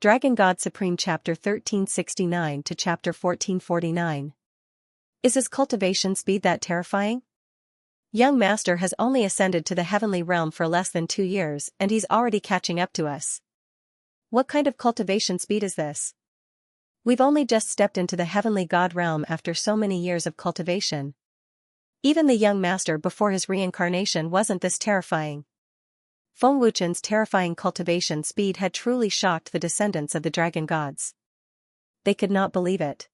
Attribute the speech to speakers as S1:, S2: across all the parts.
S1: Dragon God Supreme Chapter 1369 to Chapter 1449. Is his cultivation speed that terrifying? Young Master has only ascended to the heavenly realm for less than 2 years and he's already catching up to us. What kind of cultivation speed is this? We've only just stepped into the heavenly God realm after so many years of cultivation. Even the young master before his reincarnation wasn't this terrifying. Feng Wuchen's terrifying cultivation speed had truly shocked the descendants of the dragon gods. They could not believe it.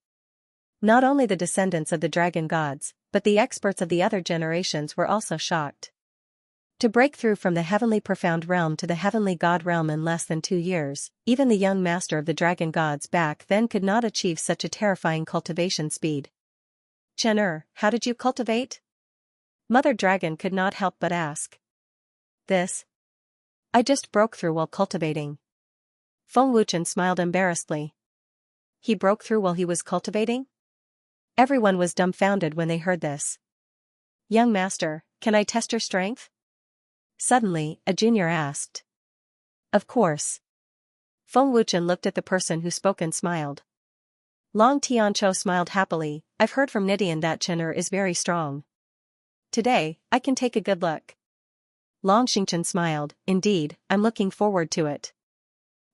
S1: Not only the descendants of the dragon gods, but the experts of the other generations were also shocked. To break through from the heavenly profound realm to the heavenly god realm in less than 2 years, even the young master of the dragon gods back then could not achieve such a terrifying cultivation speed. Chen, how did you cultivate? Mother Dragon could not help but ask. This? I just broke through while cultivating. Feng Wuchen smiled embarrassedly. He broke through while he was cultivating? Everyone was dumbfounded when they heard this. Young master, can I test your strength? Suddenly, a junior asked. Of course. Feng Wuchen looked at the person who spoke and smiled. Long Tianqiu smiled happily. I've heard from Nidian that Chen is very strong. Today, I can take a good look. Long Xingchen smiled. Indeed, I'm looking forward to it.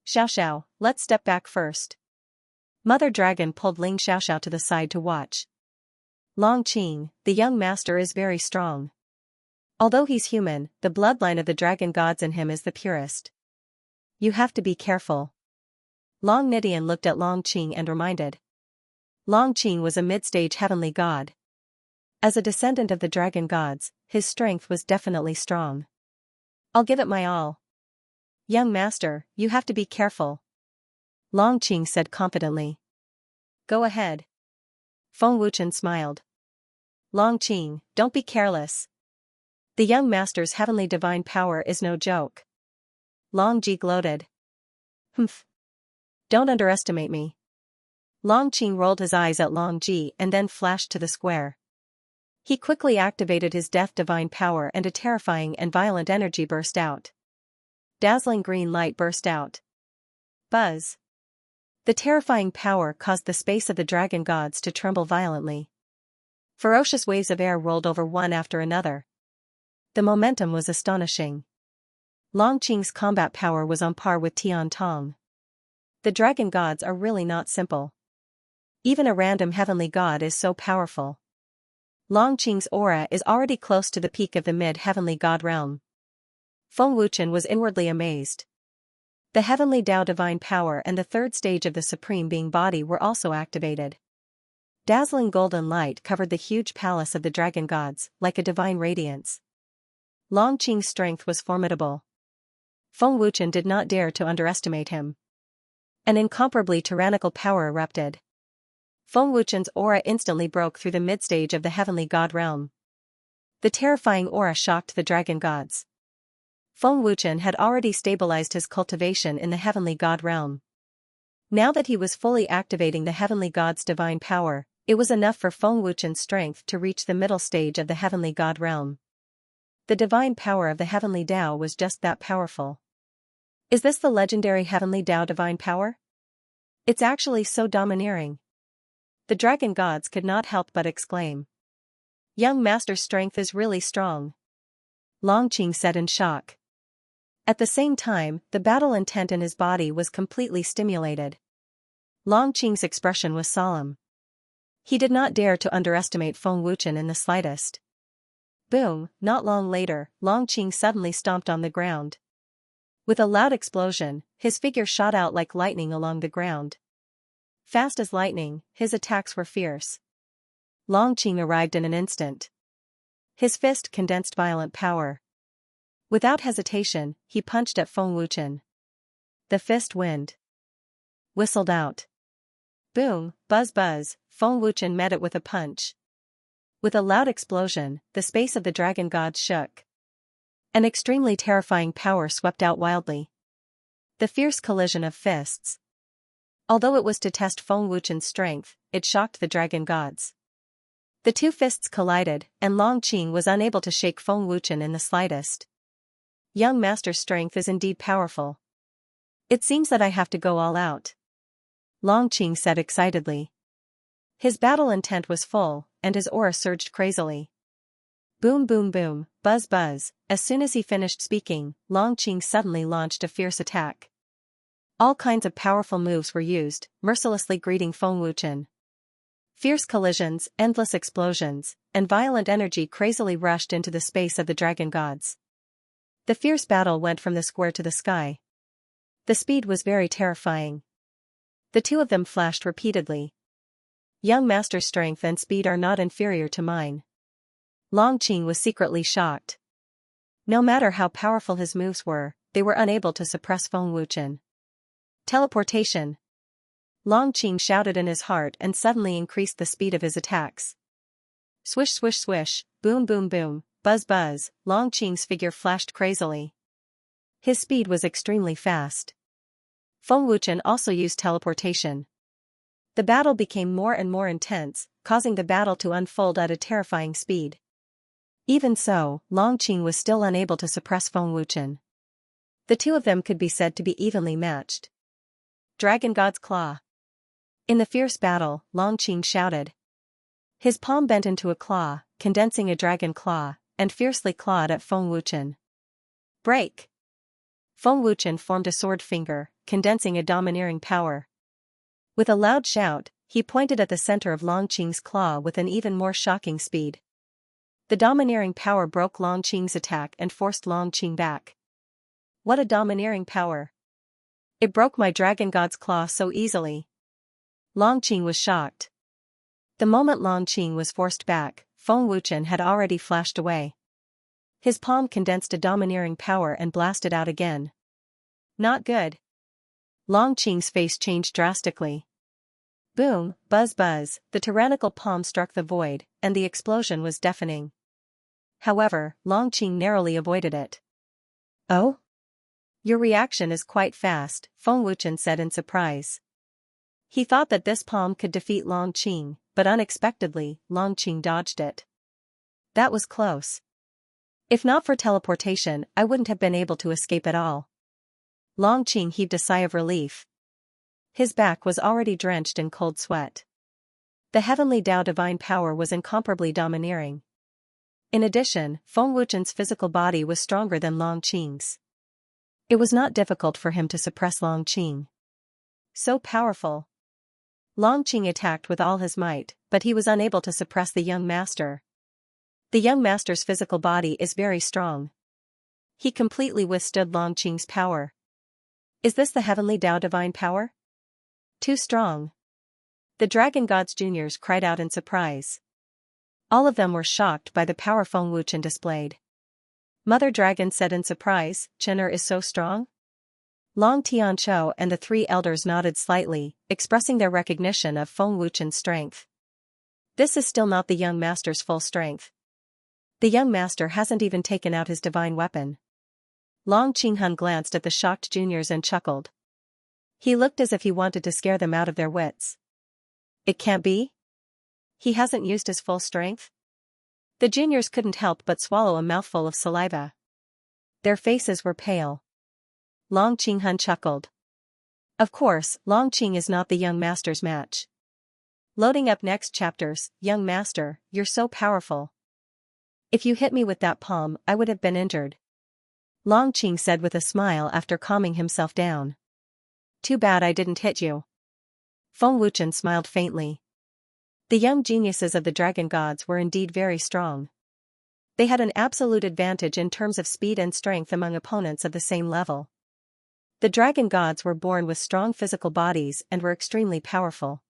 S1: Xiao, let's step back first. Mother Dragon pulled Ling Xiao to the side to watch. Long Qing, the young master is very strong. Although he's human, the bloodline of the dragon gods in him is the purest. You have to be careful. Long Nidian looked at Long Qing and reminded. Long Qing was a mid-stage heavenly god. As a descendant of the dragon gods, his strength was definitely strong. I'll give it my all. Young master, you have to be careful. Long Qing said confidently. Go ahead. Feng Wuchen smiled. Long Qing, don't be careless. The young master's heavenly divine power is no joke. Long Ji gloated. Humph. Don't underestimate me. Long Qing rolled his eyes at Long Ji and then flashed to the square. He quickly activated his death divine power and a terrifying and violent energy burst out. Dazzling green light burst out. Buzz. The terrifying power caused the space of the dragon gods to tremble violently. Ferocious waves of air rolled over one after another. The momentum was astonishing. Long Qing's combat power was on par with Tian Tong. The dragon gods are really not simple. Even a random heavenly god is so powerful. Long Qing's aura is already close to the peak of the mid-heavenly god realm. Feng Wuchen was inwardly amazed. The heavenly Tao divine power and the third stage of the supreme being body were also activated. Dazzling golden light covered the huge palace of the dragon gods, like a divine radiance. Long Qing's strength was formidable. Feng Wuchen did not dare to underestimate him. An incomparably tyrannical power erupted. Feng Wuchen's aura instantly broke through the mid-stage of the heavenly god realm. The terrifying aura shocked the dragon gods. Feng Wuchen had already stabilized his cultivation in the heavenly god realm. Now that he was fully activating the heavenly god's divine power, it was enough for Feng Wuchen's strength to reach the middle stage of the heavenly god realm. The divine power of the heavenly Tao was just that powerful. Is this the legendary heavenly Tao divine power? It's actually so domineering. The dragon gods could not help but exclaim. Young master's strength is really strong. Long Qing said in shock. At the same time, the battle intent in his body was completely stimulated. Long Qing's expression was solemn. He did not dare to underestimate Feng Wuchen in the slightest. Boom, not long later, Long Qing suddenly stomped on the ground. With a loud explosion, his figure shot out like lightning along the ground. Fast as lightning, his attacks were fierce. Long Qing arrived in an instant. His fist condensed violent power. Without hesitation, he punched at Feng Wuchen. The fist whistled out. Boom, buzz buzz, Feng Wuchen met it with a punch. With a loud explosion, the space of the dragon gods shook. An extremely terrifying power swept out wildly. The fierce collision of fists. Although it was to test Feng Wuchen's strength, it shocked the dragon gods. The two fists collided, and Long Qing was unable to shake Feng Wuchen in the slightest. Young master's strength is indeed powerful. It seems that I have to go all out, Longqing said excitedly. His battle intent was full, and his aura surged crazily. Boom boom boom, buzz buzz. As soon as he finished speaking, Longqing suddenly launched a fierce attack. All kinds of powerful moves were used, mercilessly greeting Feng Wuchen. Fierce collisions, endless explosions, and violent energy crazily rushed into the space of the dragon gods. The fierce battle went from the square to the sky. The speed was very terrifying. The two of them flashed repeatedly. Young master's strength and speed are not inferior to mine. Longqing was secretly shocked. No matter how powerful his moves were, they were unable to suppress Feng Wuchen. Teleportation! Longqing shouted in his heart and suddenly increased the speed of his attacks. Swish swish swish, boom boom boom, buzz buzz, Longqing's figure flashed crazily. His speed was extremely fast. Feng Wuchen also used teleportation. The battle became more and more intense, causing the battle to unfold at a terrifying speed. Even so, Longqing was still unable to suppress Feng Wuchen. The two of them could be said to be evenly matched. Dragon God's Claw! In the fierce battle, Longqing shouted. His palm bent into a claw, condensing a dragon claw, and fiercely clawed at Feng Wuchen. Break! Feng Wuchen formed a sword finger, condensing a domineering power. With a loud shout, he pointed at the center of Longqing's claw with an even more shocking speed. The domineering power broke Longqing's attack and forced Longqing back. What a domineering power! It broke my dragon god's claw so easily. Longqing was shocked. The moment Longqing was forced back, Feng Wuchen had already flashed away. His palm condensed a domineering power and blasted out again. Not good. Longqing's face changed drastically. Boom, buzz buzz, the tyrannical palm struck the void, and the explosion was deafening. However, Longqing narrowly avoided it. Oh? Your reaction is quite fast, Feng Wuchen said in surprise. He thought that this palm could defeat Longqing, but unexpectedly, Longqing dodged it. That was close. If not for teleportation, I wouldn't have been able to escape at all. Longqing heaved a sigh of relief. His back was already drenched in cold sweat. The heavenly Tao divine power was incomparably domineering. In addition, Feng Wuchen's physical body was stronger than Longqing's. It was not difficult for him to suppress Longqing. So powerful. Longqing attacked with all his might, but he was unable to suppress the young master. The young master's physical body is very strong. He completely withstood Longqing's power. Is this the heavenly Tao divine power? Too strong. The Dragon Gods Juniors cried out in surprise. All of them were shocked by the power Feng Wuchen displayed. Mother Dragon said in surprise, Chen'er is so strong? Long Tianqiu and the three elders nodded slightly, expressing their recognition of Feng Wuchen's strength. This is still not the young master's full strength. The young master hasn't even taken out his divine weapon. Long Qinghun glanced at the shocked juniors and chuckled. He looked as if he wanted to scare them out of their wits. It can't be? He hasn't used his full strength? The juniors couldn't help but swallow a mouthful of saliva. Their faces were pale. Long Qinghun chuckled. Of course, Longqing is not the young master's match. Loading up next chapters, young master, you're so powerful. If you hit me with that palm, I would have been injured. Longqing said with a smile after calming himself down. Too bad I didn't hit you. Feng Wuchen smiled faintly. The young geniuses of the dragon gods were indeed very strong. They had an absolute advantage in terms of speed and strength among opponents of the same level. The dragon gods were born with strong physical bodies and were extremely powerful.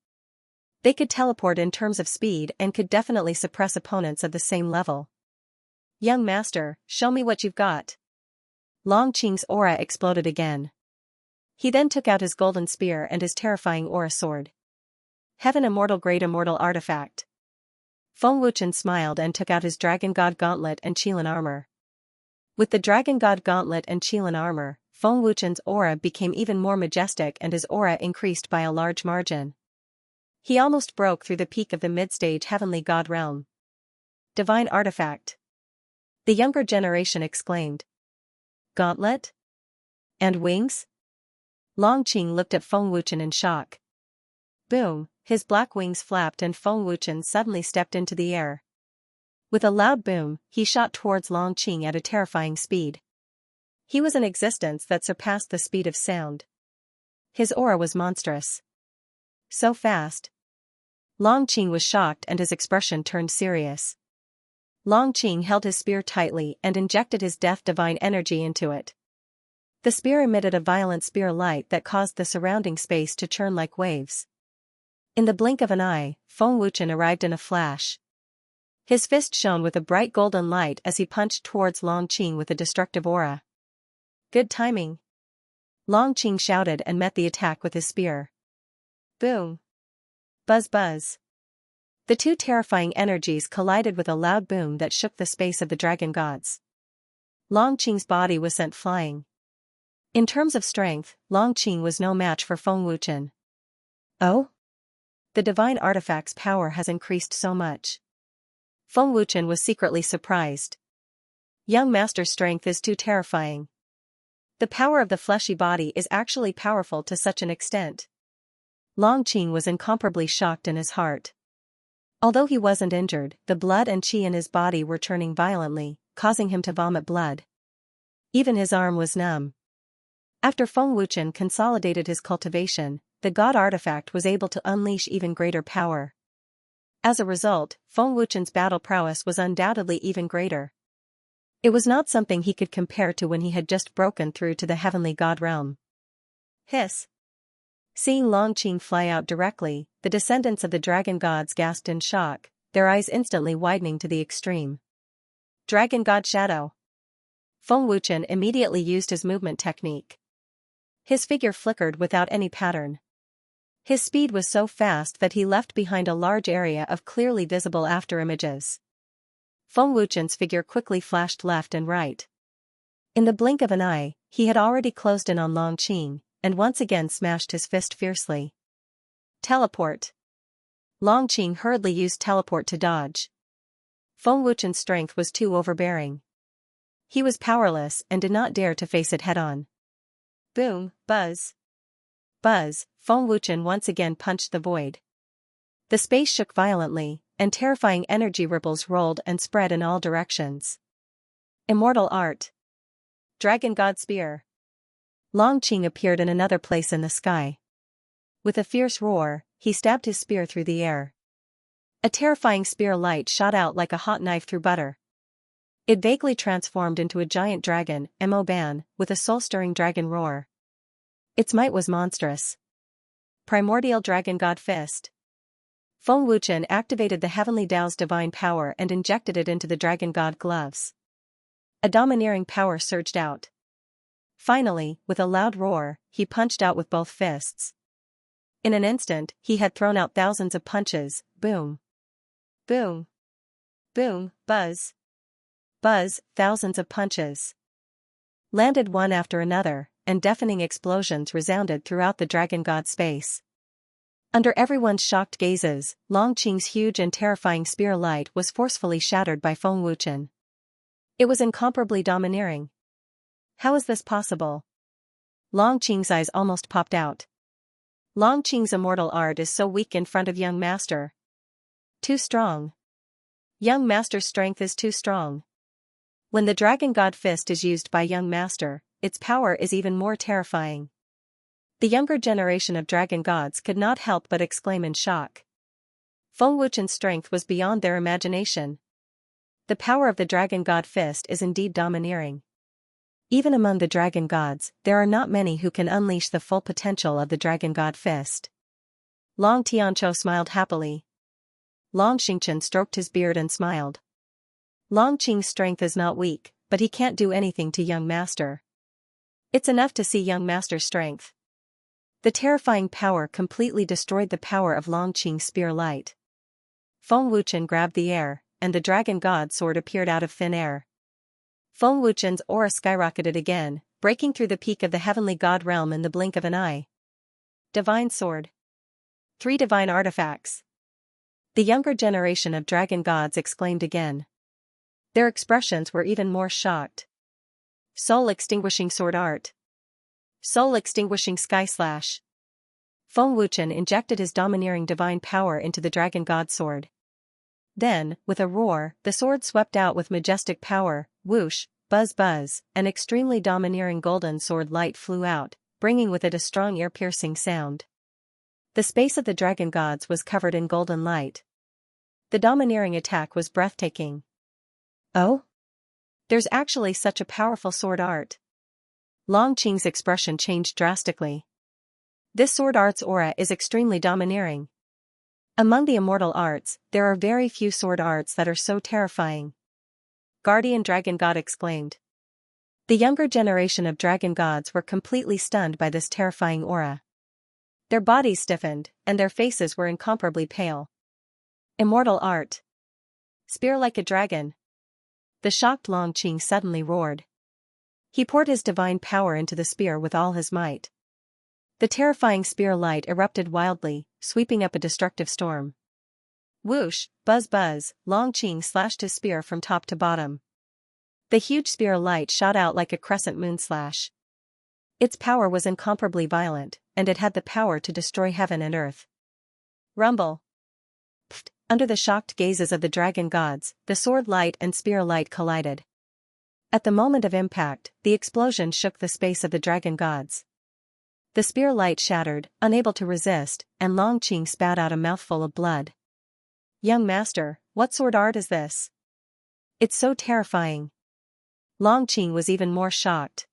S1: They could teleport in terms of speed and could definitely suppress opponents of the same level. Young master, show me what you've got. Longqing's aura exploded again. He then took out his golden spear and his terrifying aura sword. Heaven Immortal Great Immortal Artifact. Feng Wuchen smiled and took out his Dragon God Gauntlet and Qilin armor. With the Dragon God Gauntlet and Qilin armor, Feng Wuchen's aura became even more majestic and his aura increased by a large margin. He almost broke through the peak of the mid-stage Heavenly God realm. Divine Artifact. The younger generation exclaimed. Gauntlet? And wings? Long Qing looked at Feng Wuchen in shock. Boom, his black wings flapped and Feng Wuchen suddenly stepped into the air. With a loud boom, he shot towards Long Qing at a terrifying speed. He was an existence that surpassed the speed of sound. His aura was monstrous. So fast. Long Qing was shocked and his expression turned serious. Long Qing held his spear tightly and injected his death divine energy into it. The spear emitted a violent spear light that caused the surrounding space to churn like waves. In the blink of an eye, Feng Wuchen arrived in a flash. His fist shone with a bright golden light as he punched towards Long Qing with a destructive aura. Good timing. Long Qing shouted and met the attack with his spear. Boom. Buzz buzz. The two terrifying energies collided with a loud boom that shook the space of the dragon gods. Long Qing's body was sent flying. In terms of strength, Long Qing was no match for Feng Wuchen. Oh? The divine artifact's power has increased so much. Feng Wuchen was secretly surprised. Young master's strength is too terrifying. The power of the fleshy body is actually powerful to such an extent. Long Qing was incomparably shocked in his heart. Although he wasn't injured, the blood and qi in his body were churning violently, causing him to vomit blood. Even his arm was numb. After Feng Wuchen consolidated his cultivation, the god artifact was able to unleash even greater power. As a result, Feng Wuchen's battle prowess was undoubtedly even greater. It was not something he could compare to when he had just broken through to the heavenly god realm. Hiss. Seeing Long Qing fly out directly, the descendants of the dragon gods gasped in shock, their eyes instantly widening to the extreme. Dragon God Shadow. Feng Wuchen immediately used his movement technique. His figure flickered without any pattern. His speed was so fast that he left behind a large area of clearly visible afterimages. Feng Wuchen's figure quickly flashed left and right. In the blink of an eye, he had already closed in on Long Qing, and once again smashed his fist fiercely. Teleport. Long Qing hurriedly used teleport to dodge. Feng Wuchen's strength was too overbearing. He was powerless and did not dare to face it head-on. Boom, buzz. Buzz, Feng Wuchen once again punched the void. The space shook violently, and terrifying energy ripples rolled and spread in all directions. Immortal art. Dragon God Spear. Long Qing appeared in another place in the sky. With a fierce roar, he stabbed his spear through the air. A terrifying spear light shot out like a hot knife through butter. It vaguely transformed into a giant dragon, Mo-Ban, with a soul-stirring dragon roar. Its might was monstrous. Primordial Dragon God Fist. Feng Wuchen activated the Heavenly Tao's divine power and injected it into the Dragon God gloves. A domineering power surged out. Finally, with a loud roar, he punched out with both fists. In an instant, he had thrown out thousands of punches. Boom. Boom. Boom, buzz. Buzz, thousands of punches landed one after another, and deafening explosions resounded throughout the dragon god space. Under everyone's shocked gazes, Long Qing's huge and terrifying spear light was forcefully shattered by Feng Wuchen. It was incomparably domineering. How is this possible? Long Qing's eyes almost popped out. Long Qing's immortal art is so weak in front of young master. Too strong. Young master's strength is too strong. When the Dragon God Fist is used by young master, its power is even more terrifying. The younger generation of dragon gods could not help but exclaim in shock. Feng Wuchen's strength was beyond their imagination. The power of the Dragon God Fist is indeed domineering. Even among the dragon gods, there are not many who can unleash the full potential of the Dragon God Fist. Long Tianqiu smiled happily. Long Xingchen stroked his beard and smiled. Long Qing's strength is not weak, but he can't do anything to young master. It's enough to see young master's strength. The terrifying power completely destroyed the power of Long Qing's spear light. Feng Wuchen grabbed the air, and the dragon god sword appeared out of thin air. Feng Wuchen's aura skyrocketed again, breaking through the peak of the heavenly god realm in the blink of an eye. Divine sword. 3 divine artifacts. The younger generation of dragon gods exclaimed again. Their expressions were even more shocked. Soul extinguishing sword art. Soul-extinguishing sky slash. Feng Wuchen injected his domineering divine power into the dragon god sword. Then, with a roar, the sword swept out with majestic power, whoosh, buzz buzz, an extremely domineering golden sword light flew out, bringing with it a strong ear-piercing sound. The space of the dragon gods was covered in golden light. The domineering attack was breathtaking. Oh? There's actually such a powerful sword art. Long Qing's expression changed drastically. This sword art's aura is extremely domineering. Among the immortal arts, there are very few sword arts that are so terrifying. Guardian Dragon God exclaimed. The younger generation of dragon gods were completely stunned by this terrifying aura. Their bodies stiffened, and their faces were incomparably pale. Immortal art. Spear like a dragon. The shocked Long Qing suddenly roared. He poured his divine power into the spear with all his might. The terrifying spear light erupted wildly, sweeping up a destructive storm. Whoosh, buzz buzz, Long Qing slashed his spear from top to bottom. The huge spear light shot out like a crescent moon slash. Its power was incomparably violent, and it had the power to destroy heaven and earth. Rumble. Pfft, under the shocked gazes of the dragon gods, the sword light and spear light collided. At the moment of impact, the explosion shook the space of the dragon gods. The spear light shattered, unable to resist, and Long Qing spat out a mouthful of blood. Young master, what sword art is this? It's so terrifying. Long Qing was even more shocked.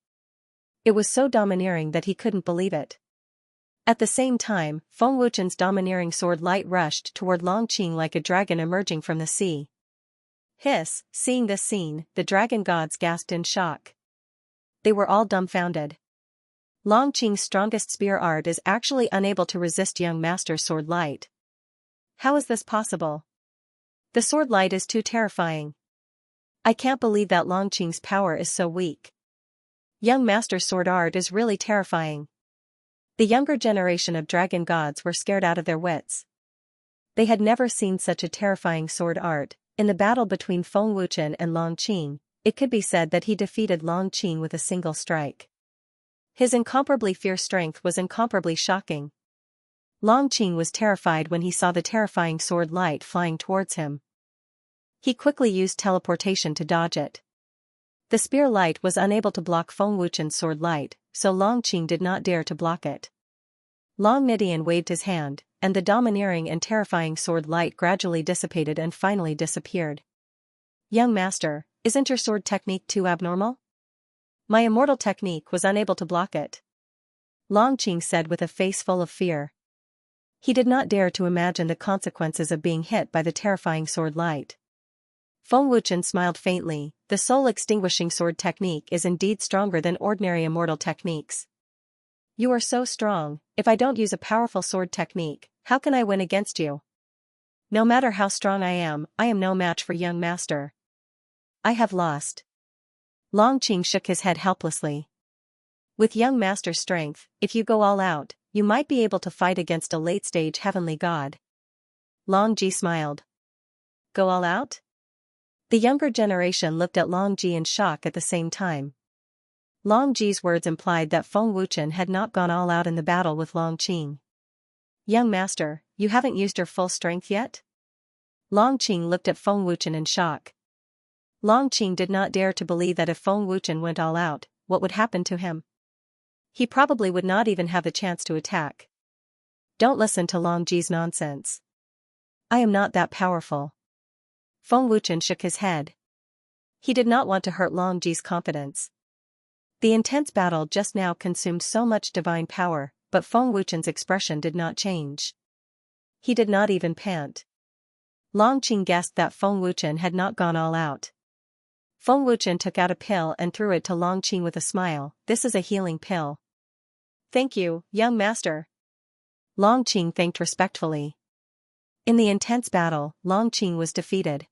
S1: It was so domineering that he couldn't believe it. At the same time, Feng Wuchen's domineering sword light rushed toward Long Qing like a dragon emerging from the sea. Hiss, seeing this scene, the dragon gods gasped in shock. They were all dumbfounded. Long Qing's strongest spear art is actually unable to resist young master's sword light. How is this possible? The sword light is too terrifying. I can't believe that Long Qing's power is so weak. Young master's sword art is really terrifying. The younger generation of dragon gods were scared out of their wits. They had never seen such a terrifying sword art. In the battle between Feng Wuchen and Long Qing, it could be said that he defeated Long Qing with a single strike. His incomparably fierce strength was incomparably shocking. Long Qing was terrified when he saw the terrifying sword light flying towards him. He quickly used teleportation to dodge it. The spear light was unable to block Feng Wuchen's sword light, so Long Qing did not dare to block it. Long Nidian waved his hand, and the domineering and terrifying sword light gradually dissipated and finally disappeared. Young master, isn't your sword technique too abnormal? My immortal technique was unable to block it. Long Qing said with a face full of fear. He did not dare to imagine the consequences of being hit by the terrifying sword light. Feng Wuchen smiled faintly. The soul-extinguishing sword technique is indeed stronger than ordinary immortal techniques. You are so strong. If I don't use a powerful sword technique, how can I win against you? No matter how strong I am no match for young master. I have lost. Long Qing shook his head helplessly. With young master's strength, if you go all out, you might be able to fight against a late-stage heavenly god. Long Ji smiled. Go all out? The younger generation looked at Long Ji in shock at the same time. Long Ji's words implied that Feng Wuchen had not gone all out in the battle with Long Qing. Young master, you haven't used your full strength yet? Long Qing looked at Feng Wuchen in shock. Long Qing did not dare to believe that if Feng Wuchen went all out, what would happen to him? He probably would not even have the chance to attack. Don't listen to Long Ji's nonsense. I am not that powerful. Feng Wuchen shook his head. He did not want to hurt Long Ji's confidence. The intense battle just now consumed so much divine power, but Feng Wuchen's expression did not change. He did not even pant. Long Qing guessed that Feng Wuchen had not gone all out. Feng Wuchen took out a pill and threw it to Long Qing with a smile. This is a healing pill. Thank you, young master. Long Qing thanked respectfully. In the intense battle, Long Qing was defeated.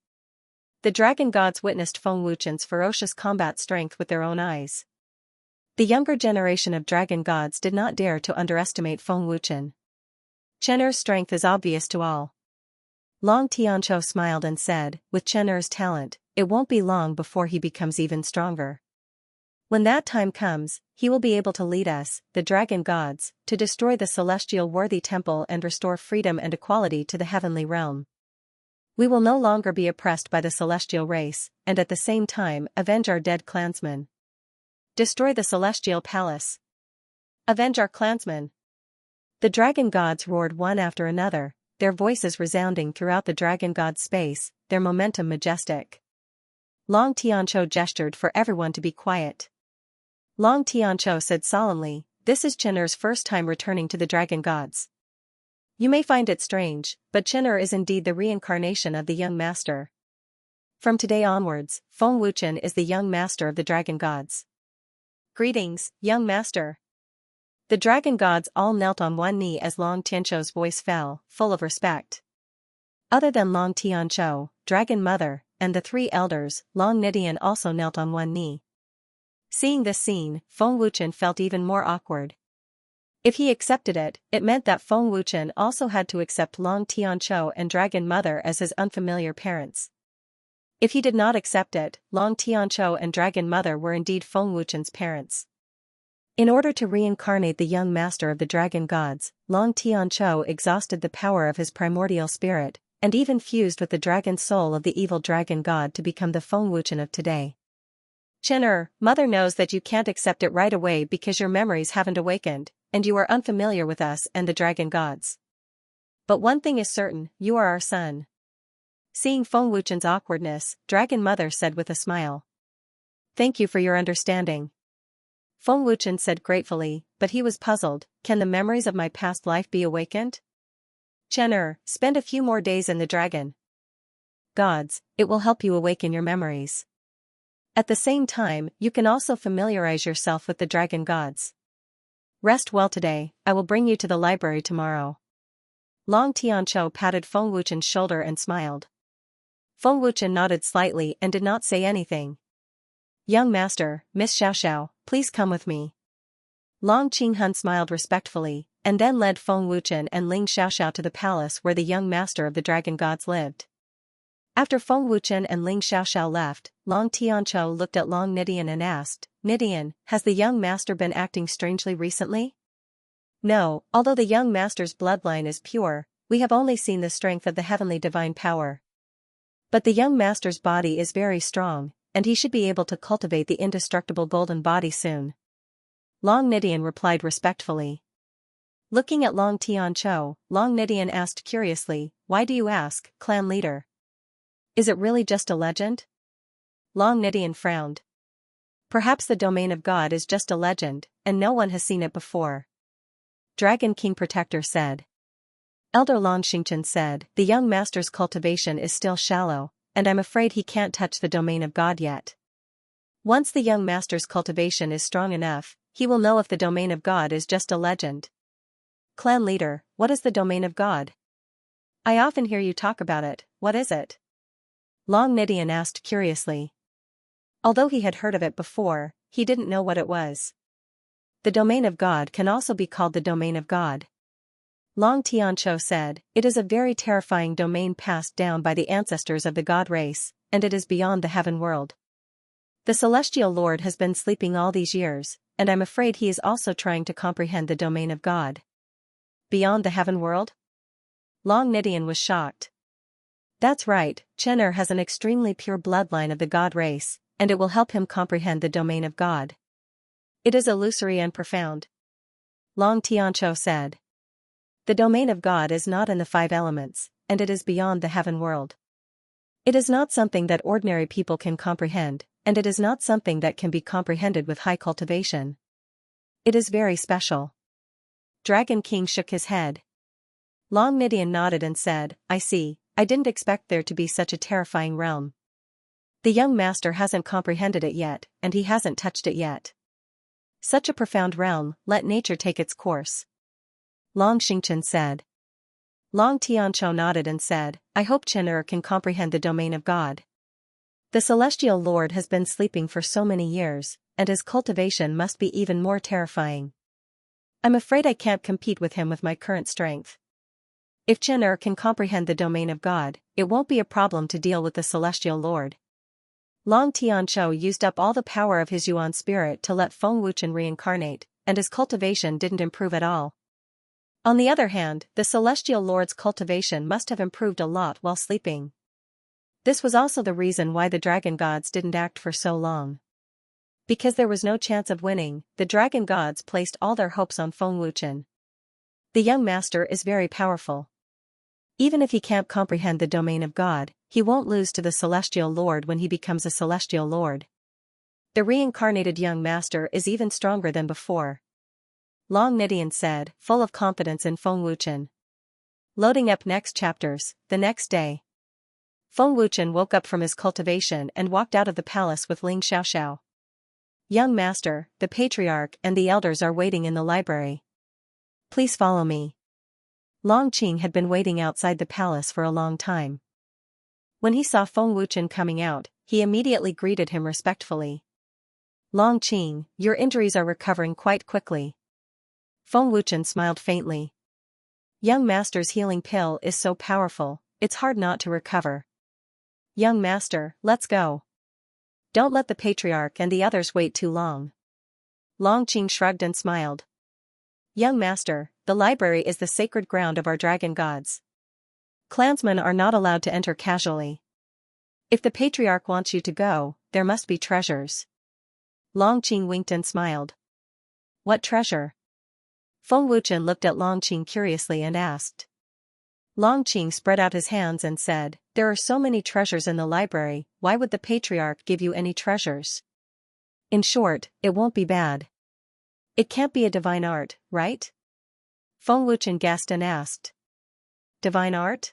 S1: The dragon gods witnessed Feng Wuchen's ferocious combat strength with their own eyes. The younger generation of dragon gods did not dare to underestimate Feng Wuchen. Chen Er's strength is obvious to all. Long Tianqiu smiled and said, with Chen Er's talent, it won't be long before he becomes even stronger. When that time comes, he will be able to lead us, the dragon gods, to destroy the celestial worthy temple and restore freedom and equality to the heavenly realm. We will no longer be oppressed by the celestial race, and at the same time avenge our dead clansmen. Destroy the celestial palace. Avenge our clansmen. The dragon gods roared one after another, their voices resounding throughout the dragon god space, their momentum majestic. Long Tianqiu gestured for everyone to be quiet. Long Tianqiu said solemnly, "This is Qin'er's first time returning to the dragon gods. You may find it strange, but Qin'er is indeed the reincarnation of the young master. From today onwards, Feng Wuchen is the young master of the dragon gods. Greetings, young master." The dragon gods all knelt on one knee as Long Tianqiu's voice fell, full of respect. Other than Long Tianqiu, Dragon Mother, and the three elders, Long Nidian also knelt on one knee. Seeing this scene, Feng Wuchen felt even more awkward. If he accepted it, it meant that Feng Wuchen also had to accept Long Tianqiu and Dragon Mother as his unfamiliar parents. If he did not accept it, Long Tianqiu and Dragon Mother were indeed Feng Wuchen's parents. In order to reincarnate the young master of the dragon gods, Long Tianqiu exhausted the power of his primordial spirit, and even fused with the dragon soul of the evil dragon god to become the Feng Wuchen of today. Qin'er, Mother knows that you can't accept it right away because your memories haven't awakened, and you are unfamiliar with us and the dragon gods. But one thing is certain, you are our son. Seeing Feng Wuchen's awkwardness, Dragon Mother said with a smile. Thank you for your understanding. Feng Wuchen said gratefully, but he was puzzled, can the memories of my past life be awakened? Qin'er, spend a few more days in the dragon gods, it will help you awaken your memories. At the same time, you can also familiarize yourself with the dragon gods. Rest well today, I will bring you to the library tomorrow. Long Tianqiu patted Feng Wuchen's shoulder and smiled. Feng Wuchen nodded slightly and did not say anything. Young master, Miss Xiaoxiao, please come with me. Long Qinghun smiled respectfully, and then led Feng Wuchen and Ling Xiaoxiao to the palace where the young master of the dragon gods lived. After Feng Wuchen and Ling Xiaoxiao left, Long Tianqiu looked at Long Nidian and asked, Nidian, has the young master been acting strangely recently? No, although the young master's bloodline is pure, we have only seen the strength of the heavenly divine power. But the young master's body is very strong, and he should be able to cultivate the indestructible golden body soon. Long Nidian replied respectfully. Looking at Long Tianqiu, Long Nidian asked curiously, why do you ask, clan leader? Is it really just a legend? Long Nidian frowned. Perhaps the domain of God is just a legend, and no one has seen it before. Dragon King Protector said. Elder Long Xingchen said, the young master's cultivation is still shallow, and I'm afraid he can't touch the domain of God yet. Once the young master's cultivation is strong enough, he will know if the domain of God is just a legend. Clan leader, what is the domain of God? I often hear you talk about it, what is it? Long Nidian asked curiously. Although he had heard of it before, he didn't know what it was. The domain of God can also be called the domain of God. Long Tianqiu said, it is a very terrifying domain passed down by the ancestors of the God race, and it is beyond the heaven world. The celestial lord has been sleeping all these years, and I'm afraid he is also trying to comprehend the domain of God. Beyond the heaven world? Long Nidian was shocked. That's right, Qin'er has an extremely pure bloodline of the God race, and it will help him comprehend the domain of God. It is illusory and profound. Long Tianqiu said. The domain of God is not in the five elements, and it is beyond the heaven world. It is not something that ordinary people can comprehend, and it is not something that can be comprehended with high cultivation. It is very special. Dragon King shook his head. Long Nidian nodded and said, I see, I didn't expect there to be such a terrifying realm. The young master hasn't comprehended it yet, and he hasn't touched it yet. Such a profound realm, let nature take its course. Long Xingchen said. Long Tianqiu nodded and said, I hope Qin'er can comprehend the domain of God. The celestial lord has been sleeping for so many years, and his cultivation must be even more terrifying. I'm afraid I can't compete with him with my current strength. If Qin'er can comprehend the domain of God, it won't be a problem to deal with the celestial lord. Long Tianqiu used up all the power of his Yuan spirit to let Feng Wuchen reincarnate, and his cultivation didn't improve at all. On the other hand, the Celestial Lord's cultivation must have improved a lot while sleeping. This was also the reason why the dragon gods didn't act for so long. Because there was no chance of winning, the dragon gods placed all their hopes on Feng Wuchen. The young master is very powerful. Even if he can't comprehend the domain of God, he won't lose to the Celestial Lord when he becomes a Celestial Lord. The reincarnated young master is even stronger than before. Long Nidian said, full of confidence in Feng Wuchen. Loading up next chapters. The next day, Feng Wuchen woke up from his cultivation and walked out of the palace with Ling Xiaoxiao. Young master, the patriarch and the elders are waiting in the library. Please follow me. Long Qing had been waiting outside the palace for a long time. When he saw Feng Wuchen coming out, he immediately greeted him respectfully. Long Qing, your injuries are recovering quite quickly. Feng Wuchen smiled faintly. Young master's healing pill is so powerful, it's hard not to recover. Young master, let's go. Don't let the patriarch and the others wait too long. Long Qing shrugged and smiled. Young master, the library is the sacred ground of our dragon gods. Clansmen are not allowed to enter casually. If the patriarch wants you to go, there must be treasures. Long Qing winked and smiled. What treasure? Feng Wuchen looked at Long Qing curiously and asked. Long Qing spread out his hands and said, there are so many treasures in the library, why would the patriarch give you any treasures? In short, it won't be bad. It can't be a divine art, right? Feng Wuchen guessed and asked. Divine art?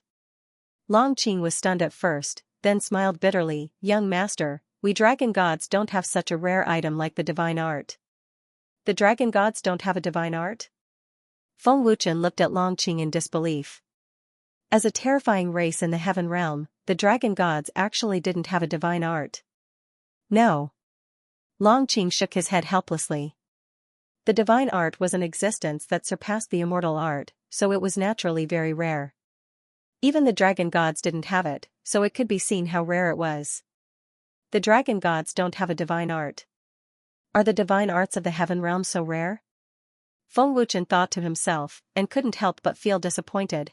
S1: Long Qing was stunned at first, then smiled bitterly. Young master, we dragon gods don't have such a rare item like the divine art. The dragon gods don't have a divine art? Feng Wuchen looked at Long Qing in disbelief. As a terrifying race in the heaven realm, the dragon gods actually didn't have a divine art. No. Long Qing shook his head helplessly. The divine art was an existence that surpassed the immortal art, so it was naturally very rare. Even the dragon gods didn't have it, so it could be seen how rare it was. The dragon gods don't have a divine art. Are the divine arts of the heaven realm so rare? Feng Wuchen thought to himself, and couldn't help but feel disappointed.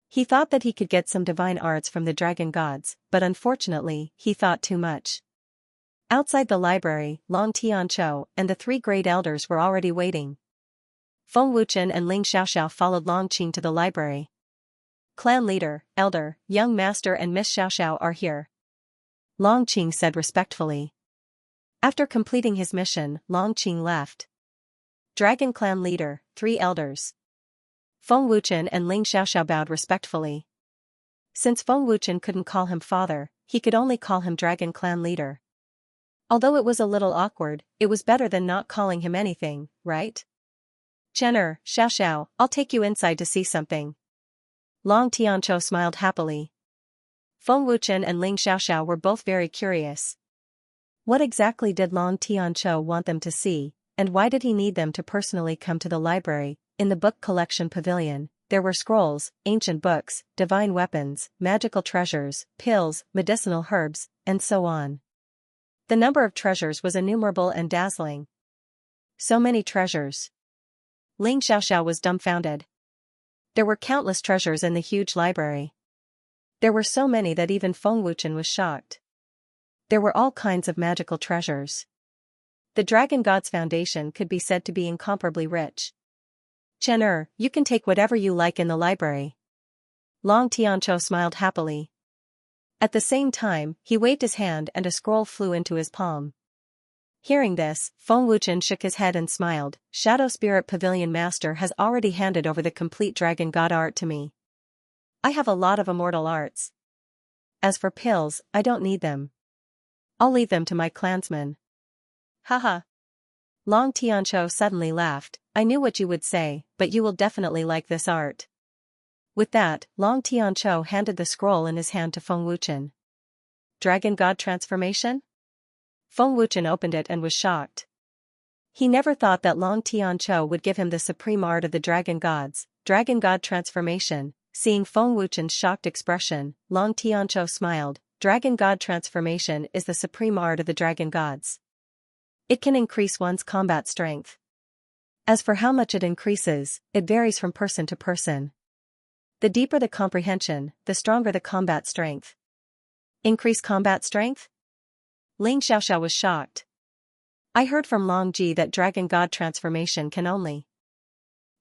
S1: He thought that he could get some divine arts from the dragon gods, but unfortunately, he thought too much. Outside the library, Long Tianqiu and the three great elders were already waiting. Feng Wuchen and Ling Xiaoxiao followed Long Qing to the library. Clan leader, elder, young master and Miss Xiaoxiao are here. Long Qing said respectfully. After completing his mission, Long Qing left. Dragon clan leader, three elders. Feng Wuchen and Ling Xiaoxiao bowed respectfully. Since Feng Wuchen couldn't call him father, he could only call him dragon clan leader. Although it was a little awkward, it was better than not calling him anything, right? Chen'er, Xiaoxiao, I'll take you inside to see something. Long Tianqiu smiled happily. Feng Wuchen and Ling Xiaoxiao were both very curious. What exactly did Long Tianqiu want them to see, and why did he need them to personally come to the library? In the book collection pavilion, there were scrolls, ancient books, divine weapons, magical treasures, pills, medicinal herbs, and so on. The number of treasures was innumerable and dazzling. So many treasures. Ling Xiaoxiao was dumbfounded. There were countless treasures in the huge library. There were so many that even Feng Wuchen was shocked. There were all kinds of magical treasures. The Dragon God's foundation could be said to be incomparably rich. Chen'er, you can take whatever you like in the library. Long Tianqiu smiled happily. At the same time, he waved his hand and a scroll flew into his palm. Hearing this, Feng Wuchen shook his head and smiled. Shadow Spirit Pavilion Master has already handed over the complete Dragon God art to me. I have a lot of immortal arts. As for pills, I don't need them. I'll leave them to my clansmen. Haha. Long Tianqiu suddenly laughed. I knew what you would say, but you will definitely like this art. With that, Long Tianqiu handed the scroll in his hand to Feng Wuchen. Dragon God Transformation? Feng Wuchen opened it and was shocked. He never thought that Long Tianqiu would give him the supreme art of the Dragon Gods, Dragon God Transformation. Seeing Feng Wuchen's shocked expression, Long Tianqiu smiled. Dragon God transformation is the supreme art of the dragon gods. It can increase one's combat strength. As for how much it increases, it varies from person to person. The deeper the comprehension, the stronger the combat strength. Increase combat strength? Ling Xiaoxiao was shocked. I heard from Long Ji that Dragon God transformation can only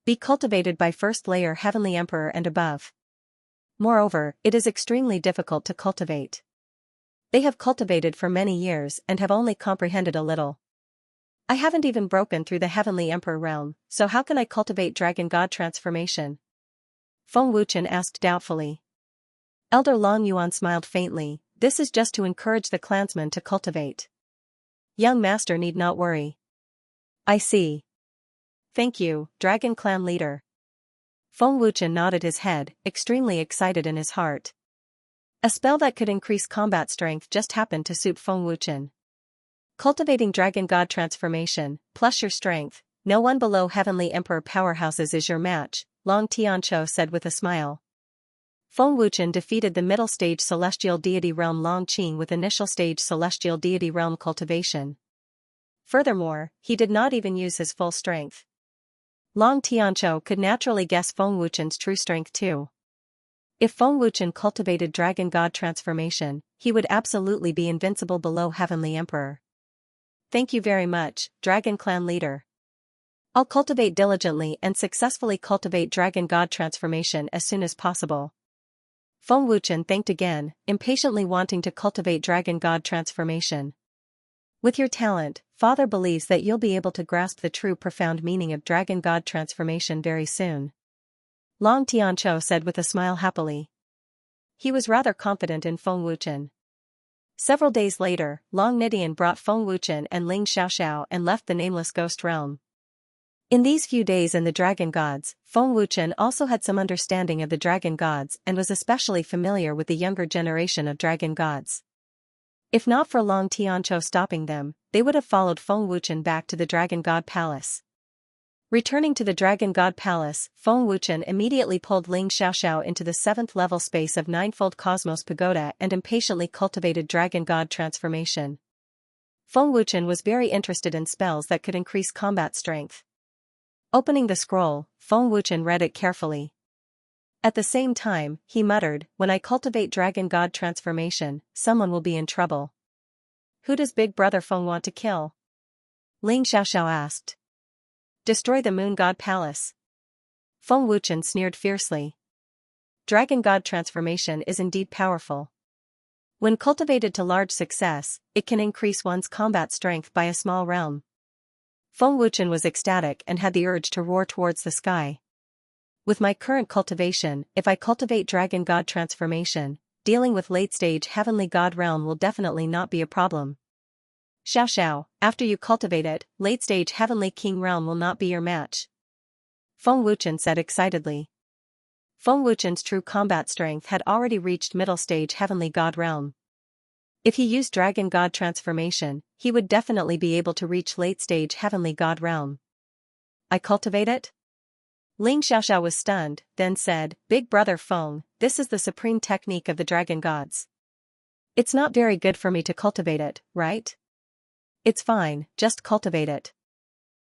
S1: be cultivated by first layer Heavenly Emperor and above. Moreover, it is extremely difficult to cultivate. They have cultivated for many years and have only comprehended a little. I haven't even broken through the Heavenly Emperor realm, so how can I cultivate Dragon God transformation? Feng Wuchen asked doubtfully. Elder Long Yuan smiled faintly. This is just to encourage the clansmen to cultivate. Young master need not worry. I see. Thank you, Dragon Clan leader. Feng Wuchen nodded his head, extremely excited in his heart. A spell that could increase combat strength just happened to suit Feng Wuchen. Cultivating Dragon God transformation, plus your strength, no one below Heavenly Emperor powerhouses is your match, Long Tianqiu said with a smile. Feng Wuchen defeated the middle stage celestial deity realm Long Qing with initial stage celestial deity realm cultivation. Furthermore, he did not even use his full strength. Long Tianqiu could naturally guess Feng Wuchen's true strength too. If Feng Wuchen cultivated Dragon God transformation, he would absolutely be invincible below Heavenly Emperor. Thank you very much, Dragon Clan leader. I'll cultivate diligently and successfully cultivate Dragon God transformation as soon as possible. Feng Wuchen thanked again, impatiently wanting to cultivate Dragon God transformation. With your talent, Father believes that you'll be able to grasp the true profound meaning of Dragon God transformation very soon. Long Tianqiu said with a smile happily. He was rather confident in Feng Wuchen. Several days later, Long Nidian brought Feng Wuchen and Ling Xiaoxiao and left the nameless ghost realm. In these few days in the Dragon Gods, Feng Wuchen also had some understanding of the Dragon Gods and was especially familiar with the younger generation of Dragon Gods. If not for Long Tianqiu stopping them, they would have followed Feng Wuchen back to the Dragon God Palace. Returning to the Dragon God Palace, Feng Wuchen immediately pulled Ling Xiaoxiao into the 7th level space of Ninefold Cosmos Pagoda and impatiently cultivated Dragon God transformation. Feng Wuchen was very interested in spells that could increase combat strength. Opening the scroll, Feng Wuchen read it carefully. At the same time, he muttered, when I cultivate Dragon God transformation, someone will be in trouble. Who does Big Brother Feng want to kill? Ling Xiaoxiao asked. Destroy the Moon God Palace. Feng Wuchen sneered fiercely. Dragon God transformation is indeed powerful. When cultivated to large success, it can increase one's combat strength by a small realm. Feng Wuchen was ecstatic and had the urge to roar towards the sky. With my current cultivation, if I cultivate Dragon God transformation, dealing with late-stage Heavenly God realm will definitely not be a problem. Xiaoxiao, after you cultivate it, late-stage Heavenly King realm will not be your match. Feng Wuchen said excitedly. Feng Wuchen's true combat strength had already reached middle-stage Heavenly God realm. If he used Dragon God transformation, he would definitely be able to reach late-stage Heavenly God realm. I cultivate it? Ling Xiaoxiao was stunned, then said, Big Brother Feng, this is the supreme technique of the Dragon Gods. It's not very good for me to cultivate it, right? It's fine, just cultivate it.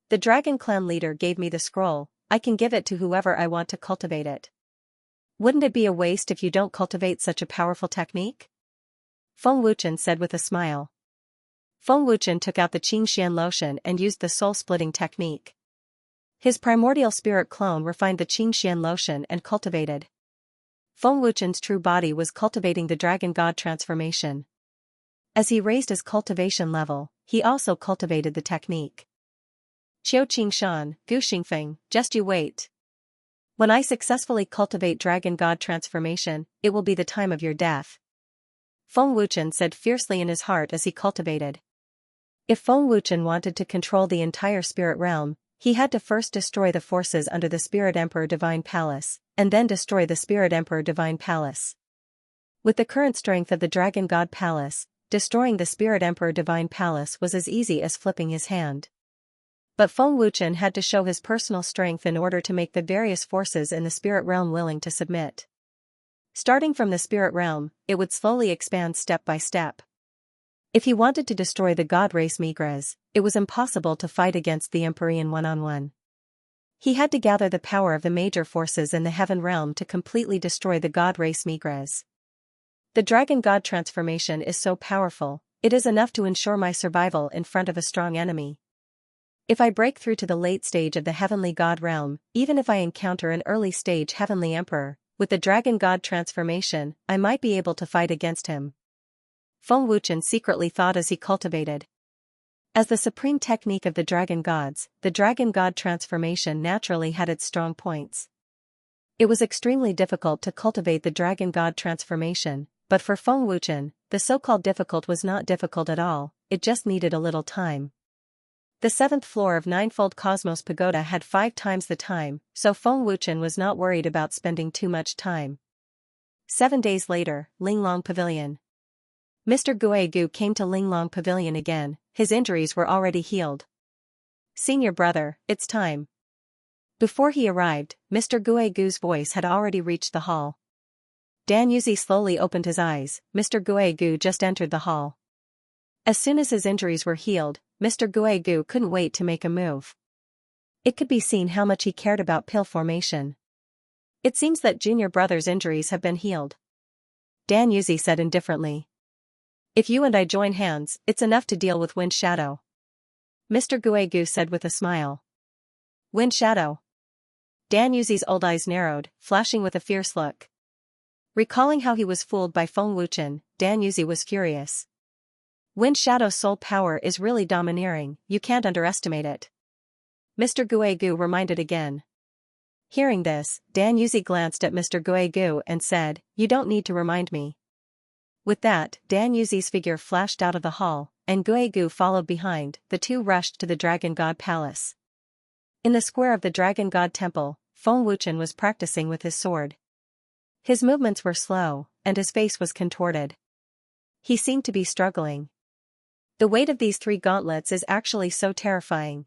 S1: The Dragon Clan leader gave me the scroll, I can give it to whoever I want to cultivate it. Wouldn't it be a waste if you don't cultivate such a powerful technique? Feng Wuchen said with a smile. Feng Wuchen took out the Qingxian lotion and used the soul-splitting technique. His primordial spirit clone refined the Qingxian lotion and cultivated. Feng Wuchen's true body was cultivating the Dragon God transformation. As he raised his cultivation level, he also cultivated the technique. Qiu Qingshan, Gu Xingfeng, just you wait. When I successfully cultivate Dragon God transformation, it will be the time of your death. Feng Wuchen said fiercely in his heart as he cultivated. If Feng Wuchen wanted to control the entire spirit realm, he had to first destroy the forces under the Spirit Emperor Divine Palace, and then destroy the Spirit Emperor Divine Palace. With the current strength of the Dragon God Palace, destroying the Spirit Emperor Divine Palace was as easy as flipping his hand. But Feng Wuchen had to show his personal strength in order to make the various forces in the spirit realm willing to submit. Starting from the spirit realm, it would slowly expand step by step. If he wanted to destroy the god race Migres, it was impossible to fight against the Empyrean one-on-one. He had to gather the power of the major forces in the heaven realm to completely destroy the god race Migres. The dragon god transformation is so powerful, it is enough to ensure my survival in front of a strong enemy. If I break through to the late stage of the heavenly god realm, even if I encounter an early stage heavenly emperor, with the dragon god transformation, I might be able to fight against him. Feng Wuchen secretly thought as he cultivated. As the supreme technique of the dragon god transformation naturally had its strong points. It was extremely difficult to cultivate the dragon god transformation, but for Feng Wuchen, the so-called difficult was not difficult at all, it just needed a little time. The 7th floor of Ninefold Cosmos Pagoda had 5 times the time, so Feng Wuchen was not worried about spending too much time. 7 days later, Linglong Pavilion. Mr. Guegu came to Linglong Pavilion again, his injuries were already healed. Senior brother, it's time. Before he arrived, Mr. Guegu's voice had already reached the hall. Dan Yuzi slowly opened his eyes. Mr. Guegu just entered the hall. As soon as his injuries were healed, Mr. Guegu couldn't wait to make a move. It could be seen how much he cared about pill formation. It seems that junior brother's injuries have been healed. Dan Yuzi said indifferently. If you and I join hands, it's enough to deal with Wind Shadow. Mr. Guegu said with a smile. Wind Shadow. Dan Yuzi's old eyes narrowed, flashing with a fierce look. Recalling how he was fooled by Feng Wuchen, Dan Yuzi was furious. Wind Shadow's soul power is really domineering, you can't underestimate it. Mr. Guegu reminded again. Hearing this, Dan Yuzi glanced at Mr. Guegu and said, you don't need to remind me. With that, Dan Yuzi's figure flashed out of the hall, and Guegu followed behind. The two rushed to the Dragon God Palace. In the square of the Dragon God Temple, Feng Wuchen was practicing with his sword. His movements were slow, and his face was contorted. He seemed to be struggling. The weight of these 3 gauntlets is actually so terrifying.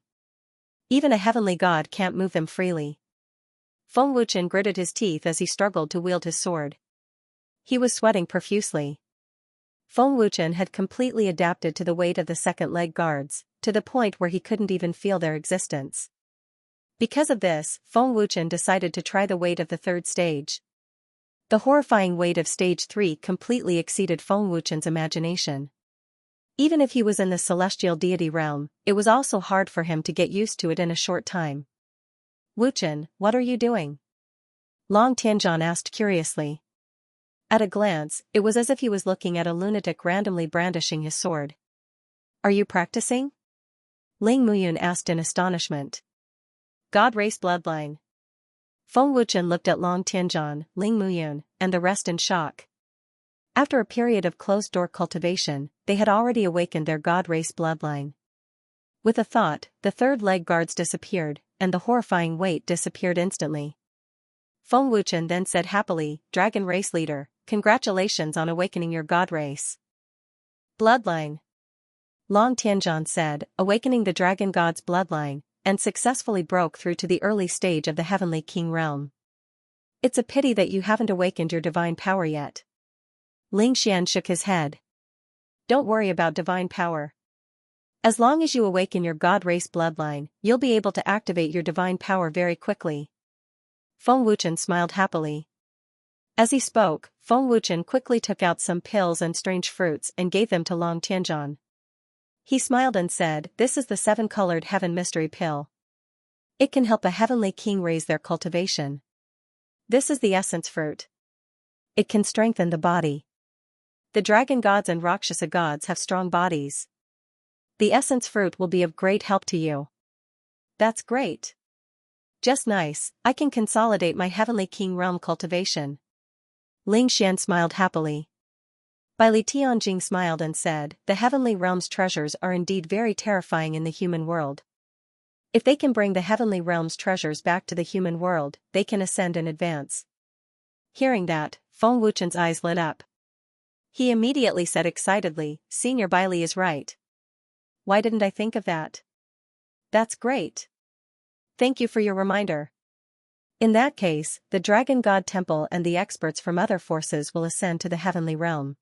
S1: Even a heavenly god can't move them freely. Feng Wuchen gritted his teeth as he struggled to wield his sword. He was sweating profusely. Feng Wuchen had completely adapted to the weight of the second leg guards, to the point where he couldn't even feel their existence. Because of this, Feng Wuchen decided to try the weight of the 3rd stage. The horrifying weight of stage 3 completely exceeded Feng Wuchen's imagination. Even if he was in the celestial deity realm, it was also hard for him to get used to it in a short time. Wuchen, what are you doing? Long Tianzhan asked curiously. At a glance, it was as if he was looking at a lunatic randomly brandishing his sword. Are you practicing? Ling Muyun asked in astonishment. God race bloodline. Feng Wuchen looked at Long Tianzhan, Ling Muyun, and the rest in shock. After a period of closed-door cultivation, they had already awakened their god race bloodline. With a thought, the 3rd leg guards disappeared, and the horrifying weight disappeared instantly. Feng Wuchen then said happily, Dragon race leader, congratulations on awakening your god race bloodline. Long Tianzhan said, awakening the dragon god's bloodline, and successfully broke through to the early stage of the heavenly king realm. It's a pity that you haven't awakened your divine power yet. Ling Xian shook his head. Don't worry about divine power. As long as you awaken your god race bloodline, you'll be able to activate your divine power very quickly. Feng Wuchen smiled happily. As he spoke, Feng Wuchen quickly took out some pills and strange fruits and gave them to Long Tianzhan. He smiled and said, this is the 7-colored heaven mystery pill. It can help a heavenly king raise their cultivation. This is the essence fruit. It can strengthen the body. The dragon gods and Rakshasa gods have strong bodies. The essence fruit will be of great help to you. That's great. Just nice, I can consolidate my heavenly king realm cultivation. Ling Xian smiled happily. Bai Li Tianjing smiled and said, the heavenly realm's treasures are indeed very terrifying in the human world. If they can bring the heavenly realm's treasures back to the human world, they can ascend and advance. Hearing that, Feng Wuchen's eyes lit up. He immediately said excitedly, Senior Bai Li is right. Why didn't I think of that? That's great. Thank you for your reminder. In that case, the Dragon God Temple and the experts from other forces will ascend to the heavenly realm.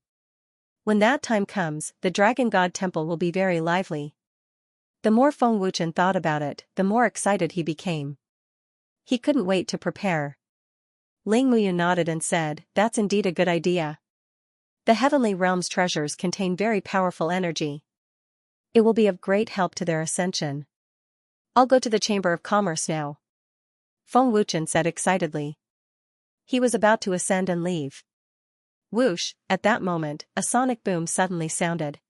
S1: When that time comes, the Dragon God Temple will be very lively. The more Feng Wuchen thought about it, the more excited he became. He couldn't wait to prepare. Ling Muyu nodded and said, "That's indeed a good idea. The heavenly realm's treasures contain very powerful energy. It will be of great help to their ascension. I'll go to the Chamber of Commerce now," Feng Wuchen said excitedly. He was about to ascend and leave. Whoosh, at that moment, a sonic boom suddenly sounded.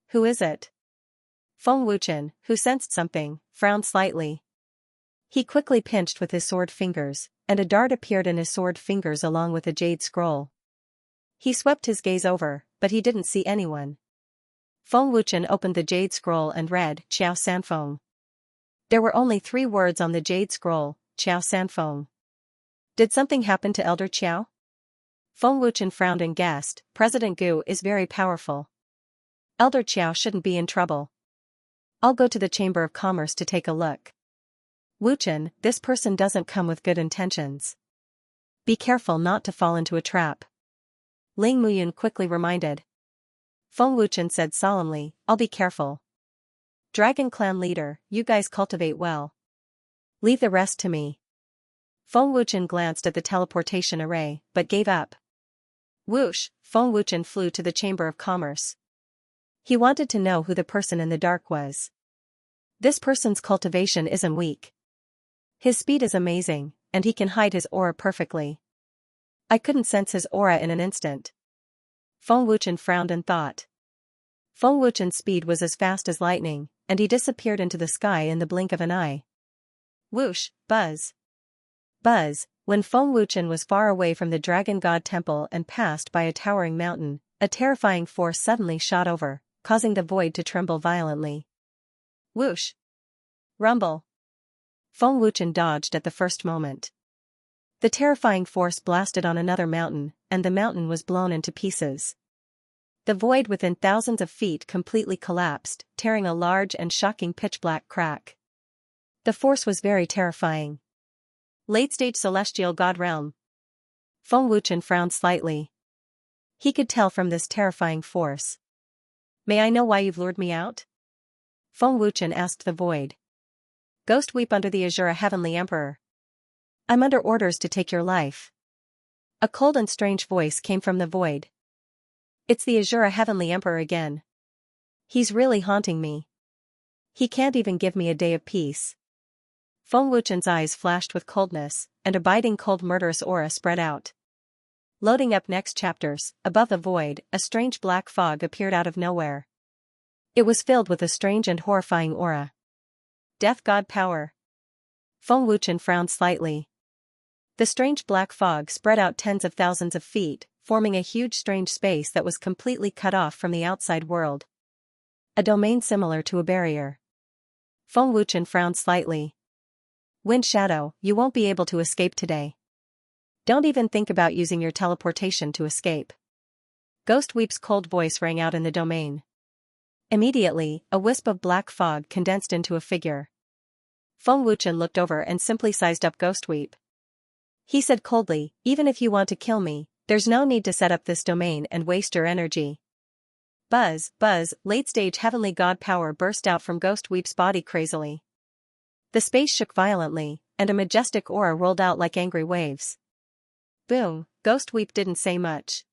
S1: "Who is it?" Feng Wuchen, who sensed something, frowned slightly. He quickly pinched with his sword fingers, and a dart appeared in his sword fingers along with a jade scroll. He swept his gaze over, but he didn't see anyone. Feng Wuchen opened the jade scroll and read, "Qiao Sanfeng." There were only 3 words on the jade scroll, "Qiao Sanfeng." Did something happen to Elder Qiao? Feng Wuchen frowned and guessed, President Gu is very powerful. Elder Qiao shouldn't be in trouble. I'll go to the Chamber of Commerce to take a look. Wuchen, this person doesn't come with good intentions. Be careful not to fall into a trap. Ling Muyun quickly reminded. Feng Wuchen said solemnly, "I'll be careful. Dragon Clan leader, you guys cultivate well. Leave the rest to me." Feng Wuchen glanced at the teleportation array, but gave up. Whoosh, Feng Wuchen flew to the Chamber of Commerce. He wanted to know who the person in the dark was. This person's cultivation isn't weak. His speed is amazing, and he can hide his aura perfectly. I couldn't sense his aura in an instant. Feng Wuchen frowned and thought. Feng Wuchen's speed was as fast as lightning, and he disappeared into the sky in the blink of an eye. Whoosh, buzz. Buzz, when Feng Wuchen was far away from the Dragon God Temple and passed by a towering mountain, a terrifying force suddenly shot over, causing the void to tremble violently. Whoosh. Rumble. Feng Wuchen dodged at the first moment. The terrifying force blasted on another mountain, and the mountain was blown into pieces. The void within thousands of feet completely collapsed, tearing a large and shocking pitch-black crack. The force was very terrifying. Late-stage celestial god realm. Feng Wuchen frowned slightly. He could tell from this terrifying force. "May I know why you've lured me out?" Feng Wuchen asked the void. "Ghost weep under the Azura Heavenly Emperor. I'm under orders to take your life." A cold and strange voice came from the void. "It's the Azura Heavenly Emperor again. He's really haunting me. He can't even give me a day of peace." Feng Wuchen's eyes flashed with coldness, and a biting cold murderous aura spread out. Loading up next chapters, above the void, a strange black fog appeared out of nowhere. It was filled with a strange and horrifying aura. Death God power. Feng Wuchen frowned slightly. The strange black fog spread out tens of thousands of feet, forming a huge strange space that was completely cut off from the outside world. A domain similar to a barrier. Feng Wuchen frowned slightly. "Wind Shadow, you won't be able to escape today. Don't even think about using your teleportation to escape." Ghost Weep's cold voice rang out in the domain. Immediately, a wisp of black fog condensed into a figure. Feng Wuchen looked over and simply sized up Ghost Weep. He said coldly, "Even if you want to kill me, there's no need to set up this domain and waste your energy." Buzz, buzz, late-stage heavenly god power burst out from Ghost Weep's body crazily. The space shook violently, and a majestic aura rolled out like angry waves. Boom, Ghost Weep didn't say much.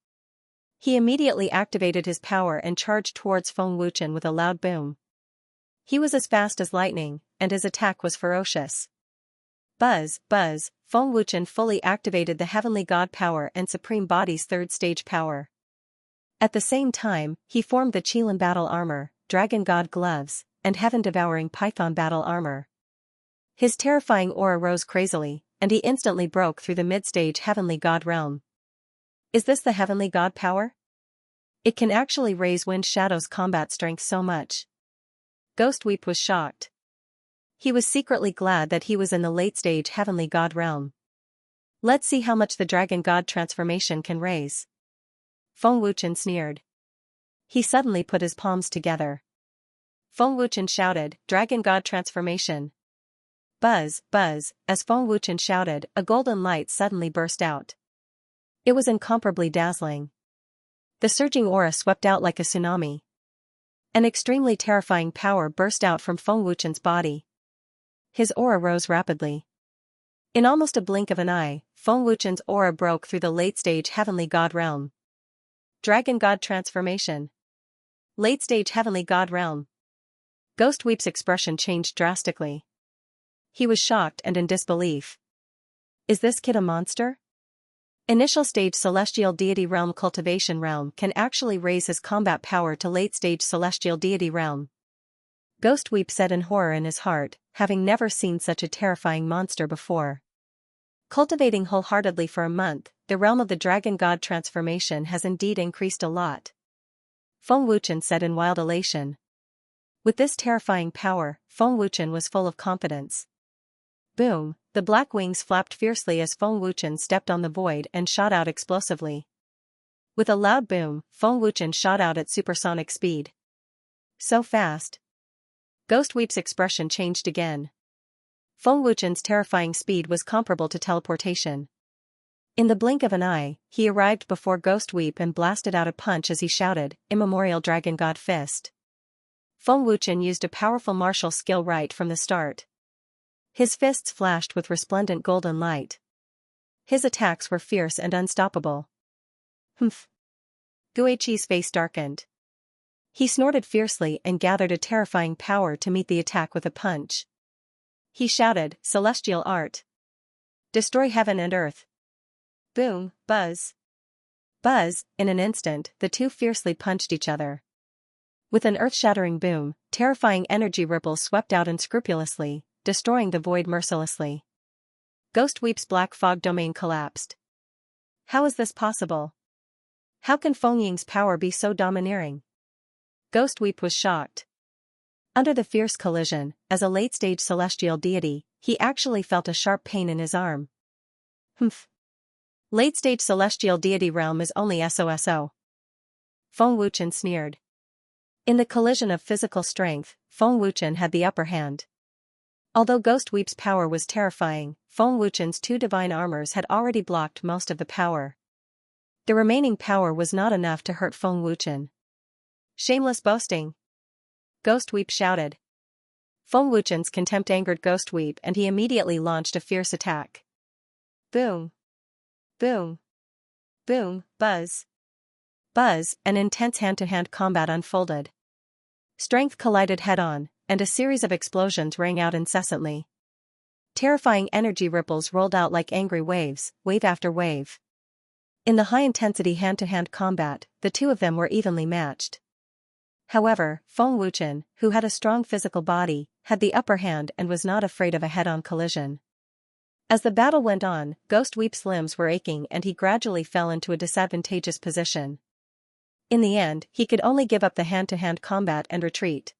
S1: He immediately activated his power and charged towards Feng Wuchen with a loud boom. He was as fast as lightning, and his attack was ferocious. Buzz, buzz, Feng Wuchen fully activated the heavenly god power and supreme body's third stage power. At the same time, he formed the Qilin battle armor, dragon god gloves, and heaven-devouring python battle armor. His terrifying aura rose crazily, and he instantly broke through the mid-stage heavenly god realm. Is this the heavenly god power? It can actually raise Wind Shadow's combat strength so much. Ghost Weep was shocked. He was secretly glad that he was in the late-stage heavenly god realm. Let's see how much the dragon god transformation can raise. Feng Wuchen sneered. He suddenly put his palms together. Feng Wuchen shouted, "Dragon god transformation." buzz, buzz, as Feng Wuchen shouted, a golden light suddenly burst out. It was incomparably dazzling. The surging aura swept out like a tsunami. An extremely terrifying power burst out from Feng Wuchen's body. His aura rose rapidly. In almost a blink of an eye, Feng Wuchen's aura broke through the late-stage Heavenly God realm. Dragon God transformation. Late-stage Heavenly God realm. Ghost Weep's expression changed drastically. He was shocked and in disbelief. Is this kid a monster? Initial stage Celestial Deity Realm Cultivation Realm can actually raise his combat power to late-stage Celestial Deity Realm. Ghost Weep said in horror in his heart, having never seen such a terrifying monster before. Cultivating wholeheartedly for a month, the realm of the Dragon God transformation has indeed increased a lot. Feng Wuchen said in wild elation. With this terrifying power, Feng Wuchen was full of confidence. Boom, the black wings flapped fiercely as Feng Wuchen stepped on the void and shot out explosively. With a loud boom, Feng Wuchen shot out at supersonic speed. So fast. Ghost Weep's expression changed again. Feng Wuchen's terrifying speed was comparable to teleportation. In the blink of an eye, he arrived before Ghost Weep and blasted out a punch as he shouted, "Immemorial Dragon God Fist." Feng Wuchen used a powerful martial skill right from the start. His fists flashed with resplendent golden light. His attacks were fierce and unstoppable. Humph. Guiqi's face darkened. He snorted fiercely and gathered a terrifying power to meet the attack with a punch. He shouted, "Celestial Art. Destroy heaven and earth." Boom, buzz. Buzz, in an instant, the two fiercely punched each other. With an earth-shattering boom, terrifying energy ripples swept out unscrupulously, destroying the void mercilessly. Ghost Weep's black fog domain collapsed. How is this possible? How can Feng Ying's power be so domineering? Ghost Weep was shocked. Under the fierce collision, as a late-stage celestial deity, he actually felt a sharp pain in his arm. Humph. Late-stage celestial deity realm is only SOSO. Feng Wuchen sneered. In the collision of physical strength, Feng Wuchen had the upper hand. Although Ghost Weep's power was terrifying, Feng Wuchen's two divine armors had already blocked most of the power. The remaining power was not enough to hurt Feng Wuchen. Shameless boasting! Ghost Weep shouted. Feng Wuchen's contempt angered Ghost Weep and he immediately launched a fierce attack. Boom! Boom! Boom, buzz! Buzz, an intense hand-to-hand combat unfolded. Strength collided head-on, and a series of explosions rang out incessantly. Terrifying energy ripples rolled out like angry waves, wave after wave. In the high-intensity hand-to-hand combat, the two of them were evenly matched. However, Feng Wuchen, who had a strong physical body, had the upper hand and was not afraid of a head-on collision. As the battle went on, Ghost Weep's limbs were aching and he gradually fell into a disadvantageous position. In the end, he could only give up the hand-to-hand combat and retreat.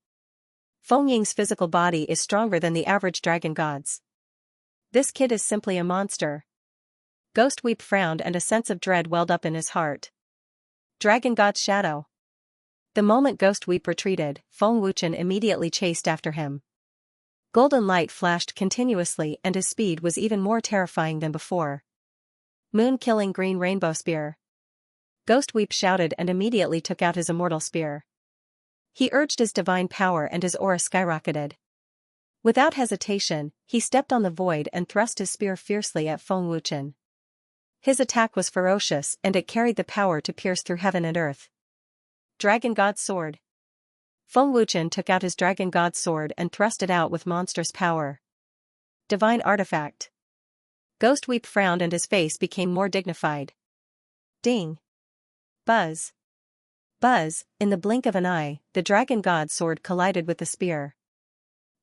S1: Feng Ying's physical body is stronger than the average dragon god's. This kid is simply a monster. Ghost Weep frowned and a sense of dread welled up in his heart. Dragon God's shadow. The moment Ghost Weep retreated, Feng Wuchen immediately chased after him. Golden light flashed continuously and his speed was even more terrifying than before. Moon-killing green rainbow spear. Ghost Weep shouted and immediately took out his immortal spear. He urged his divine power and his aura skyrocketed. Without hesitation, he stepped on the void and thrust his spear fiercely at Feng Wuchen. His attack was ferocious and it carried the power to pierce through heaven and earth. Dragon God's Sword. Feng Wuchen took out his Dragon God's Sword and thrust it out with monstrous power. Divine Artifact. Ghost Weep frowned and his face became more dignified. Ding. Buzz. Buzz, in the blink of an eye, the Dragon God's Sword collided with the spear.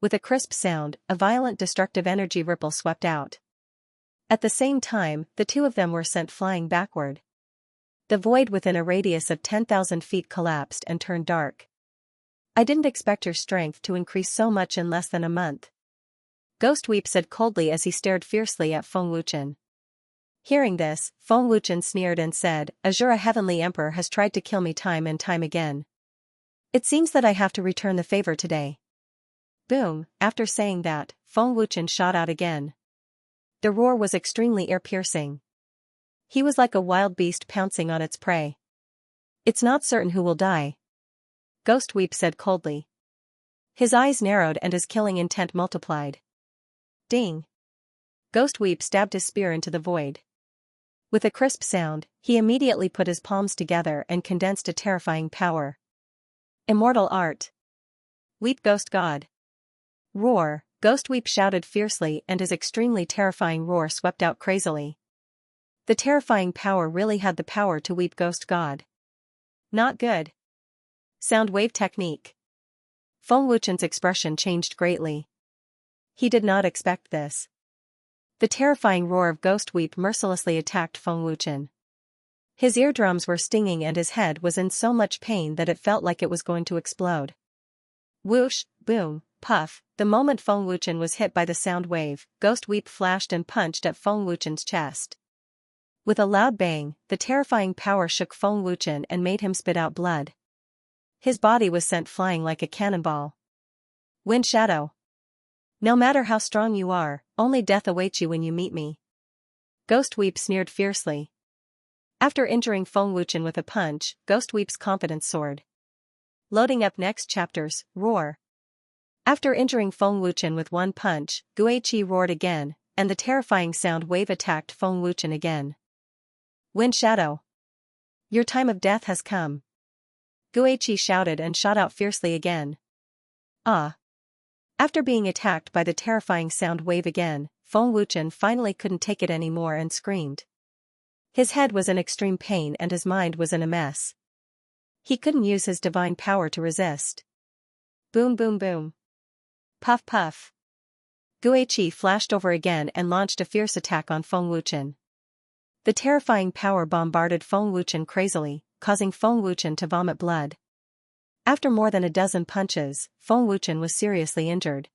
S1: With a crisp sound, a violent destructive energy ripple swept out. At the same time, the two of them were sent flying backward. The void within a radius of 10,000 feet collapsed and turned dark. I didn't expect your strength to increase so much in less than a month. Ghost Weep said coldly as he stared fiercely at Feng Wuchen. Hearing this, Feng Wuchen sneered and said, "Azura Heavenly Emperor has tried to kill me time and time again. It seems that I have to return the favor today." Boom, after saying that, Feng Wuchen shot out again. The roar was extremely ear-piercing. He was like a wild beast pouncing on its prey. It's not certain who will die, Ghost Weep said coldly. His eyes narrowed and his killing intent multiplied. Ding! Ghost Weep stabbed his spear into the void. With a crisp sound, he immediately put his palms together and condensed a terrifying power. Immortal art. Weep Ghost God. Roar, Ghost Weep shouted fiercely and his extremely terrifying roar swept out crazily. The terrifying power really had the power to weep Ghost God. Not good. Sound wave technique. Feng Wuchen's expression changed greatly. He did not expect this. The terrifying roar of Ghost Weep mercilessly attacked Feng Wuchen. His eardrums were stinging and his head was in so much pain that it felt like it was going to explode. Whoosh, boom, puff, the moment Feng Wuchen was hit by the sound wave, Ghost Weep flashed and punched at Feng Wuchen's chest. With a loud bang, the terrifying power shook Feng Wuchen and made him spit out blood. His body was sent flying like a cannonball. Wind Shadow. No matter how strong you are, only death awaits you when you meet me. Ghost Weep sneered fiercely. After injuring Feng Wuchen with a punch, Ghost Weep's confidence soared. Loading up next chapters, Roar. After injuring Feng Wuchen with one punch, Guiqi roared again, and the terrifying sound wave attacked Feng Wuchen again. Wind Shadow. Your time of death has come. Guiqi shouted and shot out fiercely again. Ah! After being attacked by the terrifying sound wave again, Feng Wuchen finally couldn't take it anymore and screamed. His head was in extreme pain and his mind was in a mess. He couldn't use his divine power to resist. Boom boom boom. Puff puff. Guiqi flashed over again and launched a fierce attack on Feng Wuchen. The terrifying power bombarded Feng Wuchen crazily, causing Feng Wuchen to vomit blood. After more than a dozen punches, Feng Wuchen was seriously injured.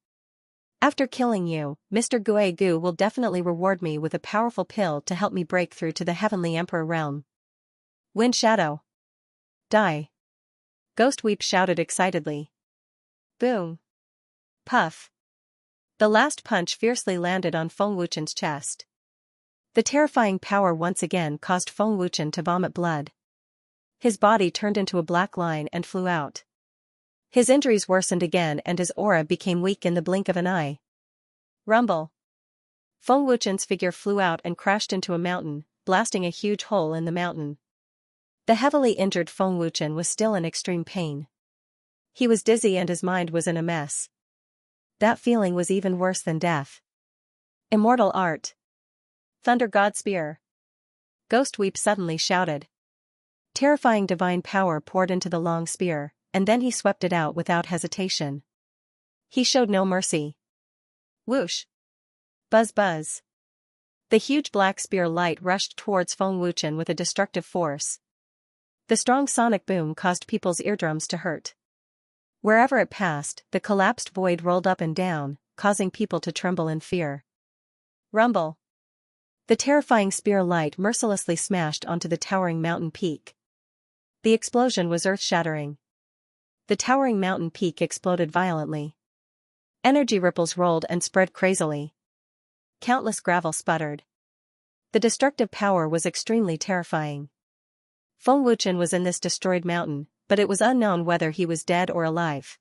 S1: After killing you, Mr. Guigu will definitely reward me with a powerful pill to help me break through to the Heavenly Emperor realm. Wind Shadow. Die. Ghost Weep shouted excitedly. Boom. Puff. The last punch fiercely landed on Feng Wuchen's chest. The terrifying power once again caused Feng Wuchen to vomit blood. His body turned into a black line and flew out. His injuries worsened again and his aura became weak in the blink of an eye. Rumble. Feng Wuchen's figure flew out and crashed into a mountain, blasting a huge hole in the mountain. The heavily injured Feng Wuchen was still in extreme pain. He was dizzy and his mind was in a mess. That feeling was even worse than death. Immortal art. Thunder God Spear. Ghost Weep suddenly shouted. Terrifying divine power poured into the long spear, and then he swept it out without hesitation. He showed no mercy. Whoosh. Buzz buzz. The huge black spear light rushed towards Feng Wuchen with a destructive force. The strong sonic boom caused people's eardrums to hurt. Wherever it passed, the collapsed void rolled up and down, causing people to tremble in fear. Rumble. The terrifying spear light mercilessly smashed onto the towering mountain peak. The explosion was earth-shattering. The towering mountain peak exploded violently. Energy ripples rolled and spread crazily. Countless gravel sputtered. The destructive power was extremely terrifying. Feng Wuchen was in this destroyed mountain, but it was unknown whether he was dead or alive.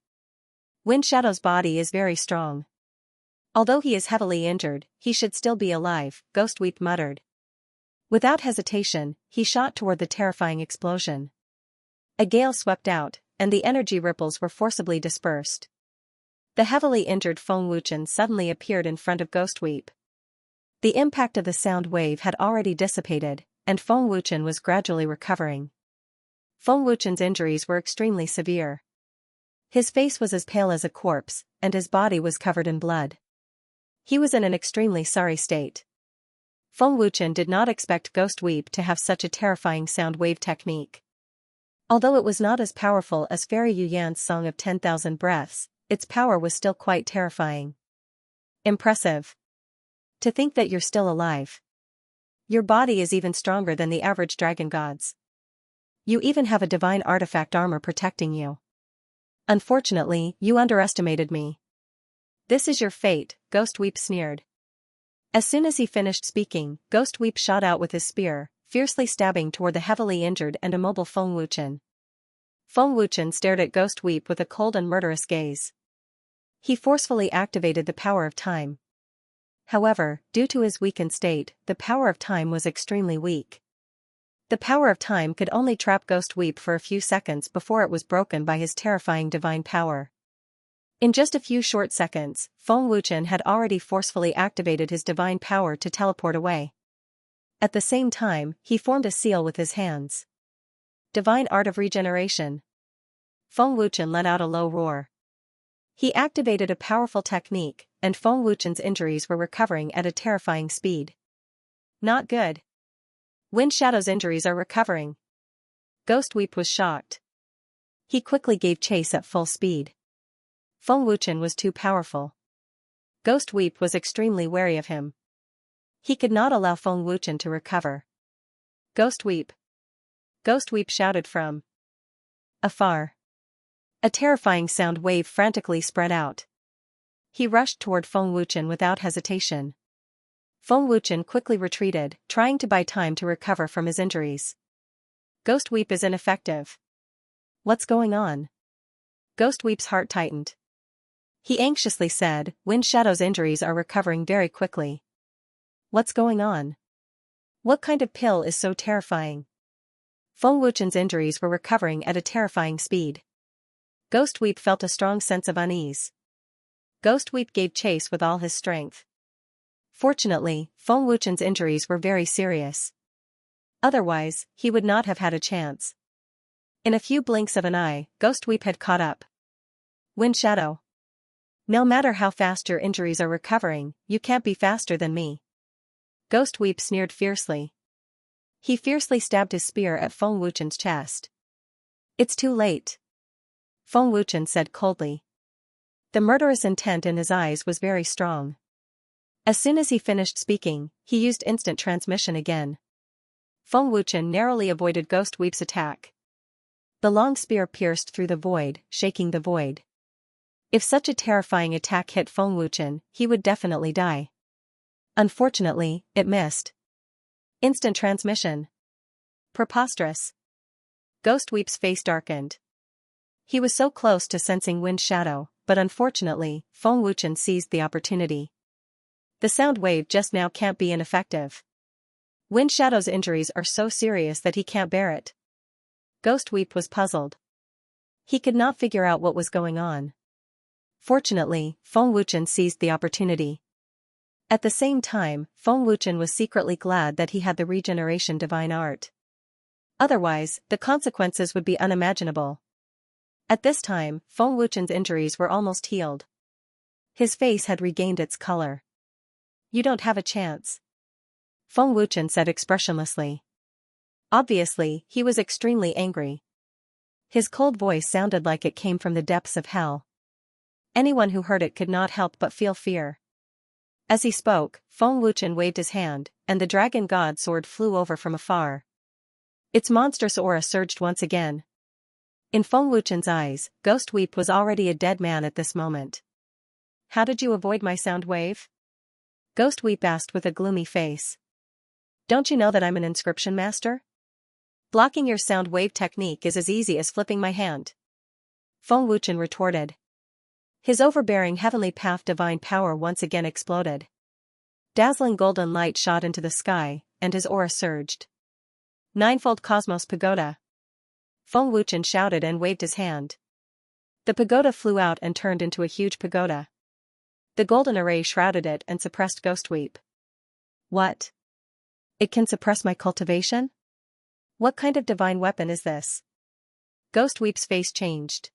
S1: Wind Shadow's body is very strong. Although he is heavily injured, he should still be alive, Ghost Weep muttered. Without hesitation, he shot toward the terrifying explosion. A gale swept out, and the energy ripples were forcibly dispersed. The heavily injured Feng Wuchen suddenly appeared in front of Ghost Weep. The impact of the sound wave had already dissipated, and Feng Wuchen was gradually recovering. Feng Wuchen's injuries were extremely severe. His face was as pale as a corpse, and his body was covered in blood. He was in an extremely sorry state. Feng Wuchen did not expect Ghost Weep to have such a terrifying sound wave technique. Although it was not as powerful as Fairy Yuyan's Song of 10,000 Breaths, its power was still quite terrifying. Impressive. To think that you're still alive. Your body is even stronger than the average dragon gods. You even have a divine artifact armor protecting you. Unfortunately, you underestimated me. This is your fate, Ghost Weep sneered. As soon as he finished speaking, Ghost Weep shot out with his spear, fiercely stabbing toward the heavily injured and immobile Feng Wuchen. Feng Wuchen stared at Ghost Weep with a cold and murderous gaze. He forcefully activated the power of time. However, due to his weakened state, the power of time was extremely weak. The power of time could only trap Ghost Weep for a few seconds before it was broken by his terrifying divine power. In just a few short seconds, Feng Wuchen had already forcefully activated his divine power to teleport away. At the same time, he formed a seal with his hands. Divine Art of Regeneration. Feng Wuchen let out a low roar. He activated a powerful technique, and Feng Wuchen's injuries were recovering at a terrifying speed. Not good. Wind Shadow's injuries are recovering. Ghost Weep was shocked. He quickly gave chase at full speed. Feng Wuchen was too powerful. Ghost Weep was extremely wary of him. He could not allow Feng Wuchen to recover. Ghost Weep! Ghost Weep shouted from afar. A terrifying sound wave frantically spread out. He rushed toward Feng Wuchen without hesitation. Feng Wuchen quickly retreated, trying to buy time to recover from his injuries. Ghost Weep is ineffective. What's going on? Ghost Weep's heart tightened. He anxiously said, Wind Shadow's injuries are recovering very quickly. What's going on? What kind of pill is so terrifying? Feng Wuchen's injuries were recovering at a terrifying speed. Ghost Weep felt a strong sense of unease. Ghost Weep gave chase with all his strength. Fortunately, Feng Wuchen's injuries were very serious. Otherwise, he would not have had a chance. In a few blinks of an eye, Ghost Weep had caught up. Wind Shadow. No matter how fast your injuries are recovering, you can't be faster than me. Ghost Weep sneered fiercely. He fiercely stabbed his spear at Feng Wuchen's chest. It's too late. Feng Wuchen said coldly. The murderous intent in his eyes was very strong. As soon as he finished speaking, he used instant transmission again. Feng Wuchen narrowly avoided Ghost Weep's attack. The long spear pierced through the void, shaking the void. If such a terrifying attack hit Feng Wuchen, he would definitely die. Unfortunately, it missed. Instant transmission. Preposterous. Ghost Weep's face darkened. He was so close to sensing Wind Shadow, but unfortunately, Feng Wuchen seized the opportunity. The sound wave just now can't be ineffective. Wind Shadow's injuries are so serious that he can't bear it. Ghost Weep was puzzled. He could not figure out what was going on. Fortunately, Feng Wuchen seized the opportunity. At the same time, Feng Wuchen was secretly glad that he had the regeneration divine art. Otherwise, the consequences would be unimaginable. At this time, Feng Wuchen's injuries were almost healed. His face had regained its color. You don't have a chance. Feng Wuchen said expressionlessly. Obviously, he was extremely angry. His cold voice sounded like it came from the depths of hell. Anyone who heard it could not help but feel fear. As he spoke, Feng Wuchen waved his hand, and the dragon god sword flew over from afar. Its monstrous aura surged once again. In Feng Wuchen's eyes, Ghost Weep was already a dead man at this moment. How did you avoid my sound wave? Ghost Weep asked with a gloomy face. Don't you know that I'm an inscription master? Blocking your sound wave technique is as easy as flipping my hand. Feng Wuchen retorted. His overbearing heavenly path divine power once again exploded. Dazzling golden light shot into the sky, and his aura surged. Ninefold Cosmos Pagoda. Feng Wuchen shouted and waved his hand. The pagoda flew out and turned into a huge pagoda. The golden array shrouded it and suppressed Ghost Weep. What? It can suppress my cultivation? What kind of divine weapon is this? Ghost Weep's face changed.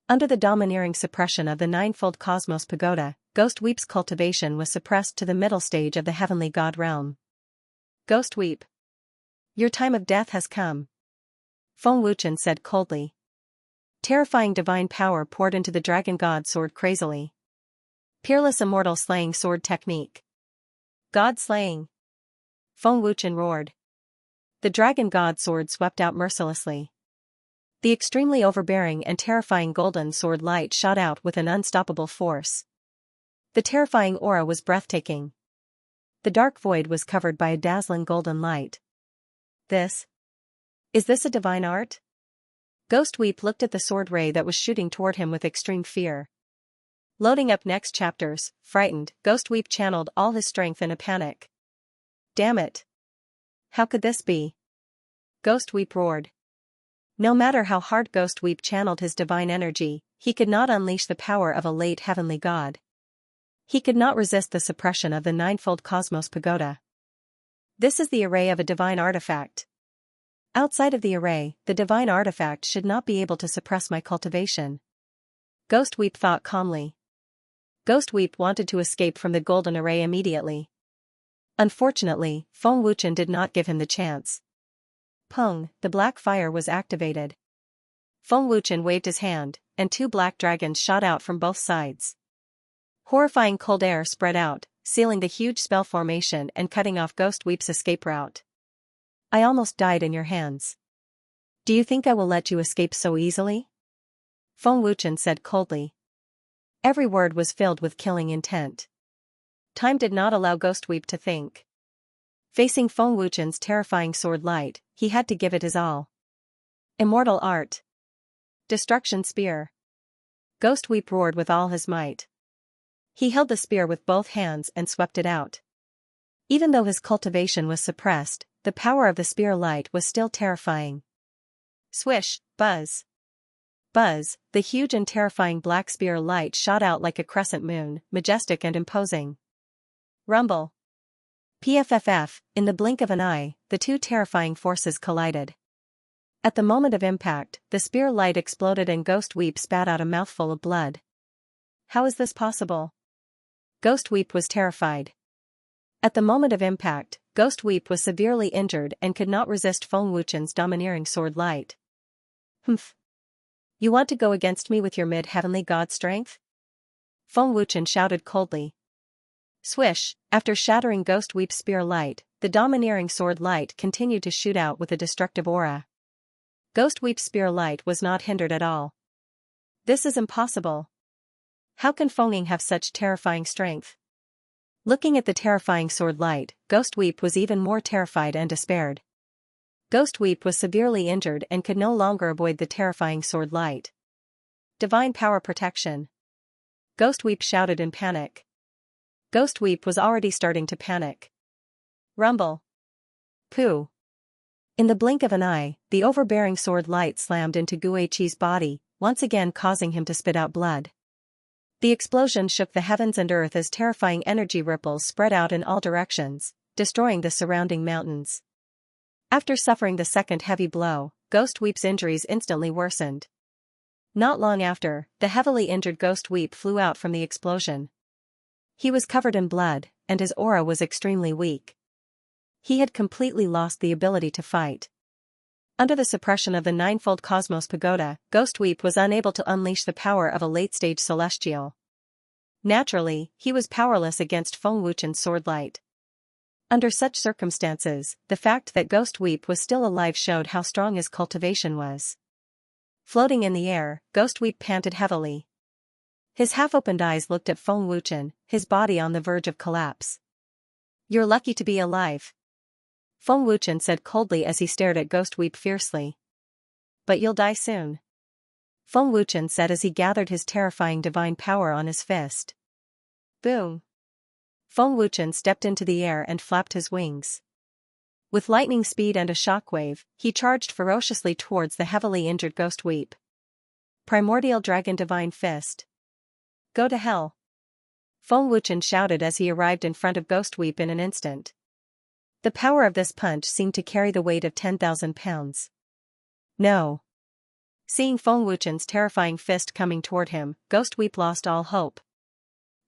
S1: Under the domineering suppression of the ninefold Cosmos Pagoda, Ghost Weep's cultivation was suppressed to the middle stage of the heavenly god realm. Ghost Weep. Your time of death has come. Feng Wuchen said coldly. Terrifying divine power poured into the dragon god sword crazily. Peerless immortal slaying sword technique. God slaying. Feng Wuchen roared. The dragon god sword swept out mercilessly. The extremely overbearing and terrifying golden sword light shot out with an unstoppable force. The terrifying aura was breathtaking. The dark void was covered by a dazzling golden light. Is this a divine art? Ghost Weep looked at the sword ray that was shooting toward him with extreme fear. Loading up next chapters, frightened, Ghost Weep channeled all his strength in a panic. Damn it! How could this be? Ghost Weep roared. No matter how hard Ghost Weep channeled his divine energy, he could not unleash the power of a late heavenly god. He could not resist the suppression of the ninefold cosmos pagoda. This is the array of a divine artifact. Outside of the array, the divine artifact should not be able to suppress my cultivation. Ghost Weep thought calmly. Ghost Weep wanted to escape from the golden array immediately. Unfortunately, Feng Wuchen did not give him the chance. Pung, the black fire was activated. Feng Wuchen waved his hand, and 2 black dragons shot out from both sides. Horrifying cold air spread out, sealing the huge spell formation and cutting off Ghost Weep's escape route. I almost died in your hands. Do you think I will let you escape so easily? Feng Wuchen said coldly. Every word was filled with killing intent. Time did not allow Ghost Weep to think. Facing Feng Wuchen's terrifying sword light, he had to give it his all. Immortal art. Destruction spear. Ghost Weep roared with all his might. He held the spear with both hands and swept it out. Even though his cultivation was suppressed, the power of the spear light was still terrifying. Swish, buzz. Buzz, the huge and terrifying black spear light shot out like a crescent moon, majestic and imposing. Rumble. PFFF, in the blink of an eye, the 2 terrifying forces collided. At the moment of impact, the spear light exploded and Ghost Weep spat out a mouthful of blood. How is this possible? Ghost Weep was terrified. At the moment of impact, Ghost Weep was severely injured and could not resist Feng Wuchen's domineering sword light. Humph. You want to go against me with your mid-heavenly god strength? Feng Wuchen shouted coldly. Swish, after shattering Ghost Weep's spear light, the domineering sword light continued to shoot out with a destructive aura. Ghost Weep's spear light was not hindered at all. This is impossible. How can Fenging have such terrifying strength? Looking at the terrifying sword light, Ghost Weep was even more terrified and despaired. Ghost Weep was severely injured and could no longer avoid the terrifying sword light. Divine power protection. Ghost Weep shouted in panic. Ghost Weep was already starting to panic. Rumble. Pooh. In the blink of an eye, the overbearing sword light slammed into Guiqi's body, once again causing him to spit out blood. The explosion shook the heavens and earth as terrifying energy ripples spread out in all directions, destroying the surrounding mountains. After suffering the second heavy blow, Ghost Weep's injuries instantly worsened. Not long after, the heavily injured Ghost Weep flew out from the explosion. He was covered in blood, and his aura was extremely weak. He had completely lost the ability to fight. Under the suppression of the ninefold cosmos pagoda, Ghost Weep was unable to unleash the power of a late-stage celestial. Naturally, he was powerless against Feng Wuchen's sword light. Under such circumstances, the fact that Ghost Weep was still alive showed how strong his cultivation was. Floating in the air, Ghost Weep panted heavily. His half-opened eyes looked at Feng Wuchen, his body on the verge of collapse. You're lucky to be alive. Feng Wuchen said coldly as he stared at Ghost Weep fiercely. But you'll die soon. Feng Wuchen said as he gathered his terrifying divine power on his fist. Boom. Feng Wuchen stepped into the air and flapped his wings. With lightning speed and a shockwave, he charged ferociously towards the heavily injured Ghost Weep. Primordial Dragon Divine Fist. Go to hell. Feng Wuchen shouted as he arrived in front of Ghost Weep in an instant. The power of this punch seemed to carry the weight of 10,000 pounds. No. Seeing Feng Wuchen's terrifying fist coming toward him, Ghost Weep lost all hope.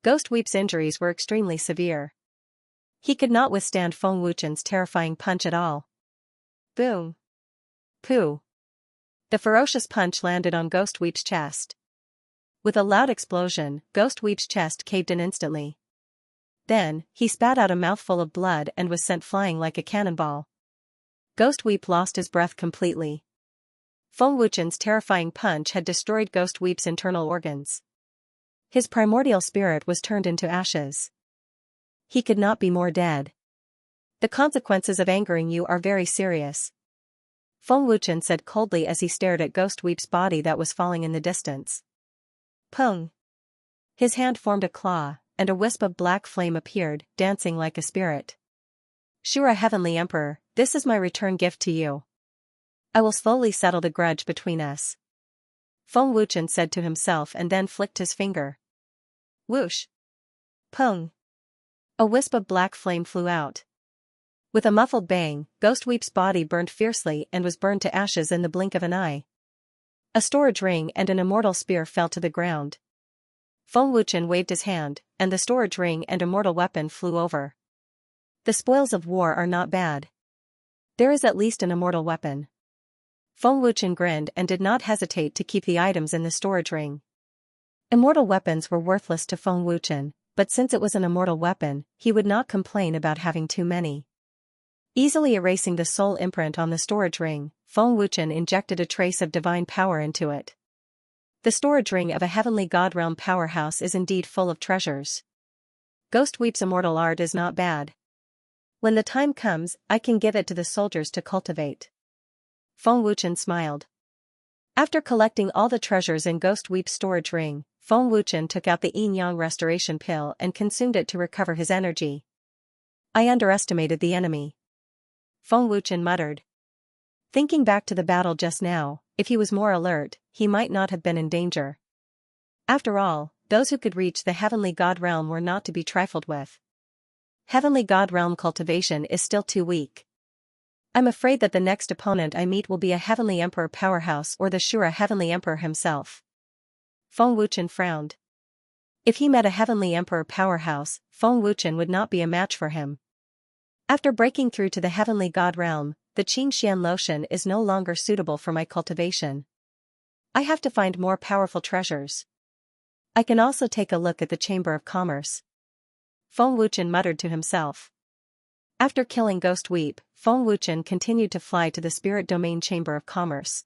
S1: Ghost Weep's injuries were extremely severe. He could not withstand Feng Wuchen's terrifying punch at all. Boom. Pooh. The ferocious punch landed on Ghost Weep's chest. With a loud explosion, Ghost Weep's chest caved in instantly. Then, he spat out a mouthful of blood and was sent flying like a cannonball. Ghost Weep lost his breath completely. Feng Wuchen's terrifying punch had destroyed Ghost Weep's internal organs. His primordial spirit was turned into ashes. He could not be more dead. The consequences of angering you are very serious. Feng Wuchen said coldly as he stared at Ghost Weep's body that was falling in the distance. Pung! His hand formed a claw, and a wisp of black flame appeared, dancing like a spirit. Shura Heavenly Emperor, this is my return gift to you. I will slowly settle the grudge between us. Feng Wuchen said to himself and then flicked his finger. Whoosh! Pung! A wisp of black flame flew out. With a muffled bang, Ghost Weep's body burned fiercely and was burned to ashes in the blink of an eye. A storage ring and an immortal spear fell to the ground. Feng Wuchen waved his hand, and the storage ring and immortal weapon flew over. The spoils of war are not bad. There is at least an immortal weapon. Feng Wuchen grinned and did not hesitate to keep the items in the storage ring. Immortal weapons were worthless to Feng Wuchen, but since it was an immortal weapon, he would not complain about having too many. Easily erasing the soul imprint on the storage ring, Feng Wuchen injected a trace of divine power into it. The storage ring of a heavenly god realm powerhouse is indeed full of treasures. Ghost Weep's immortal art is not bad. When the time comes, I can give it to the soldiers to cultivate. Feng Wuchen smiled. After collecting all the treasures in Ghost Weep's storage ring, Feng Wuchen took out the yin-yang restoration pill and consumed it to recover his energy. I underestimated the enemy. Feng Wuchen muttered. Thinking back to the battle just now, if he was more alert, he might not have been in danger. After all, those who could reach the heavenly god realm were not to be trifled with. Heavenly god realm cultivation is still too weak. I'm afraid that the next opponent I meet will be a heavenly emperor powerhouse or the Shura heavenly emperor himself. Feng Wuchen frowned. If he met a heavenly emperor powerhouse, Feng Wuchen would not be a match for him. After breaking through to the heavenly god realm, the Xianxia lotion is no longer suitable for my cultivation. I have to find more powerful treasures. I can also take a look at the Chamber of Commerce. Feng Wuchen muttered to himself. After killing Ghost Weep, Feng Wuchen continued to fly to the Spirit Domain Chamber of Commerce.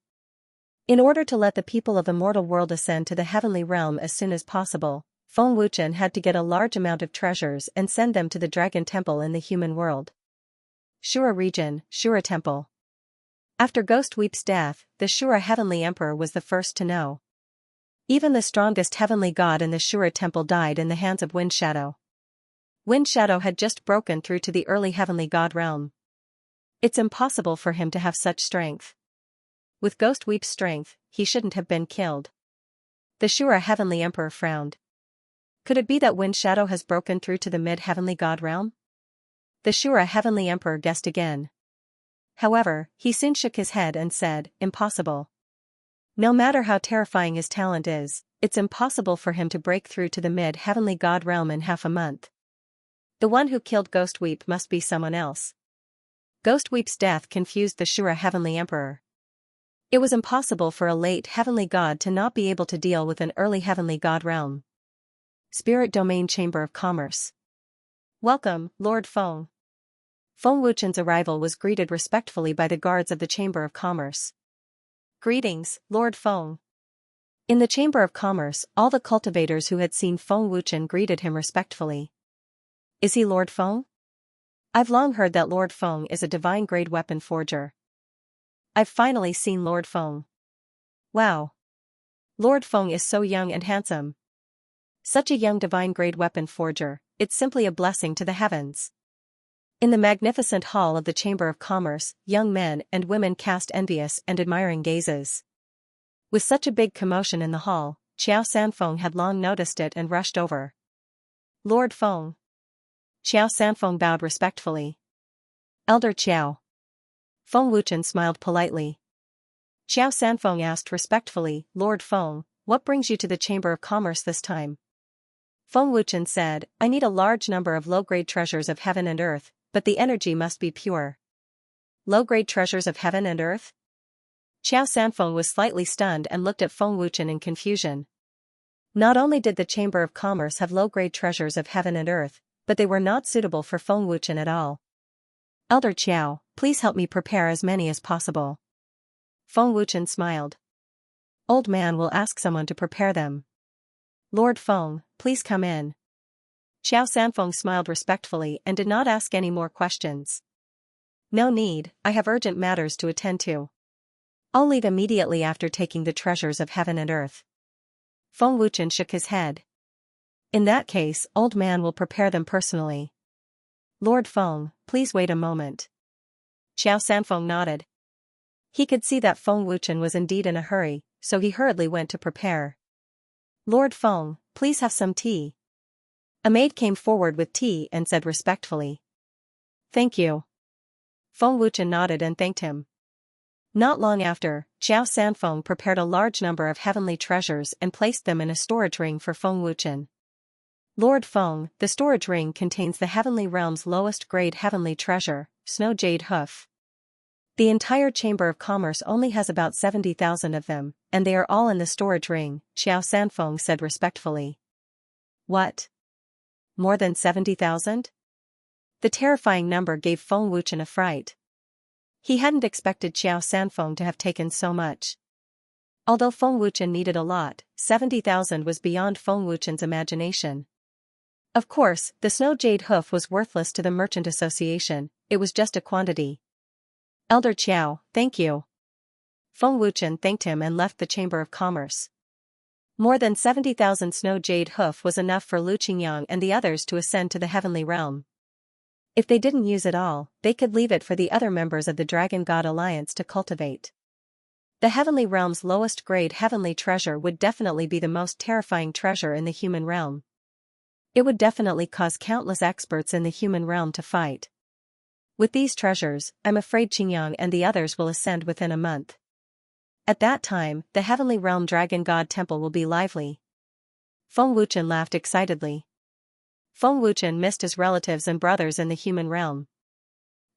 S1: In order to let the people of the mortal world ascend to the heavenly realm as soon as possible, Feng Wuchen had to get a large amount of treasures and send them to the Dragon Temple in the human world. Shura region, Shura Temple. After Ghost Weep's death, the Shura Heavenly Emperor was the first to know. Even the strongest heavenly god in the Shura Temple died in the hands of Wind Shadow. Wind Shadow had just broken through to the early heavenly god realm. It's impossible for him to have such strength. With Ghost Weep's strength, he shouldn't have been killed. The Shura Heavenly Emperor frowned. Could it be that Wind Shadow has broken through to the mid-heavenly god realm? The Shura Heavenly Emperor guessed again. However, he soon shook his head and said, impossible. No matter how terrifying his talent is, it's impossible for him to break through to the mid-heavenly god realm in half a month. The one who killed Ghost Weep must be someone else. Ghost Weep's death confused the Shura Heavenly Emperor. It was impossible for a late heavenly god to not be able to deal with an early heavenly god realm. Spirit Domain Chamber of Commerce. Welcome, Lord Feng. Feng Wuchen's arrival was greeted respectfully by the guards of the Chamber of Commerce. Greetings, Lord Feng. In the Chamber of Commerce, all the cultivators who had seen Feng Wuchen greeted him respectfully. Is he Lord Feng? I've long heard that Lord Feng is a divine-grade weapon forger. I've finally seen Lord Feng. Wow. Lord Feng is so young and handsome. Such a young divine-grade weapon forger, it's simply a blessing to the heavens. In the magnificent hall of the Chamber of Commerce, young men and women cast envious and admiring gazes. With such a big commotion in the hall, Qiao Sanfeng had long noticed it and rushed over. Lord Feng. Qiao Sanfeng bowed respectfully. Elder Qiao. Feng Wuchen smiled politely. Qiao Sanfeng asked respectfully, Lord Feng, what brings you to the Chamber of Commerce this time? Feng Wuchen said, I need a large number of low-grade treasures of heaven and earth, but the energy must be pure. Low-grade treasures of heaven and earth? Qiao Sanfeng was slightly stunned and looked at Feng Wuchen in confusion. Not only did the Chamber of Commerce have low-grade treasures of heaven and earth, but they were not suitable for Feng Wuchen at all. Elder Qiao, please help me prepare as many as possible. Feng Wuchen smiled. Old man will ask someone to prepare them. Lord Feng, please come in. Xiao Sanfeng smiled respectfully and did not ask any more questions. No need, I have urgent matters to attend to. I'll leave immediately after taking the treasures of heaven and earth. Feng Wuchen shook his head. In that case, old man will prepare them personally. Lord Feng, please wait a moment. Xiao Sanfeng nodded. He could see that Feng Wuchen was indeed in a hurry, so he hurriedly went to prepare. Lord Feng, please have some tea. A maid came forward with tea and said respectfully. Thank you. Feng Wuchen nodded and thanked him. Not long after, Xiao Sanfeng prepared a large number of heavenly treasures and placed them in a storage ring for Feng Wuchen. Lord Feng, the storage ring contains the heavenly realm's lowest grade heavenly treasure, snow jade hoof. The entire Chamber of Commerce only has about 70,000 of them, and they are all in the storage ring, Xiao Sanfeng said respectfully. What? More than 70,000? The terrifying number gave Feng Wuchen a fright. He hadn't expected Xiao Sanfeng to have taken so much. Although Feng Wuchen needed a lot, 70,000 was beyond Feng Wuchen's imagination. Of course, the snow jade hoof was worthless to the merchant association, it was just a quantity. Elder Qiao, thank you. Feng Wuchen thanked him and left the Chamber of Commerce. More than 70,000 snow jade hoof was enough for Lu Qingyang and the others to ascend to the heavenly realm. If they didn't use it all, they could leave it for the other members of the Dragon God Alliance to cultivate. The heavenly realm's lowest grade heavenly treasure would definitely be the most terrifying treasure in the human realm. It would definitely cause countless experts in the human realm to fight. With these treasures, I'm afraid Qingyang and the others will ascend within a month. At that time, the heavenly realm Dragon God Temple will be lively. Feng Wuchen laughed excitedly. Feng Wuchen missed his relatives and brothers in the human realm.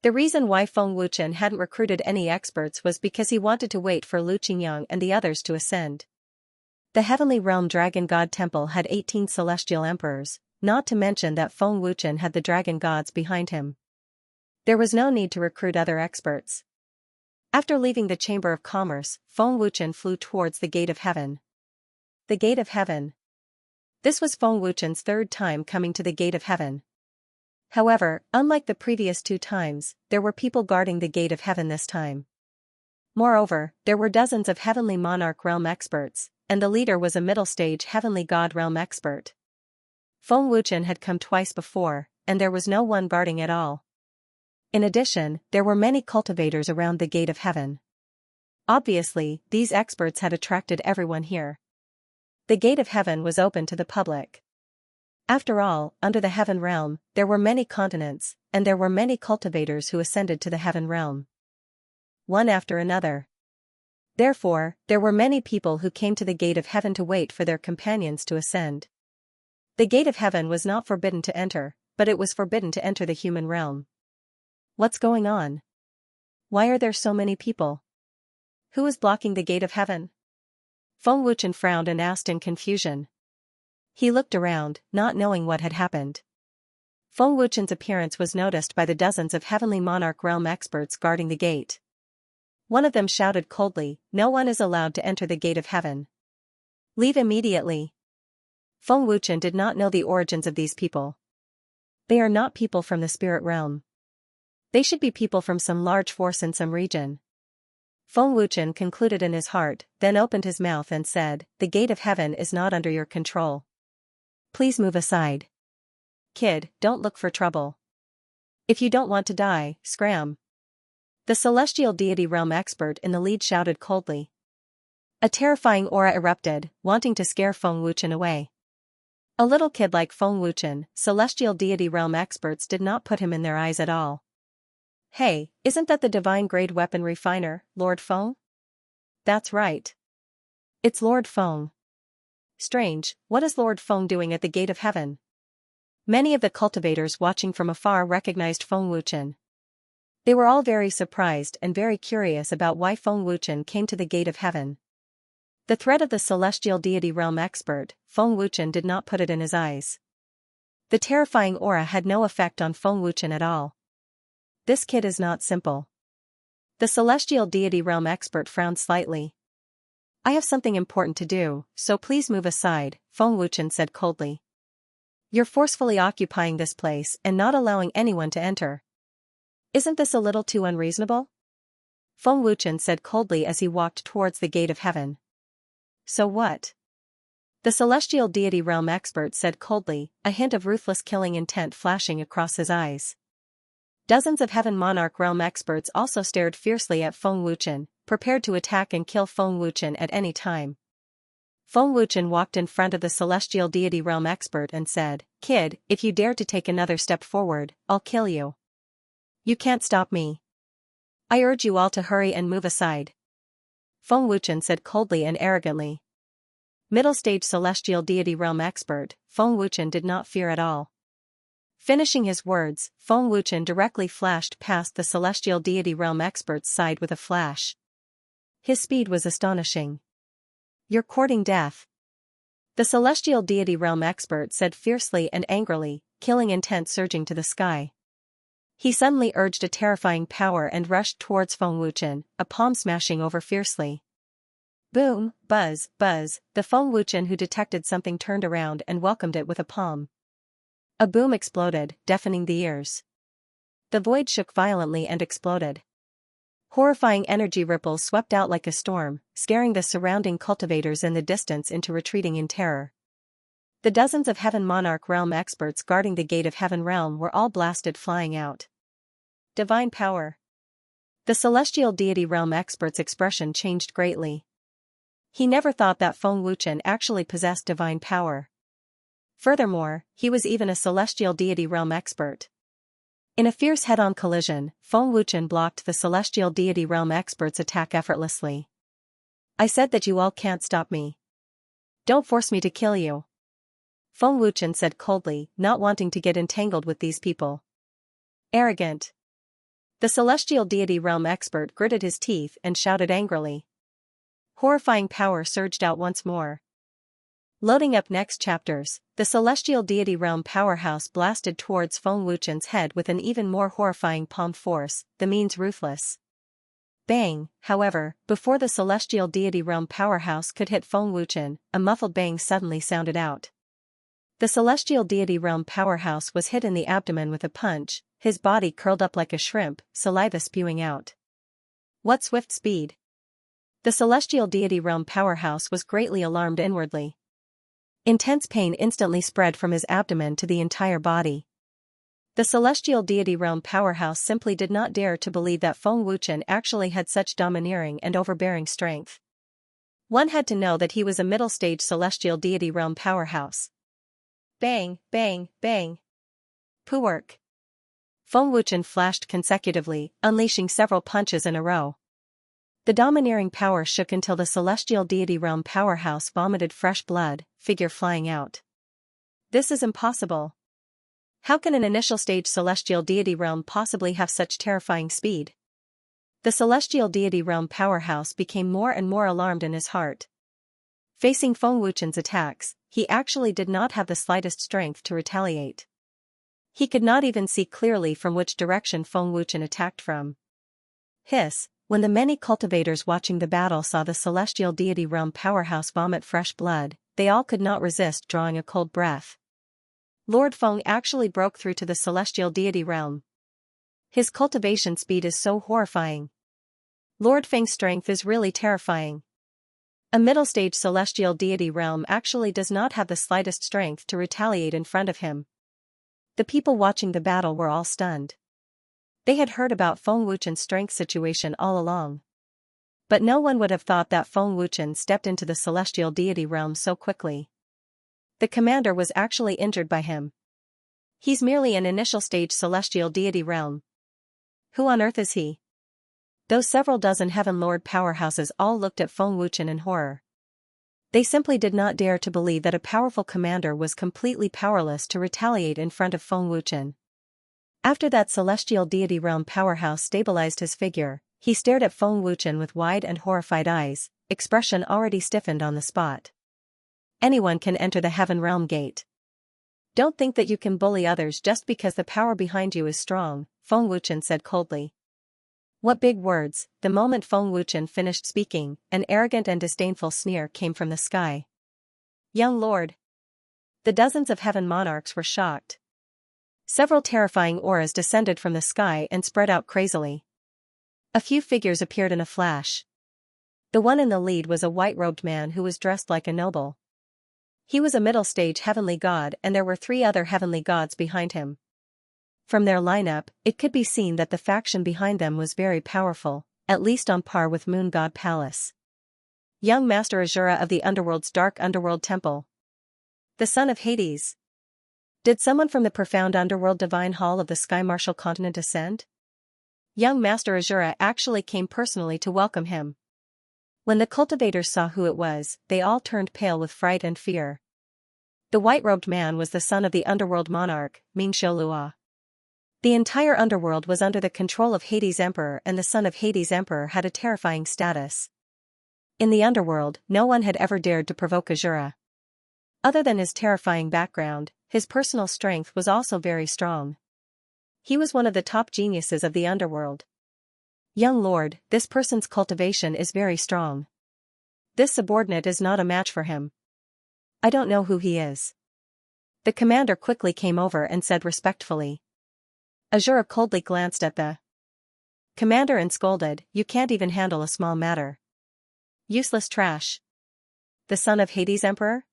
S1: The reason why Feng Wuchen hadn't recruited any experts was because he wanted to wait for Lu Qingyang and the others to ascend. The heavenly realm Dragon God Temple had 18 celestial emperors, not to mention that Feng Wuchen had the dragon gods behind him. There was no need to recruit other experts. After leaving the Chamber of Commerce, Feng Wuchen flew towards the Gate of Heaven. The Gate of Heaven. This was Feng Wuchen's third time coming to the Gate of Heaven. However, unlike the previous 2 times, there were people guarding the Gate of Heaven this time. Moreover, there were dozens of heavenly monarch realm experts, and the leader was a middle-stage heavenly god realm expert. Feng Wuchen had come twice before, and there was no one guarding at all. In addition, there were many cultivators around the Gate of Heaven. Obviously, these experts had attracted everyone here. The Gate of Heaven was open to the public. After all, under the Heaven Realm, there were many continents, and there were many cultivators who ascended to the Heaven Realm. One after another. Therefore, there were many people who came to the Gate of Heaven to wait for their companions to ascend. The Gate of Heaven was not forbidden to enter, but it was forbidden to enter the human realm. What's going on? Why are there so many people? Who is blocking the Gate of Heaven? Feng Wuchen frowned and asked in confusion. He looked around, not knowing what had happened. Feng Wuchen's appearance was noticed by the dozens of heavenly monarch realm experts guarding the gate. One of them shouted coldly, "No one is allowed to enter the Gate of Heaven. Leave immediately." Feng Wuchen did not know the origins of these people. They are not people from the spirit realm. They should be people from some large force in some region. Feng Wuchen concluded in his heart, then opened his mouth and said, "The Gate of Heaven is not under your control. Please move aside. Kid, don't look for trouble. If you don't want to die, scram." The celestial deity realm expert in the lead shouted coldly. A terrifying aura erupted, wanting to scare Feng Wuchen away. A little kid like Feng Wuchen, celestial deity realm experts did not put him in their eyes at all. "Hey, isn't that the divine grade weapon refiner, Lord Feng?" "That's right. It's Lord Feng." "Strange, what is Lord Feng doing at the Gate of Heaven?" Many of the cultivators watching from afar recognized Feng Wuchen. They were all very surprised and very curious about why Feng Wuchen came to the Gate of Heaven. The threat of the celestial deity realm expert, Feng Wuchen did not put it in his eyes. The terrifying aura had no effect on Feng Wuchen at all. This kid is not simple. The celestial deity realm expert frowned slightly. I have something important to do, so please move aside, Feng Wuchen said coldly. You're forcefully occupying this place and not allowing anyone to enter. Isn't this a little too unreasonable? Feng Wuchen said coldly as he walked towards the gate of heaven. So what? The celestial deity realm expert said coldly, a hint of ruthless killing intent flashing across his eyes. Dozens of heaven monarch realm experts also stared fiercely at Feng Wuchen, prepared to attack and kill Feng Wuchen at any time. Feng Wuchen walked in front of the celestial deity realm expert and said, Kid, if you dare to take another step forward, I'll kill you. You can't stop me. I urge you all to hurry and move aside. Feng Wuchen said coldly and arrogantly. Middle-stage celestial deity realm expert, Feng Wuchen did not fear at all. Finishing his words, Feng Wuchen directly flashed past the celestial deity realm expert's side with a flash. His speed was astonishing. You're courting death. The celestial deity realm expert said fiercely and angrily, killing intent surging to the sky. He suddenly urged a terrifying power and rushed towards Feng Wuchen, a palm smashing over fiercely. Boom, buzz, buzz, the Feng Wuchen who detected something turned around and welcomed it with a palm. A boom exploded, deafening the ears. The void shook violently and exploded. Horrifying energy ripples swept out like a storm, scaring the surrounding cultivators in the distance into retreating in terror. The dozens of Heaven Monarch Realm experts guarding the gate of Heaven Realm were all blasted flying out. Divine power. The celestial deity realm expert's expression changed greatly. He never thought that Feng Wuchen actually possessed divine power. Furthermore, he was even a celestial deity realm expert. In a fierce head-on collision, Feng Wuchen blocked the celestial deity realm expert's attack effortlessly. I said that you all can't stop me. Don't force me to kill you. Feng Wuchen said coldly, not wanting to get entangled with these people. Arrogant. The celestial deity realm expert gritted his teeth and shouted angrily. Horrifying power surged out once more. Loading up next chapters, the celestial deity realm powerhouse blasted towards Feng Wuchen's head with an even more horrifying palm force, the means ruthless. Bang, however, before the celestial deity realm powerhouse could hit Feng Wuchen, a muffled bang suddenly sounded out. The celestial deity realm powerhouse was hit in the abdomen with a punch, his body curled up like a shrimp, saliva spewing out. What swift speed! The celestial deity realm powerhouse was greatly alarmed inwardly. Intense pain instantly spread from his abdomen to the entire body. The celestial deity realm powerhouse simply did not dare to believe that Feng Wuchen actually had such domineering and overbearing strength. One had to know that he was a middle-stage celestial deity realm powerhouse. Bang, bang, bang. Poowork. Feng Wuchen flashed consecutively, unleashing several punches in a row. The domineering power shook until the celestial deity realm powerhouse vomited fresh blood, figure flying out. This is impossible. How can an initial stage celestial deity realm possibly have such terrifying speed? The celestial deity realm powerhouse became more and more alarmed in his heart. Facing Feng Wuchen's attacks, he actually did not have the slightest strength to retaliate. He could not even see clearly from which direction Feng Wuchen attacked from. Hiss. When the many cultivators watching the battle saw the celestial deity realm powerhouse vomit fresh blood, they all could not resist drawing a cold breath. Lord Feng actually broke through to the celestial deity realm. His cultivation speed is so horrifying. Lord Feng's strength is really terrifying. A middle-stage celestial deity realm actually does not have the slightest strength to retaliate in front of him. The people watching the battle were all stunned. They had heard about Feng Wuchen's strength situation all along. But no one would have thought that Feng Wuchen stepped into the celestial deity realm so quickly. The commander was actually injured by him. He's merely an initial stage celestial deity realm. Who on earth is he? Those several dozen Heaven Lord powerhouses all looked at Feng Wuchen in horror. They simply did not dare to believe that a powerful commander was completely powerless to retaliate in front of Feng Wuchen. After that celestial deity realm powerhouse stabilized his figure, he stared at Feng Wuchen with wide and horrified eyes, expression already stiffened on the spot. Anyone can enter the Heaven Realm gate. Don't think that you can bully others just because the power behind you is strong, Feng Wuchen said coldly. What big words! The moment Feng Wuchen finished speaking, an arrogant and disdainful sneer came from the sky. Young lord! The dozens of heaven monarchs were shocked. Several terrifying auras descended from the sky and spread out crazily. A few figures appeared in a flash. The one in the lead was a white-robed man who was dressed like a noble. He was a middle-stage heavenly god, and there were 3 other heavenly gods behind him. From their lineup, it could be seen that the faction behind them was very powerful, at least on par with Moon God Palace. Young Master Azura of the Underworld's Dark Underworld Temple. The son of Hades. Did someone from the profound underworld divine hall of the Sky Martial continent ascend? Young Master Azura actually came personally to welcome him. When the cultivators saw who it was, they all turned pale with fright and fear. The white-robed man was the son of the underworld monarch, Mingxiolua. The entire underworld was under the control of Hades Emperor, and the son of Hades Emperor had a terrifying status. In the underworld, no one had ever dared to provoke Azura. Other than his terrifying background, his personal strength was also very strong. He was one of the top geniuses of the underworld. Young lord, this person's cultivation is very strong. This subordinate is not a match for him. I don't know who he is. The commander quickly came over and said respectfully. Azura coldly glanced at the commander and scolded, "You can't even handle a small matter. Useless trash." The son of Hades Emperor?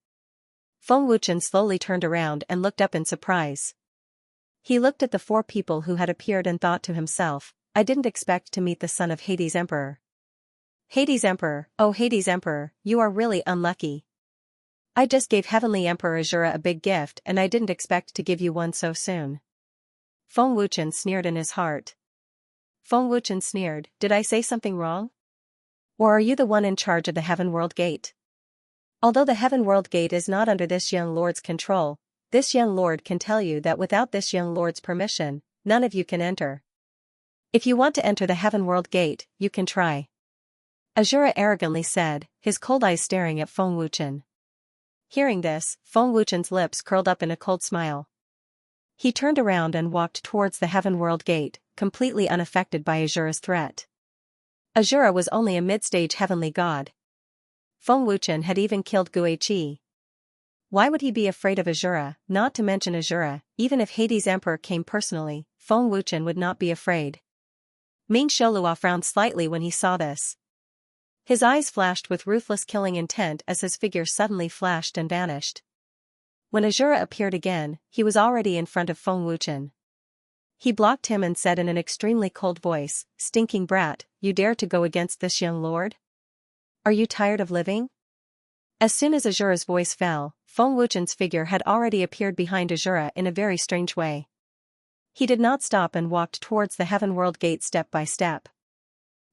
S1: Feng Wuchen slowly turned around and looked up in surprise. He looked at the 4 people who had appeared and thought to himself, I didn't expect to meet the son of Hades Emperor. Hades Emperor, oh Hades Emperor, you are really unlucky. I just gave Heavenly Emperor Azura a big gift and I didn't expect to give you one so soon. Feng Wuchen sneered in his heart. Feng Wuchen sneered, did I say something wrong? Or are you the one in charge of the Heaven World Gate? Although the Heaven World Gate is not under this young lord's control, this young lord can tell you that without this young lord's permission, none of you can enter. If you want to enter the Heaven World Gate, you can try. Azura arrogantly said, his cold eyes staring at Feng Wuchen. Hearing this, Feng Wuchen's lips curled up in a cold smile. He turned around and walked towards the Heaven World Gate, completely unaffected by Azura's threat. Azura was only a mid-stage heavenly god. Feng Wuchen had even killed Guiqi. Why would he be afraid of Azura? Not to mention Azura, even if Hades Emperor came personally, Feng Wuchen would not be afraid. Mingxiolua frowned slightly when he saw this. His eyes flashed with ruthless killing intent as his figure suddenly flashed and vanished. When Azura appeared again, he was already in front of Feng Wuchen. He blocked him and said in an extremely cold voice, "Stinking brat, you dare to go against this young lord? Are you tired of living?" As soon as Azura's voice fell, Feng Wuchen's figure had already appeared behind Azura in a very strange way. He did not stop and walked towards the Heaven World Gate step by step.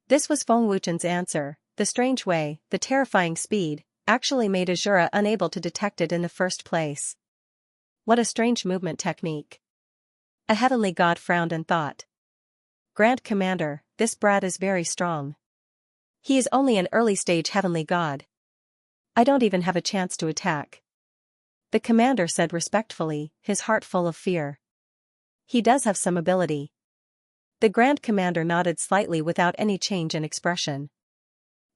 S1: This was Feng Wuchen's answer. The strange way, the terrifying speed, actually made Azura unable to detect it in the first place. What a strange movement technique. A heavenly god frowned and thought. Grand Commander, this brat is very strong. He is only an early-stage heavenly god. I don't even have a chance to attack. The commander said respectfully, his heart full of fear. He does have some ability. The Grand Commander nodded slightly without any change in expression.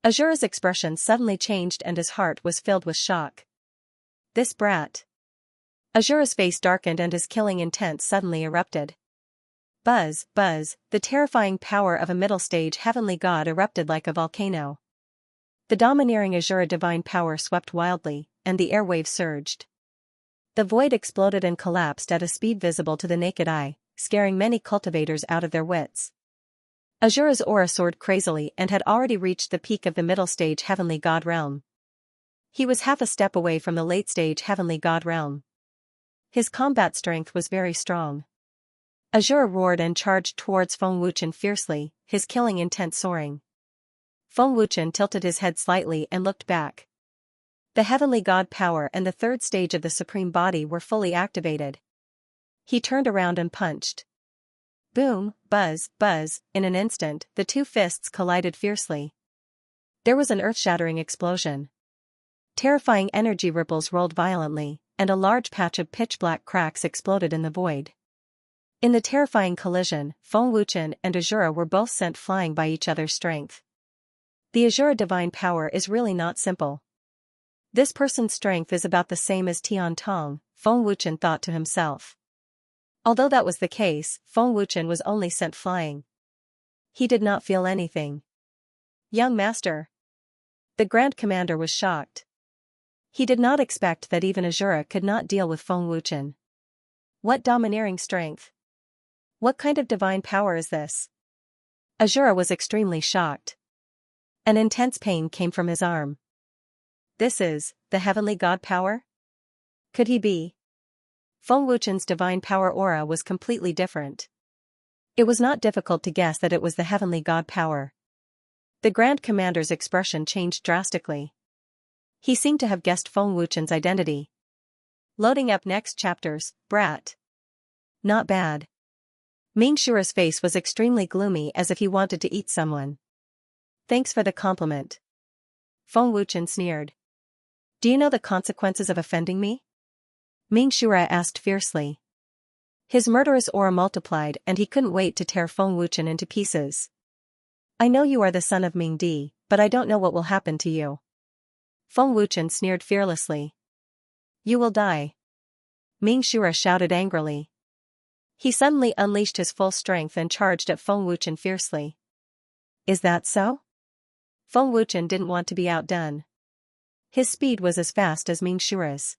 S1: Azura's expression suddenly changed and his heart was filled with shock. This brat. Azura's face darkened and his killing intent suddenly erupted. Buzz, buzz, the terrifying power of a middle-stage heavenly god erupted like a volcano. The domineering Azura divine power swept wildly, and the airwaves surged. The void exploded and collapsed at a speed visible to the naked eye, scaring many cultivators out of their wits. Azura's aura soared crazily and had already reached the peak of the middle-stage heavenly god realm. He was half a step away from the late-stage heavenly god realm. His combat strength was very strong. Azura roared and charged towards Feng Wuchen fiercely, his killing intent soaring. Feng Wuchen tilted his head slightly and looked back. The heavenly god power and the 3rd stage of the supreme body were fully activated. He turned around and punched. Boom, buzz, buzz, in an instant, the 2 fists collided fiercely. There was an earth-shattering explosion. Terrifying energy ripples rolled violently, and a large patch of pitch-black cracks exploded in the void. In the terrifying collision, Feng Wuchen and Azura were both sent flying by each other's strength. The Azura divine power is really not simple. This person's strength is about the same as Tian Tong, Feng Wuchen thought to himself. Although that was the case, Feng Wuchen was only sent flying. He did not feel anything. Young master. The Grand Commander was shocked. He did not expect that even Azura could not deal with Feng Wuchen. What domineering strength! What kind of divine power is this? Azura was extremely shocked. An intense pain came from his arm. This is the heavenly god power? Could he be? Feng Wuchen's divine power aura was completely different. It was not difficult to guess that it was the heavenly god power. The Grand Commander's expression changed drastically. He seemed to have guessed Feng Wuchen's identity. Loading up next chapters, brat. Not bad. Ming Shura's face was extremely gloomy as if he wanted to eat someone. Thanks for the compliment. Feng Wuchen sneered. Do you know the consequences of offending me? Ming Shura asked fiercely. His murderous aura multiplied and he couldn't wait to tear Feng Wuchen into pieces. I know you are the son of Ming Di, but I don't know what will happen to you. Feng Wuchen sneered fearlessly. You will die. Ming Shura shouted angrily. He suddenly unleashed his full strength and charged at Feng Wuchen fiercely. Is that so? Feng Wuchen didn't want to be outdone. His speed was as fast as Ming Shura's.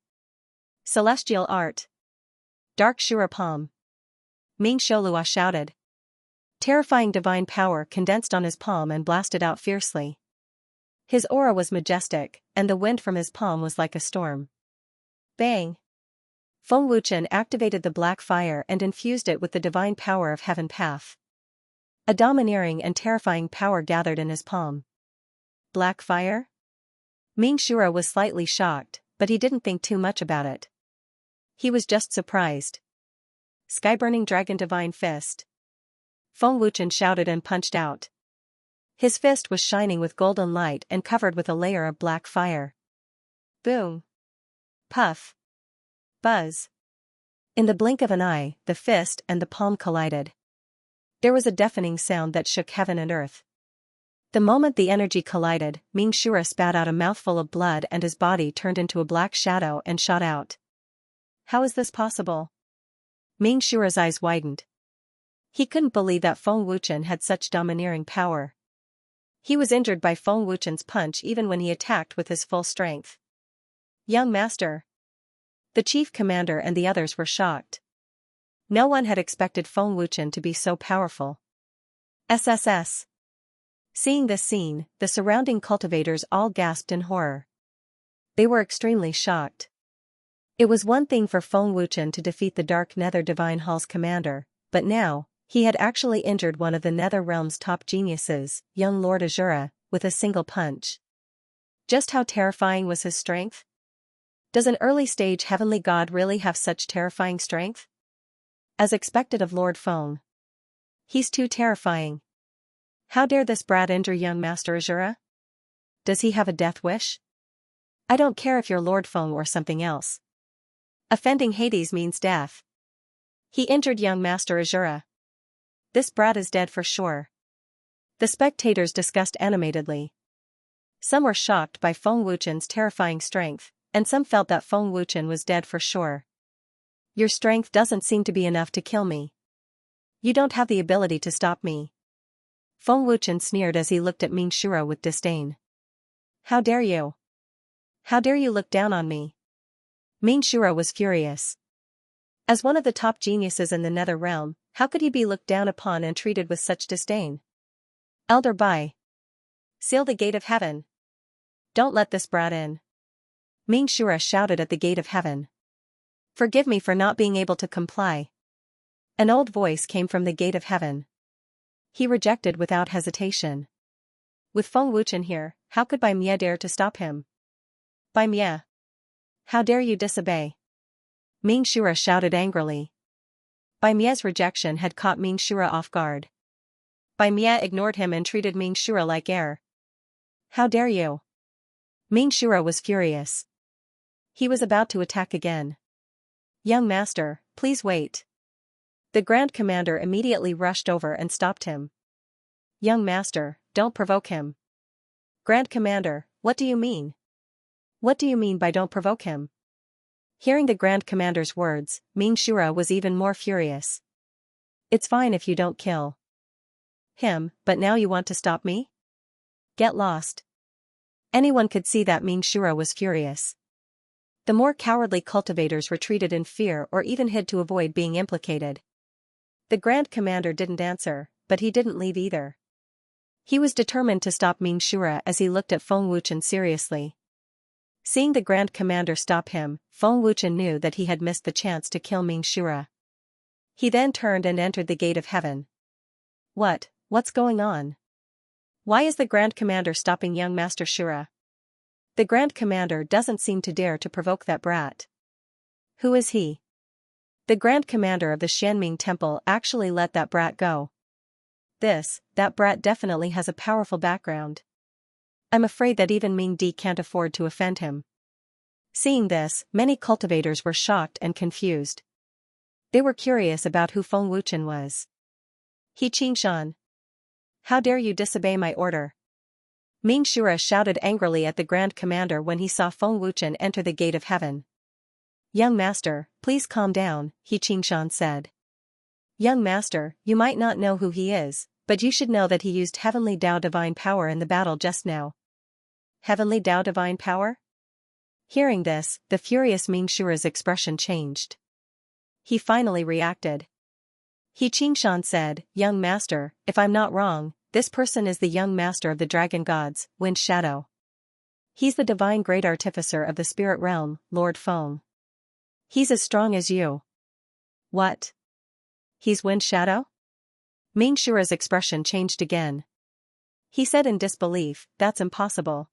S1: Celestial Art. Dark Shura Palm. Ming Sholua shouted. Terrifying divine power condensed on his palm and blasted out fiercely. His aura was majestic, and the wind from his palm was like a storm. Bang! Feng Wuchen activated the black fire and infused it with the divine power of Heaven Path. A domineering and terrifying power gathered in his palm. Black fire? Ming Shura was slightly shocked, but he didn't think too much about it. He was just surprised. Sky-burning dragon divine fist. Feng Wuchen shouted and punched out. His fist was shining with golden light and covered with a layer of black fire. Boom! Puff! Buzz! In the blink of an eye, the fist and the palm collided. There was a deafening sound that shook heaven and earth. The moment the energy collided, Ming Shura spat out a mouthful of blood and his body turned into a black shadow and shot out. How is this possible? Ming Shura's eyes widened. He couldn't believe that Feng Wuchen had such domineering power. He was injured by Feng Wuchen's punch even when he attacked with his full strength. Young master. The chief commander and the others were shocked. No one had expected Feng Wuchen to be so powerful. SSS. Seeing this scene, the surrounding cultivators all gasped in horror. They were extremely shocked. It was one thing for Feng Wuchen to defeat the Dark Nether Divine Hall's commander, but now, he had actually injured one of the Nether Realm's top geniuses, young Lord Azura, with a single punch. Just how terrifying was his strength? Does an early-stage heavenly god really have such terrifying strength? As expected of Lord Feng. He's too terrifying. How dare this brat injure young Master Azura? Does he have a death wish? I don't care if you're Lord Feng or something else. Offending Hades means death. He injured young Master Azura. This brat is dead for sure. The spectators discussed animatedly. Some were shocked by Feng Wuchen's terrifying strength, and some felt that Feng Wuchen was dead for sure. Your strength doesn't seem to be enough to kill me. You don't have the ability to stop me. Feng Wuchen sneered as he looked at Ming Shura with disdain. How dare you? How dare you look down on me? Ming Shura was furious. As one of the top geniuses in the Nether Realm, how could he be looked down upon and treated with such disdain? Elder Bai. Seal the gate of heaven. Don't let this brat in. Ming Shura shouted at the gate of heaven. Forgive me for not being able to comply. An old voice came from the gate of heaven. He rejected without hesitation. With Feng Wuchen here, how could Bai Mie dare to stop him? Bai Mie. How dare you disobey? Ming Shura shouted angrily. Bai Mie's rejection had caught Ming Shura off guard. Bai Mie ignored him and treated Ming Shura like air. How dare you? Ming Shura was furious. He was about to attack again. Young master, please wait. The Grand Commander immediately rushed over and stopped him. Young master, don't provoke him. Grand Commander, what do you mean? What do you mean by don't provoke him? Hearing the Grand Commander's words, Ming Shura was even more furious. It's fine if you don't kill him, but now you want to stop me? Get lost. Anyone could see that Ming Shura was furious. The more cowardly cultivators retreated in fear or even hid to avoid being implicated. The Grand Commander didn't answer, but he didn't leave either. He was determined to stop Ming Shura as he looked at Feng Wuchen seriously. Seeing the Grand Commander stop him, Feng Wuchen knew that he had missed the chance to kill Ming Shura. He then turned and entered the gate of heaven. What's going on? Why is the Grand Commander stopping young Master Shura? The Grand Commander doesn't seem to dare to provoke that brat. Who is he? The Grand Commander of the Xianming Temple actually let that brat go. That brat definitely has a powerful background. I'm afraid that even Ming Di can't afford to offend him. Seeing this, many cultivators were shocked and confused. They were curious about who Feng Wuchen was. He Qingshan. How dare you disobey my order? Ming Shura shouted angrily at the Grand Commander when he saw Feng Wuchen enter the gate of heaven. Young master, please calm down, He Qingshan said. Young master, you might not know who he is, but you should know that he used Heavenly Dao Divine Power in the battle just now. Heavenly Dao Divine Power? Hearing this, the furious Ming Shura's expression changed. He finally reacted. He Qingshan said, Young master, if I'm not wrong, this person is the young master of the dragon gods, Wind Shadow. He's the divine great artificer of the spirit realm, Lord Feng. He's as strong as you. What? He's Wind Shadow? Ming Shura's expression changed again. He said in disbelief, that's impossible.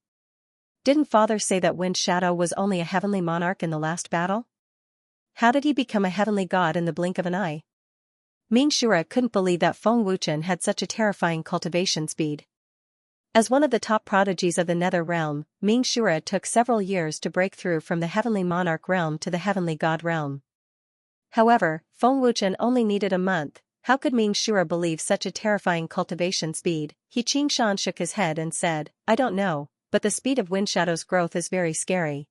S1: Didn't Father say that Wind Shadow was only a heavenly monarch in the last battle? How did he become a heavenly god in the blink of an eye? Ming Shura couldn't believe that Feng Wuchen had such a terrifying cultivation speed. As one of the top prodigies of the Nether Realm, Ming Shura took several years to break through from the heavenly monarch realm to the heavenly god realm. However, Feng Wuchen only needed a month. How could Ming Shura believe such a terrifying cultivation speed? He Qingshan shook his head and said, I don't know, but the speed of Wind Shadow's growth is very scary.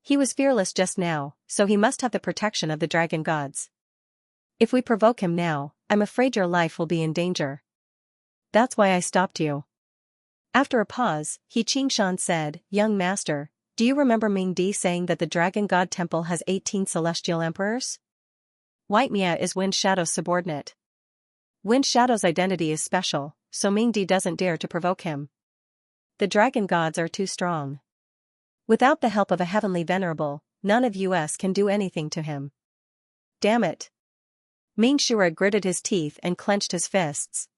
S1: He was fearless just now, so he must have the protection of the dragon gods. If we provoke him now, I'm afraid your life will be in danger. That's why I stopped you. After a pause, He Qingshan said, Young master, do you remember Ming Di saying that the Dragon God Temple has 18 celestial emperors? White Mia is Wind Shadow's subordinate. Wind Shadow's identity is special, so Ming Di doesn't dare to provoke him. The dragon gods are too strong. Without the help of a heavenly venerable, none of us can do anything to him. Damn it. Ming Shura gritted his teeth and clenched his fists.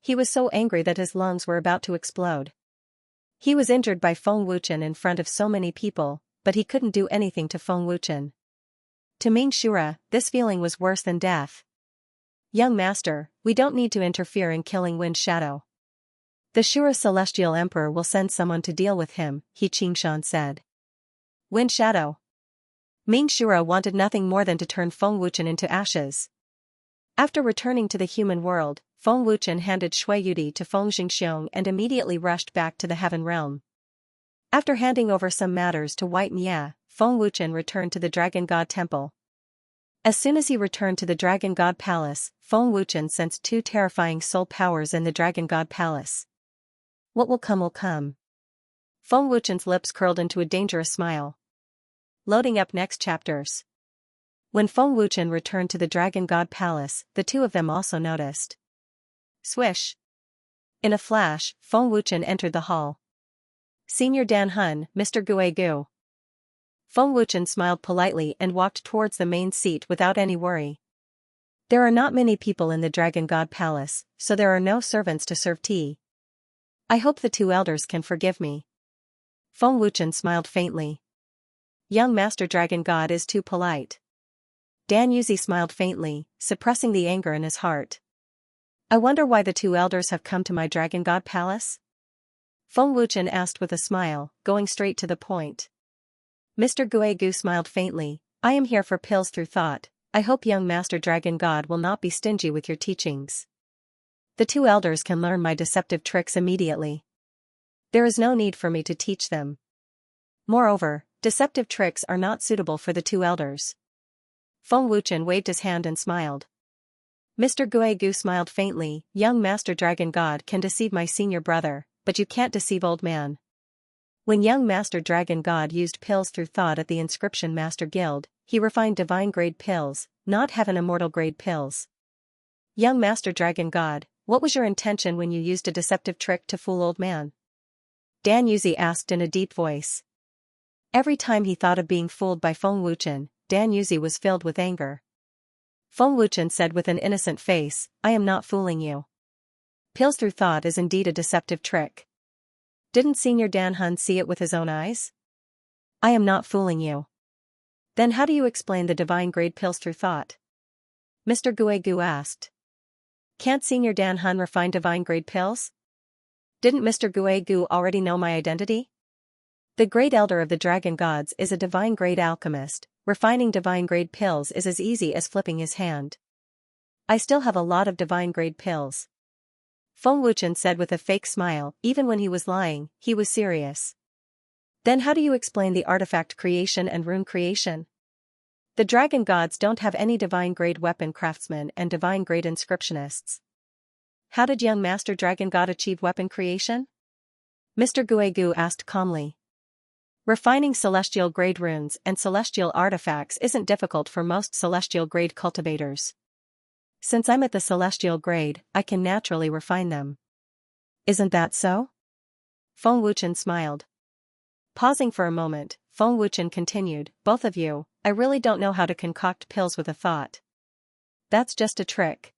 S1: He was so angry that his lungs were about to explode. He was injured by Feng Wuchen in front of so many people, but he couldn't do anything to Feng Wuchen. To Ming Shura, this feeling was worse than death. Young master, we don't need to interfere in killing Wind Shadow. The Shura Celestial Emperor will send someone to deal with him, He Qingshan said. Wind Shadow. Ming Shura wanted nothing more than to turn Feng Wuchen into ashes. After returning to the human world, Feng Wuchen handed Shui Yudi to Feng Jingxiong and immediately rushed back to the heaven realm. After handing over some matters to White Mia, Feng Wuchen returned to the Dragon God Temple. As soon as he returned to the Dragon God Palace, Feng Wuchen sensed two terrifying soul powers in the Dragon God Palace. What will come will come. Feng Wuchen's lips curled into a dangerous smile. Loading up next chapters. When Feng Wuchen returned to the Dragon God Palace, the two of them also noticed. Swish. In a flash, Feng Wuchen entered the hall. Senior Dan Hun, Mr. Gue Gu. Feng Wuchen smiled politely and walked towards the main seat without any worry. There are not many people in the Dragon God Palace, so there are no servants to serve tea. I hope the two elders can forgive me. Feng Wuchen smiled faintly. Young Master Dragon God is too polite. Dan Yuzi smiled faintly, suppressing the anger in his heart. I wonder why the two elders have come to my Dragon God Palace? Feng Wuchen asked with a smile, going straight to the point. Mr. Gue Gu smiled faintly. I am here for pills through thought. I hope young Master Dragon God will not be stingy with your teachings. The two elders can learn my deceptive tricks immediately. There is no need for me to teach them. Moreover, deceptive tricks are not suitable for the two elders. Feng Wuchen waved his hand and smiled. Mr. Guegu smiled faintly. Young Master Dragon God can deceive my senior brother, but you can't deceive old man. When young Master Dragon God used pills through thought at the Inscription Master Guild, he refined divine-grade pills, not heaven immortal-grade pills. Young Master Dragon God, what was your intention when you used a deceptive trick to fool old man? Dan Yuzi asked in a deep voice. Every time he thought of being fooled by Feng Wuchen, Dan Yuzi was filled with anger. Feng Wuchen said with an innocent face, I am not fooling you. Pills through thought is indeed a deceptive trick. Didn't Senior Dan Hun see it with his own eyes? I am not fooling you. Then how do you explain the divine-grade pills through thought? Mr. Guegu asked. Can't Senior Dan Hun refine divine-grade pills? Didn't Mr. Guegu already know my identity? The great elder of the dragon gods is a divine-grade alchemist. Refining divine-grade pills is as easy as flipping his hand. I still have a lot of divine-grade pills. Feng Wuchen said with a fake smile. Even when he was lying, he was serious. Then how do you explain the artifact creation and rune creation? The dragon gods don't have any divine-grade weapon craftsmen and divine-grade inscriptionists. How did young Master Dragon God achieve weapon creation? Mr. Guegu asked calmly. Refining celestial-grade runes and celestial artifacts isn't difficult for most celestial-grade cultivators. Since I'm at the celestial grade, I can naturally refine them. Isn't that so? Feng Wuchen smiled. Pausing for a moment, Feng Wuchen continued, both of you, I really don't know how to concoct pills with a thought. That's just a trick.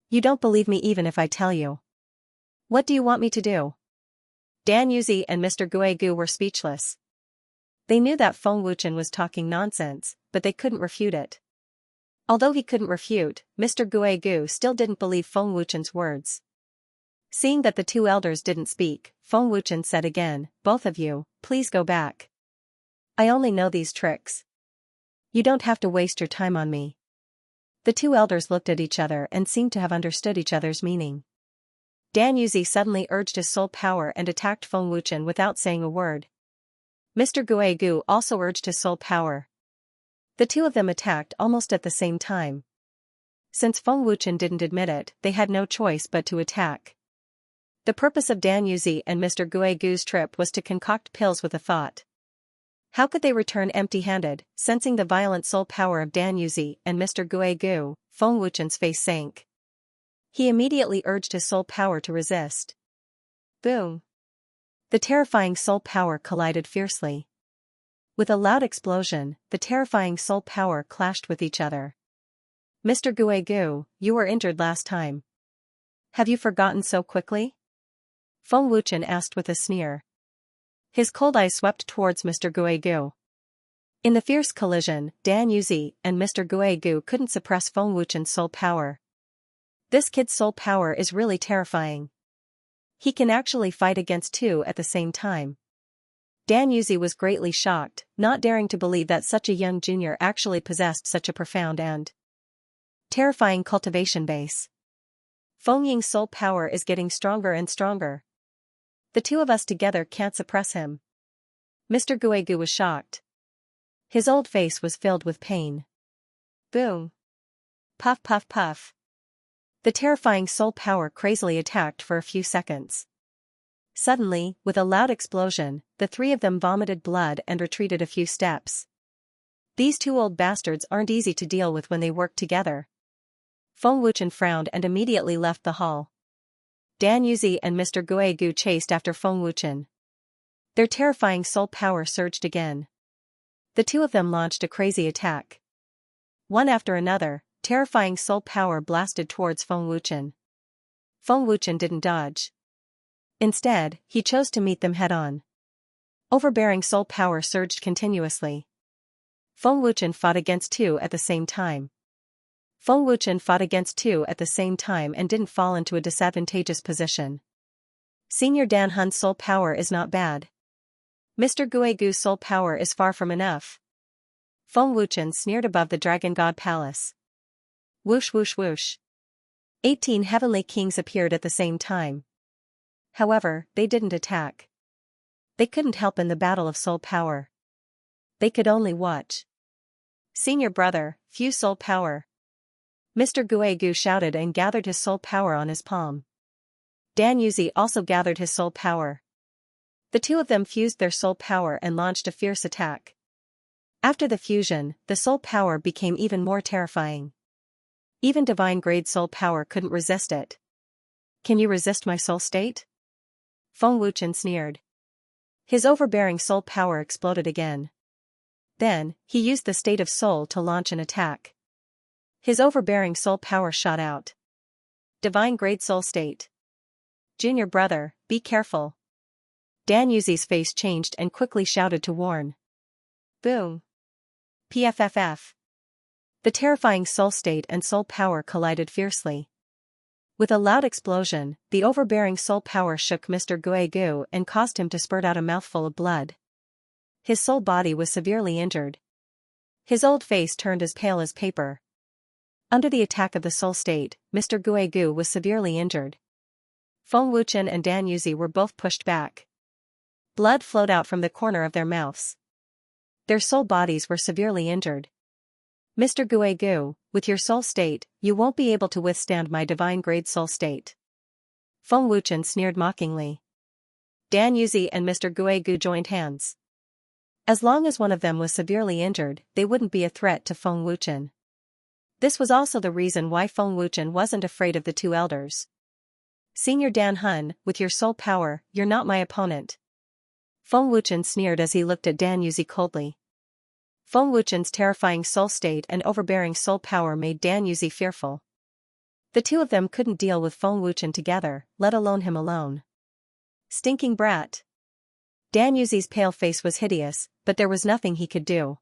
S1: You don't believe me even if I tell you. What do you want me to do? Dan Yuzi and Mr. Guegu were speechless. They knew that Feng Wuchen was talking nonsense, but they couldn't refute it. Although he couldn't refute, Mr. Guegu still didn't believe Feng Wuchen's words. Seeing that the two elders didn't speak, Feng Wuchen said again, both of you, please go back. I only know these tricks. You don't have to waste your time on me. The two elders looked at each other and seemed to have understood each other's meaning. Dan Yuzi suddenly urged his soul power and attacked Feng Wuchen without saying a word. Mr. Guegu also urged his soul power. The two of them attacked almost at the same time. Since Feng Wuchen didn't admit it, they had no choice but to attack. The purpose of Dan Yuzi and Mr. Guegu's trip was to concoct pills with a thought. How could they return empty-handed? Sensing the violent soul power of Dan Yuzi and Mr. Guegu, Feng Wuchen's face sank. He immediately urged his soul power to resist. Boom! The terrifying soul power collided fiercely. With a loud explosion, the terrifying soul power clashed with each other. Mr. Guegu, you were injured last time. Have you forgotten so quickly? Feng Wuchen asked with a sneer. His cold eyes swept towards Mr. Guegu. In the fierce collision, Dan Yuzi and Mr. Guegu couldn't suppress Feng Wuchen's soul power. This kid's soul power is really terrifying. He can actually fight against two at the same time. Dan Yuzi was greatly shocked, not daring to believe that such a young junior actually possessed such a profound and terrifying cultivation base. Feng Ying's soul power is getting stronger and stronger. The two of us together can't suppress him. Mr. Guegu was shocked. His old face was filled with pain. Boom! Puff puff puff. The terrifying soul power crazily attacked for a few seconds. Suddenly, with a loud explosion, the three of them vomited blood and retreated a few steps. These two old bastards aren't easy to deal with when they work together. Feng Wuchen frowned and immediately left the hall. Dan Yuzi and Mr. Guegu chased after Feng Wuchen. Their terrifying soul power surged again. The two of them launched a crazy attack. One after another, terrifying soul power blasted towards Feng Wuchen. Feng Wuchen didn't dodge. Instead, he chose to meet them head-on. Overbearing soul power surged continuously. Feng Wuchen fought against two at the same time. Feng Wuchen fought against two at the same time and didn't fall into a disadvantageous position. Senior Dan Hun's soul power is not bad. Mr. Guegu's soul power is far from enough. Feng Wuchen sneered above the dragon god palace. Whoosh whoosh whoosh. 18 heavenly kings appeared at the same time. However, they didn't attack. They couldn't help in the battle of soul power. They could only watch. Senior brother, few soul power. Mr. Guegu shouted and gathered his soul power on his palm. Dan Yuzi also gathered his soul power. The two of them fused their soul power and launched a fierce attack. After the fusion, the soul power became even more terrifying. Even divine-grade soul power couldn't resist it. Can you resist my soul state? Feng Wuchen sneered. His overbearing soul power exploded again. Then, he used the state of soul to launch an attack. His overbearing soul power shot out. Divine-grade soul state. Junior brother, be careful. Dan Yuzi's face changed and quickly shouted to warn. Boom. PFFF. The terrifying soul state and soul power collided fiercely. With a loud explosion, the overbearing soul power shook Mr. Guegu and caused him to spurt out a mouthful of blood. His soul body was severely injured. His old face turned as pale as paper. Under the attack of the soul state, Mr. Guegu was severely injured. Feng Wuchen and Dan Yuzi were both pushed back. Blood flowed out from the corner of their mouths. Their soul bodies were severely injured. Mr. Guegu, with your soul state, you won't be able to withstand my divine-grade soul state. Feng Wuchen sneered mockingly. Dan Yuzi and Mr. Guegu joined hands. As long as one of them was severely injured, they wouldn't be a threat to Feng Wuchen. This was also the reason why Feng Wuchen wasn't afraid of the two elders. Senior Dan Hun, with your soul power, you're not my opponent. Feng Wuchen sneered as he looked at Dan Yuzi coldly. Feng Wuchen's terrifying soul state and overbearing soul power made Dan Yuzi fearful. The two of them couldn't deal with Feng Wuchen together, let alone him alone. Stinking brat. Dan Yuzi's pale face was hideous, but there was nothing he could do.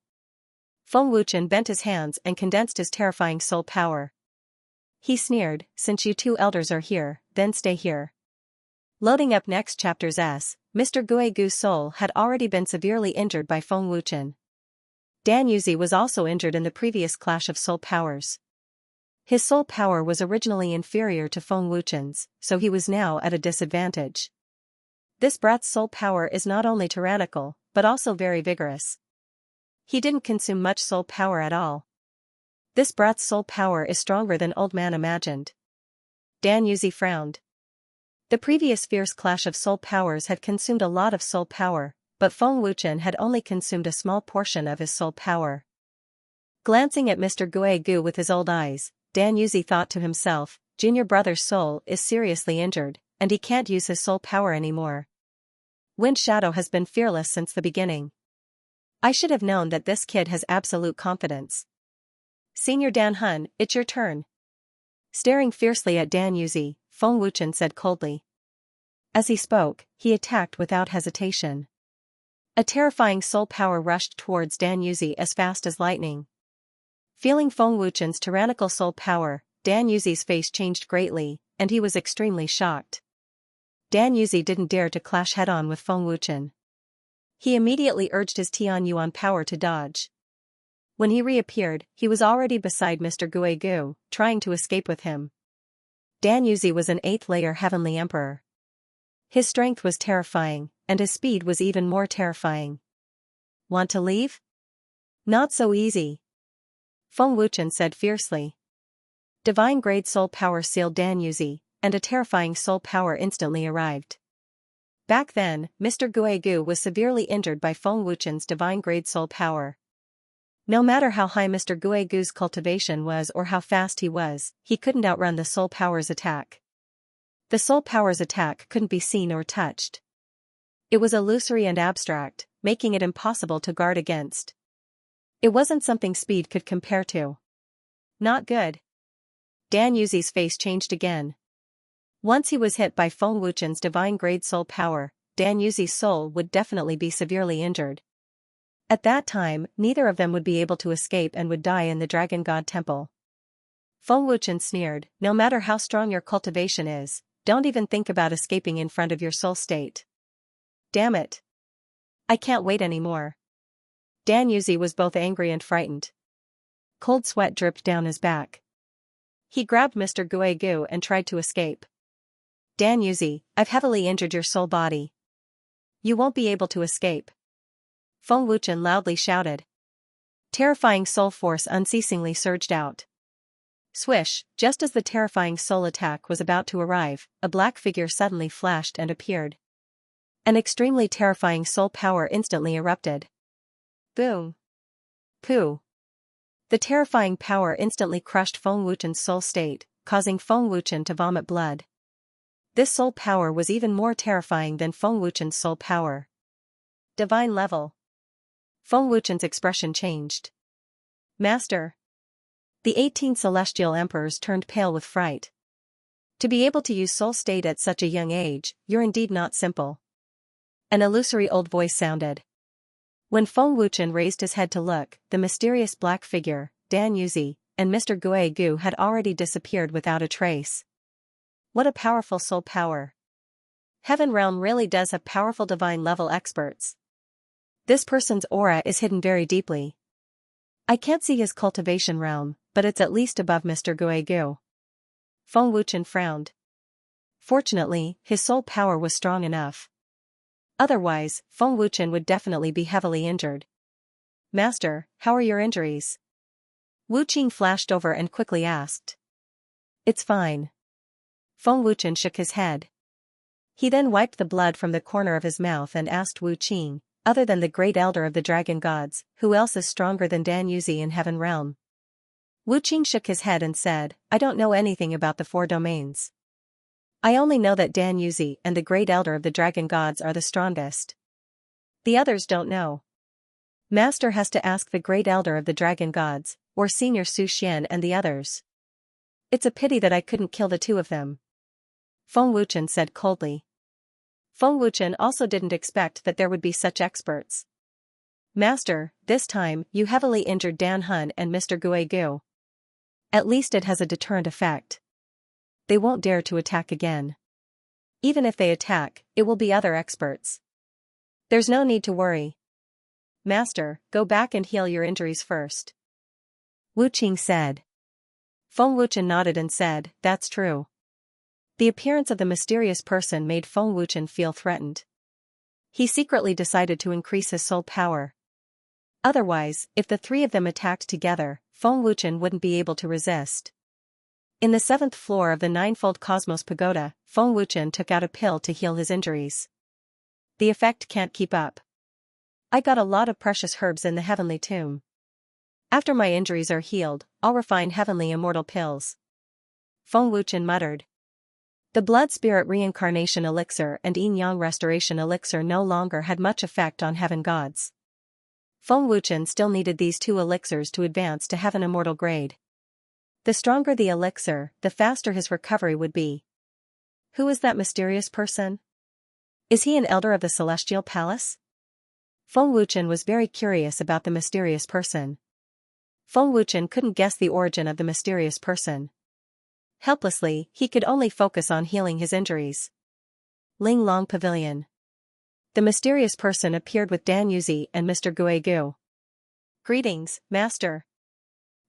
S1: Feng Wuchen bent his hands and condensed his terrifying soul power. He sneered, since you two elders are here, then stay here. Loading up next chapter's S, Mr. Guegu's soul had already been severely injured by Feng Wuchen. Dan Yuzi was also injured in the previous clash of soul powers. His soul power was originally inferior to Feng Wuchen's, so he was now at a disadvantage. This brat's soul power is not only tyrannical, but also very vigorous. He didn't consume much soul power at all. This brat's soul power is stronger than old man imagined. Dan Yuzi frowned. The previous fierce clash of soul powers had consumed a lot of soul power, but Feng Wuchen had only consumed a small portion of his soul power. Glancing at Mr. Guegu with his old eyes, Dan Yuzi thought to himself, junior brother's soul is seriously injured, and he can't use his soul power anymore. Wind Shadow has been fearless since the beginning. I should have known that this kid has absolute confidence. Senior Dan Hun, it's your turn. Staring fiercely at Dan Yuzi, Feng Wuchen said coldly. As he spoke, he attacked without hesitation. A terrifying soul power rushed towards Dan Yuzi as fast as lightning. Feeling Feng Wuchen's tyrannical soul power, Dan Yuzi's face changed greatly, and he was extremely shocked. Dan Yuzi didn't dare to clash head-on with Feng Wuchen. He immediately urged his Tian Yuan power to dodge. When he reappeared, he was already beside Mr. Guegu, trying to escape with him. Dan Yuzi was an 8th-layer heavenly emperor. His strength was terrifying, and his speed was even more terrifying. Want to leave? Not so easy. Feng Wuchen said fiercely. Divine-grade soul power sealed Dan Yuzi, and a terrifying soul power instantly arrived. Back then, Mr. Guegu was severely injured by Feng Wuchen's divine-grade soul power. No matter how high Mr. Guegu's cultivation was or how fast he couldn't outrun the soul power's attack. The soul power's attack couldn't be seen or touched. It was illusory and abstract, making it impossible to guard against. It wasn't something speed could compare to. Not good. Dan Yuzi's face changed again. Once he was hit by Feng Wuchen's divine-grade soul power, Dan Yuzi's soul would definitely be severely injured. At that time, neither of them would be able to escape and would die in the Dragon God Temple. Feng Wuchen sneered, no matter how strong your cultivation is, don't even think about escaping in front of your soul state. Damn it. I can't wait anymore. Dan Yuzi was both angry and frightened. Cold sweat dripped down his back. He grabbed Mr. Guegu and tried to escape. Dan Yuzi, I've heavily injured your soul body. You won't be able to escape. Feng Wuchen loudly shouted. Terrifying soul force unceasingly surged out. Swish, just as the terrifying soul attack was about to arrive, a black figure suddenly flashed and appeared. An extremely terrifying soul power instantly erupted. Boom. Pooh. The terrifying power instantly crushed Feng Wuchen's soul state, causing Feng Wuchen to vomit blood. This soul power was even more terrifying than Feng Wuchen's soul power. Divine level. Feng Wuchen's expression changed. Master. The 18 celestial emperors turned pale with fright. To be able to use soul state at such a young age, you're indeed not simple. An illusory old voice sounded. When Feng Wuchen raised his head to look, the mysterious black figure, Dan Yuzi, and Mr. Guegu had already disappeared without a trace. What a powerful soul power. Heaven Realm really does have powerful divine level experts. This person's aura is hidden very deeply. I can't see his cultivation realm, but it's at least above Mr. Guegu. Feng Wuchen frowned. Fortunately, his soul power was strong enough. Otherwise, Feng Wuchen would definitely be heavily injured. Master, how are your injuries? Wu Qing flashed over and quickly asked. It's fine. Feng Wuchen shook his head. He then wiped the blood from the corner of his mouth and asked Wu Qing, other than the great elder of the dragon gods, who else is stronger than Dan Yuzi in Heaven Realm? Wu Qing shook his head and said, I don't know anything about the 4 domains. I only know that Dan Yuzi and the great elder of the dragon gods are the strongest. The others don't know. Master has to ask the great elder of the dragon gods, or Senior Su Xian and the others. It's a pity that I couldn't kill the 2 of them. Feng Wuchen said coldly. Feng Wuchen also didn't expect that there would be such experts. Master, this time, you heavily injured Dan Hun and Mr. Guegu. At least it has a deterrent effect. They won't dare to attack again. Even if they attack, it will be other experts. There's no need to worry. Master, go back and heal your injuries first. Wu Qing said. Feng Wuchen nodded and said, that's true. The appearance of the mysterious person made Feng Wuchen feel threatened. He secretly decided to increase his soul power. Otherwise, if the 3 of them attacked together, Feng Wuchen wouldn't be able to resist. In the 7th floor of the 9-fold Cosmos Pagoda, Feng Wuchen took out a pill to heal his injuries. The effect can't keep up. I got a lot of precious herbs in the heavenly tomb. After my injuries are healed, I'll refine heavenly immortal pills. Feng Wuchen muttered. The blood spirit reincarnation elixir and yin-yang restoration elixir no longer had much effect on heaven gods. Feng Wuchen still needed these 2 elixirs to advance to heaven immortal grade. The stronger the elixir, the faster his recovery would be. Who is that mysterious person? Is he an elder of the Celestial Palace? Feng Wuchen was very curious about the mysterious person. Feng Wuchen couldn't guess the origin of the mysterious person. Helplessly, he could only focus on healing his injuries. Ling Long Pavilion. The mysterious person appeared with Dan Yuzi and Mr. Guegu. Greetings, Master.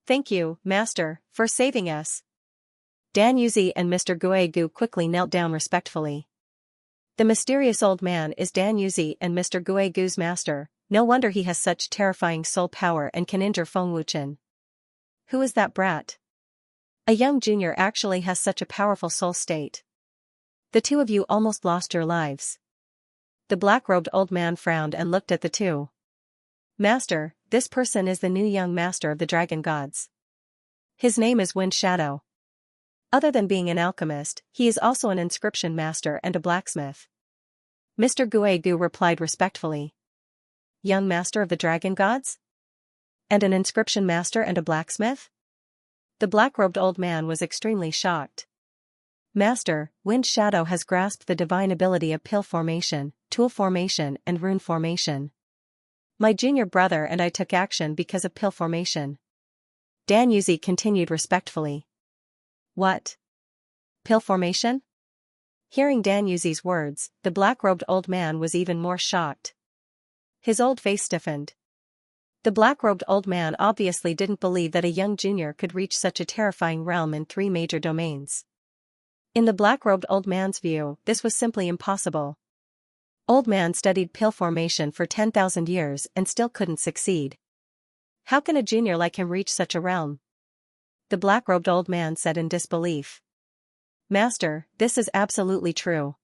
S1: Thank you, Master, for saving us. Dan Yuzi and Mr. Guegu quickly knelt down respectfully. The mysterious old man is Dan Yuzi and Mr. Guegu's master, no wonder he has such terrifying soul power and can injure Feng Wuchen. Who is that brat? A young junior actually has such a powerful soul state. The 2 of you almost lost your lives. The black-robed old man frowned and looked at the 2. Master, this person is the new young master of the dragon gods. His name is Wind Shadow. Other than being an alchemist, he is also an inscription master and a blacksmith. Mr. Guegu replied respectfully. Young master of the dragon gods? And an inscription master and a blacksmith? The black-robed old man was extremely shocked. Master, Wind Shadow has grasped the divine ability of pill formation, tool formation and rune formation. My junior brother and I took action because of pill formation. Dan Yuzi continued respectfully. What? Pill formation? Hearing Dan Yuzi's words, the black-robed old man was even more shocked. His old face stiffened. The black-robed old man obviously didn't believe that a young junior could reach such a terrifying realm in 3 major domains. In the black-robed old man's view, this was simply impossible. Old man studied pill formation for 10,000 years and still couldn't succeed. How can a junior like him reach such a realm? The black-robed old man said in disbelief. Master, this is absolutely true.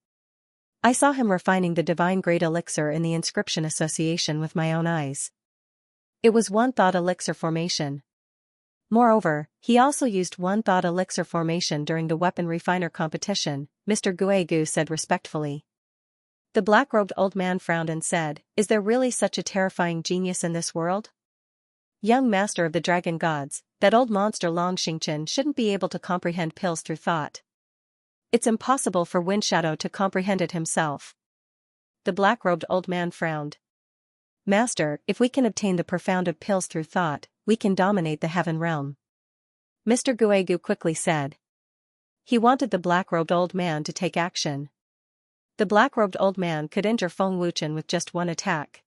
S1: I saw him refining the divine grade elixir in the inscription association with my own eyes. It was one-thought elixir formation. Moreover, he also used one-thought elixir formation during the weapon refiner competition, Mr. Guegu said respectfully. The black-robed old man frowned and said, Is there really such a terrifying genius in this world? Young master of the dragon gods, that old monster Long Xingqian shouldn't be able to comprehend pills through thought. It's impossible for Wind Shadow to comprehend it himself. The black-robed old man frowned. Master, if we can obtain the profound of pills through thought, we can dominate the heaven realm. Mr. Guegu quickly said. He wanted the black-robed old man to take action. The black-robed old man could injure Feng Wuchen with just one attack.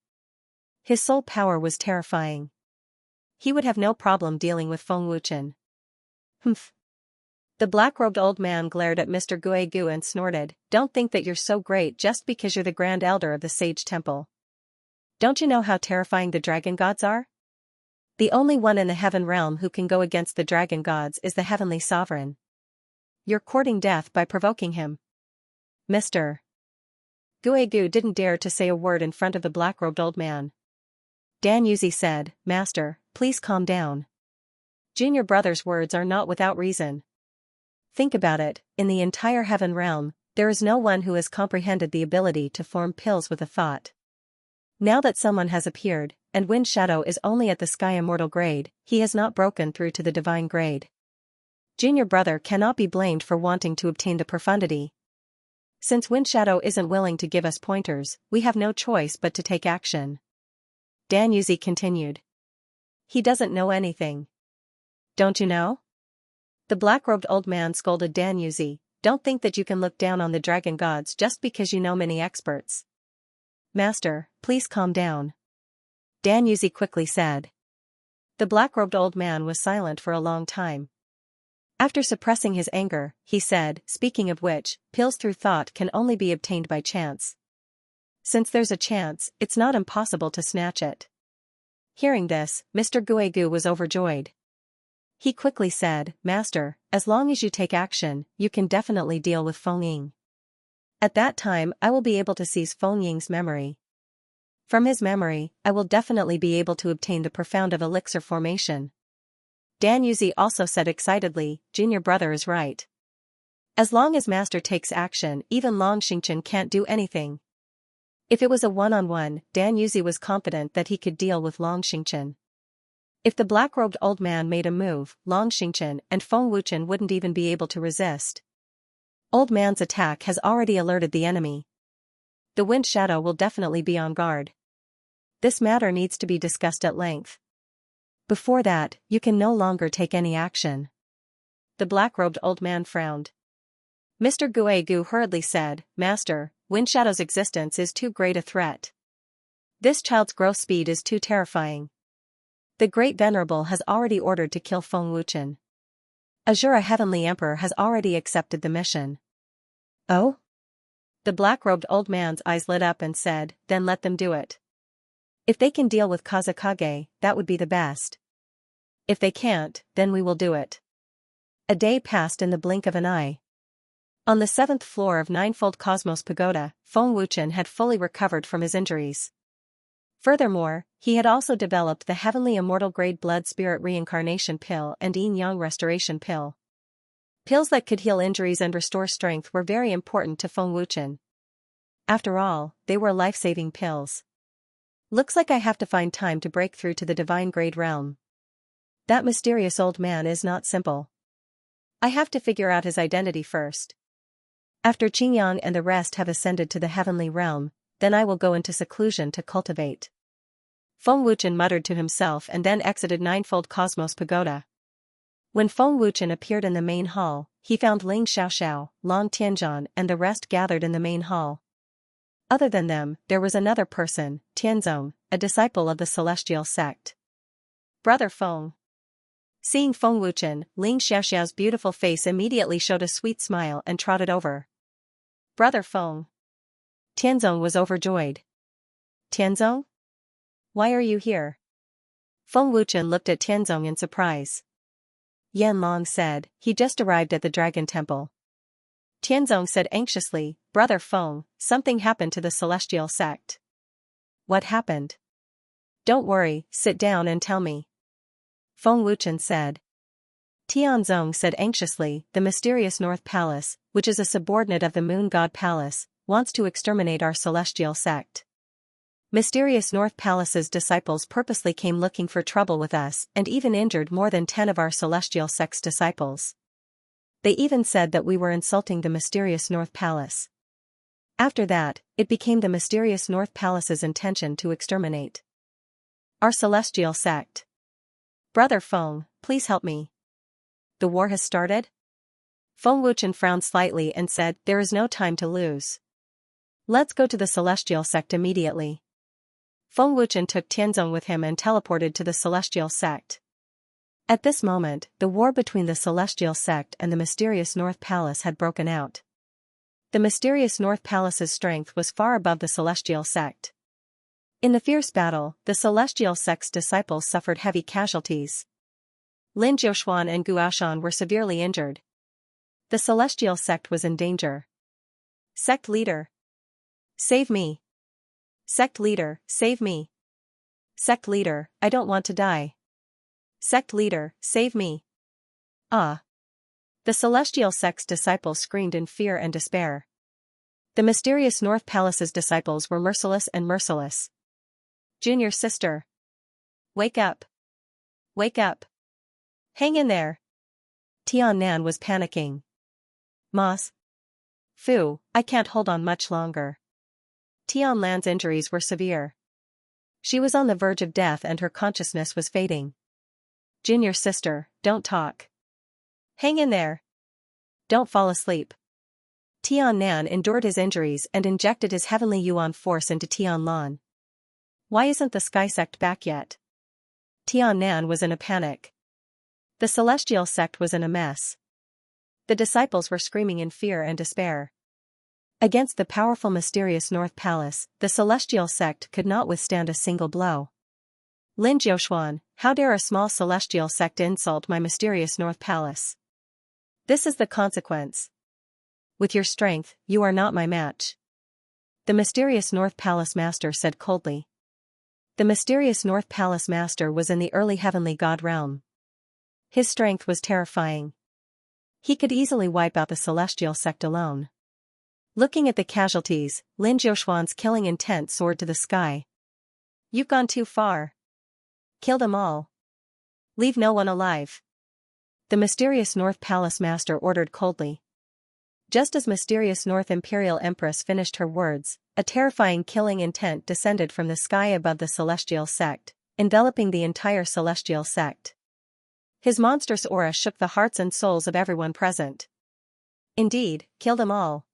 S1: His soul power was terrifying. He would have no problem dealing with Feng Wuchen. Humph. The black-robed old man glared at Mr. Guegu and snorted, Don't think that you're so great just because you're the Grand Elder of the Sage Temple. Don't you know how terrifying the dragon gods are? The only one in the heaven realm who can go against the dragon gods is the heavenly sovereign. You're courting death by provoking him. Mr. Guegu didn't dare to say a word in front of the black-robed old man. Dan Yuzi said, Master, please calm down. Junior brother's words are not without reason. Think about it, in the entire heaven realm, there is no one who has comprehended the ability to form pills with a thought. Now that someone has appeared, and Wind Shadow is only at the Sky Immortal grade, he has not broken through to the divine grade. Junior brother cannot be blamed for wanting to obtain the profundity. Since Wind Shadow isn't willing to give us pointers, we have no choice but to take action. Dan Yuzi continued. He doesn't know anything. Don't you know? The black-robed old man scolded Dan Yuzi, Don't think that you can look down on the dragon gods just because you know many experts. Master, please calm down. Dan Yuzi quickly said. The black-robed old man was silent for a long time. After suppressing his anger, he said, Speaking of which, pills through thought can only be obtained by chance. Since there's a chance, it's not impossible to snatch it. Hearing this, Mr. Guegu was overjoyed. He quickly said, Master, as long as you take action, you can definitely deal with Feng Ying. At that time I will be able to seize Feng Ying's memory. From his memory, I will definitely be able to obtain the profound of elixir formation. Dan Yuzi also said excitedly, Junior brother is right. As long as Master takes action, even Long Xingqian can't do anything. If it was a one-on-one, Dan Yuzi was confident that he could deal with Long Xingqian. If the black-robed old man made a move, Long Xingqian and Feng Wuchen wouldn't even be able to resist. Old man's attack has already alerted the enemy. The Wind Shadow will definitely be on guard. This matter needs to be discussed at length. Before that, you can no longer take any action. The black-robed old man frowned. Mr. Guegu hurriedly said, Master, Wind Shadow's existence is too great a threat. This child's growth speed is too terrifying. The Great Venerable has already ordered to kill Feng Wuchen. Azura Heavenly Emperor has already accepted the mission. Oh? The black-robed old man's eyes lit up and said, Then let them do it. If they can deal with Kazakage, that would be the best. If they can't, then we will do it. A day passed in the blink of an eye. On the 7th floor of Ninefold Cosmos Pagoda, Feng Wuchen had fully recovered from his injuries. Furthermore, he had also developed the Heavenly Immortal Grade Blood Spirit Reincarnation Pill and Yin-Yang Restoration Pill. Pills that could heal injuries and restore strength were very important to Feng Wuchen. After all, they were life-saving pills. Looks like I have to find time to break through to the divine grade realm. That mysterious old man is not simple. I have to figure out his identity first. After Qingyang and the rest have ascended to the heavenly realm, then I will go into seclusion to cultivate. Feng Wuchen muttered to himself and then exited Ninefold Cosmos Pagoda. When Feng Wuchen appeared in the main hall, he found Ling Xiaoxiao, Long Tianzhan and the rest gathered in the main hall. Other than them, there was another person, Tianzong, a disciple of the celestial sect. Brother Feng. Seeing Feng Wuchen, Ling Xiaoxiao's beautiful face immediately showed a sweet smile and trotted over. Brother Feng. Tianzong was overjoyed. Tianzong? Why are you here? Feng Wuchen looked at Tianzong in surprise. Yan Long said, he just arrived at the Dragon Temple. Tianzong said anxiously, Brother Feng, something happened to the celestial sect. What happened? Don't worry, sit down and tell me. Feng Wuchen said. Tianzong said anxiously, the mysterious North Palace, which is a subordinate of the Moon God Palace, wants to exterminate our celestial sect. Mysterious North Palace's disciples purposely came looking for trouble with us and even injured more than 10 of our celestial sect's disciples. They even said that we were insulting the mysterious North Palace. After that, it became the mysterious North Palace's intention to exterminate our celestial sect. Brother Feng, please help me. The war has started? Feng Wuchen frowned slightly and said, there is no time to lose. Let's go to the celestial sect immediately. Feng Wuchen took Tianzong with him and teleported to the celestial sect. At this moment, the war between the celestial sect and the mysterious North Palace had broken out. The mysterious North Palace's strength was far above the celestial sect. In the fierce battle, the celestial sect's disciples suffered heavy casualties. Lin Jiuxuan and Guoashan were severely injured. The celestial sect was in danger. Sect leader. Save me. Sect leader, save me. Sect leader, I don't want to die. Sect leader, save me. Ah. The celestial sect's disciples screamed in fear and despair. The mysterious North Palace's disciples were merciless and merciless. Junior sister. Wake up. Wake up. Hang in there. Tian Nan was panicking. Moss. Fu, I can't hold on much longer. Tian Lan's injuries were severe. She was on the verge of death and her consciousness was fading. Junior sister, don't talk. Hang in there. Don't fall asleep. Tian Nan endured his injuries and injected his heavenly yuan force into Tian Lan. Why isn't the Sky Sect back yet? Tian Nan was in a panic. The celestial sect was in a mess. The disciples were screaming in fear and despair. Against the powerful mysterious North Palace, the celestial sect could not withstand a single blow. Lin Jiuxuan, how dare a small celestial sect insult my mysterious North Palace? This is the consequence. With your strength, you are not my match. The mysterious North Palace master said coldly. The mysterious North Palace master was in the early heavenly god realm. His strength was terrifying. He could easily wipe out the celestial sect alone. Looking at the casualties, Lin Jiuxuan's killing intent soared to the sky. You've gone too far. Kill them all. Leave no one alive. The mysterious North Palace master ordered coldly. Just as mysterious North Imperial Empress finished her words, a terrifying killing intent descended from the sky above the celestial sect, enveloping the entire celestial sect. His monstrous aura shook the hearts and souls of everyone present. Indeed, kill them all.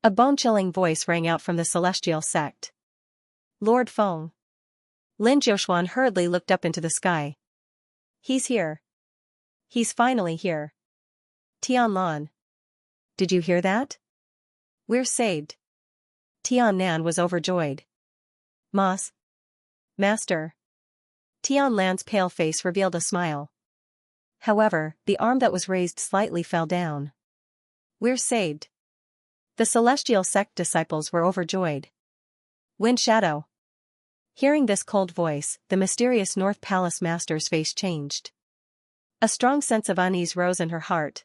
S1: A bone-chilling voice rang out from the celestial sect. Lord Feng. Lin Jiuxuan hurriedly looked up into the sky. He's here. He's finally here. Tian Lan. Did you hear that? We're saved. Tian Nan was overjoyed. Moss. Master. Tian Lan's pale face revealed a smile. However, the arm that was raised slightly fell down. We're saved. The celestial sect disciples were overjoyed. Wind Shadow. Hearing this cold voice, the mysterious North Palace master's face changed. A strong sense of unease rose in her heart.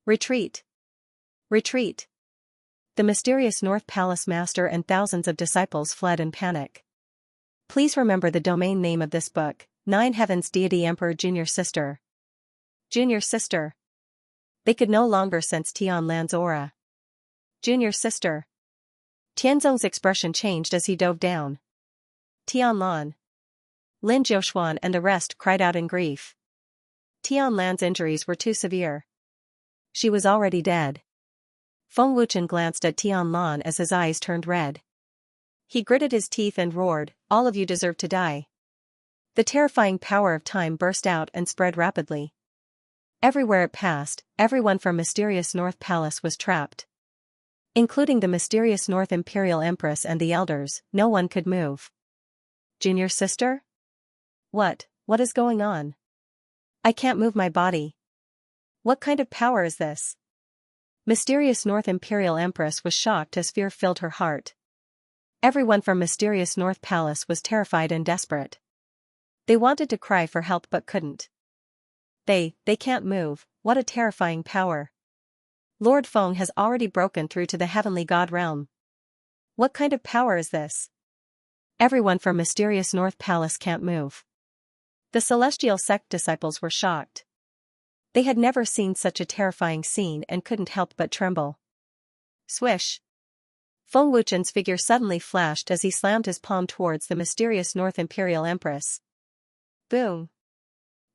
S1: Retreat. Retreat. The mysterious North Palace master and thousands of disciples fled in panic. Please remember the domain name of this book, 9 Heavens Deity Emperor Junior Sister. Junior Sister. They could no longer sense Tian Lan's aura. Junior Sister. Tianzong's expression changed as he dove down. Tian Lan. Lin Jiuxuan and the rest cried out in grief. Tian Lan's injuries were too severe. She was already dead. Feng Wuchen glanced at Tian Lan as his eyes turned red. He gritted his teeth and roared, all of you deserve to die. The terrifying power of time burst out and spread rapidly. Everywhere it passed, everyone from Mysterious North Palace was trapped. Including the mysterious North Imperial Empress and the elders, no one could move. Junior sister? What is going on? I can't move my body. What kind of power is this? Mysterious North Imperial Empress was shocked as fear filled her heart. Everyone from Mysterious North Palace was terrified and desperate. They wanted to cry for help but couldn't. They can't move, what a terrifying power. Lord Feng has already broken through to the heavenly god realm. What kind of power is this? Everyone from Mysterious North Palace can't move. The celestial sect disciples were shocked. They had never seen such a terrifying scene and couldn't help but tremble. Swish! Feng Wuchen's figure suddenly flashed as he slammed his palm towards the Mysterious North Imperial Empress. Boom!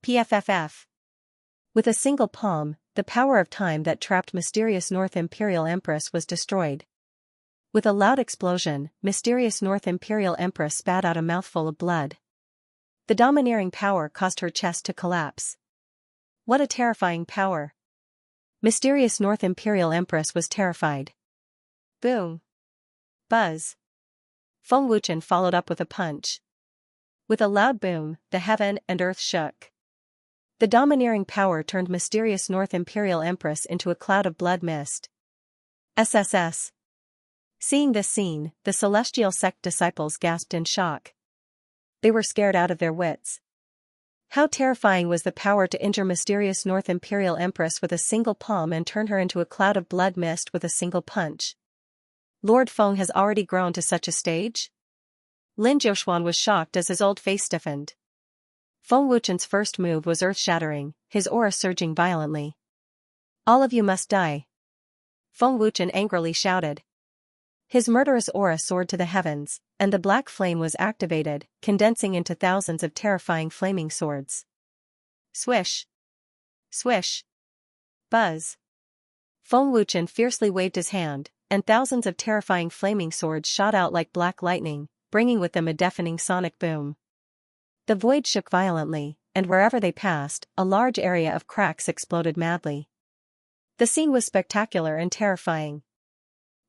S1: PFFF. With a single palm, the power of time that trapped Mysterious North Imperial Empress was destroyed. With a loud explosion, Mysterious North Imperial Empress spat out a mouthful of blood. The domineering power caused her chest to collapse. What a terrifying power! Mysterious North Imperial Empress was terrified. Boom! Buzz! Feng Wuchen followed up with a punch. With a loud boom, the heaven and earth shook. The domineering power turned Mysterious North Imperial Empress into a cloud of blood mist. SSS. Seeing this scene, the celestial sect disciples gasped in shock. They were scared out of their wits. How terrifying was the power to injure Mysterious North Imperial Empress with a single palm and turn her into a cloud of blood mist with a single punch. Lord Feng has already grown to such a stage? Lin Jiuxuan was shocked as his old face stiffened. Feng Wuchen's first move was earth-shattering, his aura surging violently. All of you must die. Feng Wuchen angrily shouted. His murderous aura soared to the heavens, and the black flame was activated, condensing into thousands of terrifying flaming swords. Swish! Swish! Buzz! Feng Wuchen fiercely waved his hand, and thousands of terrifying flaming swords shot out like black lightning, bringing with them a deafening sonic boom. The void shook violently, and wherever they passed, a large area of cracks exploded madly. The scene was spectacular and terrifying.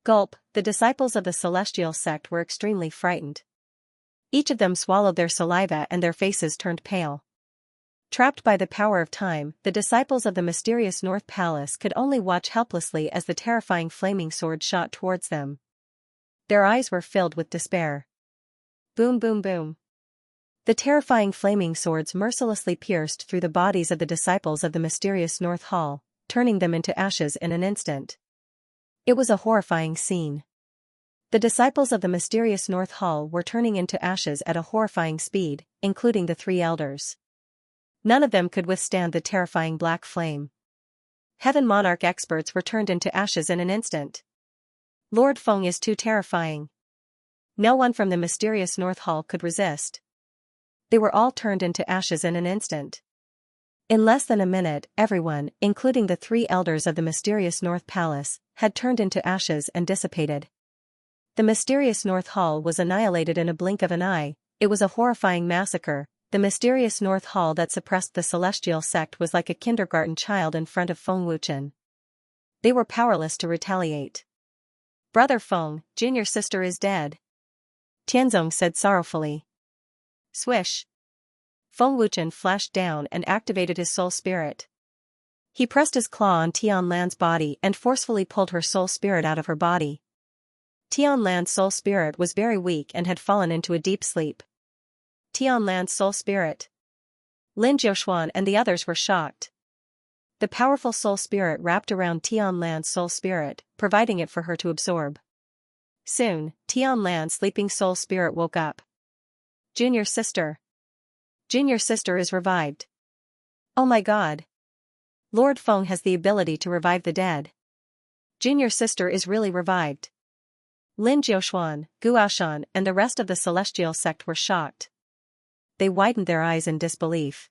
S1: Gulp, the disciples of the celestial sect were extremely frightened. Each of them swallowed their saliva and their faces turned pale. Trapped by the power of time, the disciples of the Mysterious North Palace could only watch helplessly as the terrifying flaming sword shot towards them. Their eyes were filled with despair. Boom boom boom. The terrifying flaming swords mercilessly pierced through the bodies of the disciples of the Mysterious North Hall, turning them into ashes in an instant. It was a horrifying scene. The disciples of the Mysterious North Hall were turning into ashes at a horrifying speed, including the three elders. None of them could withstand the terrifying black flame. Heaven Monarch experts were turned into ashes in an instant. Lord Feng is too terrifying. No one from the Mysterious North Hall could resist. They were all turned into ashes in an instant. In less than a minute, everyone, including the three elders of the Mysterious North Palace, had turned into ashes and dissipated. The Mysterious North Hall was annihilated in a blink of an eye. It was a horrifying massacre. The Mysterious North Hall that suppressed the celestial sect was like a kindergarten child in front of Feng Wuchen. They were powerless to retaliate. Brother Feng, junior sister is dead. Tianzong said sorrowfully. Swish! Feng Wuchen flashed down and activated his soul spirit. He pressed his claw on Tianlan's body and forcefully pulled her soul spirit out of her body. Tianlan's soul spirit was very weak and had fallen into a deep sleep. Tianlan's soul spirit. Lin Jiuxuan and the others were shocked. The powerful soul spirit wrapped around Tianlan's soul spirit, providing it for her to absorb. Soon, Tianlan's sleeping soul spirit woke up. Junior sister. Junior sister is revived. Oh my god. Lord Feng has the ability to revive the dead. Junior sister is really revived. Lin Jiuxuan, Guaoshan and the rest of the celestial sect were shocked. They widened their eyes in disbelief.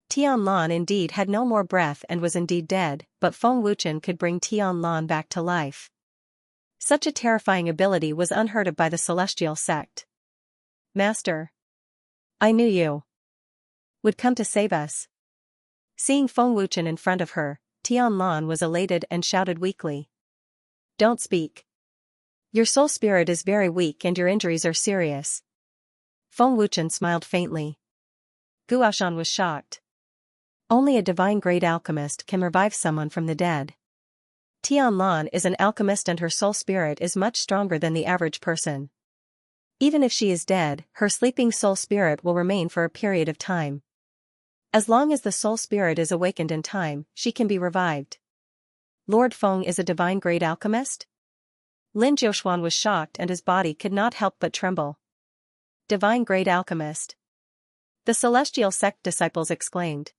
S1: Tianlan indeed had no more breath and was indeed dead, but Feng Wuchen could bring Tianlan back to life. Such a terrifying ability was unheard of by the celestial sect. Master. I knew you. would come to save us. Seeing Feng Wuchen in front of her, Tianlan was elated and shouted weakly. Don't speak. Your soul spirit is very weak and your injuries are serious. Feng Wuchen smiled faintly. Guoshan was shocked. Only a divine-grade alchemist can revive someone from the dead. Tianlan is an alchemist and her soul spirit is much stronger than the average person. Even if she is dead, her sleeping soul spirit will remain for a period of time. As long as the soul spirit is awakened in time, she can be revived. Lord Feng is a divine-grade alchemist? Lin Jiuxuan was shocked and his body could not help but tremble. Divine-grade alchemist. The celestial sect disciples exclaimed.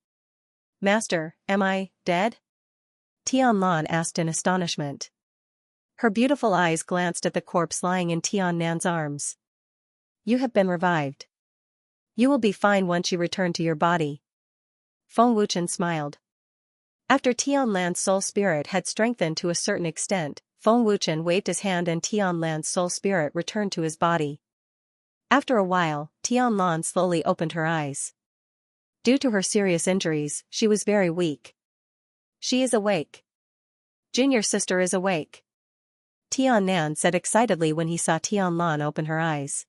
S1: Master, am I dead? Tianlan asked in astonishment. Her beautiful eyes glanced at the corpse lying in Tiannan's arms. You have been revived. You will be fine once you return to your body. Feng Wuchen smiled. After Tianlan's soul spirit had strengthened to a certain extent, Feng Wuchen waved his hand and Tianlan's soul spirit returned to his body. After a while, Tianlan slowly opened her eyes. Due to her serious injuries, she was very weak. She is awake. Junior sister is awake. Tiannan said excitedly when he saw Tianlan open her eyes.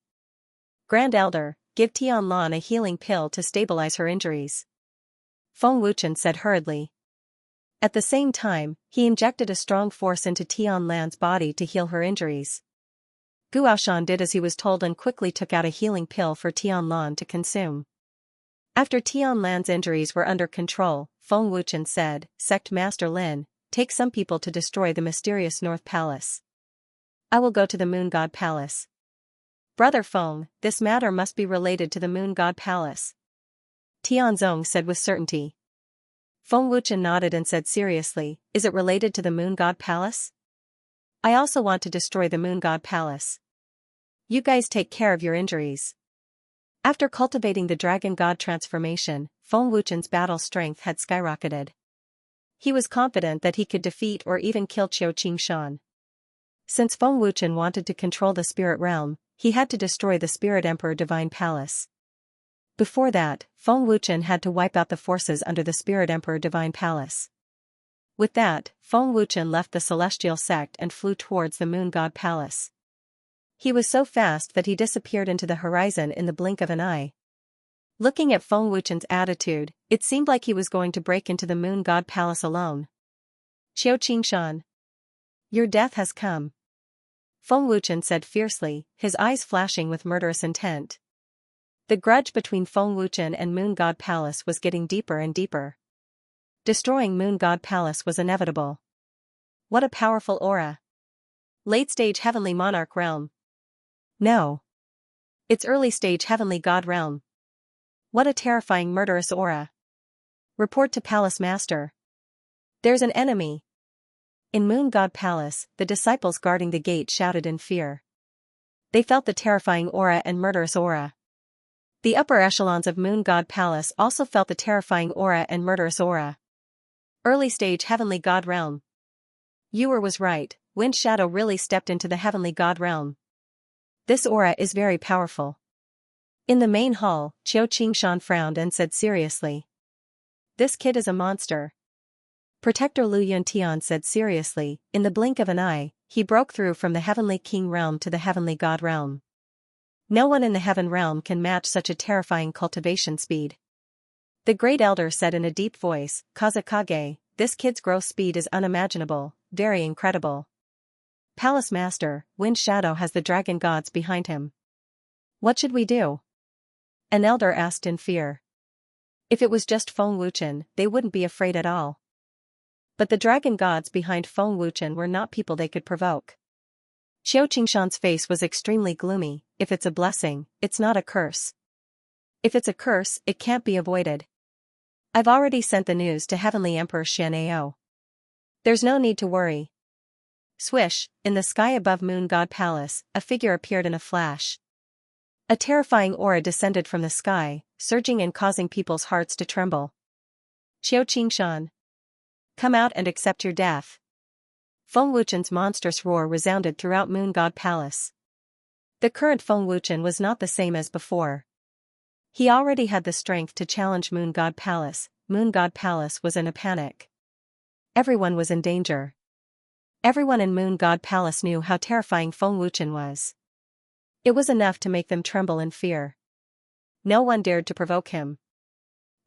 S1: Grand Elder, give Tianlan a healing pill to stabilize her injuries. Feng Wuchen said hurriedly. At the same time, he injected a strong force into Tianlan's body to heal her injuries. Guoshan did as he was told and quickly took out a healing pill for Tianlan to consume. After Tianlan's injuries were under control, Feng Wuchen said, Sect Master Lin, take some people to destroy the mysterious North Palace. I will go to the Moon God Palace. Brother Feng, this matter must be related to the Moon God Palace. Tianzong said with certainty. Feng Wuchen nodded and said seriously, is it related to the Moon God Palace? I also want to destroy the Moon God Palace. You guys take care of your injuries. After cultivating the Dragon God transformation, Feng Wuchen's battle strength had skyrocketed. He was confident that he could defeat or even kill Qiu Qingshan. Since Feng Wuchen wanted to control the spirit realm, he had to destroy the Spirit Emperor Divine Palace. Before that, Feng Wuchen had to wipe out the forces under the Spirit Emperor Divine Palace. With that, Feng Wuchen left the celestial sect and flew towards the Moon God Palace. He was so fast that he disappeared into the horizon in the blink of an eye. Looking at Feng Wuchen's attitude, it seemed like he was going to break into the Moon God Palace alone. Qiu Qingshan. Your death has come. Feng Wuchen said fiercely, his eyes flashing with murderous intent. The grudge between Feng Wuchen and Moon God Palace was getting deeper and deeper. Destroying Moon God Palace was inevitable. What a powerful aura. Late-stage Heavenly Monarch Realm. No. It's early-stage Heavenly God Realm. What a terrifying murderous aura. Report to Palace Master. There's an enemy. In Moon God Palace, the disciples guarding the gate shouted in fear. They felt the terrifying aura and murderous aura. The upper echelons of Moon God Palace also felt the terrifying aura and murderous aura. Early-stage Heavenly God Realm. Yuer was right, Wind Shadow really stepped into the Heavenly God Realm. This aura is very powerful. In the main hall, Qiu Qingshan frowned and said seriously. This kid is a monster. Protector Lu Yuntian said seriously, in the blink of an eye, he broke through from the Heavenly King Realm to the Heavenly God Realm. No one in the Heaven Realm can match such a terrifying cultivation speed. The Great Elder said in a deep voice, Kazakage, this kid's growth speed is unimaginable, very incredible. Palace Master, Wind Shadow has the dragon gods behind him. What should we do? An elder asked in fear. If it was just Feng Wuchen, they wouldn't be afraid at all. But the dragon gods behind Feng Wuchen were not people they could provoke. Qiu Qingshan's face was extremely gloomy. If it's a blessing, it's not a curse. If it's a curse, it can't be avoided. I've already sent the news to Heavenly Emperor Xianxia. There's no need to worry. Swish, in the sky above Moon God Palace, a figure appeared in a flash. A terrifying aura descended from the sky, surging and causing people's hearts to tremble. Qiu Qingshan. Come out and accept your death. Feng Wuchen's monstrous roar resounded throughout Moon God Palace. The current Feng Wuchen was not the same as before. He already had the strength to challenge Moon God Palace. Moon God Palace was in a panic. Everyone was in danger. Everyone in Moon God Palace knew how terrifying Feng Wuchen was. It was enough to make them tremble in fear. No one dared to provoke him.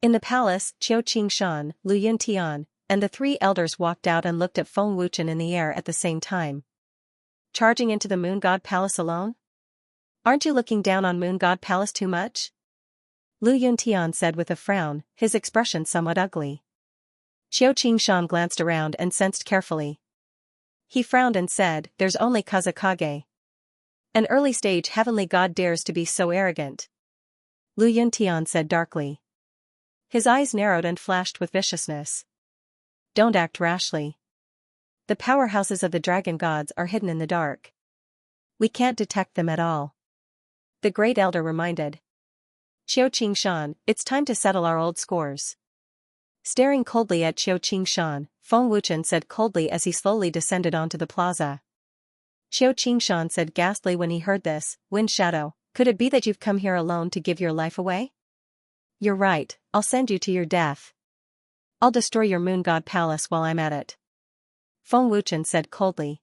S1: In the palace, Qiu Qingshan, Lu Yuntian, and the three elders walked out and looked at Feng Wuchen in the air at the same time. Charging into the Moon God Palace alone? Aren't you looking down on Moon God Palace too much? Lu Yuntian said with a frown, his expression somewhat ugly. Qiu Qingshan glanced around and sensed carefully. He frowned and said, "There's only Kazakage. An early-stage heavenly god dares to be so arrogant." Lu Yuntian said darkly. His eyes narrowed and flashed with viciousness. "Don't act rashly. The powerhouses of the dragon gods are hidden in the dark. We can't detect them at all," the great elder reminded. "Qiu Qingshan, it's time to settle our old scores." Staring coldly at Qiu Qingshan, Feng Wuchen said coldly as he slowly descended onto the plaza. Qiu Qingshan said ghastly when he heard this, "Wind Shadow, could it be that you've come here alone to give your life away?" "You're right, I'll send you to your death. I'll destroy your Moon God Palace while I'm at it," Feng Wuchen said coldly.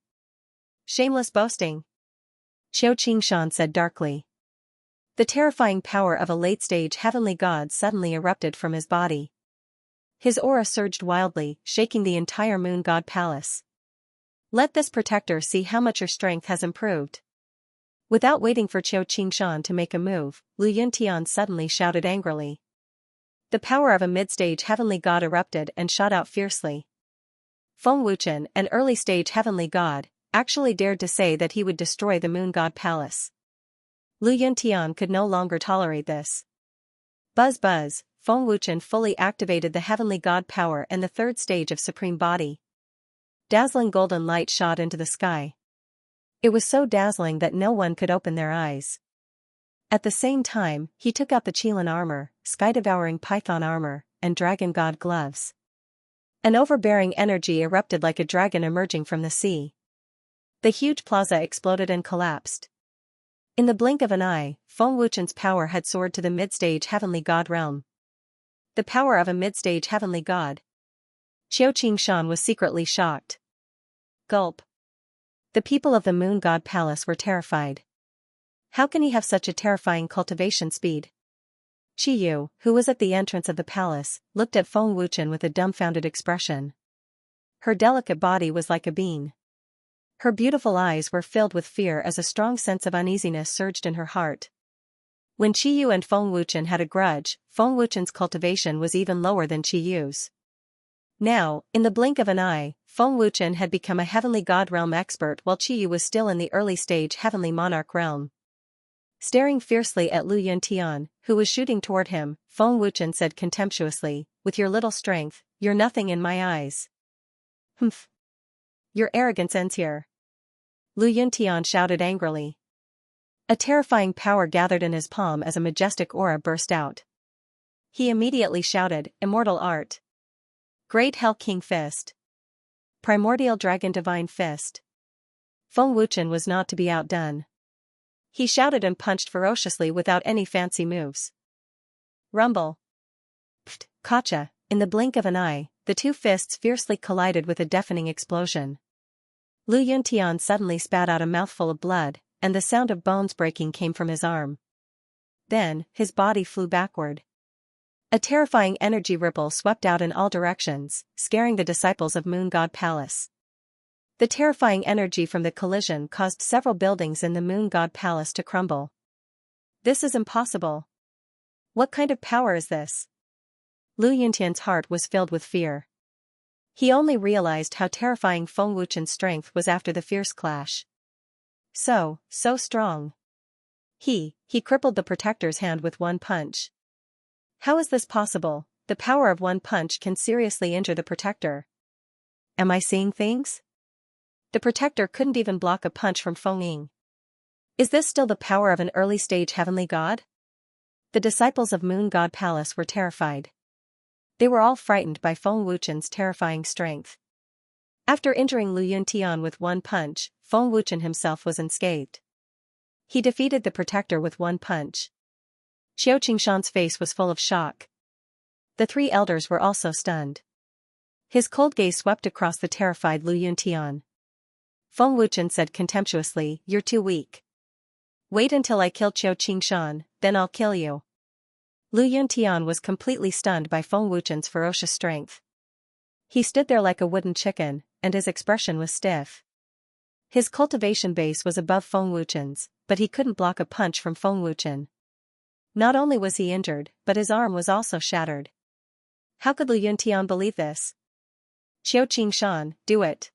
S1: "Shameless boasting," Qiu Qingshan said darkly. The terrifying power of a late-stage heavenly god suddenly erupted from his body. His aura surged wildly, shaking the entire Moon God Palace. "Let this protector see how much your strength has improved." Without waiting for Qiu Qingshan to make a move, Lu Yuntian suddenly shouted angrily. The power of a mid-stage heavenly god erupted and shot out fiercely. Feng Wuchen, an early-stage heavenly god, actually dared to say that he would destroy the Moon God Palace. Lu Yuntian could no longer tolerate this. Buzz buzz, Feng Wuchen fully activated the heavenly god power and the third stage of supreme body. Dazzling golden light shot into the sky. It was so dazzling that no one could open their eyes. At the same time, he took out the Qilin armor, sky-devouring python armor, and dragon god gloves. An overbearing energy erupted like a dragon emerging from the sea. The huge plaza exploded and collapsed. In the blink of an eye, Feng Wuchen's power had soared to the mid-stage heavenly god realm. The power of a mid-stage heavenly god. Qiu Qingshan was secretly shocked. Gulp. The people of the Moon God Palace were terrified. How can he have such a terrifying cultivation speed? Qi Yu, who was at the entrance of the palace, looked at Feng Wuchen with a dumbfounded expression. Her delicate body was like a bean. Her beautiful eyes were filled with fear as a strong sense of uneasiness surged in her heart. When Qi Yu and Feng Wuchen had a grudge, Feng Wuchen's cultivation was even lower than Qi Yu's. Now, in the blink of an eye, Feng Wuchen had become a heavenly god realm expert while Qi Yu was still in the early stage heavenly monarch realm. Staring fiercely at Lu Yuntian, who was shooting toward him, Feng Wuchen said contemptuously, "With your little strength, you're nothing in my eyes." "Humph. Your arrogance ends here," Lu Yuntian shouted angrily. A terrifying power gathered in his palm as a majestic aura burst out. He immediately shouted, "Immortal Art. Great Hell King Fist. Primordial Dragon Divine Fist." Feng Wuchen was not to be outdone. He shouted and punched ferociously without any fancy moves. Rumble. Pft, Kacha, in the blink of an eye, the two fists fiercely collided with a deafening explosion. Lu Yuntian suddenly spat out a mouthful of blood, and the sound of bones breaking came from his arm. Then, his body flew backward. A terrifying energy ripple swept out in all directions, scaring the disciples of Moon God Palace. The terrifying energy from the collision caused several buildings in the Moon God Palace to crumble. This is impossible. What kind of power is this? Lu Yuntian's heart was filled with fear. He only realized how terrifying Feng Wuchen's strength was after the fierce clash. So strong. He crippled the protector's hand with one punch. How is this possible? The power of one punch can seriously injure the protector. Am I seeing things? The protector couldn't even block a punch from Feng Ying. Is this still the power of an early-stage heavenly god? The disciples of Moon God Palace were terrified. They were all frightened by Feng Wuchen's terrifying strength. After injuring Lu Yuntian with one punch, Feng Wuchen himself was unscathed. He defeated the protector with one punch. Xianxia's face was full of shock. The three elders were also stunned. His cold gaze swept across the terrified Lu Yuntian. Feng Wuchen said contemptuously, "You're too weak. Wait until I kill Xianxia, then I'll kill you." Lu Yuntian was completely stunned by Feng Wuchen's ferocious strength. He stood there like a wooden chicken, and his expression was stiff. His cultivation base was above Feng Wuchen's, but he couldn't block a punch from Feng Wuchen. Not only was he injured, but his arm was also shattered. How could Lu Yuntian believe this? "Xianxia, do it,"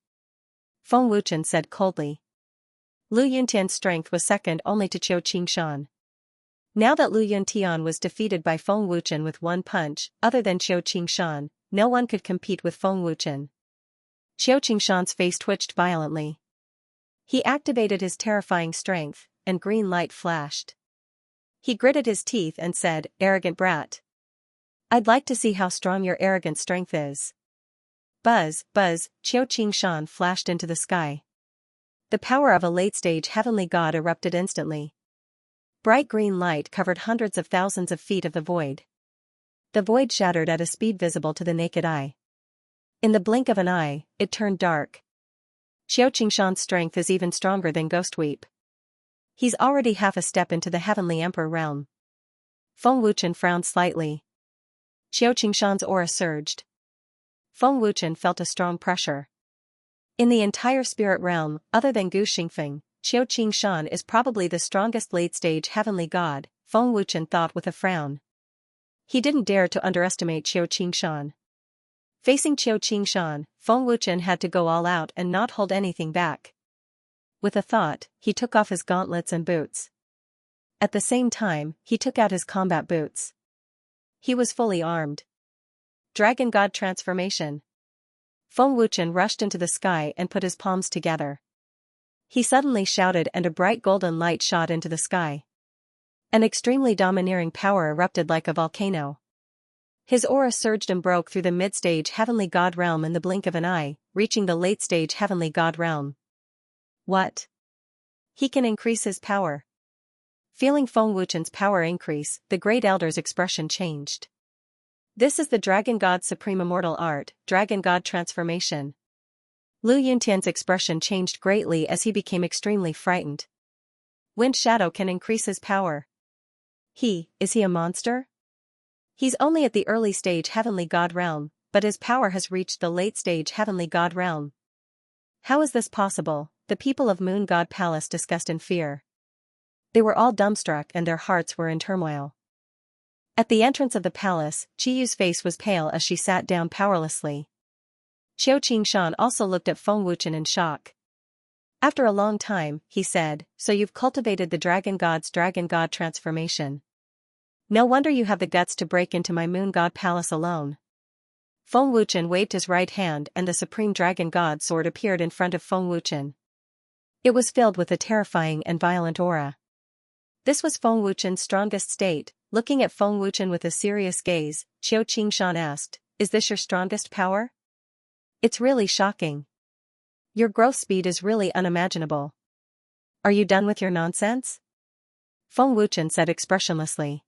S1: Feng Wuchen said coldly. Lu Yuntian's strength was second only to Xianxia. Now that Lu Yuntian was defeated by Feng Wuchen with one punch, other than Xianxia, no one could compete with Feng Wuchen. Xianxia's face twitched violently. He activated his terrifying strength, and green light flashed. He gritted his teeth and said, "Arrogant brat. I'd like to see how strong your arrogant strength is." Buzz, buzz, Xianxia flashed into the sky. The power of a late-stage heavenly god erupted instantly. Bright green light covered hundreds of thousands of feet of the void. The void shattered at a speed visible to the naked eye. In the blink of an eye, it turned dark. Xianxia's strength is even stronger than Ghostweep. He's already half a step into the Heavenly Emperor realm. Feng Wuchen frowned slightly. Xianxia's aura surged. Feng Wuchen felt a strong pressure. In the entire spirit realm, other than Gu Xingfeng, Xianxia is probably the strongest late-stage heavenly god, Feng Wuchen thought with a frown. He didn't dare to underestimate Xianxia. Facing Xianxia, Feng Wuchen had to go all out and not hold anything back. With a thought, he took off his gauntlets and boots. At the same time, he took out his combat boots. He was fully armed. Dragon God Transformation. Feng Wuchen rushed into the sky and put his palms together. He suddenly shouted and a bright golden light shot into the sky. An extremely domineering power erupted like a volcano. His aura surged and broke through the mid-stage heavenly god realm in the blink of an eye, reaching the late-stage heavenly god realm. What? He can increase his power. Feeling Feng Wuchen's power increase, the great elder's expression changed. This is the Dragon God's supreme immortal art, Dragon God Transformation. Lu Yuntian's expression changed greatly as he became extremely frightened. Wind Shadow can increase his power. Is he a monster? He's only at the early stage heavenly god realm, but his power has reached the late stage heavenly god realm. How is this possible? The people of Moon God Palace discussed in fear. They were all dumbstruck and their hearts were in turmoil. At the entrance of the palace, Qiyu's face was pale as she sat down powerlessly. Xianxia also looked at Feng Wuchen in shock. After a long time, he said, "So you've cultivated the Dragon God's Dragon God Transformation. No wonder you have the guts to break into my Moon God Palace alone." Feng Wuchen waved his right hand and the Supreme Dragon God sword appeared in front of Feng Wuchen. It was filled with a terrifying and violent aura. This was Feng Wuchen's strongest state. Looking at Feng Wuchen with a serious gaze, Xianxia asked, "Is this your strongest power? It's really shocking. Your growth speed is really unimaginable. Are you done with your nonsense?" Feng Wuchen said expressionlessly.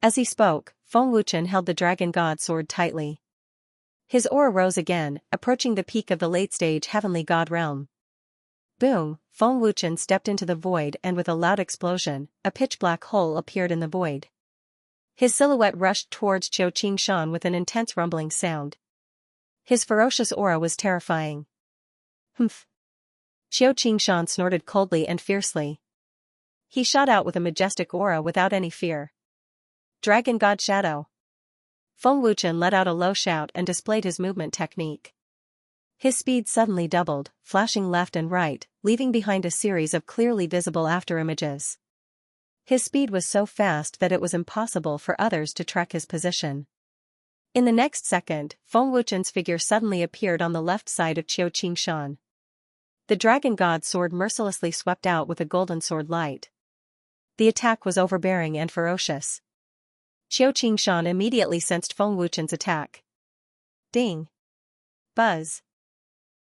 S1: As he spoke, Feng Wuchen held the Dragon God sword tightly. His aura rose again, approaching the peak of the late-stage heavenly god realm. Boom! Feng Wuchen stepped into the void and with a loud explosion, a pitch-black hole appeared in the void. His silhouette rushed towards Xianxia with an intense rumbling sound. His ferocious aura was terrifying. Humph! Xianxia snorted coldly and fiercely. He shot out with a majestic aura without any fear. Dragon God Shadow. Feng Wuchen let out a low shout and displayed his movement technique. His speed suddenly doubled, flashing left and right, leaving behind a series of clearly visible afterimages. His speed was so fast that it was impossible for others to track his position. In the next second, Feng Wuchen's figure suddenly appeared on the left side of Xianxia. The Dragon God sword mercilessly swept out with a golden sword light. The attack was overbearing and ferocious. Xianxia immediately sensed Feng Wuchen's attack. Ding! Buzz!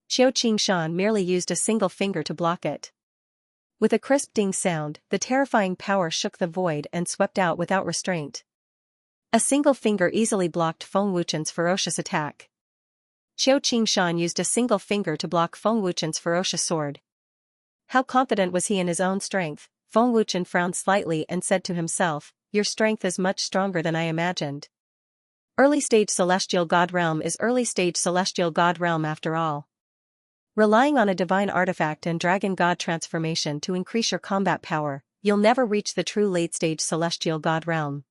S1: Xianxia merely used a single finger to block it. With a crisp ding sound, the terrifying power shook the void and swept out without restraint. A single finger easily blocked Feng Wuchen's ferocious attack. Qiu Qingshan used a single finger to block Feng Wuchen's ferocious sword. How confident was he in his own strength? Feng Wuchen frowned slightly and said to himself, "Your strength is much stronger than I imagined." Early-stage celestial god realm is early-stage celestial god realm after all. Relying on a divine artifact and dragon god transformation to increase your combat power, you'll never reach the true late-stage celestial god realm.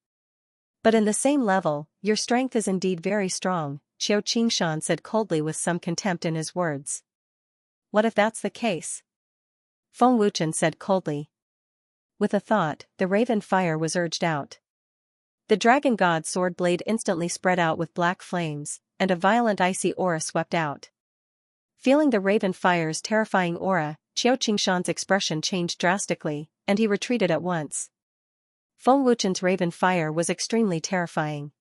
S1: But in the same level, your strength is indeed very strong, Qiu Qingshan said coldly with some contempt in his words. What if that's the case? Feng Wuchen said coldly. With a thought, the raven fire was urged out. The dragon god's sword blade instantly spread out with black flames, and a violent icy aura swept out. Feeling the raven fire's terrifying aura, Qiu Qingshan's expression changed drastically, and he retreated at once. Feng Wuchen's raven fire was extremely terrifying.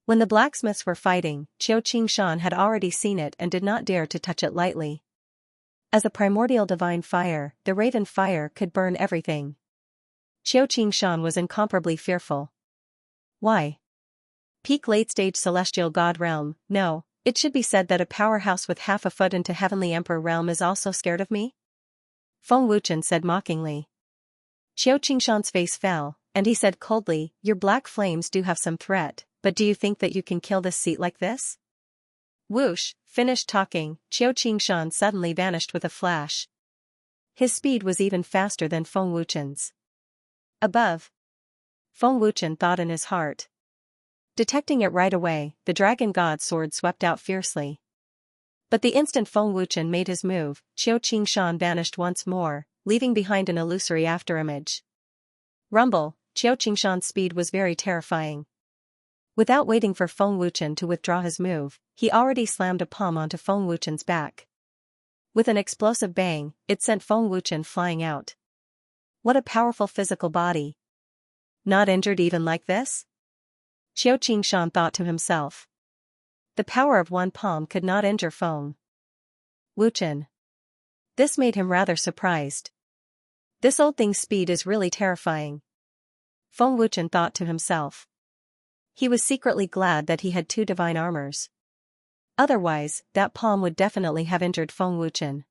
S1: When the blacksmiths were fighting, Qiu Qingshan had already seen it and did not dare to touch it lightly. As a primordial divine fire, the raven fire could burn everything. Qiu Qingshan was incomparably fearful. Why? Peak late-stage celestial god realm, no, it should be said that a powerhouse with half a foot into heavenly emperor realm is also scared of me? Feng Wuchen said mockingly. Qiu Qingshan's face fell, and he said coldly, "Your black flames do have some threat, but do you think that you can kill this seat like this?" Whoosh, finished talking, Qiu Qingshan suddenly vanished with a flash. His speed was even faster than Feng Wuchen's. Above. Feng Wuchen thought in his heart. Detecting it right away, the dragon god's sword swept out fiercely. But the instant Feng Wuchen made his move, Qiu Qingshan vanished once more, leaving behind an illusory afterimage. Rumble, Qiu Qingshan's speed was very terrifying. Without waiting for Feng Wuchen to withdraw his move, he already slammed a palm onto Feng Wuchen's back. With an explosive bang, it sent Feng Wuchen flying out. What a powerful physical body. Not injured even like this? Qiu Qingshan thought to himself. The power of one palm could not injure Feng Wuchen. This made him rather surprised. This old thing's speed is really terrifying. Feng Wuchen thought to himself. He was secretly glad that he had two divine armors. Otherwise, that palm would definitely have injured Feng Wuchen.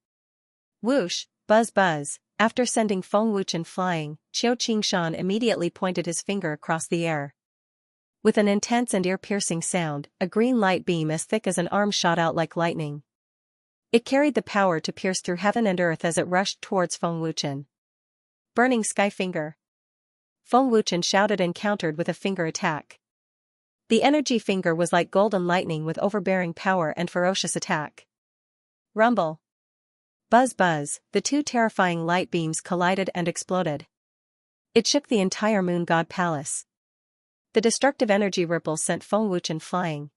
S1: Whoosh, buzz buzz, after sending Feng Wuchen flying, Qiu Qingshan immediately pointed his finger across the air. With an intense and ear-piercing sound, a green light beam as thick as an arm shot out like lightning. It carried the power to pierce through heaven and earth as it rushed towards Feng Wuchen. Burning Sky Finger. Feng Wuchen shouted and countered with a finger attack. The energy finger was like golden lightning with overbearing power and ferocious attack. Rumble. Buzz buzz, the two terrifying light beams collided and exploded. It shook the entire moon god palace. The destructive energy ripples sent Feng Wuchen flying.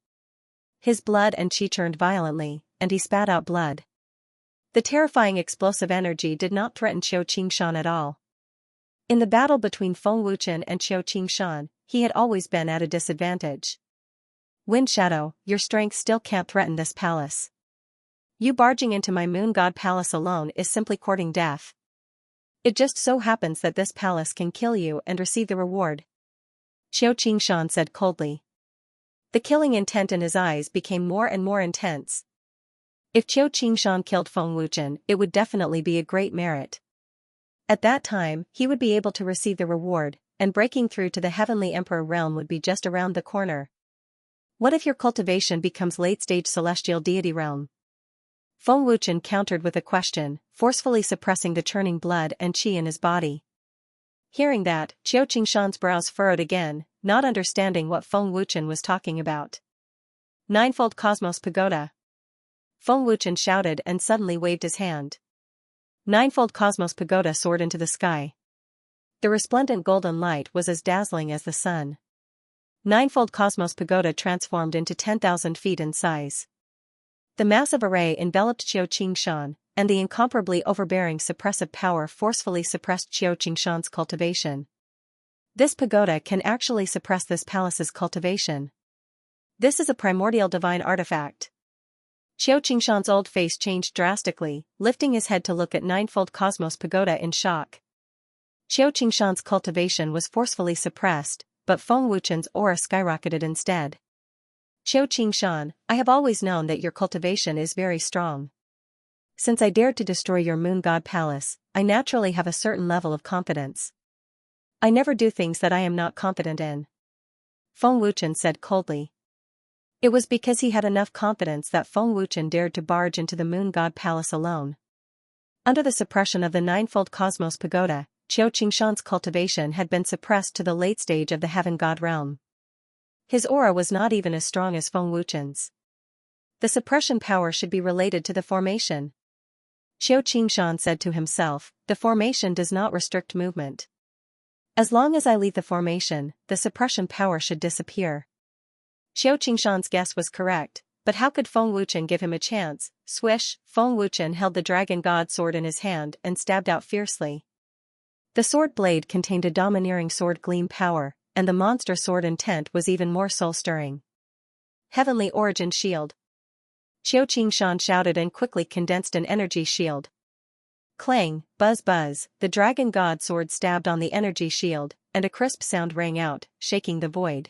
S1: His blood and qi churned violently, and he spat out blood. The terrifying explosive energy did not threaten Qiu Qingshan at all. In the battle between Feng Wuchen and Qiu Qingshan, he had always been at a disadvantage. Wind Shadow, your strength still can't threaten this palace. You barging into my moon god palace alone is simply courting death. It just so happens that this palace can kill you and receive the reward. Qiu Qingshan said coldly. The killing intent in his eyes became more and more intense. If Qiu Qingshan killed Feng Wuchen, it would definitely be a great merit. At that time, he would be able to receive the reward, and breaking through to the Heavenly Emperor realm would be just around the corner. What if your cultivation becomes late-stage celestial deity realm? Feng Wuchen countered with a question, forcefully suppressing the churning blood and qi in his body. Hearing that, Qiu Qingshan's brows furrowed again, not understanding what Feng Wuchen was talking about. Ninefold Cosmos Pagoda. Feng Wuchen shouted and suddenly waved his hand. Ninefold Cosmos Pagoda soared into the sky. The resplendent golden light was as dazzling as the sun. Ninefold Cosmos Pagoda transformed into 10,000 feet in size. The massive array enveloped Qiu Qingshan, and the incomparably overbearing suppressive power forcefully suppressed Qiu Qingshan's cultivation. This pagoda can actually suppress this palace's cultivation. This is a primordial divine artifact. Xiao Qingshan's old face changed drastically, lifting his head to look at Ninefold Cosmos Pagoda in shock. Xiao Qingshan's cultivation was forcefully suppressed, but Feng Wuchen's aura skyrocketed instead. Xiao Qingshan, I have always known that your cultivation is very strong. Since I dared to destroy your moon god palace, I naturally have a certain level of confidence. I never do things that I am not confident in. Feng Wuchen said coldly. It was because he had enough confidence that Feng Wuchen dared to barge into the moon god palace alone. Under the suppression of the Ninefold Cosmos Pagoda, Xiao Qingshan's cultivation had been suppressed to the late stage of the heaven god realm. His aura was not even as strong as Feng Wuchen's. The suppression power should be related to the formation. Xiao Qingshan said to himself, the formation does not restrict movement. As long as I leave the formation, the suppression power should disappear. Xiao Qingshan's guess was correct, but how could Feng Wuchen give him a chance? Swish, Feng Wuchen held the dragon god sword in his hand and stabbed out fiercely. The sword blade contained a domineering sword gleam power, and the monster sword intent was even more soul-stirring. Heavenly Origin Shield. Xiao Qingshan shouted and quickly condensed an energy shield. Clang, buzz buzz, the dragon god sword stabbed on the energy shield, and a crisp sound rang out, shaking the void.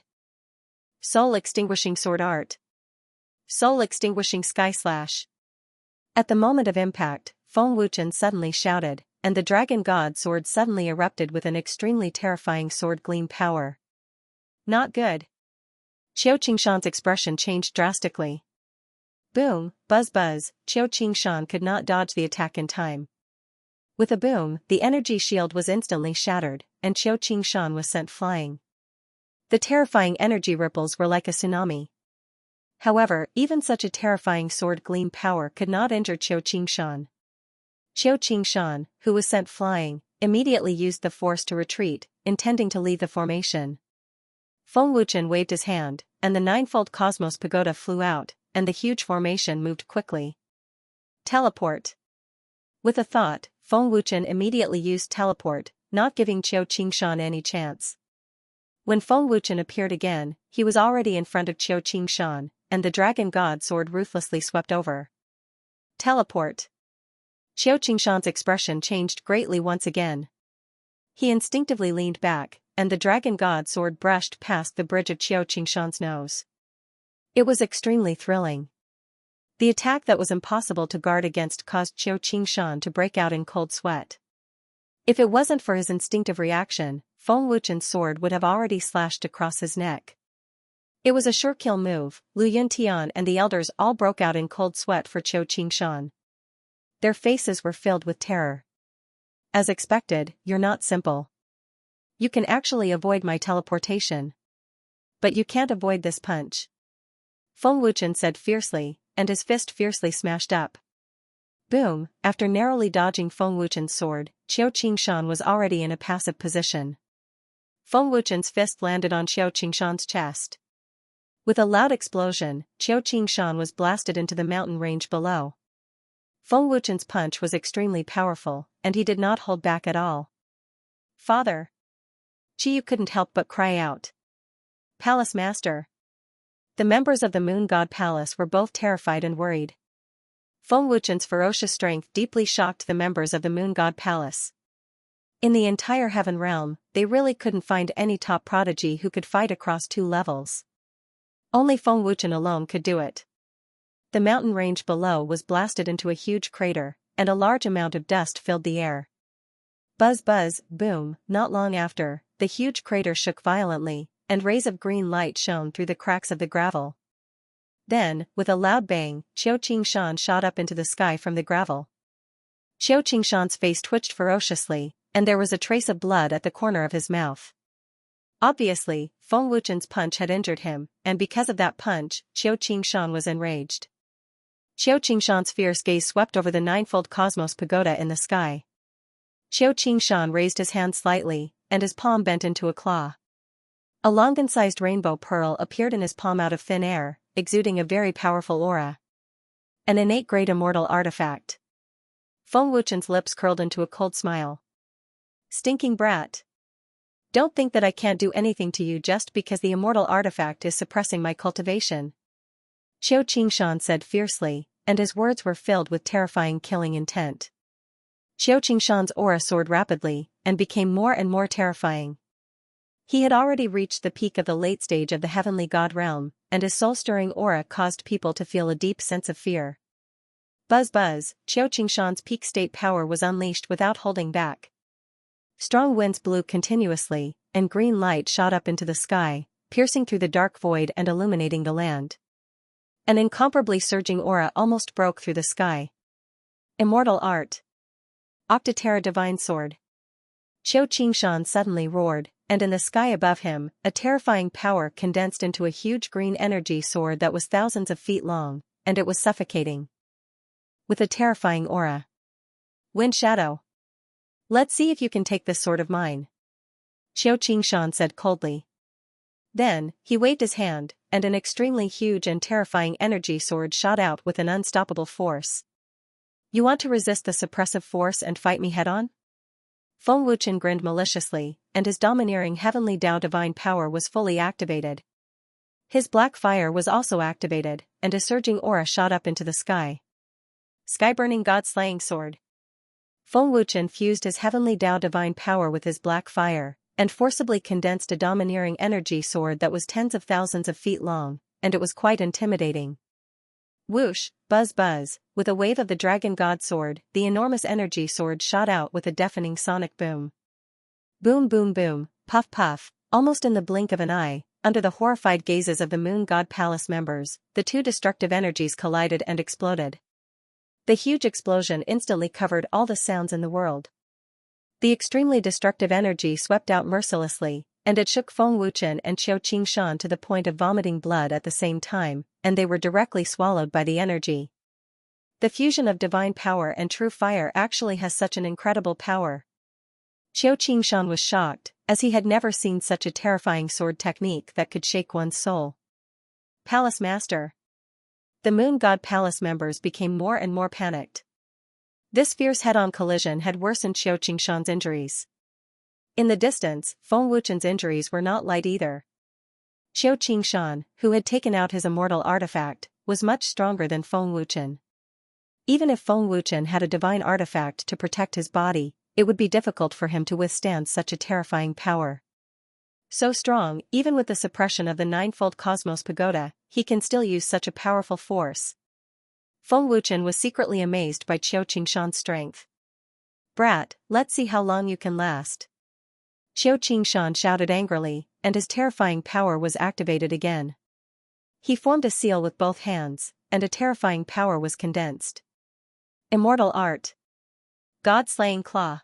S1: Soul-extinguishing sword art. Soul-extinguishing sky slash. At the moment of impact, Feng Wuchen suddenly shouted, and the dragon god sword suddenly erupted with an extremely terrifying sword gleam power. Not good. Xiao Qingshan's expression changed drastically. Boom, buzz buzz, Xiao Qingshan could not dodge the attack in time. With a boom, the energy shield was instantly shattered, and Xiao Qingshan was sent flying. The terrifying energy ripples were like a tsunami. However, even such a terrifying sword gleam power could not injure Xiao Qingshan. Xiao Qingshan, who was sent flying, immediately used the force to retreat, intending to leave the formation. Feng Wuchen waved his hand, and the Ninefold Cosmos Pagoda flew out, and the huge formation moved quickly. Teleport. With a thought, Feng Wuchen immediately used teleport, not giving Xiao Qingshan any chance. When Feng Wuchen appeared again, he was already in front of Xiao Qingshan, and the dragon god sword ruthlessly swept over. Teleport. Xiao Qingshan's expression changed greatly once again. He instinctively leaned back, and the dragon god sword brushed past the bridge of Xiao Qingshan's nose. It was extremely thrilling. The attack that was impossible to guard against caused Xiao Qingshan to break out in cold sweat. If it wasn't for his instinctive reaction, Feng Wuchen's sword would have already slashed across his neck. It was a sure kill move. Lu Yuntian and the elders all broke out in cold sweat for Xiao Qingshan. Their faces were filled with terror. As expected, you're not simple. You can actually avoid my teleportation. But you can't avoid this punch. Feng Wuchen said fiercely, and his fist fiercely smashed up. Boom, after narrowly dodging Feng Wuchen's sword, Xiao Qingshan was already in a passive position. Feng Wuchen's fist landed on Xiao Qingshan's chest. With a loud explosion, Xiao Qingshan was blasted into the mountain range below. Feng Wuchen's punch was extremely powerful, and he did not hold back at all. Father! Qiyu couldn't help but cry out. Palace Master! The members of the Moon God Palace were both terrified and worried. Feng Wuchen's ferocious strength deeply shocked the members of the Moon God Palace. In the entire Heaven Realm, they really couldn't find any top prodigy who could fight across 2 levels. Only Feng Wuchen alone could do it. The mountain range below was blasted into a huge crater, and a large amount of dust filled the air. Buzz buzz, boom, not long after, the huge crater shook violently, and rays of green light shone through the cracks of the gravel. Then, with a loud bang, Xiao Qingshan shot up into the sky from the gravel. Xiao Qingshan's face twitched ferociously, and there was a trace of blood at the corner of his mouth. Obviously, Feng Wuchen's punch had injured him, and because of that punch, Xiao Qingshan was enraged. Xiao Qingshan's fierce gaze swept over the Ninefold Cosmos Pagoda in the sky. Xiao Qingshan raised his hand slightly, and his palm bent into a claw. A Longan-sized rainbow pearl appeared in his palm out of thin air, exuding a very powerful aura. An innate great immortal artifact. Feng Wuchen's lips curled into a cold smile. Stinking brat. Don't think that I can't do anything to you just because the immortal artifact is suppressing my cultivation. Xiao Qingshan said fiercely, and his words were filled with terrifying killing intent. Xiao Qingshan's aura soared rapidly, and became more and more terrifying. He had already reached the peak of the late stage of the heavenly god realm, and his soul-stirring aura caused people to feel a deep sense of fear. Buzz buzz, Xiao Qingshan's peak state power was unleashed without holding back. Strong winds blew continuously, and green light shot up into the sky, piercing through the dark void and illuminating the land. An incomparably surging aura almost broke through the sky. Immortal art. Octoterra Divine Sword. Xiao Qingshan suddenly roared, and in the sky above him, a terrifying power condensed into a huge green energy sword that was thousands of feet long, and it was suffocating. With a terrifying aura. Wind Shadow. Let's see if you can take this sword of mine. Xiao Qingshan said coldly. Then, he waved his hand, and an extremely huge and terrifying energy sword shot out with an unstoppable force. You want to resist the suppressive force and fight me head-on? Feng Wuchen grinned maliciously, and his domineering heavenly Dao divine power was fully activated. His black fire was also activated, and a surging aura shot up into the sky. Sky-burning god-slaying sword. Feng Wuchen fused his heavenly Dao divine power with his black fire, and forcibly condensed a domineering energy sword that was tens of thousands of feet long, and it was quite intimidating. Whoosh, buzz buzz, with a wave of the dragon god sword, the enormous energy sword shot out with a deafening sonic boom. Boom boom boom, puff puff, almost in the blink of an eye, under the horrified gazes of the Moon God Palace members, the two destructive energies collided and exploded. The huge explosion instantly covered all the sounds in the world. The extremely destructive energy swept out mercilessly, and it shook Feng Wuchen and Xiao Qingshan to the point of vomiting blood at the same time, and they were directly swallowed by the energy. The fusion of divine power and true fire actually has such an incredible power. Xiao Qingshan was shocked, as he had never seen such a terrifying sword technique that could shake one's soul. Palace Master. The Moon God Palace members became more and more panicked. This fierce head-on collision had worsened Xiao Qingshan's injuries. In the distance, Feng Wuchen's injuries were not light either. Xiao Qingshan, who had taken out his immortal artifact, was much stronger than Feng Wuchen. Even if Feng Wuchen had a divine artifact to protect his body, it would be difficult for him to withstand such a terrifying power. So strong, even with the suppression of the ninefold Cosmos Pagoda, he can still use such a powerful force. Feng Wuchen was secretly amazed by Xiao Qingshan's strength. Brat, let's see how long you can last. Xiao Qingshan shouted angrily, and his terrifying power was activated again. He formed a seal with both hands, and a terrifying power was condensed. Immortal art. God-slaying claw.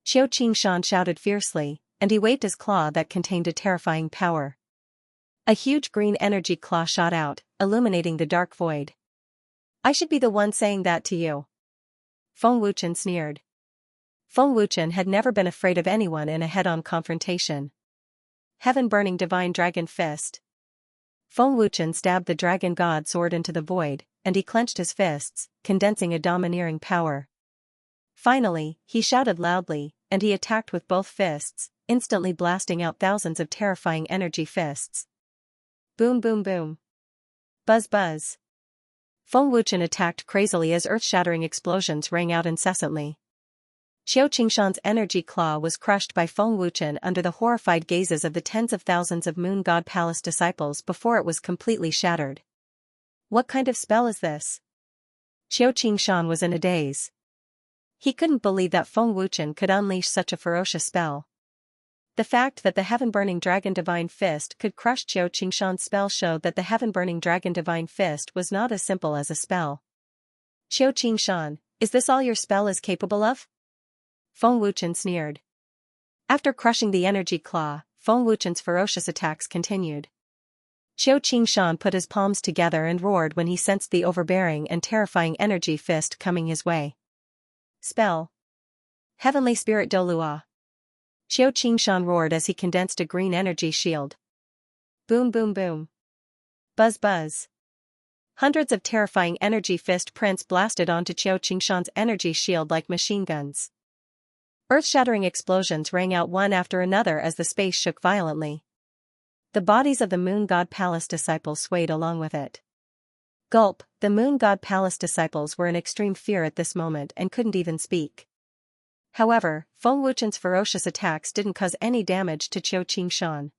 S1: Xiao Qingshan shouted fiercely, and he waved his claw that contained a terrifying power. A huge green energy claw shot out, illuminating the dark void. I should be the one saying that to you. Feng Wuchen sneered. Feng Wuchen had never been afraid of anyone in a head-on confrontation. Heaven-burning divine dragon fist. Feng Wuchen stabbed the dragon god sword into the void, and he clenched his fists, condensing a domineering power. Finally, he shouted loudly, and he attacked with both fists, instantly blasting out thousands of terrifying energy fists. Boom boom boom. Buzz buzz. Feng Wuchen attacked crazily as earth-shattering explosions rang out incessantly. Xiao Qingshan's energy claw was crushed by Feng Wuchen under the horrified gazes of the tens of thousands of Moon God Palace disciples before it was completely shattered. What kind of spell is this? Xiao Qingshan was in a daze. He couldn't believe that Feng Wuchen could unleash such a ferocious spell. The fact that the heaven-burning dragon divine fist could crush Xiao Qingshan's spell showed that the heaven-burning dragon divine fist was not as simple as a spell. Xiao Qingshan, is this all your spell is capable of? Feng Wuchen sneered. After crushing the energy claw, Feng Wuchen's ferocious attacks continued. Xiao Qingshan put his palms together and roared when he sensed the overbearing and terrifying energy fist coming his way. Spell. Heavenly Spirit Dolua. Xiao Qingshan roared as he condensed a green energy shield. Boom boom boom. Buzz buzz. Hundreds of terrifying energy fist prints blasted onto Xiao Qingshan's energy shield like machine guns. Earth-shattering explosions rang out one after another as the space shook violently. The bodies of the Moon God Palace disciples swayed along with it. Gulp, the Moon God Palace disciples were in extreme fear at this moment and couldn't even speak. However, Feng Wuchen's ferocious attacks didn't cause any damage to Qiu Qingshan.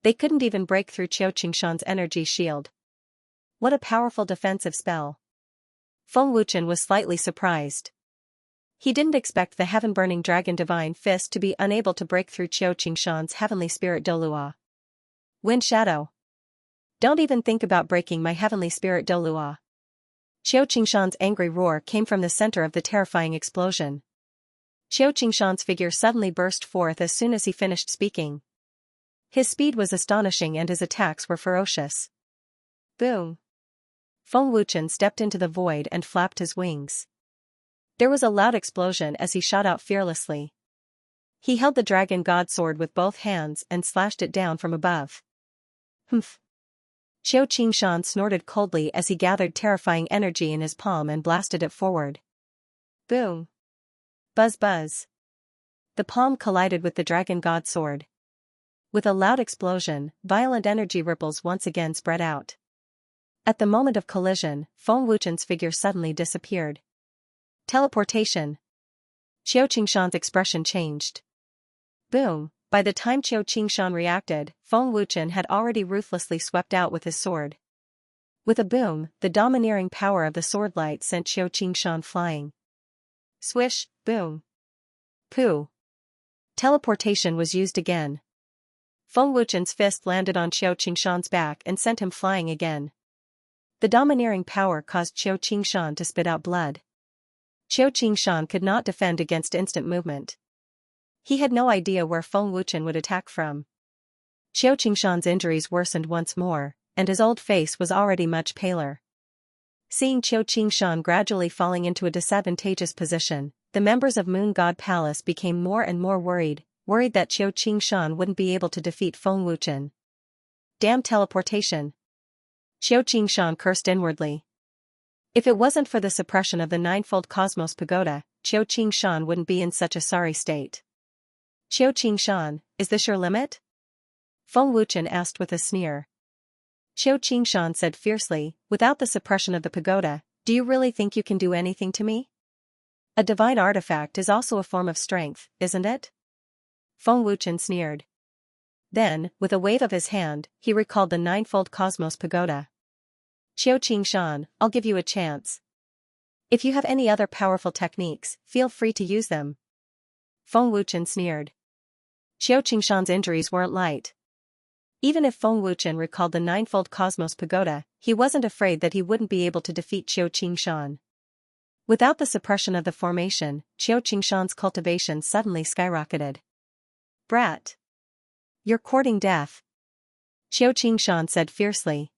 S1: They couldn't even break through Qiu Qingshan's energy shield. What a powerful defensive spell. Feng Wuchen was slightly surprised. He didn't expect the heaven-burning dragon divine fist to be unable to break through Qiu Qingshan's heavenly spirit Dolua. Wind Shadow. Don't even think about breaking my heavenly spirit Dolua. Qiu Qingshan's angry roar came from the center of the terrifying explosion. Qiu Qingshan's figure suddenly burst forth as soon as he finished speaking. His speed was astonishing and his attacks were ferocious. Boom! Feng Wuchen stepped into the void and flapped his wings. There was a loud explosion as he shot out fearlessly. He held the dragon god sword with both hands and slashed it down from above. Humph! Qiu Qingshan snorted coldly as he gathered terrifying energy in his palm and blasted it forward. Boom! Buzz buzz! The palm collided with the dragon god sword. With a loud explosion, violent energy ripples once again spread out. At the moment of collision, Feng Wuchen's figure suddenly disappeared. Teleportation. Qiu Qingshan's expression changed. Boom! By the time Qiu Qingshan reacted, Feng Wuchen had already ruthlessly swept out with his sword. With a boom, the domineering power of the sword light sent Qiu Qingshan flying. Swish, boom. Pooh! Teleportation was used again. Feng Wuchen's fist landed on Qiu Qingshan's back and sent him flying again. The domineering power caused Qiu Qingshan to spit out blood. Qiu Qingshan could not defend against instant movement. He had no idea where Feng Wuchen would attack from. Qiu Qingshan's injuries worsened once more, and his old face was already much paler. Seeing Qiu Qingshan gradually falling into a disadvantageous position, the members of Moon God Palace became more and more worried that Qiu Qingshan wouldn't be able to defeat Feng Wuchen. Damn teleportation! Qiu Qingshan cursed inwardly. If it wasn't for the suppression of the ninefold Cosmos Pagoda, Qiu Qingshan wouldn't be in such a sorry state. Qiu Qingshan, is this your limit? Feng Wuchen asked with a sneer. Qiu Qingshan said fiercely, without the suppression of the pagoda, do you really think you can do anything to me? A divine artifact is also a form of strength, isn't it? Feng Wuchen sneered. Then, with a wave of his hand, he recalled the ninefold Cosmos Pagoda. Qiu Qingshan, I'll give you a chance. If you have any other powerful techniques, feel free to use them. Feng Wuchen sneered. Qiu Qingshan's injuries weren't light. Even if Feng Wuchen recalled the ninefold Cosmos Pagoda, he wasn't afraid that he wouldn't be able to defeat Qiu Qingshan. Without the suppression of the formation, Qiu Qingshan's cultivation suddenly skyrocketed. Brat! You're courting death. Qiu Qingshan said fiercely.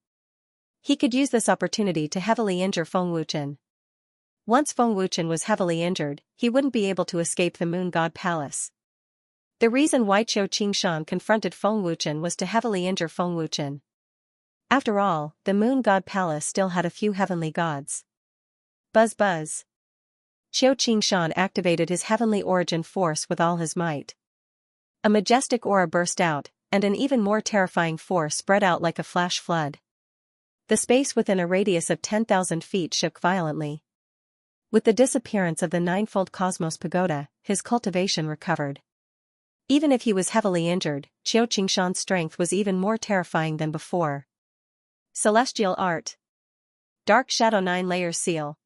S1: He could use this opportunity to heavily injure Feng Wuchen. Once Feng Wuchen was heavily injured, he wouldn't be able to escape the Moon God Palace. The reason why Qiu Qingshan confronted Feng Wuchen was to heavily injure Feng Wuchen. After all, the Moon God Palace still had a few heavenly gods. Buzz buzz. Qiu Qingshan activated his heavenly origin force with all his might. A majestic aura burst out, and an even more terrifying force spread out like a flash flood. The space within a radius of 10,000 feet shook violently. With the disappearance of the ninefold Cosmos Pagoda, his cultivation recovered. Even if he was heavily injured, Qiu Qingshan's strength was even more terrifying than before. Celestial Art. Dark Shadow 9-layer seal.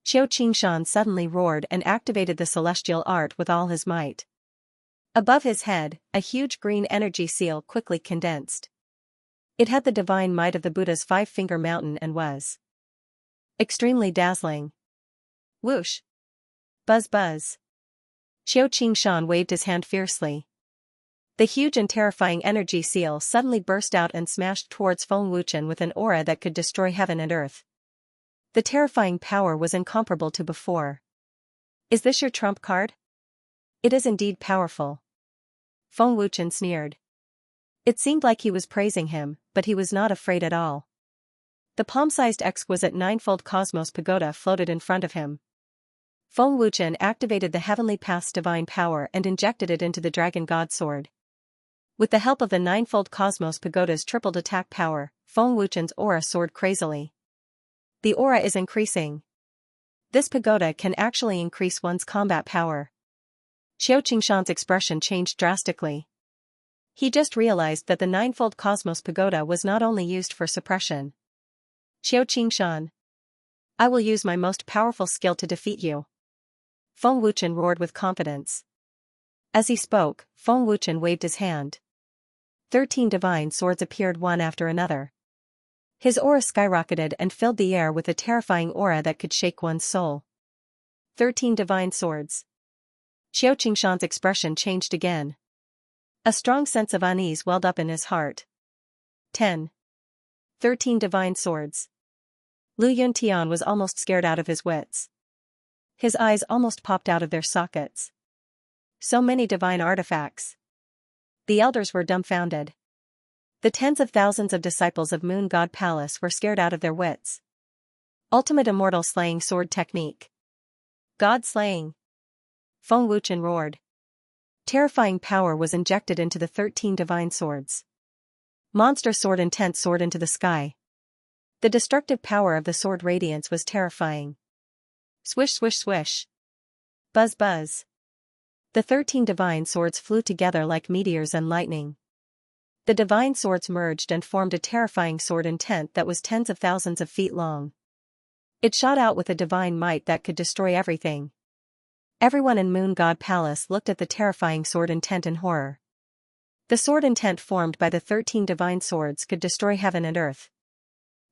S1: Qiu Qingshan suddenly roared and activated the celestial art with all his might. Above his head, a huge green energy seal quickly condensed. It had the divine might of the Buddha's five-finger mountain and was extremely dazzling. Whoosh! Buzz buzz! Qiu Qingshan waved his hand fiercely. The huge and terrifying energy seal suddenly burst out and smashed towards Feng Wuchen with an aura that could destroy heaven and earth. The terrifying power was incomparable to before. Is this your trump card? It is indeed powerful. Feng Wuchen sneered. It seemed like he was praising him, but he was not afraid at all. The palm-sized exquisite ninefold Cosmos Pagoda floated in front of him. Feng Wuchen activated the Heavenly Path's divine power and injected it into the Dragon God Sword. With the help of the ninefold Cosmos Pagoda's tripled attack power, Feng Wuchen's aura soared crazily. The aura is increasing. This pagoda can actually increase one's combat power. Xianxia's expression changed drastically. He just realized that the ninefold Cosmos Pagoda was not only used for suppression. Xianxia, I will use my most powerful skill to defeat you. Feng Wuchen roared with confidence. As he spoke, Feng Wuchen waved his hand. 13 divine swords appeared one after another. His aura skyrocketed and filled the air with a terrifying aura that could shake one's soul. 13 divine swords. Xianxia's expression changed again. A strong sense of unease welled up in his heart. 10. 13 divine swords. Lu Yuntian was almost scared out of his wits. His eyes almost popped out of their sockets. So many divine artifacts. The elders were dumbfounded. The tens of thousands of disciples of Moon God Palace were scared out of their wits. Ultimate immortal slaying sword technique. God slaying. Feng Wuchen roared. Terrifying power was injected into the 13 divine swords. Monster sword, intense sword into the sky. The destructive power of the sword radiance was terrifying. Swish swish swish. Buzz buzz. The 13 divine swords flew together like meteors and lightning. The divine swords merged and formed a terrifying sword intent that was tens of thousands of feet long. It shot out with a divine might that could destroy everything. Everyone in Moon God Palace looked at the terrifying sword intent in horror. The sword intent formed by the 13 divine swords could destroy heaven and earth.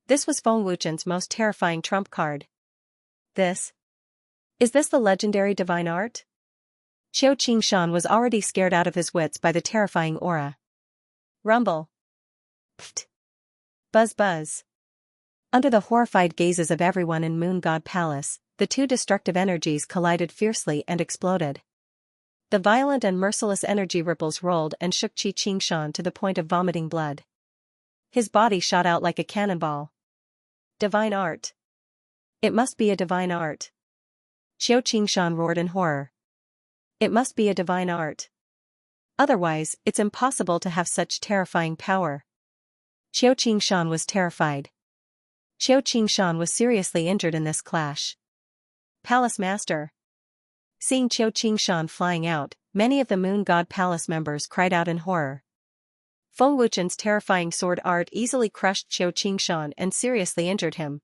S1: This was Feng Wuchen's most terrifying trump card. Is this the legendary divine art? Xianxia was already scared out of his wits by the terrifying aura. Rumble. Pfft. Buzz buzz. Under the horrified gazes of everyone in Moon God Palace, the two destructive energies collided fiercely and exploded. The violent and merciless energy ripples rolled and shook Xianxia to the point of vomiting blood. His body shot out like a cannonball. Divine art. It must be a divine art. Xianxia roared in horror. It must be a divine art. Otherwise, it's impossible to have such terrifying power. Xianxia was terrified. Xianxia was seriously injured in this clash. Palace Master. Seeing Xianxia flying out, many of the Moon God Palace members cried out in horror. Feng Wuchen's terrifying sword art easily crushed Xianxia and seriously injured him.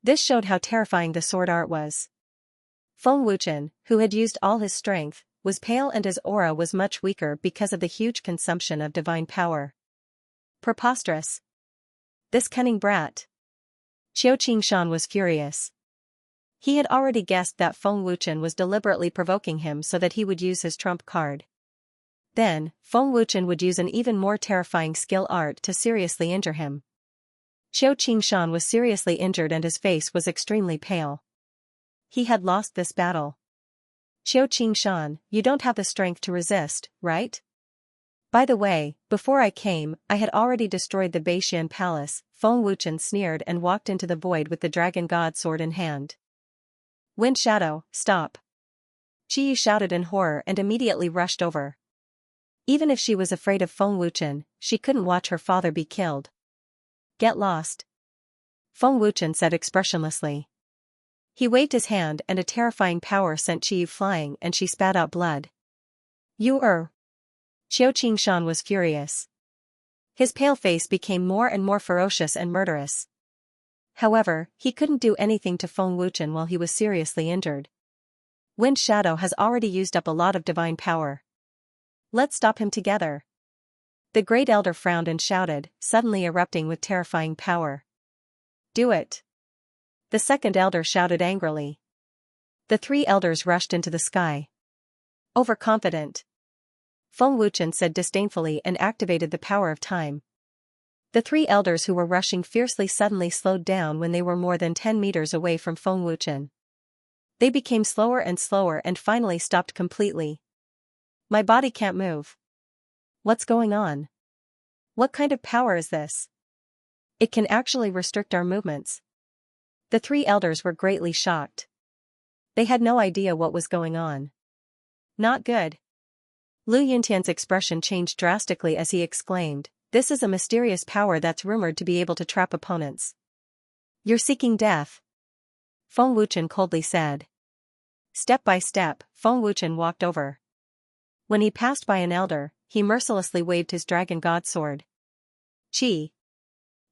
S1: This showed how terrifying the sword art was. Feng Wuchen, who had used all his strength, was pale and his aura was much weaker because of the huge consumption of divine power. Preposterous. This cunning brat. Xianxia was furious. He had already guessed that Feng Wuchen was deliberately provoking him so that he would use his trump card. Then, Feng Wuchen would use an even more terrifying skill art to seriously injure him. Xianxia was seriously injured and his face was extremely pale. He had lost this battle. Xianxia, you don't have the strength to resist, right? By the way, before I came, I had already destroyed the Beixian Palace. Feng Wuchen sneered and walked into the void with the dragon god sword in hand. Wind Shadow, stop. Qi Yi shouted in horror and immediately rushed over. Even if she was afraid of Feng Wuchen, she couldn't watch her father be killed. Get lost. Feng Wuchen said expressionlessly. He waved his hand and a terrifying power sent Qi Yi flying and she spat out blood. Xianxia was furious. His pale face became more and more ferocious and murderous. However, he couldn't do anything to Feng Wuchen while he was seriously injured. Wind Shadow has already used up a lot of divine power. Let's stop him together. The Great Elder frowned and shouted, suddenly erupting with terrifying power. Do it. The second elder shouted angrily. The three elders rushed into the sky. Overconfident. Feng Wuchen said disdainfully and activated the power of time. The three elders who were rushing fiercely suddenly slowed down when they were more than 10 meters away from Feng Wuchen. They became slower and finally stopped completely. My body can't move. What's going on? What kind of power is this? It can actually restrict our movements. The three elders were greatly shocked. They had no idea what was going on. Not good. Lu Yuntian's expression changed drastically as he exclaimed, this is a mysterious power that's rumored to be able to trap opponents. You're seeking death, Feng Wuchen coldly said. Step by step, Feng Wuchen walked over. When he passed by an elder, he mercilessly waved his dragon god sword. Chi!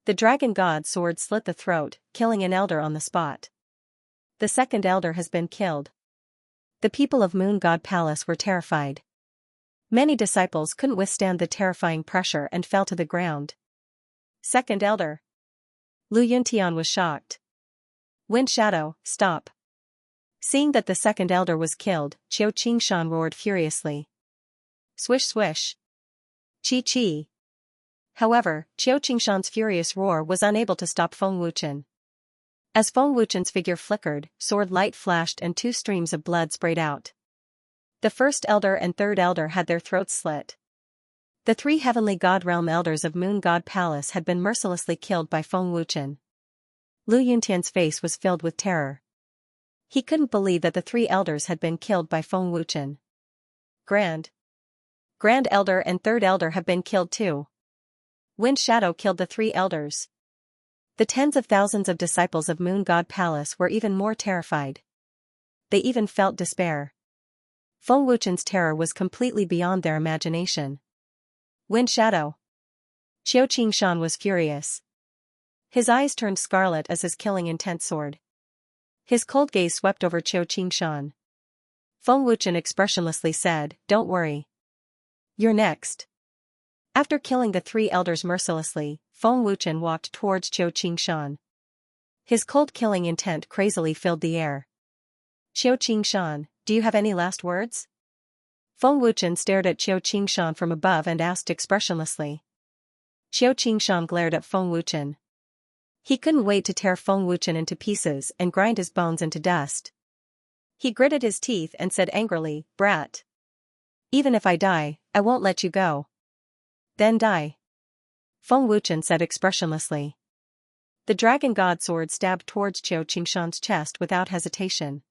S1: The dragon god sword slit the throat, killing an elder on the spot. The second elder has been killed. The people of Moon God Palace were terrified. Many disciples couldn't withstand the terrifying pressure and fell to the ground. Second elder. Lu Yuntian was shocked. Wind Shadow, stop. Seeing that the second elder was killed, Qiu Qingshan roared furiously. Swish swish. Chi chi. However, Qiu Qingshan's furious roar was unable to stop Feng Wuchen. As Feng Wuchen's figure flickered, sword light flashed and 2 streams of blood sprayed out. The first elder and third elder had their throats slit. The 3 heavenly god realm elders of Moon God Palace had been mercilessly killed by Feng Wuchen. Lu Yuntian's face was filled with terror. He couldn't believe that the 3 elders had been killed by Feng Wuchen. Grand Elder and third elder have been killed too. Wind Shadow killed the 3 elders. The tens of thousands of disciples of Moon God Palace were even more terrified. They even felt despair. Feng Wuchen's terror was completely beyond their imagination. Wind Shadow. Qiu Qingshan was furious. His eyes turned scarlet as his killing intent soared. His cold gaze swept over Qiu Qingshan. Feng Wuchen expressionlessly said, "Don't worry. You're next." After killing the 3 elders mercilessly, Feng Wuchen walked towards Qiu Qingshan. His cold killing intent crazily filled the air. Qiu Qingshan, do you have any last words? Feng Wuchen stared at Qiu Qingshan from above and asked expressionlessly. Qiu Qingshan glared at Feng Wuchen. He couldn't wait to tear Feng Wuchen into pieces and grind his bones into dust. He gritted his teeth and said angrily, "Brat. Even if I die, I won't let you go." Then die. Feng Wuchen said expressionlessly. The dragon god sword stabbed towards Qiu Qingshan's chest without hesitation.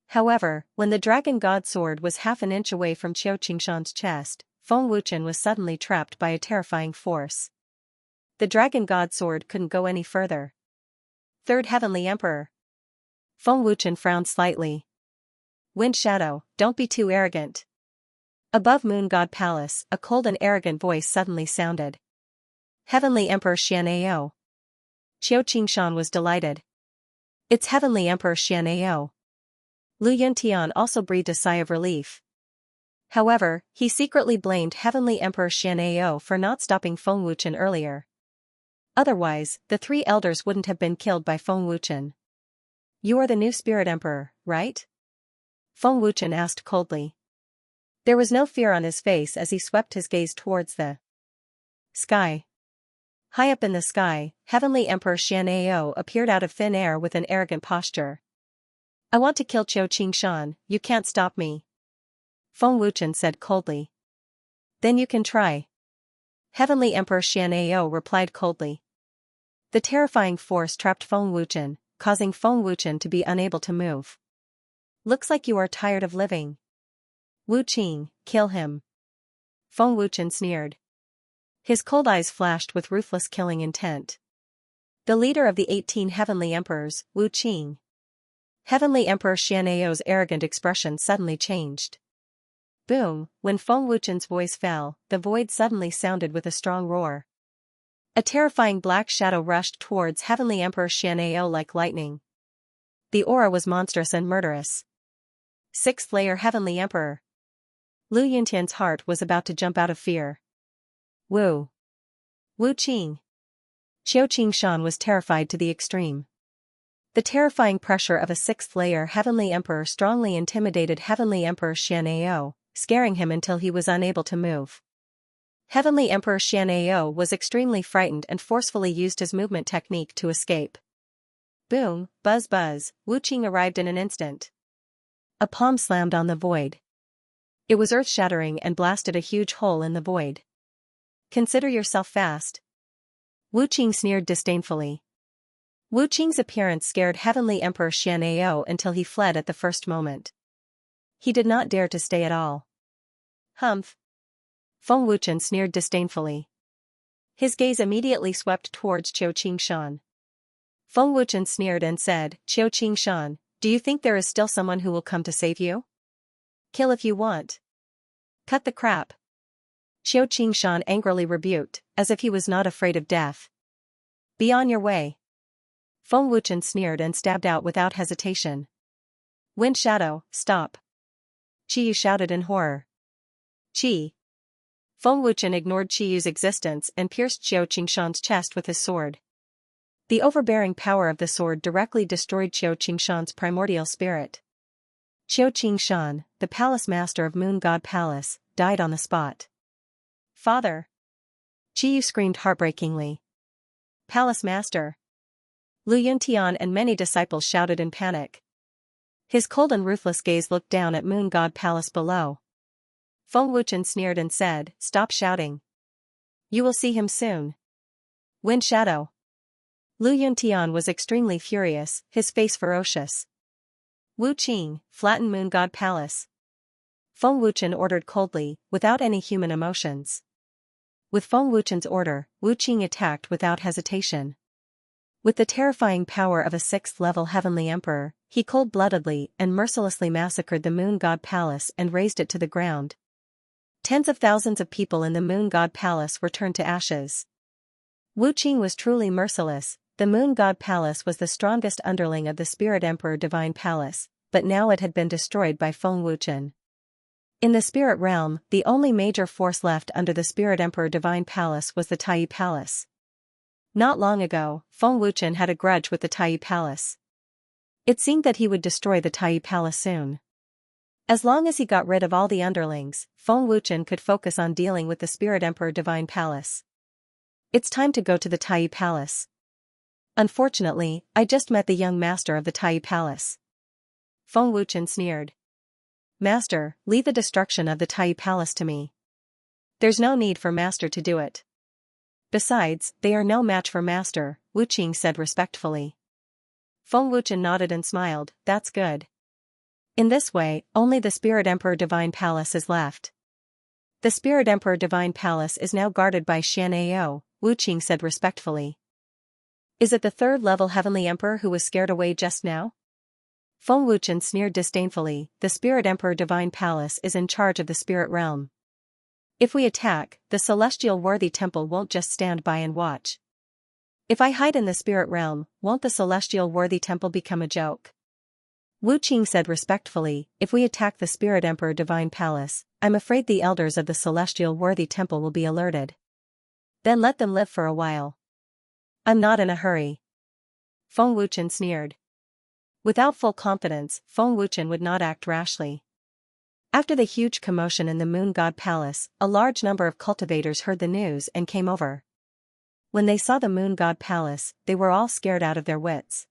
S1: However, when the dragon god sword was half an inch away from Qiu Qingshan's chest, Feng Wuchen was suddenly trapped by a terrifying force. The dragon god sword couldn't go any further. Third Heavenly Emperor. Feng Wuchen frowned slightly. Wind Shadow, don't be too arrogant. Above Moon God Palace, a cold and arrogant voice suddenly sounded. Heavenly Emperor Xianxia. Qiu Qingshan was delighted. It's Heavenly Emperor Xianxia. Lu Yuntian also breathed a sigh of relief. However, he secretly blamed Heavenly Emperor Xianxia for not stopping Feng Wuchen earlier. Otherwise, the 3 elders wouldn't have been killed by Feng Wuchen. You are the new Spirit Emperor, right? Feng Wuchen asked coldly. There was no fear on his face as he swept his gaze towards the sky. High up in the sky, Heavenly Emperor Xianxia appeared out of thin air with an arrogant posture. I want to kill Qiu Qingshan, you can't stop me. Feng Wuchen said coldly. Then you can try. Heavenly Emperor Xianxia replied coldly. The terrifying force trapped Feng Wuchen, causing Feng Wuchen to be unable to move. Looks like you are tired of living. Wu Qing, kill him. Feng Wuchen sneered. His cold eyes flashed with ruthless killing intent. The leader of the 18 heavenly emperors, Wu Qing. Heavenly Emperor Xianxia's arrogant expression suddenly changed. Boom, when Feng Wuchen's voice fell, the void suddenly sounded with a strong roar. A terrifying black shadow rushed towards Heavenly Emperor Xianxia like lightning. The aura was monstrous and murderous. 6th layer Heavenly Emperor. Lu Yuntian's heart was about to jump out of fear. Wu Qing. Qiu Qingshan was terrified to the extreme. The terrifying pressure of a 6th layer Heavenly Emperor strongly intimidated Heavenly Emperor Xianxia, scaring him until he was unable to move. Heavenly Emperor Xianxia was extremely frightened and forcefully used his movement technique to escape. Boom, buzz buzz, Wu Qing arrived in an instant. A palm slammed on the void. It was earth-shattering and blasted a huge hole in the void. Consider yourself fast. Wu Qing sneered disdainfully. Wu Qing's appearance scared Heavenly Emperor Xianxia until he fled at the first moment. He did not dare to stay at all. Humph. Feng Wuchen sneered disdainfully. His gaze immediately swept towards Qiu Qingshan. Feng Wuchen sneered and said, Qiu Qingshan, do you think there is still someone who will come to save you? Kill if you want. Cut the crap. Qiu Qingshan angrily rebuked, as if he was not afraid of death. Be on your way. Feng Wuchen sneered and stabbed out without hesitation. Wind Shadow, stop. Qiyu shouted in horror. Qi. Feng Wuchen ignored Qiyu's existence and pierced Qiu Qingshan's chest with his sword. The overbearing power of the sword directly destroyed Qiu Qingshan's primordial spirit. Qiu Qingshan, the palace master of Moon God Palace, died on the spot. Father! Qiyu screamed heartbreakingly. Palace master! Lu Yuntian and many disciples shouted in panic. His cold and ruthless gaze looked down at Moon God Palace below. Feng Wuchen sneered and said, Stop shouting. You will see him soon. Wind Shadow. Lu Yuntian was extremely furious, his face ferocious. Wu Qing, flatten Moon God Palace. Feng Wuchen ordered coldly, without any human emotions. With Feng Wuchen's order, Wu Qing attacked without hesitation. With the terrifying power of a 6th-level heavenly emperor, he cold-bloodedly and mercilessly massacred the Moon God Palace and razed it to the ground. Tens of thousands of people in the Moon God Palace were turned to ashes. Wu Qing was truly merciless. The Moon God Palace was the strongest underling of the Spirit Emperor Divine Palace, but now it had been destroyed by Feng Wuchen. In the Spirit Realm, the only major force left under the Spirit Emperor Divine Palace was the Tai Palace. Not long ago, Feng Wuchen had a grudge with the Tai Palace. It seemed that he would destroy the Tai Palace soon. As long as he got rid of all the underlings, Feng Wuchen could focus on dealing with the Spirit Emperor Divine Palace. It's time to go to the Tai Palace. Unfortunately, I just met the young master of the Tai Palace. Feng Wuchen sneered. Master, leave the destruction of the Tai Palace to me. There's no need for Master to do it. Besides, they are no match for Master, Wu Qing said respectfully. Feng Wuchen nodded and smiled, that's good. In this way, only the Spirit Emperor Divine Palace is left. The Spirit Emperor Divine Palace is now guarded by Xianxia, Wu Qing said respectfully. Is it the 3rd-level Heavenly Emperor who was scared away just now? Feng Wuchen sneered disdainfully, the Spirit Emperor Divine Palace is in charge of the Spirit Realm. If we attack, the Celestial Worthy Temple won't just stand by and watch. If I hide in the Spirit Realm, won't the Celestial Worthy Temple become a joke? Wu Qing said respectfully, if we attack the Spirit Emperor Divine Palace, I'm afraid the elders of the Celestial Worthy Temple will be alerted. Then let them live for a while. I'm not in a hurry. Feng Wuchen sneered. Without full confidence, Feng Wuchen would not act rashly. After the huge commotion in the Moon God Palace, a large number of cultivators heard the news and came over. When they saw the Moon God Palace, they were all scared out of their wits.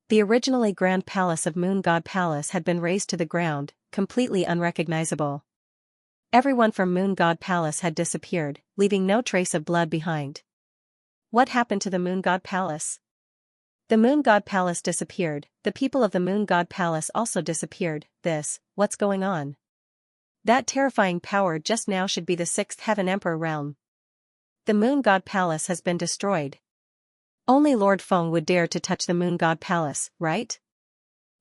S1: The originally grand palace of Moon God Palace had been razed to the ground, completely unrecognizable. Everyone from Moon God Palace had disappeared, leaving no trace of blood behind. What happened to the Moon God Palace? The Moon God Palace disappeared, the people of the Moon God Palace also disappeared. What's going on? That terrifying power just now should be the 6th Heaven Emperor realm. The Moon God Palace has been destroyed. Only Lord Feng would dare to touch the Moon God Palace, right?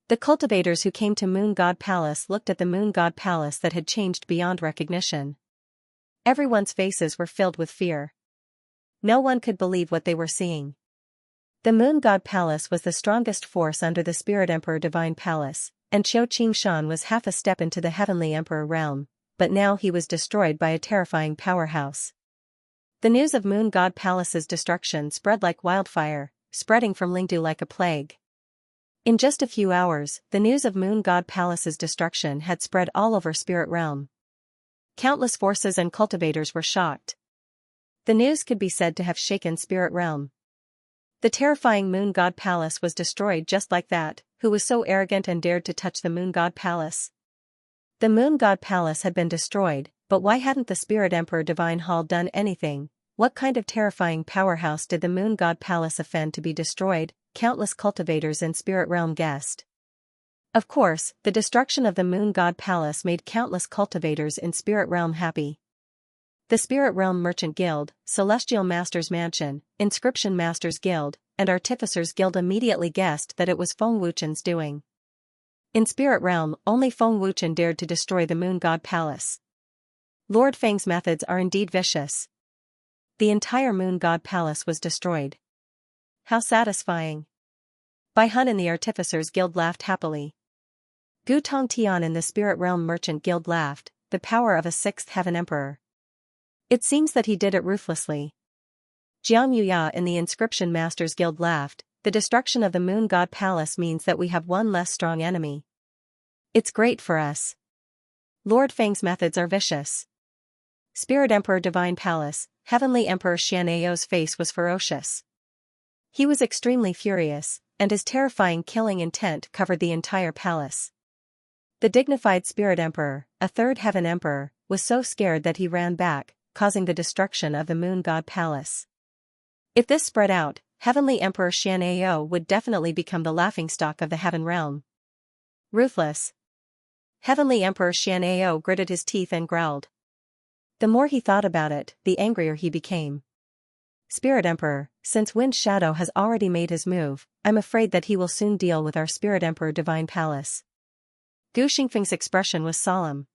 S1: The cultivators who came to Moon God Palace looked at the Moon God Palace that had changed beyond recognition. Everyone's faces were filled with fear. No one could believe what they were seeing. The Moon God Palace was the strongest force under the Spirit Emperor Divine Palace, and Qiu Qingshan was half a step into the Heavenly Emperor realm, but now he was destroyed by a terrifying powerhouse. The news of Moon God Palace's destruction spread like wildfire, spreading from Lingdu like a plague. In just a few hours, the news of Moon God Palace's destruction had spread all over Spirit Realm. Countless forces and cultivators were shocked. The news could be said to have shaken Spirit Realm. The terrifying Moon God Palace was destroyed just like that. Who was so arrogant and dared to touch the Moon God Palace? The Moon God Palace had been destroyed, but why hadn't the Spirit Emperor Divine Hall done anything? What kind of terrifying powerhouse did the Moon God Palace offend to be destroyed? Countless cultivators in Spirit Realm guessed. Of course, the destruction of the Moon God Palace made countless cultivators in Spirit Realm happy. The Spirit Realm Merchant Guild, Celestial Masters Mansion, Inscription Masters Guild, and Artificers Guild immediately guessed that it was Feng Wuchen's doing. In Spirit Realm, only Feng Wuchen dared to destroy the Moon God Palace. Lord Feng's methods are indeed vicious. The entire Moon God Palace was destroyed. How satisfying. Bai Hun in the Artificers Guild laughed happily. Gu Tongtian in the Spirit Realm Merchant Guild laughed, the power of a sixth heaven emperor. It seems that he did it ruthlessly. Jiang Yuya in the Inscription Masters Guild laughed, the destruction of the Moon God Palace means that we have one less strong enemy. It's great for us. Lord Feng's methods are vicious. Spirit Emperor Divine Palace, Heavenly Emperor Xianxia's face was ferocious. He was extremely furious, and his terrifying killing intent covered the entire palace. The dignified Spirit Emperor, a third heaven emperor, was so scared that he ran back, causing the destruction of the Moon God Palace. If this spread out, Heavenly Emperor Xianxia would definitely become the laughingstock of the heaven realm. Ruthless. Heavenly Emperor Xianxia gritted his teeth and growled. The more he thought about it, the angrier he became. Spirit Emperor, since Wind Shadow has already made his move, I'm afraid that he will soon deal with our Spirit Emperor Divine Palace. Gu Xingfeng's expression was solemn.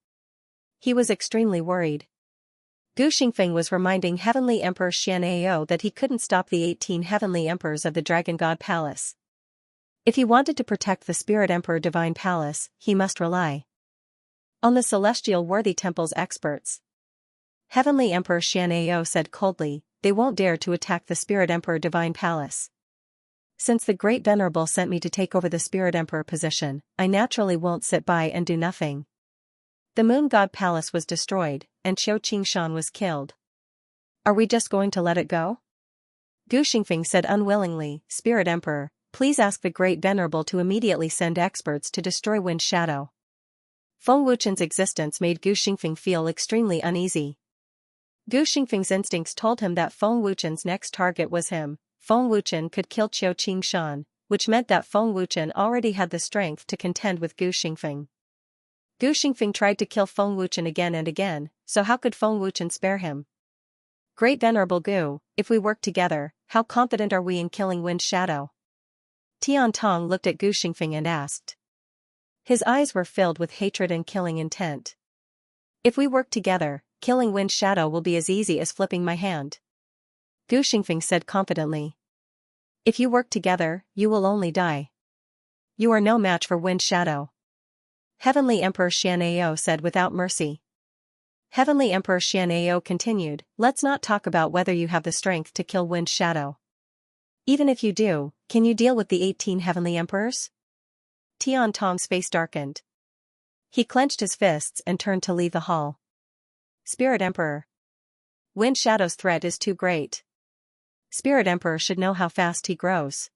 S1: He was extremely worried. Gu Xingfeng was reminding Heavenly Emperor Xianxia that he couldn't stop the 18 Heavenly Emperors of the Dragon God Palace. If he wanted to protect the Spirit Emperor Divine Palace, he must rely on the Celestial Worthy Temple's experts. Heavenly Emperor Xianxia said coldly, they won't dare to attack the Spirit Emperor Divine Palace. Since the Great Venerable sent me to take over the Spirit Emperor position, I naturally won't sit by and do nothing. The Moon God Palace was destroyed, and Qiu Qingshan was killed. Are we just going to let it go? Gu Xingfeng said unwillingly, Spirit Emperor, please ask the Great Venerable to immediately send experts to destroy Wind Shadow. Feng Wuchen's existence made Gu Xingfeng feel extremely uneasy. Gu Xingfeng's instincts told him that Feng Wuchen's next target was him. Feng Wuchen could kill Qiu Qingshan, which meant that Feng Wuchen already had the strength to contend with Gu Xingfeng. Gu Xingfeng tried to kill Feng Wuchen again and again, so how could Feng Wuchen spare him? Great Venerable Gu, if we work together, how confident are we in killing Wind Shadow? Tian Tong looked at Gu Xingfeng and asked. His eyes were filled with hatred and killing intent. If we work together, killing Wind Shadow will be as easy as flipping my hand. Gu Xingfeng said confidently. If you work together, you will only die. You are no match for Wind Shadow. Heavenly Emperor Xianxia said without mercy. Heavenly Emperor Xianxia continued, let's not talk about whether you have the strength to kill Wind Shadow. Even if you do, can you deal with the 18 Heavenly Emperors? Tian Tong's face darkened. He clenched his fists and turned to leave the hall. Spirit Emperor. Wind Shadow's threat is too great. Spirit Emperor should know how fast he grows.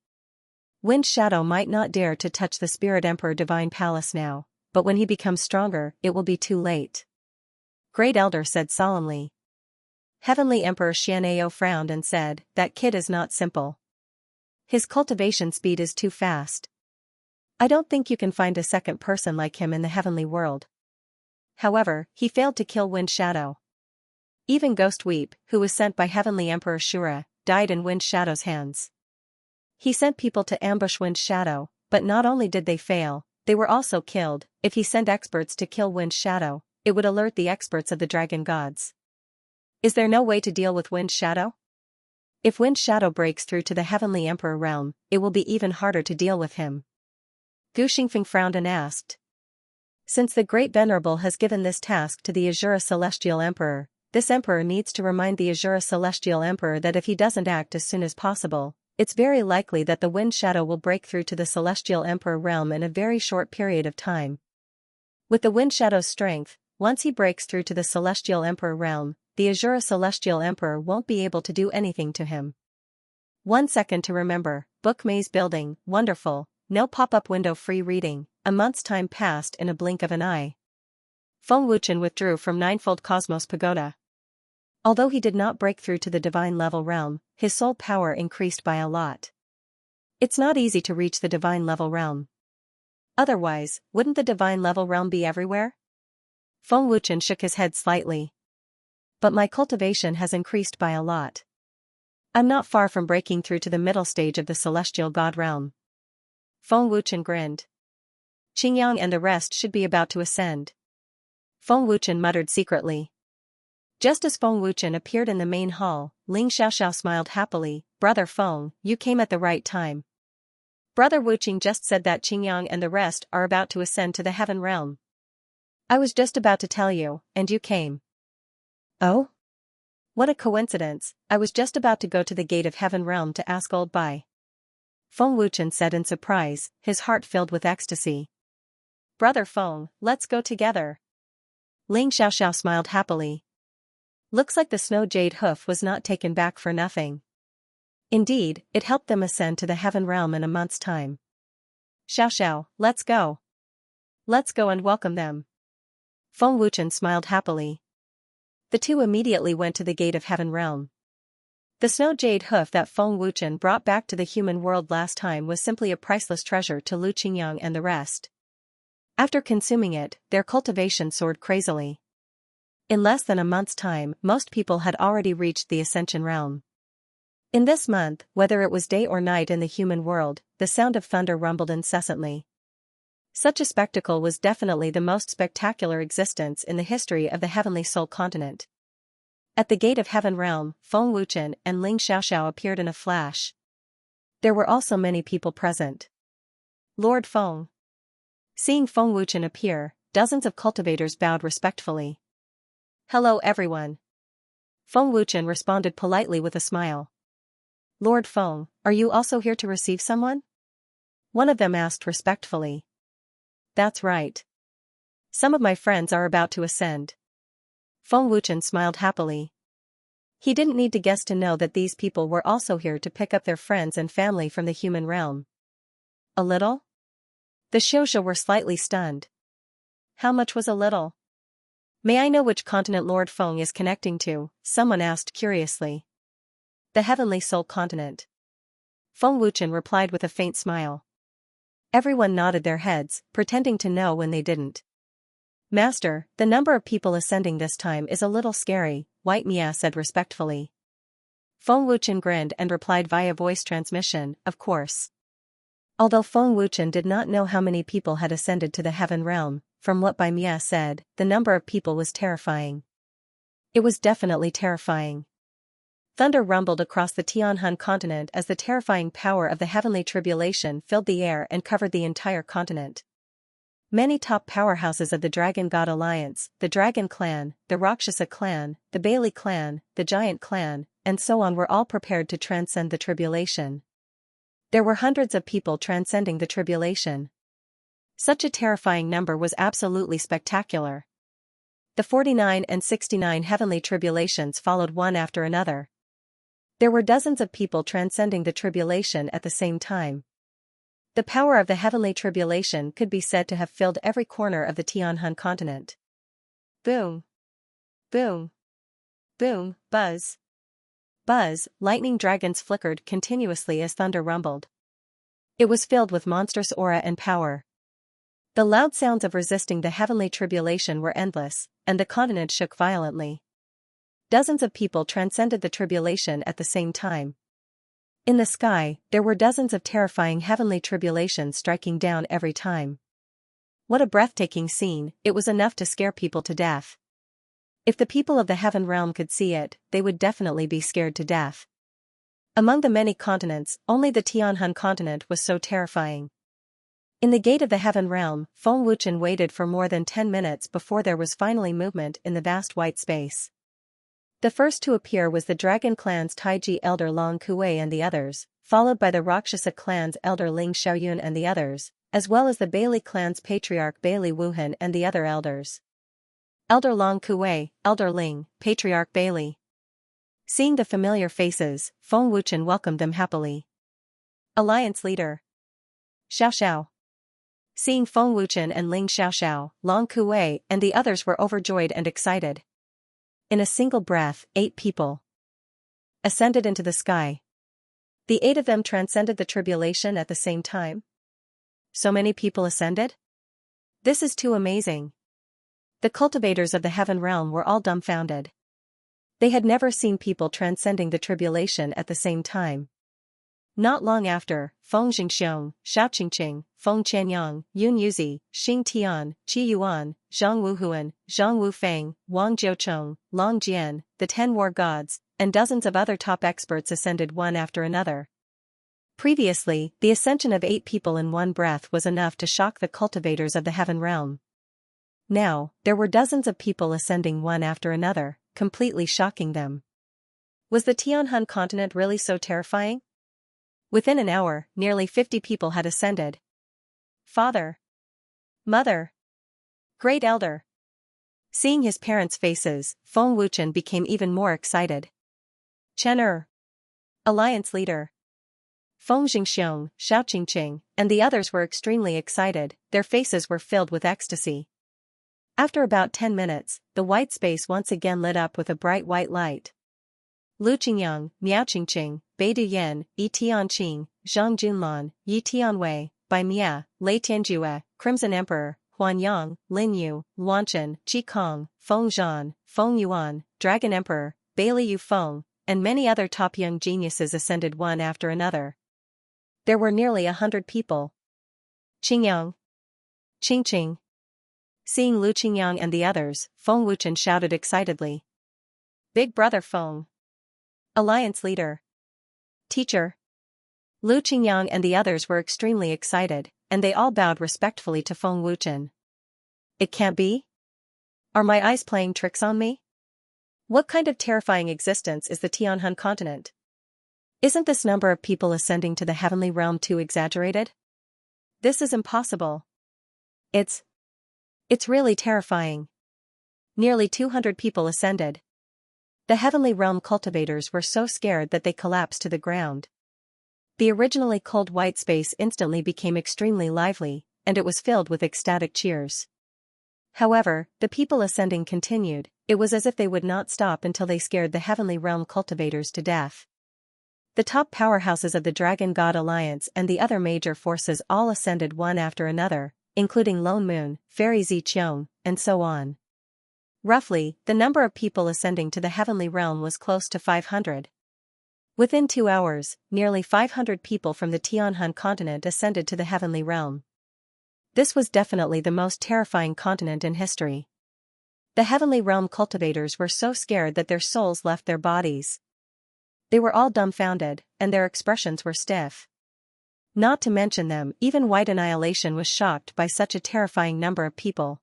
S1: Wind Shadow might not dare to touch the Spirit Emperor Divine Palace now, but when he becomes stronger, it will be too late. Great Elder said solemnly. Heavenly Emperor Xianxia frowned and said, that kid is not simple. His cultivation speed is too fast. I don't think you can find a second person like him in the heavenly world. However, he failed to kill Wind Shadow. Even Ghost Weep, who was sent by Heavenly Emperor Shura, died in Wind Shadow's hands. He sent people to ambush Wind Shadow, but not only did they fail, they were also killed. If he sent experts to kill Wind Shadow, it would alert the experts of the Dragon Gods. Is there no way to deal with Wind Shadow? If Wind Shadow breaks through to the Heavenly Emperor realm, it will be even harder to deal with him. Gu Xingfeng frowned and asked. Since the Great Venerable has given this task to the Azura Celestial Emperor, this Emperor needs to remind the Azura Celestial Emperor that if he doesn't act as soon as possible, it's very likely that the Wind Shadow will break through to the Celestial Emperor realm in a very short period of time. With the Wind Shadow's strength, once he breaks through to the Celestial Emperor realm, the Azura Celestial Emperor won't be able to do anything to him. 1 second to remember, Book Maze Building, wonderful, no pop-up window free reading, a month's time passed in a blink of an eye. Feng Wuchen withdrew from Ninefold Cosmos Pagoda. Although he did not break through to the divine level realm, his soul power increased by a lot. It's not easy to reach the divine level realm. Otherwise, wouldn't the divine level realm be everywhere? Feng Wuchen shook his head slightly. but my cultivation has increased by a lot. I'm not far from breaking through to the middle stage of the celestial god realm. Feng Wuchen grinned. Qingyang and the rest should be about to ascend. Feng Wuchen muttered secretly. Just as Feng Wuchen appeared in the main hall, Ling Xiaoxiao smiled happily. Brother Feng, you came at the right time. Brother Wuqing just said that Qingyang and the rest are about to ascend to the heaven realm. I was just about to tell you, and you came. Oh? What a coincidence, I was just about to go to the gate of heaven realm to ask old Bai. Feng Wuchen said in surprise, his heart filled with ecstasy. Brother Feng, let's go together. Ling Xiaoxiao smiled happily. Looks like the snow jade hoof was not taken back for nothing. Indeed, it helped them ascend to the heaven realm in a month's time. Xiaoxiao, let's go. Let's go and welcome them. Feng Wuchen smiled happily. The two immediately went to the gate of heaven realm. The snow jade hoof that Feng Wuchen brought back to the human world last time was simply a priceless treasure to Lu Qingyang and the rest. After consuming it, their cultivation soared crazily. In less than a month's time, most people had already reached the ascension realm. In this month, whether it was day or night in the human world, the sound of thunder rumbled incessantly. Such a spectacle was definitely the most spectacular existence in the history of the heavenly soul continent. At the gate of heaven realm, Feng Wuchen and Ling Xiaoxiao appeared in a flash. There were also many people present. Lord Feng. Seeing Feng Wuchen appear, dozens of cultivators bowed respectfully. Hello everyone. Feng Wuchen responded politely with a smile. Lord Feng, are you also here to receive someone? One of them asked respectfully. That's right. Some of my friends are about to ascend. Feng Wuchen smiled happily. He didn't need to guess to know that these people were also here to pick up their friends and family from the human realm. A little? The Xiaoxia were slightly stunned. How much was a little? May I know which continent Lord Feng is connecting to? Someone asked curiously. The heavenly soul continent. Feng Wuchen replied with a faint smile. Everyone nodded their heads, pretending to know when they didn't. Master, the number of people ascending this time is a little scary, White Mia said respectfully. Feng Wuchen grinned and replied via voice transmission, of course. Although Feng Wuchen did not know how many people had ascended to the heaven realm, from what Bai Mia said, the number of people was terrifying. It was definitely terrifying. Thunder rumbled across the Tianhan continent as the terrifying power of the heavenly tribulation filled the air and covered the entire continent. Many top powerhouses of the Dragon God Alliance, the Dragon Clan, the Rakshasa Clan, the Bailey Clan, the Giant Clan, and so on were all prepared to transcend the tribulation. There were hundreds of people transcending the tribulation. Such a terrifying number was absolutely spectacular. The 49 and 69 heavenly tribulations followed one after another. There were dozens of people transcending the tribulation at the same time. The power of the heavenly tribulation could be said to have filled every corner of the Tianhan continent. Boom. Boom. Boom, buzz. Buzz, lightning dragons flickered continuously as thunder rumbled. It was filled with monstrous aura and power. The loud sounds of resisting the heavenly tribulation were endless, and the continent shook violently. Dozens of people transcended the tribulation at the same time. In the sky, there were dozens of terrifying heavenly tribulations striking down every time. What a breathtaking scene, it was enough to scare people to death. If the people of the heaven realm could see it, they would definitely be scared to death. Among the many continents, only the Tianhan continent was so terrifying. In the gate of the heaven realm, Feng Wuchen waited for more than 10 minutes before there was finally movement in the vast white space. The first to appear was the Dragon Clan's Taiji elder Long Kuei and the others, followed by the Rakshasa Clan's elder Ling Xiaoyun and the others, as well as the Bailey Clan's patriarch Bailey Wuhan and the other elders. Elder Long Kuei, Elder Ling, Patriarch Bailey. Seeing the familiar faces, Feng Wuchen welcomed them happily. Alliance Leader. Xiaoxiao. Seeing Feng Wuchen and Ling Xiaoxiao, Long Kuei and the others were overjoyed and excited. In a single breath, 8 people ascended into the sky. The 8 of them transcended the tribulation at the same time. So many people ascended? This is too amazing. The cultivators of the heaven realm were all dumbfounded. They had never seen people transcending the tribulation at the same time. Not long after, Feng Jingxiong, Xiaoqingqing, Feng Qianyang, Yun Yuzi, Xing Tian, Qi Yuan, Zhang Wuhuan, Zhang Wufeng, Wang Jiucheng, Long Jian, the 10 war gods, and dozens of other top experts ascended one after another. Previously, the ascension of 8 people in one breath was enough to shock the cultivators of the heaven realm. Now, there were dozens of people ascending one after another, completely shocking them. Was the Tianhan continent really so terrifying? Within an hour, nearly 50 people had ascended. Father, mother, great elder. Seeing his parents' faces, Feng Wuchen became even more excited. Chen alliance leader. Feng Jingxiong, Xiaoqingqing, and the others were extremely excited, their faces were filled with ecstasy. After about 10 minutes, the white space once again lit up with a bright white light. Lu Qingyang, Miao Qingqing, Bai Duyan, Yi Tianqing, Zhang Junlan, Yi Tianwei, Bai Mia, Lei Tianjue, Crimson Emperor, Huan Yang, Lin Yu, Luanchen, Qi Kong, Feng Zhan, Feng Yuan, Dragon Emperor, Bailey Yu Feng, and many other top young geniuses ascended one after another. There were nearly 100 people. Qingyang, Qingqing. Seeing Lu Qingyang and the others, Feng Wuchen shouted excitedly. Big brother Feng. Alliance leader. Teacher. Lu Qingyang and the others were extremely excited, and they all bowed respectfully to Feng Wuchen. It can't be? Are my eyes playing tricks on me? What kind of terrifying existence is the Tianhan continent? Isn't this number of people ascending to the heavenly realm too exaggerated? This is impossible. It's really terrifying. Nearly 200 people ascended. The heavenly realm cultivators were so scared that they collapsed to the ground. The originally cold white space instantly became extremely lively, and it was filled with ecstatic cheers. However, the people ascending continued, it was as if they would not stop until they scared the heavenly realm cultivators to death. The top powerhouses of the Dragon God Alliance and the other major forces all ascended one after another, including Lone Moon, Fairy Ziqiong, and so on. Roughly, the number of people ascending to the heavenly realm was close to 500. Within 2 hours, nearly 500 people from the Tianhan continent ascended to the heavenly realm. This was definitely the most terrifying continent in history. The heavenly realm cultivators were so scared that their souls left their bodies. They were all dumbfounded, and their expressions were stiff. Not to mention them, even White Annihilation was shocked by such a terrifying number of people.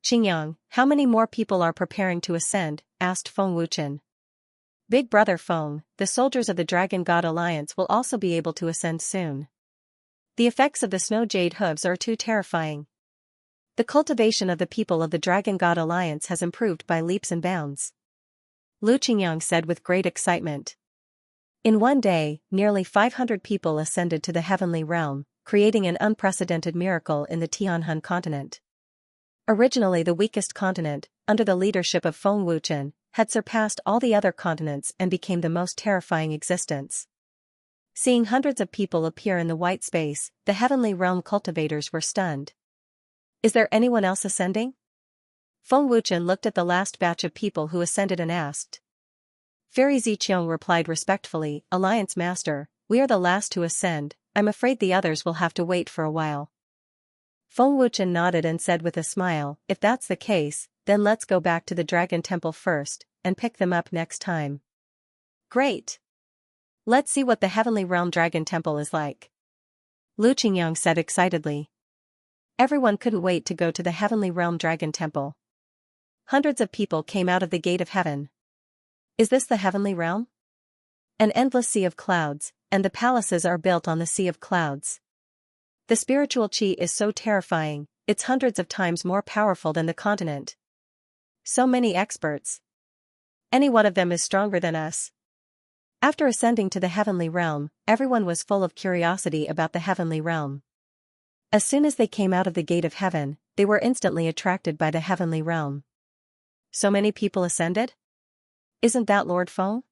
S1: Qingyang, how many more people are preparing to ascend? Asked Feng Wuchen. Big brother Feng, the soldiers of the Dragon God Alliance will also be able to ascend soon. The effects of the snow jade hooves are too terrifying. The cultivation of the people of the Dragon God Alliance has improved by leaps and bounds. Lu Qingyang said with great excitement. In one day, nearly 500 people ascended to the heavenly realm, creating an unprecedented miracle in the Tianhan continent. Originally the weakest continent, under the leadership of Feng Wuchen, had surpassed all the other continents and became the most terrifying existence. Seeing hundreds of people appear in the white space, the heavenly realm cultivators were stunned. Is there anyone else ascending? Feng Wuchen looked at the last batch of people who ascended and asked. Fairy Ziqiong replied respectfully, Alliance Master, we are the last to ascend, I'm afraid the others will have to wait for a while. Feng Wuchen nodded and said with a smile, if that's the case, then let's go back to the Dragon Temple first, and pick them up next time. Great! Let's see what the Heavenly Realm Dragon Temple is like. Lu Qingyang said excitedly. Everyone couldn't wait to go to the Heavenly Realm Dragon Temple. Hundreds of people came out of the Gate of Heaven. Is this the Heavenly Realm? An endless sea of clouds, and the palaces are built on the sea of clouds. The spiritual chi is so terrifying, it's hundreds of times more powerful than the continent. So many experts. Any one of them is stronger than us. After ascending to the heavenly realm, everyone was full of curiosity about the heavenly realm. As soon as they came out of the Gate of Heaven, they were instantly attracted by the heavenly realm. So many people ascended? Isn't that Lord Feng?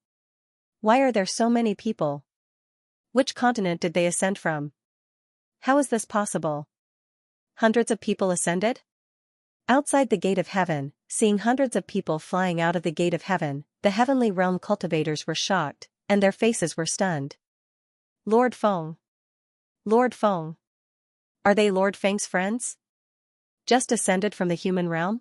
S1: Why are there so many people? Which continent did they ascend from? How is this possible? Hundreds of people ascended? Outside the Gate of Heaven, seeing hundreds of people flying out of the Gate of Heaven, the heavenly realm cultivators were shocked, and their faces were stunned. Lord Feng. Lord Feng. Are they Lord Feng's friends? Just ascended from the human realm?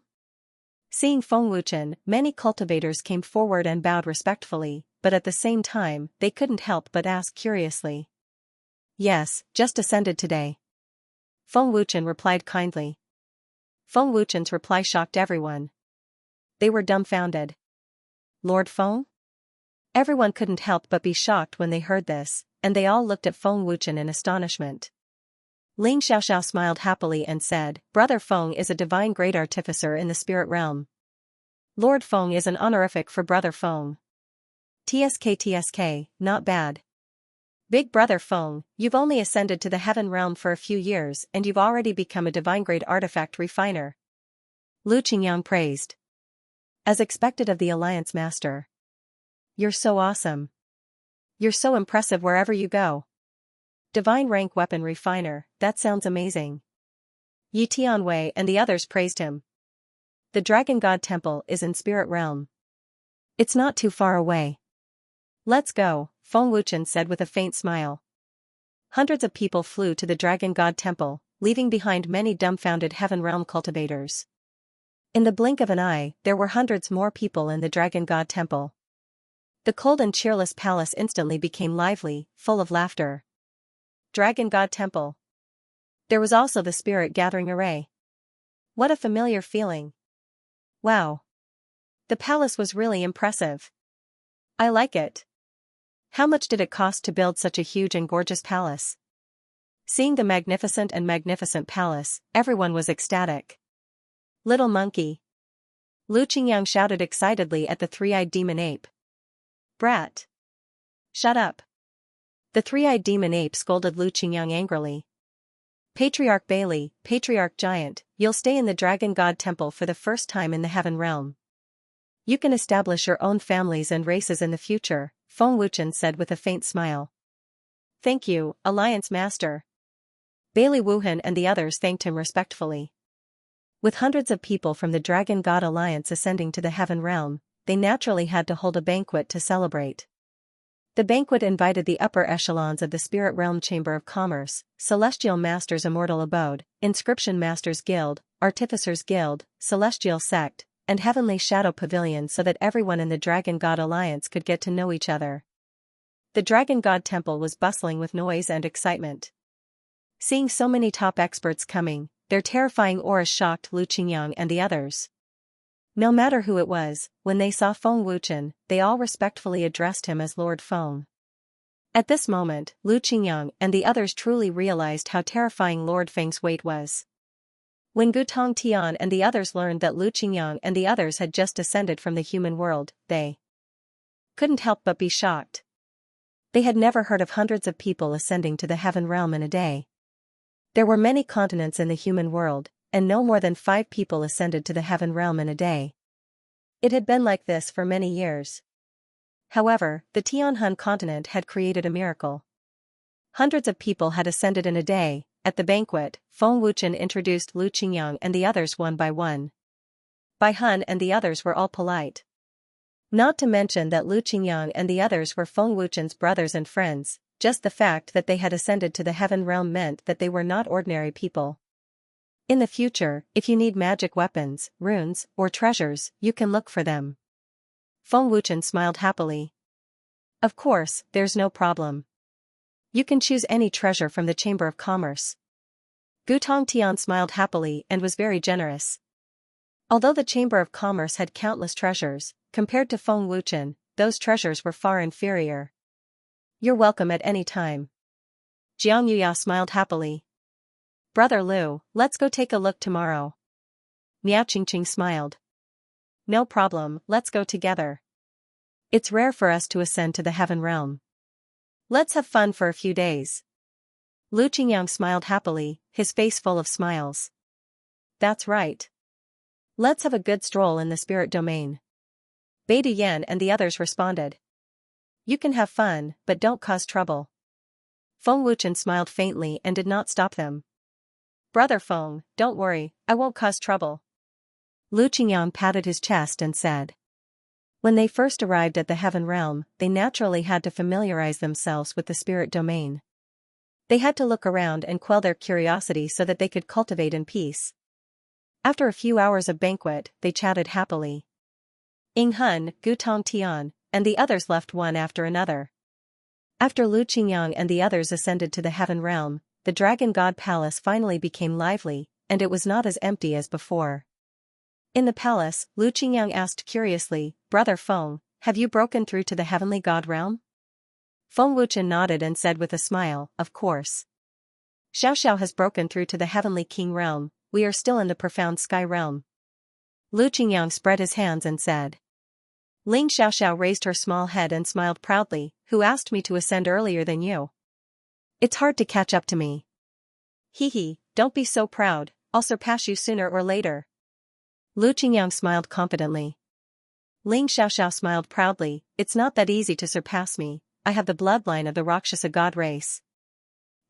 S1: Seeing Feng Wuchen, many cultivators came forward and bowed respectfully, but at the same time, they couldn't help but ask curiously. Yes, just ascended today. Feng Wuchen replied kindly. Feng Wuchen's reply shocked everyone. They were dumbfounded. Lord Feng? Everyone couldn't help but be shocked when they heard this, and they all looked at Feng Wuchen in astonishment. Ling Xiaoxiao smiled happily and said, Brother Feng is a divine great artificer in the spirit realm. Lord Feng is an honorific for Brother Feng. TSK, not bad. Big Brother Feng, you've only ascended to the heaven realm for a few years and you've already become a divine grade artifact refiner. Lu Qingyang praised. As expected of the Alliance Master. You're so awesome. You're so impressive wherever you go. Divine rank weapon refiner, that sounds amazing. Yi Tianwei and the others praised him. The Dragon God Temple is in Spirit Realm. It's not too far away. Let's go, Feng Wuchen said with a faint smile. Hundreds of people flew to the Dragon God Temple, leaving behind many dumbfounded Heaven Realm cultivators. In the blink of an eye, there were hundreds more people in the Dragon God Temple. The cold and cheerless palace instantly became lively, full of laughter. Dragon God Temple. There was also the Spirit Gathering Array. What a familiar feeling. Wow. The palace was really impressive. I like it. How much did it cost to build such a huge and gorgeous palace? Seeing the magnificent palace, everyone was ecstatic. Little monkey. Lu Qingyang shouted excitedly at the three-eyed demon ape. Brat. Shut up. The three-eyed demon ape scolded Lu Qingyang angrily. Patriarch Bailey, Patriarch Giant, you'll stay in the Dragon God Temple for the first time in the Heaven Realm. You can establish your own families and races in the future, Feng Wuchen said with a faint smile. Thank you, Alliance Master. Bailey Wuhan and the others thanked him respectfully. With hundreds of people from the Dragon God Alliance ascending to the Heaven Realm, they naturally had to hold a banquet to celebrate. The banquet invited the upper echelons of the Spirit Realm Chamber of Commerce, Celestial Masters Immortal Abode, Inscription Masters Guild, Artificers Guild, Celestial Sect, and Heavenly Shadow Pavilion so that everyone in the Dragon God Alliance could get to know each other. The Dragon God Temple was bustling with noise and excitement. Seeing so many top experts coming, their terrifying auras shocked Lu Qingyang and the others. No matter who it was, when they saw Feng Wuchen, they all respectfully addressed him as Lord Feng. At this moment, Lu Qingyang and the others truly realized how terrifying Lord Feng's weight was. When Gutong Tian and the others learned that Lu Qingyang and the others had just ascended from the human world, they couldn't help but be shocked. They had never heard of hundreds of people ascending to the Heaven Realm in a day. There were many continents in the human world, and no more than 5 people ascended to the Heaven Realm in a day. It had been like this for many years. However, the Tianhun continent had created a miracle. Hundreds of people had ascended in a day. At the banquet, Feng Wuchen introduced Lu Qingyang and the others one by one. Bai Hun and the others were all polite. Not to mention that Lu Qingyang and the others were Feng Wuchen's brothers and friends, just the fact that they had ascended to the Heaven Realm meant that they were not ordinary people. In the future, if you need magic weapons, runes, or treasures, you can look for them. Feng Wuchen smiled happily. Of course, there's no problem. You can choose any treasure from the Chamber of Commerce. Gutong Tian smiled happily and was very generous. Although the Chamber of Commerce had countless treasures, compared to Feng Wuchen, those treasures were far inferior. You're welcome at any time. Jiang Yuya smiled happily. Brother Lu, let's go take a look tomorrow. Miao Qingqing smiled. No problem, let's go together. It's rare for us to ascend to the Heaven Realm. Let's have fun for a few days. Lu Qingyang smiled happily, his face full of smiles. That's right. Let's have a good stroll in the spirit domain. Bai Duyan and the others responded. You can have fun, but don't cause trouble. Feng Wuchen smiled faintly and did not stop them. Brother Feng, don't worry, I won't cause trouble. Lu Qingyang patted his chest and said. When they first arrived at the heaven realm, they naturally had to familiarize themselves with the spirit domain. They had to look around and quell their curiosity so that they could cultivate in peace. After a few hours of banquet, they chatted happily. Ying Hun, Gu Tong Tian, and the others left one after another. After Lu Qingyang and the others ascended to the heaven realm, the dragon god palace finally became lively, and it was not as empty as before. In the palace, Lu Qingyang asked curiously, "Brother Feng, have you broken through to the heavenly god realm?" Feng Wuchen nodded and said with a smile, "Of course. Xiao has broken through to the heavenly king realm, we are still in the profound sky realm." Lu Qingyang spread his hands and said. Ling Xiao raised her small head and smiled proudly, "Who asked me to ascend earlier than you? It's hard to catch up to me." "Hee, don't be so proud, I'll surpass you sooner or later." Lu Qingyang smiled confidently. Ling Xiao smiled proudly, "It's not that easy to surpass me, I have the bloodline of the Rakshasa god race.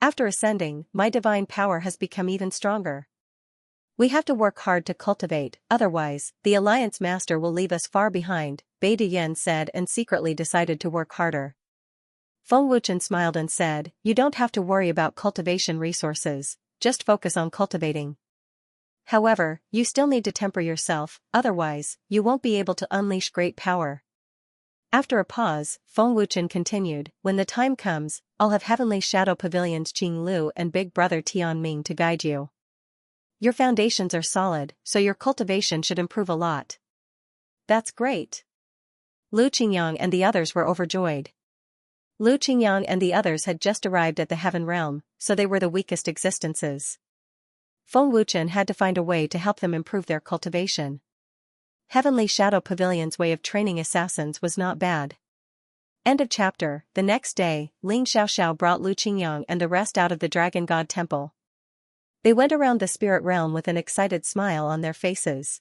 S1: After ascending, my divine power has become even stronger. We have to work hard to cultivate, otherwise, the Alliance Master will leave us far behind," Bai Diyan said and secretly decided to work harder. Feng Wuchen smiled and said, "You don't have to worry about cultivation resources, just focus on cultivating. However, you still need to temper yourself, otherwise, you won't be able to unleash great power." After a pause, Feng Wuchen continued, "When the time comes, I'll have Heavenly Shadow Pavilion's Qing Lu and Big Brother Tian Ming to guide you. Your foundations are solid, so your cultivation should improve a lot." "That's great." Lu Qingyang and the others were overjoyed. Lu Qingyang and the others had just arrived at the heaven realm, so they were the weakest existences. Feng Wuchen had to find a way to help them improve their cultivation. Heavenly Shadow Pavilion's way of training assassins was not bad. End of chapter. The next day, Ling Xiao brought Lu Qingyang and the rest out of the Dragon God Temple. They went around the spirit realm with an excited smile on their faces.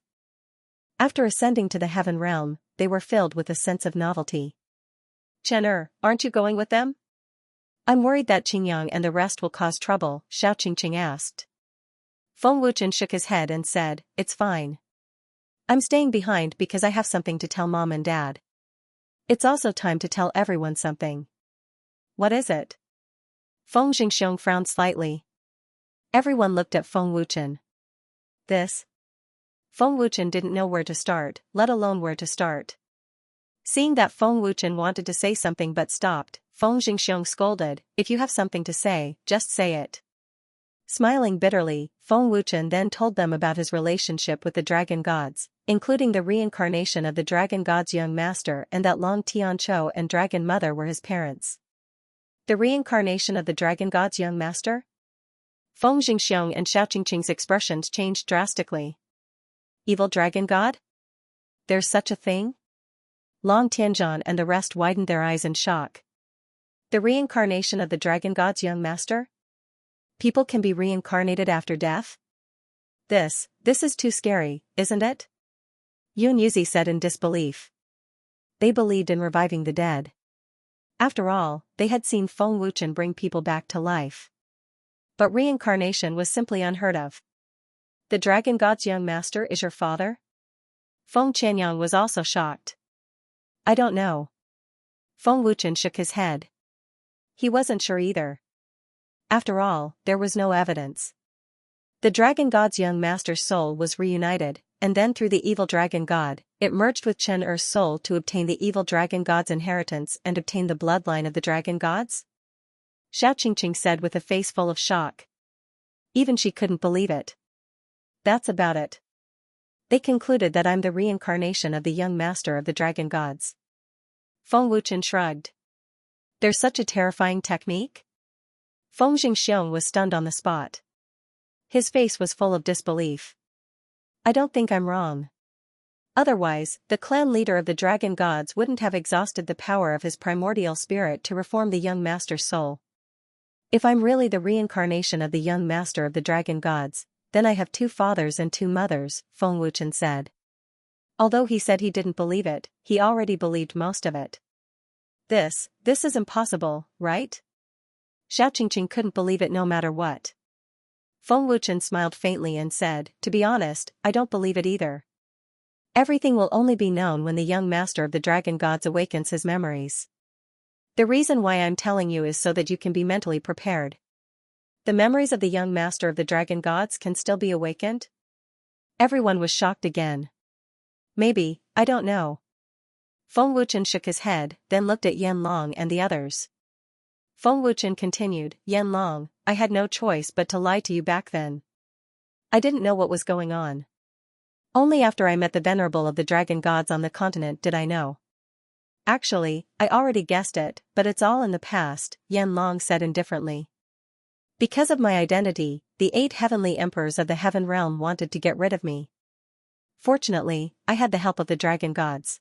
S1: After ascending to the heaven realm, they were filled with a sense of novelty. "Chen aren't you going with them?" "I'm worried that Qingyang and the rest will cause trouble," Xiao Qingqing asked. Feng Wuchen shook his head and said, "It's fine. I'm staying behind because I have something to tell Mom and Dad. It's also time to tell everyone something." "What is it?" Feng Xingxiong frowned slightly. Everyone looked at Feng Wuchen. "This?" Feng Wuchen didn't know where to start, let alone where to start. Seeing that Feng Wuchen wanted to say something but stopped, Feng Xingxiong scolded, "If you have something to say, just say it." Smiling bitterly, Feng Wuchen then told them about his relationship with the dragon gods, including the reincarnation of the dragon god's young master and that Long Tianqiu and dragon mother were his parents. The reincarnation of the dragon god's young master? Feng Xingxiong and Xiao Qingqing's expressions changed drastically. Evil dragon god? There's such a thing? Long Tianzhan and the rest widened their eyes in shock. The reincarnation of the dragon god's young master? People can be reincarnated after death? This is too scary, isn't it? Yun Yuzi said in disbelief. They believed in reviving the dead. After all, they had seen Feng Wuchen bring people back to life. But reincarnation was simply unheard of. The dragon god's young master is your father? Feng Qianyang was also shocked. I don't know. Feng Wuchen shook his head. He wasn't sure either. After all, there was no evidence. The dragon god's young master's soul was reunited, and then through the evil dragon god, it merged with Chen Er's soul to obtain the evil dragon god's inheritance and obtain the bloodline of the dragon gods? Xiao Qingqing said with a face full of shock. Even she couldn't believe it. That's about it. They concluded that I'm the reincarnation of the young master of the dragon gods. Feng Wuchen shrugged. There's such a terrifying technique? Feng Xingxiong was stunned on the spot. His face was full of disbelief. I don't think I'm wrong. Otherwise, the clan leader of the dragon gods wouldn't have exhausted the power of his primordial spirit to reform the young master's soul. If I'm really the reincarnation of the young master of the dragon gods, then I have 2 fathers and 2 mothers, Feng Wuchen said. Although he said he didn't believe it, he already believed most of it. This is impossible, right? Xiao Qingqing couldn't believe it no matter what. Feng Wuchen smiled faintly and said, to be honest, I don't believe it either. Everything will only be known when the young master of the dragon gods awakens his memories. The reason why I'm telling you is so that you can be mentally prepared. The memories of the young master of the dragon gods can still be awakened? Everyone was shocked again. Maybe, I don't know. Feng Wuchen shook his head, then looked at Yan Long and the others. Feng Wuchen continued, Yan Long, I had no choice but to lie to you back then. I didn't know what was going on. Only after I met the venerable of the dragon gods on the continent did I know. Actually, I already guessed it, but it's all in the past, Yan Long said indifferently. Because of my identity, the 8 heavenly emperors of the heaven realm wanted to get rid of me. Fortunately, I had the help of the dragon gods.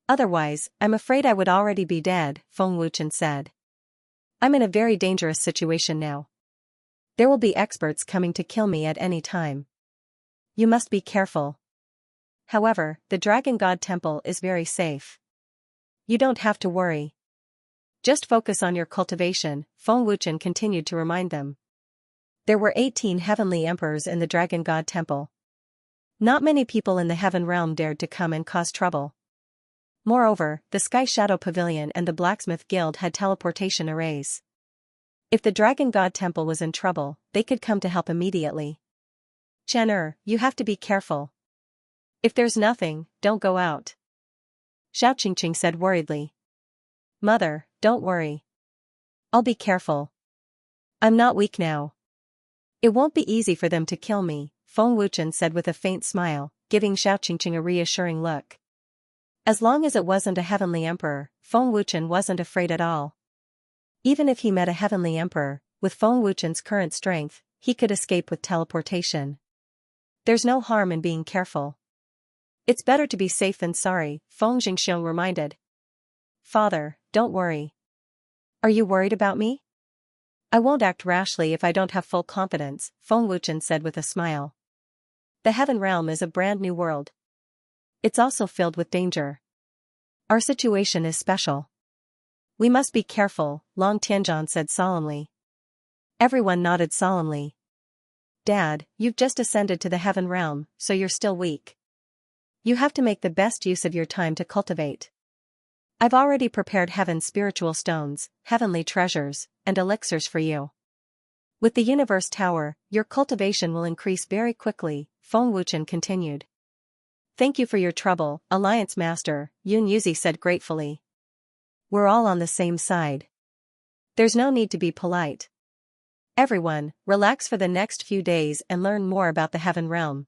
S1: Otherwise, I'm afraid I would already be dead, Feng Wuchen said. I'm in a very dangerous situation now. There will be experts coming to kill me at any time. You must be careful. However, the Dragon God Temple is very safe. You don't have to worry. Just focus on your cultivation, Feng Wuchen continued to remind them. There were 18 heavenly emperors in the Dragon God Temple. Not many people in the heaven realm dared to come and cause trouble. Moreover, the Sky Shadow Pavilion and the Blacksmith Guild had teleportation arrays. If the Dragon God Temple was in trouble, they could come to help immediately. Chen, you have to be careful. If there's nothing, don't go out. Xiao Qingqing said worriedly. Mother, don't worry. I'll be careful. I'm not weak now. It won't be easy for them to kill me, Feng Wuchen said with a faint smile, giving Xiao Qingqing a reassuring look. As long as it wasn't a heavenly emperor, Feng Wuchen wasn't afraid at all. Even if he met a heavenly emperor, with Feng Wuchen's current strength, he could escape with teleportation. There's no harm in being careful. It's better to be safe than sorry, Feng Jingxiong reminded. Father, don't worry. Are you worried about me? I won't act rashly if I don't have full confidence, Feng Wuchen said with a smile. The heaven realm is a brand new world. It's also filled with danger. Our situation is special. We must be careful, Long Tianzhan said solemnly. Everyone nodded solemnly. Dad, you've just ascended to the heaven realm, so you're still weak. You have to make the best use of your time to cultivate. I've already prepared heaven's spiritual stones, heavenly treasures, and elixirs for you. With the Universe Tower, your cultivation will increase very quickly, Feng Wuchen continued. Thank you for your trouble, Alliance Master, Yun Yuzi said gratefully. We're all on the same side. There's no need to be polite. Everyone, relax for the next few days and learn more about the heaven realm.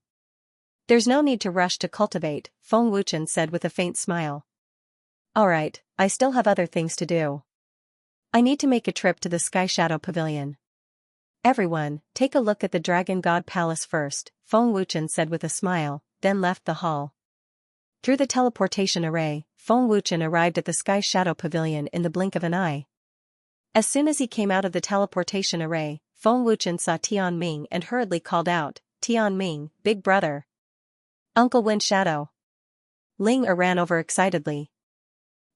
S1: There's no need to rush to cultivate, Feng Wuchen said with a faint smile. Alright, I still have other things to do. I need to make a trip to the Sky Shadow Pavilion. Everyone, take a look at the Dragon God Palace first, Feng Wuchen said with a smile, then left the hall. Through the teleportation array, Feng Wuchen arrived at the Sky Shadow Pavilion in the blink of an eye. As soon as he came out of the teleportation array, Feng Wuchen saw Tian Ming and hurriedly called out, Tian Ming, big brother. Uncle Wind Shadow. Ling ran over excitedly.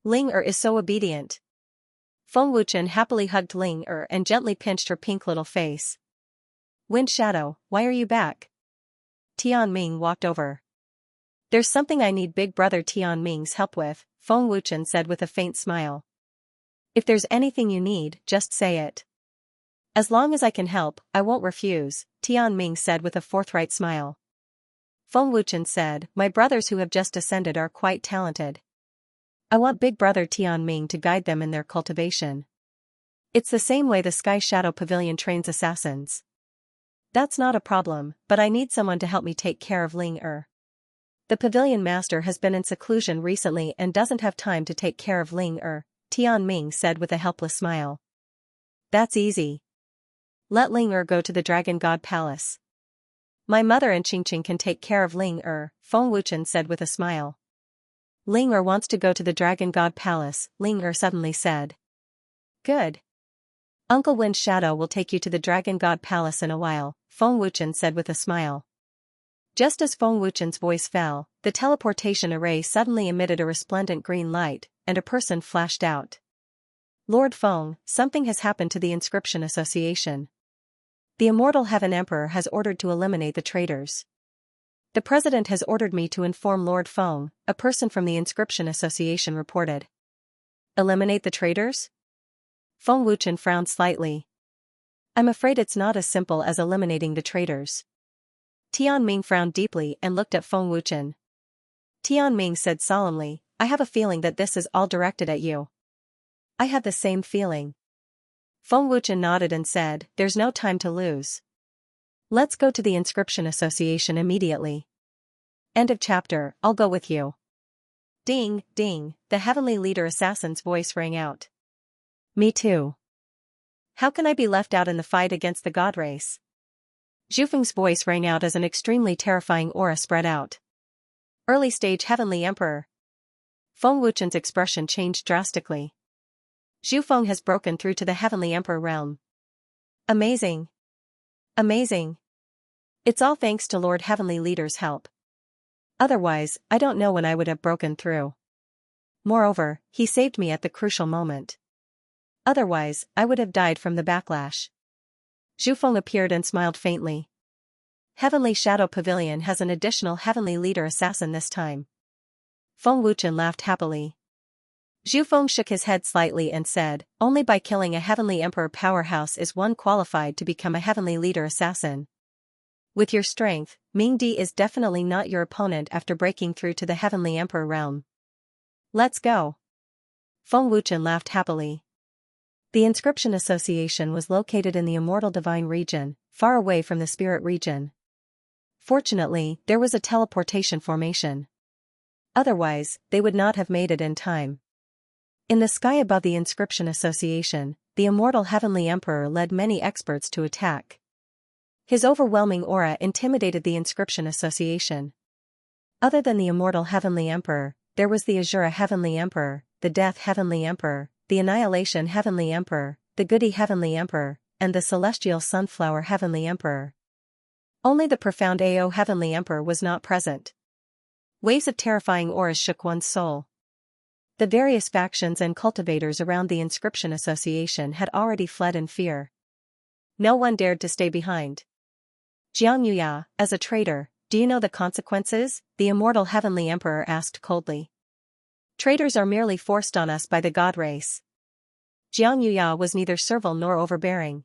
S1: Ling is so obedient. Feng Wuchen happily hugged Ling and gently pinched her pink little face. Wind Shadow, why are you back? Tian Ming walked over. There's something I need big brother Tian Ming's help with, Feng Wuchen said with a faint smile. If there's anything you need, just say it. As long as I can help, I won't refuse, Tian Ming said with a forthright smile. Feng Wuchen said, my brothers who have just ascended are quite talented. I want big brother Tian Ming to guide them in their cultivation. It's the same way the Sky Shadow Pavilion trains assassins. That's not a problem, but I need someone to help me take care of Ling. The pavilion master has been in seclusion recently and doesn't have time to take care of Ling. Tian Ming said with a helpless smile. That's easy. Let Ling go to the Dragon God Palace. My mother and Qingqing can take care of Ling. Feng Wuchen said with a smile. Ling wants to go to the Dragon God Palace, Ling suddenly said. Good. Uncle Wind Shadow will take you to the Dragon God Palace in a while, Feng Wuchen said with a smile. Just as Feng Wuchen's voice fell, the teleportation array suddenly emitted a resplendent green light, and a person flashed out. Lord Feng, something has happened to the Inscription Association. The Immortal Heaven Emperor has ordered to eliminate the traitors. The president has ordered me to inform Lord Feng, a person from the Inscription Association reported. Eliminate the traitors? Feng Wuchen frowned slightly. I'm afraid it's not as simple as eliminating the traitors. Tianming frowned deeply and looked at Feng Wuchen. Tianming said solemnly, I have a feeling that this is all directed at you. I have the same feeling. Feng Wuchen nodded and said, there's no time to lose. Let's go to the Inscription Association immediately. End of chapter. I'll go with you. Ding, ding, the Heavenly Leader Assassin's voice rang out. Me too. How can I be left out in the fight against the god race? Zhufeng's voice rang out as an extremely terrifying aura spread out. Early stage Heavenly Emperor. Feng Wuchen's expression changed drastically. Zhu Feng has broken through to the Heavenly Emperor realm. Amazing. Amazing. It's all thanks to Lord Heavenly Leader's help. Otherwise, I don't know when I would have broken through. Moreover, he saved me at the crucial moment. Otherwise, I would have died from the backlash. Zhu Feng appeared and smiled faintly. Heavenly Shadow Pavilion has an additional Heavenly Leader Assassin this time. Feng Wuchen laughed happily. Zhu Feng shook his head slightly and said, only by killing a Heavenly Emperor powerhouse is one qualified to become a Heavenly Leader Assassin. With your strength, Ming Di is definitely not your opponent after breaking through to the Heavenly Emperor realm. Let's go. Feng Wuchen laughed happily. The Inscription Association was located in the Immortal Divine region, far away from the Spirit region. Fortunately, there was a teleportation formation. Otherwise, they would not have made it in time. In the sky above the Inscription Association, the immortal Heavenly Emperor led many experts to attack. His overwhelming aura intimidated the Inscription Association. Other than the immortal Heavenly Emperor, there was the Azura Heavenly Emperor, the Death Heavenly Emperor, the Annihilation Heavenly Emperor, the Goody Heavenly Emperor, and the Celestial Sunflower Heavenly Emperor. Only the Profound Ao Heavenly Emperor was not present. Waves of terrifying auras shook one's soul. The various factions and cultivators around the Inscription Association had already fled in fear. No one dared to stay behind. Xianxia, as a traitor, do you know the consequences? The immortal Heavenly Emperor asked coldly. Traitors are merely forced on us by the god race. Xianxia was neither servile nor overbearing.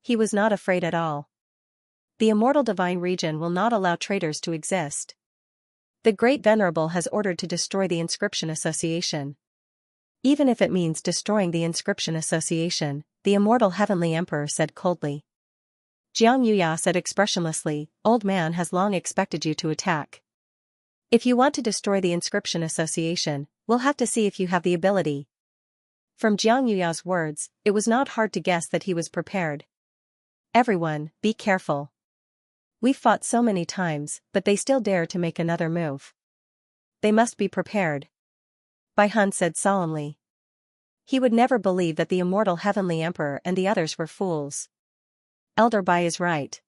S1: He was not afraid at all. The Immortal Divine region will not allow traitors to exist. The Great Venerable has ordered to destroy the Inscription Association. Even if it means destroying the Inscription Association, the immortal Heavenly Emperor said coldly. Xianxia said expressionlessly, Old Man has long expected you to attack. If you want to destroy the Inscription Association, we'll have to see if you have the ability. From Xianxuya's words, it was not hard to guess that he was prepared. Everyone, be careful. We've fought so many times, but they still dare to make another move. They must be prepared. Bai Hun said solemnly. He would never believe that the immortal Heavenly Emperor and the others were fools. Elder Bai is right.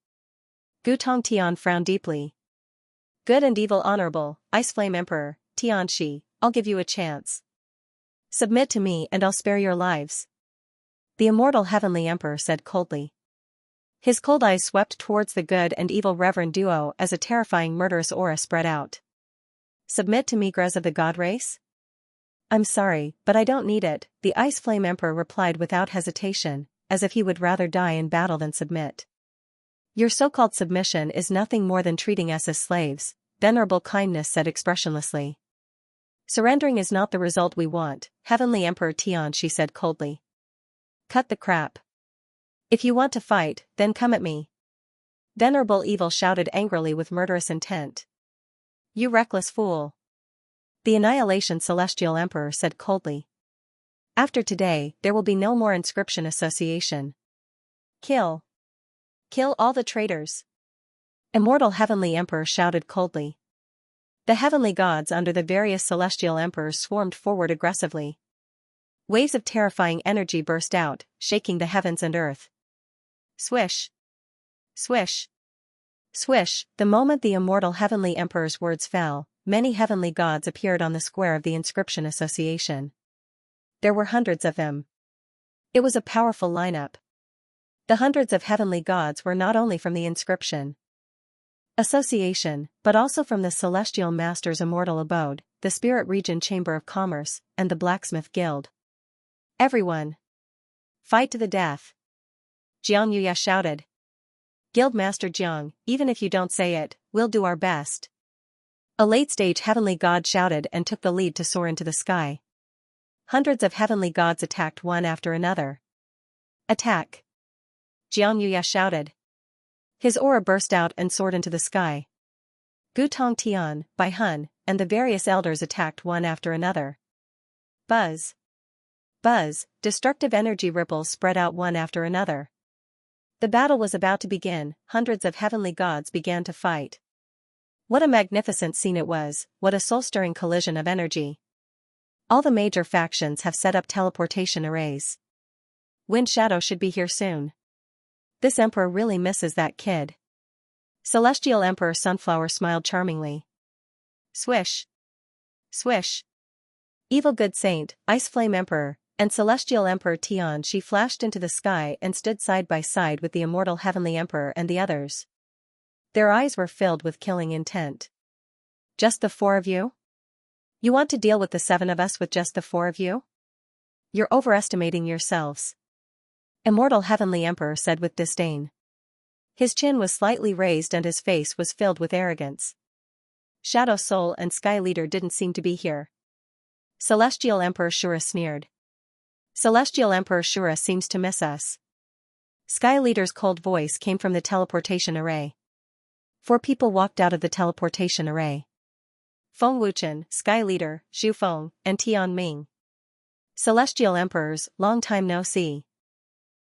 S1: Gu Tongtian frowned deeply. Good and evil honorable, Ice Flame Emperor, Tianxi, I'll give you a chance. Submit to me and I'll spare your lives. The immortal Heavenly Emperor said coldly. His cold eyes swept towards the good and evil Reverend duo as a terrifying murderous aura spread out. Submit to me, Grez of the God race? I'm sorry, but I don't need it, the Ice Flame Emperor replied without hesitation, as if he would rather die in battle than submit. Your so-called submission is nothing more than treating us as slaves, Venerable Kindness said expressionlessly. Surrendering is not the result we want, Heavenly Emperor Tianxi said coldly. Cut the crap. If you want to fight, then come at me. Venerable Evil shouted angrily with murderous intent. You reckless fool. The Annihilation Celestial Emperor said coldly. After today, there will be no more Inscription Association. Kill. Kill all the traitors. Immortal Heavenly Emperor shouted coldly. The heavenly gods under the various celestial emperors swarmed forward aggressively. Waves of terrifying energy burst out, shaking the heavens and earth. Swish. Swish. Swish. The moment the immortal Heavenly Emperor's words fell, many heavenly gods appeared on the square of the Inscription Association. There were hundreds of them. It was a powerful lineup. The hundreds of heavenly gods were not only from the inscription. association, but also from the Celestial Master's immortal abode, the Spirit Region Chamber of Commerce, and the Blacksmith Guild. Everyone! Fight to the death! Xianxia shouted. Guildmaster Jiang, even if you don't say it, we'll do our best. A late-stage heavenly god shouted and took the lead to soar into the sky. Hundreds of heavenly gods attacked one after another. Attack! Xianxia shouted. His aura burst out and soared into the sky. Gutong Tian, Bai Hun, and the various elders attacked one after another. Buzz! Buzz! Destructive energy ripples spread out one after another. The battle was about to begin. Hundreds of heavenly gods began to fight. What a magnificent scene it was, what a soul-stirring collision of energy. All the major factions have set up teleportation arrays. Wind Shadow should be here soon. This emperor really misses that kid. Celestial Emperor Sunflower smiled charmingly. Swish! Swish! Evil Good Saint, Ice Flame Emperor, and Celestial Emperor Tian Shi flashed into the sky and stood side by side with the immortal Heavenly Emperor and the others. Their eyes were filled with killing intent. Just the 4 of you? You want to deal with the 7 of us with just the 4 of you? You're overestimating yourselves. Immortal Heavenly Emperor said with disdain. His chin was slightly raised and his face was filled with arrogance. Shadow Soul and Sky Leader didn't seem to be here. Celestial Emperor Shura sneered. Celestial Emperor Shura seems to miss us. Sky Leader's cold voice came from the teleportation array. 4 people walked out of the teleportation array. Feng Wuchen, Sky Leader, Zhu Feng, and Tian Ming. Celestial Emperors, long time no see.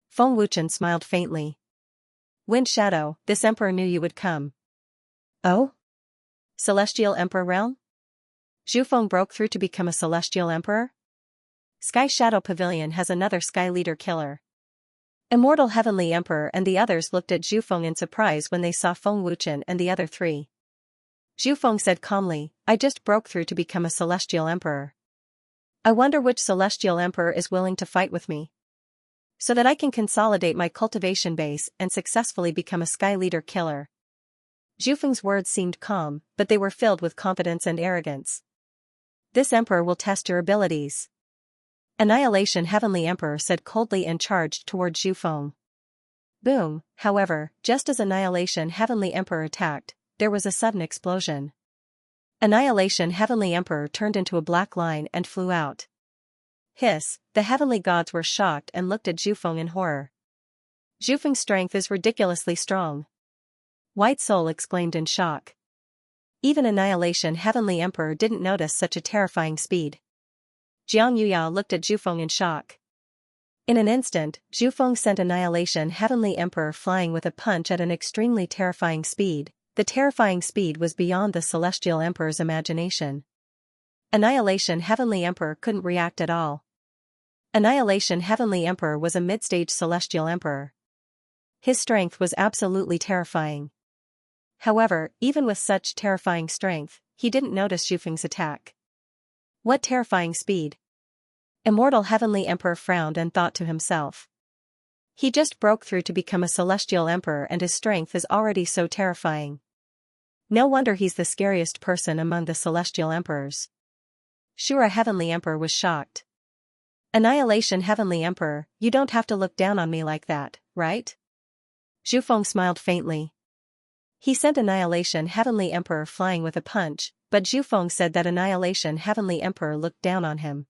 S1: Feng Wuchen smiled faintly. Wind Shadow, this emperor knew you would come. Oh? Celestial Emperor Realm? Zhu Feng broke through to become a Celestial Emperor? Sky Shadow Pavilion has another Sky Leader killer. Immortal Heavenly Emperor and the others looked at Zhu Feng in surprise when they saw Feng Wuchen and the other 3. Zhu Feng said calmly, I just broke through to become a Celestial Emperor. I wonder which Celestial Emperor is willing to fight with me, so that I can consolidate my cultivation base and successfully become a Sky Leader killer. Zhu Feng's words seemed calm, but they were filled with confidence and arrogance. This emperor will test your abilities. Annihilation Heavenly Emperor said coldly and charged toward Zhu Feng. Boom, however, just as Annihilation Heavenly Emperor attacked, there was a sudden explosion. Annihilation Heavenly Emperor turned into a black line and flew out. Hiss, the heavenly gods were shocked and looked at Zhu Feng in horror. Zhu Feng's strength is ridiculously strong. White Soul exclaimed in shock. Even Annihilation Heavenly Emperor didn't notice such a terrifying speed. Xianxia looked at Zhu Feng in shock. In an instant, Zhu Feng sent Annihilation Heavenly Emperor flying with a punch at an extremely terrifying speed. The terrifying speed was beyond the Celestial Emperor's imagination. Annihilation Heavenly Emperor couldn't react at all. Annihilation Heavenly Emperor was a mid-stage Celestial Emperor. His strength was absolutely terrifying. However, even with such terrifying strength, he didn't notice Zhu Feng's attack. What terrifying speed! Immortal Heavenly Emperor frowned and thought to himself. He just broke through to become a Celestial Emperor and his strength is already so terrifying. No wonder he's the scariest person among the Celestial Emperors. Shura Heavenly Emperor was shocked. Annihilation Heavenly Emperor, you don't have to look down on me like that, right? Zhu Feng smiled faintly. He sent Annihilation Heavenly Emperor flying with a punch, but Zhu Feng said that Annihilation Heavenly Emperor looked down on him.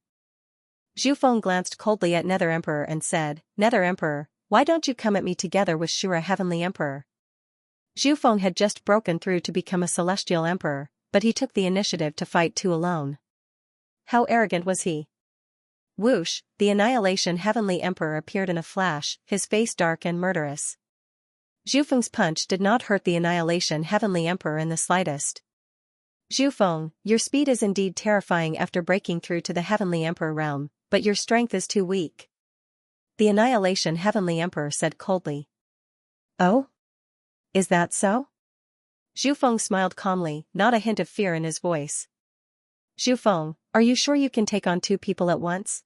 S1: Zhu Feng glanced coldly at Nether Emperor and said, Nether Emperor, why don't you come at me together with Shura Heavenly Emperor? Zhu Feng had just broken through to become a Celestial Emperor, but he took the initiative to fight 2 alone. How arrogant was he? Whoosh, the Annihilation Heavenly Emperor appeared in a flash, his face dark and murderous. Zhu Feng's punch did not hurt the Annihilation Heavenly Emperor in the slightest. Zhu Feng, your speed is indeed terrifying after breaking through to the Heavenly Emperor realm, but your strength is too weak. The Annihilation Heavenly Emperor said coldly. Oh? Is that so? Zhu Feng smiled calmly, not a hint of fear in his voice. Zhu Feng, are you sure you can take on 2 people at once?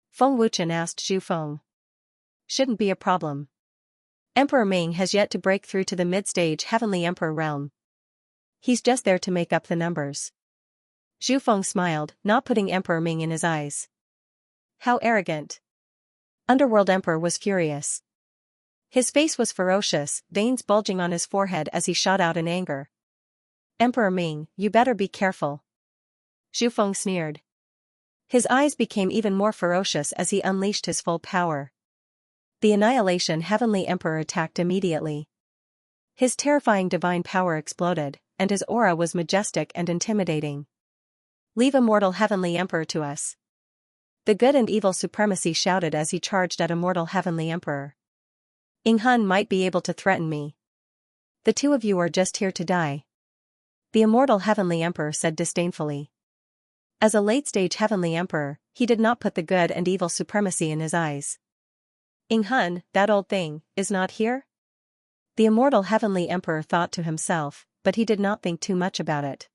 S1: Feng Wuchen asked Zhu Feng. Shouldn't be a problem. Emperor Ming has yet to break through to the mid-stage Heavenly Emperor realm. He's just there to make up the numbers. Zhu Feng smiled, not putting Emperor Ming in his eyes. How arrogant. Underworld Emperor was furious. His face was ferocious, veins bulging on his forehead as he shot out in anger. Emperor Ming, you better be careful. Zhu Feng sneered. His eyes became even more ferocious as he unleashed his full power. The Annihilation Heavenly Emperor attacked immediately. His terrifying divine power exploded, and his aura was majestic and intimidating. Leave Immortal Heavenly Emperor to us. The good and evil supremacy shouted as he charged at Immortal Heavenly Emperor. Ying Hun might be able to threaten me. The two of you are just here to die. The Immortal Heavenly Emperor said disdainfully. As a late-stage Heavenly Emperor, he did not put the good and evil supremacy in his eyes. Ying Hun, that old thing, is not here? The Immortal Heavenly Emperor thought to himself, but he did not think too much about it.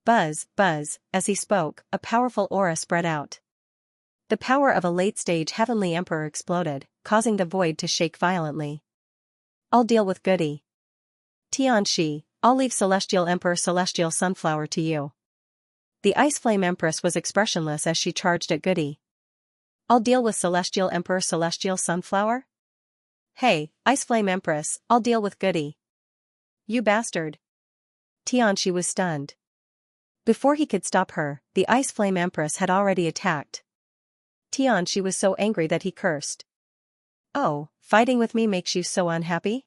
S1: Buzz, buzz, as he spoke, a powerful aura spread out. The power of a late-stage Heavenly Emperor exploded, causing the void to shake violently. I'll deal with Goody. Xianxia, I'll leave Celestial Emperor Celestial Sunflower to you. The Ice Flame Empress was expressionless as she charged at Goody. I'll deal with Celestial Emperor Celestial Sunflower? Hey, Ice Flame Empress, I'll deal with Goody. You bastard. Xianxia was stunned. Before he could stop her, the Ice Flame Empress had already attacked. Xianxia was so angry that he cursed. Oh, fighting with me makes you so unhappy?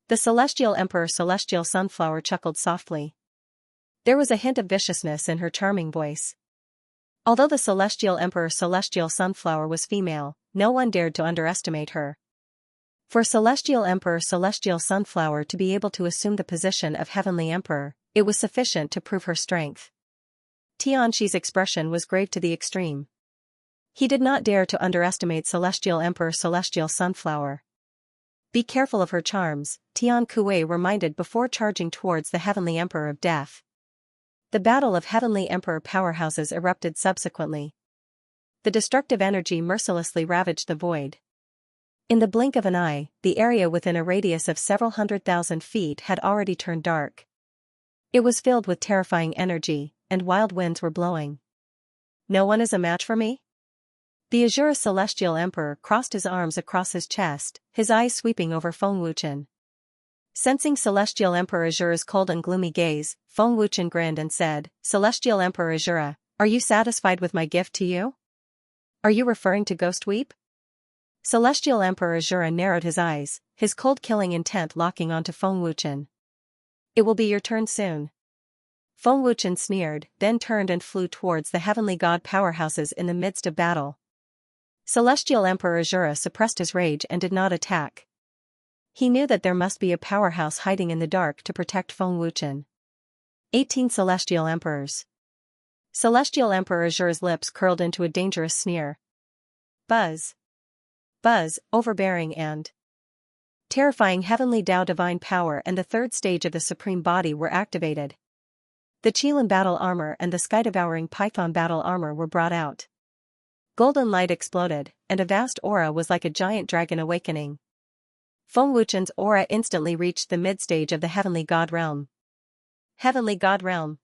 S1: The Celestial Emperor Celestial Sunflower chuckled softly. There was a hint of viciousness in her charming voice. Although the Celestial Emperor Celestial Sunflower was female, no one dared to underestimate her. For Celestial Emperor Celestial Sunflower to be able to assume the position of Heavenly Emperor, it was sufficient to prove her strength. Xianxia's expression was grave to the extreme. He did not dare to underestimate Celestial Emperor Celestial Sunflower. Be careful of her charms, Tian Kuei reminded before charging towards the Heavenly Emperor of Death. The battle of Heavenly Emperor powerhouses erupted subsequently. The destructive energy mercilessly ravaged the void. In the blink of an eye, the area within a radius of several 100,000 feet had already turned dark. It was filled with terrifying energy, and wild winds were blowing. No one is a match for me? The Azure Celestial Emperor crossed his arms across his chest, his eyes sweeping over Feng Wuchen. Sensing Celestial Emperor Azure's cold and gloomy gaze, Feng Wuchen grinned and said, Celestial Emperor Azure, are you satisfied with my gift to you? Are you referring to Ghost Weep? Celestial Emperor Azure narrowed his eyes, his cold killing intent locking onto Feng Wuchen. It will be your turn soon. Feng Wuchen sneered, then turned and flew towards the heavenly god powerhouses in the midst of battle. Celestial Emperor Azure suppressed his rage and did not attack. He knew that there must be a powerhouse hiding in the dark to protect Feng Wuchen. 18 Celestial Emperors. Celestial Emperor Azure's lips curled into a dangerous sneer. Buzz. Buzz, overbearing and terrifying Heavenly Tao Divine Power and the third stage of the Supreme Body were activated. The Qilin Battle Armor and the Sky-Devouring Python Battle Armor were brought out. Golden light exploded, and a vast aura was like a giant dragon awakening. Feng Wuchen's aura instantly reached the mid-stage of the Heavenly God Realm. Heavenly God Realm.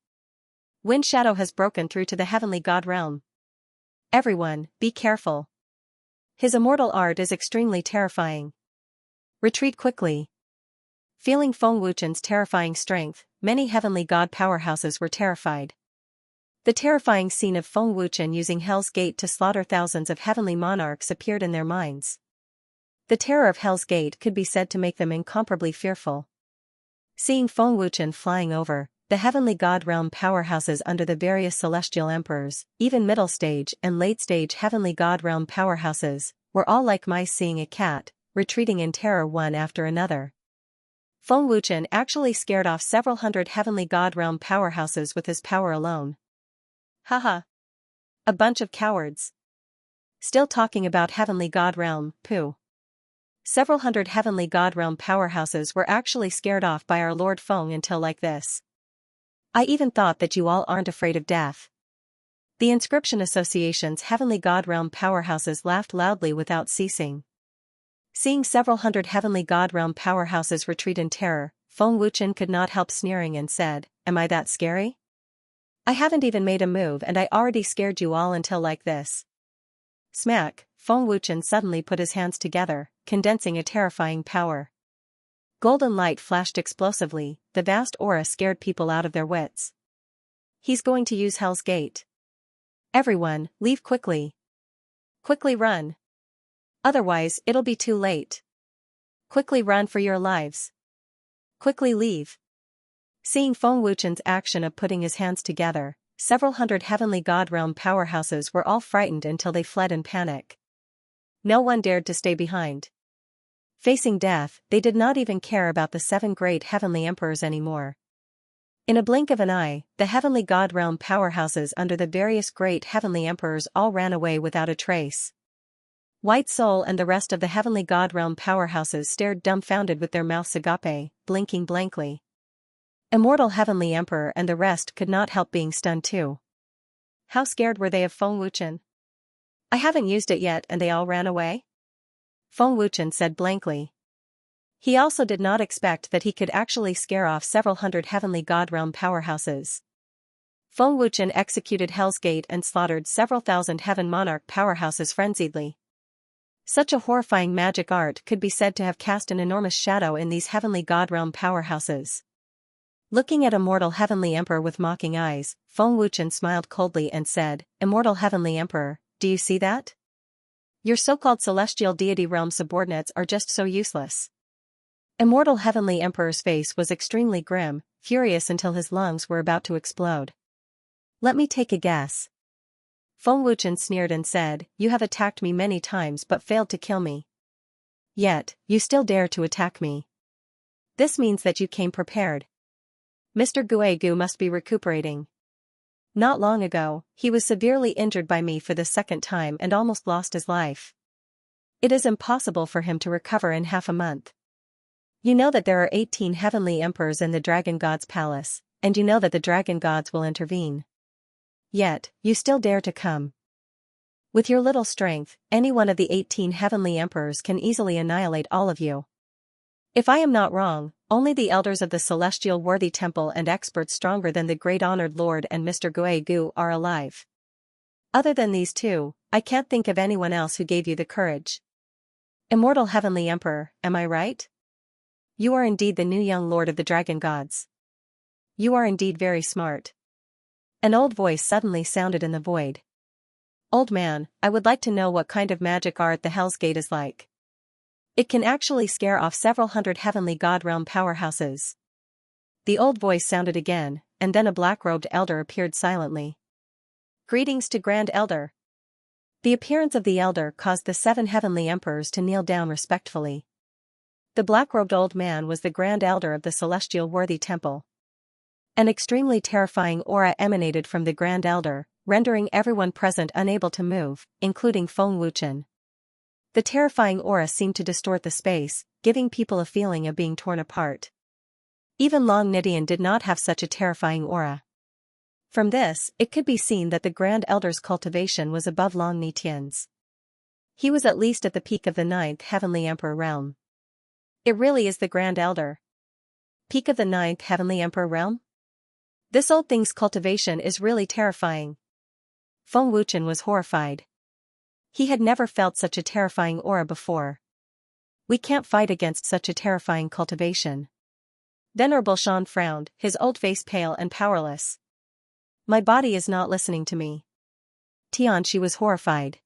S1: Wind Shadow has broken through to the Heavenly God Realm. Everyone, be careful. His immortal art is extremely terrifying. Retreat quickly. Feeling Feng Wuchen's terrifying strength, many Heavenly God powerhouses were terrified. The terrifying scene of Feng Wuchen using Hell's Gate to slaughter thousands of heavenly monarchs appeared in their minds. The terror of Hell's Gate could be said to make them incomparably fearful. Seeing Feng Wuchen flying over, the Heavenly God Realm powerhouses under the various Celestial Emperors, even middle stage and late stage Heavenly God Realm powerhouses, were all like mice seeing a cat, retreating in terror one after another. Feng Wuchen actually scared off several hundred Heavenly God Realm powerhouses with his power alone. Haha. A bunch of cowards. Still talking about Heavenly God Realm, pooh. Several hundred Heavenly God Realm powerhouses were actually scared off by our Lord Feng until like this. I even thought that you all aren't afraid of death. The Inscription Association's Heavenly God Realm powerhouses laughed loudly without ceasing. Seeing several hundred heavenly god realm powerhouses retreat in terror, Feng Wuchen could not help sneering and said, "Am I that scary? I haven't even made a move and I already scared you all until like this." Smack, Feng Wuchen suddenly put his hands together, condensing a terrifying power. Golden light flashed explosively, the vast aura scared people out of their wits. He's going to use Hell's Gate. Everyone, leave quickly. Quickly run. Otherwise, it'll be too late. Quickly run for your lives. Quickly leave. Seeing Feng Wuchen's action of putting his hands together, several hundred heavenly god realm powerhouses were all frightened until they fled in panic. No one dared to stay behind. Facing death, they did not even care about the 7 great heavenly emperors anymore. In a blink of an eye, the heavenly god realm powerhouses under the various great heavenly emperors all ran away without a trace. White Soul and the rest of the heavenly god realm powerhouses stared dumbfounded with their mouths agape, blinking blankly. Immortal heavenly emperor and the rest could not help being stunned too. How scared were they of Feng Wuchen? "I haven't used it yet and they all ran away?" Feng Wuchen said blankly. He also did not expect that he could actually scare off several hundred heavenly god realm powerhouses. Feng Wuchen executed Hell's Gate and slaughtered several thousand heaven monarch powerhouses frenziedly. Such a horrifying magic art could be said to have cast an enormous shadow in these heavenly god realm powerhouses. Looking at Immortal Heavenly Emperor with mocking eyes, Feng Wuchen smiled coldly and said, "Immortal Heavenly Emperor, do you see that? Your so-called celestial deity realm subordinates are just so useless." Immortal Heavenly Emperor's face was extremely grim, furious until his lungs were about to explode. "Let me take a guess." Feng Wuchen sneered and said, "You have attacked me many times but failed to kill me. Yet, you still dare to attack me. This means that you came prepared. Mr. Guegu must be recuperating. Not long ago, he was severely injured by me for the second time and almost lost his life. It is impossible for him to recover in half a month. You know that there are 18 heavenly emperors in the Dragon God's palace, and you know that the Dragon Gods will intervene. Yet, you still dare to come. With your little strength, any one of the 18 heavenly emperors can easily annihilate all of you. If I am not wrong, only the elders of the Celestial Worthy Temple and experts stronger than the Great Honored Lord and Mr. Guegu are alive. Other than these two, I can't think of anyone else who gave you the courage. Immortal Heavenly Emperor, am I right? You are indeed the new young Lord of the Dragon Gods. You are indeed very smart." An old voice suddenly sounded in the void. "Old man, I would like to know what kind of magic art the Hell's Gate is like. It can actually scare off several hundred heavenly god realm powerhouses." The old voice sounded again, and then a black-robed elder appeared silently. "Greetings to Grand Elder." The appearance of the elder caused the 7 heavenly emperors to kneel down respectfully. The black-robed old man was the Grand Elder of the Celestial Worthy Temple. An extremely terrifying aura emanated from the Grand Elder, rendering everyone present unable to move, including Feng Wuchen. The terrifying aura seemed to distort the space, giving people a feeling of being torn apart. Even Long Nidian did not have such a terrifying aura. From this, it could be seen that the Grand Elder's cultivation was above Long Nidian's. He was at least at the peak of the 9th Heavenly Emperor realm. It really is the Grand Elder. Peak of the 9th Heavenly Emperor realm? This old thing's cultivation is really terrifying. Feng Wuchen was horrified. He had never felt such a terrifying aura before. We can't fight against such a terrifying cultivation. Venerable Shan frowned, his old face pale and powerless. My body is not listening to me. Tianxi was horrified.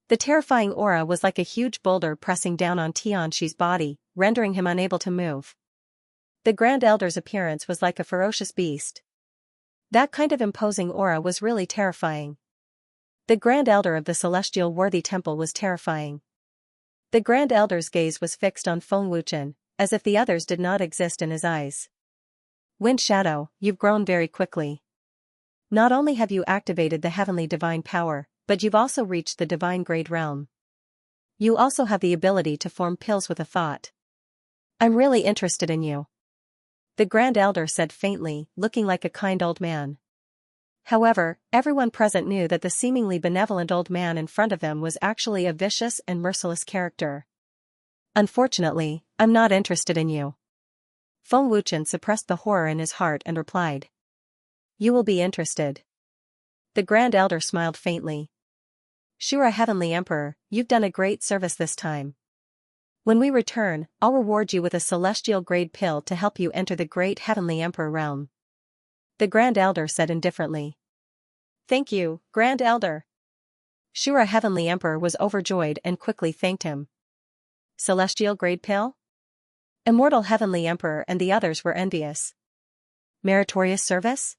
S1: The terrifying aura was like a huge boulder pressing down on Tianxi's body, rendering him unable to move. The Grand Elder's appearance was like a ferocious beast. That kind of imposing aura was really terrifying. The Grand Elder of the Celestial Worthy Temple was terrifying. The Grand Elder's gaze was fixed on Feng Wuchen, as if the others did not exist in his eyes. Wind Shadow, you've grown very quickly. Not only have you activated the heavenly divine power, but you've also reached the divine grade realm. You also have the ability to form pills with a thought. I'm really interested in you. The Grand Elder said faintly, looking like a kind old man. However, everyone present knew that the seemingly benevolent old man in front of them was actually a vicious and merciless character. Unfortunately, I'm not interested in you. Feng Wuchen suppressed the horror in his heart and replied. You will be interested. The Grand Elder smiled faintly. Shura Heavenly Emperor, you've done a great service this time. When we return, I'll reward you with a celestial grade pill to help you enter the great Heavenly Emperor realm. The Grand Elder said indifferently. Thank you, Grand Elder. Shura Heavenly Emperor was overjoyed and quickly thanked him. Celestial grade pill? Immortal Heavenly Emperor and the others were envious. Meritorious service?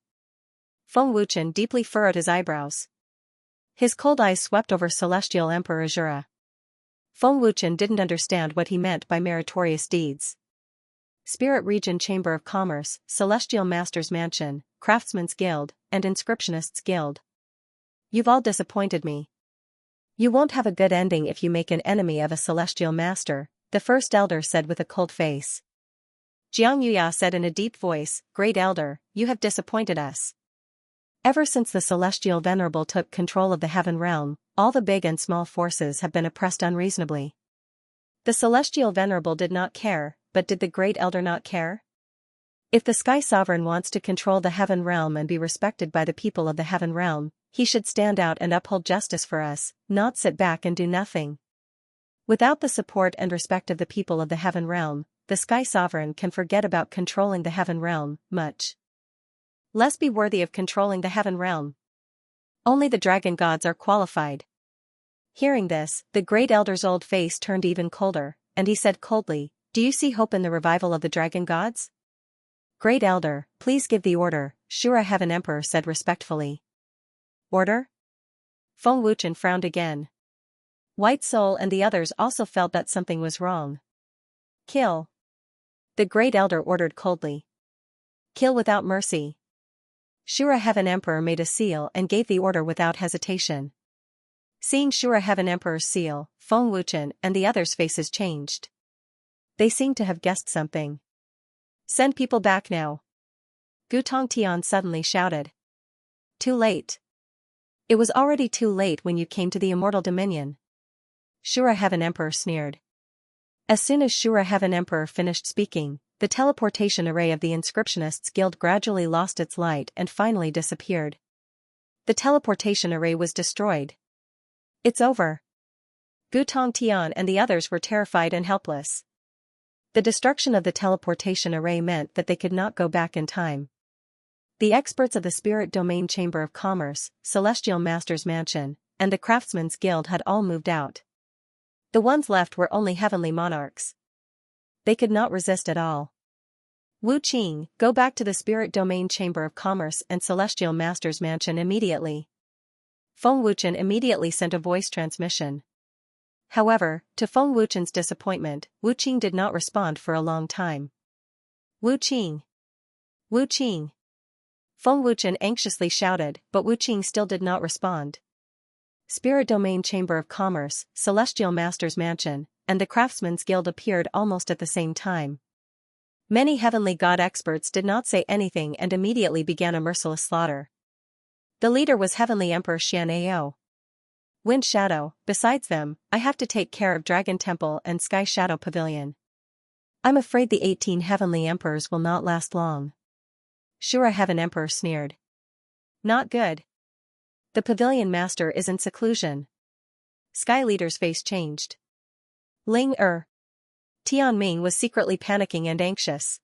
S1: Feng Wuchen deeply furrowed his eyebrows. His cold eyes swept over Celestial Emperor Azura. Feng Wuchen didn't understand what he meant by meritorious deeds. Spirit Region Chamber of Commerce, Celestial Masters Mansion, Craftsman's Guild, and Inscriptionists Guild. You've all disappointed me. You won't have a good ending if you make an enemy of a Celestial Master, the First Elder said with a cold face. Xianxia said in a deep voice, Great Elder, you have disappointed us. Ever since the Celestial Venerable took control of the Heaven Realm, all the big and small forces have been oppressed unreasonably. The Celestial Venerable did not care, but did the Great Elder not care? If the Sky Sovereign wants to control the Heaven Realm and be respected by the people of the Heaven Realm, he should stand out and uphold justice for us, not sit back and do nothing. Without the support and respect of the people of the Heaven Realm, the Sky Sovereign can forget about controlling the Heaven Realm, much less be worthy of controlling the Heaven Realm. Only the dragon gods are qualified. Hearing this, the Great Elder's old face turned even colder, and he said coldly, Do you see hope in the revival of the dragon gods? Great Elder, please give the order, Shura Heaven Emperor said respectfully. Order? Feng Wuchen frowned again. White Soul and the others also felt that something was wrong. Kill. The Great Elder ordered coldly. Kill without mercy. Shura Heaven Emperor made a seal and gave the order without hesitation. Seeing Shura Heaven Emperor's seal, Feng Wuchen and the others' faces changed. They seemed to have guessed something. Send people back now. Gutong Tian suddenly shouted. Too late. It was already too late when you came to the Immortal Dominion. Shura Heaven Emperor sneered. As soon as Shura Heaven Emperor finished speaking, the teleportation array of the Inscriptionists Guild gradually lost its light and finally disappeared. The teleportation array was destroyed. It's over. Gutong Tian and the others were terrified and helpless. The destruction of the teleportation array meant that they could not go back in time. The experts of the Spirit Domain Chamber of Commerce, Celestial Masters Mansion, and the Craftsman's Guild had all moved out. The ones left were only heavenly monarchs. They could not resist at all. Wu Qing, go back to the Spirit Domain Chamber of Commerce and Celestial Masters Mansion immediately. Feng Wuchen immediately sent a voice transmission. However, to Feng Wuchen's disappointment, Wu Qing did not respond for a long time. Wu Qing! Wu Qing! Feng Wuchen anxiously shouted, but Wu Qing still did not respond. Spirit Domain Chamber of Commerce, Celestial Masters Mansion, and the Craftsman's Guild appeared almost at the same time. Many heavenly god experts did not say anything and immediately began a merciless slaughter. The leader was Heavenly Emperor Xianxia. Wind Shadow, besides them, I have to take care of Dragon Temple and Sky Shadow Pavilion. I'm afraid the 18 Heavenly Emperors will not last long. Shura Heaven Emperor sneered. Not good. The Pavilion Master is in seclusion. Sky Leader's face changed. Ling Tianming was secretly panicking and anxious.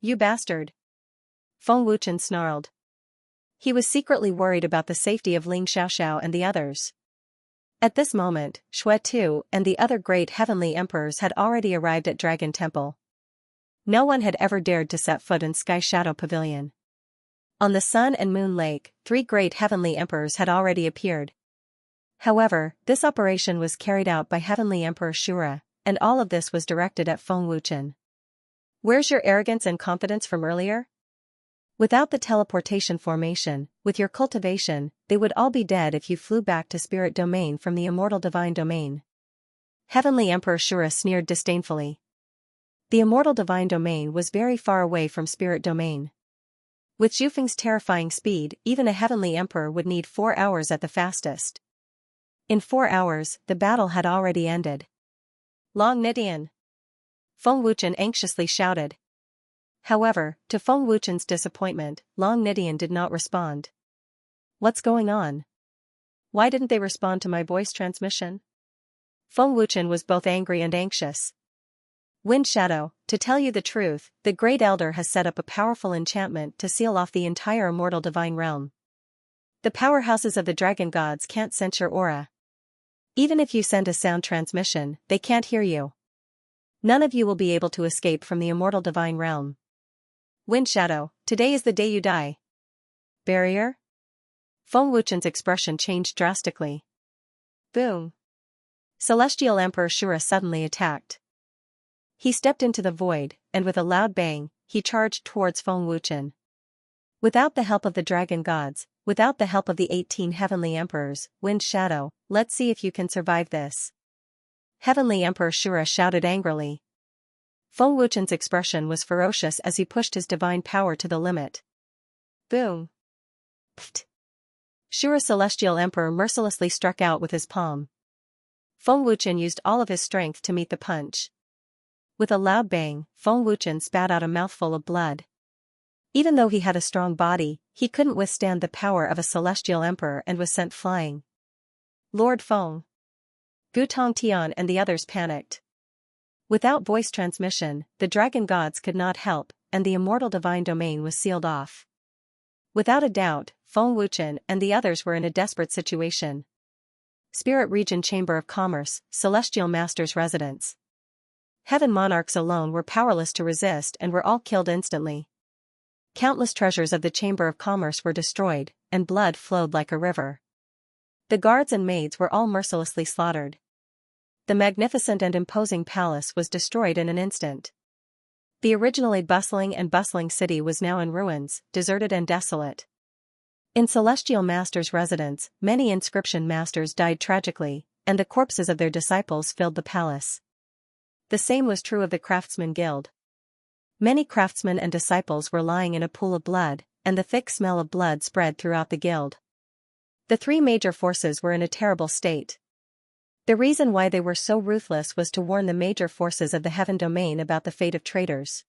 S1: You bastard. Feng Wuchen snarled. He was secretly worried about the safety of Ling Xiaoxiao and the others. At this moment, Xue Tu and the other great heavenly emperors had already arrived at Dragon Temple. No one had ever dared to set foot in Sky Shadow Pavilion. On the Sun and Moon Lake, 3 great heavenly emperors had already appeared. However, this operation was carried out by Heavenly Emperor Shura, and all of this was directed at Feng Wuchen. Where's your arrogance and confidence from earlier? Without the teleportation formation, with your cultivation, they would all be dead if you flew back to Spirit Domain from the Immortal Divine Domain. Heavenly Emperor Shura sneered disdainfully. The Immortal Divine Domain was very far away from Spirit Domain. With Zhufeng's terrifying speed, even a Heavenly Emperor would need 4 hours at the fastest. In 4 hours, the battle had already ended. Long Nidian! Feng Wuchen anxiously shouted. However, to Feng Wuchen's disappointment, Long Nidian did not respond. What's going on? Why didn't they respond to my voice transmission? Feng Wuchen was both angry and anxious. Wind Shadow, to tell you the truth, the Great Elder has set up a powerful enchantment to seal off the entire immortal divine realm. The powerhouses of the dragon gods can't sense your aura. Even if you send a sound transmission, they can't hear you. None of you will be able to escape from the immortal divine realm. Wind Shadow, today is the day you die. Barrier? Feng Wuchen's expression changed drastically. Boom! Celestial Emperor Shura suddenly attacked. He stepped into the void, and with a loud bang, he charged towards Feng Wuchen. Without the help of the dragon gods, without the help of the 18 heavenly emperors, Wind Shadow, let's see if you can survive this. Heavenly Emperor Shura shouted angrily. Feng Wuchen's expression was ferocious as he pushed his divine power to the limit. Boom! Pfft! Shura's Celestial Emperor mercilessly struck out with his palm. Feng Wuchen used all of his strength to meet the punch. With a loud bang, Feng Wuchen spat out a mouthful of blood. Even though he had a strong body, he couldn't withstand the power of a Celestial Emperor and was sent flying. Lord Feng! Gutong Tian and the others panicked. Without voice transmission, the dragon gods could not help, and the immortal divine domain was sealed off. Without a doubt, Feng Wuchen and the others were in a desperate situation. Spirit Region Chamber of Commerce, Celestial Master's residence. Heaven monarchs alone were powerless to resist and were all killed instantly. Countless treasures of the Chamber of Commerce were destroyed, and blood flowed like a river. The guards and maids were all mercilessly slaughtered. The magnificent and imposing palace was destroyed in an instant. The originally bustling city was now in ruins, deserted and desolate. In Celestial Master's residence, many inscription masters died tragically, and the corpses of their disciples filled the palace. The same was true of the Craftsman Guild. Many craftsmen and disciples were lying in a pool of blood, and the thick smell of blood spread throughout the guild. The three major forces were in a terrible state. The reason why they were so ruthless was to warn the major forces of the Heaven Domain about the fate of traitors.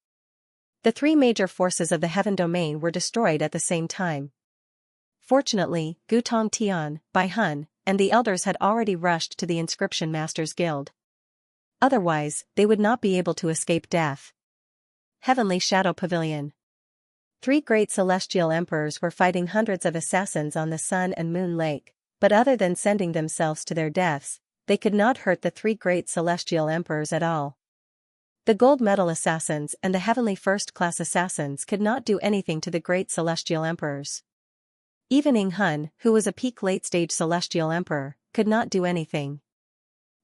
S1: The three major forces of the Heaven Domain were destroyed at the same time. Fortunately, Gutong Tian, Bai Hun, and the elders had already rushed to the Inscription Masters Guild. Otherwise, they would not be able to escape death. Heavenly Shadow Pavilion. 3 great celestial emperors were fighting hundreds of assassins on the Sun and Moon Lake, but other than sending themselves to their deaths, they could not hurt the 3 great celestial emperors at all. The gold medal assassins and the heavenly first-class assassins could not do anything to the great celestial emperors. Even Ying Hun, who was a peak late-stage celestial emperor, could not do anything.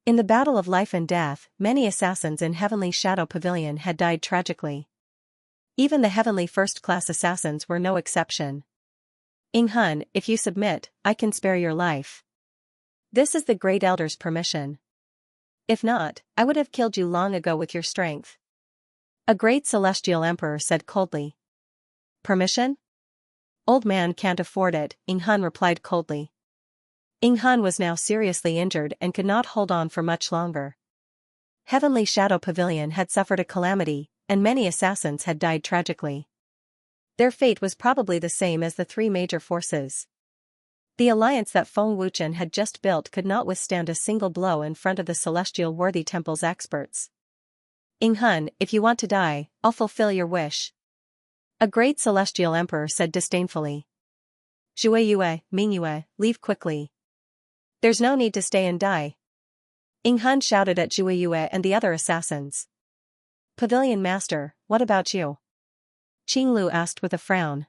S1: In the battle of life and death, many assassins in Heavenly Shadow Pavilion had died tragically. Even the heavenly first-class assassins were no exception. Ying Hun, if you submit, I can spare your life. This is the Great Elder's permission. If not, I would have killed you long ago with your strength. A great celestial emperor said coldly. Permission? Old man can't afford it, Ying Hun replied coldly. Ying Hun was now seriously injured and could not hold on for much longer. Heavenly Shadow Pavilion had suffered a calamity, and many assassins had died tragically. Their fate was probably the same as the 3 major forces. The alliance that Feng Wuchen had just built could not withstand a single blow in front of the Celestial Worthy Temple's experts. Ying Hun, if you want to die, I'll fulfill your wish. A great celestial emperor said disdainfully. Zhui Yue, Ming Yue, leave quickly. There's no need to stay and die. Ying Hun shouted at Zhui Yue and the other assassins. Pavilion Master, what about you? Qing Lu asked with a frown.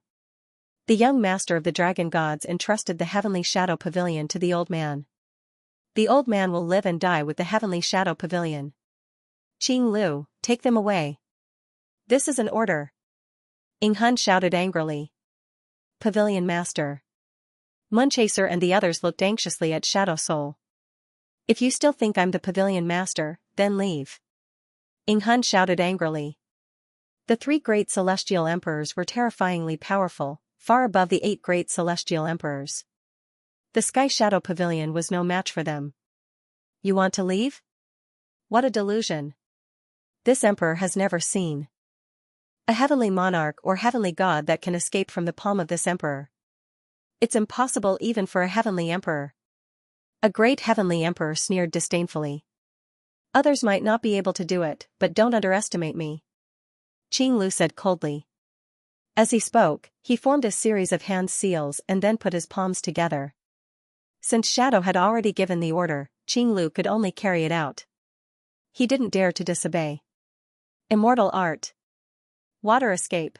S1: The young master of the dragon gods entrusted the Heavenly Shadow Pavilion to the old man. The old man will live and die with the Heavenly Shadow Pavilion. Qing Lu, take them away. This is an order. Ying Hun shouted angrily. Pavilion Master. Moonchaser and the others looked anxiously at Shadow Soul. If you still think I'm the Pavilion Master, then leave. Ying Hun shouted angrily. The 3 great celestial emperors were terrifyingly powerful, far above the 8 great celestial emperors. The Sky Shadow Pavilion was no match for them. You want to leave? What a delusion. This emperor has never seen a heavenly monarch or heavenly god that can escape from the palm of this emperor. It's impossible even for a heavenly emperor. A great heavenly emperor sneered disdainfully. Others might not be able to do it, but don't underestimate me, Qing Lu said coldly. As he spoke, he formed a series of hand seals and then put his palms together. Since Shadow had already given the order, Qing Lu could only carry it out. He didn't dare to disobey. Immortal art. Water escape.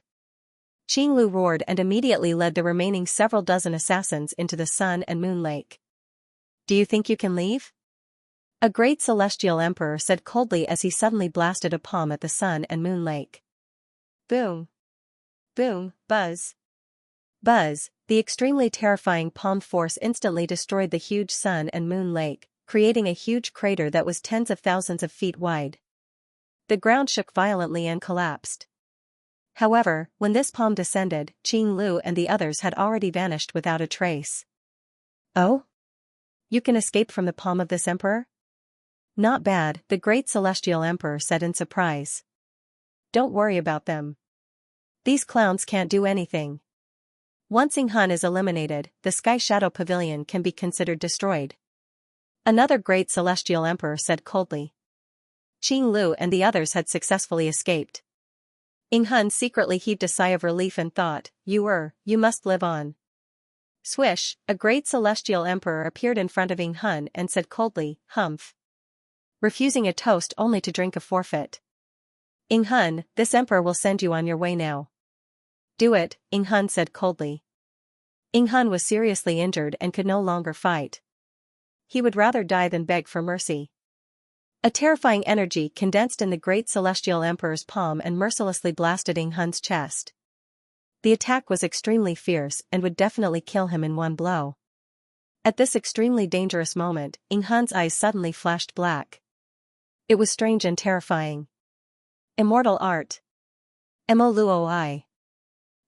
S1: Qing Lu roared and immediately led the remaining several dozen assassins into the Sun and Moon Lake. Do you think you can leave? A great celestial emperor said coldly as he suddenly blasted a palm at the Sun and Moon Lake. Boom. Boom, buzz. Buzz, the extremely terrifying palm force instantly destroyed the huge Sun and Moon Lake, creating a huge crater that was tens of thousands of feet wide. The ground shook violently and collapsed. However, when this palm descended, Qing Lu and the others had already vanished without a trace. Oh? You can escape from the palm of this emperor? Not bad, the great celestial emperor said in surprise. Don't worry about them. These clowns can't do anything. Once Yinghun is eliminated, the Sky Shadow Pavilion can be considered destroyed. Another great celestial emperor said coldly. Qing Lu and the others had successfully escaped. Yinghun secretly heaved a sigh of relief and thought, you must live on. Swish, a great celestial emperor appeared in front of Yinghun and said coldly, humph. Refusing a toast only to drink a forfeit. Yinghun, this emperor will send you on your way now. Do it, Yinghun said coldly. Yinghun was seriously injured and could no longer fight. He would rather die than beg for mercy. A terrifying energy condensed in the great celestial emperor's palm and mercilessly blasted Yinghun's chest. The attack was extremely fierce and would definitely kill him in one blow. At this extremely dangerous moment, Yinghun's eyes suddenly flashed black. It was strange and terrifying. Immortal art. Mo Luo I.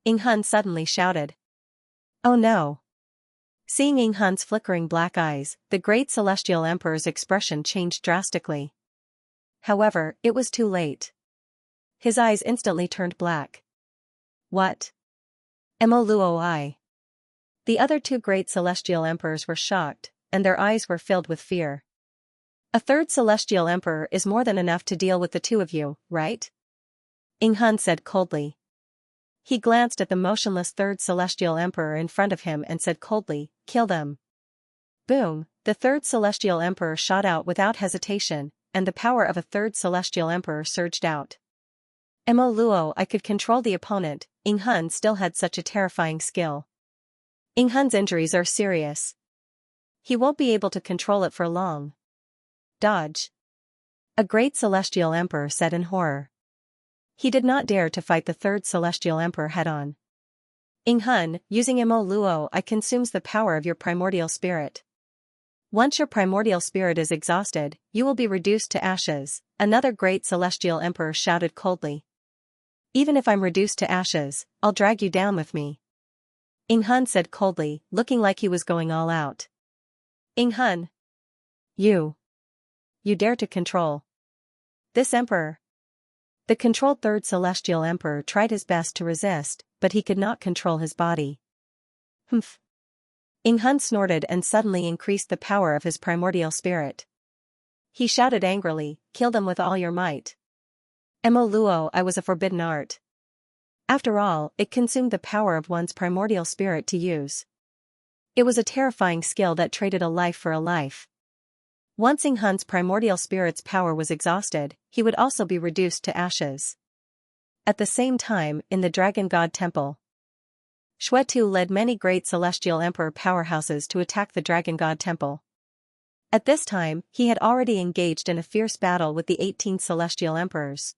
S1: Yinghun suddenly shouted. Oh no. Seeing Yinghun's flickering black eyes, the great celestial emperor's expression changed drastically. However, it was too late. His eyes instantly turned black. What? Mo Luo I. The other two great celestial emperors were shocked, and their eyes were filled with fear. A third celestial emperor is more than enough to deal with the two of you, right? Yinghun said coldly. He glanced at the motionless third celestial emperor in front of him and said coldly, kill them. Boom, the third celestial emperor shot out without hesitation, and the power of a third celestial emperor surged out. Mo Luo I could control the opponent, Yinghun still had such a terrifying skill. Yinghun's injuries are serious. He won't be able to control it for long. Dodge. A great celestial emperor said in horror. He did not dare to fight the third celestial emperor head-on. Yinghun, using Mo Luo I consumes the power of your primordial spirit. Once your primordial spirit is exhausted, you will be reduced to ashes, another great celestial emperor shouted coldly. Even if I'm reduced to ashes, I'll drag you down with me. Yinghun said coldly, looking like he was going all out. Yinghun. You dare to control this emperor? The controlled third celestial emperor tried his best to resist, but he could not control his body. Humph. Yinghun snorted and suddenly increased the power of his primordial spirit. He shouted angrily, kill them with all your might. Mo Luo I was a forbidden art. After all, it consumed the power of one's primordial spirit to use. It was a terrifying skill that traded a life for a life. Once Yinghun's primordial spirit's power was exhausted, he would also be reduced to ashes. At the same time, in the Dragon God Temple, Xuetu led many great celestial emperor powerhouses to attack the Dragon God Temple. At this time, he had already engaged in a fierce battle with the 18 celestial emperors.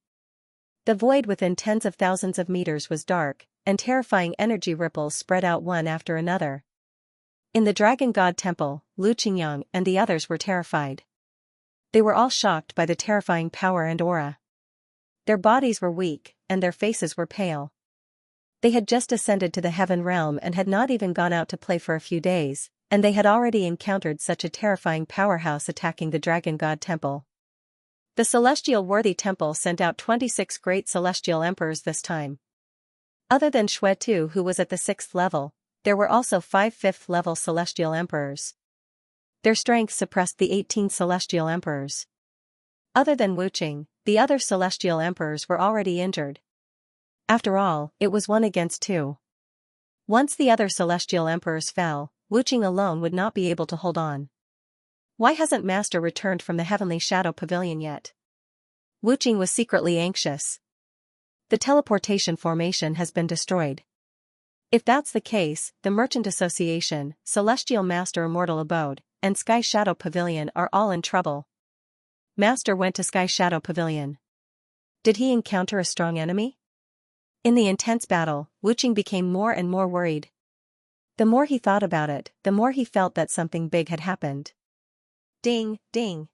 S1: The void within tens of thousands of meters was dark, and terrifying energy ripples spread out one after another. In the Dragon God Temple, Lu Qingyang and the others were terrified. They were all shocked by the terrifying power and aura. Their bodies were weak, and their faces were pale. They had just ascended to the heaven realm and had not even gone out to play for a few days, and they had already encountered such a terrifying powerhouse attacking the Dragon God Temple. The celestial worthy temple sent out 26 great celestial emperors this time. Other than Xue Tu, who was at the 6th level, there were also 5 5th-level celestial emperors. Their strength suppressed the 18 celestial emperors. Other than Wuqing, the other celestial emperors were already injured. After all, it was 1 against 2. Once the other celestial emperors fell, Wuqing alone would not be able to hold on. Why hasn't Master returned from the Heavenly Shadow Pavilion yet? Wuqing was secretly anxious. The teleportation formation has been destroyed. If that's the case, the Merchant Association, Celestial Master Immortal Abode, and Sky Shadow Pavilion are all in trouble. Master went to Sky Shadow Pavilion. Did he encounter a strong enemy? In the intense battle, Wuqing became more and more worried. The more he thought about it, the more he felt that something big had happened. Ding, ding.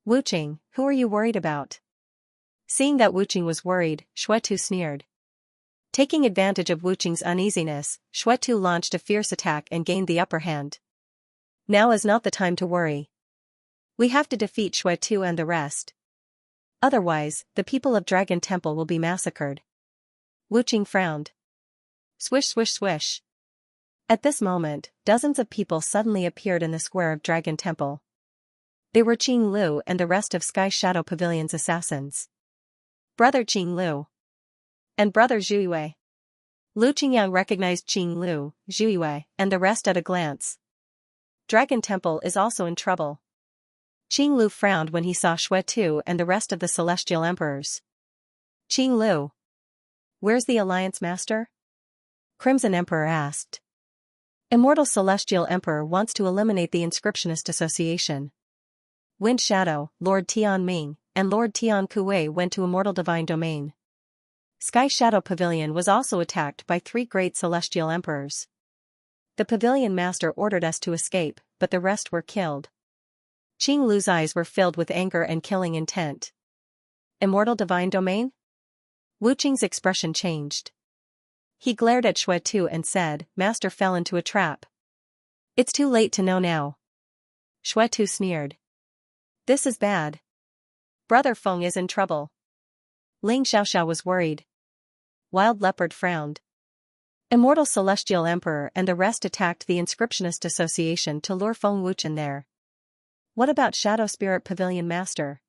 S1: Wuqing, who are you worried about? Seeing that Wuqing was worried, Xue Tu sneered. Taking advantage of Wuqing's uneasiness, Xue Tu launched a fierce attack and gained the upper hand. Now is not the time to worry. We have to defeat Xue Tu and the rest. Otherwise, the people of Dragon Temple will be massacred. Wuqing frowned. Swish swish swish. At this moment, dozens of people suddenly appeared in the square of Dragon Temple. They were Qing Lu and the rest of Sky Shadow Pavilion's assassins. Brother Qing Lu. And Brother Zhuiyue. Lu Qingyang recognized Qing Lu, Zhuiyue, and the rest at a glance. Dragon Temple is also in trouble. Qing Lu frowned when he saw Xue Tu and the rest of the Celestial Emperors. Qing Lu. Where's the Alliance Master? Crimson Emperor asked. Immortal Celestial Emperor wants to eliminate the Inscriptionist Association. Wind Shadow, Lord Tian Ming, and Lord Tian Kuei went to Immortal Divine Domain. Sky Shadow Pavilion was also attacked by 3 great Celestial Emperors. The Pavilion Master ordered us to escape, but the rest were killed. Qing Lu's eyes were filled with anger and killing intent. Immortal Divine Domain? Wuqing's expression changed. He glared at Xue Tu and said, Master fell into a trap. It's too late to know now. Xue Tu sneered. This is bad. Brother Feng is in trouble. Ling Xiaoxia was worried. Wild Leopard frowned. Immortal Celestial Emperor and the rest attacked the Inscriptionist Association to lure Feng Wuchen there. What about Shadow Spirit Pavilion Master?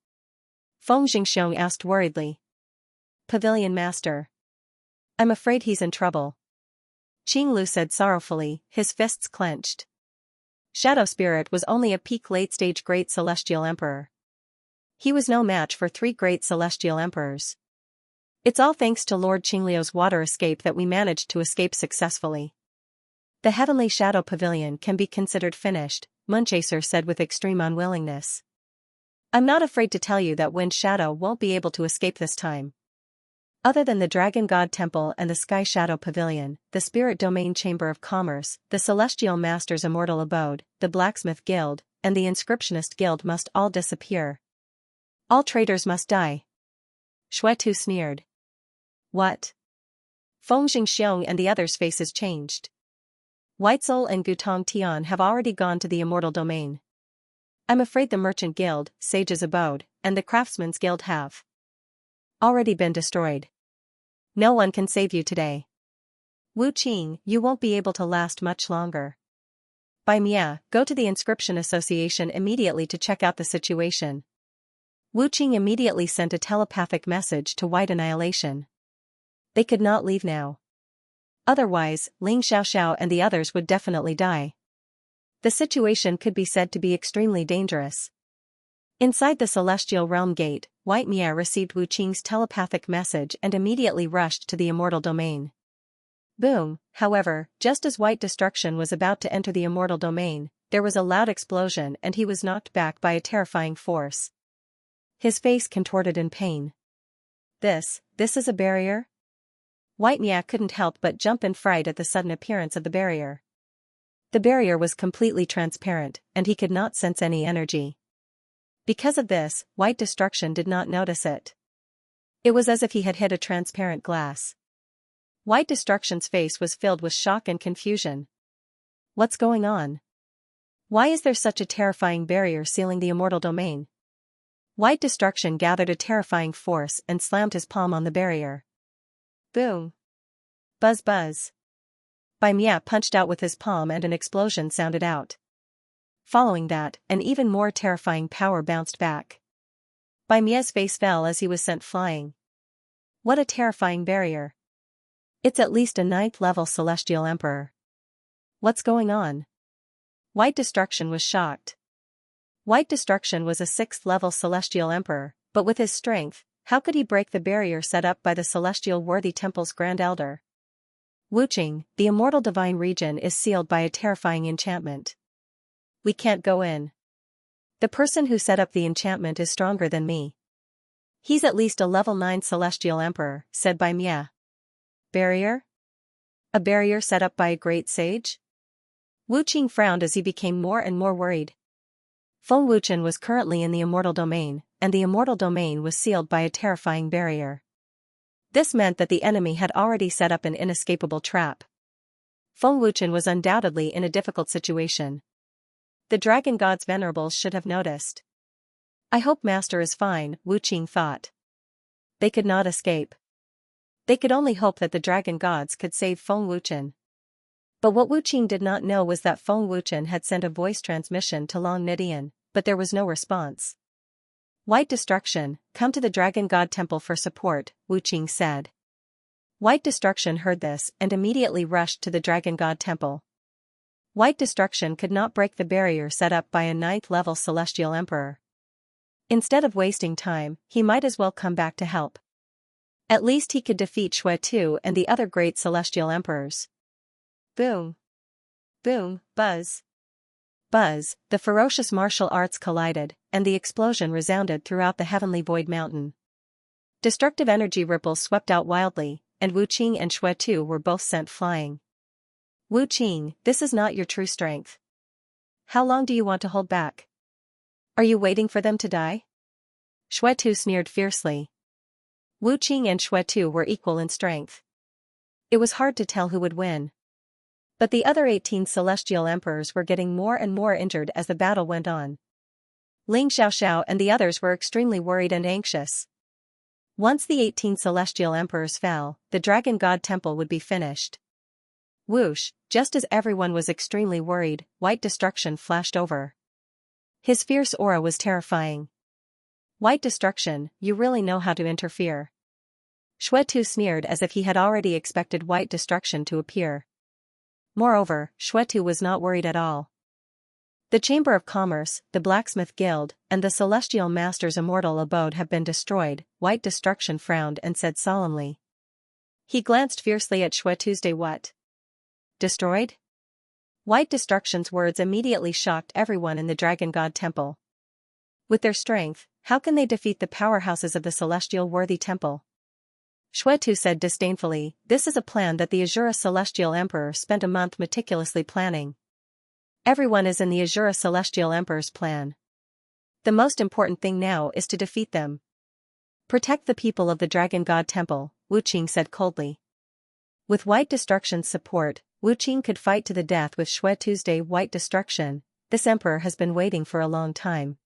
S1: Feng Jingxiong asked worriedly. Pavilion Master. I'm afraid he's in trouble. Qing Lu said sorrowfully, his fists clenched. Shadow Spirit was only a peak late-stage Great Celestial Emperor. He was no match for 3 Great Celestial Emperors. It's all thanks to Lord Qingliu's water escape that we managed to escape successfully. The Heavenly Shadow Pavilion can be considered finished, Moonchaser said with extreme unwillingness. I'm not afraid to tell you that Wind Shadow won't be able to escape this time. Other than the Dragon God Temple and the Sky Shadow Pavilion, the Spirit Domain Chamber of Commerce, the Celestial Master's Immortal Abode, the Blacksmith Guild, and the Inscriptionist Guild must all disappear. All traitors must die. Xue Tu sneered. What? Feng Jingxiong and the others' faces changed. White Soul and Gutong Tian have already gone to the Immortal Domain. I'm afraid the Merchant Guild, Sage's Abode, and the Craftsman's Guild have already been destroyed. No one can save you today. Wu Qing, you won't be able to last much longer. Bai Mia, go to the Inscription Association immediately to check out the situation. Wu Qing immediately sent a telepathic message to White Annihilation. They could not leave now. Otherwise, Ling Xiaoxiao and the others would definitely die. The situation could be said to be extremely dangerous. Inside the Celestial Realm Gate, White Mia received Wu Qing's telepathic message and immediately rushed to the Immortal Domain. Boom, however, just as White Destruction was about to enter the Immortal Domain, there was a loud explosion and he was knocked back by a terrifying force. His face contorted in pain. This is a barrier? White Mia couldn't help but jump in fright at the sudden appearance of the barrier. The barrier was completely transparent, and he could not sense any energy. Because of this, White Destruction did not notice it. It was as if he had hit a transparent glass. White Destruction's face was filled with shock and confusion. What's going on? Why is there such a terrifying barrier sealing the Immortal Domain? White Destruction gathered a terrifying force and slammed his palm on the barrier. Boom. Buzz buzz. Bai Mia punched out with his palm and an explosion sounded out. Following that, an even more terrifying power bounced back. Bai Mia's face fell as he was sent flying. What a terrifying barrier. It's at least a 9th level Celestial Emperor. What's going on? White Destruction was shocked. White Destruction was a 6th level Celestial Emperor, but with his strength, how could he break the barrier set up by the Celestial Worthy Temple's Grand Elder? Wuqing, the immortal divine region is sealed by a terrifying enchantment. We can't go in. The person who set up the enchantment is stronger than me. He's at least a level 9 Celestial Emperor, said Bai Mia. Barrier? A barrier set up by a great sage? Wuqing frowned as he became more and more worried. Feng Wuchen was currently in the immortal domain, and the immortal domain was sealed by a terrifying barrier. This meant that the enemy had already set up an inescapable trap. Feng Wuchen was undoubtedly in a difficult situation. The Dragon God's venerables should have noticed. I hope Master is fine, Wuqing thought. They could not escape. They could only hope that the Dragon Gods could save Feng Wuchen. But what Wuqing did not know was that Feng Wuchen had sent a voice transmission to Long Nidian, but there was no response. White Destruction, come to the Dragon God Temple for support, Wuqing said. White Destruction heard this and immediately rushed to the Dragon God Temple. White Destruction could not break the barrier set up by a 9th level Celestial Emperor. Instead of wasting time, he might as well come back to help. At least he could defeat Xue Tu and the other great Celestial Emperors. Boom. Boom, buzz. Buzz, the ferocious martial arts collided, and the explosion resounded throughout the heavenly void mountain. Destructive energy ripples swept out wildly, and Wuqing and Xue Tu were both sent flying. Wuqing, this is not your true strength. How long do you want to hold back? Are you waiting for them to die? Xue Tu sneered fiercely. Wuqing and Xue Tu were equal in strength. It was hard to tell who would win. But the other 18 Celestial Emperors were getting more and more injured as the battle went on. Ling Xiaoxiao and the others were extremely worried and anxious. Once the 18 Celestial Emperors fell, the Dragon God Temple would be finished. Whoosh, just as everyone was extremely worried, White Destruction flashed over. His fierce aura was terrifying. White Destruction, you really know how to interfere. Xue Tu sneered as if he had already expected White Destruction to appear. Moreover, Xue Tu was not worried at all. The Chamber of Commerce, the Blacksmith Guild, and the Celestial Master's immortal abode have been destroyed, White Destruction frowned and said solemnly. He glanced fiercely at Xue Tuesday. What? Destroyed? White Destruction's words immediately shocked everyone in the Dragon God Temple. With their strength, how can they defeat the powerhouses of the Celestial Worthy Temple? Xue Tu said disdainfully, this is a plan that the Azura Celestial Emperor spent a month meticulously planning. Everyone is in the Azura Celestial Emperor's plan. The most important thing now is to defeat them. Protect the people of the Dragon God Temple, Wuqing said coldly. With White Destruction's support, Wuqing could fight to the death with Xue Tuesday. White Destruction, this emperor has been waiting for a long time.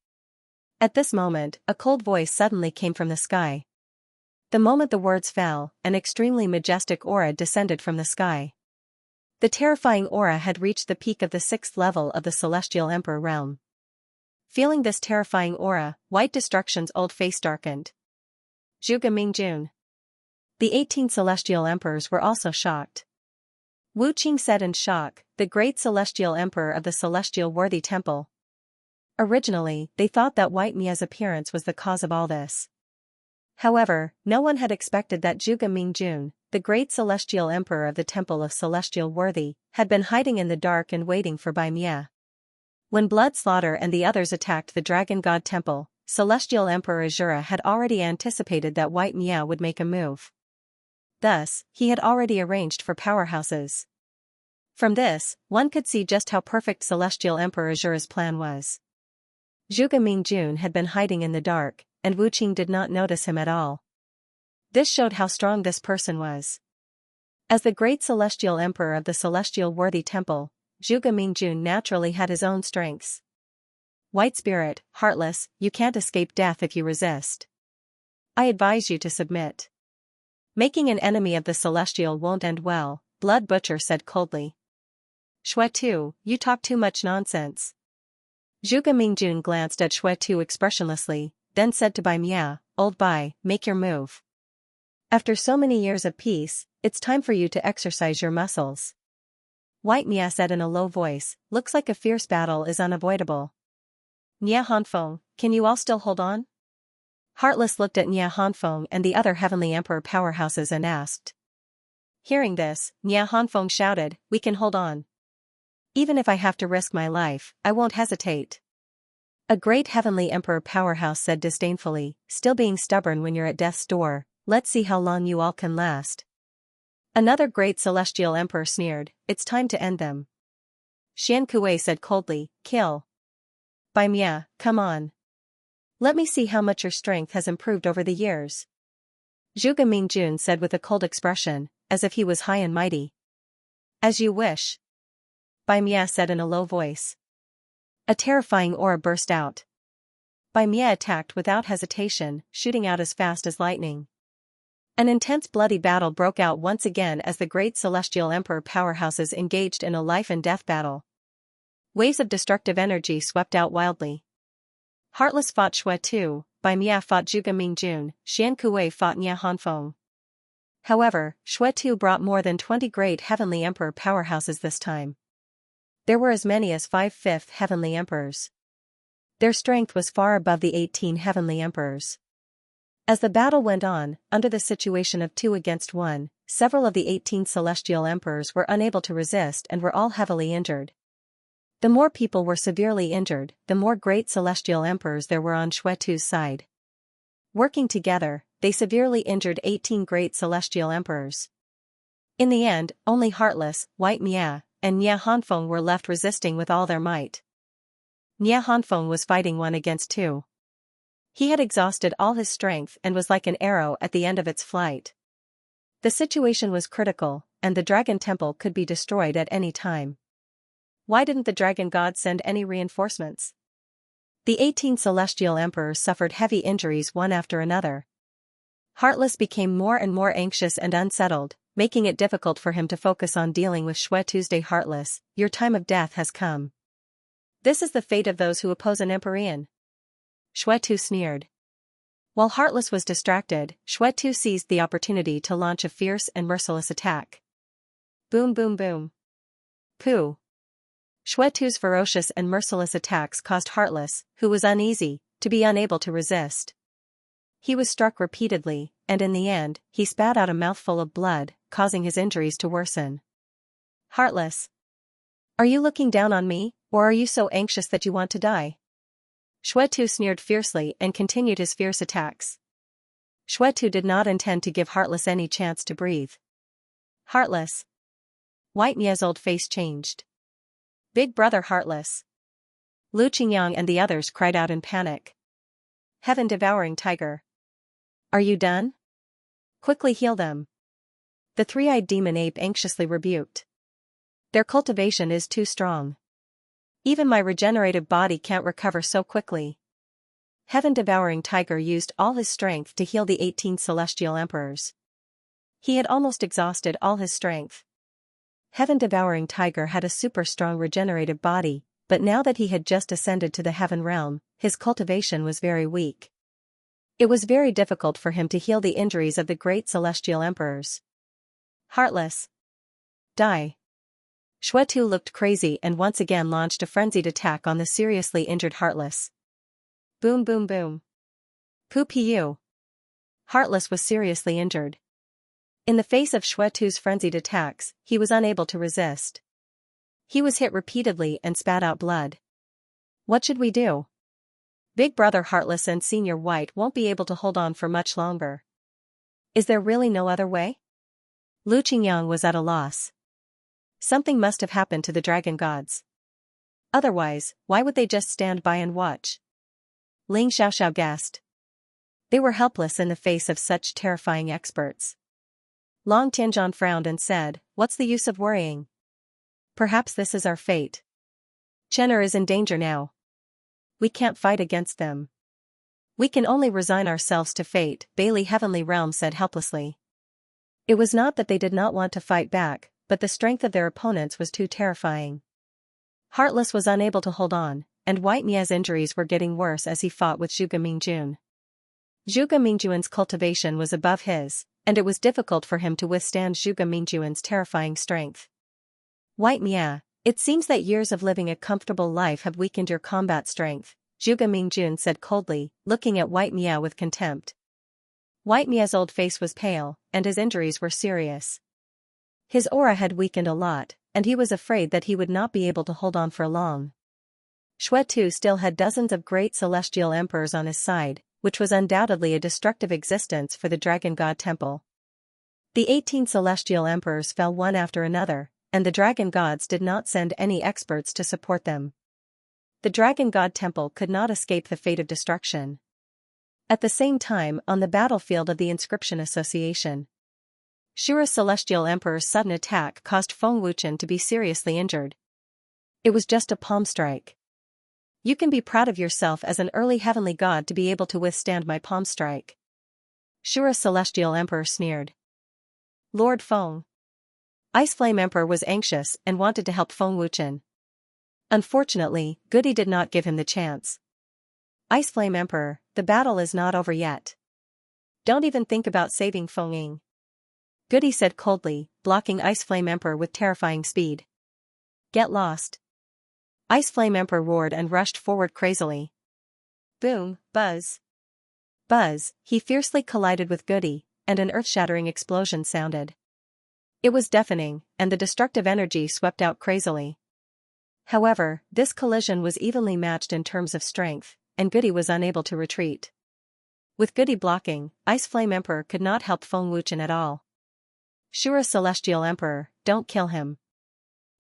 S1: At this moment, a cold voice suddenly came from the sky. The moment the words fell, an extremely majestic aura descended from the sky. The terrifying aura had reached the peak of the 6th level of the Celestial Emperor realm. Feeling this terrifying aura, White Destruction's old face darkened. Zhuge Mingjun. The 18 Celestial Emperors were also shocked. Wuqing said in shock, the great Celestial Emperor of the Celestial Worthy Temple. Originally, they thought that White Mia's appearance was the cause of all this. However, no one had expected that Zhuge Mingjun, the great Celestial Emperor of the Temple of Celestial Worthy, had been hiding in the dark and waiting for Bai Mia. When Blood Slaughter and the others attacked the Dragon God Temple, Celestial Emperor Azura had already anticipated that White Mia would make a move. Thus, he had already arranged for powerhouses. From this, one could see just how perfect Celestial Emperor Azura's plan was. Zhuge Mingjun had been hiding in the dark, and Wuqing did not notice him at all. This showed how strong this person was. As the great Celestial Emperor of the Celestial Worthy Temple, Zhuge Mingjun naturally had his own strengths. White spirit, heartless, you can't escape death if you resist. I advise you to submit. Making an enemy of the celestial won't end well, Blood Butcher said coldly. Xuetu, you talk too much nonsense. Zhuge Mingjun glanced at Xuetu expressionlessly, then said to Bai Mia, Old Bai, make your move. After so many years of peace, it's time for you to exercise your muscles. White Mia said in a low voice, looks like a fierce battle is unavoidable. Nia Hanfeng, can you all still hold on? Heartless looked at Nia Hanfeng and the other Heavenly Emperor powerhouses and asked. Hearing this, Nia Hanfeng shouted, we can hold on. Even if I have to risk my life, I won't hesitate. A great Heavenly Emperor powerhouse said disdainfully, still being stubborn when you're at death's door, let's see how long you all can last. Another great Celestial Emperor sneered, it's time to end them. Xian Kuei said coldly, kill. Bai Mia, come on. Let me see how much your strength has improved over the years. Zhuge Mingjun said with a cold expression, as if he was high and mighty. As you wish. Bai Mia said in a low voice. A terrifying aura burst out. Bai Mia attacked without hesitation, shooting out as fast as lightning. An intense bloody battle broke out once again as the great Celestial Emperor powerhouses engaged in a life-and-death battle. Waves of destructive energy swept out wildly. Heartless fought Xuetu, Bai Mia fought Zhuge Mingjun, Xian Kuei fought Nia Hanfeng. However, Xuetu brought more than 20 great Heavenly Emperor powerhouses this time. There were as many as 5/5 Heavenly Emperors. Their strength was far above the 18 Heavenly Emperors. As the battle went on, under the situation of 2 against 1, several of the 18 Celestial Emperors were unable to resist and were all heavily injured. The more people were severely injured, the more great Celestial Emperors there were on Xuetu's side. Working together, they severely injured 18 great Celestial Emperors. In the end, only Heartless, White Mia, and Nia Hanfeng were left resisting with all their might. Nia Hanfeng was fighting 1 against 2. He had exhausted all his strength and was like an arrow at the end of its flight. The situation was critical, and the Dragon Temple could be destroyed at any time. Why didn't the Dragon God send any reinforcements? The 18 Celestial Emperors suffered heavy injuries one after another. Heartless became more and more anxious and unsettled, making it difficult for him to focus on dealing with Xuetu's day. Heartless, your time of death has come. This is the fate of those who oppose an Emperor. Xuetu sneered. While Heartless was distracted, Xuetu seized the opportunity to launch a fierce and merciless attack. Boom boom boom. Pooh. Xuetu's ferocious and merciless attacks caused Heartless, who was uneasy, to be unable to resist. He was struck repeatedly, and in the end, he spat out a mouthful of blood, causing his injuries to worsen. Heartless. Are you looking down on me, or are you so anxious that you want to die? Xuetu sneered fiercely and continued his fierce attacks. Xuetu did not intend to give Heartless any chance to breathe. Heartless. White Mia's old face changed. Big brother Heartless. Lu Qingyang and the others cried out in panic. Heaven-devouring tiger. Are you done? Quickly heal them. The three-eyed demon ape anxiously rebuked. Their cultivation is too strong. Even my regenerative body can't recover so quickly. Heaven-devouring tiger used all his strength to heal the 18 Celestial Emperors. He had almost exhausted all his strength. Heaven-devouring tiger had a super-strong regenerative body, but now that he had just ascended to the heaven realm, his cultivation was very weak. It was very difficult for him to heal the injuries of the great Celestial Emperors. Heartless. Die. Xuetu looked crazy and once again launched a frenzied attack on the seriously injured Heartless. Boom boom boom. Poo-pee-you. Heartless was seriously injured. In the face of Xuetu's frenzied attacks, he was unable to resist. He was hit repeatedly and spat out blood. What should we do? Big brother Heartless and Senior White won't be able to hold on for much longer. Is there really no other way? Lu Qingyang was at a loss. Something must have happened to the dragon gods. Otherwise, why would they just stand by and watch? Ling Xiaoxiao guessed. They were helpless in the face of such terrifying experts. Long Tianzhan frowned and said, what's the use of worrying? Perhaps this is our fate. Chen'er is in danger now. We can't fight against them. We can only resign ourselves to fate, Bailey Heavenly Realm said helplessly. It was not that they did not want to fight back, but the strength of their opponents was too terrifying. Heartless was unable to hold on, and White Mia's injuries were getting worse as he fought with Zhuge Mingjun. Zhuge Mingjun's cultivation was above his, and it was difficult for him to withstand Zhuge Mingjun's terrifying strength. White Mia, it seems that years of living a comfortable life have weakened your combat strength, Zhuge Mingjun said coldly, looking at White Mia with contempt. White Mia's old face was pale, and his injuries were serious. His aura had weakened a lot, and he was afraid that he would not be able to hold on for long. Xue Tu still had dozens of great celestial emperors on his side, which was undoubtedly a destructive existence for the Dragon God Temple. The 18 celestial emperors fell one after another, and the Dragon Gods did not send any experts to support them. The Dragon God Temple could not escape the fate of destruction. At the same time, on the battlefield of the Inscription Association, Shura's Celestial Emperor's sudden attack caused Feng Wuchen to be seriously injured. It was just a palm strike. You can be proud of yourself as an early heavenly god to be able to withstand my palm strike. Shura's Celestial Emperor sneered. Lord Feng. Ice Flame Emperor was anxious and wanted to help Feng Wuchen. Unfortunately, Goody did not give him the chance. Ice Flame Emperor, the battle is not over yet. Don't even think about saving Feng Ying. Goody said coldly, blocking Ice Flame Emperor with terrifying speed. Get lost. Ice Flame Emperor roared and rushed forward crazily. Boom, buzz. Buzz, he fiercely collided with Goody, and an earth-shattering explosion sounded. It was deafening, and the destructive energy swept out crazily. However, this collision was evenly matched in terms of strength, and Goody was unable to retreat. With Goody blocking, Ice Flame Emperor could not help Feng Wuchen at all. Shura's Celestial Emperor, don't kill him.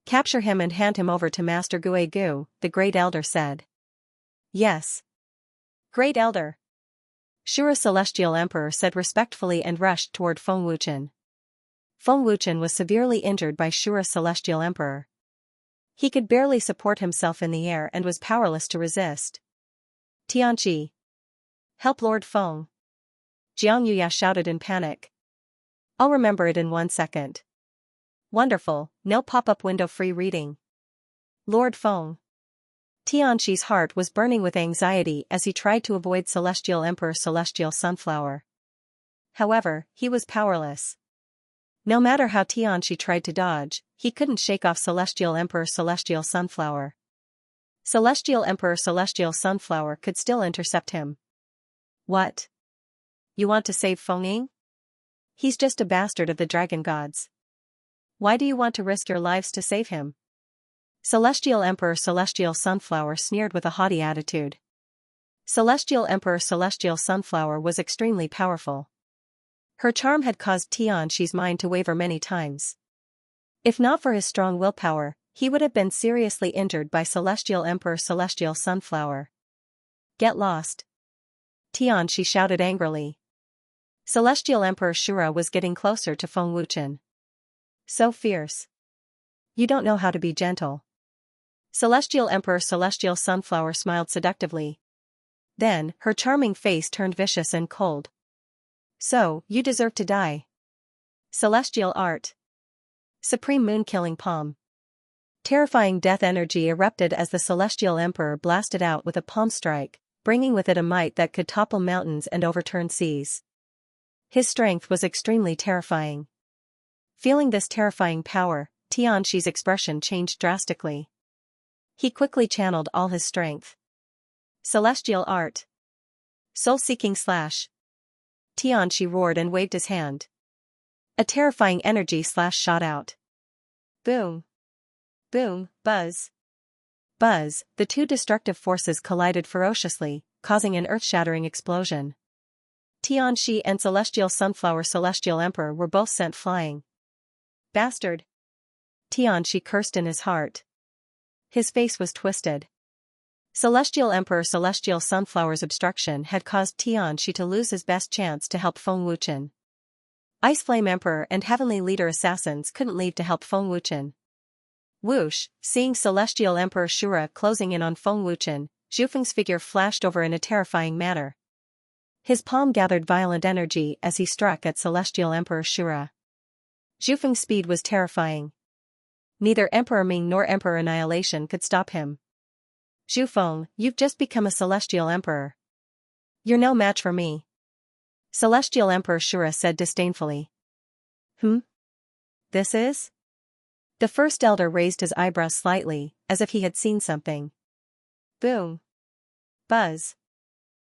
S1: Capture him and hand him over to Master Gue Gu, the Great Elder said. Yes. Great Elder. Shura's Celestial Emperor said respectfully and rushed toward Feng Wuchen. Feng Wuchen was severely injured by Shura's Celestial Emperor. He could barely support himself in the air and was powerless to resist. Tianqi. Help Lord Feng. Jiang Yuya shouted in panic. I'll remember it in 1 second. Wonderful, no pop-up window free reading. Lord Feng. Tianqi's heart was burning with anxiety as he tried to avoid Celestial Emperor Celestial Sunflower. However, he was powerless. No matter how Tianqi tried to dodge, he couldn't shake off Celestial Emperor Celestial Sunflower. Celestial Emperor Celestial Sunflower could still intercept him. What? You want to save Feng Ying? He's just a bastard of the Dragon Gods. Why do you want to risk your lives to save him? Celestial Emperor Celestial Sunflower sneered with a haughty attitude. Celestial Emperor Celestial Sunflower was extremely powerful. Her charm had caused Tianqi's mind to waver many times. If not for his strong willpower, he would have been seriously injured by Celestial Emperor Celestial Sunflower. Get lost. Tianqi shouted angrily. Celestial Emperor Shura was getting closer to Feng Wuchen. So fierce. You don't know how to be gentle. Celestial Emperor Celestial Sunflower smiled seductively. Then, her charming face turned vicious and cold. So, you deserve to die. Celestial Art. Supreme Moon Killing Palm. Terrifying death energy erupted as the Celestial Emperor blasted out with a palm strike, bringing with it a might that could topple mountains and overturn seas. His strength was extremely terrifying. Feeling this terrifying power, Tianqi's expression changed drastically. He quickly channeled all his strength. Celestial Art. Soul-seeking slash. Tianqi roared and waved his hand. A terrifying energy slash shot out. Boom. Boom, buzz. Buzz, the two destructive forces collided ferociously, causing an earth-shattering explosion. Tianqi and Celestial Sunflower Celestial Emperor were both sent flying. Bastard. Tianqi cursed in his heart. His face was twisted. Celestial Emperor Celestial Sunflower's obstruction had caused Tianqi to lose his best chance to help Feng Wuchen. Ice Flame Emperor and Heavenly Leader Assassins couldn't leave to help Feng Wuchen. Whoosh, seeing Celestial Emperor Shura closing in on Feng Wuchen, Zhu Feng's figure flashed over in a terrifying manner. His palm gathered violent energy as he struck at Celestial Emperor Shura. Zhu Feng's speed was terrifying. Neither Emperor Ming nor Emperor Annihilation could stop him. Zhu Feng, you've just become a Celestial Emperor. You're no match for me. Celestial Emperor Shura said disdainfully. This is? The first elder raised his eyebrows slightly, as if he had seen something. Boom. Buzz.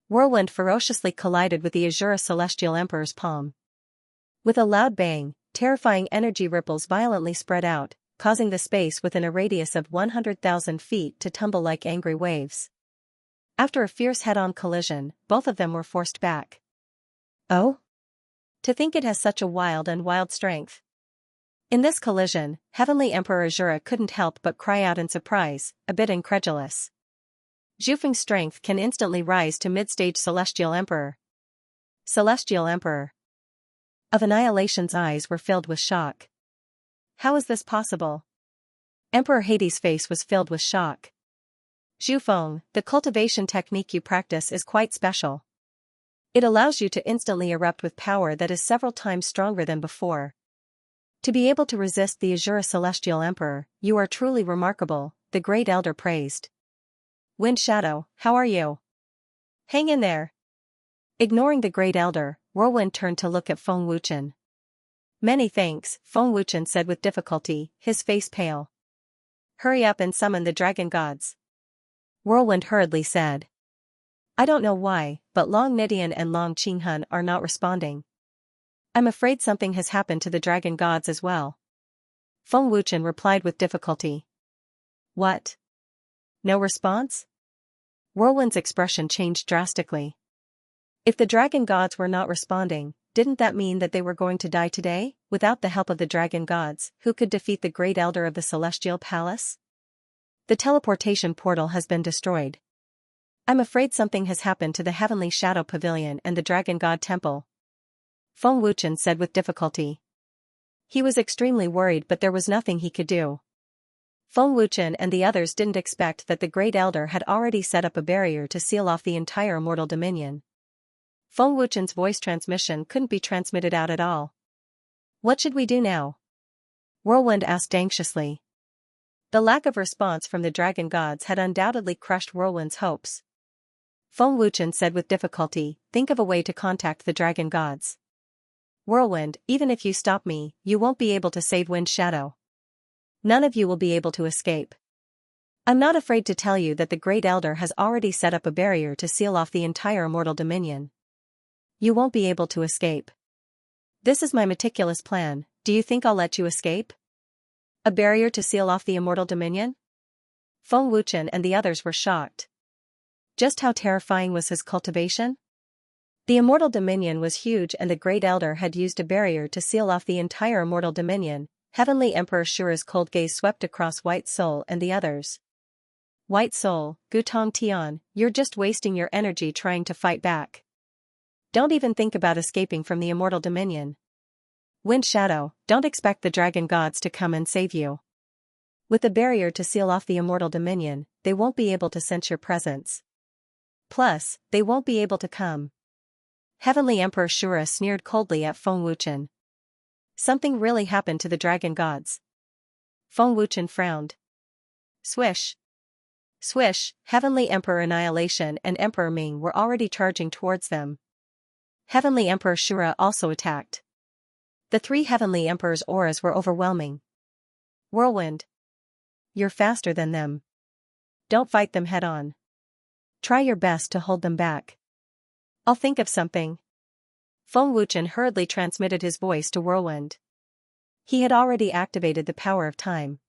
S1: Whirlwind ferociously collided with the Azura Celestial Emperor's palm. With a loud bang, terrifying energy ripples violently spread out, causing the space within a radius of 100,000 feet to tumble like angry waves. After a fierce head-on collision, both of them were forced back. Oh? To think it has such a wild strength. In this collision, Heavenly Emperor Azura couldn't help but cry out in surprise, a bit incredulous. Zhu Feng's strength can instantly rise to mid-stage Celestial Emperor. Celestial Emperor. Of Annihilation's eyes were filled with shock. How is this possible? Emperor Hades' face was filled with shock. Zhu Feng, the cultivation technique you practice is quite special. It allows you to instantly erupt with power that is several times stronger than before. To be able to resist the Azura Celestial Emperor, you are truly remarkable, the Great Elder praised. Wind Shadow, how are you? Hang in there. Ignoring the Great Elder, Whirlwind turned to look at Feng Wuchen. Many thanks, Feng Wuchen said with difficulty, his face pale. Hurry up and summon the dragon gods. Whirlwind hurriedly said. I don't know why, but Long Nidian and Long Qinghun are not responding. I'm afraid something has happened to the dragon gods as well. Feng Wuchen replied with difficulty. What? No response? Whirlwind's expression changed drastically. If the dragon gods were not responding, didn't that mean that they were going to die today, without the help of the dragon gods, who could defeat the Great Elder of the Celestial Palace? The teleportation portal has been destroyed. I'm afraid something has happened to the Heavenly Shadow Pavilion and the Dragon God Temple. Feng Wuchen said with difficulty. He was extremely worried, but there was nothing he could do. Feng Wuchen and the others didn't expect that the Great Elder had already set up a barrier to seal off the entire immortal dominion. Feng Wuchen's voice transmission couldn't be transmitted out at all. What should we do now? Whirlwind asked anxiously. The lack of response from the dragon gods had undoubtedly crushed Whirlwind's hopes. Feng Wuchen said with difficulty, think of a way to contact the dragon gods. Whirlwind, even if you stop me, you won't be able to save Wind Shadow. None of you will be able to escape. I'm not afraid to tell you that the Great Elder has already set up a barrier to seal off the entire immortal dominion. You won't be able to escape. This is my meticulous plan, do you think I'll let you escape? A barrier to seal off the immortal dominion? Feng Wuchen and the others were shocked. Just how terrifying was his cultivation? The immortal dominion was huge and the Great Elder had used a barrier to seal off the entire immortal dominion. Heavenly Emperor Shura's cold gaze swept across White Soul and the others. White Soul, Gutong Tian, you're just wasting your energy trying to fight back. Don't even think about escaping from the immortal dominion. Wind Shadow, don't expect the dragon gods to come and save you. With the barrier to seal off the immortal dominion, they won't be able to sense your presence. Plus, they won't be able to come. Heavenly Emperor Shura sneered coldly at Feng Wuchen. Something really happened to the dragon gods. Feng Wuchen frowned. Swish. Swish, Heavenly Emperor Annihilation and Emperor Ming were already charging towards them. Heavenly Emperor Shura also attacked. The three Heavenly Emperor's auras were overwhelming. Whirlwind. You're faster than them. Don't fight them head-on. Try your best to hold them back. I'll think of something. Feng Wuchen hurriedly transmitted his voice to Whirlwind. He had already activated the power of time.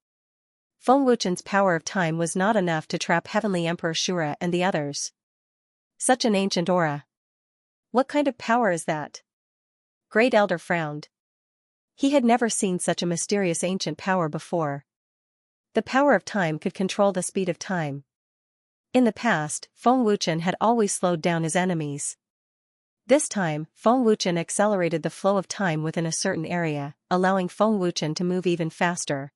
S1: Feng Wuchen's power of time was not enough to trap Heavenly Emperor Shura and the others. Such an ancient aura. What kind of power is that? Great Elder frowned. He had never seen such a mysterious ancient power before. The power of time could control the speed of time. In the past, Feng Wuchen had always slowed down his enemies. This time, Feng Wuchen accelerated the flow of time within a certain area, allowing Feng Wuchen to move even faster.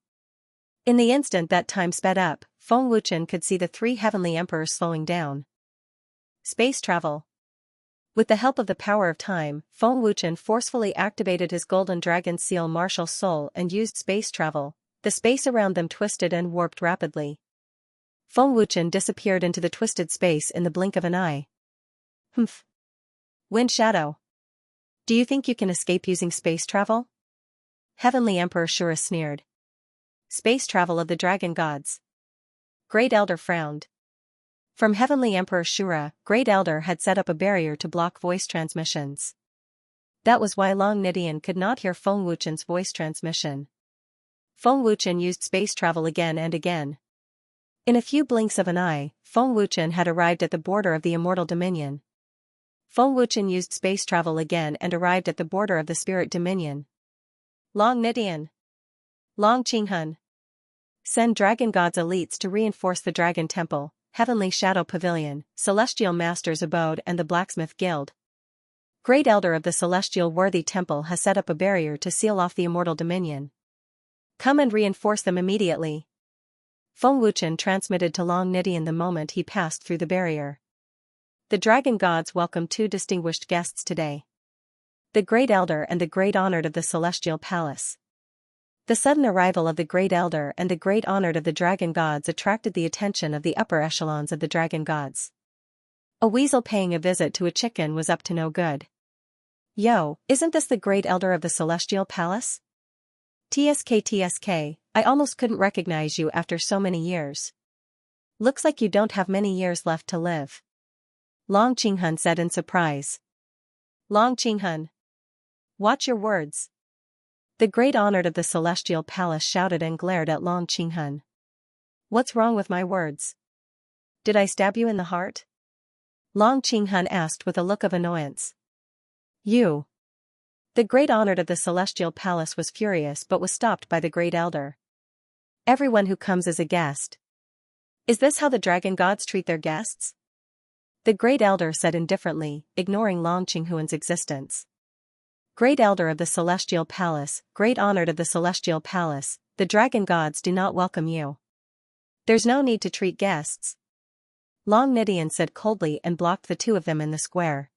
S1: In the instant that time sped up, Feng Wuchen could see the three heavenly emperors slowing down. Space travel. With the help of the power of time, Feng Wuchen forcefully activated his golden dragon seal martial soul and used space travel. The space around them twisted and warped rapidly. Feng Wuchen disappeared into the twisted space in the blink of an eye. Humph. Wind Shadow. Do you think you can escape using space travel? Heavenly Emperor Shura sneered. Space travel of the dragon gods. Great Elder frowned. From Heavenly Emperor Shura, Great Elder had set up a barrier to block voice transmissions. That was why Long Nidian could not hear Feng Wuchen's voice transmission. Feng Wuchen used space travel again and again. In a few blinks of an eye, Feng Wuchen had arrived at the border of the Immortal Dominion. Feng Wuchen used space travel again and arrived at the border of the Spirit Dominion. Long Nidian. Long Qinghun. Send Dragon God's elites to reinforce the Dragon Temple, Heavenly Shadow Pavilion, Celestial Master's Abode and the Blacksmith Guild. Great Elder of the Celestial Worthy Temple has set up a barrier to seal off the Immortal Dominion. Come and reinforce them immediately. Feng Wuchen transmitted to Long Nidian the moment he passed through the barrier. The Dragon Gods welcome two distinguished guests today. The Great Elder and the Great Honored of the Celestial Palace. The sudden arrival of the Great Elder and the Great Honored of the Dragon Gods attracted the attention of the upper echelons of the Dragon Gods. A weasel paying a visit to a chicken was up to no good. Yo, isn't this the Great Elder of the Celestial Palace? TSK, I almost couldn't recognize you after so many years. Looks like you don't have many years left to live. Long Qinghun said in surprise. Long Qinghun. Watch your words. The Great Honored of the Celestial Palace shouted and glared at Long Qinghun. What's wrong with my words? Did I stab you in the heart? Long Qinghun asked with a look of annoyance. You. The Great Honored of the Celestial Palace was furious but was stopped by the Great Elder. Everyone who comes is a guest. Is this how the Dragon Gods treat their guests? The Great Elder said indifferently, ignoring Long Qinghun's existence. Great Elder of the Celestial Palace, Great Honored of the Celestial Palace, the Dragon Gods do not welcome you. There's no need to treat guests. Long Nidian said coldly and blocked the two of them in the square.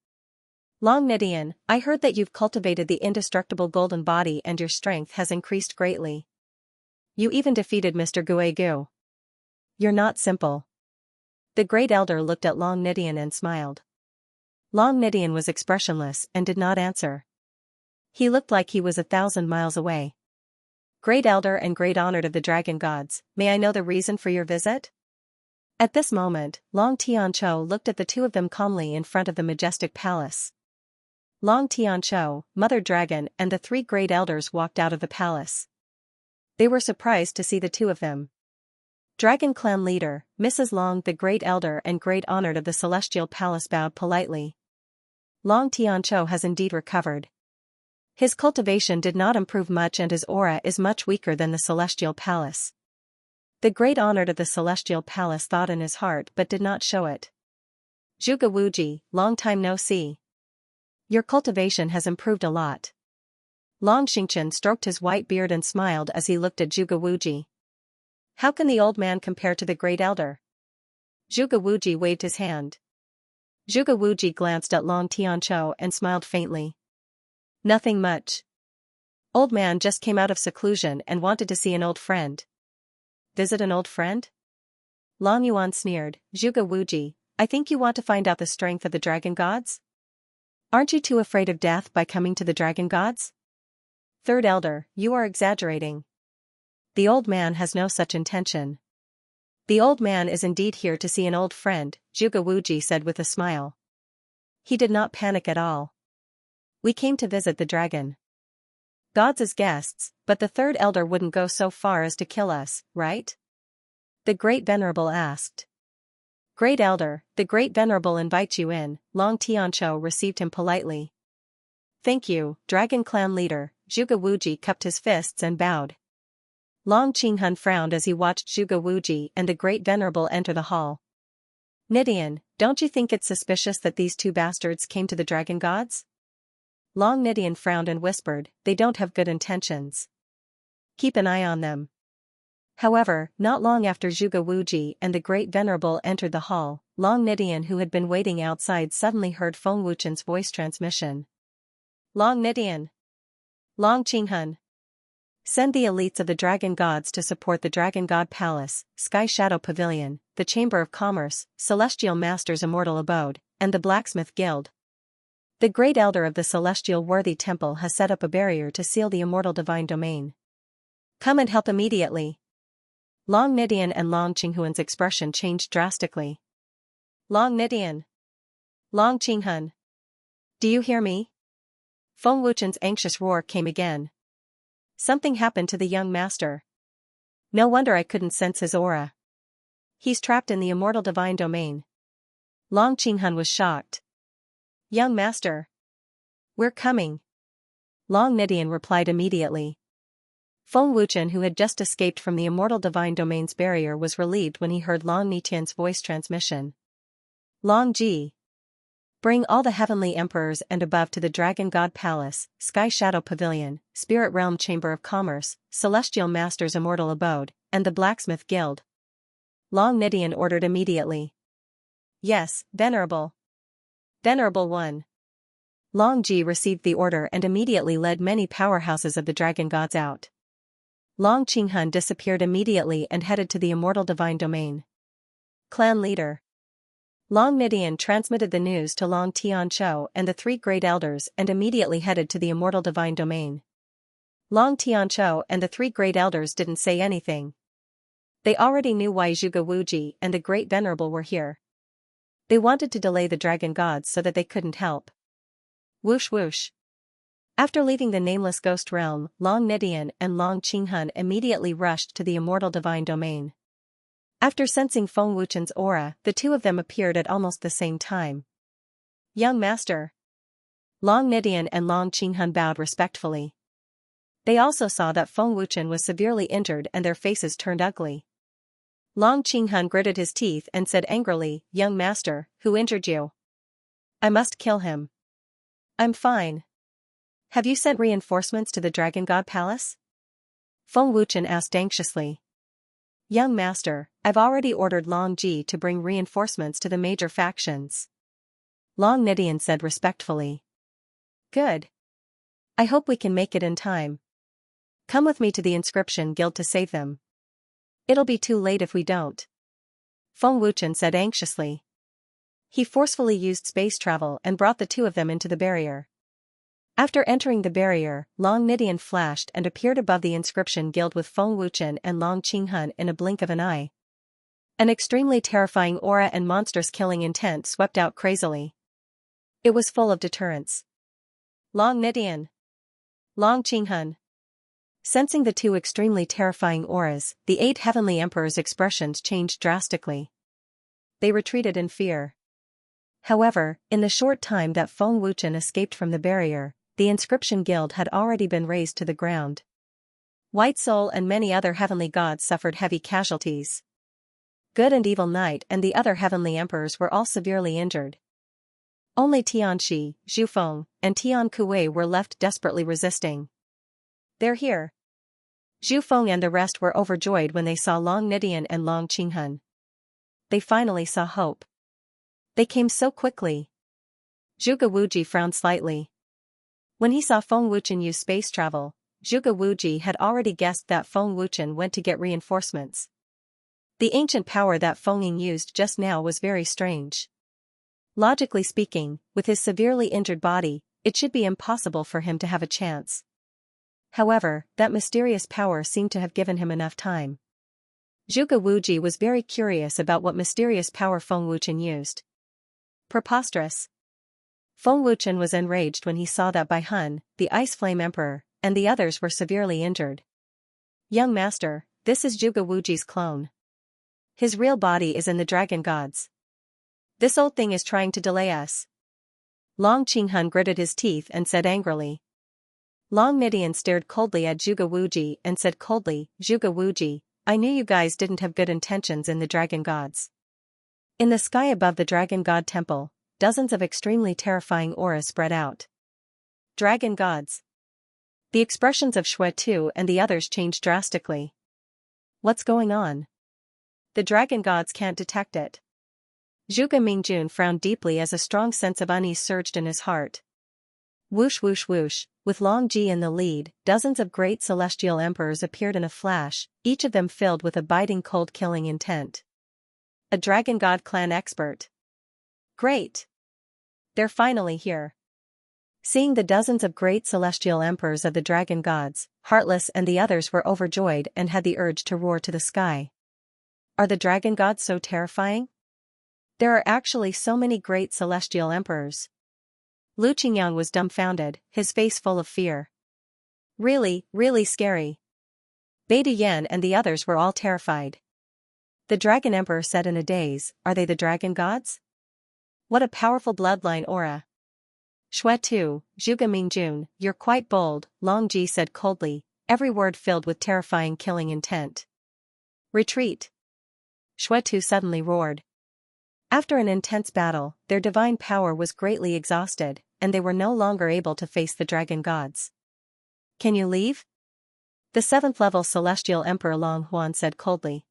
S1: Long Nidian, I heard that you've cultivated the indestructible golden body and your strength has increased greatly. You even defeated Mr. Guegu. You're not simple. The Great Elder looked at Long Nidian and smiled. Long Nidian was expressionless and did not answer. He looked like he was 1,000 miles away. Great Elder and Great Honored of the Dragon Gods, may I know the reason for your visit? At this moment, Long Tianqiu looked at the two of them calmly in front of the majestic palace. Long Tianqiu, Mother Dragon and the three Great Elders walked out of the palace. They were surprised to see the two of them. Dragon Clan Leader, Mrs. Long the Great Elder and Great Honored of the Celestial Palace bowed politely. Long Tianqiu has indeed recovered. His cultivation did not improve much and his aura is much weaker than the Celestial Palace. The Great Honored of the Celestial Palace thought in his heart but did not show it. Zhuge Wuji, long time no see. Your cultivation has improved a lot. Long Xingchen stroked his white beard and smiled as he looked at Zhuge Wuji. How can the old man compare to the Great Elder? Zhuge Wuji waved his hand. Zhuge Wuji glanced at Long Tianqiu and smiled faintly. Nothing much. Old man just came out of seclusion and wanted to see an old friend. Visit an old friend? Long Yuan sneered. Zhuge Wuji, I think you want to find out the strength of the Dragon Gods? Aren't you too afraid of death by coming to the Dragon Gods? Third Elder, you are exaggerating. The old man has no such intention. The old man is indeed here to see an old friend, Zhuge Wuji said with a smile. He did not panic at all. We came to visit the dragon gods as guests, but the Third Elder wouldn't go so far as to kill us, right? The Great Venerable asked. Great Elder, the Great Venerable invites you in. Long Tianqiu received him politely. Thank you, Dragon Clan Leader. Zhuge Wuji cupped his fists and bowed. Long Qinghun frowned as he watched Zhuge Wuji and the Great Venerable enter the hall. Nidian, don't you think it's suspicious that these two bastards came to the Dragon Gods? Long Nidian frowned and whispered, they don't have good intentions. Keep an eye on them. However, not long after Zhuge Wuji and the Great Venerable entered the hall, Long Nidian, who had been waiting outside, suddenly heard Feng Wuchen's voice transmission. Long Nidian. Long Qinghun. Send the elites of the Dragon Gods to support the Dragon God Palace, Sky Shadow Pavilion, the Chamber of Commerce, Celestial Master's Immortal Abode, and the Blacksmith Guild. The Great Elder of the Celestial Worthy Temple has set up a barrier to seal the immortal divine domain. Come and help immediately. Long Nidian and Long Qinghuan's expression changed drastically. Long Nidian. Long Qinghun. Do you hear me? Feng Wuchen's anxious roar came again. Something happened to the young master. No wonder I couldn't sense his aura. He's trapped in the immortal divine domain. Long Qinghun was shocked. Young master. We're coming. Long Nidian replied immediately. Feng Wuchen, who had just escaped from the immortal divine domain's barrier, was relieved when he heard Long Nitian's voice transmission. Long Ji. Bring all the heavenly emperors and above to the Dragon God Palace, Sky Shadow Pavilion, Spirit Realm Chamber of Commerce, Celestial Master's Immortal Abode, and the Blacksmith Guild. Long Nidian ordered immediately. Yes, Venerable. Venerable One. Long Ji received the order and immediately led many powerhouses of the Dragon Gods out. Long Qinghun disappeared immediately and headed to the immortal divine domain. Clan Leader. Long Nidian transmitted the news to Long Tianqiu and the three great elders and immediately headed to the immortal divine domain. Long Tianqiu and the three great elders didn't say anything. They already knew why Zhuge Wuji and the Great Venerable were here. They wanted to delay the Dragon Gods so that they couldn't help. Whoosh whoosh. After leaving the nameless ghost realm, Long Nidian and Long Qinghun immediately rushed to the immortal divine domain. After sensing Feng Wuchen's aura, the two of them appeared at almost the same time. Young master. Long Nidian and Long Qinghun bowed respectfully. They also saw that Feng Wuchen was severely injured and their faces turned ugly. Long Qinghun gritted his teeth and said angrily, Young master, who injured you? I must kill him. I'm fine. Have you sent reinforcements to the Dragon God Palace? Feng Wuchen asked anxiously. Young master, I've already ordered Long Ji to bring reinforcements to the major factions. Long Nidian said respectfully. Good. I hope we can make it in time. Come with me to the Inscription Guild to save them. It'll be too late if we don't. Feng Wuchen said anxiously. He forcefully used space travel and brought the two of them into the barrier. After entering the barrier, Long Nidian flashed and appeared above the Inscription Guild with Feng Wuchen and Long Qinghun in a blink of an eye. An extremely terrifying aura and monstrous killing intent swept out crazily. It was full of deterrence. Long Nidian. Long Qinghun. Sensing the two extremely terrifying auras, the 8 heavenly emperors' expressions changed drastically. They retreated in fear. However, in the short time that Feng Wuchen escaped from the barrier, the Inscription Guild had already been razed to the ground. White Soul and many other heavenly gods suffered heavy casualties. Good and Evil Knight and the other heavenly emperors were all severely injured. Only Tianxi, Zhufeng, and Tian Kuwei were left desperately resisting. They're here. Zhufeng and the rest were overjoyed when they saw Long Nidian and Long Qinghun. They finally saw hope. They came so quickly. Zhuge Wuji frowned slightly. When he saw Feng Wuchen use space travel, Zhuge Wuji had already guessed that Feng Wuchen went to get reinforcements. The ancient power that Feng Ying used just now was very strange. Logically speaking, with his severely injured body, it should be impossible for him to have a chance. However, that mysterious power seemed to have given him enough time. Zhuge Wuji was very curious about what mysterious power Feng Wuchen used. Preposterous. Feng Wuchen was enraged when he saw that Bai Hun, the Ice Flame Emperor, and the others were severely injured. Young master, this is Zhuge Wuji's clone. His real body is in the Dragon Gods. This old thing is trying to delay us. Long Qinghun gritted his teeth and said angrily. Long Nidian stared coldly at Zhuge Wuji and said coldly, Zhuge Wuji, I knew you guys didn't have good intentions in the Dragon Gods. In the sky above the Dragon God Temple, dozens of extremely terrifying auras spread out. Dragon Gods. The expressions of Xue Tu and the others changed drastically. What's going on? The dragon gods can't detect it. Zhuge Mingjun frowned deeply as a strong sense of unease surged in his heart. Whoosh whoosh whoosh, with Long Ji in the lead, dozens of great celestial emperors appeared in a flash, each of them filled with a biting cold killing intent. A dragon god clan expert. Great! They're finally here. Seeing the dozens of great celestial emperors of the dragon gods, Heartless and the others were overjoyed and had the urge to roar to the sky. Are the dragon gods so terrifying? There are actually so many great celestial emperors. Lu Qingyang was dumbfounded, his face full of fear. Really, really scary. Beidou Yan and the others were all terrified. The dragon emperor said in a daze, are they the dragon gods? What a powerful bloodline aura. Xue Tu, Zhuge Mingjun, you're quite bold, Long Ji said coldly, every word filled with terrifying killing intent. Retreat. Xue Tu suddenly roared. After an intense battle, their divine power was greatly exhausted, and they were no longer able to face the dragon gods. Can you leave? The 7th-level celestial emperor Long Huan said coldly.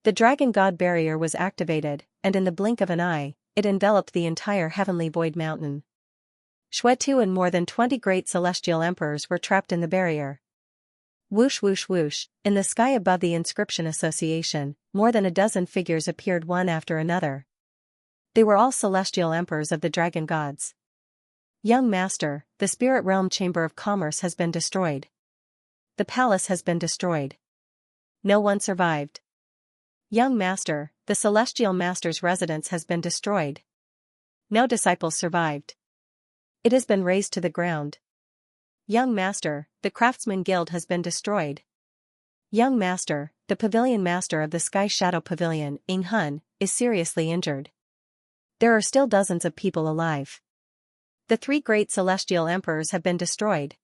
S1: The dragon god barrier was activated, and in the blink of an eye, it enveloped the entire heavenly void mountain. Xue Tu and more than 20 great celestial emperors were trapped in the barrier. Whoosh whoosh whoosh, in the sky above the Inscription Association, more than a dozen figures appeared one after another. They were all celestial emperors of the dragon gods. Young master, the spirit realm chamber of commerce has been destroyed. The palace has been destroyed. No one survived. Young master, the celestial master's residence has been destroyed. No disciples survived. It has been razed to the ground. Young master, the craftsman guild has been destroyed. Young master, the pavilion master of the Sky Shadow Pavilion, Ying Hun, is seriously injured. There are still dozens of people alive. The 3 great celestial emperors have been destroyed.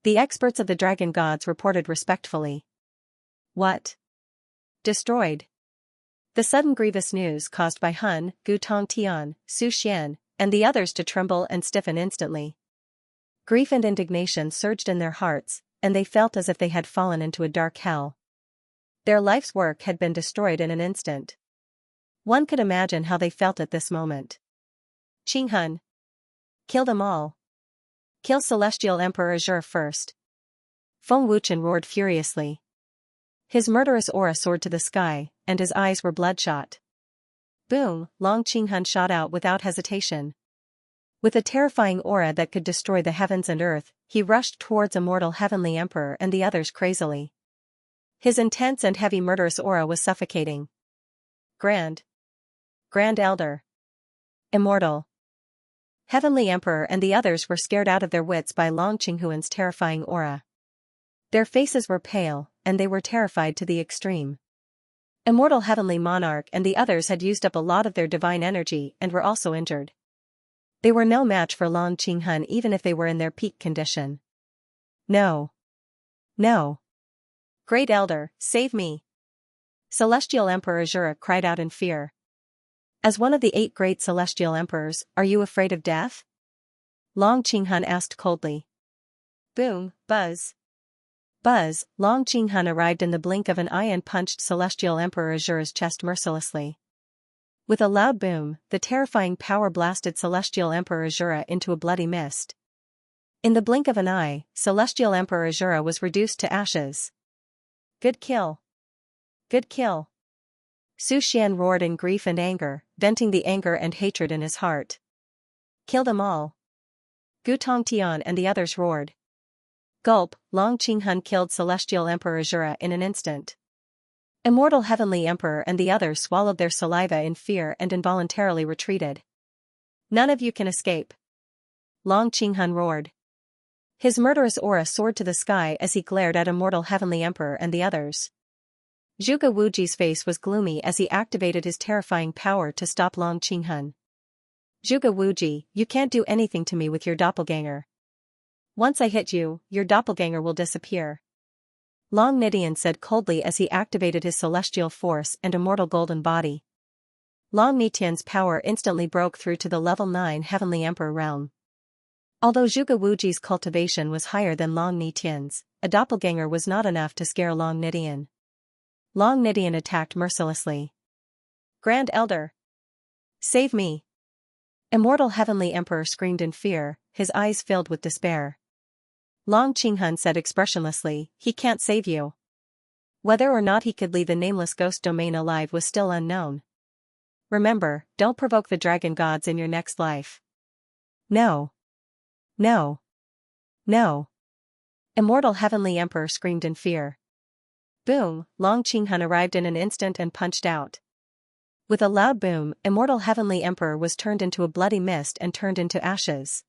S1: The experts of the dragon gods reported respectfully. What? Destroyed. The sudden grievous news caused by Hun, Gu Tongtian, Su Xian, and the others to tremble and stiffen instantly. Grief and indignation surged in their hearts, and they felt as if they had fallen into a dark hell. Their life's work had been destroyed in an instant. One could imagine how they felt at this moment. Qing Hun. Kill them all. Kill Celestial Emperor Azure first. Feng Wuchen roared furiously. His murderous aura soared to the sky, and his eyes were bloodshot. Boom, Long Qinghun shot out without hesitation. With a terrifying aura that could destroy the heavens and earth, he rushed towards Immortal Heavenly Emperor and the others crazily. His intense and heavy murderous aura was suffocating. Grand Elder. Immortal. Heavenly Emperor and the others were scared out of their wits by Long Qinghuan's terrifying aura. Their faces were pale, and they were terrified to the extreme. Immortal Heavenly Monarch and the others had used up a lot of their divine energy and were also injured. They were no match for Long Qinghun even if they were in their peak condition. No. No. Great Elder, save me. Celestial Emperor Azura cried out in fear. As one of the 8 great celestial emperors, are you afraid of death? Long Qinghun asked coldly. Boom, buzz. Buzz, Long Qinghun arrived in the blink of an eye and punched Celestial Emperor Azura's chest mercilessly. With a loud boom, the terrifying power blasted Celestial Emperor Azura into a bloody mist. In the blink of an eye, Celestial Emperor Azura was reduced to ashes. Good kill. Good kill. Su Xian roared in grief and anger, venting the anger and hatred in his heart. Kill them all. Gu Tongtian and the others roared. Gulp, Long Qinghun killed Celestial Emperor Azura in an instant. Immortal Heavenly Emperor and the others swallowed their saliva in fear and involuntarily retreated. None of you can escape. Long Qinghun roared. His murderous aura soared to the sky as he glared at Immortal Heavenly Emperor and the others. Zhuge Wuji's face was gloomy as he activated his terrifying power to stop Long Qinghun. Zhuge Wuji, you can't do anything to me with your doppelganger. Once I hit you, your doppelganger will disappear. Long Nidian said coldly as he activated his celestial force and immortal golden body. Long Nitian's power instantly broke through to the level 9 Heavenly Emperor realm. Although Zhuge Wuji's cultivation was higher than Long Nitian's, a doppelganger was not enough to scare Long Nidian. Long Nidian attacked mercilessly. Grand Elder! Save me! Immortal Heavenly Emperor screamed in fear, his eyes filled with despair. Long Qinghun said expressionlessly, he can't save you. Whether or not he could leave the nameless ghost domain alive was still unknown. Remember, don't provoke the dragon gods in your next life. No. No. No. Immortal Heavenly Emperor screamed in fear. Boom, Long Qinghun arrived in an instant and punched out. With a loud boom, Immortal Heavenly Emperor was turned into a bloody mist and turned into ashes.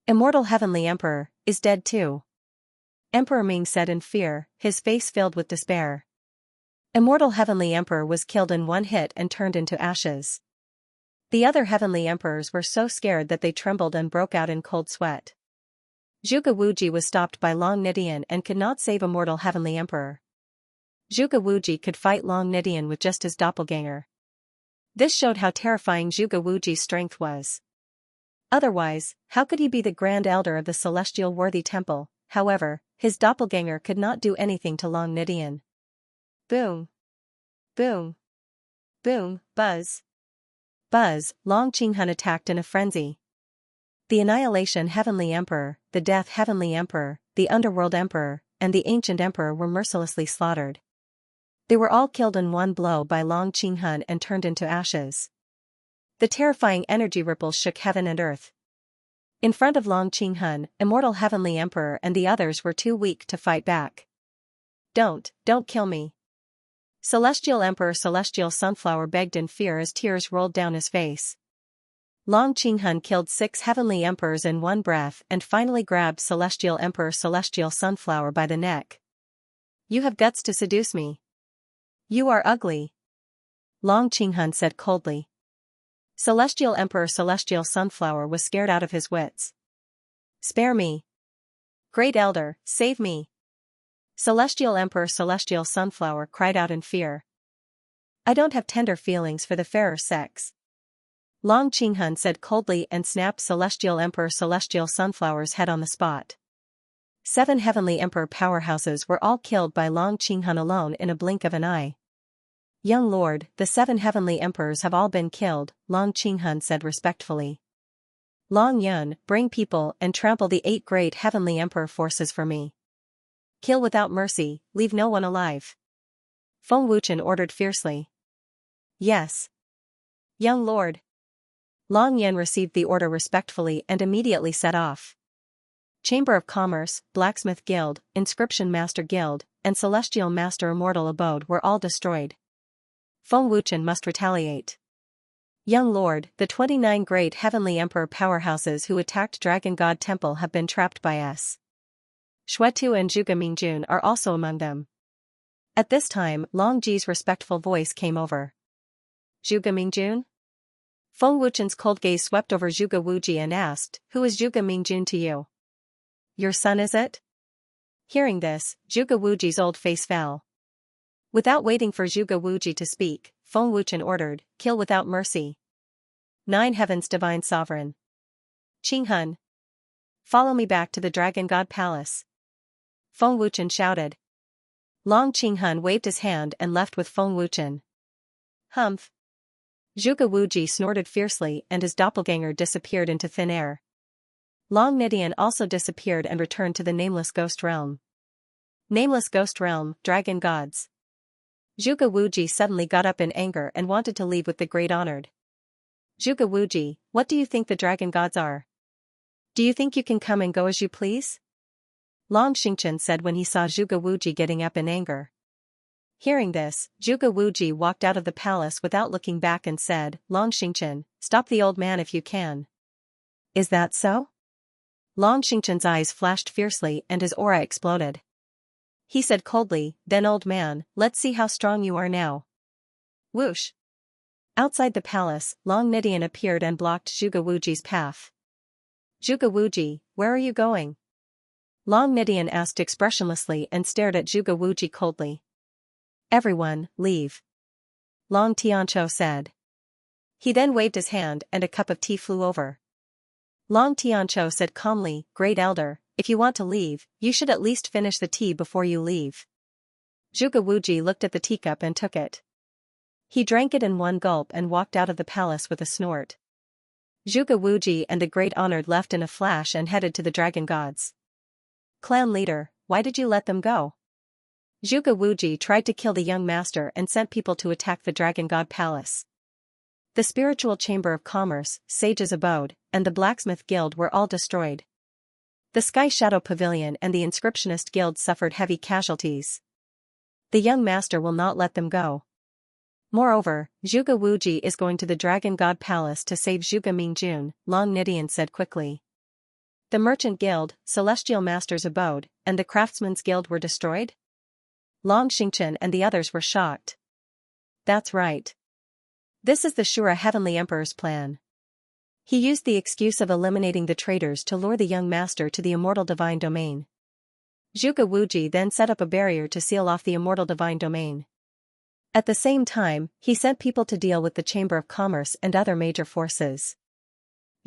S1: Immortal Heavenly Emperor is dead too. Emperor Ming said in fear, his face filled with despair. Immortal Heavenly Emperor was killed in one hit and turned into ashes. The other Heavenly Emperors were so scared that they trembled and broke out in cold sweat. Zhuge Wuji was stopped by Long Nidian and could not save Immortal Heavenly Emperor. Zhuge Wuji could fight Long Nidian with just his doppelganger. This showed how terrifying Zhuge Wuji's strength was. Otherwise, how could he be the Grand Elder of the Celestial Worthy Temple? However, his doppelganger could not do anything to Long Nidian. Boom. Boom. Boom, buzz. Buzz, Long Qinghun attacked in a frenzy. The Annihilation Heavenly Emperor, the Death Heavenly Emperor, the Underworld Emperor, and the Ancient Emperor were mercilessly slaughtered. They were all killed in one blow by Long Qinghun and turned into ashes. The terrifying energy ripples shook heaven and earth. In front of Long Qinghun, Immortal Heavenly Emperor and the others were too weak to fight back. Don't kill me. Celestial Emperor Celestial Sunflower begged in fear as tears rolled down his face. Long Qinghun killed 6 Heavenly Emperors in one breath and finally grabbed Celestial Emperor Celestial Sunflower by the neck. You have guts to seduce me. You are ugly. Long Qinghun said coldly. Celestial Emperor Celestial Sunflower was scared out of his wits. Spare me. Great Elder, save me. Celestial Emperor Celestial Sunflower cried out in fear. I don't have tender feelings for the fairer sex. Long Qinghun said coldly and snapped Celestial Emperor Celestial Sunflower's head on the spot. 7 Heavenly Emperor powerhouses were all killed by Long Qinghun alone in a blink of an eye. Young Lord, the 7 Heavenly Emperors have all been killed, Long Qinghun said respectfully. Long Yun, bring people and trample the 8 great Heavenly Emperor forces for me. Kill without mercy, leave no one alive. Feng Wuchen ordered fiercely. Yes. Young Lord. Long Yan received the order respectfully and immediately set off. Chamber of Commerce, Blacksmith Guild, Inscription Master Guild, and Celestial Master Immortal Abode were all destroyed. Feng Wuchen must retaliate. Young Lord, the 29 great Heavenly Emperor powerhouses who attacked Dragon God Temple have been trapped by us. Xuetu and Zhuge Mingjun are also among them. At this time, Long Ji's respectful voice came over. Zhuge Mingjun? Feng Wuchen's cold gaze swept over Zhuge Wuji and asked, Who is Zhuge Mingjun to you? Your son is it? Hearing this, Zhuge Wuji's old face fell. Without waiting for Zhuge Wuji to speak, Feng Wuchen ordered, Kill without mercy. 9 Heavens Divine Sovereign. Qinghun. Follow me back to the Dragon God Palace. Feng Wuchen shouted. Long Qinghun waved his hand and left with Feng Wuchen. Humph. Zhuge Wuji snorted fiercely and his doppelganger disappeared into thin air. Long Nidian also disappeared and returned to the Nameless Ghost Realm. Nameless Ghost Realm, Dragon Gods. Zhuge Wuji suddenly got up in anger and wanted to leave with the Great Honored. Zhuge Wuji, what do you think the Dragon Gods are? Do you think you can come and go as you please? Long Xingchen said when he saw Zhuge Wuji getting up in anger. Hearing this, Zhuge Wuji walked out of the palace without looking back and said, Long Xingchen, stop the old man if you can. Is that so? Long Xingchen's eyes flashed fiercely and his aura exploded. He said coldly, Then old man, let's see how strong you are now. Whoosh! Outside the palace, Long Nidian appeared and blocked Zhuge Wuji's path. Zhuge Wuji, where are you going? Long Nidian asked expressionlessly and stared at Zhuge Wuji coldly. Everyone, leave. Long Tianqiu said. He then waved his hand and a cup of tea flew over. Long Tianqiu said calmly, Great Elder, if you want to leave, you should at least finish the tea before you leave. Zhuge Wuji looked at the teacup and took it. He drank it in one gulp and walked out of the palace with a snort. Zhuge Wuji and the Great Honored left in a flash and headed to the dragon gods. Clan leader, why did you let them go? Zhuge Wuji tried to kill the young master and sent people to attack the dragon god palace. The spiritual chamber of commerce, sage's abode, and the blacksmith guild were all destroyed. The Sky Shadow Pavilion and the inscriptionist guild suffered heavy casualties. The young master will not let them go. Moreover, Zhuge Wuji is going to the Dragon God Palace to save Zhuge Mingjun, Long Nidian said quickly. The Merchant Guild, Celestial Master's Abode, and the Craftsman's Guild were destroyed? Long Xingchen and the others were shocked. That's right. This is the Shura Heavenly Emperor's plan. He used the excuse of eliminating the traitors to lure the young master to the immortal divine domain. Zhuge Wuji then set up a barrier to seal off the immortal divine domain. At the same time, he sent people to deal with the Chamber of Commerce and other major forces.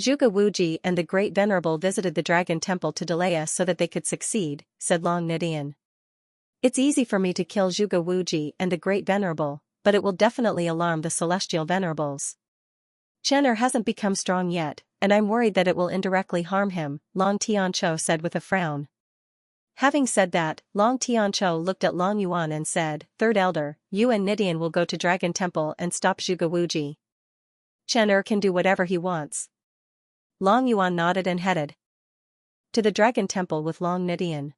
S1: Zhuge Wuji and the Great Venerable visited the Dragon Temple to delay us so that they could succeed, said Long Nidian. It's easy for me to kill Zhuge Wuji and the Great Venerable, but it will definitely alarm the Celestial Venerables. Chen hasn't become strong yet, and I'm worried that it will indirectly harm him, Long Tianqiu said with a frown. Having said that, Long Tianqiu looked at Long Yuan and said, Third Elder, you and Nidian will go to Dragon Temple and stop Zhuge Wuji. Chen can do whatever he wants. Long Yuan nodded and headed to the Dragon Temple with Long Nidian.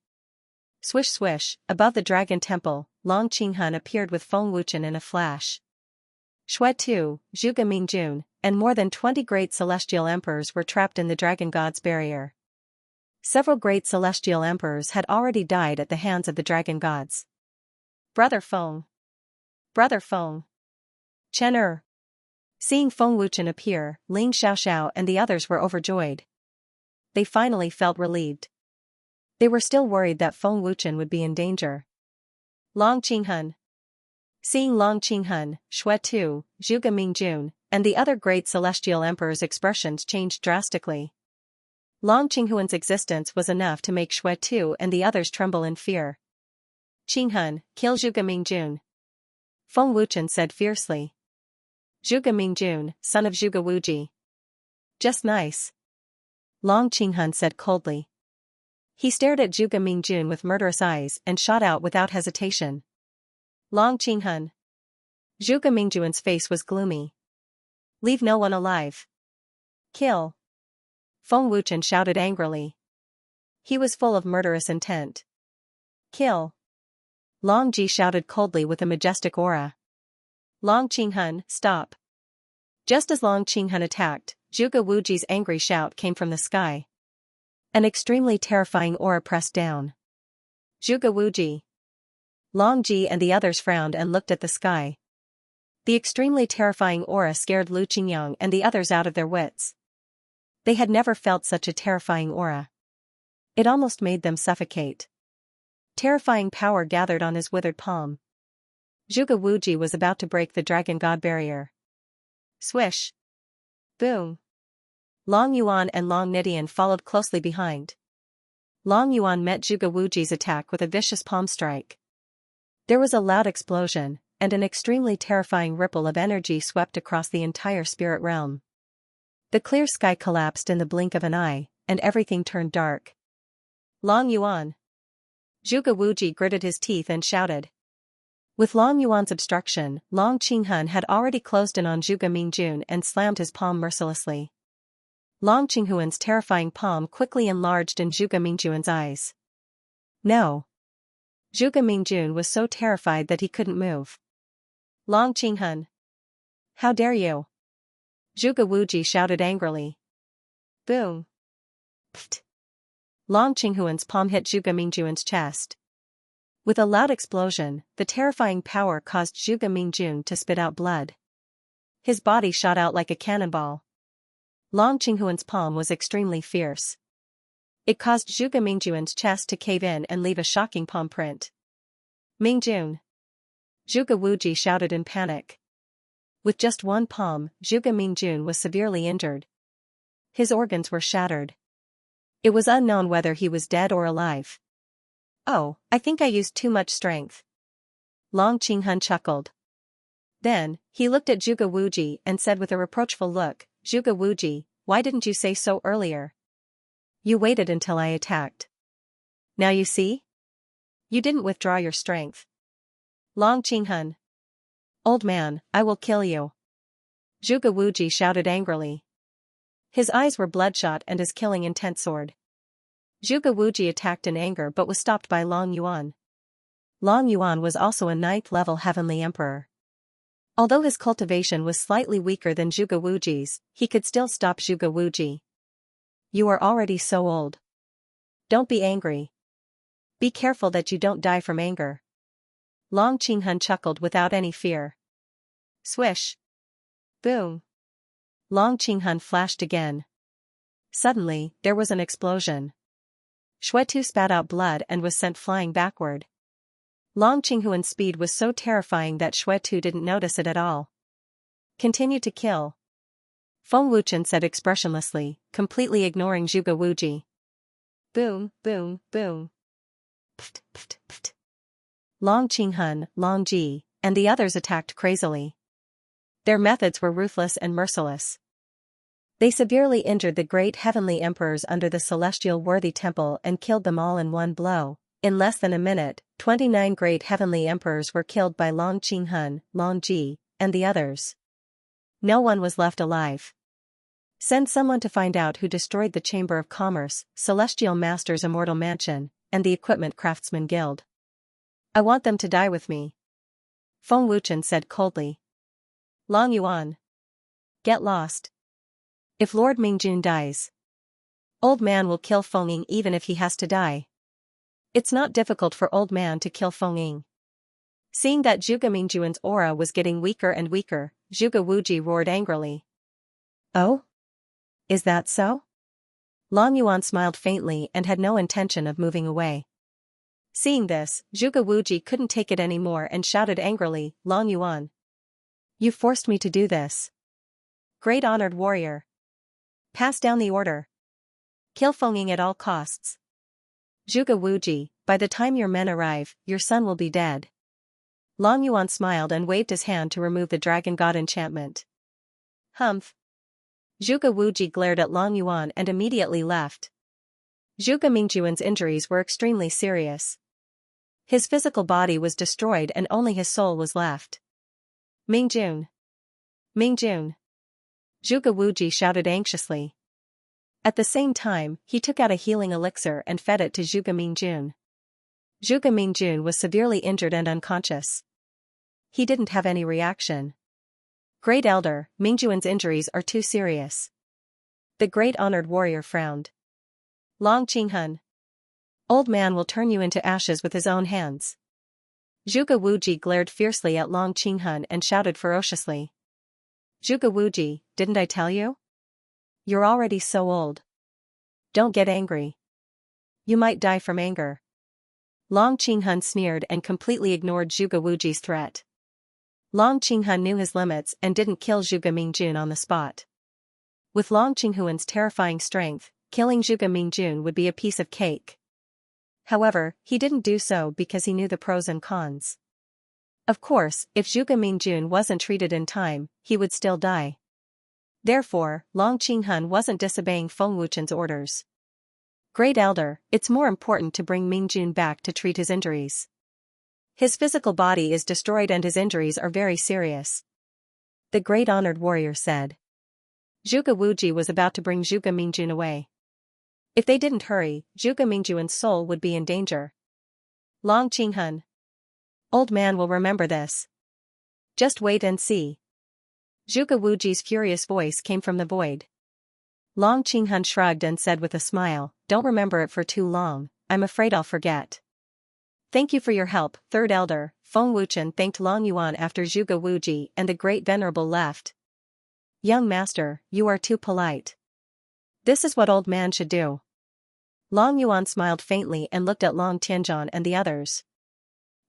S1: Swish swish, above the Dragon Temple, Long Qinghun appeared with Feng Wuchen in a flash. Xue Tu, Zhuge Mingjun, and more than 20 great celestial emperors were trapped in the Dragon God's barrier. Several great celestial emperors had already died at the hands of the dragon gods. Brother Feng. Brother Feng. Chen Seeing Feng Wuchen appear, Ling Xiaoxiao and the others were overjoyed. They finally felt relieved. They were still worried that Feng Wuchen would be in danger. Long Qinghun. Seeing Long Qinghun, Xue Tu, Zhuge Mingjun, and the other great celestial emperors' expressions changed drastically. Long Qinghuan's existence was enough to make Xue Tu and the others tremble in fear. Qinghun, kill Zhuge Mingjun. Feng Wuchen said fiercely. Zhuge Mingjun, son of Zhuge Wuji. Just nice. Long Qinghun said coldly. He stared at Zhuge Mingjun with murderous eyes and shot out without hesitation. Long Qinghun. Zhuge Mingjun's face was gloomy. Leave no one alive. Kill. Feng Wuchen shouted angrily. He was full of murderous intent. Kill. Long Ji shouted coldly with a majestic aura. Long Qinghun, stop. Just as Long Qinghun attacked, Zhuge Wuji's angry shout came from the sky. An extremely terrifying aura pressed down. Zhuge Wuji. Long Ji and the others frowned and looked at the sky. The extremely terrifying aura scared Lu Qingyang and the others out of their wits. They had never felt such a terrifying aura. It almost made them suffocate. Terrifying power gathered on his withered palm. Zhuge Wuji was about to break the dragon god barrier. Swish. Boom. Long Yuan and Long Nidian followed closely behind. Long Yuan met Zhuge Wuji's attack with a vicious palm strike. There was a loud explosion, and an extremely terrifying ripple of energy swept across the entire spirit realm. The clear sky collapsed in the blink of an eye, and everything turned dark. Long Yuan. Zhuge Wuji gritted his teeth and shouted. With Long Yuan's obstruction, Long Qinghun had already closed in on Zhuge Mingjun and slammed his palm mercilessly. Long Qinghuan's terrifying palm quickly enlarged in Zhuge Mingjun's eyes. No. Zhuge Mingjun was so terrified that he couldn't move. Long Qinghun. How dare you? Zhuge Wuji shouted angrily. Boom. Pfft. Long Qinghuan's palm hit Zhuge Mingjun's chest. With a loud explosion, the terrifying power caused Zhuge Mingjun to spit out blood. His body shot out like a cannonball. Long Qinghuan's palm was extremely fierce. It caused Zhuge Mingjun's chest to cave in and leave a shocking palm print. Mingjun. Zhuge Wuji shouted in panic. With just one palm, Zhuge Mingjun was severely injured. His organs were shattered. It was unknown whether he was dead or alive. Oh, I think I used too much strength. Long Qinghun chuckled. Then, he looked at Zhuge Wuji and said with a reproachful look, Zhuge Wuji, why didn't you say so earlier? You waited until I attacked. Now you see? You didn't withdraw your strength. Long Qinghun. Old man, I will kill you. Zhuge Wuji shouted angrily. His eyes were bloodshot and his killing intent soared. Zhuge Wuji attacked in anger but was stopped by Long Yuan. Long Yuan was also a 9th-level heavenly emperor. Although his cultivation was slightly weaker than Zhuge Wuji's, he could still stop Zhuge Wuji. You are already so old. Don't be angry. Be careful that you don't die from anger. Long Qinghun chuckled without any fear. Swish. Boom. Long Qinghun flashed again. Suddenly, there was an explosion. Xuetu spat out blood and was sent flying backward. Long Qinghuan's speed was so terrifying that Xuetu didn't notice it at all. Continue to kill. Feng Wuchen said expressionlessly, completely ignoring Zhuge Wuji. Boom, boom, boom. Pft, pft, pft. Long Qinghun, Long Ji, and the others attacked crazily. Their methods were ruthless and merciless. They severely injured the great heavenly emperors under the celestial worthy temple and killed them all in one blow. In less than a minute, 29 great heavenly emperors were killed by Long Qinghun, Long Ji, and the others. No one was left alive. Send someone to find out who destroyed the Chamber of Commerce, Celestial Master's Immortal Mansion, and the Equipment Craftsman Guild. I want them to die with me. Feng Wuchen said coldly. Long Yuan. Get lost. If Lord Mingjun dies, Old Man will kill Feng Ying even if he has to die. It's not difficult for Old Man to kill Feng Ying. Seeing that Zhuge Mingjuan's aura was getting weaker and weaker, Zhuge Wuji roared angrily. Oh? Is that so? Long Yuan smiled faintly and had no intention of moving away. Seeing this, Zhuge Wuji couldn't take it anymore and shouted angrily, Long Yuan. You forced me to do this. Great honored warrior. Pass down the order. Kill Feng Ying at all costs. Zhuge Wuji, by the time your men arrive, your son will be dead. Long Yuan smiled and waved his hand to remove the Dragon God enchantment. Humph. Zhuge Wuji glared at Long Yuan and immediately left. Zhuge Mingjuan's injuries were extremely serious. His physical body was destroyed and only his soul was left. Mingjun. Mingjun. Zhuge Wuji shouted anxiously. At the same time, he took out a healing elixir and fed it to Zhuge Mingjun. Zhuge Mingjun was severely injured and unconscious. He didn't have any reaction. Great Elder, Mingjuan's injuries are too serious. The great honored warrior frowned. Long Qinghun. Old Man will turn you into ashes with his own hands. Zhuge Wuji glared fiercely at Long Qinghun and shouted ferociously. Zhuge Wuji, didn't I tell you? You're already so old. Don't get angry. You might die from anger. Long Qinghun sneered and completely ignored Zhuge Wuji's threat. Long Qinghun knew his limits and didn't kill Zhuge Mingjun on the spot. With Long Qinghuan's terrifying strength, killing Zhuge Mingjun would be a piece of cake. However, he didn't do so because he knew the pros and cons. Of course, if Zhuge Mingjun wasn't treated in time, he would still die. Therefore, Long Qinghun wasn't disobeying Feng Wuchen's orders. Great Elder, it's more important to bring Mingjun back to treat his injuries. His physical body is destroyed and his injuries are very serious. The great honored warrior said. Zhuge Wuji was about to bring Zhuge Mingjun away. If they didn't hurry, Zhuge Mingjuan's soul would be in danger. Long Qinghun. Old Man will remember this. Just wait and see. Zhuge Wuji's furious voice came from the void. Long Qinghun shrugged and said with a smile, don't remember it for too long, I'm afraid I'll forget. Thank you for your help, Third Elder. Feng Wuchen thanked Long Yuan after Zhuge Wuji and the Great Venerable left. Young Master, you are too polite. This is what Old Man should do. Long Yuan smiled faintly and looked at Long Tianzhan and the others.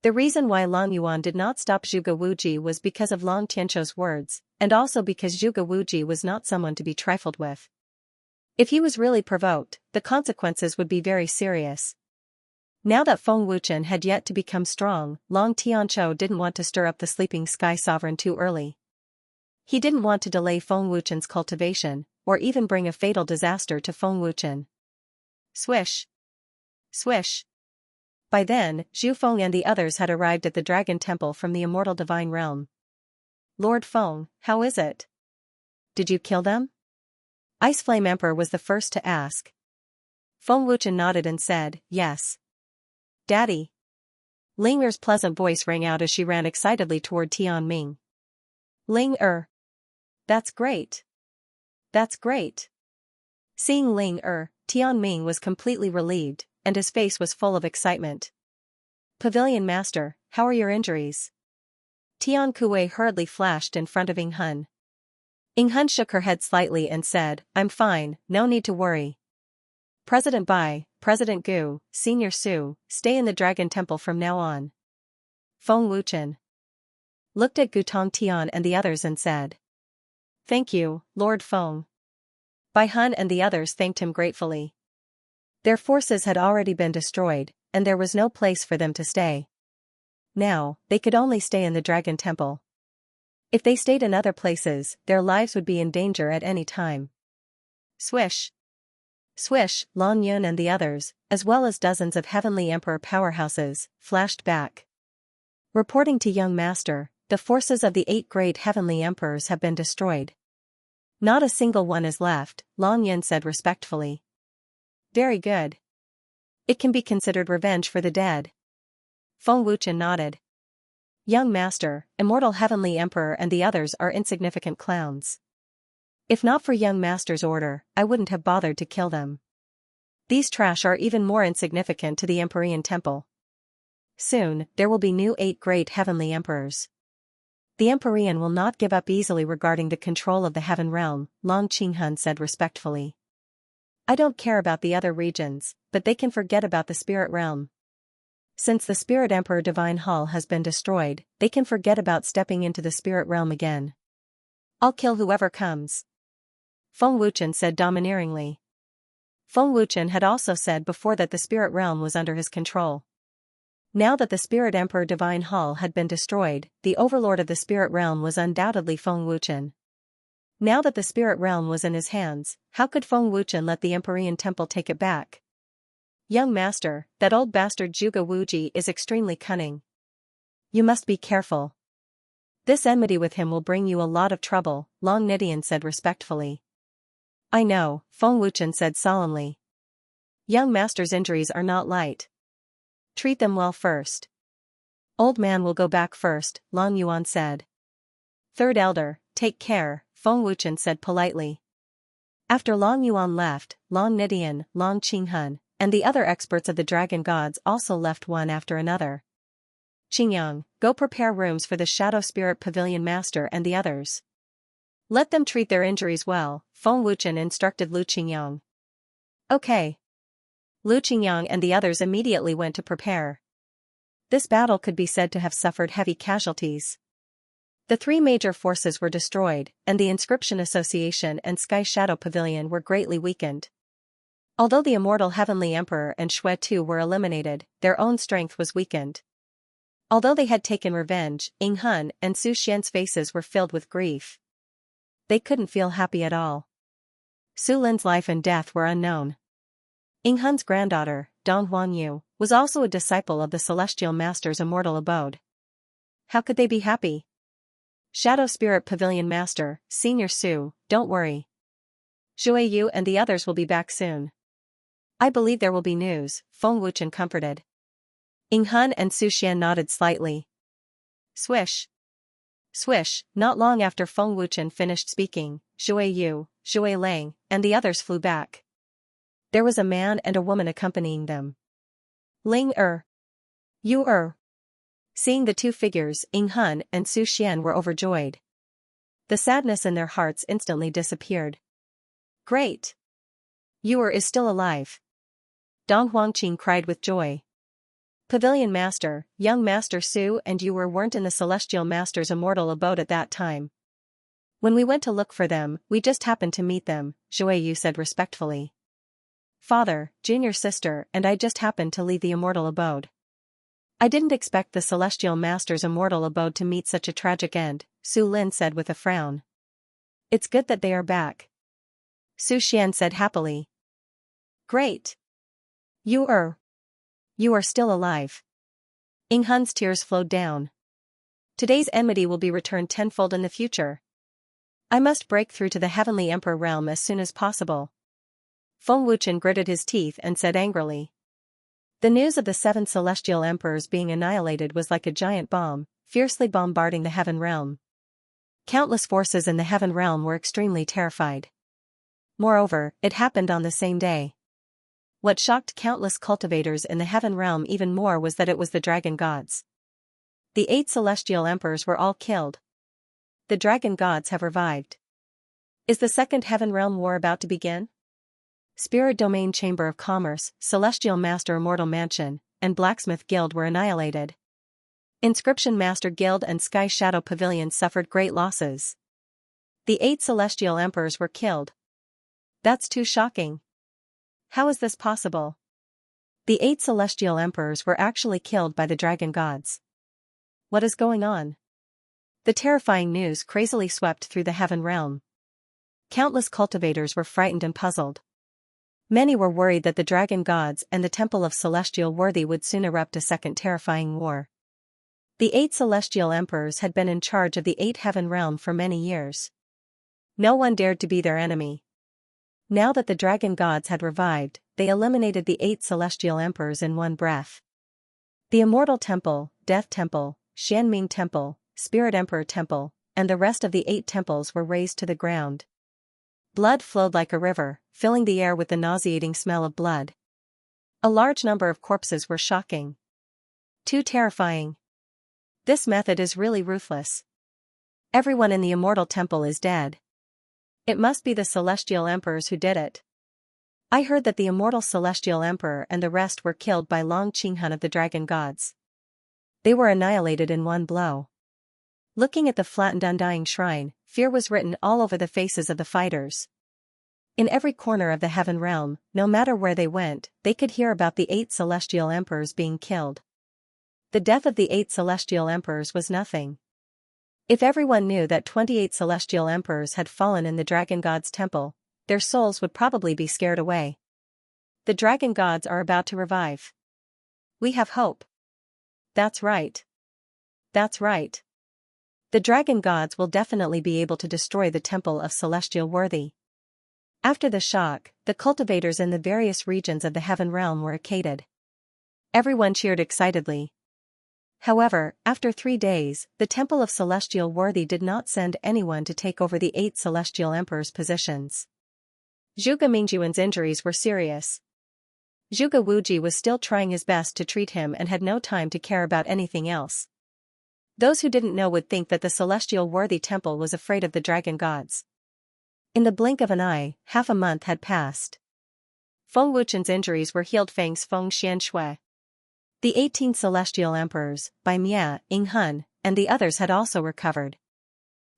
S1: The reason why Long Yuan did not stop Zhuge Wuji was because of Long Tianzhu's words, and also because Zhuge Wuji was not someone to be trifled with. If he was really provoked, the consequences would be very serious. Now that Feng Wuchen had yet to become strong, Long Tianqiu didn't want to stir up the sleeping sky sovereign too early. He didn't want to delay Feng Wuchen's cultivation, or even bring a fatal disaster to Feng Wuchen. Swish! Swish! By then, Zhu Feng and the others had arrived at the Dragon Temple from the immortal divine realm. Lord Feng, how is it? Did you kill them? Ice Flame Emperor was the first to ask. Feng Wuchen nodded and said, yes. Daddy. Ling Er's pleasant voice rang out as she ran excitedly toward Tian Ming. Ling Er. That's great. That's great. Seeing Ling Er, Tian Ming was completely relieved, and his face was full of excitement. Pavilion Master, how are your injuries? Tian Kuei hurriedly flashed in front of Ying Hun. Ying Hun shook her head slightly and said, I'm fine, no need to worry. President Bai, President Gu, Senior Su, stay in the Dragon Temple from now on. Feng Wuchen looked at Gutong Tian and the others and said, thank you, Lord Feng. Bai Hun and the others thanked him gratefully. Their forces had already been destroyed, and there was no place for them to stay. Now, they could only stay in the Dragon Temple. If they stayed in other places, their lives would be in danger at any time. Swish! Swish! Lan Yun and the others, as well as dozens of Heavenly Emperor powerhouses, flashed back. Reporting to Young Master, the forces of the 8 great Heavenly Emperors have been destroyed. Not a single one is left, Lan Yun said respectfully. Very good. It can be considered revenge for the dead. Feng Wuchen nodded. Young Master, Immortal Heavenly Emperor and the others are insignificant clowns. If not for Young Master's order, I wouldn't have bothered to kill them. These trash are even more insignificant to the Empyrean Temple. Soon, there will be new 8 great Heavenly Emperors. The Empyrean will not give up easily regarding the control of the Heaven Realm, Long Qinghun said respectfully. I don't care about the other regions, but they can forget about the Spirit Realm. Since the Spirit Emperor Divine Hall has been destroyed, they can forget about stepping into the Spirit Realm again. I'll kill whoever comes. Feng Wuchen said domineeringly. Feng Wuchen had also said before that the Spirit Realm was under his control. Now that the Spirit Emperor Divine Hall had been destroyed, the overlord of the Spirit Realm was undoubtedly Feng Wuchen. Now that the Spirit Realm was in his hands, how could Feng Wuchen let the Empyrean Temple take it back? Young Master, that old bastard Zhuge Wuji is extremely cunning. You must be careful. This enmity with him will bring you a lot of trouble, Long Nidian said respectfully. I know, Feng Wuchen said solemnly. Young Master's injuries are not light. Treat them well first. Old man will go back first, Long Yuan said. Third Elder, take care, Feng Wuchen said politely. After Long Yuan left, Long Nidian, Long Qinghun, and the other experts of the Dragon Gods also left one after another. Qingyang, go prepare rooms for the Shadow Spirit Pavilion Master and the others. Let them treat their injuries well, Feng Wuchen instructed Lu Qingyang. Okay. Lu Qingyang and the others immediately went to prepare. This battle could be said to have suffered heavy casualties. The 3 major forces were destroyed, and the Inscription Association and Sky Shadow Pavilion were greatly weakened. Although the Immortal Heavenly Emperor and Xue Tu were eliminated, their own strength was weakened. Although they had taken revenge, Ying Hun and Su Xian's faces were filled with grief. They couldn't feel happy at all. Su Lin's life and death were unknown. Ying Hun's granddaughter, Dong Huanyu, was also a disciple of the Celestial Master's immortal abode. How could they be happy? Shadow Spirit Pavilion Master, Senior Su, don't worry. Zhuai Yu and the others will be back soon. I believe there will be news, Feng Wuchen comforted. Ying Hun and Su Xian nodded slightly. Swish. Swish, not long after Feng Wuchen finished speaking, Zhuai Yu, Zhuai Lang, and the others flew back. There was a man and a woman accompanying them. Ling Er. Yu Er. Seeing the 2 figures, Ying Hun and Su Xian were overjoyed. The sadness in their hearts instantly disappeared. Great! Yu Er is still alive. Dong Huangqing cried with joy. Pavilion Master, Young Master Su and Yu Er weren't in the Celestial Master's immortal abode at that time. When we went to look for them, we just happened to meet them, Zhuai Yu said respectfully. Father, junior sister, and I just happened to leave the immortal abode. I didn't expect the celestial master's immortal abode to meet such a tragic end, Su Lin said with a frown. It's good that they are back. Su Xian said happily. Great. You are still alive. Ying Hun's tears flowed down. Today's enmity will be returned tenfold in the future. I must break through to the heavenly emperor realm as soon as possible. Feng Wuchen gritted his teeth and said angrily. The news of the 7 celestial emperors being annihilated was like a giant bomb, fiercely bombarding the heaven realm. Countless forces in the heaven realm were extremely terrified. Moreover, it happened on the same day. What shocked countless cultivators in the heaven realm even more was that it was the dragon gods. The 8 celestial emperors were all killed. The dragon gods have revived. Is the second heaven realm war about to begin? Spirit Domain Chamber of Commerce, Celestial Master Immortal Mansion, and Blacksmith Guild were annihilated. Inscription Master Guild and Sky Shadow Pavilion suffered great losses. The 8 celestial emperors were killed. That's too shocking. How is this possible? The 8 celestial emperors were actually killed by the dragon gods. What is going on? The terrifying news crazily swept through the heaven realm. Countless cultivators were frightened and puzzled. Many were worried that the dragon gods and the Temple of Celestial Worthy would soon erupt a second terrifying war. The 8 celestial emperors had been in charge of the 8 heaven realm for many years. No one dared to be their enemy. Now that the dragon gods had revived, they eliminated the 8 celestial emperors in one breath. The Immortal Temple, Death Temple, Xianming Temple, Spirit Emperor Temple, and the rest of the 8 temples were razed to the ground. Blood flowed like a river, filling the air with the nauseating smell of blood. A large number of corpses were shocking. Too terrifying. This method is really ruthless. Everyone in the Immortal Temple is dead. It must be the celestial emperors who did it. I heard that the Immortal Celestial Emperor and the rest were killed by Long Qinghun of the Dragon Gods. They were annihilated in one blow. Looking at the flattened undying shrine, fear was written all over the faces of the fighters. In every corner of the heaven realm, no matter where they went, they could hear about the 8 celestial emperors being killed. The death of the 8 celestial emperors was nothing. If everyone knew that 28 celestial emperors had fallen in the dragon god's temple, their souls would probably be scared away. The dragon gods are about to revive. We have hope. That's right. That's right. The dragon gods will definitely be able to destroy the Temple of Celestial Worthy. After the shock, the cultivators in the various regions of the heaven realm were elated. Everyone cheered excitedly. However, after 3 days, the Temple of Celestial Worthy did not send anyone to take over the 8 celestial emperors' positions. Zhuge Mingjuan's injuries were serious. Zhuge Wuji was still trying his best to treat him and had no time to care about anything else. Those who didn't know would think that the Celestial Worthy Temple was afraid of the dragon gods. In the blink of an eye, half a month had passed. Feng Wuchen's injuries were healed. Feng's Feng Xianshui. The 18 celestial emperors, Bai Mia, Ying Hun, and the others had also recovered.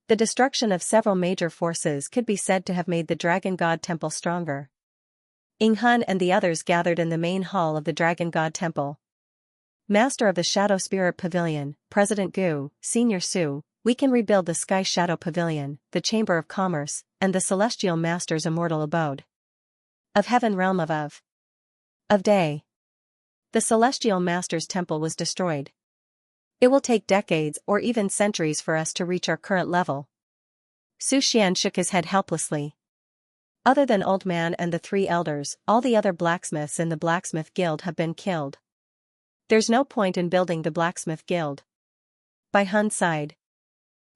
S1: The destruction of several major forces could be said to have made the Dragon God Temple stronger. Ying Hun and the others gathered in the main hall of the Dragon God Temple. Master of the Shadow Spirit Pavilion, President Gu, Senior Su, we can rebuild the Sky Shadow Pavilion, the Chamber of Commerce, and the Celestial Master's immortal abode. Of Heaven Realm of Day. The Celestial Master's temple was destroyed. It will take decades or even centuries for us to reach our current level. Su Xian shook his head helplessly. Other than Old Man and the 3 elders, all the other blacksmiths in the Blacksmith Guild have been killed. There's no point in building the Blacksmith Guild. Bai Hun sighed.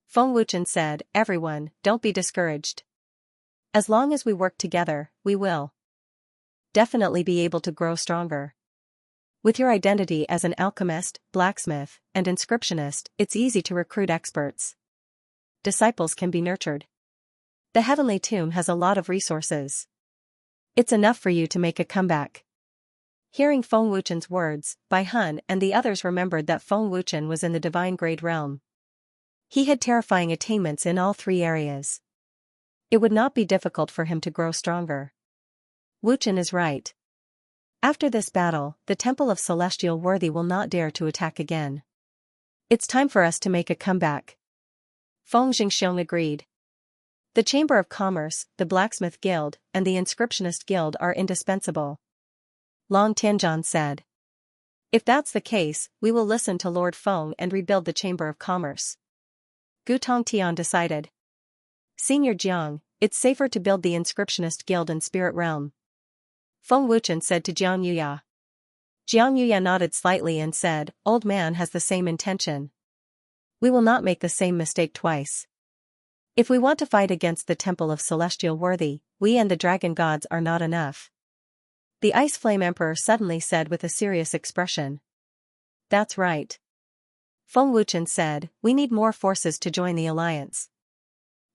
S1: Feng Wuchen said, everyone, don't be discouraged. As long as we work together, we will definitely be able to grow stronger. With your identity as an alchemist, blacksmith, and inscriptionist, it's easy to recruit experts. Disciples can be nurtured. The Heavenly Tomb has a lot of resources. It's enough for you to make a comeback. Hearing Feng Wuchen's words, Bai Hun and the others remembered that Feng Wuchen was in the divine grade realm. He had terrifying attainments in all 3 areas. It would not be difficult for him to grow stronger. Wuchen is right. After this battle, the Temple of Celestial Worthy will not dare to attack again. It's time for us to make a comeback. Feng Jingxiong agreed. The Chamber of Commerce, the Blacksmith Guild, and the Inscriptionist Guild are indispensable. Long Tianzhan said. If that's the case, we will listen to Lord Feng and rebuild the Chamber of Commerce. Gu Tongtian decided. Senior Jiang, it's safer to build the Inscriptionist Guild in Spirit Realm. Feng Wuchen said to Jiang Yuya. Jiang Yuya nodded slightly and said, Old man has the same intention. We will not make the same mistake twice. If we want to fight against the Temple of Celestial Worthy, we and the Dragon Gods are not enough. The Ice Flame Emperor suddenly said with a serious expression. That's right. Feng Wuchen said, we need more forces to join the alliance.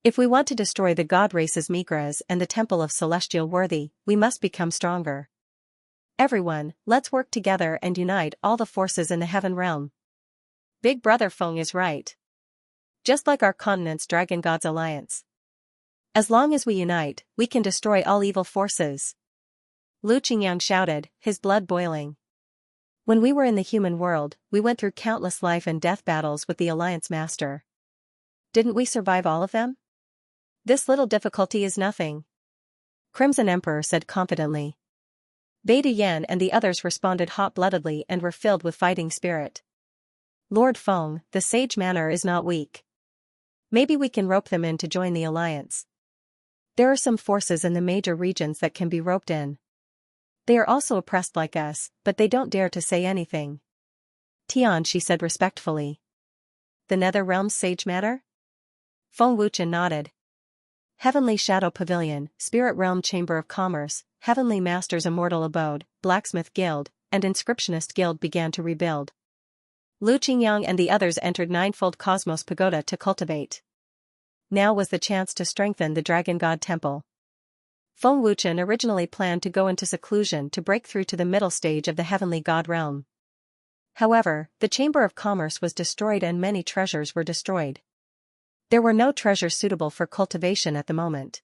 S1: If we want to destroy the God race's Migras and the Temple of Celestial Worthy, we must become stronger. Everyone, let's work together and unite all the forces in the Heaven Realm. Big Brother Feng is right. Just like our continent's Dragon Gods Alliance. As long as we unite, we can destroy all evil forces. Lu Qingyang shouted, his blood boiling. When we were in the human world, we went through countless life and death battles with the Alliance Master. Didn't we survive all of them? This little difficulty is nothing. Crimson Emperor said confidently. Beta Yan and the others responded hot-bloodedly and were filled with fighting spirit. Lord Feng, the Sage Manor is not weak. Maybe we can rope them in to join the alliance. There are some forces in the major regions that can be roped in. They are also oppressed like us, but they don't dare to say anything. Tian, she said respectfully. The Nether Realm's Sage Manor? Feng Wuchen nodded. Heavenly Shadow Pavilion, Spirit Realm Chamber of Commerce, Heavenly Master's Immortal Abode, Blacksmith Guild, and Inscriptionist Guild began to rebuild. Lu Qingyang and the others entered Ninefold Cosmos Pagoda to cultivate. Now was the chance to strengthen the Dragon God Temple. Feng Wuchen originally planned to go into seclusion to break through to the middle stage of the Heavenly God Realm. However, the Chamber of Commerce was destroyed and many treasures were destroyed. There were no treasures suitable for cultivation at the moment.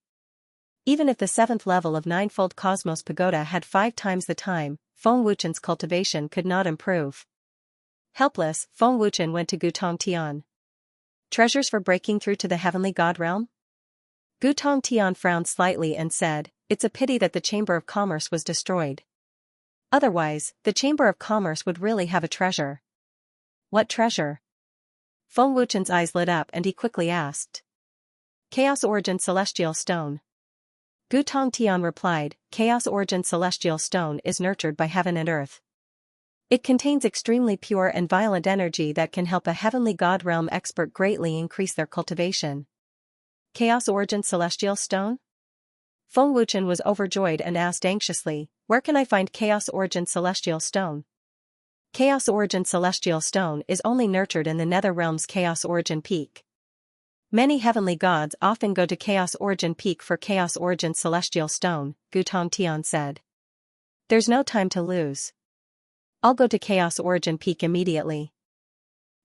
S1: Even if the 7th level of Ninefold Cosmos Pagoda had 5 times the time, Feng Wuchen's cultivation could not improve. Helpless, Feng Wuchen went to Gu Tongtian. Treasures for breaking through to the Heavenly God Realm? Gu Tongtian frowned slightly and said, it's a pity that the Chamber of Commerce was destroyed. Otherwise, the Chamber of Commerce would really have a treasure. What treasure? Feng Wuchen's eyes lit up and he quickly asked. Chaos Origin Celestial Stone. Gu Tongtian replied, Chaos Origin Celestial Stone is nurtured by heaven and earth. It contains extremely pure and violent energy that can help a Heavenly God Realm expert greatly increase their cultivation. Chaos Origin Celestial Stone? Feng Wuchen was overjoyed and asked anxiously, where can I find Chaos Origin Celestial Stone? Chaos Origin Celestial Stone is only nurtured in the Nether Realm's Chaos Origin Peak. Many heavenly gods often go to Chaos Origin Peak for Chaos Origin Celestial Stone, Gu Tongtian said. There's no time to lose. I'll go to Chaos Origin Peak immediately.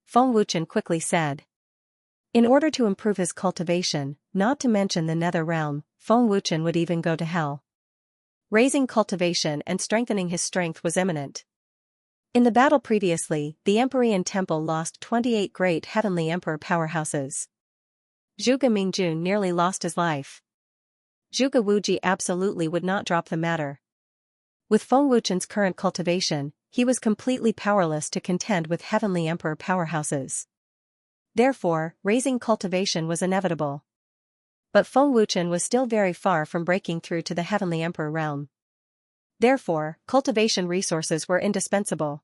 S1: Feng Wuchen quickly said. In order to improve his cultivation, not to mention the Nether Realm, Feng Wuchen would even go to hell. Raising cultivation and strengthening his strength was imminent. In the battle previously, the Empyrean Temple lost 28 great heavenly emperor powerhouses. Zhuge Mingjun nearly lost his life. Zhuge Wuji absolutely would not drop the matter. With Feng Wuchen's current cultivation, he was completely powerless to contend with heavenly emperor powerhouses. Therefore, raising cultivation was inevitable. But Feng Wuchen was still very far from breaking through to the Heavenly Emperor realm. Therefore, cultivation resources were indispensable.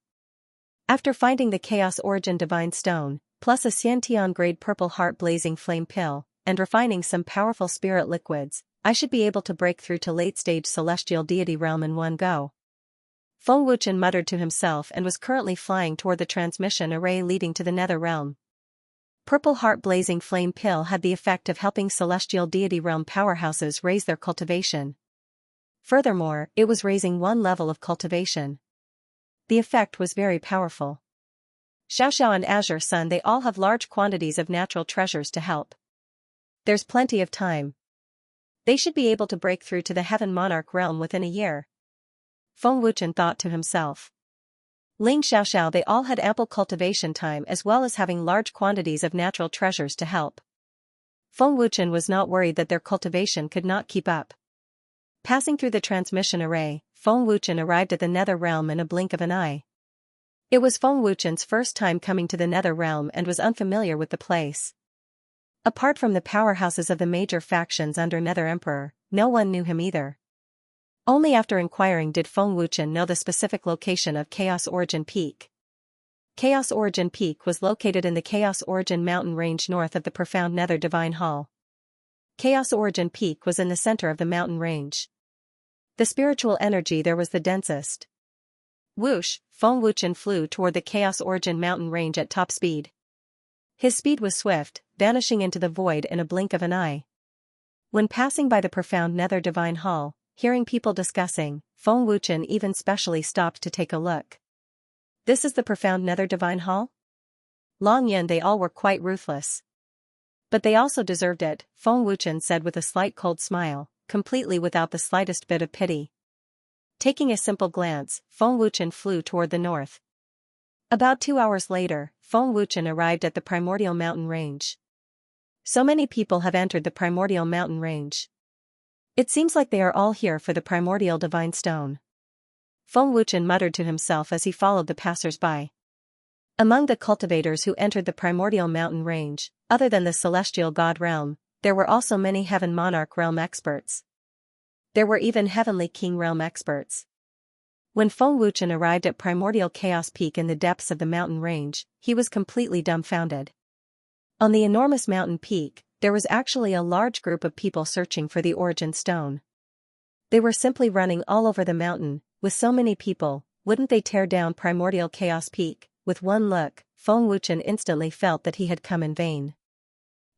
S1: After finding the Chaos Origin Divine Stone, plus a Xiantian grade Purple Heart Blazing Flame Pill, and refining some powerful spirit liquids, I should be able to break through to late-stage Celestial Deity realm in one go. Feng Wuchen muttered to himself and was currently flying toward the transmission array leading to the Nether realm. Purple Heart Blazing Flame Pill had the effect of helping Celestial Deity realm powerhouses raise their cultivation. Furthermore, it was raising one level of cultivation. The effect was very powerful. Xiaoxiao and Azure Sun, they all have large quantities of natural treasures to help. There's plenty of time. They should be able to break through to the Heaven Monarch realm within a year. Feng Wuchen thought to himself. Ling Xiaoxiao, they all had ample cultivation time as well as having large quantities of natural treasures to help. Feng Wuchen was not worried that their cultivation could not keep up. Passing through the transmission array, Feng Wuchen arrived at the Nether Realm in a blink of an eye. It was Feng Wuchen's first time coming to the Nether Realm and was unfamiliar with the place. Apart from the powerhouses of the major factions under Nether Emperor, no one knew him either. Only after inquiring did Feng Wuchen know the specific location of Chaos Origin Peak. Chaos Origin Peak was located in the Chaos Origin mountain range north of the profound Nether Divine Hall. Chaos Origin Peak was in the center of the mountain range. The spiritual energy there was the densest. Whoosh, Feng Wuchen flew toward the Chaos Origin mountain range at top speed. His speed was swift, vanishing into the void in a blink of an eye. When passing by the profound Nether Divine Hall, hearing people discussing, Feng Wuchen even specially stopped to take a look. This is the profound Nether Divine Hall? Long Yin, they all were quite ruthless. But they also deserved it, Feng Wuchen said with a slight cold smile, completely without the slightest bit of pity. Taking a simple glance, Feng Wuchen flew toward the north. About 2 hours later, Feng Wuchen arrived at the primordial mountain range. So many people have entered the primordial mountain range. It seems like they are all here for the primordial divine stone. Feng Wuchen muttered to himself as he followed the passers-by. Among the cultivators who entered the primordial mountain range, other than the celestial god realm, there were also many heaven monarch realm experts. There were even heavenly king realm experts. When Feng Wuchen arrived at primordial chaos peak in the depths of the mountain range, he was completely dumbfounded. On the enormous mountain peak, there was actually a large group of people searching for the origin stone. They were simply running all over the mountain. With so many people, wouldn't they tear down primordial chaos peak? With one look, Feng Wuchen instantly felt that he had come in vain.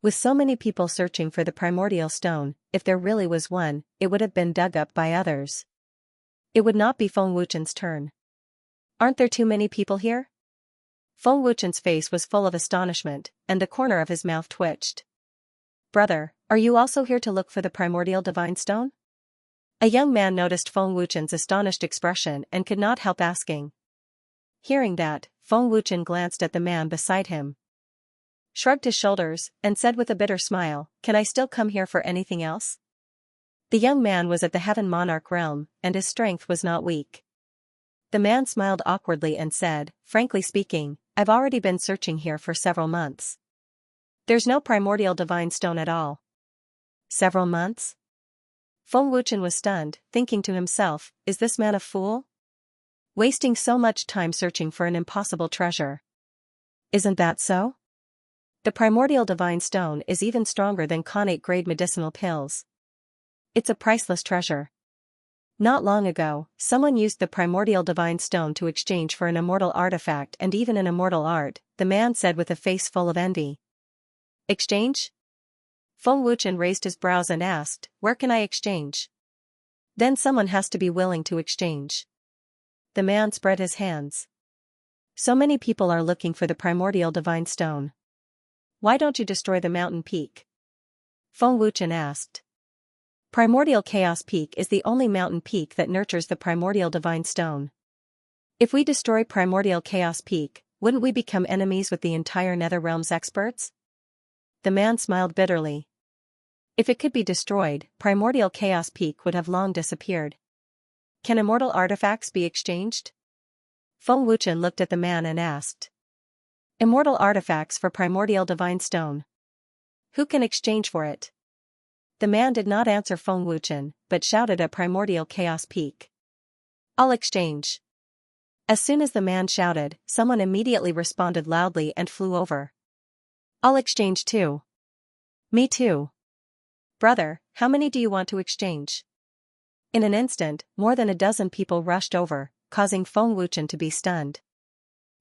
S1: With so many people searching for the primordial stone, if there really was one, it would have been dug up by others. It would not be Feng Wuchen's turn. Aren't there too many people here? Feng Wuchen's face was full of astonishment, and the corner of his mouth twitched. Brother, are you also here to look for the primordial divine stone? A young man noticed Feng Wuchen's astonished expression and could not help asking. Hearing that, Feng Wuchen glanced at the man beside him, shrugged his shoulders, and said with a bitter smile, "Can I still come here for anything else?" The young man was at the Heaven Monarch realm, and his strength was not weak. The man smiled awkwardly and said, "Frankly speaking, I've already been searching here for several months. There's no primordial divine stone at all." Several months? Feng Wuchen was stunned, thinking to himself, is this man a fool? Wasting so much time searching for an impossible treasure. Isn't that so? The primordial divine stone is even stronger than Khanate-grade medicinal pills. It's a priceless treasure. Not long ago, someone used the primordial divine stone to exchange for an immortal artifact and even an immortal art, the man said with a face full of envy. Exchange? Feng Wuchen raised his brows and asked, "Where can I exchange?" Then someone has to be willing to exchange. The man spread his hands. So many people are looking for the primordial divine stone. Why don't you destroy the mountain peak? Feng Wuchen asked. Primordial Chaos Peak is the only mountain peak that nurtures the primordial divine stone. If we destroy Primordial Chaos Peak, wouldn't we become enemies with the entire Netherrealm's experts? The man smiled bitterly. If it could be destroyed, Primordial Chaos Peak would have long disappeared. Can immortal artifacts be exchanged? Feng Wuchen looked at the man and asked. Immortal artifacts for Primordial Divine Stone. Who can exchange for it? The man did not answer Feng Wuchen, but shouted at Primordial Chaos Peak. I'll exchange. As soon as the man shouted, someone immediately responded loudly and flew over. I'll exchange too. Me too. Brother, how many do you want to exchange? In an instant, more than a dozen people rushed over, causing Feng Wuchen to be stunned.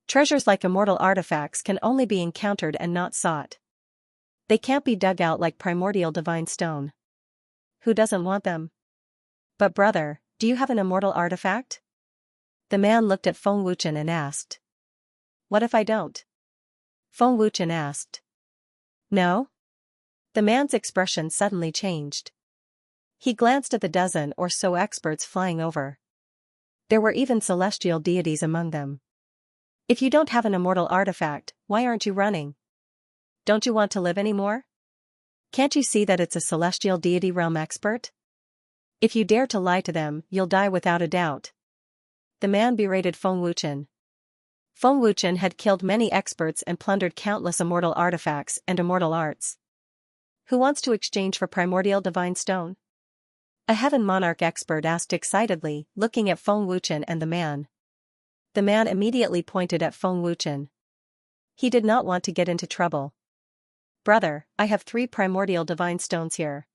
S1: Treasures like immortal artifacts can only be encountered and not sought. They can't be dug out like primordial divine stone. Who doesn't want them? But brother, do you have an immortal artifact? The man looked at Feng Wuchen and asked. What if I don't? Feng Wuchen asked. No? The man's expression suddenly changed. He glanced at the dozen or so experts flying over. There were even celestial deities among them. If you don't have an immortal artifact, why aren't you running? Don't you want to live anymore? Can't you see that it's a celestial deity realm expert? If you dare to lie to them, you'll die without a doubt. The man berated Feng Wuchen. Feng Wuchen had killed many experts and plundered countless immortal artifacts and immortal arts. Who wants to exchange for primordial divine stone? A heaven monarch expert asked excitedly, looking at Feng Wuchen and the man. The man immediately pointed at Feng Wuchen. He did not want to get into trouble. Brother, I have 3 primordial divine stones here.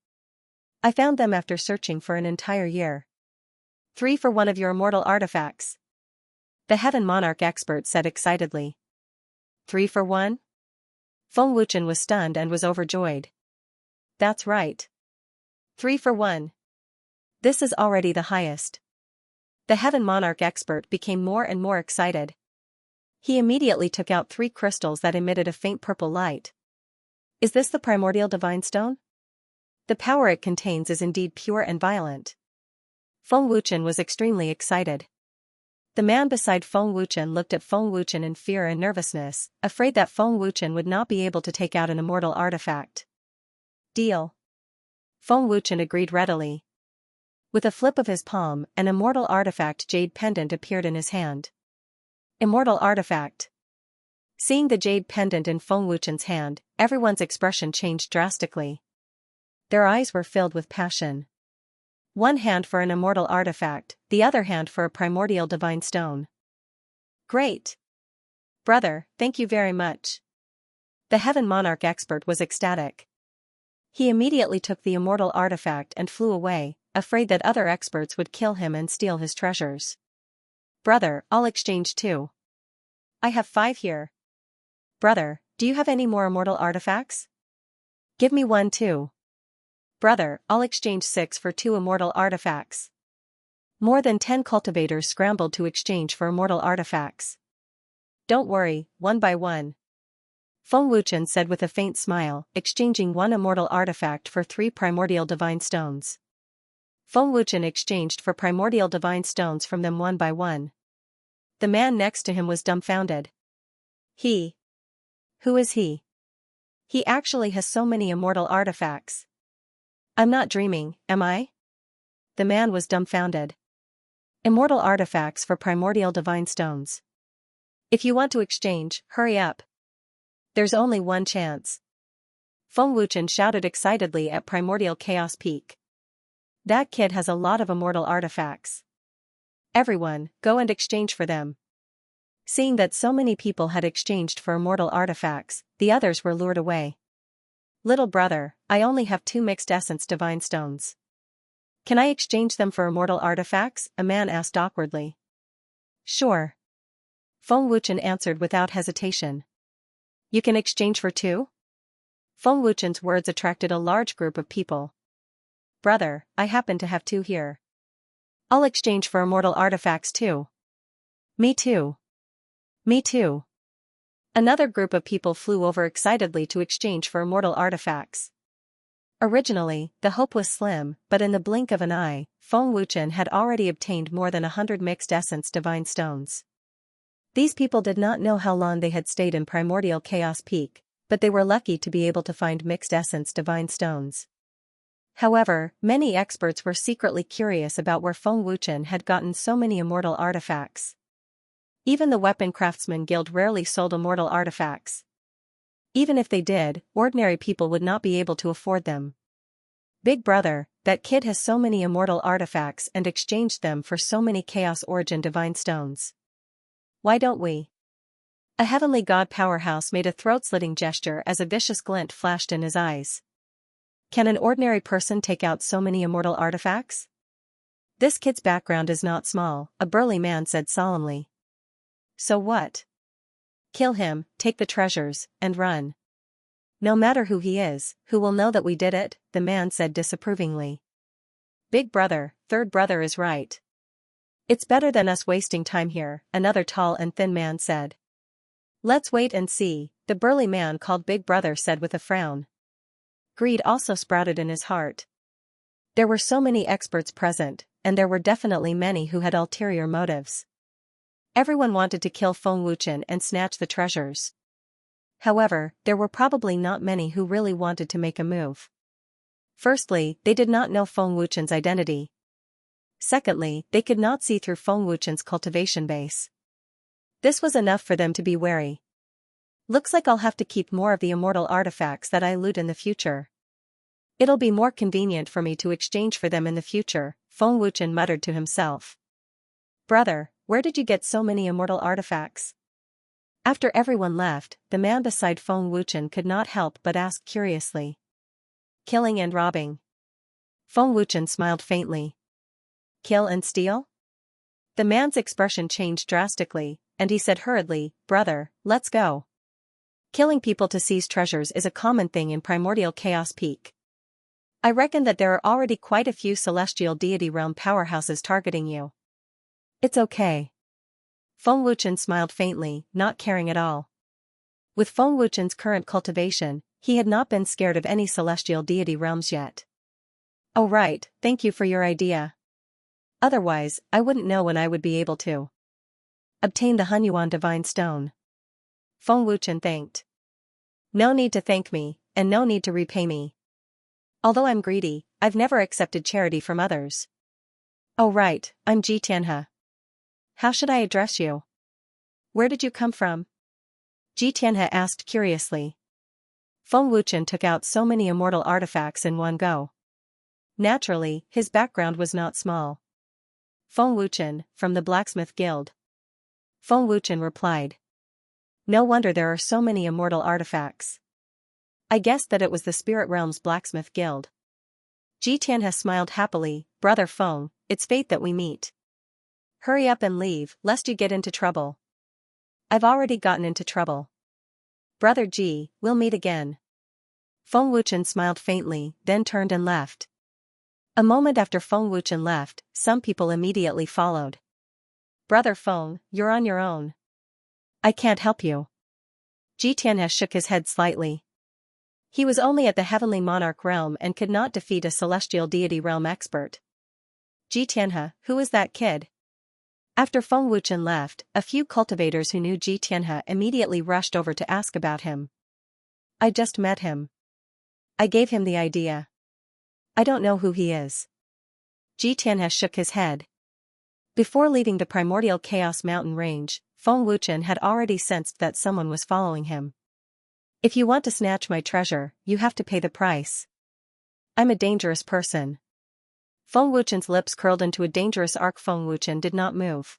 S1: I found them after searching for an entire year. 3 for one of your immortal artifacts. The heaven monarch expert said excitedly. 3 for one? Feng Wuchen was stunned and was overjoyed. That's right. 3 for one. This is already the highest. The heaven monarch expert became more and more excited. He immediately took out 3 crystals that emitted a faint purple light. Is this the primordial divine stone? The power it contains is indeed pure and violent. Feng Wuchen was extremely excited. The man beside Feng Wuchen looked at Feng Wuchen in fear and nervousness, afraid that Feng Wuchen would not be able to take out an immortal artifact. Deal. Feng Wuchen agreed readily. With a flip of his palm, an immortal artifact jade pendant appeared in his hand. Immortal artifact. Seeing the jade pendant in Feng Wuchen's hand, everyone's expression changed drastically. Their eyes were filled with passion. One hand for an immortal artifact, the other hand for a primordial divine stone. Great! Brother, thank you very much. The heaven monarch expert was ecstatic. He immediately took the immortal artifact and flew away, afraid that other experts would kill him and steal his treasures. Brother, I'll exchange too. I have 5 here. Brother, do you have any more immortal artifacts? Give me 1 too. Brother, I'll exchange 6 for 2 immortal artifacts. More than 10 cultivators scrambled to exchange for immortal artifacts. Don't worry, one by one. Feng Wuchen said with a faint smile, exchanging 1 immortal artifact for 3 primordial divine stones. Feng Wuchen exchanged for primordial divine stones from them one by one. The man next to him was dumbfounded. He. Who is he? He actually has so many immortal artifacts. I'm not dreaming, am I? The man was dumbfounded. Immortal artifacts for primordial divine stones. If you want to exchange, hurry up. There's only 1 chance. Feng Wuchen shouted excitedly at Primordial Chaos Peak. That kid has a lot of immortal artifacts. Everyone, go and exchange for them. Seeing that so many people had exchanged for immortal artifacts, the others were lured away. Little brother, I only have 2 mixed essence divine stones. Can I exchange them for immortal artifacts? A man asked awkwardly. Sure. Feng Wuchen answered without hesitation. You can exchange for 2? Feng Wuchen's words attracted a large group of people. Brother, I happen to have 2 here. I'll exchange for immortal artifacts too. Me too. Me too. Another group of people flew over excitedly to exchange for immortal artifacts. Originally, the hope was slim, but in the blink of an eye, Feng Wuchen had already obtained more than 100 mixed essence divine stones. These people did not know how long they had stayed in Primordial Chaos Peak, but they were lucky to be able to find mixed essence divine stones. However, many experts were secretly curious about where Feng Wuchen had gotten so many immortal artifacts. Even the Weapon Craftsman Guild rarely sold immortal artifacts. Even if they did, ordinary people would not be able to afford them. Big brother, that kid has so many immortal artifacts and exchanged them for so many Chaos Origin divine stones. Why don't we? A heavenly god powerhouse made a throat-slitting gesture as a vicious glint flashed in his eyes. Can an ordinary person take out so many immortal artifacts? This kid's background is not small, a burly man said solemnly. So what? Kill him, take the treasures, and run. No matter who he is, who will know that we did it, the man said disapprovingly. Big brother, third brother is right. It's better than us wasting time here, another tall and thin man said. Let's wait and see, the burly man called Big Brother said with a frown. Greed also sprouted in his heart. There were so many experts present, and there were definitely many who had ulterior motives. Everyone wanted to kill Feng Wuchen and snatch the treasures. However, there were probably not many who really wanted to make a move. Firstly, they did not know Feng Wuchen's identity. Secondly, they could not see through Feng Wuchen's cultivation base. This was enough for them to be wary. Looks like I'll have to keep more of the immortal artifacts that I loot in the future. It'll be more convenient for me to exchange for them in the future, Feng Wuchen muttered to himself. Brother, where did you get so many immortal artifacts? After everyone left, the man beside Feng Wuchen could not help but ask curiously. Killing and robbing. Feng Wuchen smiled faintly. Kill and steal? The man's expression changed drastically, and he said hurriedly, Brother, let's go. Killing people to seize treasures is a common thing in Primordial Chaos Peak. I reckon that there are already quite a few celestial deity realm powerhouses targeting you. It's okay. Feng Wuchen smiled faintly, not caring at all. With Feng Wuchen's current cultivation, he had not been scared of any celestial deity realms yet. Oh right, thank you for your idea. Otherwise, I wouldn't know when I would be able to obtain the Hunyuan Divine Stone. Feng Wuchen thanked. No need to thank me, and no need to repay me. Although I'm greedy, I've never accepted charity from others. Oh right, I'm Xianxia. How should I address you? Where did you come from? Xianxia asked curiously. Feng Wuchen took out so many immortal artifacts in one go. Naturally, his background was not small. Feng Wuchen, from the Blacksmith Guild. Feng Wuchen replied. No wonder there are so many immortal artifacts. I guessed that it was the Spirit Realm's Blacksmith Guild. Xianxia smiled happily, Brother Feng, it's fate that we meet. Hurry up and leave, lest you get into trouble. I've already gotten into trouble. Brother Ji, we'll meet again. Feng Wuchen smiled faintly, then turned and left. A moment after Feng Wuchen left, some people immediately followed. Brother Feng, you're on your own. I can't help you. Xianxia shook his head slightly. He was only at the Heavenly Monarch realm and could not defeat a celestial deity realm expert. Xianxia, who is that kid? After Feng Wuchen left, a few cultivators who knew Xianxia immediately rushed over to ask about him. I just met him. I gave him the idea. I don't know who he is. Xianxia shook his head. Before leaving the Primordial Chaos Mountain Range, Feng Wuchen had already sensed that someone was following him. If you want to snatch my treasure, you have to pay the price. I'm a dangerous person. Feng Wuchen's lips curled into a dangerous arc. Feng Wuchen did not move.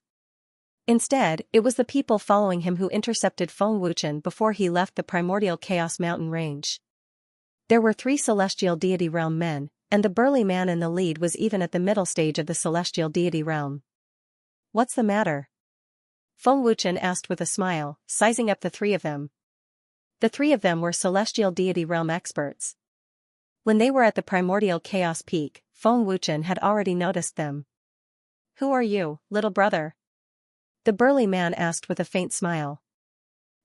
S1: Instead, it was the people following him who intercepted Feng Wuchen before he left the Primordial Chaos Mountain Range. There were 3 celestial deity realm men, and the burly man in the lead was even at the middle stage of the celestial deity realm. What's the matter? Feng Wuchen asked with a smile, sizing up the 3 of them. The 3 of them were celestial deity realm experts. When they were at the Primordial Chaos Peak, Feng Wuchen had already noticed them. Who are you, little brother? The burly man asked with a faint smile.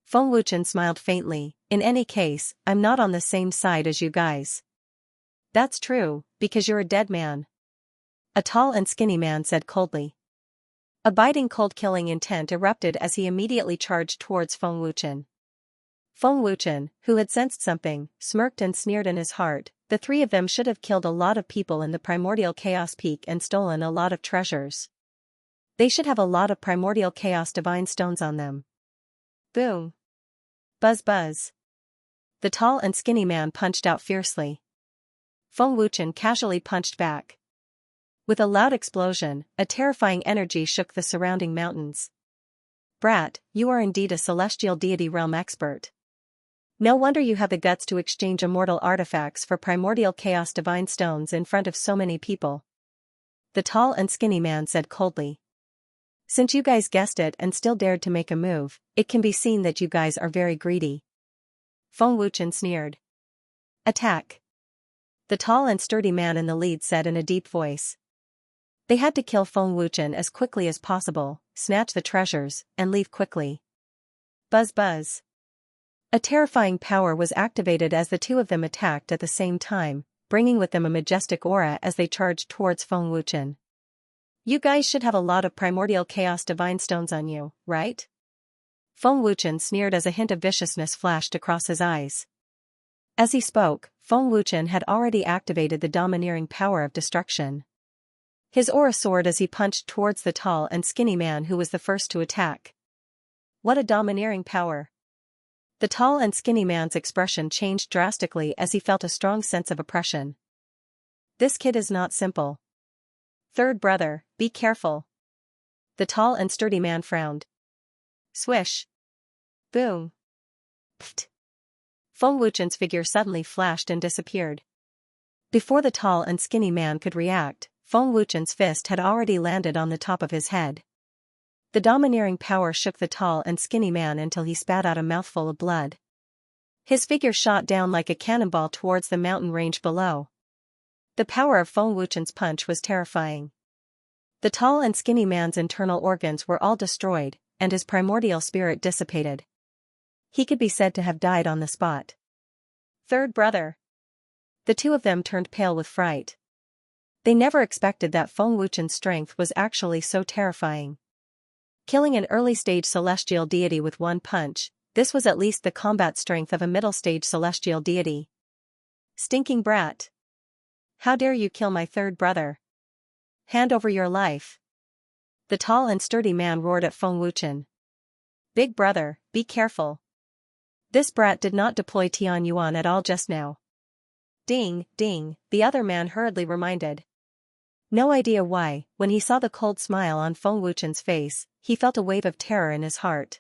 S1: Feng Wuchen smiled faintly, in any case, I'm not on the same side as you guys. That's true, because you're a dead man. A tall and skinny man said coldly. A biting cold-killing intent erupted as he immediately charged towards Feng Wuchen. Feng Wuchen, who had sensed something, smirked and sneered in his heart. The 3 of them should have killed a lot of people in the Primordial Chaos Peak and stolen a lot of treasures. They should have a lot of Primordial Chaos Divine Stones on them. Boom. Buzz buzz. The tall and skinny man punched out fiercely. Feng Wuchen casually punched back. With a loud explosion, a terrifying energy shook the surrounding mountains. Brat, you are indeed a celestial deity realm expert. No wonder you have the guts to exchange immortal artifacts for Primordial Chaos Divine Stones in front of so many people. The tall and skinny man said coldly. Since you guys guessed it and still dared to make a move, it can be seen that you guys are very greedy. Feng Wuchen sneered. Attack. The tall and sturdy man in the lead said in a deep voice. They had to kill Feng Wuchen as quickly as possible, snatch the treasures, and leave quickly. Buzz buzz. A terrifying power was activated as the 2 of them attacked at the same time. bringing with them a majestic aura as they charged towards Feng Wuchen. "You guys should have a lot of primordial chaos divine stones on you, right?" Feng Wuchen sneered as a hint of viciousness flashed across his eyes. As he spoke, Feng Wuchen had already activated the domineering power of destruction. His aura soared as he punched towards the tall and skinny man who was the first to attack. What a domineering power! The tall and skinny man's expression changed drastically as he felt a strong sense of oppression. "This kid is not simple. Third brother, be careful." The tall and sturdy man frowned. Swish. Boom. Pfft. Feng Wuchen's figure suddenly flashed and disappeared. Before the tall and skinny man could react, Feng Wuchen's fist had already landed on the top of his head. The domineering power shook the tall and skinny man until he spat out a mouthful of blood. His figure shot down like a cannonball towards the mountain range below. The power of Feng Wuchen's punch was terrifying. The tall and skinny man's internal organs were all destroyed, and his primordial spirit dissipated. He could be said to have died on the spot. Third brother. The two of them turned pale with fright. They never expected that Feng Wuchen's strength was actually so terrifying. Killing an early-stage celestial deity with one punch, this was at least the combat strength of a middle-stage celestial deity. Stinking brat. How dare you kill my third brother? Hand over your life. The tall and sturdy man roared at Feng Wuchen. Big brother, be careful. This brat did not deploy Tian Yuan at all just now. Ding, ding, the other man hurriedly reminded. No idea why, when he saw the cold smile on Feng Wuchen's face, he felt a wave of terror in his heart.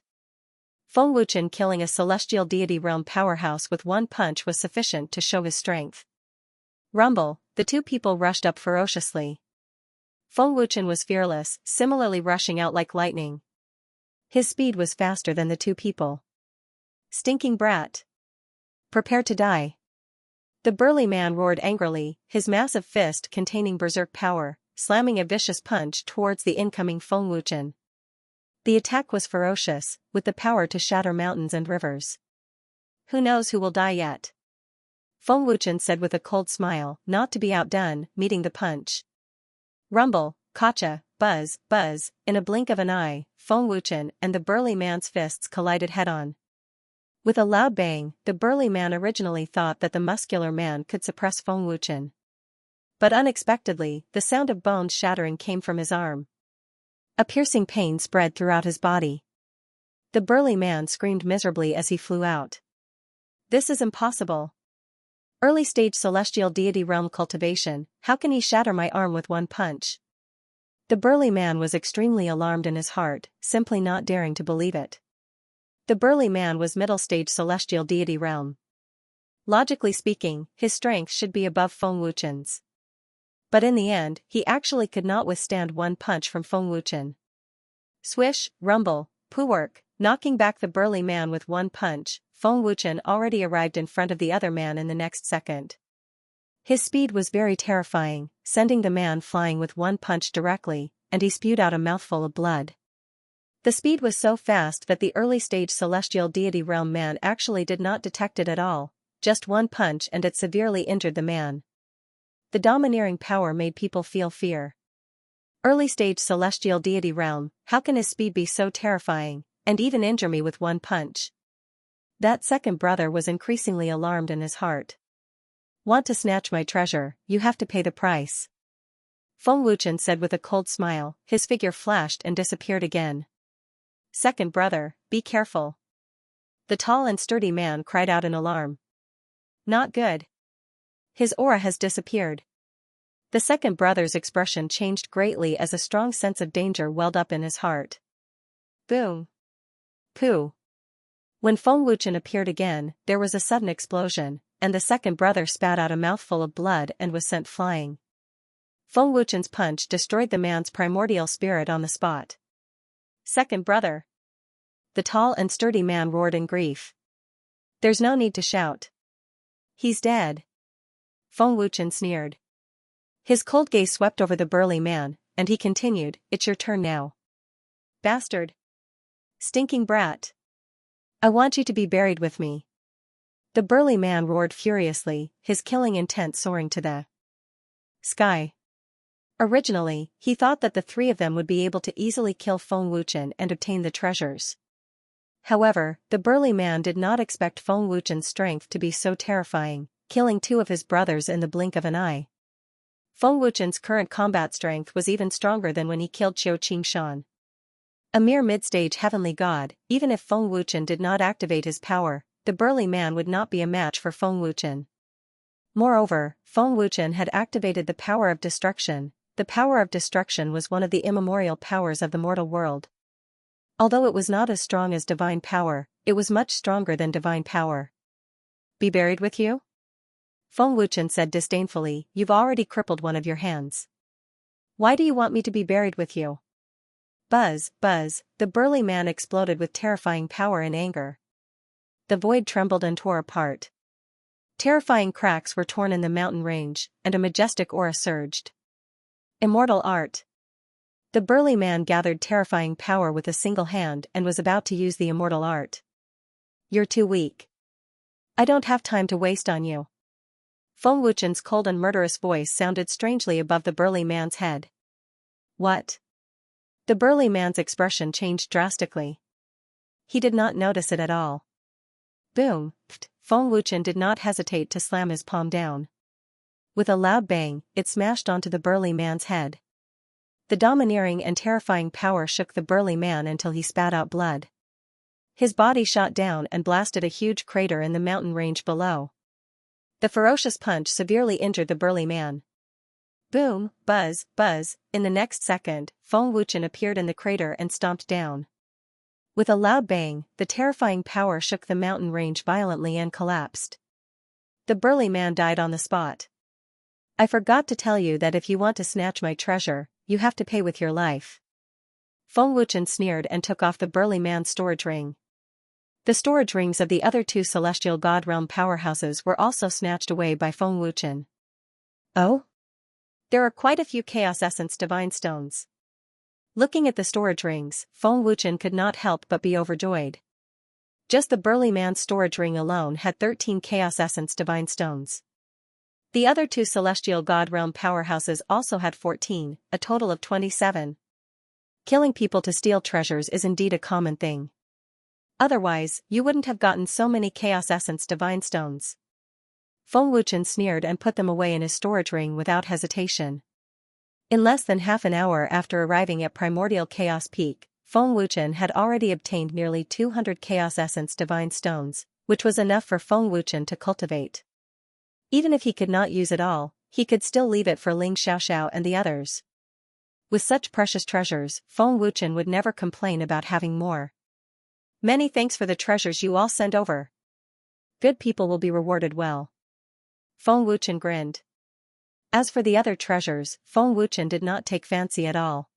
S1: Feng Wuchen killing a celestial deity realm powerhouse with one punch was sufficient to show his strength. Rumble, the two people rushed up ferociously. Feng Wuchen was fearless, similarly rushing out like lightning. His speed was faster than the two people. Stinking brat. Prepare to die. The burly man roared angrily, his massive fist containing berserk power, slamming a vicious punch towards the incoming Feng Wuchen. The attack was ferocious, with the power to shatter mountains and rivers. Who knows who will die yet? Feng Wuchen said with a cold smile, not to be outdone, meeting the punch. Rumble, Kacha, buzz, buzz, in a blink of an eye, Feng Wuchen and the burly man's fists collided head-on. With a loud bang, the burly man originally thought that the muscular man could suppress Feng Wuchen. But unexpectedly, the sound of bones shattering came from his arm. A piercing pain spread throughout his body. The burly man screamed miserably as he flew out. This is impossible. Early-stage celestial deity realm cultivation, how can he shatter my arm with one punch? The burly man was extremely alarmed in his heart, simply not daring to believe it. The burly man was middle-stage celestial deity realm. Logically speaking, his strength should be above Feng Wuchen's. But in the end, he actually could not withstand one punch from Feng Wuchen. Swish, rumble, poo-work, knocking back the burly man with one punch, Feng Wuchen already arrived in front of the other man in the next second. His speed was very terrifying, sending the man flying with one punch directly, and he spewed out a mouthful of blood. The speed was so fast that the early-stage celestial deity realm man actually did not detect it at all, just one punch and it severely injured the man. The domineering power made people feel fear. Early-stage celestial deity realm, how can his speed be so terrifying, and even injure me with one punch? That second brother was increasingly alarmed in his heart. Want to snatch my treasure, you have to pay the price. Feng Wuchen said with a cold smile, his figure flashed and disappeared again. Second brother, be careful. The tall and sturdy man cried out in alarm. Not good. His aura has disappeared. The second brother's expression changed greatly as a strong sense of danger welled up in his heart. Boom. Pooh. When Feng Wuchen appeared again, there was a sudden explosion, and the second brother spat out a mouthful of blood and was sent flying. Feng Wuchen's punch destroyed the man's primordial spirit on the spot. Second brother. The tall and sturdy man roared in grief. There's no need to shout. He's dead. Feng Wuchen sneered. His cold gaze swept over the burly man, and he continued, it's your turn now. Bastard. Stinking brat. I want you to be buried with me. The burly man roared furiously, his killing intent soaring to the sky. Originally, he thought that the three of them would be able to easily kill Feng Wuchen and obtain the treasures. However, the burly man did not expect Feng Wuchen's strength to be so terrifying, killing two of his brothers in the blink of an eye. Feng Wuchen's current combat strength was even stronger than when he killed Qiu Qingshan. A mere mid-stage heavenly god, even if Feng Wuchen did not activate his power, the burly man would not be a match for Feng Wuchen. Moreover, Feng Wuchen had activated the power of destruction. The power of destruction was one of the immemorial powers of the mortal world. Although it was not as strong as divine power, it was much stronger than divine power. Be buried with you? Feng Wuchen said disdainfully, you've already crippled one of your hands. Why do you want me to be buried with you? Buzz, buzz, the burly man exploded with terrifying power and anger. The void trembled and tore apart. Terrifying cracks were torn in the mountain range, and a majestic aura surged. Immortal art. The burly man gathered terrifying power with a single hand and was about to use the immortal art. You're too weak. I don't have time to waste on you. Feng Wuchen's cold and murderous voice sounded strangely above the burly man's head. What? The burly man's expression changed drastically. He did not notice it at all. Boom! Feng Wuchen did not hesitate to slam his palm down. With a loud bang, it smashed onto the burly man's head. The domineering and terrifying power shook the burly man until he spat out blood. His body shot down and blasted a huge crater in the mountain range below. The ferocious punch severely injured the burly man. Boom, buzz, buzz, in the next second, Feng Wuchen appeared in the crater and stomped down. With a loud bang, the terrifying power shook the mountain range violently and collapsed. The burly man died on the spot. I forgot to tell you that if you want to snatch my treasure, you have to pay with your life. Feng Wuchen sneered and took off the burly man's storage ring. The storage rings of the other two celestial god realm powerhouses were also snatched away by Feng Wuchen. Oh? There are quite a few Chaos Essence Divine Stones. Looking at the storage rings, Feng Wuchen could not help but be overjoyed. Just the burly man's storage ring alone had 13 Chaos Essence Divine Stones. The other two celestial god realm powerhouses also had 14, a total of 27. Killing people to steal treasures is indeed a common thing. Otherwise, you wouldn't have gotten so many Chaos Essence Divine Stones. Feng Wuchen sneered and put them away in his storage ring without hesitation. In less than half an hour after arriving at Primordial Chaos Peak, Feng Wuchen had already obtained nearly 200 Chaos Essence Divine Stones, which was enough for Feng Wuchen to cultivate. Even if he could not use it all, he could still leave it for Ling Xiaoxiao and the others. With such precious treasures, Feng Wuchen would never complain about having more. Many thanks for the treasures you all sent over. Good people will be rewarded well. Feng Wuchen grinned. As for the other treasures, Feng Wuchen did not take fancy at all.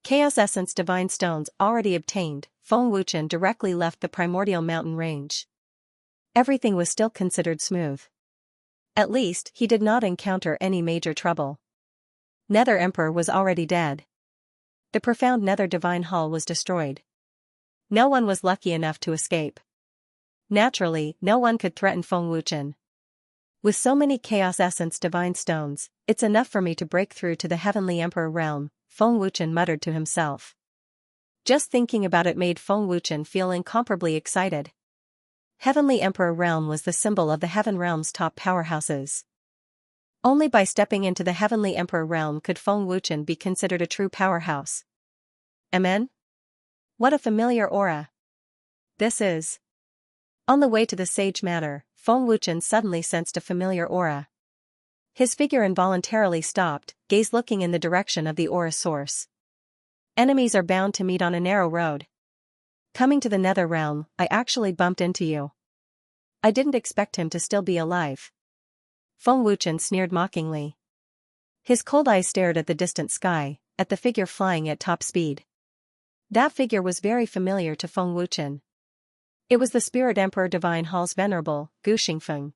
S1: Chaos Essence Divine Stones already obtained, Feng Wuchen directly left the Primordial Mountain Range. Everything was still considered smooth. At least, he did not encounter any major trouble. Nether Emperor was already dead. The profound Nether Divine Hall was destroyed. No one was lucky enough to escape. Naturally, no one could threaten Feng Wuchen. With so many Chaos Essence Divine Stones, it's enough for me to break through to the Heavenly Emperor realm, Feng Wuchen muttered to himself. Just thinking about it made Feng Wuchen feel incomparably excited. Heavenly Emperor realm was the symbol of the Heaven realm's top powerhouses. Only by stepping into the Heavenly Emperor realm could Feng Wuchen be considered a true powerhouse. Amen? What a familiar aura. This is. On the way to the Sage Manor, Feng Wuchen suddenly sensed a familiar aura. His figure involuntarily stopped, gaze looking in the direction of the aura source. Enemies are bound to meet on a narrow road. Coming to the Nether realm, I actually bumped into you. I didn't expect him to still be alive. Feng Wuchen sneered mockingly. His cold eyes stared at the distant sky, at the figure flying at top speed. That figure was very familiar to Feng Wuchen. It was the Spirit Emperor Divine Hall's venerable, Gu Xingfeng.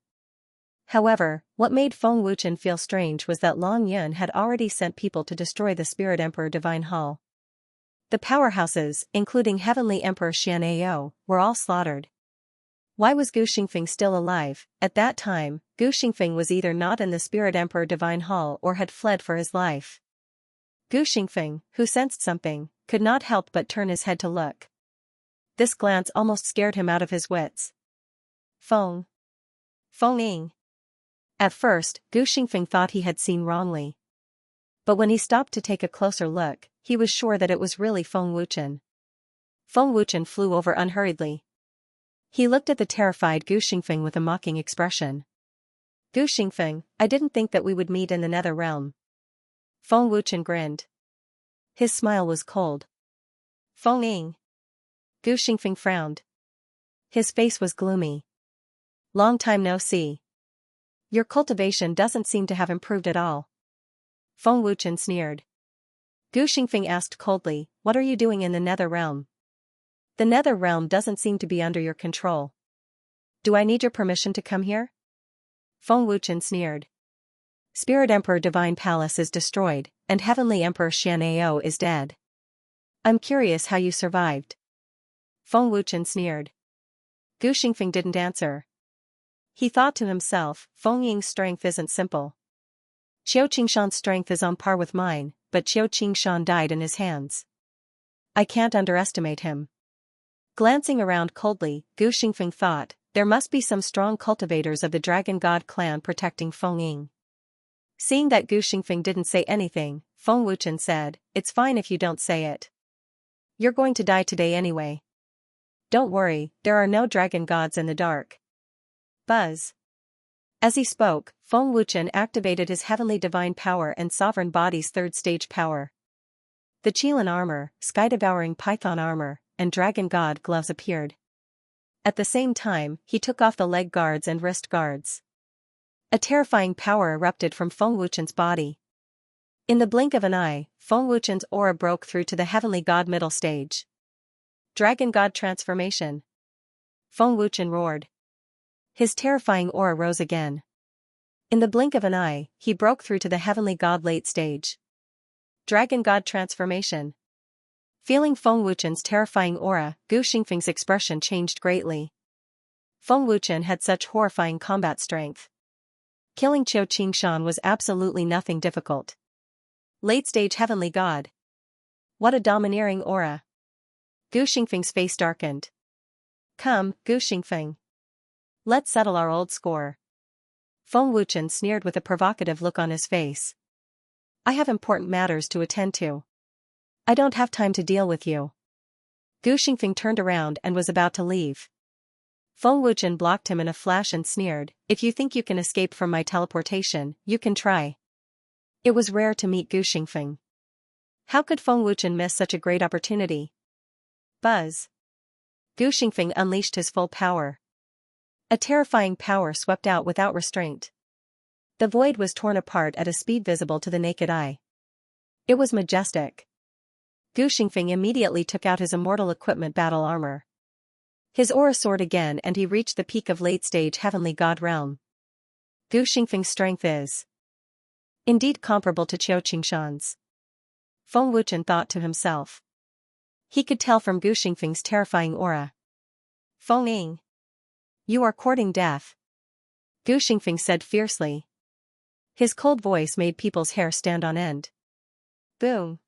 S1: However, what made Feng Wuchen feel strange was that Long Yun had already sent people to destroy the Spirit Emperor Divine Hall. The powerhouses, including Heavenly Emperor Xianxia, were all slaughtered. Why was Gu Xingfeng still alive? At that time, Gu Xingfeng was either not in the Spirit Emperor Divine Hall or had fled for his life. Gu Xingfeng, who sensed something, could not help but turn his head to look. This glance almost scared him out of his wits. Feng Ying. At first, Gu Xingfeng thought he had seen wrongly. But when he stopped to take a closer look, he was sure that it was really Feng Wuchen. Feng Wuchen flew over unhurriedly. He looked at the terrified Gu Xingfeng with a mocking expression. Gu Xingfeng, I didn't think that we would meet in the nether realm. Feng Wuchen grinned. His smile was cold. Feng Ying. Gu Xingfeng frowned. His face was gloomy. Long time no see. Your cultivation doesn't seem to have improved at all. Feng Wuchen sneered. Gu Xingfeng asked coldly, what are you doing in the nether realm? The nether realm doesn't seem to be under your control. Do I need your permission to come here? Feng Wuchen sneered. Spirit Emperor Divine Palace is destroyed, and Heavenly Emperor Xianxia is dead. I'm curious how you survived. Feng Wuchen sneered. Gu Xingfeng didn't answer. He thought to himself, Feng Ying's strength isn't simple. Qiu Qingshan's strength is on par with mine, but Qiu Qingshan died in his hands. I can't underestimate him. Glancing around coldly, Gu Xingfeng thought, there must be some strong cultivators of the Dragon God clan protecting Feng Ying. Seeing that Gu Xingfeng didn't say anything, Feng Wuchen said, it's fine if you don't say it. You're going to die today anyway. Don't worry, there are no dragon gods in the dark. Buzz. As he spoke, Feng Wuchen activated his heavenly divine power and sovereign body's third stage power. The Qilin armor, sky-devouring python armor, and dragon god gloves appeared. At the same time, he took off the leg guards and wrist guards. A terrifying power erupted from Feng Wuchen's body. In the blink of an eye, Feng Wuchen's aura broke through to the heavenly god middle stage. Dragon god transformation. Feng Wuchen roared. His terrifying aura rose again. In the blink of an eye, he broke through to the heavenly god late stage. Dragon god transformation. Feeling Feng Wuchen's terrifying aura, Gu Xingfeng's expression changed greatly. Feng Wuchen had such horrifying combat strength. Killing Qiu Qingshan was absolutely nothing difficult. Late-stage heavenly god. What a domineering aura. Gu Xingfeng's face darkened. Come, Gu Xingfeng. Let's settle our old score. Feng Wuchen sneered with a provocative look on his face. I have important matters to attend to. I don't have time to deal with you. Gu Xingfeng turned around and was about to leave. Feng Wuchen blocked him in a flash and sneered, if you think you can escape from my teleportation, you can try. It was rare to meet Gu Xingfeng. How could Feng Wuchen miss such a great opportunity? Buzz. Gu Xingfeng unleashed his full power. A terrifying power swept out without restraint. The void was torn apart at a speed visible to the naked eye. It was majestic. Gu Xingfeng immediately took out his immortal equipment battle armor. His aura soared again and he reached the peak of late-stage heavenly god realm. Gu Xingfeng's strength is indeed comparable to Qiu Qingshan's. Feng Wuchen thought to himself. He could tell from Gu Xingfeng's terrifying aura. Feng Ying. You are courting death. Gu Xingfeng said fiercely. His cold voice made people's hair stand on end. Boom.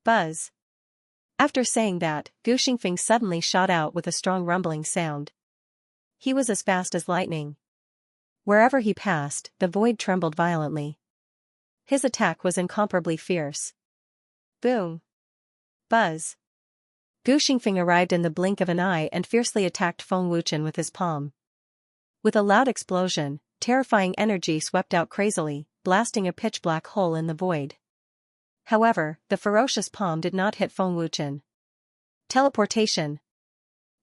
S1: Buzz. After saying that, Gu Xingfeng suddenly shot out with a strong rumbling sound. He was as fast as lightning. Wherever he passed, the void trembled violently. His attack was incomparably fierce. Boom. Buzz. Gu Xingfeng arrived in the blink of an eye and fiercely attacked Feng Wuchen with his palm. With a loud explosion, terrifying energy swept out crazily, blasting a pitch-black hole in the void. However, the ferocious palm did not hit Feng Wuchen. Teleportation.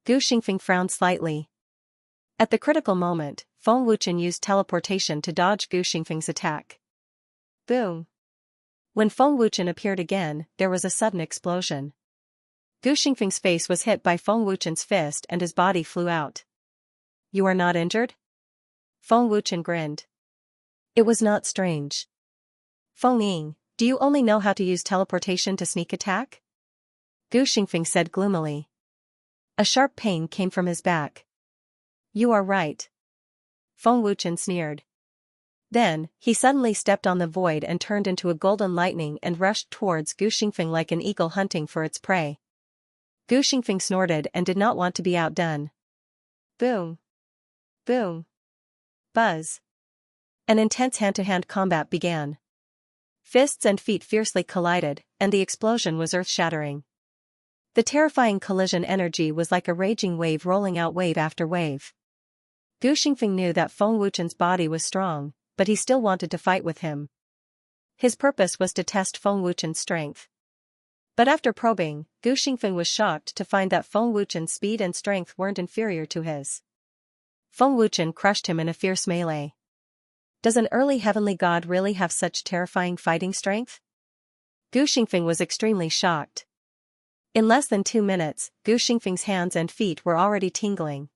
S1: Gu Xingfeng frowned slightly. At the critical moment, Feng Wuchen used teleportation to dodge Gu Xingfeng's attack. Boom. When Feng Wuchen appeared again, there was a sudden explosion. Gu Xingfeng's face was hit by Feng Wuchen's fist and his body flew out. You are not injured? Feng Wuchen grinned. It was not strange. Feng Ying, do you only know how to use teleportation to sneak attack? Gu Xingfeng said gloomily. A sharp pain came from his back. You are right. Feng Wuchen sneered. Then, he suddenly stepped on the void and turned into a golden lightning and rushed towards Gu Xingfeng like an eagle hunting for its prey. Gu Xingfeng snorted and did not want to be outdone. Boom. Boom. Buzz. An intense hand-to-hand combat began. Fists and feet fiercely collided, and the explosion was earth-shattering. The terrifying collision energy was like a raging wave rolling out wave after wave. Gu Xingfeng knew that Feng Wuchen's body was strong, but he still wanted to fight with him. His purpose was to test Feng Wuchen's strength. But after probing, Gu Xingfeng was shocked to find that Feng Wuchen's speed and strength weren't inferior to his. Feng Wuchen crushed him in a fierce melee. Does an early heavenly god really have such terrifying fighting strength? Gu Xingfeng was extremely shocked. In less than 2 minutes, Gu Xingfeng's hands and feet were already tingling.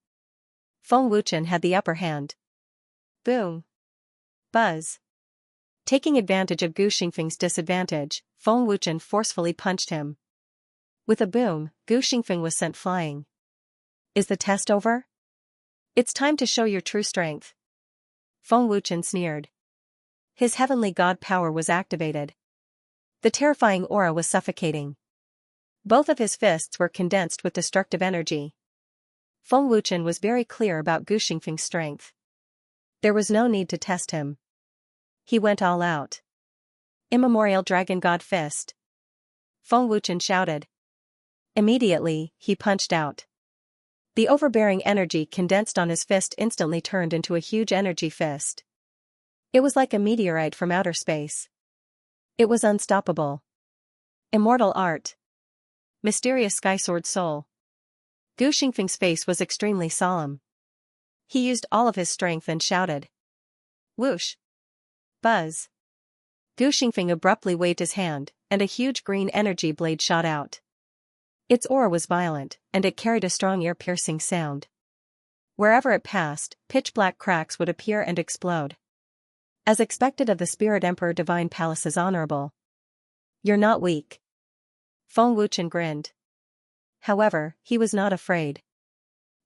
S1: Feng Wuchen had the upper hand. Boom. Buzz. Taking advantage of Gu Xingfeng's disadvantage, Feng Wuchen forcefully punched him. With a boom, Gu Xingfeng was sent flying. Is the test over? It's time to show your true strength. Feng Wuchen sneered. His heavenly god power was activated. The terrifying aura was suffocating. Both of his fists were condensed with destructive energy. Feng Wuchen was very clear about Gu Xingfeng's strength. There was no need to test him. He went all out. Immemorial Dragon God Fist. Feng Wuchen shouted. Immediately, he punched out. The overbearing energy condensed on his fist instantly turned into a huge energy fist. It was like a meteorite from outer space. It was unstoppable. Immortal art. Mysterious Sky Sword Soul. Gu Xingfeng's face was extremely solemn. He used all of his strength and shouted. Whoosh. Buzz. Gu Xingfeng abruptly waved his hand, and a huge green energy blade shot out. Its aura was violent, and it carried a strong ear-piercing sound. Wherever it passed, pitch-black cracks would appear and explode. As expected of the Spirit Emperor Divine Palace's honorable. You're not weak. Feng Wuchen grinned. However, he was not afraid.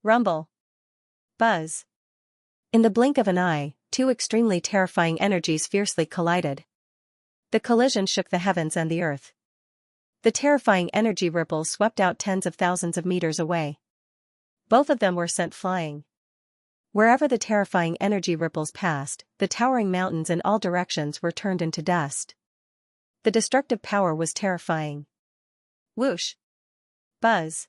S1: Rumble. Buzz. In the blink of an eye, 2 extremely terrifying energies fiercely collided. The collision shook the heavens and the earth. The terrifying energy ripples swept out tens of thousands of meters away. Both of them were sent flying. Wherever the terrifying energy ripples passed, the towering mountains in all directions were turned into dust. The destructive power was terrifying. Whoosh. Buzz.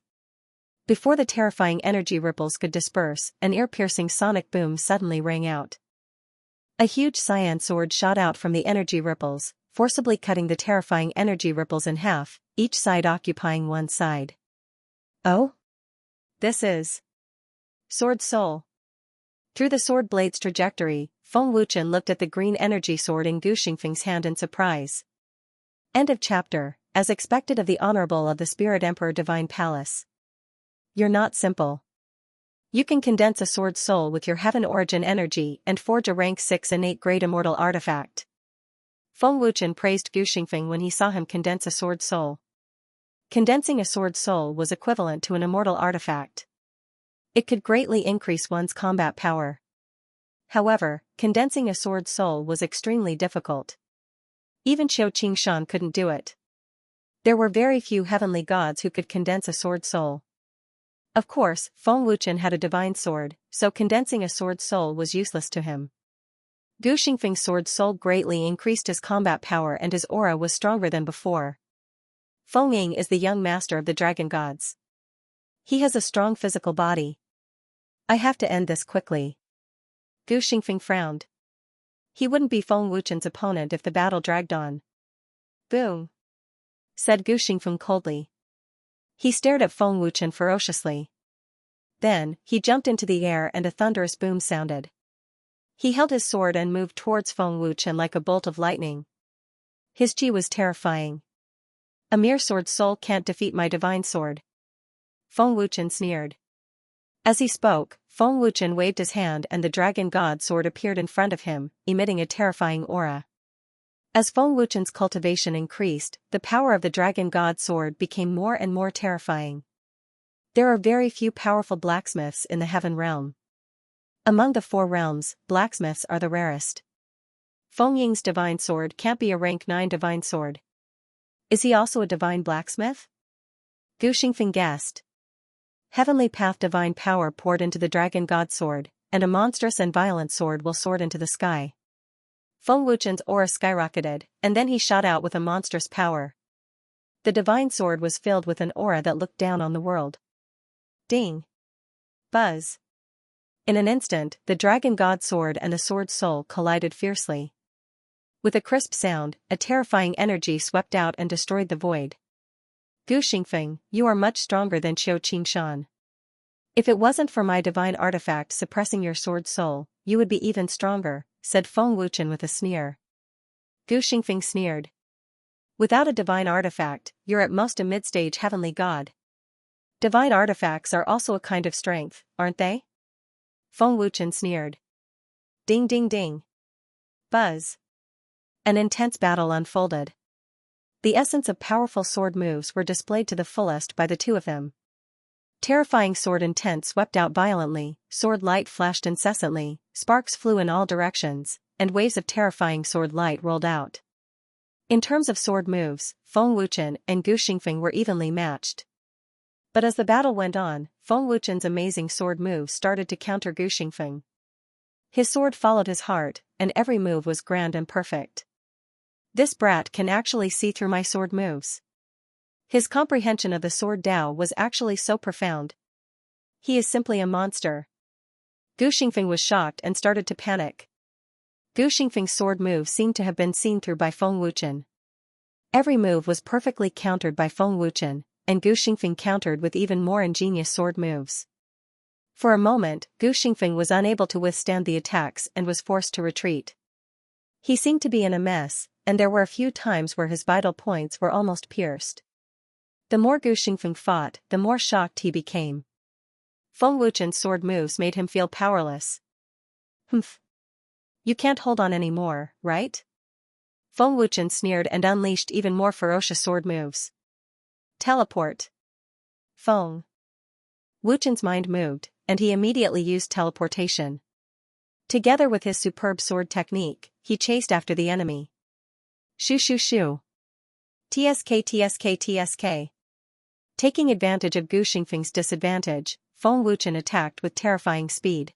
S1: Before the terrifying energy ripples could disperse, an ear-piercing sonic boom suddenly rang out. A huge cyan sword shot out from the energy ripples, forcibly cutting the terrifying energy ripples in half, each side occupying one side. Oh? This is Sword Soul. Through the sword blade's trajectory, Feng Wuchen looked at the green energy sword in Gu Xingfeng's hand in surprise. End of chapter. As expected of the Honorable of the Spirit Emperor Divine Palace. You're not simple. You can condense a sword soul with your heaven origin energy and forge a rank 6 innate great immortal artifact. Feng Wuchen praised Gu Xingfeng when he saw him condense a sword soul. Condensing a sword soul was equivalent to an immortal artifact. It could greatly increase one's combat power. However, condensing a sword soul was extremely difficult. Even Qiu Qingshan couldn't do it. There were very few heavenly gods who could condense a sword soul. Of course, Feng Wuchen had a divine sword, so condensing a sword soul was useless to him. Gu Xingfeng's sword soul greatly increased his combat power and his aura was stronger than before. Feng Ying is the young master of the dragon gods. He has a strong physical body. I have to end this quickly. Gu Xingfeng frowned. He wouldn't be Feng Wuchen's opponent if the battle dragged on. Boom. Said Gu Xingfeng coldly. He stared at Feng Wuchen ferociously. Then, he jumped into the air and a thunderous boom sounded. He held his sword and moved towards Feng Wuchen like a bolt of lightning. His chi was terrifying. A mere sword soul can't defeat my divine sword. Feng Wuchen sneered. As he spoke, Feng Wuchen waved his hand and the dragon god sword appeared in front of him, emitting a terrifying aura. As Feng Wuchen's cultivation increased, the power of the dragon god sword became more and more terrifying. There are very few powerful blacksmiths in the heaven realm. Among the four realms, blacksmiths are the rarest. Feng Ying's divine sword can't be a rank 9 divine sword. Is he also a divine blacksmith? Gu Xingfeng guessed. Heavenly path divine power poured into the dragon god sword, and a monstrous and violent sword will soar into the sky. Feng Wuchen's aura skyrocketed, and then he shot out with a monstrous power. The divine sword was filled with an aura that looked down on the world. Ding! Buzz! In an instant, the dragon god sword and the sword soul collided fiercely. With a crisp sound, a terrifying energy swept out and destroyed the void. Gu Xingfeng, you are much stronger than Qiu Qingshan. If it wasn't for my divine artifact suppressing your sword soul, you would be even stronger, said Feng Wuchen with a sneer. Gu Xingfeng sneered. Without a divine artifact, you're at most a mid-stage heavenly god. Divine artifacts are also a kind of strength, aren't they? Feng Wuchen sneered. Ding ding ding. Buzz. An intense battle unfolded. The essence of powerful sword moves were displayed to the fullest by the two of them. Terrifying sword intent swept out violently, sword light flashed incessantly, sparks flew in all directions, and waves of terrifying sword light rolled out. In terms of sword moves, Feng Wuchen and Gu Xingfeng were evenly matched. But as the battle went on, Feng Wuchen's amazing sword moves started to counter Gu Xingfeng. His sword followed his heart, and every move was grand and perfect. This brat can actually see through my sword moves. His comprehension of the sword Dao was actually so profound. He is simply a monster. Gu Xingfeng was shocked and started to panic. Gu Xingfeng's sword move seemed to have been seen through by Feng Wuchen. Every move was perfectly countered by Feng Wuchen, and Gu Xingfeng countered with even more ingenious sword moves. For a moment, Gu Xingfeng was unable to withstand the attacks and was forced to retreat. He seemed to be in a mess, and there were a few times where his vital points were almost pierced. The more Gu Xingfeng fought, the more shocked he became. Feng Wuchen's sword moves made him feel powerless. Humph. You can't hold on anymore, right? Feng Wuchen sneered and unleashed even more ferocious sword moves. Teleport. Feng Wuchen's mind moved, and he immediately used teleportation. Together with his superb sword technique, he chased after the enemy. Shoo shoo shoo. TSK TSK TSK. Taking advantage of Gu Xingfeng's disadvantage, Feng Wuchen attacked with terrifying speed.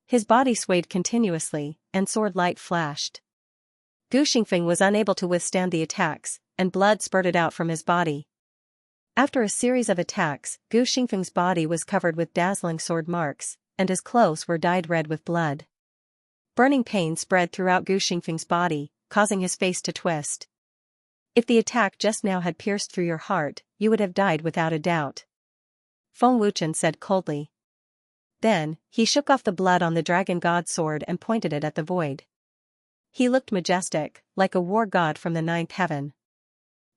S1: His body swayed continuously, and sword light flashed. Gu Xingfeng was unable to withstand the attacks, and blood spurted out from his body. After a series of attacks, Gu Xingfeng's body was covered with dazzling sword marks, and his clothes were dyed red with blood. Burning pain spread throughout Gu Xingfeng's body, causing his face to twist. If the attack just now had pierced through your heart, you would have died without a doubt. Feng Wuchen said coldly. Then, he shook off the blood on the dragon god sword and pointed it at the void. He looked majestic, like a war god from the ninth heaven.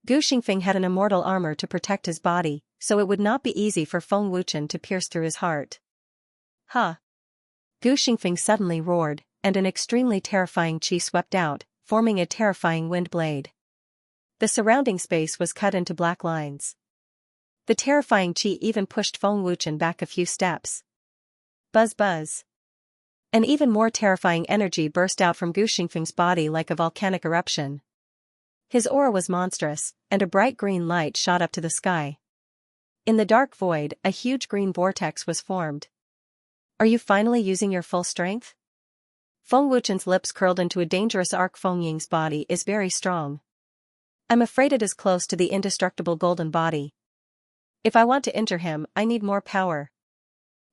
S1: Gu Xingfeng had an immortal armor to protect his body, so it would not be easy for Feng Wuchen to pierce through his heart. Huh! Gu Xingfeng suddenly roared, and an extremely terrifying qi swept out, forming a terrifying wind blade. The surrounding space was cut into black lines. The terrifying qi even pushed Feng Wuchen back a few steps. Buzz buzz. An even more terrifying energy burst out from Gu Xingfeng's body like a volcanic eruption. His aura was monstrous, and a bright green light shot up to the sky. In the dark void, a huge green vortex was formed. Are you finally using your full strength? Feng Wuchen's lips curled into a dangerous arc. Feng Ying's body is very strong. I'm afraid it is close to the indestructible golden body. If I want to enter him, I need more power.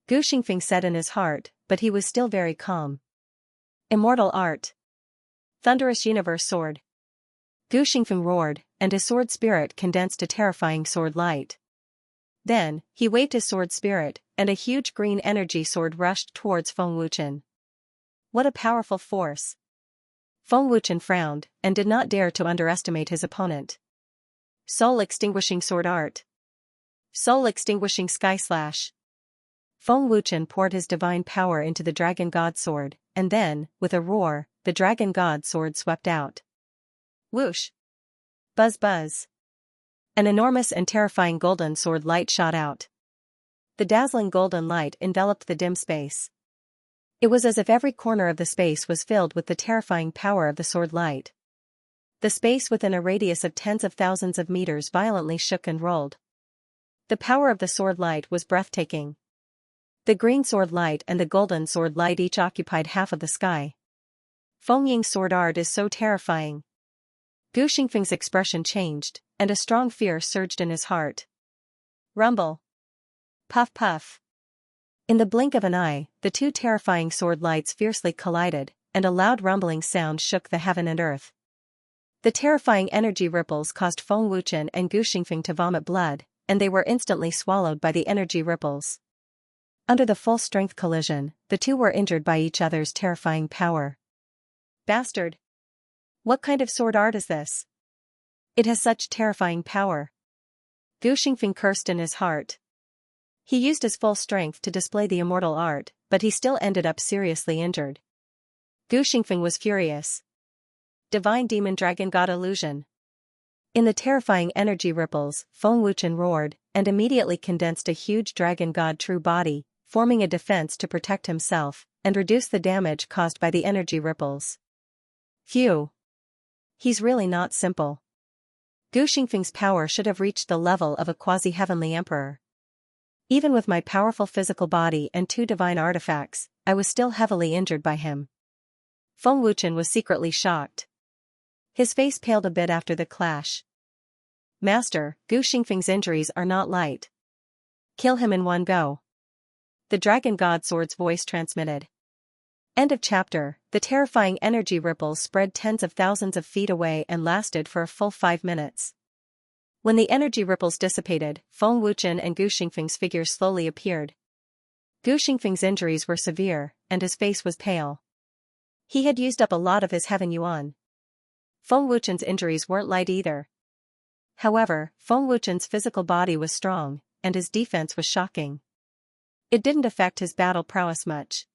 S1: Gu Xingfeng said in his heart, but he was still very calm. Immortal art. Thunderous universe sword. Gu Xingfeng roared, and his sword spirit condensed a terrifying sword light. Then, he waved his sword spirit, and a huge green energy sword rushed towards Feng Wuchen. What a powerful force! Feng Wuchen frowned, and did not dare to underestimate his opponent. Soul-extinguishing sword art. Soul-extinguishing sky slash. Feng Wuchen poured his divine power into the dragon god sword, and then, with a roar, the dragon god sword swept out. Whoosh! Buzz buzz! An enormous and terrifying golden sword light shot out. The dazzling golden light enveloped the dim space. It was as if every corner of the space was filled with the terrifying power of the sword light. The space within a radius of tens of thousands of meters violently shook and rolled. The power of the sword light was breathtaking. The green sword light and the golden sword light each occupied half of the sky. Feng Ying's sword art is so terrifying. Gu Xingfeng's expression changed, and a strong fear surged in his heart. Rumble. Puff puff. In the blink of an eye, the two terrifying sword lights fiercely collided, and a loud rumbling sound shook the heaven and earth. The terrifying energy ripples caused Feng Wuchen and Gu Xingfeng to vomit blood, and they were instantly swallowed by the energy ripples. Under the full-strength collision, the two were injured by each other's terrifying power. Bastard! What kind of sword art is this? It has such terrifying power. Gu Xingfeng cursed in his heart. He used his full strength to display the immortal art, but he still ended up seriously injured. Gu Xingfeng was furious. Divine Demon Dragon God Illusion. In the terrifying energy ripples, Feng Wuchen roared, and immediately condensed a huge dragon god true body, forming a defense to protect himself, and reduce the damage caused by the energy ripples. Phew! He's really not simple. Gu Xingfeng's power should have reached the level of a quasi-heavenly emperor. Even with my powerful physical body and two divine artifacts, I was still heavily injured by him. Feng Wuchen was secretly shocked. His face paled a bit after the clash. Master, Gu Xingfeng's injuries are not light. Kill him in one go. The Dragon God Sword's voice transmitted. End of chapter. The terrifying energy ripples spread tens of thousands of feet away and lasted for a full 5 minutes. When the energy ripples dissipated, Feng Wuchen and Gu Xingfeng's figures slowly appeared. Gu Xingfeng's injuries were severe, and his face was pale. He had used up a lot of his heaven yuan. Feng Wuchen's injuries weren't light either. However, Feng Wuchen's physical body was strong, and his defense was shocking. It didn't affect his battle prowess much.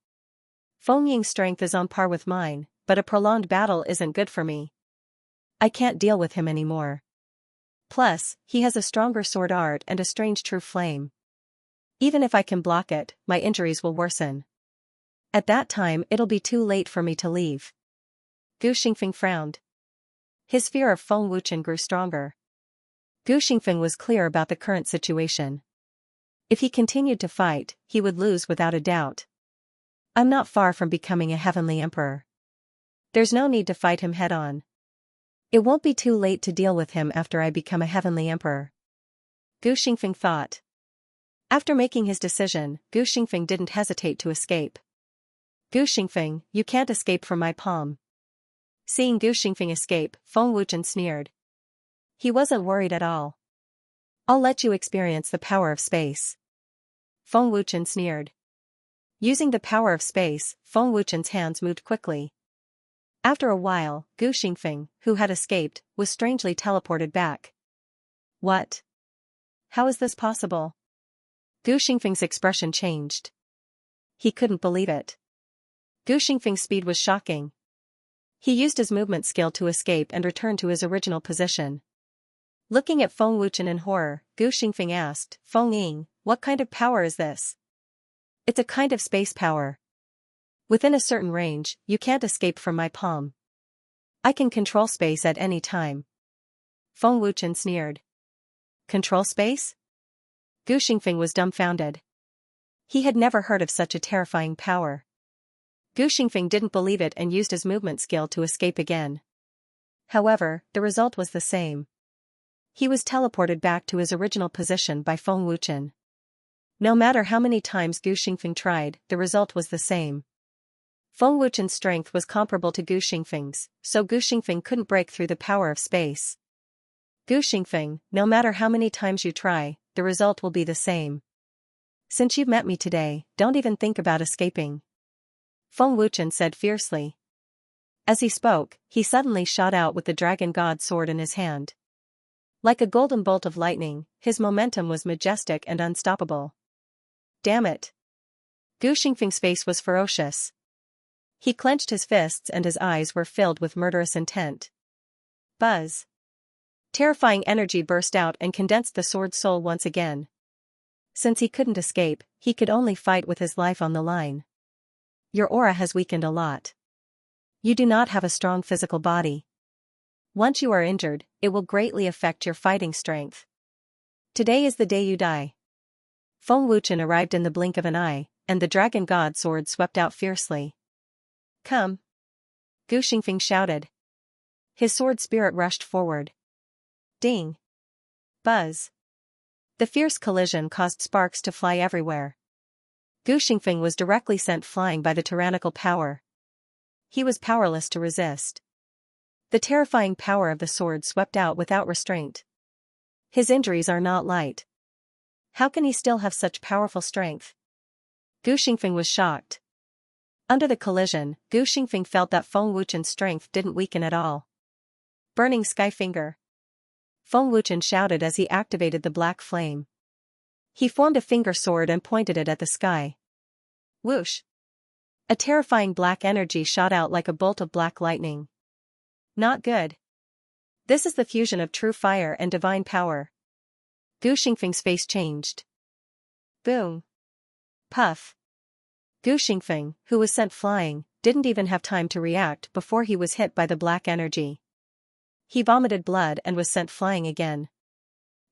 S1: Feng Ying's strength is on par with mine, but a prolonged battle isn't good for me. I can't deal with him anymore. Plus, he has a stronger sword art and a strange true flame. Even if I can block it, my injuries will worsen. At that time it'll be too late for me to leave. Gu Xingfeng frowned. His fear of Feng Wuchen grew stronger. Gu Xingfeng was clear about the current situation. If he continued to fight, he would lose without a doubt. I'm not far from becoming a heavenly emperor. There's no need to fight him head-on. It won't be too late to deal with him after I become a heavenly emperor. Gu Xingfeng thought. After making his decision, Gu Xingfeng didn't hesitate to escape. Gu Xingfeng, you can't escape from my palm. Seeing Gu Xingfeng escape, Feng Wuchen sneered. He wasn't worried at all. I'll let you experience the power of space. Feng Wuchen sneered. Using the power of space, Feng Wuchen's hands moved quickly. After a while, Gu Xingfeng, who had escaped, was strangely teleported back. What? How is this possible? Gu Xingfeng's expression changed. He couldn't believe it. Gu Xingfeng's speed was shocking. He used his movement skill to escape and return to his original position. Looking at Feng Wuchen in horror, Gu Xingfeng asked, Feng Ying, what kind of power is this? It's a kind of space power. Within a certain range, you can't escape from my palm. I can control space at any time. Feng Wuchen sneered. Control space? Gu Xingfeng was dumbfounded. He had never heard of such a terrifying power. Gu Xingfeng didn't believe it and used his movement skill to escape again. However, the result was the same. He was teleported back to his original position by Feng Wuchen. No matter how many times Gu Xingfeng tried, the result was the same. Feng Wuchen's strength was comparable to Gu Xingfeng's, so Gu Xingfeng couldn't break through the power of space. Gu Xingfeng, no matter how many times you try, the result will be the same. Since you've met me today, don't even think about escaping. Feng Wuchen said fiercely. As he spoke, he suddenly shot out with the Dragon God sword in his hand. Like a golden bolt of lightning, his momentum was majestic and unstoppable. Damn it! Gu Xingfeng's face was ferocious. He clenched his fists and his eyes were filled with murderous intent. Buzz! Terrifying energy burst out and condensed the sword's soul once again. Since he couldn't escape, he could only fight with his life on the line. Your aura has weakened a lot. You do not have a strong physical body. Once you are injured, it will greatly affect your fighting strength. Today is the day you die. Feng Wuchen arrived in the blink of an eye, and the dragon god sword swept out fiercely. Come! Gu Xingfeng shouted. His sword spirit rushed forward. Ding! Buzz! The fierce collision caused sparks to fly everywhere. Gu Xingfeng was directly sent flying by the tyrannical power. He was powerless to resist. The terrifying power of the sword swept out without restraint. His injuries are not light. How can he still have such powerful strength? Gu Xingfeng was shocked. Under the collision, Gu Xingfeng felt that Feng Wuchen's strength didn't weaken at all. Burning Sky Finger! Feng Wuchen shouted as he activated the black flame. He formed a finger sword and pointed it at the sky. Whoosh! A terrifying black energy shot out like a bolt of black lightning. Not good. This is the fusion of true fire and divine power. Gu Xingfeng's face changed. Boom! Puff! Gu Xingfeng, who was sent flying, didn't even have time to react before he was hit by the black energy. He vomited blood and was sent flying again.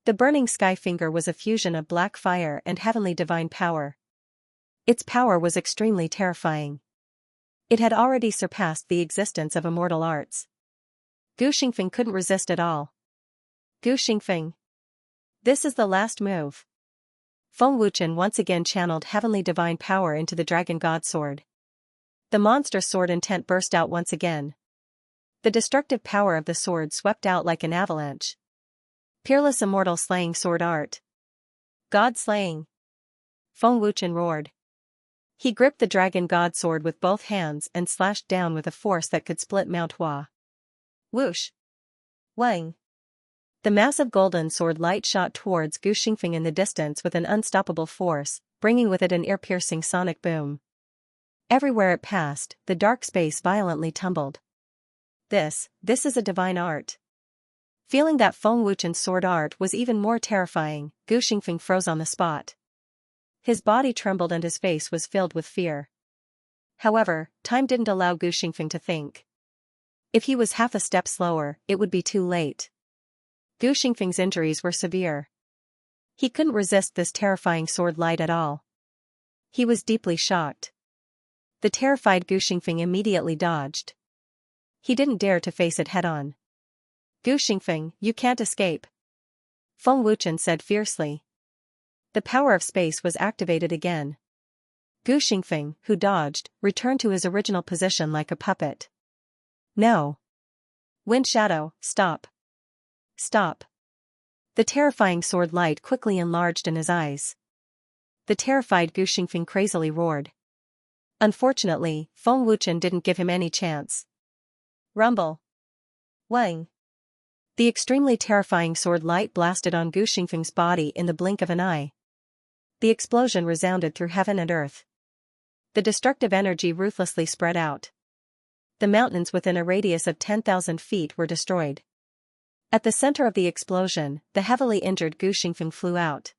S1: The burning sky finger was a fusion of black fire and heavenly divine power. Its power was extremely terrifying. It had already surpassed the existence of immortal arts. Gu Xingfeng couldn't resist at all. Gu Xingfeng. This is the last move. Feng Wuchen once again channeled heavenly divine power into the dragon god sword. The monstrous sword intent burst out once again. The destructive power of the sword swept out like an avalanche. Peerless immortal slaying sword art. God slaying. Feng Wuchen roared. He gripped the dragon god sword with both hands and slashed down with a force that could split Mount Hua. Whoosh! Wang! The massive golden sword light shot towards Gu Xingfeng in the distance with an unstoppable force, bringing with it an ear-piercing sonic boom. Everywhere it passed, the dark space violently tumbled. This is a divine art. Feeling that Feng Wuchen's sword art was even more terrifying, Gu Xingfeng froze on the spot. His body trembled and his face was filled with fear. However, time didn't allow Gu Xingfeng to think. If he was half a step slower, it would be too late. Gu Xingfeng's injuries were severe. He couldn't resist this terrifying sword light at all. He was deeply shocked. The terrified Gu Xingfeng immediately dodged. He didn't dare to face it head-on. Gu Xingfeng, you can't escape. Feng Wuchen said fiercely. The power of space was activated again. Gu Xingfeng, who dodged, returned to his original position like a puppet. No. Wind Shadow, stop. Stop. The terrifying sword light quickly enlarged in his eyes. The terrified Gu Xingfeng crazily roared. Unfortunately, Feng Wuchen didn't give him any chance. Rumble. Wang. The extremely terrifying sword light blasted on Gu Xingfeng's body in the blink of an eye. The explosion resounded through heaven and earth. The destructive energy ruthlessly spread out. The mountains within a radius of 10,000 feet were destroyed. At the center of the explosion, the heavily injured Gu Xingfeng flew out.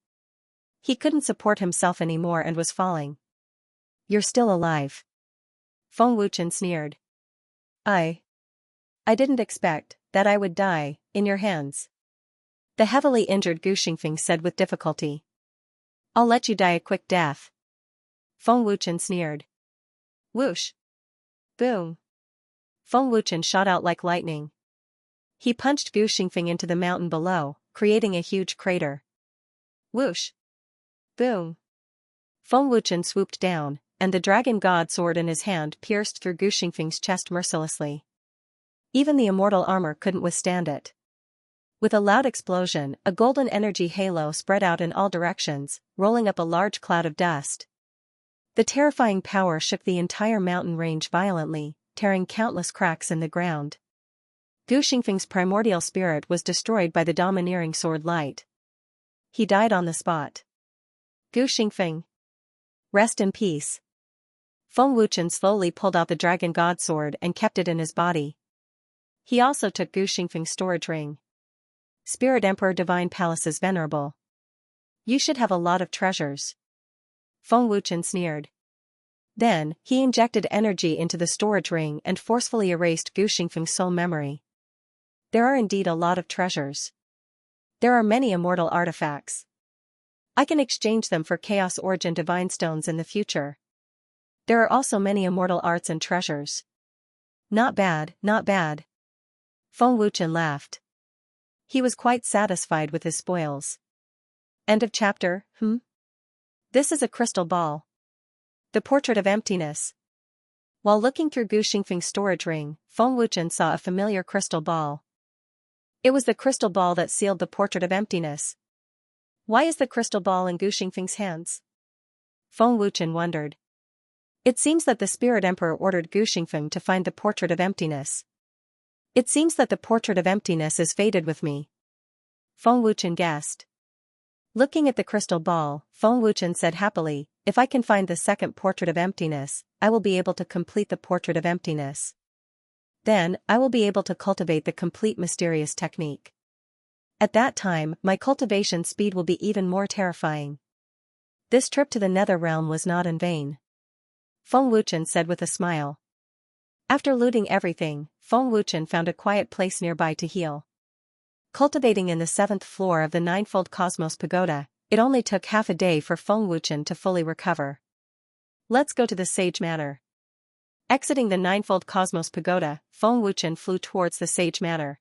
S1: He couldn't support himself anymore and was falling. You're still alive. Feng Wuchen sneered. I didn't expect that I would die in your hands. The heavily injured Gu Xingfeng said with difficulty. I'll let you die a quick death. Feng Wuchen sneered. Whoosh! Boom! Feng Wuchen shot out like lightning. He punched Gu Xingfeng into the mountain below, creating a huge crater. Whoosh! Boom! Feng Wuchen swooped down, and the dragon god sword in his hand pierced through Gu Xingfeng's chest mercilessly. Even the immortal armor couldn't withstand it. With a loud explosion, a golden energy halo spread out in all directions, rolling up a large cloud of dust. The terrifying power shook the entire mountain range violently, tearing countless cracks in the ground. Gu Xingfeng's primordial spirit was destroyed by the domineering sword light. He died on the spot. Gu Xingfeng. Rest in peace. Feng Wuchen slowly pulled out the dragon god sword and kept it in his body. He also took Gu Xingfeng's storage ring. Spirit Emperor Divine Palaces Venerable. You should have a lot of treasures. Feng Wuchen sneered. Then, he injected energy into the storage ring and forcefully erased Gu Xingfeng's soul memory. There are indeed a lot of treasures. There are many immortal artifacts. I can exchange them for Chaos Origin Divine Stones in the future. There are also many immortal arts and treasures. Not bad, not bad. Feng Wuchen laughed. He was quite satisfied with his spoils. End of chapter. This is a crystal ball. The portrait of emptiness. While looking through Gu Xingfeng's storage ring, Feng Wuchen saw a familiar crystal ball. It was the crystal ball that sealed the portrait of emptiness. Why is the crystal ball in Gu Xingfeng's hands? Feng Wuchen wondered. It seems that the Spirit Emperor ordered Gu Xingfeng to find the portrait of emptiness. It seems that the portrait of emptiness is fated with me. Feng Wuchen guessed. Looking at the crystal ball, Feng Wuchen said happily, if I can find the second portrait of emptiness, I will be able to complete the portrait of emptiness. Then, I will be able to cultivate the complete mysterious technique. At that time, my cultivation speed will be even more terrifying. This trip to the Nether Realm was not in vain. Feng Wuchen said with a smile. After looting everything, Feng Wuchen found a quiet place nearby to heal. Cultivating in the 7th floor of the Ninefold Cosmos Pagoda, it only took half a day for Feng Wuchen to fully recover. Let's go to the Sage Manor. Exiting the Ninefold Cosmos Pagoda, Feng Wuchen flew towards the Sage Manor.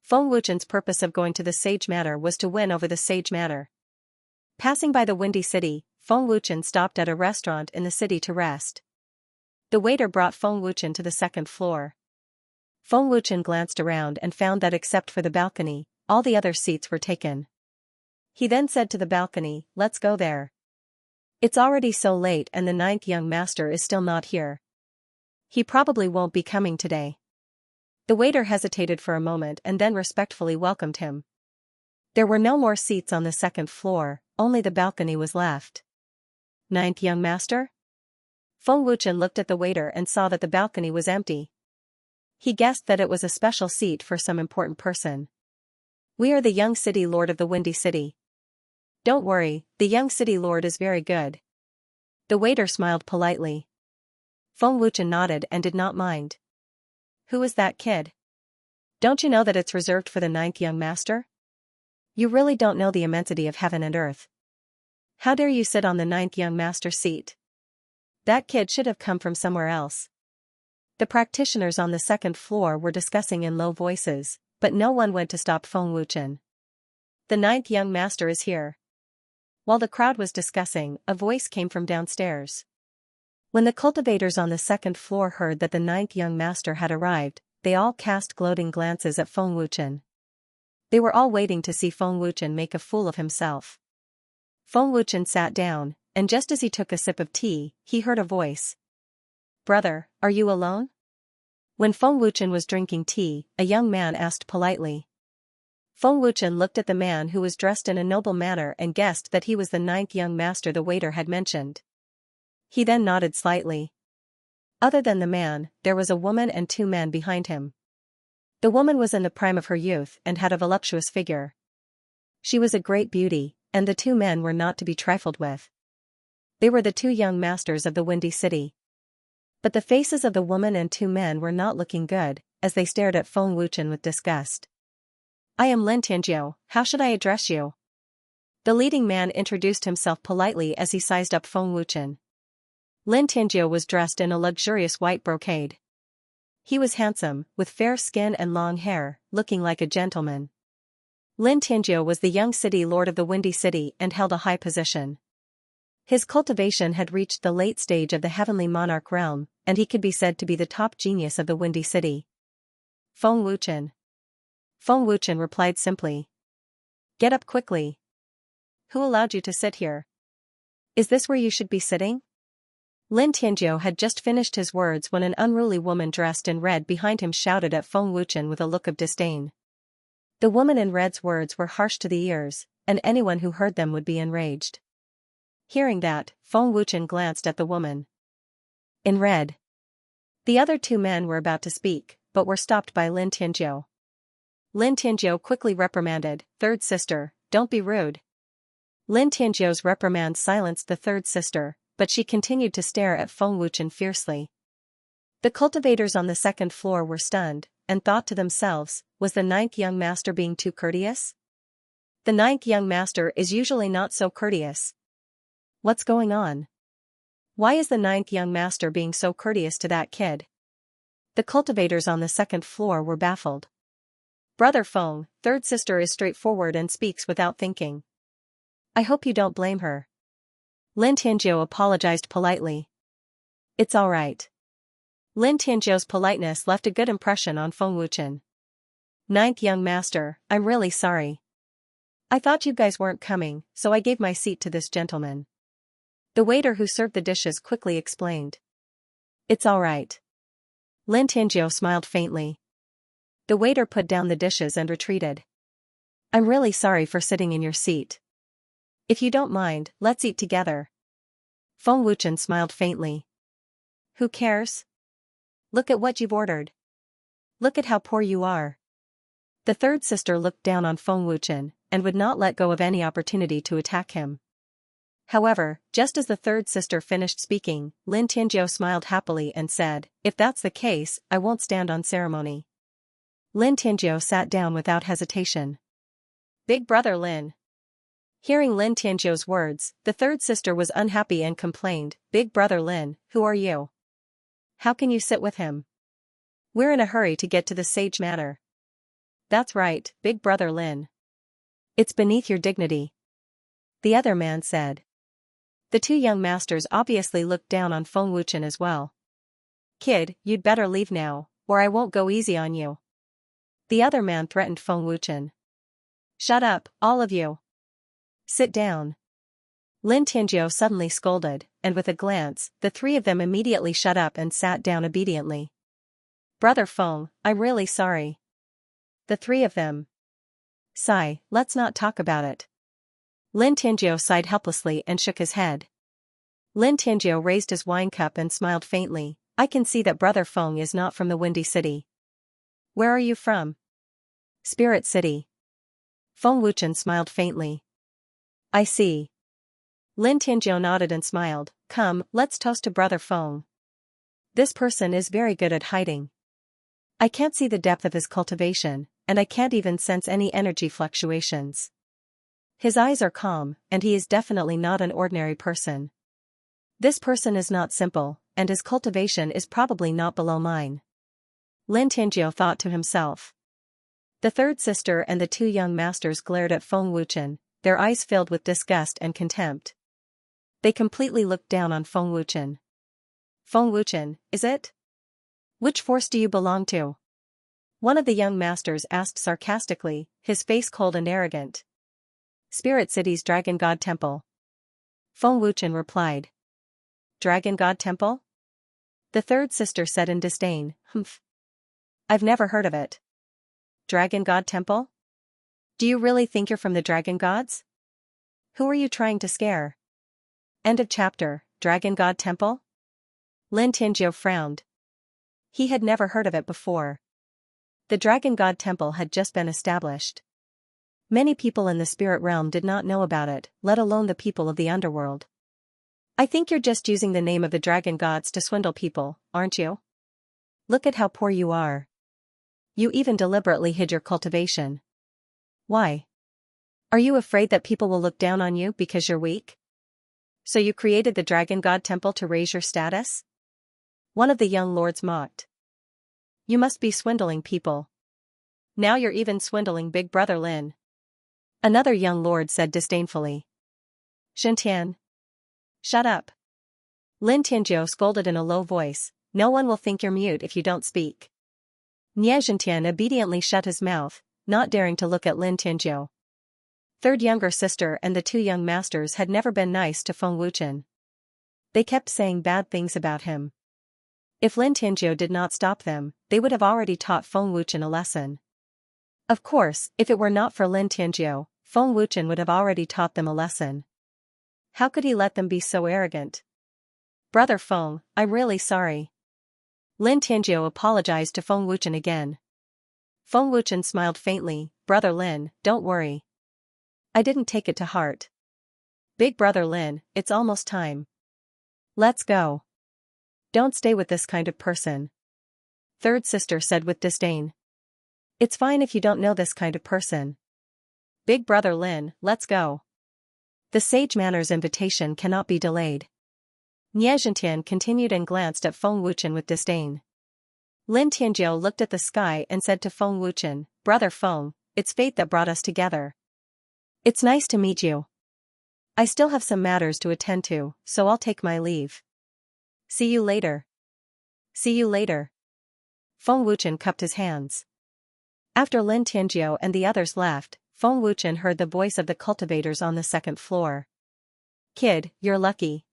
S1: Feng Wuchen's purpose of going to the Sage Manor was to win over the Sage Manor. Passing by the Windy City, Feng Wuchen stopped at a restaurant in the city to rest. The waiter brought Feng Wuchen to the 2nd floor. Feng Wuchen glanced around and found that except for the balcony, all the other seats were taken. He then said to the balcony, let's go there. It's already so late and the 9th young master is still not here. He probably won't be coming today. The waiter hesitated for a moment and then respectfully welcomed him. There were no more seats on the 2nd floor, only the balcony was left. 9th young master? Feng Wuchen looked at the waiter and saw that the balcony was empty. He guessed that it was a special seat for some important person. We are the young city lord of the Windy City. Don't worry, the young city lord is very good. The waiter smiled politely. Feng Wuchen nodded and did not mind. Who is that kid? Don't you know that it's reserved for the 9th young master? You really don't know the immensity of heaven and earth. How dare you sit on the 9th young master's seat? That kid should have come from somewhere else. The practitioners on the 2nd floor were discussing in low voices, but no one went to stop Feng Wuchen. The 9th young master is here. While the crowd was discussing, a voice came from downstairs. When the cultivators on the 2nd floor heard that the 9th young master had arrived, they all cast gloating glances at Feng Wuchen. They were all waiting to see Feng Wuchen make a fool of himself. Feng Wuchen sat down, and just as he took a sip of tea, he heard a voice. Brother, are you alone? When Feng Wuchen was drinking tea, a young man asked politely. Feng Wuchen looked at the man who was dressed in a noble manner and guessed that he was the 9th young master the waiter had mentioned. He then nodded slightly. Other than the man, there was a woman and 2 men behind him. The woman was in the prime of her youth and had a voluptuous figure. She was a great beauty, and the 2 men were not to be trifled with. They were the 2 young masters of the Windy City. But the faces of the woman and 2 men were not looking good, as they stared at Feng Wuchen with disgust. I am Lin Tianjiu, how should I address you? The leading man introduced himself politely as he sized up Feng Wuchen. Lin Tianjiu was dressed in a luxurious white brocade. He was handsome, with fair skin and long hair, looking like a gentleman. Lin Tianjiu was the young city lord of the Windy City and held a high position. His cultivation had reached the late stage of the heavenly monarch realm, and he could be said to be the top genius of the Windy City. Feng Wuchen. Feng Wuchen replied simply. Get up quickly. Who allowed you to sit here? Is this where you should be sitting? Lin Tianjiu had just finished his words when an unruly woman dressed in red behind him shouted at Feng Wuchen with a look of disdain. The woman in red's words were harsh to the ears, and anyone who heard them would be enraged. Hearing that, Feng Wuchen glanced at the woman in red. The other 2 men were about to speak, but were stopped by Lin Tianjiu. Lin Tianjiu quickly reprimanded, "Third sister, don't be rude." Lin Tianjiu's reprimand silenced the 3rd sister, but she continued to stare at Feng Wuchen fiercely. The cultivators on the second floor were stunned, and thought to themselves, was the ninth young master being too courteous? The ninth young master is usually not so courteous. What's going on? Why is the ninth young master being so courteous to that kid? The cultivators on the second floor were baffled. Brother Feng, third sister is straightforward and speaks without thinking. I hope you don't blame her. Lin Tianjiu apologized politely. It's all right. Lin Tianjiu's politeness left a good impression on Feng Wuchen. Ninth young master, I'm really sorry. I thought you guys weren't coming, so I gave my seat to this gentleman. The waiter who served the dishes quickly explained. It's all right. Lin Tianjiu smiled faintly. The waiter put down the dishes and retreated. I'm really sorry for sitting in your seat. If you don't mind, let's eat together. Feng Wuchen smiled faintly. Who cares? Look at what you've ordered. Look at how poor you are. The third sister looked down on Feng Wuchen, and would not let go of any opportunity to attack him. However, just as the third sister finished speaking, Lin Tianjiu smiled happily and said, if that's the case, I won't stand on ceremony. Lin Tianjiu sat down without hesitation. Big brother Lin. Hearing Lin Tianjiu's words, the third sister was unhappy and complained, Big brother Lin, who are you? How can you sit with him? We're in a hurry to get to the sage matter. That's right, Big brother Lin. It's beneath your dignity. The other man said. The two young masters obviously looked down on Feng Wuchen as well. Kid, you'd better leave now, or I won't go easy on you. The other man threatened Feng Wuchen. Shut up, all of you. Sit down. Lin Tianjiu suddenly scolded, and with a glance, the three of them immediately shut up and sat down obediently. Brother Feng, I'm really sorry. The three of them. Sigh, let's not talk about it. Lin Tianjiu sighed helplessly and shook his head. Lin Tianjiu raised his wine cup and smiled faintly. I can see that Brother Feng is not from the Windy City. Where are you from? Spirit City. Feng Wuchen smiled faintly. I see. Lin Tianjiu nodded and smiled. Come, let's toast to Brother Feng. This person is very good at hiding. I can't see the depth of his cultivation, and I can't even sense any energy fluctuations. His eyes are calm, and he is definitely not an ordinary person. This person is not simple, and his cultivation is probably not below mine. Lin Tianjiu thought to himself. The third sister and the two young masters glared at Feng Wuchen, their eyes filled with disgust and contempt. They completely looked down on Feng Wuchen. Feng Wuchen, is it? Which force do you belong to? One of the young masters asked sarcastically, his face cold and arrogant. Spirit City's Dragon God Temple. Feng Wuchen replied. Dragon God Temple? The third sister said in disdain, Humph. I've never heard of it. Dragon God Temple? Do you really think you're from the Dragon Gods? Who are you trying to scare? End of chapter. Dragon God Temple? Lin Tianjiu frowned. He had never heard of it before. The Dragon God Temple had just been established. Many people in the spirit realm did not know about it, let alone the people of the underworld. I think you're just using the name of the Dragon Gods to swindle people, aren't you? Look at how poor you are. You even deliberately hid your cultivation. Why? Are you afraid that people will look down on you because you're weak? So you created the Dragon God Temple to raise your status? One of the young lords mocked. You must be swindling people. Now you're even swindling Big Brother Lin. Another young lord said disdainfully. Xianxia. Shut up. Lin Tianjiu scolded in a low voice, no one will think you're mute if you don't speak. Xianxia obediently shut his mouth, not daring to look at Lin Tianjiu. Third younger sister and the two young masters had never been nice to Feng Wuchen. They kept saying bad things about him. If Lin Tianjiu did not stop them, they would have already taught Feng Wuchen a lesson. Of course, if it were not for Lin Tianjiu, Feng Wuchen would have already taught them a lesson. How could he let them be so arrogant? Brother Feng, I'm really sorry. Lin Tianjiu apologized to Feng Wuchen again. Feng Wuchen smiled faintly, Brother Lin, don't worry. I didn't take it to heart. Big Brother Lin, it's almost time. Let's go. Don't stay with this kind of person. Third sister said with disdain. It's fine if you don't know this kind of person. Big brother Lin, let's go. The sage manor's invitation cannot be delayed. Nie Zhentian continued and glanced at Feng Wuchen with disdain. Lin Tianjiu looked at the sky and said to Feng Wuchen, Brother Feng, it's fate that brought us together. It's nice to meet you. I still have some matters to attend to, so I'll take my leave. See you later. See you later. Feng Wuchen cupped his hands. After Lin Tianjiu and the others left, Feng Wuchen heard the voice of the cultivators on the second floor. Kid, you're lucky.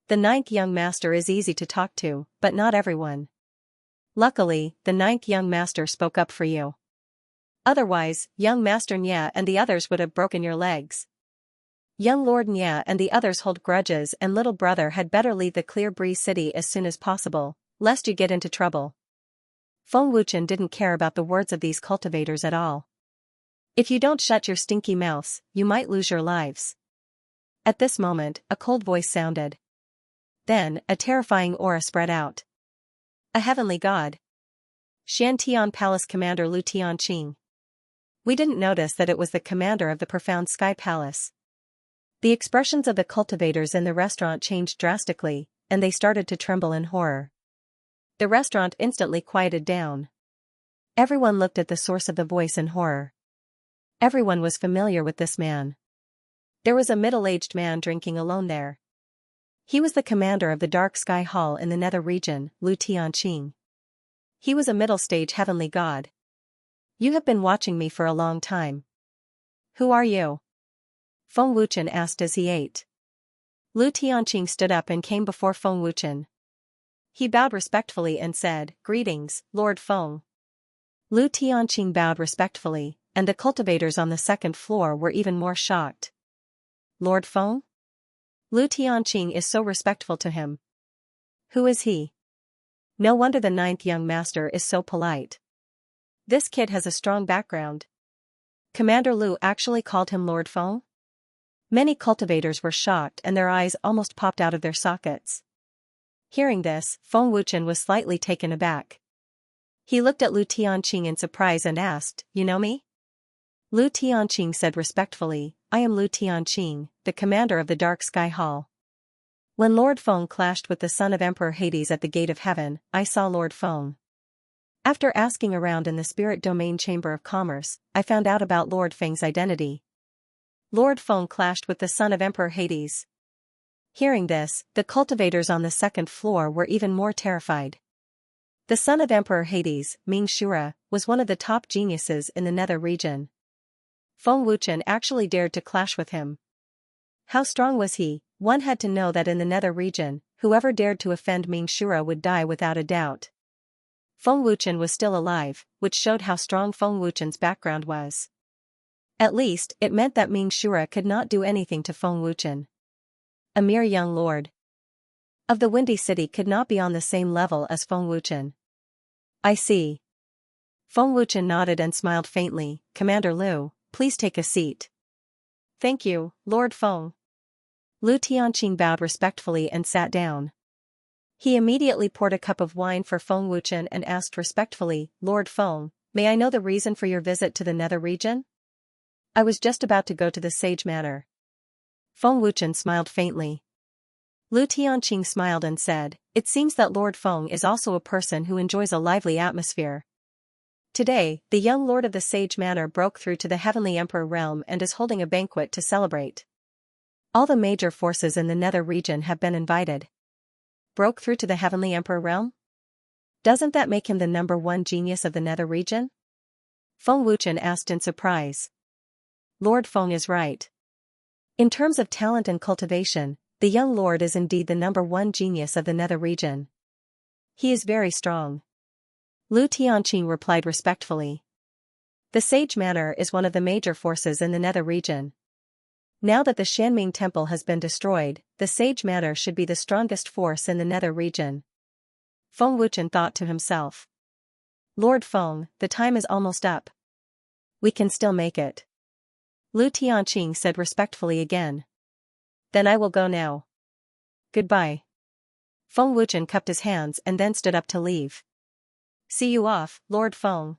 S1: The ninth young master is easy to talk to, but not everyone. Luckily, the ninth young master spoke up for you. Otherwise, young master Nya and the others would have broken your legs. Young Lord Nya and the others hold grudges, and little brother had better leave the Clear Breeze city as soon as possible, lest you get into trouble. Feng Wuchen didn't care about the words of these cultivators at all. If you don't shut your stinky mouths, you might lose your lives. At this moment, a cold voice sounded. Then, a terrifying aura spread out. A heavenly god. Xiantian Palace Commander Lu Tianqing. We didn't notice that it was the commander of the Profound Sky Palace. The expressions of the cultivators in the restaurant changed drastically, and they started to tremble in horror. The restaurant instantly quieted down. Everyone looked at the source of the voice in horror. Everyone was familiar with this man. There was a middle-aged man drinking alone there. He was the commander of the Dark Sky Hall in the Nether region, Lu Tianqing. He was a middle-stage heavenly god. You have been watching me for a long time. Who are you? Feng Wuchen asked as he ate. Lu Tianqing stood up and came before Feng Wuchen. He bowed respectfully and said, Greetings, Lord Feng. Lu Tianqing bowed respectfully, and the cultivators on the second floor were even more shocked. Lord Feng? Lu Tianqing is so respectful to him. Who is he? No wonder the ninth young master is so polite. This kid has a strong background. Commander Lu actually called him Lord Feng? Many cultivators were shocked and their eyes almost popped out of their sockets. Hearing this, Feng Wuchen was slightly taken aback. He looked at Lu Tianqing in surprise and asked, You know me? Lu Tianqing said respectfully, I am Lu Tianqing, the commander of the Dark Sky Hall. When Lord Feng clashed with the son of Emperor Hades at the Gate of Heaven, I saw Lord Feng. After asking around in the Spirit Domain Chamber of Commerce, I found out about Lord Feng's identity. Lord Feng clashed with the son of Emperor Hades. Hearing this, the cultivators on the second floor were even more terrified. The son of Emperor Hades, Ming Shura, was one of the top geniuses in the Nether region. Feng Wuchen actually dared to clash with him. How strong was he? One had to know that in the Nether region, whoever dared to offend Ming Shura would die without a doubt. Feng Wuchen was still alive, which showed how strong Feng Wuchen's background was. At least, it meant that Ming Shura could not do anything to Feng Wuchen. A mere young lord of the Windy City could not be on the same level as Feng Wuchen. I see. Feng Wuchen nodded and smiled faintly. Commander Lu, please take a seat. Thank you, Lord Feng. Lu Tianqing bowed respectfully and sat down. He immediately poured a cup of wine for Feng Wuchen and asked respectfully, Lord Feng, may I know the reason for your visit to the Nether region? I was just about to go to the Sage Manor. Feng Wuchen smiled faintly. Lu Tianqing smiled and said, It seems that Lord Feng is also a person who enjoys a lively atmosphere. Today, the young lord of the Sage Manor broke through to the Heavenly Emperor realm and is holding a banquet to celebrate. All the major forces in the Nether region have been invited. Broke through to the Heavenly Emperor realm? Doesn't that make him the #1 genius of the Nether region? Feng Wuchen asked in surprise. Lord Feng is right. In terms of talent and cultivation, the young lord is indeed the #1 genius of the Nether region. He is very strong. Lu Tianqing replied respectfully. The Sage Manor is one of the major forces in the Nether region. Now that the Shanming Temple has been destroyed, the Sage Manor should be the strongest force in the Nether region. Feng Wuchen thought to himself. Lord Feng, the time is almost up. We can still make it. Lu Tianqing said respectfully again. Then I will go now. Goodbye. Feng Wuchen cupped his hands and then stood up to leave. See you off, Lord Feng.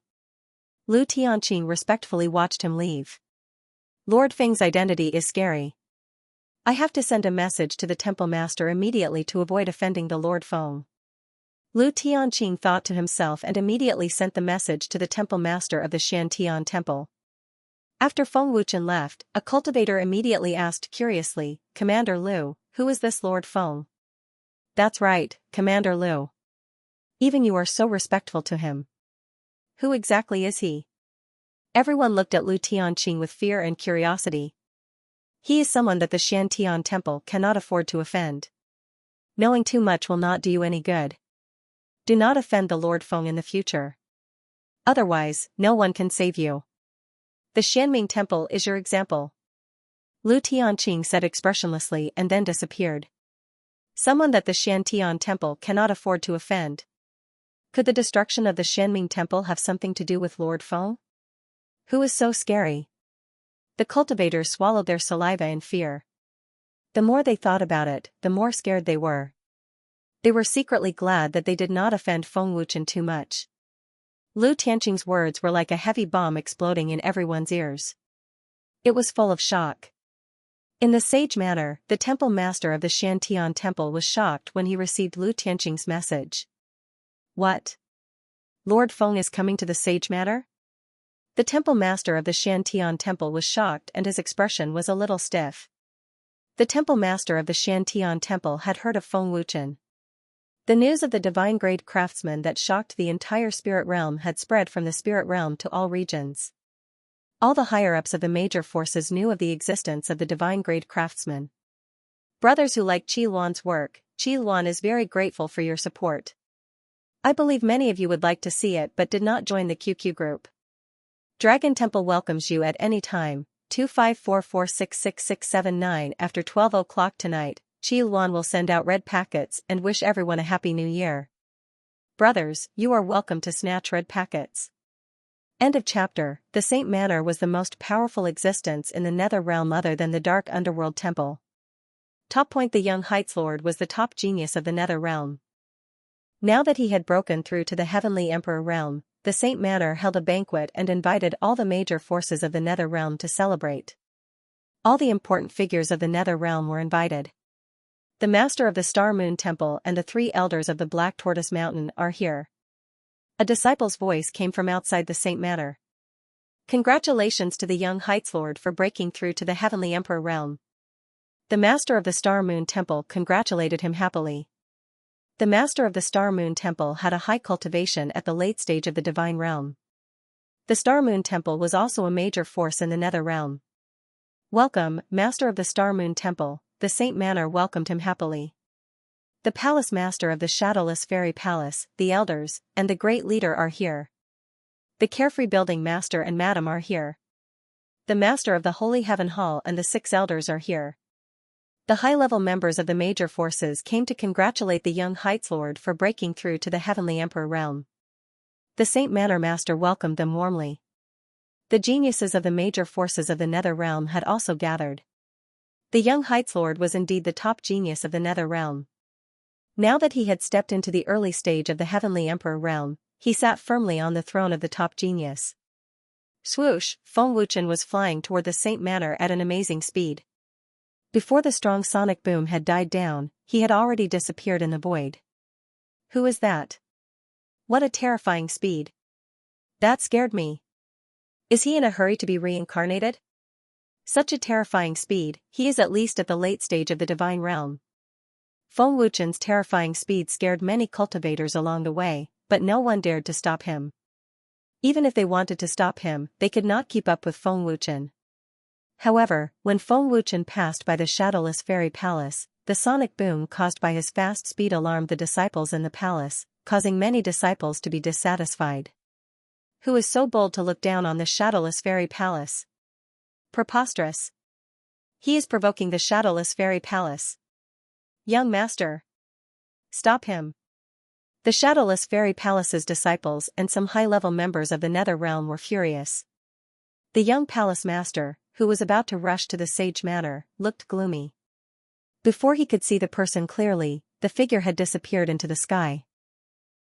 S1: Lu Tianqing respectfully watched him leave. Lord Feng's identity is scary. I have to send a message to the temple master immediately to avoid offending the Lord Feng. Lu Tianqing thought to himself and immediately sent the message to the temple master of the Xianxia temple. After Feng Wuchen left, a cultivator immediately asked curiously, Commander Lu, who is this Lord Feng? That's right, Commander Lu. Even you are so respectful to him. Who exactly is he? Everyone looked at Lu Tianqing with fear and curiosity. He is someone that the Xiantian temple cannot afford to offend. Knowing too much will not do you any good. Do not offend the Lord Feng in the future. Otherwise, no one can save you. The Xianming temple is your example. Lu Tianqing said expressionlessly and then disappeared. Someone that the Xiantian temple cannot afford to offend. Could the destruction of the Xianming temple have something to do with Lord Feng? Who is so scary? The cultivators swallowed their saliva in fear. The more they thought about it, the more scared they were. They were secretly glad that they did not offend Feng Wuchen too much. Lu Tianqing's words were like a heavy bomb exploding in everyone's ears. It was full of shock. In the sage manner, the temple master of the Xiantian temple was shocked when he received Lu Tianqing's message. What? Lord Feng is coming to the sage manor? The temple master of the Xiantian temple was shocked and his expression was a little stiff. The temple master of the Xiantian temple had heard of Feng Wuchen. The news of the divine-grade craftsman that shocked the entire spirit realm had spread from the spirit realm to all regions. All the higher-ups of the major forces knew of the existence of the divine-grade craftsman. Brothers who like Qi Luan's work, Qi Luan is very grateful for your support. I believe many of you would like to see it but did not join the QQ group. Dragon Temple welcomes you at any time, 2544666679 after 12 o'clock tonight. Qi Luan will send out red packets and wish everyone a happy new year. Brothers, you are welcome to snatch red packets. End of chapter. The Saint Manor was the most powerful existence in the nether realm other than the dark underworld temple. Top point: the young Heights Lord was the top genius of the nether realm. Now that he had broken through to the heavenly emperor realm, the Saint Manor held a banquet and invited all the major forces of the nether realm to celebrate. All the important figures of the nether realm were invited. The master of the Star Moon Temple and the 3 elders of the Black Tortoise Mountain are here. A disciple's voice came from outside the Saint Manor. Congratulations to the young Heights Lord for breaking through to the heavenly emperor realm. The master of the Star Moon Temple congratulated him happily. The master of the Star Moon Temple had a high cultivation at the late stage of the divine realm. The Star Moon Temple was also a major force in the nether realm. Welcome, master of the Star Moon Temple. The Saint Manor welcomed him happily. The palace master of the Shadowless Fairy Palace, the elders, and the great leader are here. The carefree building master and madam are here. The master of the Holy Heaven Hall and the 6 elders are here. The high-level members of the major forces came to congratulate the young Heights Lord for breaking through to the heavenly emperor realm. The Saint Manor master welcomed them warmly. The geniuses of the major forces of the nether realm had also gathered. The young Heights Lord was indeed the top genius of the nether realm. Now that he had stepped into the early stage of the heavenly emperor realm, he sat firmly on the throne of the top genius. Swoosh, Feng Wuchen was flying toward the Saint Manor at an amazing speed. Before the strong sonic boom had died down, he had already disappeared in the void. Who is that? What a terrifying speed. That scared me. Is he in a hurry to be reincarnated? Such a terrifying speed, he is at least at the late stage of the divine realm. Feng Wuchen's terrifying speed scared many cultivators along the way, but no one dared to stop him. Even if they wanted to stop him, they could not keep up with Feng Wuchen. However, when Feng Wuchen passed by the Shadowless Fairy Palace, the sonic boom caused by his fast speed alarmed the disciples in the palace, causing many disciples to be dissatisfied. Who is so bold to look down on the Shadowless Fairy Palace? Preposterous. He is provoking the Shadowless Fairy Palace. Young master. Stop him. The Shadowless Fairy Palace's disciples and some high-level members of the nether realm were furious. The young palace master, who was about to rush to the Sage Manor, looked gloomy. Before he could see the person clearly, the figure had disappeared into the sky.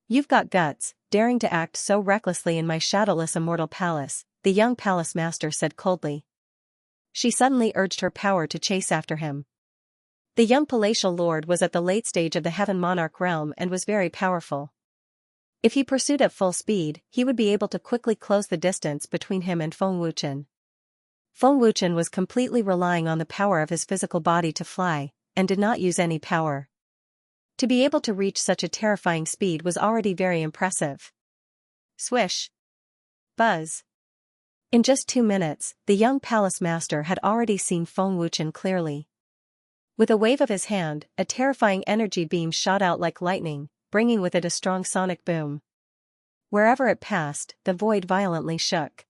S1: You've got guts, daring to act so recklessly in my shadowless immortal palace, the young palace master said coldly. She suddenly urged her power to chase after him. The young palatial lord was at the late stage of the heaven monarch realm and was very powerful. If he pursued at full speed, he would be able to quickly close the distance between him and Feng Wuchen. Feng Wuchen was completely relying on the power of his physical body to fly, and did not use any power. To be able to reach such a terrifying speed was already very impressive. Swish. Buzz. In just 2 minutes, the young palace master had already seen Feng Wuchen clearly. With a wave of his hand, a terrifying energy beam shot out like lightning, bringing with it a strong sonic boom. Wherever it passed, the void violently shook.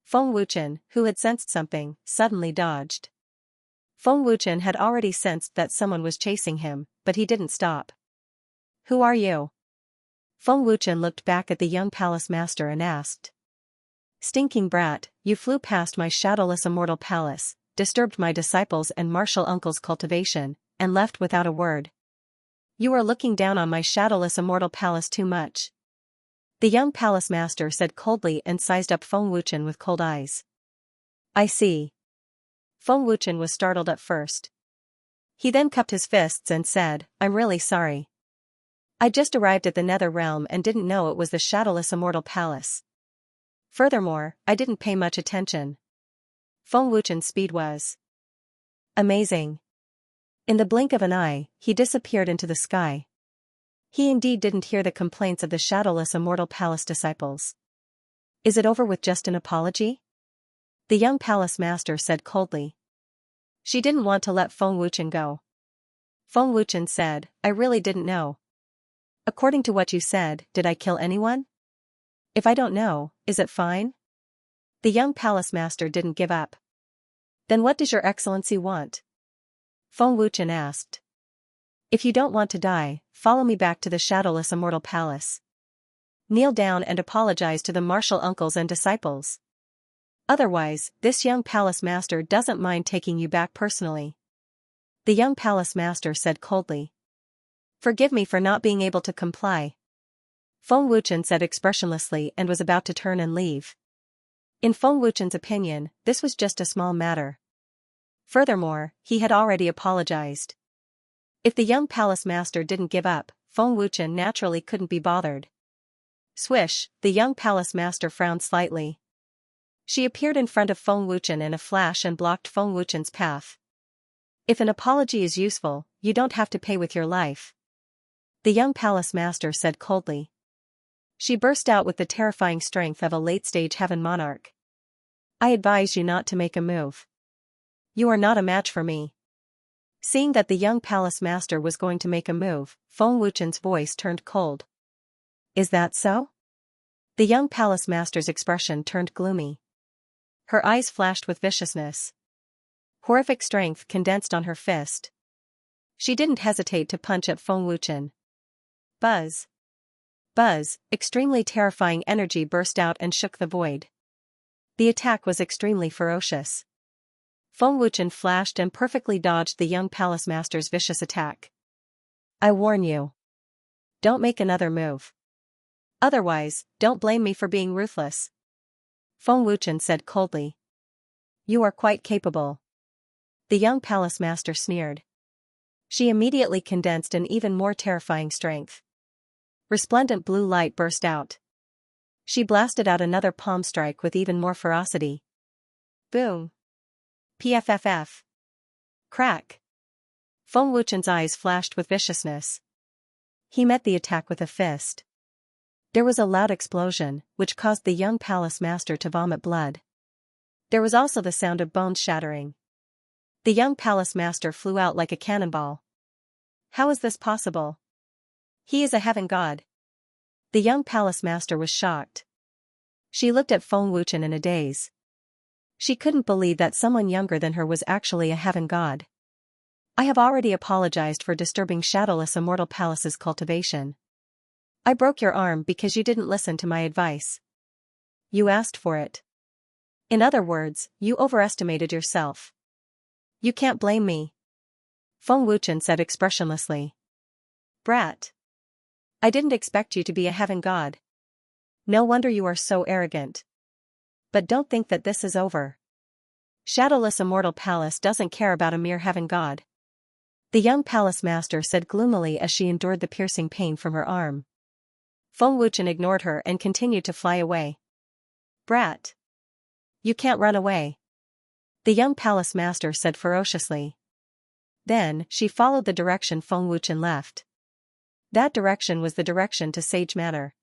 S1: Feng Wuchen, who had sensed something, suddenly dodged. Feng Wuchen had already sensed that someone was chasing him, but he didn't stop. Who are you? Feng Wuchen looked back at the young palace master and asked. Stinking brat, you flew past my shadowless immortal palace, disturbed my disciples and martial uncle's cultivation, and left without a word. You are looking down on my shadowless immortal palace too much. The young palace master said coldly and sized up Feng Wuchen with cold eyes. I see. Feng Wuchen was startled at first. He then cupped his fists and said, I'm really sorry. I just arrived at the nether realm and didn't know it was the shadowless immortal palace. Furthermore, I didn't pay much attention. Feng Wuchen's speed was amazing. In the blink of an eye, he disappeared into the sky. He indeed didn't hear the complaints of the shadowless immortal palace disciples. Is it over with just an apology? The young palace master said coldly. She didn't want to let Feng Wuchen go. Feng Wuchen said, I really didn't know. According to what you said, did I kill anyone? If I don't know, is it fine? The young palace master didn't give up. Then what does your excellency want? Feng Wuchen asked. If you don't want to die, follow me back to the shadowless immortal palace. Kneel down and apologize to the martial uncles and disciples. Otherwise, this young palace master doesn't mind taking you back personally. The young palace master said coldly. Forgive me for not being able to comply. Feng Wuchen said expressionlessly and was about to turn and leave. In Feng Wuchen's opinion, this was just a small matter. Furthermore, he had already apologized. If the young palace master didn't give up, Feng Wuchen naturally couldn't be bothered. Swish, the young palace master frowned slightly. She appeared in front of Feng Wuchen in a flash and blocked Feng Wuchen's path. If an apology is useful, you don't have to pay with your life. The young palace master said coldly. She burst out with the terrifying strength of a late-stage heaven monarch. I advise you not to make a move. You are not a match for me. Seeing that the young palace master was going to make a move, Feng Wuchen's voice turned cold. Is that so? The young palace master's expression turned gloomy. Her eyes flashed with viciousness. Horrific strength condensed on her fist. She didn't hesitate to punch at Feng Wuchen. Buzz. Buzz, extremely terrifying energy burst out and shook the void. The attack was extremely ferocious. Feng Wuchen flashed and perfectly dodged the young palace master's vicious attack. I warn you. Don't make another move. Otherwise, don't blame me for being ruthless. Feng Wuchen said coldly. You are quite capable. The young palace master sneered. She immediately condensed an even more terrifying strength. Resplendent blue light burst out. She blasted out another palm strike with even more ferocity. Boom. PFFF. Crack. Feng Wuchen's eyes flashed with viciousness. He met the attack with a fist. There was a loud explosion, which caused the young palace master to vomit blood. There was also the sound of bones shattering. The young palace master flew out like a cannonball. How is this possible? He is a heaven god. The young palace master was shocked. She looked at Feng Wuchen in a daze. She couldn't believe that someone younger than her was actually a heaven god. I have already apologized for disturbing Shadowless Immortal Palace's cultivation. I broke your arm because you didn't listen to my advice. You asked for it. In other words, you overestimated yourself. You can't blame me. Feng Wuchen said expressionlessly. Brat. I didn't expect you to be a heaven god. No wonder you are so arrogant. But don't think that this is over. Shadowless Immortal Palace doesn't care about a mere heaven god. The young palace master said gloomily as she endured the piercing pain from her arm. Feng Wuchen ignored her and continued to fly away. Brat. You can't run away. The young palace master said ferociously. Then, she followed the direction Feng Wuchen left. That direction was the direction to Sage Manor.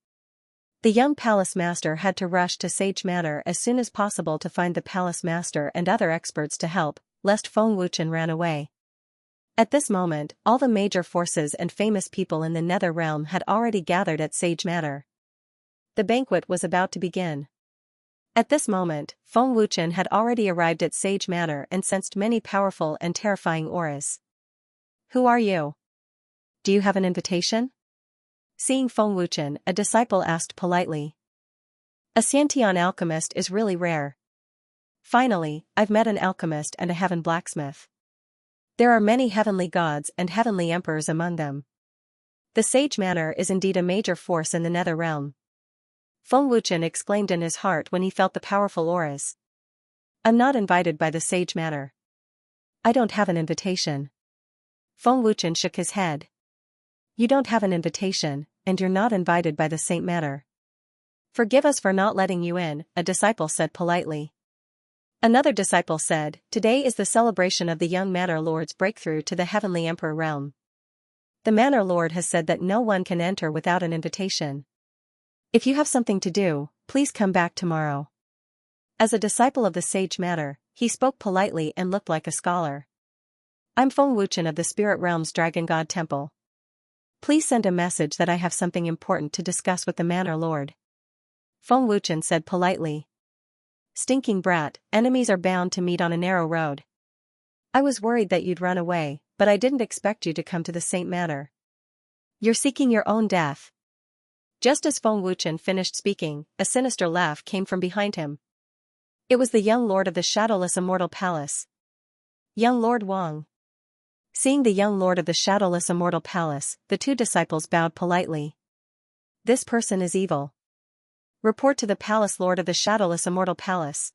S1: The young palace master had to rush to Sage Manor as soon as possible to find the palace master and other experts to help, lest Feng Wuchen ran away. At this moment, all the major forces and famous people in the Nether Realm had already gathered at Sage Manor. The banquet was about to begin. At this moment, Feng Wuchen had already arrived at Sage Manor and sensed many powerful and terrifying auras. Who are you? Do you have an invitation? Seeing Feng Wuchen, a disciple asked politely. A Xianxian alchemist is really rare. Finally, I've met an alchemist and a heaven blacksmith. There are many heavenly gods and heavenly emperors among them. The Sage Manor is indeed a major force in the Nether Realm. Feng Wuchen exclaimed in his heart when he felt the powerful auras. I'm not invited by the Sage Manor. I don't have an invitation. Feng Wuchen shook his head. You don't have an invitation, and you're not invited by the Saint Manor. Forgive us for not letting you in, a disciple said politely. Another disciple said, today is the celebration of the young Manor Lord's breakthrough to the Heavenly Emperor realm. The Manor Lord has said that no one can enter without an invitation. If you have something to do, please come back tomorrow. As a disciple of the Sage Manor, he spoke politely and looked like a scholar. I'm Feng Wuchen of the Spirit Realm's Dragon God Temple. Please send a message that I have something important to discuss with the Manor Lord. Feng Wuchen said politely. Stinking brat, enemies are bound to meet on a narrow road. I was worried that you'd run away, but I didn't expect you to come to the Saint Manor. You're seeking your own death. Just as Feng Wuchen finished speaking, a sinister laugh came from behind him. It was the young lord of the Shadowless Immortal Palace. Young Lord Wang. Seeing the young lord of the Shadowless Immortal Palace, the two disciples bowed politely. This person is evil. Report to the Palace Lord of the Shadowless Immortal Palace.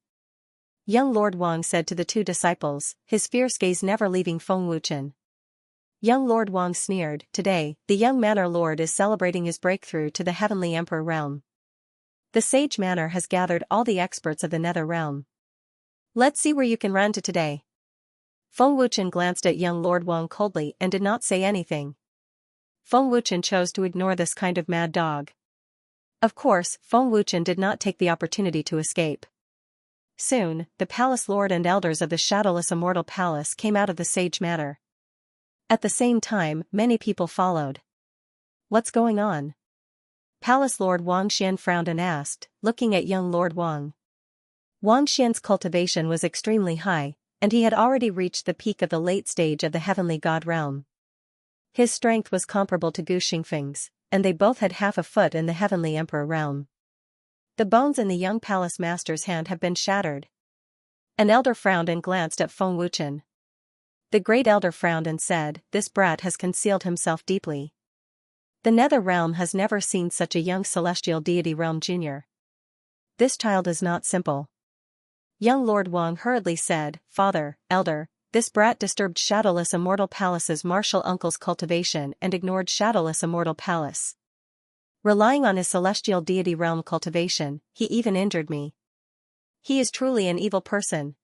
S1: Young Lord Wang said to the two disciples, his fierce gaze never leaving Feng Wuchen. Young Lord Wang sneered, today, the young Manor Lord is celebrating his breakthrough to the Heavenly Emperor realm. The Sage Manor has gathered all the experts of the Nether Realm. Let's see where you can run to today. Feng Wuchen glanced at young Lord Wang coldly and did not say anything. Feng Wuchen chose to ignore this kind of mad dog. Of course, Feng Wuchen did not take the opportunity to escape. Soon, the Palace Lord and elders of the Shadowless Immortal Palace came out of the Sage Manor. At the same time, many people followed. What's going on? Palace Lord Wang Xian frowned and asked, looking at young Lord Wang. Wang Xian's cultivation was extremely high, and he had already reached the peak of the late stage of the Heavenly God realm. His strength was comparable to Gu Xingfeng's, and they both had half a foot in the Heavenly Emperor realm. The bones in the young palace master's hand have been shattered. An elder frowned and glanced at Feng Wuchen. The great elder frowned and said, this brat has concealed himself deeply. The Nether Realm has never seen such a young celestial deity realm junior. This child is not simple. Young Lord Wang hurriedly said, Father, Elder, this brat disturbed Shadowless Immortal Palace's martial uncle's cultivation and ignored Shadowless Immortal Palace. Relying on his celestial deity realm cultivation, he even injured me. He is truly an evil person.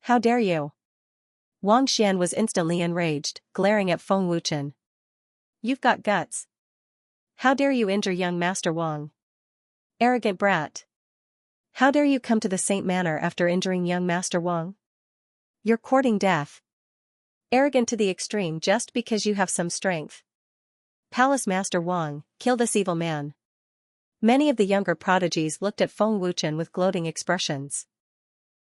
S1: How dare you? Wang Xian was instantly enraged, glaring at Feng Wuchen. You've got guts. How dare you injure young Master Wang? Arrogant brat. How dare you come to the Saint Manor after injuring young Master Wang? You're courting death. Arrogant to the extreme just because you have some strength. Palace Master Wang, kill this evil man. Many of the younger prodigies looked at Feng Wuchen with gloating expressions.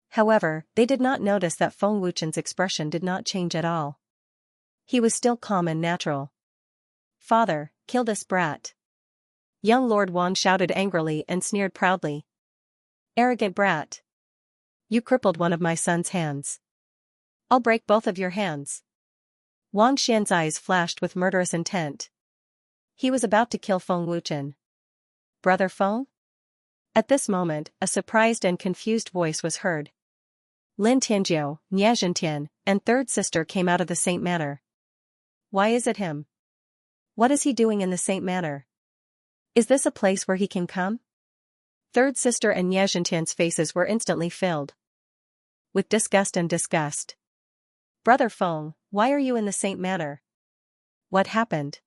S1: However, they did not notice that Feng Wuchen's expression did not change at all. He was still calm and natural. Father, kill this brat. Young Lord Wang shouted angrily and sneered proudly. Arrogant brat. You crippled one of my son's hands. I'll break both of your hands. Wang Xian's eyes flashed with murderous intent. He was about to kill Feng Wuchen. Brother Feng? At this moment, a surprised and confused voice was heard. Lin Tianjiu, Nie Zhentian, and third sister came out of the Saint Manor. Why is it him? What is he doing in the Saint Manor? Is this a place where he can come? Third sister and Nie Zhentian's faces were instantly filled with disgust and disgust. Brother Feng, why are you in the Saint Manor? What happened?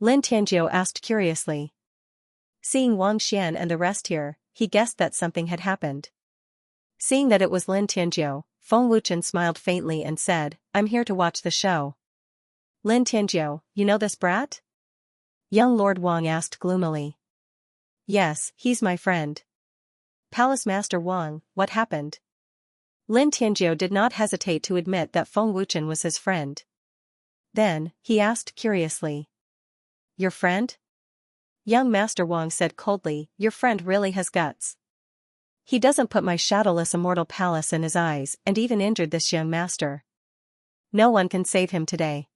S1: Lin Tianjiu asked curiously. Seeing Wang Xian and the rest here, he guessed that something had happened. Seeing that it was Lin Tianjiu, Feng Wuchen smiled faintly and said, I'm here to watch the show. Lin Tianjiu, you know this brat? Young Lord Wang asked gloomily. Yes, he's my friend. Palace Master Wang, what happened? Lin Tianjiu did not hesitate to admit that Feng Wuchen was his friend. Then, he asked curiously. Your friend? Young Master Wang said coldly, your friend really has guts. He doesn't put my shadowless immortal palace in his eyes and even injured this young master. No one can save him today.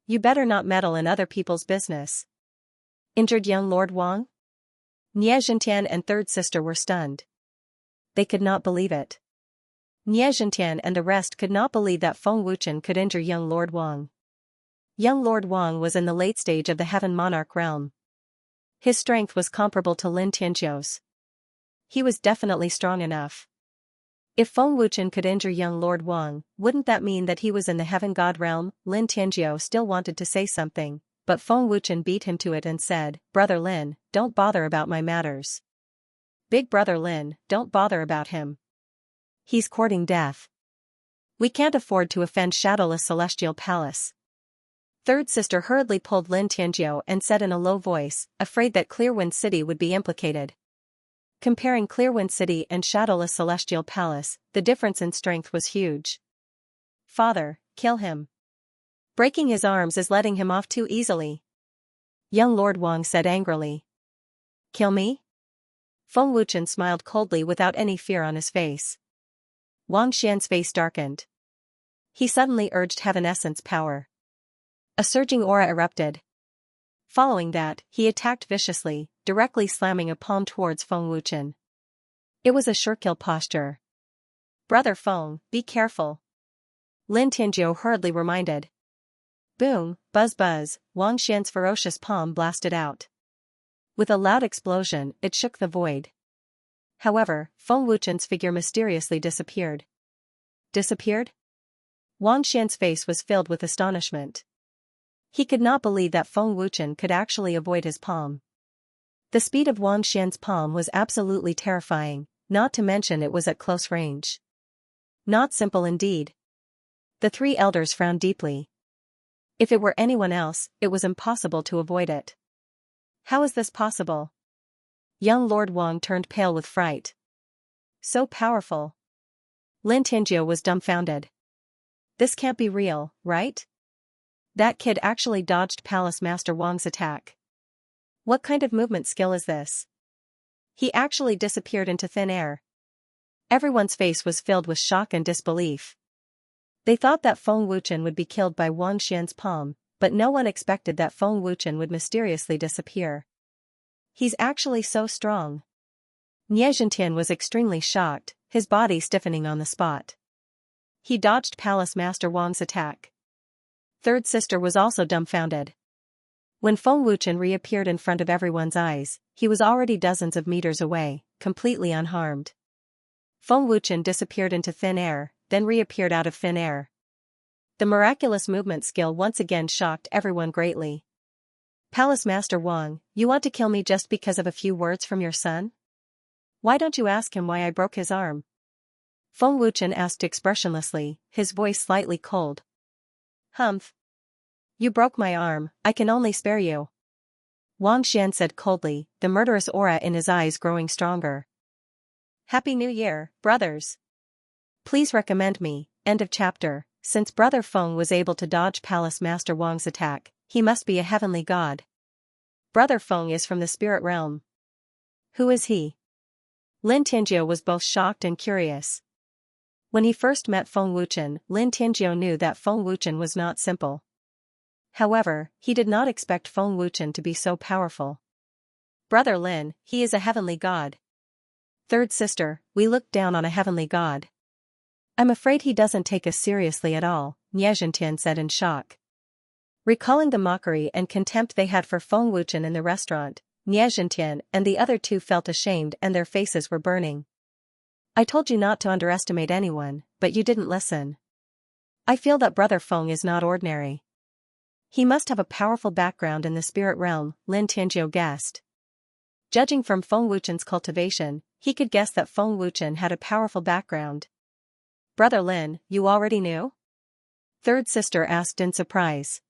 S1: You better not meddle in other people's business. Injured young Lord Wang? Nie Zhentian and third sister were stunned. They could not believe it. Nie Zhentian and the rest could not believe that Feng Wuchen could injure young Lord Wang. Young Lord Wang was in the late stage of the Heaven Monarch realm. His strength was comparable to Lin Tianjiu's. He was definitely strong enough. If Feng Wuchen could injure young Lord Wang, wouldn't that mean that he was in the Heaven God realm? Lin Tianjiu still wanted to say something, but Feng Wuchen beat him to it and said, Brother Lin, don't bother about my matters. Big Brother Lin, don't bother about him. He's courting death. We can't afford to offend Shadowless Celestial Palace. Third sister hurriedly pulled Lin Tianjiu and said in a low voice, afraid that Clearwind City would be implicated. Comparing Clearwind City and Shadowless Celestial Palace, the difference in strength was huge. Father, kill him. Breaking his arms is letting him off too easily. Young Lord Wang said angrily. Kill me? Feng Wuchen smiled coldly without any fear on his face. Wang Xian's face darkened. He suddenly urged Heaven Essence power. A surging aura erupted. Following that, he attacked viciously, directly slamming a palm towards Feng Wuchen. It was a sure-kill posture. Brother Feng, be careful. Lin Tianjiu hurriedly reminded. Boom, buzz buzz, Wang Xian's ferocious palm blasted out. With a loud explosion, it shook the void. However, Feng Wuchen's figure mysteriously disappeared. Disappeared? Wang Xian's face was filled with astonishment. He could not believe that Feng Wuchen could actually avoid his palm. The speed of Wang Xian's palm was absolutely terrifying, not to mention it was at close range. Not simple indeed. The three elders frowned deeply. If it were anyone else, it was impossible to avoid it. How is this possible? Young Lord Wang turned pale with fright. So powerful. Lin Tianjiu was dumbfounded. This can't be real, right? That kid actually dodged Palace Master Wang's attack. What kind of movement skill is this? He actually disappeared into thin air. Everyone's face was filled with shock and disbelief. They thought that Feng Wuchen would be killed by Wang Xian's palm, but no one expected that Feng Wuchen would mysteriously disappear. He's actually so strong. Nie Zhentian was extremely shocked, his body stiffening on the spot. He dodged Palace Master Wang's attack. Third sister was also dumbfounded. When Feng Wuchen reappeared in front of everyone's eyes, he was already dozens of meters away, completely unharmed. Feng Wuchen disappeared into thin air, then reappeared out of thin air. The miraculous movement skill once again shocked everyone greatly. Palace Master Wang, you want to kill me just because of a few words from your son? Why don't you ask him why I broke his arm? Feng Wuchen asked expressionlessly, his voice slightly cold. Humph. You broke my arm, I can only spare you. Wang Xian said coldly, the murderous aura in his eyes growing stronger. Happy New Year, brothers. Please recommend me. End of chapter. Since Brother Feng was able to dodge Palace Master Wang's attack, he must be a heavenly god. Brother Feng is from the spirit realm. Who is he? Lin Tianjiu was both shocked and curious. When he first met Feng Wuchen, Lin Tianjiu knew that Feng Wuchen was not simple. However, he did not expect Feng Wuchen to be so powerful. Brother Lin, he is a heavenly god. Third sister, we look down on a heavenly god. I'm afraid he doesn't take us seriously at all, Xianxia said in shock. Recalling the mockery and contempt they had for Feng Wuchen in the restaurant, Xianxia and the other two felt ashamed and their faces were burning. I told you not to underestimate anyone, but you didn't listen. I feel that Brother Feng is not ordinary. He must have a powerful background in the spirit realm, Lin Tianjiu guessed. Judging from Feng Wuchen's cultivation, he could guess that Feng Wuchen had a powerful background. Brother Lin, you already knew? Third sister asked in surprise.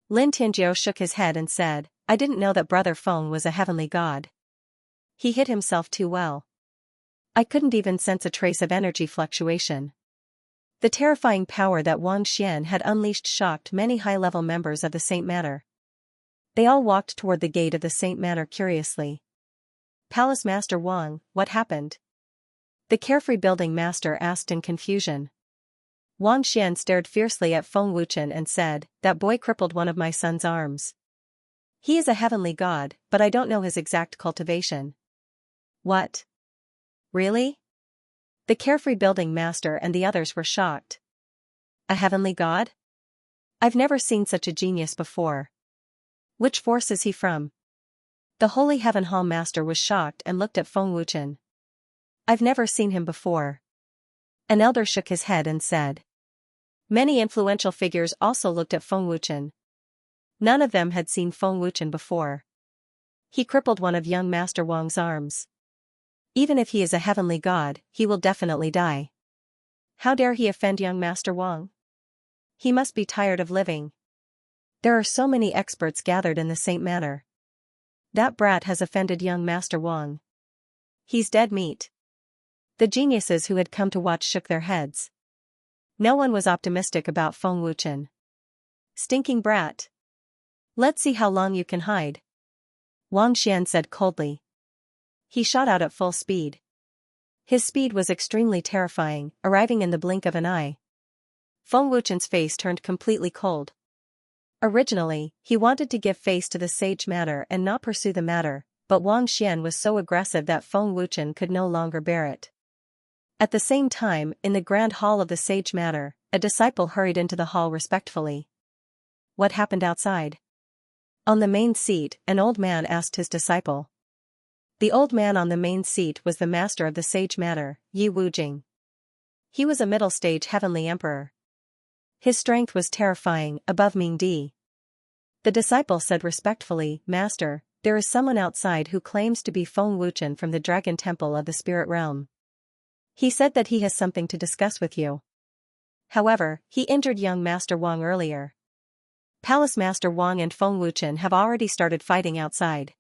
S1: Lin Tianjiu shook his head and said, I didn't know that Brother Feng was a heavenly god. He hid himself too well. I couldn't even sense a trace of energy fluctuation. The terrifying power that Wang Xian had unleashed shocked many high-level members of the Saint Manor. They all walked toward the gate of the Saint Manor curiously. Palace Master Wang, what happened? The carefree building master asked in confusion. Wang Xian stared fiercely at Feng Wuchen and said, that boy crippled one of my son's arms. He is a heavenly god, but I don't know his exact cultivation. What? Really? The carefree building master and the others were shocked. A heavenly god? I've never seen such a genius before. Which force is he from? The Holy Heaven Hall master was shocked and looked at Feng Wuchen. I've never seen him before. An elder shook his head and said. Many influential figures also looked at Feng Wuchen. None of them had seen Feng Wuchen before. He crippled one of young Master Wang's arms. Even if he is a heavenly god, he will definitely die. How dare he offend young Master Wang? He must be tired of living. There are so many experts gathered in the Saint Manor. That brat has offended young Master Wang. He's dead meat. The geniuses who had come to watch shook their heads. No one was optimistic about Feng Wuchen. Stinking brat. Let's see how long you can hide. Wang Xian said coldly. He shot out at full speed. His speed was extremely terrifying, arriving in the blink of an eye. Feng Wuchen's face turned completely cold. Originally, he wanted to give face to the sage matter and not pursue the matter, but Wang Xian was so aggressive that Feng Wuchen could no longer bear it. At the same time, in the grand hall of the sage matter, a disciple hurried into the hall respectfully. What happened outside? On the main seat, an old man asked his disciple. The old man on the main seat was the master of the sage matter, Yi Wujing. He was a middle-stage heavenly emperor. His strength was terrifying, above Ming Di. The disciple said respectfully, Master, there is someone outside who claims to be Feng Wuchen from the Dragon Temple of the Spirit Realm. He said that he has something to discuss with you. However, he injured young Master Wang earlier. Palace Master Wang and Feng Wuchen have already started fighting outside.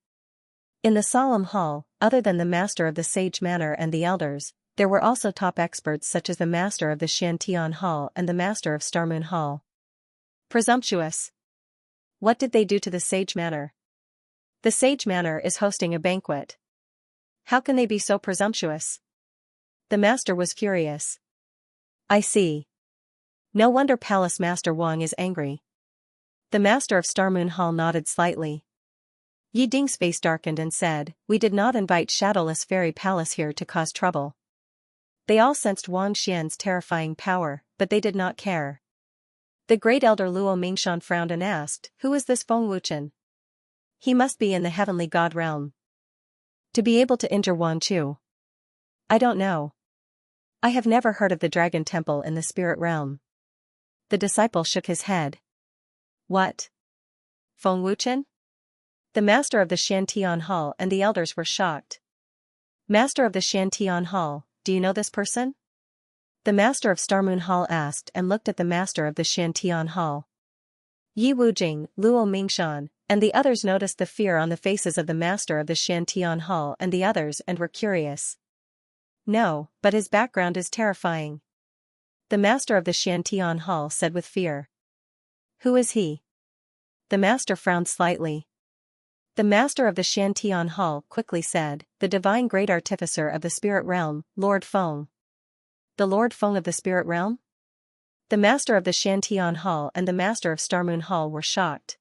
S1: In the solemn hall, other than the master of the Sage Manor and the elders, there were also top experts such as the master of the Shantian Hall and the master of Starmoon Hall. Presumptuous. What did they do to the Sage Manor? The Sage Manor is hosting a banquet. How can they be so presumptuous? The master was furious. I see. No wonder Palace Master Wang is angry. The master of Starmoon Hall nodded slightly. Yi Ding's face darkened and said, We did not invite Shadowless Fairy Palace here to cause trouble. They all sensed Wang Xian's terrifying power, but they did not care. The great elder Luo Mingshan frowned and asked, Who is this Feng Wuchen? He must be in the heavenly god realm. To be able to injure Wang Chu. I don't know. I have never heard of the Dragon Temple in the spirit realm. The disciple shook his head. What? Feng Wuchen? The master of the Shantian Hall and the elders were shocked. Master of the Shantian Hall, do you know this person? The master of Starmoon Hall asked and looked at the master of the Shantian Hall. Yi Wujing, Luo Mingshan, and the others noticed the fear on the faces of the master of the Shantian Hall and the others and were curious. No, but his background is terrifying. The master of the Shantian Hall said with fear. Who is he? The master frowned slightly. The master of the Shantian Hall quickly said, The divine great artificer of the spirit realm, Lord Feng. The Lord Feng of the spirit realm? The master of the Shantian Hall and the master of Starmoon Hall were shocked.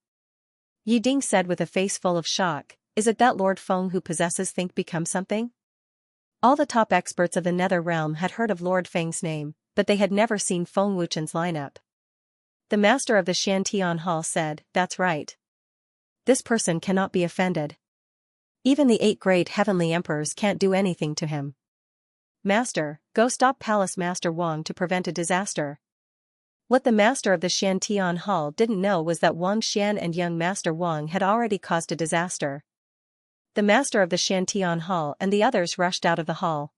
S1: Yi Ding said with a face full of shock, "Is it that Lord Feng who possesses Think Become Something?" All the top experts of the Nether Realm had heard of Lord Feng's name, but they had never seen Feng Wuchen's lineup. The master of the Shantian Hall said, "That's right. This person cannot be offended. Even the 8 great heavenly emperors can't do anything to him. Master, go stop Palace Master Wang to prevent a disaster." What the master of the Shantian Hall didn't know was that Wang Xian and young Master Wang had already caused a disaster. The master of the Shantian Hall and the others rushed out of the hall.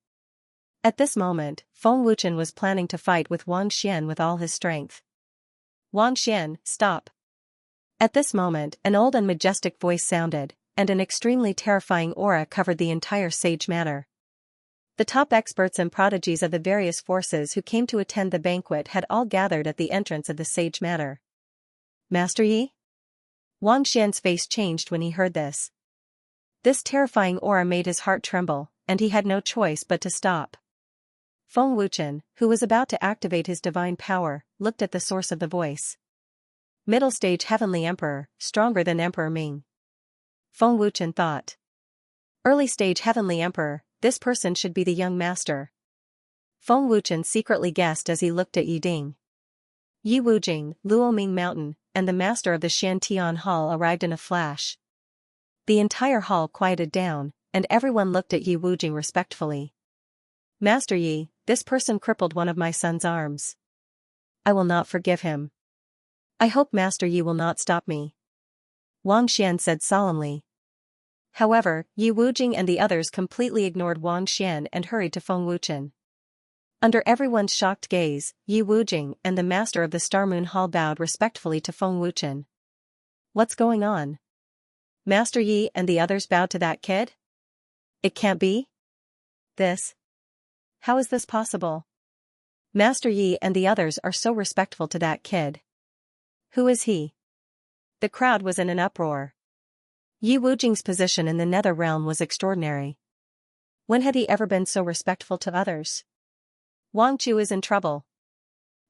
S1: At this moment, Feng Wuchen was planning to fight with Wang Xian with all his strength. "Wang Xian, stop." At this moment, an old and majestic voice sounded, and an extremely terrifying aura covered the entire Sage Manor. The top experts and prodigies of the various forces who came to attend the banquet had all gathered at the entrance of the Sage Manor. "Master Yi?" Wang Xian's face changed when he heard this. This terrifying aura made his heart tremble, and he had no choice but to stop. Feng Wuchen, who was about to activate his divine power, looked at the source of the voice. Middle stage Heavenly Emperor, stronger than Emperor Ming. Feng Wuchen thought. Early stage Heavenly Emperor, this person should be the young master. Feng Wuchen secretly guessed as he looked at Yi Ding. Yi Wujing, Luoming Mountain, and the master of the Shantian Hall arrived in a flash. The entire hall quieted down, and everyone looked at Yi Wujing respectfully. "Master Yi, this person crippled one of my son's arms. I will not forgive him. I hope Master Yi will not stop me," Wang Xian said solemnly. However, Yi Wujing and the others completely ignored Wang Xian and hurried to Feng Wuchen. Under everyone's shocked gaze, Yi Wujing and the master of the Starmoon Hall bowed respectfully to Feng Wuchen. "What's going on?" Master Yi and the others bowed to that kid? "It can't be? How is this possible? Master Yi and the others are so respectful to that kid. Who is he?" The crowd was in an uproar. Yi Wujing's position in the Nether Realm was extraordinary. When had he ever been so respectful to others? "Wang Chu is in trouble,"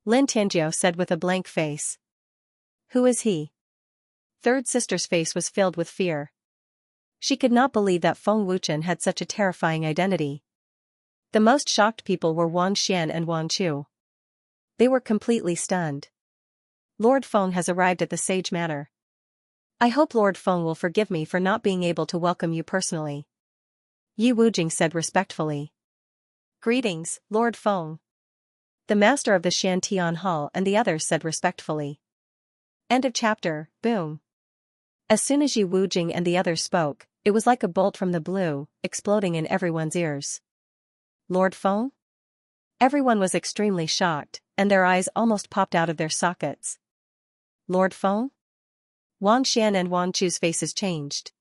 S1: Lin Tianjiu said with a blank face. "Who is he?" Third sister's face was filled with fear. She could not believe that Feng Wuchen had such a terrifying identity. The most shocked people were Wang Xian and Wang Chu. They were completely stunned. "Lord Feng has arrived at the Sage Manor. I hope Lord Feng will forgive me for not being able to welcome you personally," Yi Wujing said respectfully. "Greetings, Lord Feng," the master of the Shantian Hall and the others said respectfully. End of chapter. Boom. As soon as Yi Wujing and the others spoke, it was like a bolt from the blue, exploding in everyone's ears. "Lord Feng?" Everyone was extremely shocked, and their eyes almost popped out of their sockets. "Lord Feng?" Wang Xian and Wang Chu's faces changed.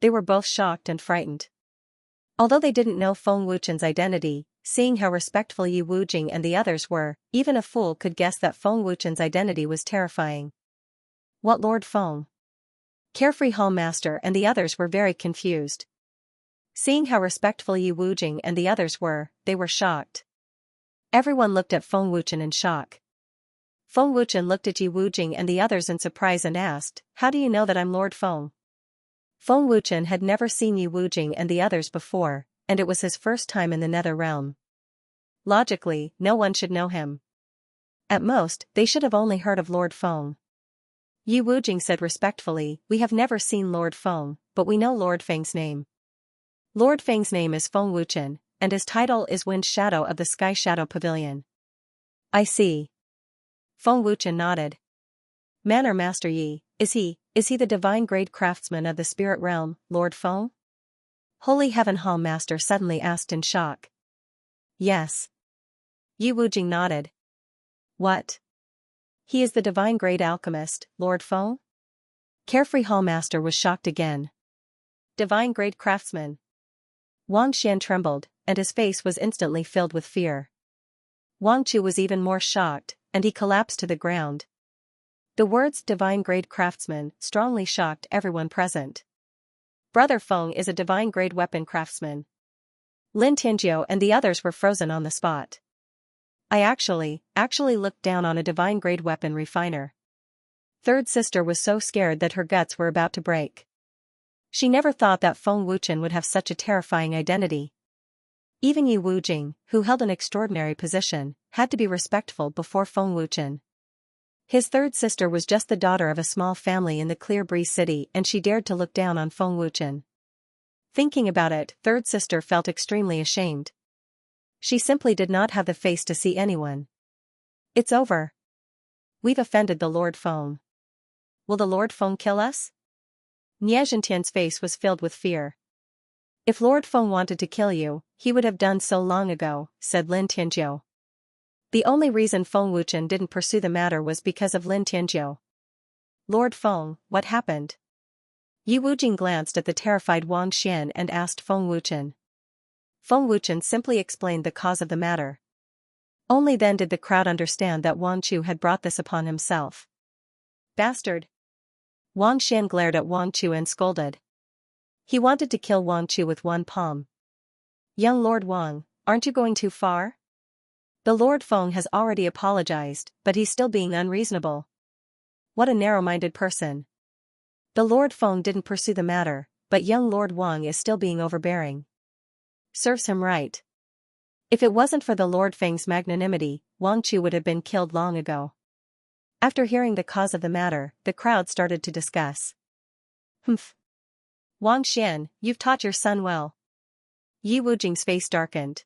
S1: They were both shocked and frightened. Although they didn't know Feng Wuchen's identity, seeing how respectful Yi Wujing and the others were, even a fool could guess that Feng Wuchen's identity was terrifying. What Lord Feng? Carefree Hall Master and the others were very confused. Seeing how respectful Yi Wujing and the others were, they were shocked. Everyone looked at Feng Wuchen in shock. Feng Wuchen looked at Yi Wujing and the others in surprise and asked, "How do you know that I'm Lord Feng?" Feng Wuchen had never seen Yi Wujing and the others before, and it was his first time in the Nether Realm. Logically, no one should know him. At most, they should have only heard of Lord Feng. Yi Wujing said respectfully, "We have never seen Lord Feng, but we know Lord Feng's name. Lord Feng's name is Feng Wuchen, and his title is Wind Shadow of the Sky Shadow Pavilion." "I see." Feng Wuchen nodded. "Manor Master Yi, is he the divine grade craftsman of the spirit realm, Lord Feng?" Holy Heaven Hall Master suddenly asked in shock. "Yes." Yi Wujing nodded. "What? He is the divine grade alchemist, Lord Feng?" Carefree Hall Master was shocked again. "Divine grade craftsman." Wang Xian trembled, and his face was instantly filled with fear. Wang Chu was even more shocked, and he collapsed to the ground. The words divine grade craftsman strongly shocked everyone present. Brother Feng is a divine grade weapon craftsman. Lin Tianjiu and the others were frozen on the spot. I actually looked down on a divine-grade weapon refiner. Third sister was so scared that her guts were about to break. She never thought that Feng Wuchen would have such a terrifying identity. Even Yi Wujing, who held an extraordinary position, had to be respectful before Feng Wuchen. His third sister was just the daughter of a small family in the Clear Breeze city, and she dared to look down on Feng Wuchen. Thinking about it, third sister felt extremely ashamed. She simply did not have the face to see anyone. It's over. We've offended the Lord Feng. Will the Lord Feng kill us? Niezhentian's face was filled with fear. If Lord Feng wanted to kill you, he would have done so long ago, said Lin Tianjiu. The only reason Feng Wuchen didn't pursue the matter was because of Lin Tianjiu. Lord Feng, what happened? Yi Wujing glanced at the terrified Wang Xian and asked Feng Wuchen. Feng Wuchen simply explained the cause of the matter. Only then did the crowd understand that Wang Chu had brought this upon himself. Bastard! Wang Xian glared at Wang Chu and scolded. He wanted to kill Wang Chu with one palm. Young Lord Wang, aren't you going too far? The Lord Feng has already apologized, but he's still being unreasonable. What a narrow-minded person. The Lord Feng didn't pursue the matter, but young Lord Wang is still being overbearing. Serves him right. If it wasn't for the Lord Feng's magnanimity, Wang Chu would have been killed long ago. After hearing the cause of the matter, the crowd started to discuss. Humph. Wang Xian, you've taught your son well. Yi Wujing's face darkened.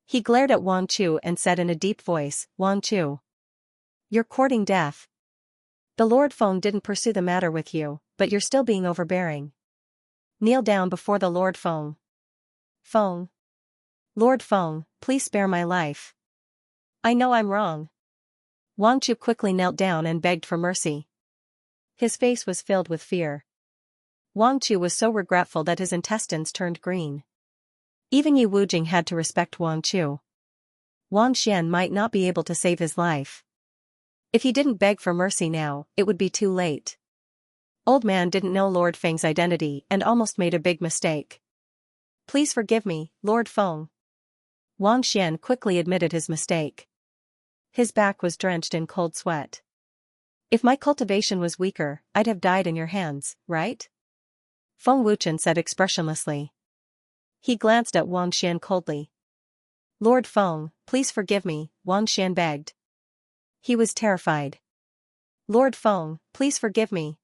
S1: He glared at Wang Chu and said in a deep voice, Wang Chu. You're courting death. The Lord Feng didn't pursue the matter with you, but you're still being overbearing. Kneel down before the Lord Feng. Feng. Lord Feng, please spare my life. I know I'm wrong. Wang Chu quickly knelt down and begged for mercy. His face was filled with fear. Wang Chu was so regretful that his intestines turned green. Even Yi Wujing had to respect Wang Chu. Wang Xian might not be able to save his life. If he didn't beg for mercy now, it would be too late. Old man didn't know Lord Feng's identity and almost made a big mistake. Please forgive me, Lord Feng. Wang Xian quickly admitted his mistake. His back was drenched in cold sweat. If my cultivation was weaker, I'd have died in your hands, right? Feng Wuchen said expressionlessly. He glanced at Wang Xian coldly. Lord Feng, please forgive me, Wang Xian begged. He was terrified. Lord Feng, please forgive me.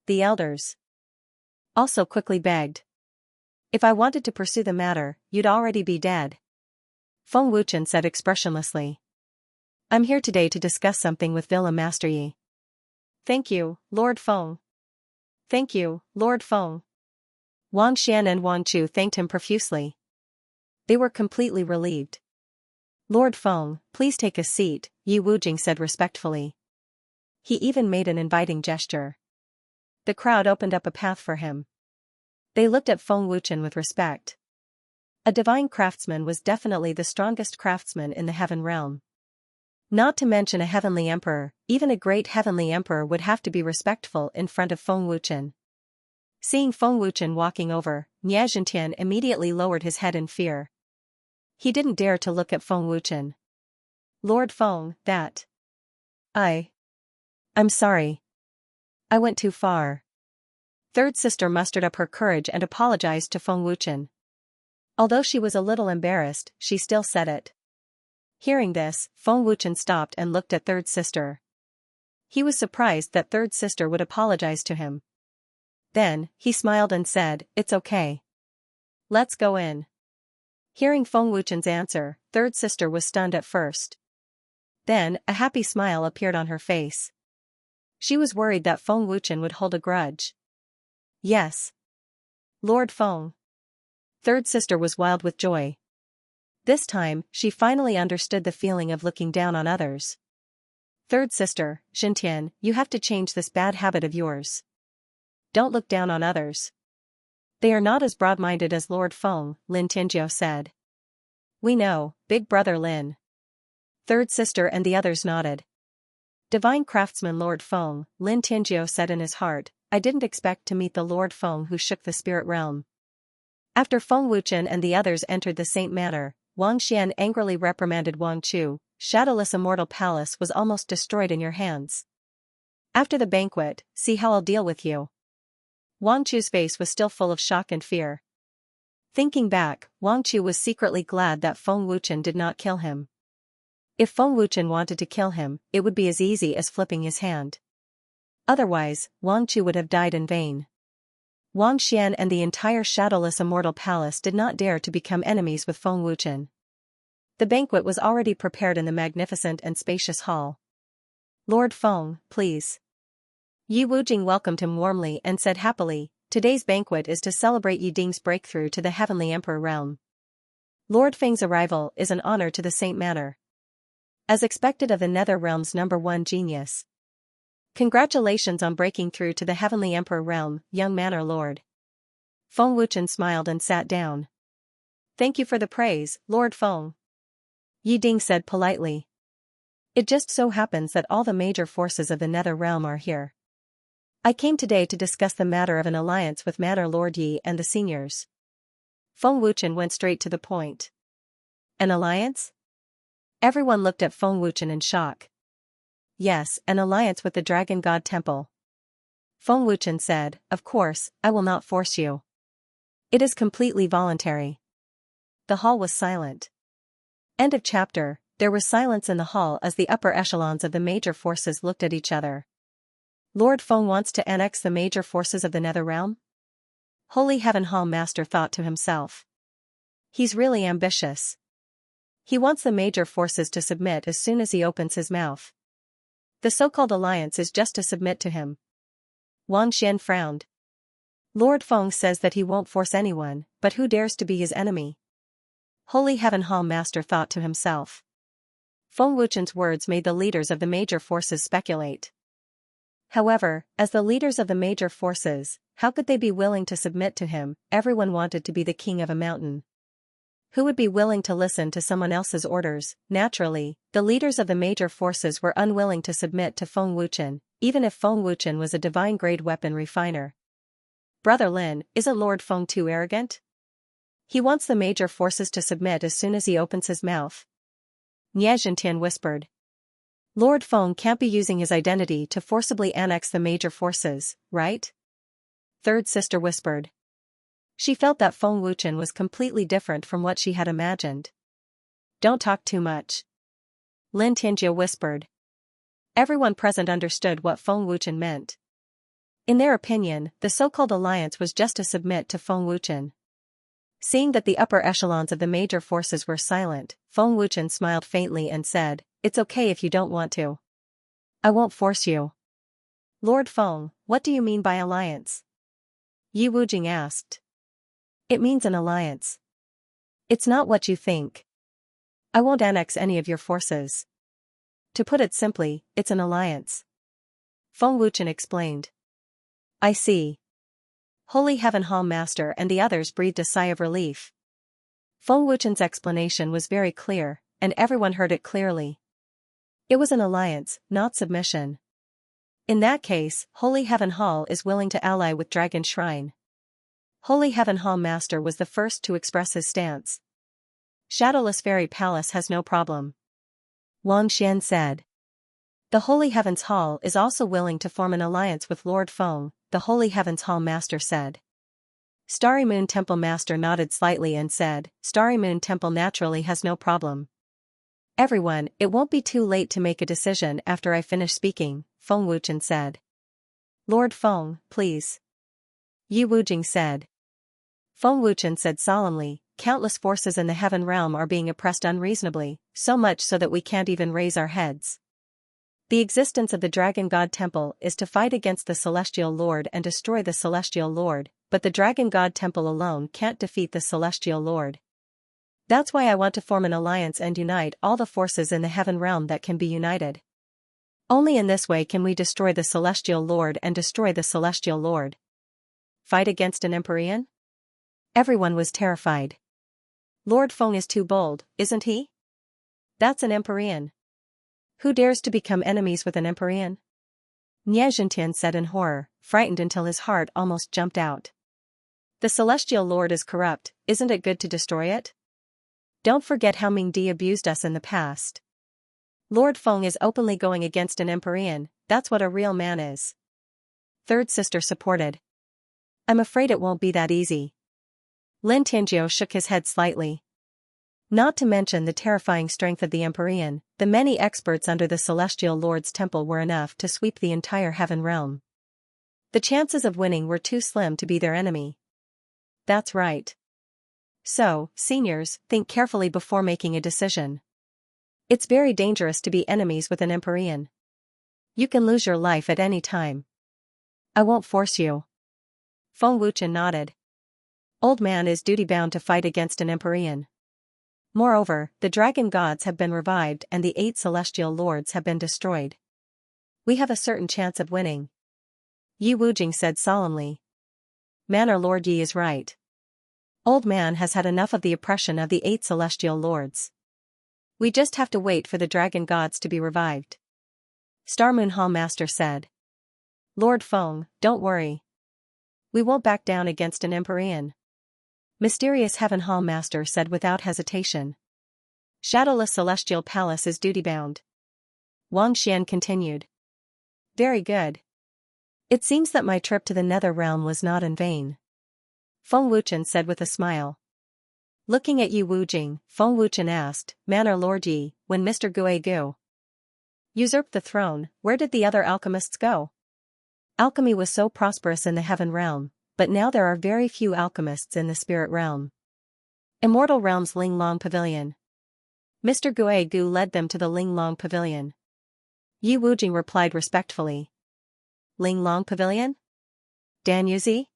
S1: The elders also quickly begged. If I wanted to pursue the matter, you'd already be dead. Feng Wuchen said expressionlessly. I'm here today to discuss something with Villa Master Yi. Thank you, Lord Feng. Thank you, Lord Feng. Wang Xian and Wang Chu thanked him profusely. They were completely relieved. Lord Feng, please take a seat, Yi Wujing said respectfully. He even made an inviting gesture. The crowd opened up a path for him. They looked at Feng Wuchen with respect. A divine craftsman was definitely the strongest craftsman in the heaven realm. Not to mention a heavenly emperor, even a great heavenly emperor would have to be respectful in front of Feng Wuchen. Seeing Feng Wuchen walking over, Niezhentian immediately lowered his head in fear. He didn't dare to look at Feng Wuchen. Lord Feng, that. I'm sorry. I went too far. Third sister mustered up her courage and apologized to Feng Wuchen. Although she was a little embarrassed, she still said it. Hearing this, Feng Wuchen stopped and looked at third sister. He was surprised that third sister would apologize to him. Then, he smiled and said, it's okay. Let's go in. Hearing Feng Wuchen's answer, third sister was stunned at first. Then, a happy smile appeared on her face. She was worried that Feng Wuchen would hold a grudge. Yes. Lord Feng. Third sister was wild with joy. This time, she finally understood the feeling of looking down on others. Third sister, Xintian, you have to change this bad habit of yours. Don't look down on others. They are not as broad-minded as Lord Feng, Lin Tianjiu said. We know, big brother Lin. Third sister and the others nodded. Divine craftsman Lord Feng, Lin Tianjiu said in his heart, I didn't expect to meet the Lord Feng who shook the spirit realm. After Feng Wuchen and the others entered the Saint Manor, Wang Xian angrily reprimanded Wang Chu, "Shadowless immortal palace was almost destroyed in your hands. After the banquet, see how I'll deal with you." Wang Chu's face was still full of shock and fear. Thinking back, Wang Chu was secretly glad that Feng Wuchen did not kill him. If Feng Wuchen wanted to kill him, it would be as easy as flipping his hand. Otherwise, Wang Chu would have died in vain. Wang Xian and the entire Shadowless Immortal Palace did not dare to become enemies with Feng Wuchen. The banquet was already prepared in the magnificent and spacious hall. "Lord Feng, please." Yi Wujing welcomed him warmly and said happily, "Today's banquet is to celebrate Yi Ding's breakthrough to the Heavenly Emperor realm. Lord Feng's arrival is an honor to the Saint Manor. As expected of the Nether Realm's #1 genius. Congratulations on breaking through to the Heavenly Emperor realm, young Manor Lord." Feng Wuchen smiled and sat down. "Thank you for the praise, Lord Feng," Yi Ding said politely. "It just so happens that all the major forces of the Nether Realm are here. I came today to discuss the matter of an alliance with Manor Lord Yi and the seniors." Feng Wuchen went straight to the point. "An alliance?" Everyone looked at Feng Wuchen in shock. "Yes, an alliance with the Dragon God Temple." Feng Wuchen said, "Of course, I will not force you. It is completely voluntary." The hall was silent. End of chapter. There was silence in the hall as the upper echelons of the major forces looked at each other. Lord Feng wants to annex the major forces of the Nether Realm? Holy Heaven Hall Master thought to himself. He's really ambitious. He wants the major forces to submit as soon as he opens his mouth. The so-called alliance is just to submit to him. Wang Xian frowned. Lord Feng says that he won't force anyone, but who dares to be his enemy? Holy Heaven Hall Master thought to himself. Feng Wuchen's words made the leaders of the major forces speculate. However, as the leaders of the major forces, how could they be willing to submit to him? Everyone wanted to be the king of a mountain. Who would be willing to listen to someone else's orders? Naturally, the leaders of the major forces were unwilling to submit to Feng Wuchen, even if Feng Wuchen was a divine-grade weapon refiner. Brother Lin, isn't Lord Feng too arrogant? He wants the major forces to submit as soon as he opens his mouth. Nie Zhentian whispered. Lord Feng can't be using his identity to forcibly annex the major forces, right? Third sister whispered. She felt that Feng Wuchen was completely different from what she had imagined. Don't talk too much. Lin Tianjia whispered. Everyone present understood what Feng Wuchen meant. In their opinion, the so-called alliance was just to submit to Feng Wuchen. Seeing that the upper echelons of the major forces were silent, Feng Wuchen smiled faintly and said, "It's okay if you don't want to. I won't force you." Lord Feng, what do you mean by alliance? Yi Wujing asked. It means an alliance. It's not what you think. I won't annex any of your forces. To put it simply, it's an alliance. Feng Wuchen explained. I see. Holy Heaven Hall Master and the others breathed a sigh of relief. Feng Wuchen's explanation was very clear, and everyone heard it clearly. It was an alliance, not submission. In that case, Holy Heaven Hall is willing to ally with Dragon Shrine. Holy Heaven Hall Master was the first to express his stance. Shadowless Fairy Palace has no problem. Wang Xian said. The Holy Heavens Hall is also willing to form an alliance with Lord Feng, the Holy Heavens Hall Master said. Starry Moon Temple Master nodded slightly and said, Starry Moon Temple naturally has no problem. Everyone, it won't be too late to make a decision after I finish speaking, Feng Wuchen said. Lord Feng, please. Yi Wujing said. Feng Wuchen said solemnly, countless forces in the heaven realm are being oppressed unreasonably, so much so that we can't even raise our heads. The existence of the Dragon God Temple is to fight against the Celestial Lord and destroy the Celestial Lord, but the Dragon God Temple alone can't defeat the Celestial Lord. That's why I want to form an alliance and unite all the forces in the heaven realm that can be united. Only in this way can we destroy the Celestial Lord and destroy the Celestial Lord. Fight against an Empyrean? Everyone was terrified. Lord Feng is too bold, isn't he? That's an Empyrean. Who dares to become enemies with an Empyrean? Nie Zhentian said in horror, frightened until his heart almost jumped out. The Celestial Lord is corrupt, isn't it good to destroy it? Don't forget how Ming Di abused us in the past. Lord Feng is openly going against an Empyrean, that's what a real man is. Third sister supported. I'm afraid it won't be that easy. Lin Tianjiu shook his head slightly. Not to mention the terrifying strength of the Empyrean, the many experts under the Celestial Lord's temple were enough to sweep the entire heaven realm. The chances of winning were too slim to be their enemy. That's right. So, seniors, think carefully before making a decision. It's very dangerous to be enemies with an Empyrean. You can lose your life at any time. I won't force you. Feng Wuchen nodded. Old man is duty-bound to fight against an Empyrean. Moreover, the dragon gods have been revived and the 8 celestial lords have been destroyed. We have a certain chance of winning. Yi Wujing said solemnly. Manor Lord Yi is right. Old man has had enough of the oppression of the 8 celestial lords. We just have to wait for the dragon gods to be revived. Star Moon Hall Master said. Lord Feng, don't worry. We won't back down against an Empyrean. Mysterious Heaven Hall Master said without hesitation. Shadowless Celestial Palace is duty-bound. Wang Xian continued. Very good. It seems that my trip to the Nether Realm was not in vain. Feng Wuchen said with a smile. Looking at Yi Wujing, Feng Wuchen asked, Manor Lord Yi, when Mr. Guegu usurped the throne, where did the other alchemists go? Alchemy was so prosperous in the heaven realm, but now there are very few alchemists in the spirit realm. Immortal Realm's Ling Long Pavilion. Mr. Guegu led them to the Ling Long Pavilion. Yi Wujing replied respectfully. Ling Long Pavilion? Dan Yuzi?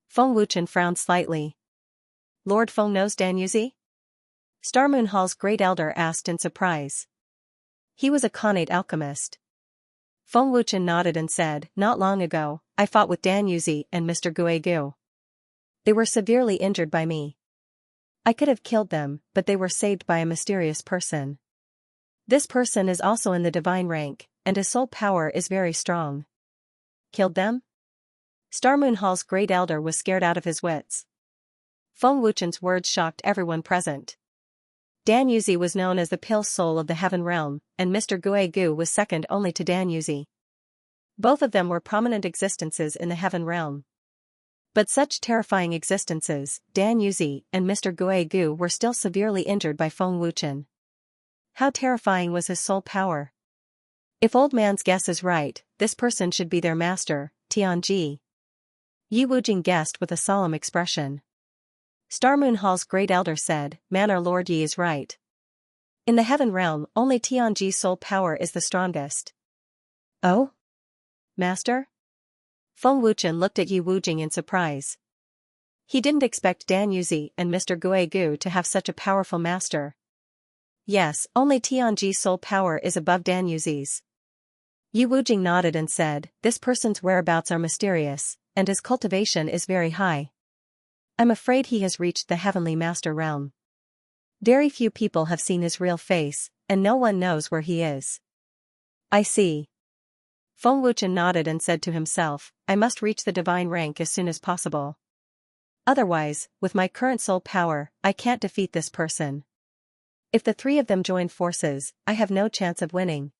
S1: Feng Wuchen frowned slightly. Lord Feng knows Dan Yuzi? Star Moon Hall's great elder asked in surprise. He was a Khanate alchemist. Feng Wuchen nodded and said, Not long ago, I fought with Dan Yuzi and Mr. Guegu. They were severely injured by me. I could have killed them, but they were saved by a mysterious person. This person is also in the divine rank, and his soul power is very strong. Killed them? Star Moon Hall's great elder was scared out of his wits. Feng Wuchen's words shocked everyone present. Dan Yuzi was known as the pale soul of the heaven realm, and Mr. Guegu was second only to Dan Yuzi. Both of them were prominent existences in the heaven realm. But such terrifying existences, Dan Yuzi and Mr. Guegu were still severely injured by Feng Wuchen. How terrifying was his soul power? If old man's guess is right, this person should be their master, Tianji. Yi Wujing guessed with a solemn expression. Star Moon Hall's great elder said, Manor Lord Yi is right. In the heaven realm, only Tianji's soul power is the strongest. Oh? Master? Feng Wuchen looked at Yi Wujing in surprise. He didn't expect Dan Yuzi and Mr. Guegu to have such a powerful master. Yes, only Tianji's soul power is above Dan Yuzi's. Yi Wujing nodded and said, This person's whereabouts are mysterious, and his cultivation is very high. I'm afraid he has reached the heavenly master realm. Very few people have seen his real face, and no one knows where he is. I see. Feng Wuchen nodded and said to himself, I must reach the divine rank as soon as possible. Otherwise, with my current soul power, I can't defeat this person. If the 3 of them join forces, I have no chance of winning.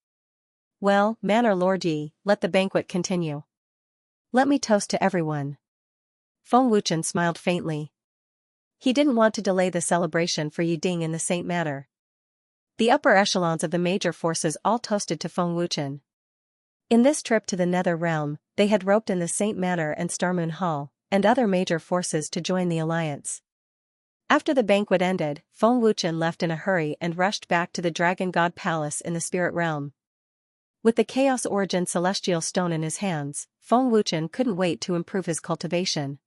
S1: Well, Manor Lord Yi, let the banquet continue. Let me toast to everyone. Feng Wuchen smiled faintly. He didn't want to delay the celebration for Yi Ding in the Saint Manor. The upper echelons of the major forces all toasted to Feng Wuchen. In this trip to the Nether Realm, they had roped in the Saint Manor and Star Moon Hall, and other major forces to join the alliance. After the banquet ended, Feng Wuchen left in a hurry and rushed back to the Dragon God Palace in the Spirit Realm. With the Chaos Origin Celestial Stone in his hands, Feng Wuchen couldn't wait to improve his cultivation.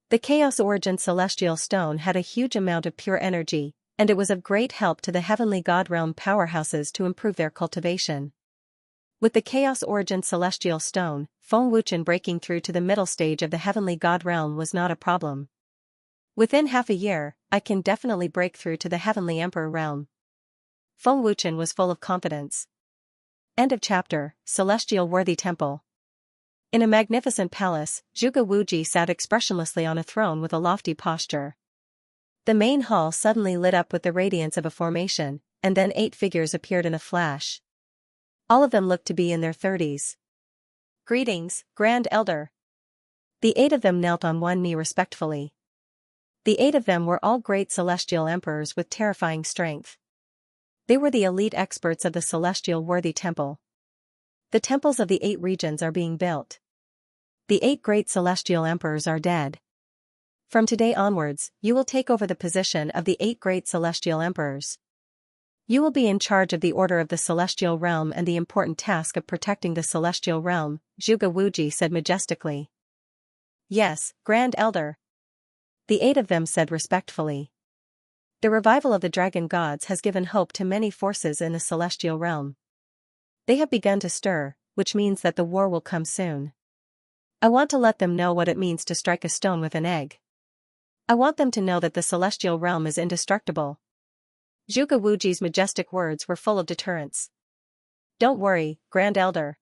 S1: The Chaos Origin Celestial Stone had a huge amount of pure energy, and it was of great help to the Heavenly God Realm powerhouses to improve their cultivation. With the Chaos Origin Celestial Stone, Feng Wuchen breaking through to the middle stage of the Heavenly God Realm was not a problem. Within half a year, I can definitely break through to the Heavenly Emperor Realm. Feng Wuchen was full of confidence. End of chapter. Celestial Worthy Temple. In a magnificent palace, Zhuge Wuji sat expressionlessly on a throne with a lofty posture. The main hall suddenly lit up with the radiance of a formation, and then 8 figures appeared in a flash. All of them looked to be in their 30s. "Greetings, Grand Elder." The 8 of them knelt on one knee respectfully. The 8 of them were all great celestial emperors with terrifying strength. They were the elite experts of the celestial worthy temple. The temples of the 8 regions are being built. The 8 great celestial emperors are dead. From today onwards, you will take over the position of the 8 great celestial emperors. You will be in charge of the order of the celestial realm and the important task of protecting the celestial realm, Zhuge Wuji said majestically. "Yes, Grand Elder." The 8 of them said respectfully. The revival of the dragon gods has given hope to many forces in the celestial realm. They have begun to stir, which means that the war will come soon. I want to let them know what it means to strike a stone with an egg. I want them to know that the celestial realm is indestructible. Zhuge Wuji's majestic words were full of deterrence. "Don't worry, Grand Elder.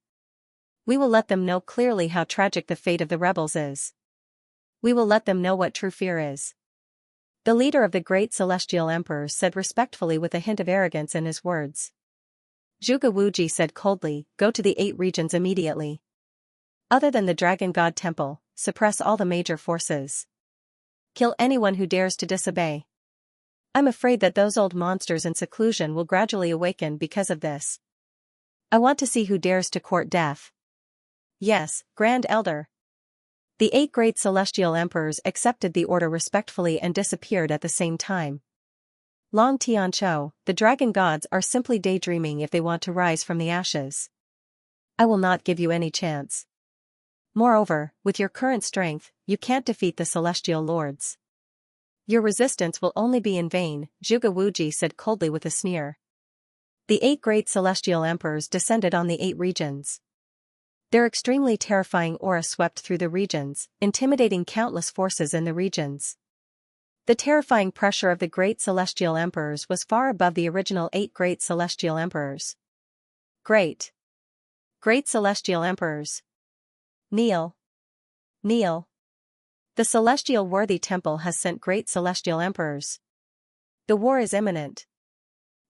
S1: We will let them know clearly how tragic the fate of the rebels is. We will let them know what true fear is." The leader of the great celestial emperors said respectfully with a hint of arrogance in his words. Zhuge Wuji said coldly, "Go to the 8 regions immediately. Other than the Dragon God Temple, suppress all the major forces. Kill anyone who dares to disobey. I'm afraid that those old monsters in seclusion will gradually awaken because of this. I want to see who dares to court death." "Yes, Grand Elder." The 8 great celestial emperors accepted the order respectfully and disappeared at the same time. Long Tianqiu, the dragon gods are simply daydreaming if they want to rise from the ashes. I will not give you any chance. Moreover, with your current strength, you can't defeat the celestial lords. Your resistance will only be in vain, Zhuge Wuji said coldly with a sneer. The 8 great celestial emperors descended on the 8 regions. Their extremely terrifying aura swept through the regions, intimidating countless forces in the regions. The terrifying pressure of the great celestial emperors was far above the original 8 great celestial emperors. Great celestial emperors. Kneel. Kneel. The celestial worthy temple has sent great celestial emperors. The war is imminent.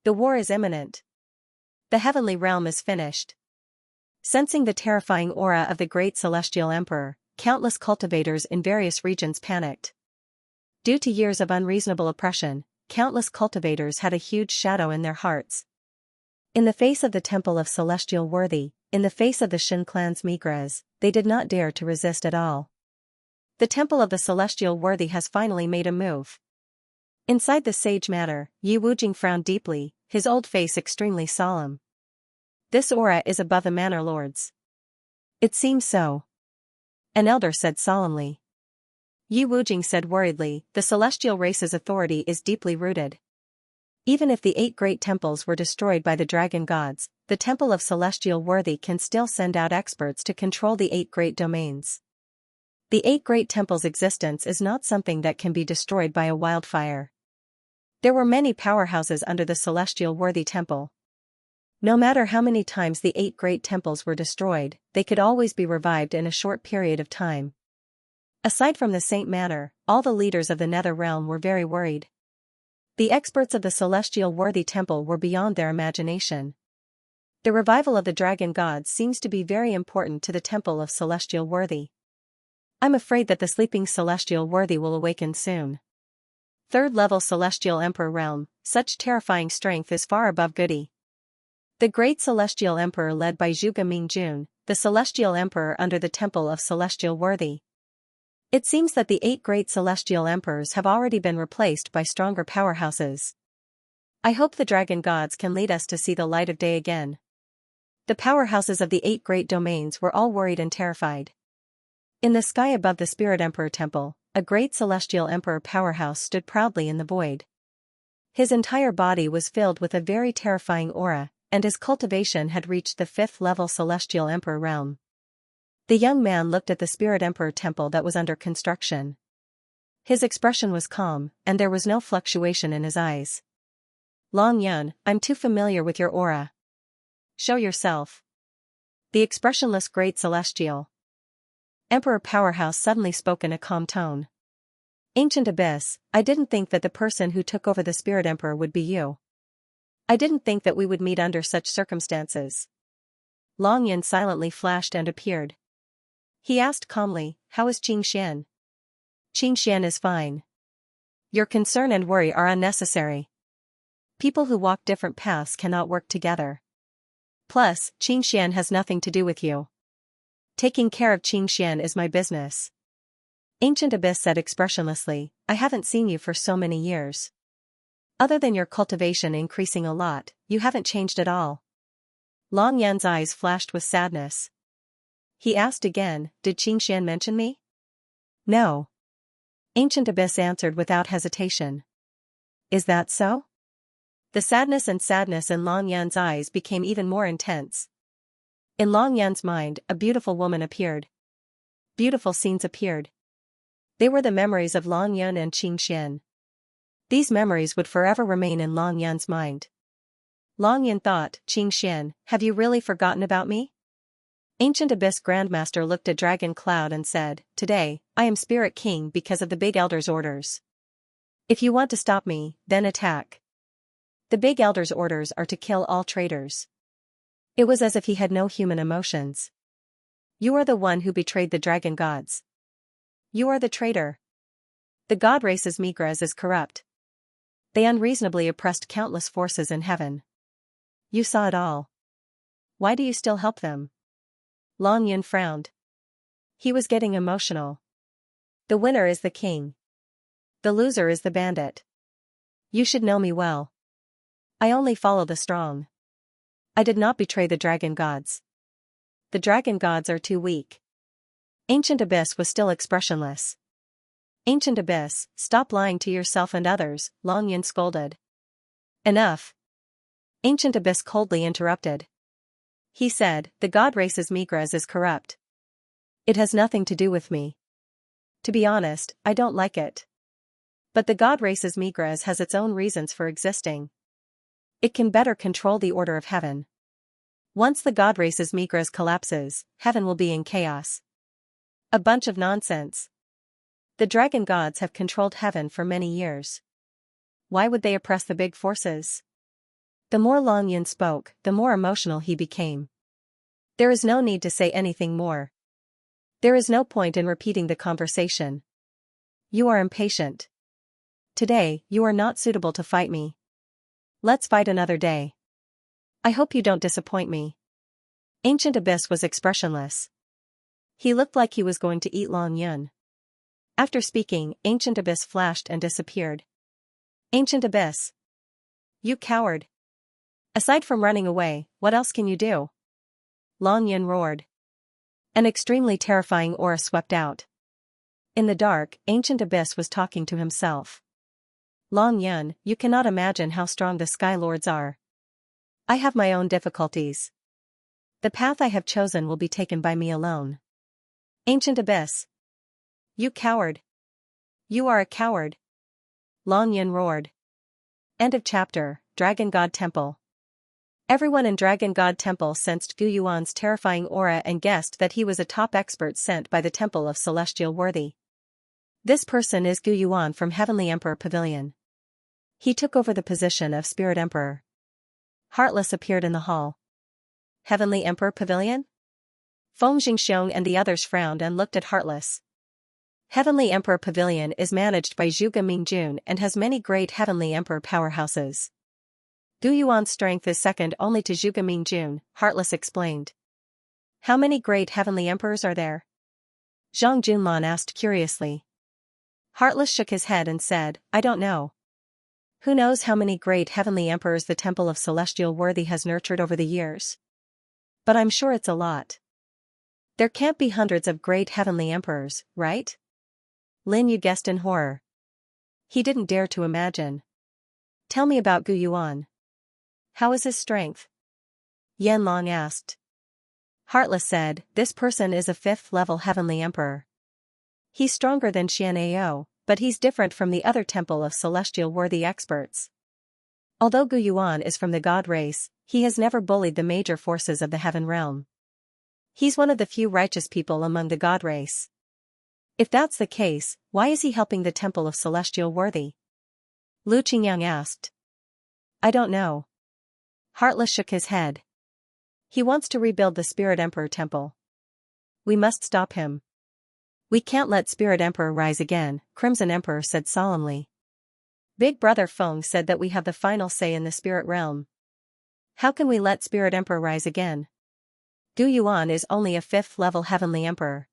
S1: The war is imminent. The heavenly realm is finished. Sensing the terrifying aura of the great celestial emperor, countless cultivators in various regions panicked. Due to years of unreasonable oppression, countless cultivators had a huge shadow in their hearts. In the face of the temple of celestial worthy, in the face of the Shin clan's Migres, they did not dare to resist at all. The temple of the celestial worthy has finally made a move. Inside the sage matter, Yi Wujing frowned deeply, his old face extremely solemn. This aura is above the manor lords. It seems so. An elder said solemnly. Yi Wujing said worriedly, the celestial race's authority is deeply rooted. Even if the 8 great temples were destroyed by the dragon gods, the temple of celestial worthy can still send out experts to control the 8 great domains. The 8 great temples' existence is not something that can be destroyed by a wildfire. There were many powerhouses under the celestial worthy temple. No matter how many times the 8 great temples were destroyed, they could always be revived in a short period of time. Aside from the Saint Manor, all the leaders of the Nether Realm were very worried. The experts of the celestial worthy temple were beyond their imagination. The revival of the dragon gods seems to be very important to the temple of celestial worthy. I'm afraid that the sleeping celestial worthy will awaken soon. 3rd level celestial emperor realm, such terrifying strength is far above Goody. The great celestial emperor led by Zhuge Mingjun, the celestial emperor under the temple of celestial worthy. It seems that the 8 great celestial emperors have already been replaced by stronger powerhouses. I hope the dragon gods can lead us to see the light of day again. The powerhouses of the 8 great domains were all worried and terrified. In the sky above the Spirit Emperor Temple, a great celestial emperor powerhouse stood proudly in the void. His entire body was filled with a very terrifying aura, and his cultivation had reached the 5th level celestial emperor realm. The young man looked at the Spirit Emperor Temple that was under construction. His expression was calm, and there was no fluctuation in his eyes. Long Yun, I'm too familiar with your aura. Show yourself. The expressionless great celestial Emperor Powerhouse suddenly spoke in a calm tone. Ancient Abyss, I didn't think that the person who took over the Spirit Emperor would be you. I didn't think that we would meet under such circumstances. Long Yin silently flashed and appeared. He asked calmly, how is Xianxia? Xianxia is fine. Your concern and worry are unnecessary. People who walk different paths cannot work together. Plus, Xianxia has nothing to do with you. Taking care of Xianxia is my business. Ancient Abyss said expressionlessly, I haven't seen you for so many years. Other than your cultivation increasing a lot, you haven't changed at all. Long Yan's eyes flashed with sadness. He asked again, did Xianxia mention me? No. Ancient Abyss answered without hesitation. Is that so? The sadness in Long Yan's eyes became even more intense. In Long Yan's mind, a beautiful woman appeared. Beautiful scenes appeared. They were the memories of Long Yan and Xianxia. These memories would forever remain in Long Yan's mind. Long Yan thought, Xianxia, have you really forgotten about me? Ancient Abyss Grandmaster looked at Dragon Cloud and said, today, I am Spirit King because of the Big Elder's orders. If you want to stop me, then attack. The Big Elder's orders are to kill all traitors. It was as if he had no human emotions. You are the one who betrayed the dragon gods. You are the traitor. The god race's Migras is corrupt. They unreasonably oppressed countless forces in heaven. You saw it all. Why do you still help them? Long Yin frowned. He was getting emotional. The winner is the king. The loser is the bandit. You should know me well. I only follow the strong. I did not betray the dragon gods. The dragon gods are too weak. Ancient Abyss was still expressionless. Ancient Abyss, stop lying to yourself and others, Long Yin scolded. Enough. Ancient Abyss coldly interrupted. He said, the god race's Migras is corrupt. It has nothing to do with me. To be honest, I don't like it. But the god race's Migras has its own reasons for existing. It can better control the order of heaven. Once the god race's Migras collapses, heaven will be in chaos. A bunch of nonsense. The dragon gods have controlled heaven for many years. Why would they oppress the big forces? The more Long Yin spoke, the more emotional he became. There is no need to say anything more. There is no point in repeating the conversation. You are impatient. Today, you are not suitable to fight me. Let's fight another day. I hope you don't disappoint me. Ancient Abyss was expressionless. He looked like he was going to eat Long Yin. After speaking, Ancient Abyss flashed and disappeared. Ancient Abyss. You coward. Aside from running away, what else can you do? Long Yin roared. An extremely terrifying aura swept out. In the dark, Ancient Abyss was talking to himself. Long Yin, you cannot imagine how strong the Sky Lords are. I have my own difficulties. The path I have chosen will be taken by me alone. Ancient Abyss. You coward. You are a coward. Long Yin roared. End of chapter. Dragon God Temple. Everyone in Dragon God Temple sensed Gu Yuan's terrifying aura and guessed that he was a top expert sent by the Temple of Celestial Worthy. This person is Gu Yuan from Heavenly Emperor Pavilion. He took over the position of Spirit Emperor. Heartless appeared in the hall. Heavenly Emperor Pavilion? Feng Jingxiong and the others frowned and looked at Heartless. Heavenly Emperor Pavilion is managed by Zhuge Mingjun and has many great Heavenly Emperor powerhouses. Gu Yuan's strength is second only to Zhuge Mingjun, Heartless explained. How many great Heavenly Emperors are there? Zhang Junlan asked curiously. Heartless shook his head and said, I don't know. Who knows how many great Heavenly Emperors the Temple of Celestial Worthy has nurtured over the years? But I'm sure it's a lot. There can't be hundreds of great Heavenly Emperors, right? Lin Yu guessed in horror. He didn't dare to imagine. Tell me about Gu Yuan. How is his strength? Yan Long asked. Heartless said, this person is a 5th level Heavenly Emperor. He's stronger than Xianxia, but he's different from the other Temple of Celestial Worthy experts. Although Gu Yuan is from the God race, he has never bullied the major forces of the Heaven realm. He's one of the few righteous people among the God race. If that's the case, why is he helping the Temple of Celestial Worthy? Lu Qingyang asked. I don't know. Heartless shook his head. He wants to rebuild the Spirit Emperor Temple. We must stop him. We can't let Spirit Emperor rise again, Crimson Emperor said solemnly. Big Brother Feng said that we have the final say in the spirit realm. How can we let Spirit Emperor rise again? Gu Yuan is only a 5th level Heavenly Emperor.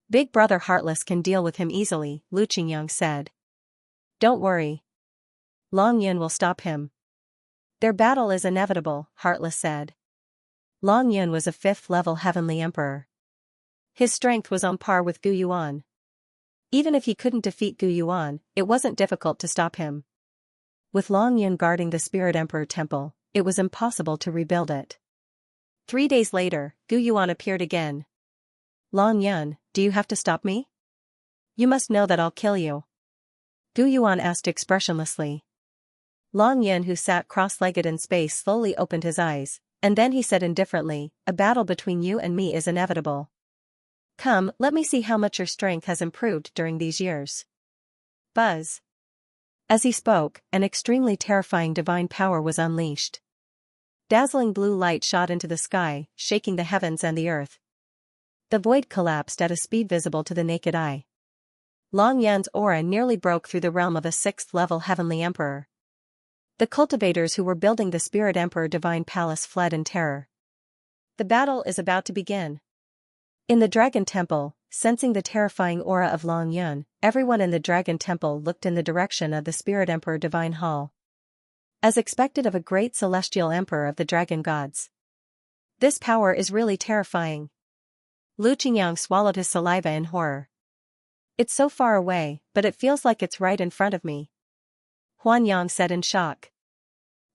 S1: Big Brother Heartless can deal with him easily, Lu Qingyang said. Don't worry. Long Yun will stop him. Their battle is inevitable, Heartless said. Long Yun was a 5th level Heavenly Emperor. His strength was on par with Gu Yuan. Even if he couldn't defeat Gu Yuan, it wasn't difficult to stop him. With Long Yun guarding the Spirit Emperor Temple, it was impossible to rebuild it. 3 days later, Gu Yuan appeared again. Long Yun, do you have to stop me? You must know that I'll kill you. Gu Yuan asked expressionlessly. Long Yun, who sat cross-legged in space, slowly opened his eyes, and then he said indifferently, a battle between you and me is inevitable. Come, let me see how much your strength has improved during these years. Buzz. As he spoke, an extremely terrifying divine power was unleashed. Dazzling blue light shot into the sky, shaking the heavens and the earth. The void collapsed at a speed visible to the naked eye. Long Yan's aura nearly broke through the realm of a 6th level Heavenly Emperor. The cultivators who were building the Spirit Emperor Divine Palace fled in terror. The battle is about to begin. In the Dragon Temple, sensing the terrifying aura of Long Yun, everyone in the Dragon Temple looked in the direction of the Spirit Emperor Divine Hall. As expected of a great celestial emperor of the Dragon Gods. This power is really terrifying. Lu Qingyang swallowed his saliva in horror. It's so far away, but it feels like it's right in front of me. Huan Yang said in shock.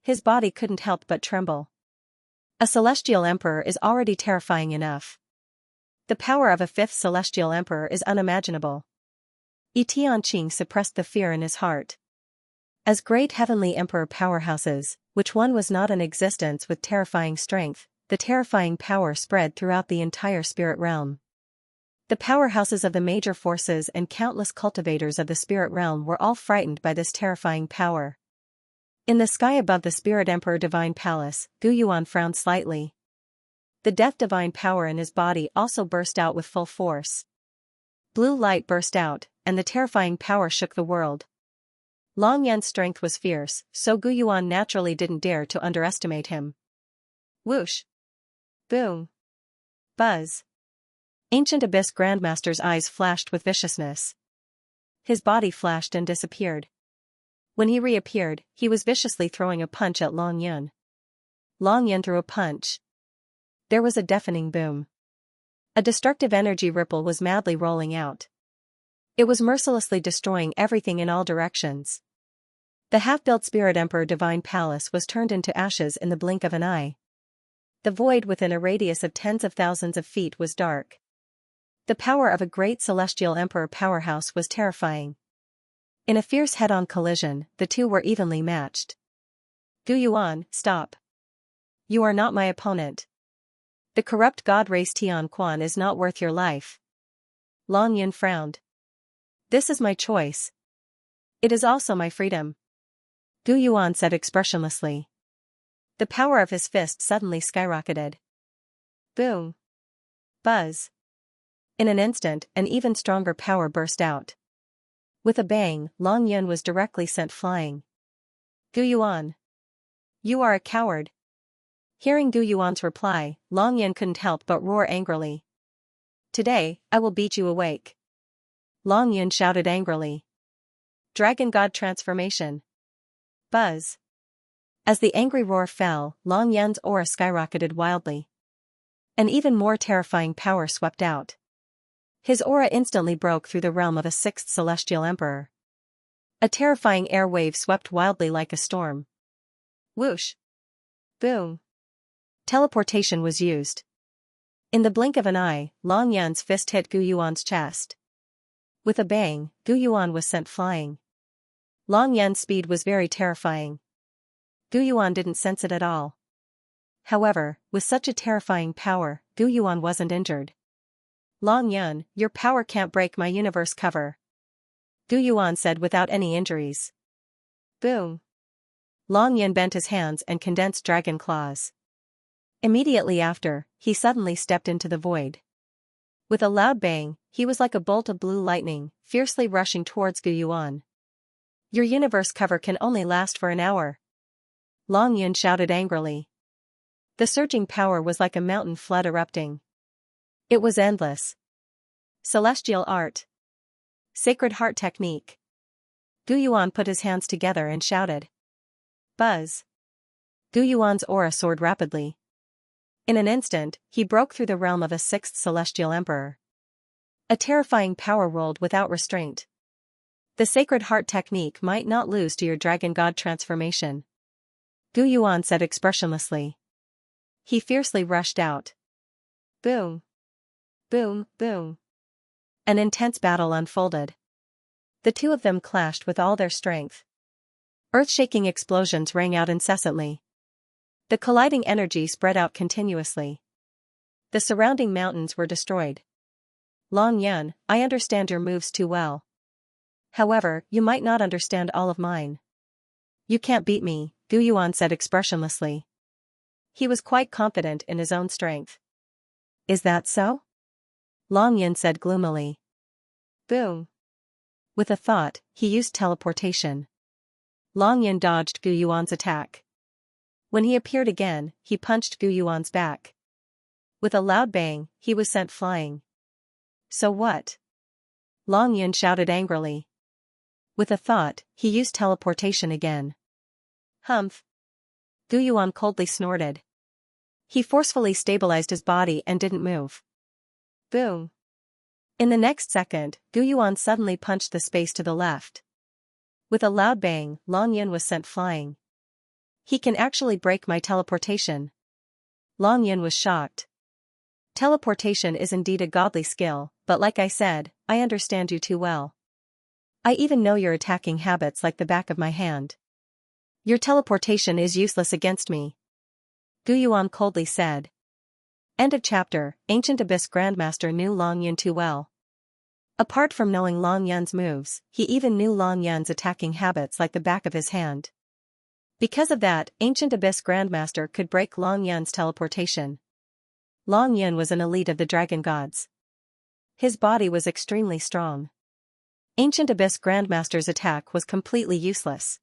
S1: His body couldn't help but tremble. A celestial emperor is already terrifying enough. The power of a 5th celestial emperor is unimaginable. Tianqing suppressed the fear in his heart. As great heavenly emperor powerhouses, which one was not in existence with terrifying strength, the terrifying power spread throughout the entire spirit realm. The powerhouses of the major forces and countless cultivators of the spirit realm were all frightened by this terrifying power. In the sky above the Spirit Emperor Divine Palace, Gu Yuan frowned slightly. The death divine power in his body also burst out with full force. Blue light burst out, and the terrifying power shook the world. Long Yan's strength was fierce, so Gu Yuan naturally didn't dare to underestimate him. Whoosh! Boom! Buzz! Ancient Abyss Grandmaster's eyes flashed with viciousness. His body flashed and disappeared. When he reappeared, he was viciously throwing a punch at Long Yun. Long Yun threw a punch. There was a deafening boom. A destructive energy ripple was madly rolling out. It was mercilessly destroying everything in all directions. The half-built Spirit Emperor Divine Palace was turned into ashes in the blink of an eye. The void within a radius of tens of thousands of feet was dark. The power of a great celestial emperor powerhouse was terrifying. In a fierce head-on collision, the two were evenly matched. Gu Yuan, stop. You are not my opponent. The corrupt god race Tian Quan is not worth your life. Long Yun frowned. This is my choice. It is also my freedom. Gu Yuan said expressionlessly. The power of his fist suddenly skyrocketed. Boom. Buzz. In an instant, an even stronger power burst out. With a bang, Long Yun was directly sent flying. Gu Yuan. You are a coward. Hearing Gu Yuan's reply, Long Yun couldn't help but roar angrily. Today, I will beat you awake. Long Yun shouted angrily. Dragon God Transformation. Buzz. As the angry roar fell, Long Yun's aura skyrocketed wildly. An even more terrifying power swept out. His aura instantly broke through the realm of a 6th celestial emperor. A terrifying air wave swept wildly like a storm. Whoosh. Boom. Teleportation was used. In the blink of an eye, Long Yun's fist hit Gu Yuan's chest. With a bang, Gu Yuan was sent flying. Long Yun's speed was very terrifying. Gu Yuan didn't sense it at all. However, with such a terrifying power, Gu Yuan wasn't injured. Long Yun, your power can't break my universe cover. Gu Yuan said without any injuries. Boom. Long Yun bent his hands and condensed dragon claws. Immediately after, he suddenly stepped into the void. With a loud bang, he was like a bolt of blue lightning, fiercely rushing towards Gu Yuan. Your universe cover can only last for an hour. Long Yun shouted angrily. The surging power was like a mountain flood erupting. It was endless. Celestial art. Sacred heart technique. Gu Yuan put his hands together and shouted. Buzz. Gu Yuan's aura soared rapidly. In an instant, he broke through the realm of a sixth celestial emperor. A terrifying power rolled without restraint. The sacred heart technique might not lose to your dragon god transformation. Gu Yuan said expressionlessly. He fiercely rushed out. Boom. Boom, boom. An intense battle unfolded. The two of them clashed with all their strength. Earth-shaking explosions rang out incessantly. The colliding energy spread out continuously. The surrounding mountains were destroyed. Long Yun, I understand your moves too well. However, you might not understand all of mine. You can't beat me, Gu Yuan said expressionlessly. He was quite confident in his own strength. Is that so? Long Yun said gloomily. Boom. With a thought, he used teleportation. Long Yun dodged Gu Yuan's attack. When he appeared again, he punched Gu Yuan's back. With a loud bang, he was sent flying. So what? Long Yun shouted angrily. With a thought, he used teleportation again. Humph. Gu Yuan coldly snorted. He forcefully stabilized his body and didn't move. Boom. In the next second, Gu Yuan suddenly punched the space to the left. With a loud bang, Long Yun was sent flying. He can actually break my teleportation. Long Yun was shocked. Teleportation is indeed a godly skill, but like I said, I understand you too well. I even know your attacking habits like the back of my hand. Your teleportation is useless against me. Gu Yuan coldly said. End of chapter. Ancient Abyss Grandmaster knew Long Yun too well. Apart from knowing Long Yun's moves, he even knew Long Yun's attacking habits like the back of his hand. Because of that, Ancient Abyss Grandmaster could break Long Yun's teleportation. Long Yun was an elite of the dragon gods. His body was extremely strong. Ancient Abyss Grandmaster's attack was completely useless.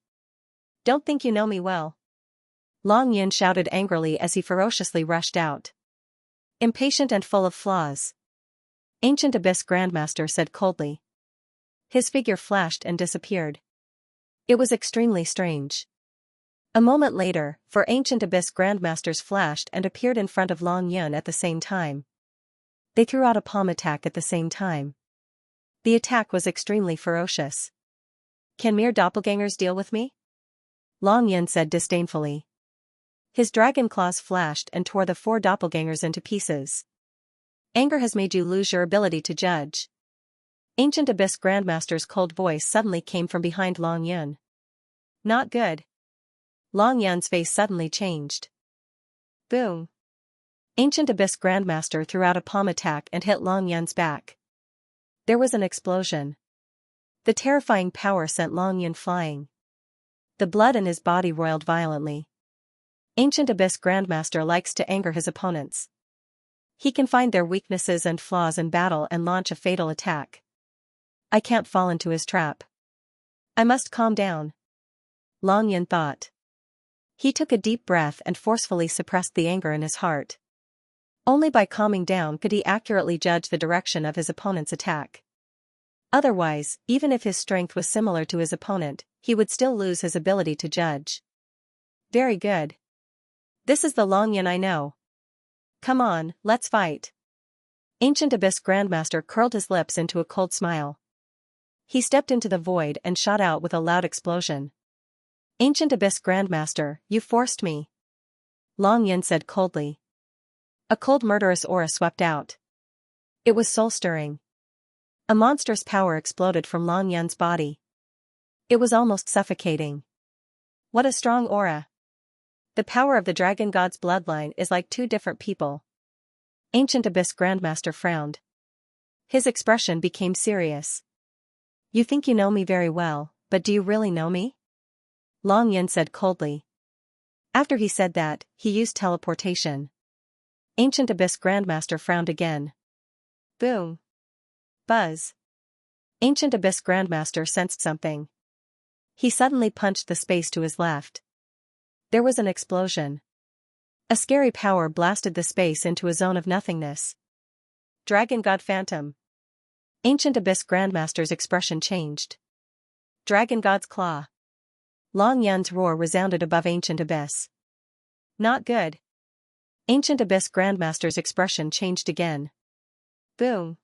S1: Don't think you know me well. Long Yun shouted angrily as he ferociously rushed out. Impatient and full of flaws. Ancient Abyss Grandmaster said coldly. His figure flashed and disappeared. It was extremely strange. A moment later, four Ancient Abyss Grandmasters flashed and appeared in front of Long Yun at the same time. They threw out a palm attack at the same time. The attack was extremely ferocious. Can mere doppelgangers deal with me? Long Yun said disdainfully. His dragon claws flashed and tore the four doppelgangers into pieces. Anger has made you lose your ability to judge. Ancient Abyss Grandmaster's cold voice suddenly came from behind Long Yun. Not good. Long Yun's face suddenly changed. Boom. Ancient Abyss Grandmaster threw out a palm attack and hit Long Yun's back. There was an explosion. The terrifying power sent Long Yun flying. The blood in his body roiled violently. Ancient Abyss Grandmaster likes to anger his opponents. He can find their weaknesses and flaws in battle and launch a fatal attack. I can't fall into his trap. I must calm down. Long Yun thought. He took a deep breath and forcefully suppressed the anger in his heart. Only by calming down could he accurately judge the direction of his opponent's attack. Otherwise, even if his strength was similar to his opponent, he would still lose his ability to judge. Very good. This is the Long Yun I know. Come on, let's fight. Ancient Abyss Grandmaster curled his lips into a cold smile. He stepped into the void and shot out with a loud explosion. Ancient Abyss Grandmaster, you forced me. Long Yun said coldly. A cold murderous aura swept out. It was soul-stirring. A monstrous power exploded from Long Yun's body. It was almost suffocating. What a strong aura. The power of the dragon god's bloodline is like two different people. Ancient Abyss Grandmaster frowned. His expression became serious. You think you know me very well, but do you really know me? Long Yin said coldly. After he said that, he used teleportation. Ancient Abyss Grandmaster frowned again. Boom. Buzz. Ancient Abyss Grandmaster sensed something. He suddenly punched the space to his left. There was an explosion. A scary power blasted the space into a zone of nothingness. Dragon God Phantom. Ancient Abyss Grandmaster's expression changed. Dragon God's Claw. Long Yan's roar resounded above Ancient Abyss. Not good. Ancient Abyss Grandmaster's expression changed again. Boom.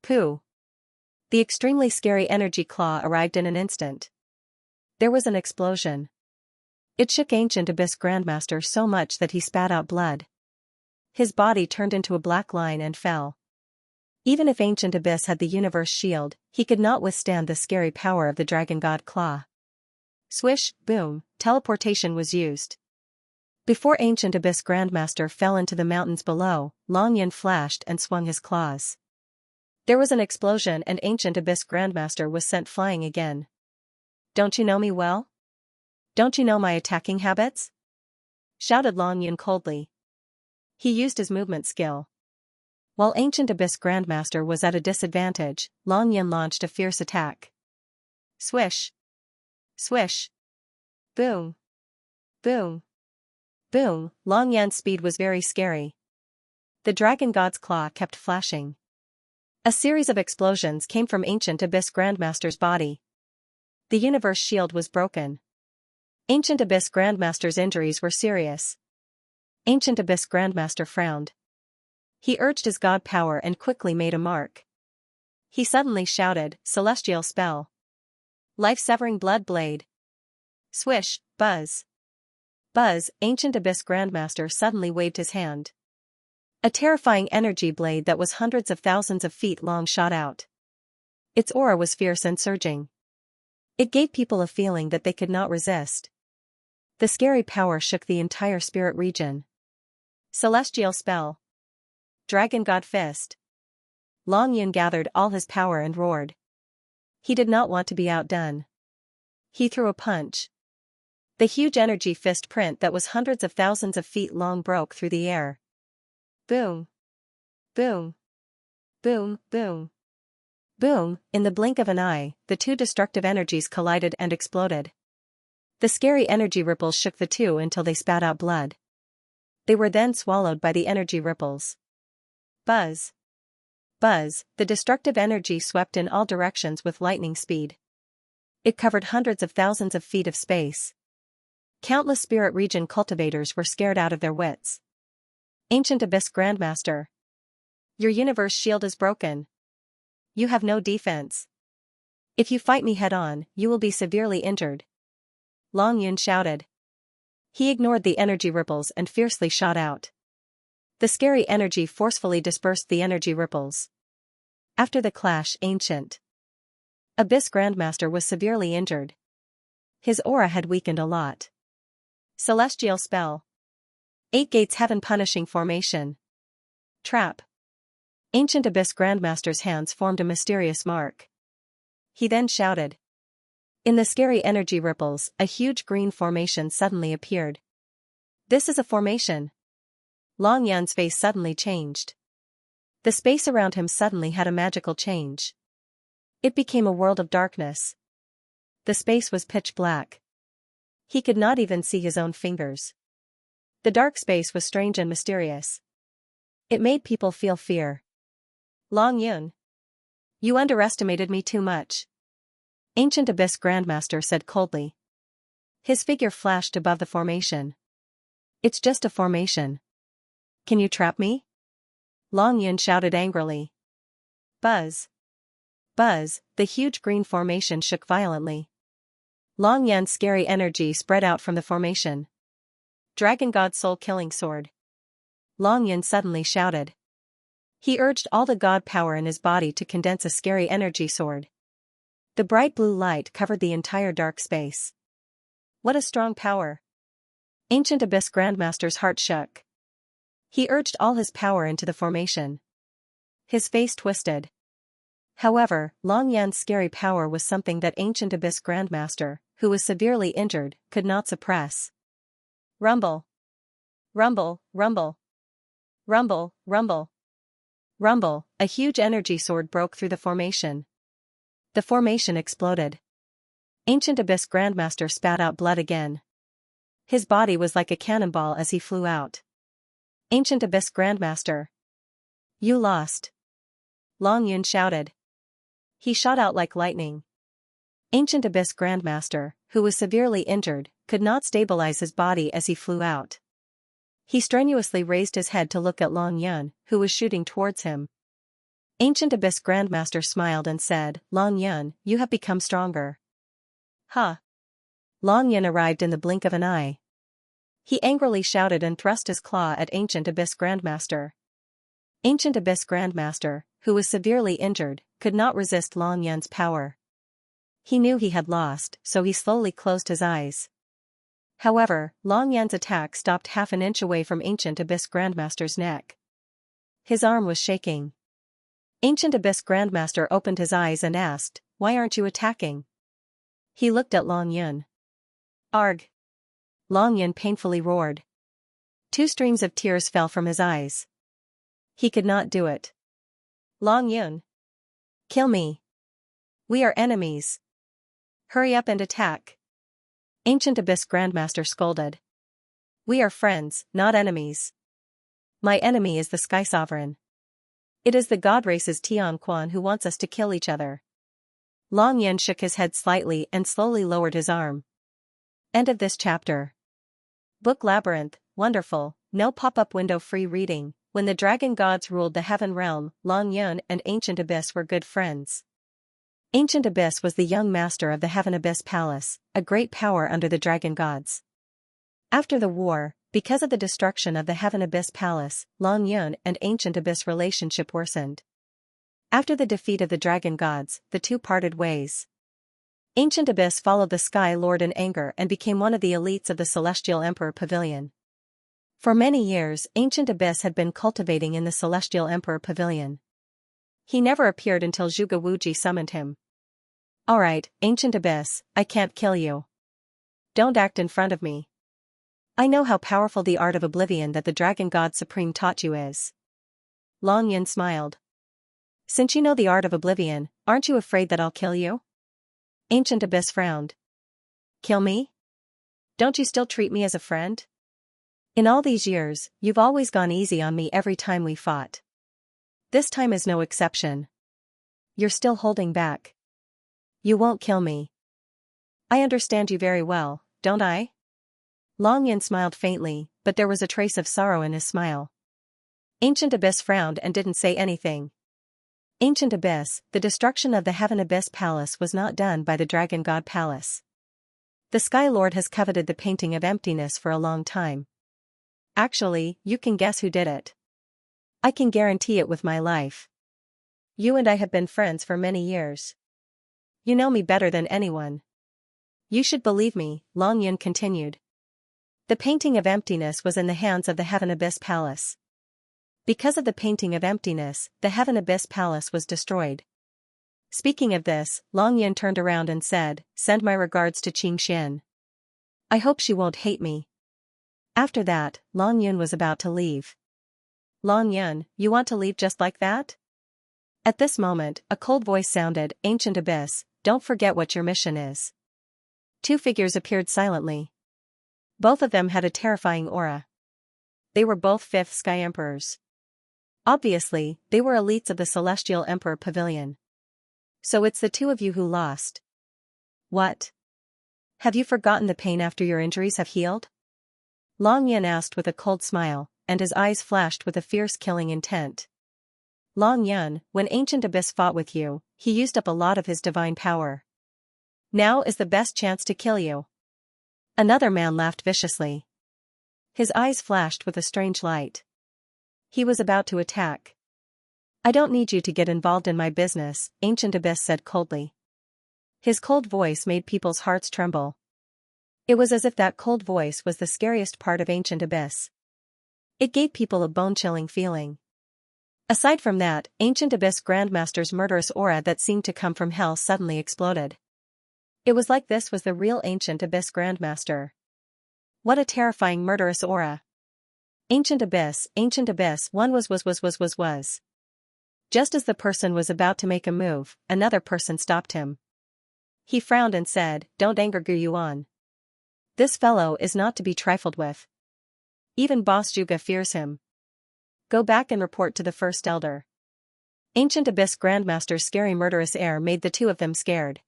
S1: Pooh. The extremely scary energy claw arrived in an instant. There was an explosion. It shook Ancient Abyss Grandmaster so much that he spat out blood. His body turned into a black line and fell. Even if Ancient Abyss had the universe shield, he could not withstand the scary power of the Dragon God Claw. Swish, boom, teleportation was used. Before Ancient Abyss Grandmaster fell into the mountains below, Long Yin flashed and swung his claws. There was an explosion and Ancient Abyss Grandmaster was sent flying again. Don't you know me well? Don't you know my attacking habits? Shouted Long Yin coldly. He used his movement skill. While Ancient Abyss Grandmaster was at a disadvantage, Long Yin launched a fierce attack. Swish. Swish. Boom. Boom. Boom. Long Yan's speed was very scary. The Dragon God's Claw kept flashing. A series of explosions came from Ancient Abyss Grandmaster's body. The universe shield was broken. Ancient Abyss Grandmaster's injuries were serious. Ancient Abyss Grandmaster frowned. He urged his god power and quickly made a mark. He suddenly shouted, Celestial Spell. Life-severing Blood Blade. Swish, buzz. Buzz, Ancient Abyss Grandmaster suddenly waved his hand. A terrifying energy blade that was hundreds of thousands of feet long shot out. Its aura was fierce and surging. It gave people a feeling that they could not resist. The scary power shook the entire spirit region. Celestial Spell. Dragon God Fist. Long Yin gathered all his power and roared. He did not want to be outdone. He threw a punch. The huge energy fist print that was hundreds of thousands of feet long broke through the air. Boom. Boom. Boom, boom. Boom, in the blink of an eye, the two destructive energies collided and exploded. The scary energy ripples shook the two until they spat out blood. They were then swallowed by the energy ripples. Buzz. Buzz, the destructive energy swept in all directions with lightning speed. It covered hundreds of thousands of feet of space. Countless spirit region cultivators were scared out of their wits. Ancient Abyss Grandmaster. Your universe shield is broken. You have no defense. If you fight me head-on, you will be severely injured. Long Yin shouted. He ignored the energy ripples and fiercely shot out. The scary energy forcefully dispersed the energy ripples. After the clash, Ancient Abyss Grandmaster was severely injured. His aura had weakened a lot. Celestial Spell. 8 Gates Heaven Punishing Formation. Trap. Ancient Abyss Grandmaster's hands formed a mysterious mark. He then shouted. In the scary energy ripples, a huge green formation suddenly appeared. This is a formation. Long Yan's face suddenly changed. The space around him suddenly had a magical change. It became a world of darkness. The space was pitch black. He could not even see his own fingers. The dark space was strange and mysterious. It made people feel fear. Long Yun. You underestimated me too much. Ancient Abyss Grandmaster said coldly. His figure flashed above the formation. It's just a formation. Can you trap me? Long Yun shouted angrily. Buzz. Buzz, the huge green formation shook violently. Long Yan's scary energy spread out from the formation. Dragon God Soul Killing Sword. Long Yin suddenly shouted. He urged all the god power in his body to condense a scary energy sword. The bright blue light covered the entire dark space. What a strong power! Ancient Abyss Grandmaster's heart shook. He urged all his power into the formation. His face twisted. However, Long Yan's scary power was something that ancient Abyss Grandmaster, who was severely injured, could not suppress. Rumble. Rumble, rumble. Rumble, rumble. Rumble, a huge energy sword broke through the formation. The formation exploded. Ancient Abyss Grandmaster spat out blood again. His body was like a cannonball as he flew out. Ancient Abyss Grandmaster. You lost. Long Yun shouted. He shot out like lightning. Ancient Abyss Grandmaster, who was severely injured, could not stabilize his body as he flew out. He strenuously raised his head to look at Long Yun, who was shooting towards him. Ancient Abyss Grandmaster smiled and said, Long Yun, you have become stronger. Huh. Long Yun arrived in the blink of an eye. He angrily shouted and thrust his claw at Ancient Abyss Grandmaster. Ancient Abyss Grandmaster, who was severely injured, could not resist Long Yun's power. He knew he had lost, so he slowly closed his eyes. However, Long Yan's attack stopped half an inch away from Ancient Abyss Grandmaster's neck. His arm was shaking. Ancient Abyss Grandmaster opened his eyes and asked, Why aren't you attacking? He looked at Long Yun. Arg! Long Yun painfully roared. 2 streams of tears fell from his eyes. He could not do it. Long Yun. Kill me. We are enemies. Hurry up and attack. Ancient Abyss Grandmaster scolded. We are friends, not enemies. My enemy is the Sky Sovereign. It is the God race's Tian Quan who wants us to kill each other. Long Yun shook his head slightly and slowly lowered his arm. End of this chapter. Book Labyrinth, wonderful, no pop-up window free reading. When the dragon gods ruled the heaven realm, Long Yun and Ancient Abyss were good friends. Ancient Abyss was the young master of the Heaven Abyss Palace, a great power under the dragon gods. After the war, because of the destruction of the Heaven Abyss Palace, Long Yun and Ancient Abyss relationship worsened. After the defeat of the dragon gods, the two parted ways. Ancient Abyss followed the Sky Lord in anger and became one of the elites of the Celestial Emperor Pavilion. For many years, Ancient Abyss had been cultivating in the Celestial Emperor Pavilion. He never appeared until Zhuge Wuji summoned him. Alright, Ancient Abyss, I can't kill you. Don't act in front of me. I know how powerful the art of oblivion that the Dragon God Supreme taught you is. Long Yun smiled. Since you know the art of oblivion, aren't you afraid that I'll kill you? Ancient Abyss frowned. Kill me? Don't you still treat me as a friend? In all these years, you've always gone easy on me every time we fought. This time is no exception. You're still holding back. You won't kill me. I understand you very well, don't I? Long Yun smiled faintly, but there was a trace of sorrow in his smile. Ancient Abyss frowned and didn't say anything. Ancient Abyss, the destruction of the Heaven Abyss Palace was not done by the Dragon God Palace. The Sky Lord has coveted the painting of emptiness for a long time. Actually, you can guess who did it. I can guarantee it with my life. You and I have been friends for many years. You know me better than anyone. You should believe me, Long Yun continued. The painting of emptiness was in the hands of the Heaven Abyss Palace. Because of the painting of emptiness, the Heaven Abyss Palace was destroyed. Speaking of this, Long Yun turned around and said, Send my regards to Xianxia. I hope she won't hate me. After that, Long Yun was about to leave. Long Yun, you want to leave just like that? At this moment, a cold voice sounded, Ancient Abyss, don't forget what your mission is. 2 figures appeared silently. Both of them had a terrifying aura. They were both 5th Sky Emperors. Obviously, they were elites of the Celestial Emperor Pavilion. So it's the 2 of you who lost. What? Have you forgotten the pain after your injuries have healed? Long Yun asked with a cold smile, and his eyes flashed with a fierce killing intent. Long Yun, when Ancient Abyss fought with you, he used up a lot of his divine power. Now is the best chance to kill you. Another man laughed viciously. His eyes flashed with a strange light. He was about to attack. I don't need you to get involved in my business, Ancient Abyss said coldly. His cold voice made people's hearts tremble. It was as if that cold voice was the scariest part of Ancient Abyss. It gave people a bone-chilling feeling. Aside from that, Ancient Abyss Grandmaster's murderous aura that seemed to come from hell suddenly exploded. It was like this was the real Ancient Abyss Grandmaster. What a terrifying murderous aura. Ancient Abyss, one was. Just as the person was about to make a move, another person stopped him. He frowned and said, "Don't anger Guyuan. This fellow is not to be trifled with. Even Boss Juga fears him. Go back and report to the First Elder." Ancient Abyss Grandmaster's scary murderous air made the two of them scared.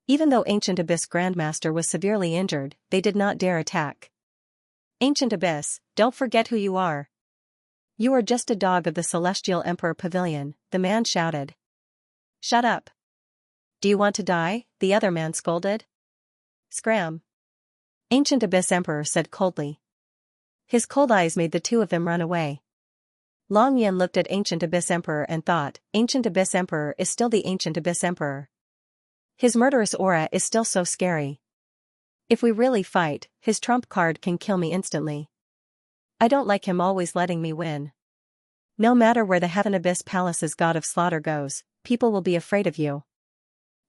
S1: Even though Ancient Abyss Grandmaster was severely injured, they did not dare attack. "Ancient Abyss, don't forget who you are. You are just a dog of the Celestial Emperor Pavilion," the man shouted. "Shut up. Do you want to die?" the other man scolded. "Scram." Ancient Abyss Emperor said coldly. His cold eyes made the two of them run away. Long Yin looked at Ancient Abyss Emperor and thought, Ancient Abyss Emperor is still the Ancient Abyss Emperor. His murderous aura is still so scary. If we really fight, his trump card can kill me instantly. I don't like him always letting me win. No matter where the Heaven Abyss Palace's god of slaughter goes, people will be afraid of you.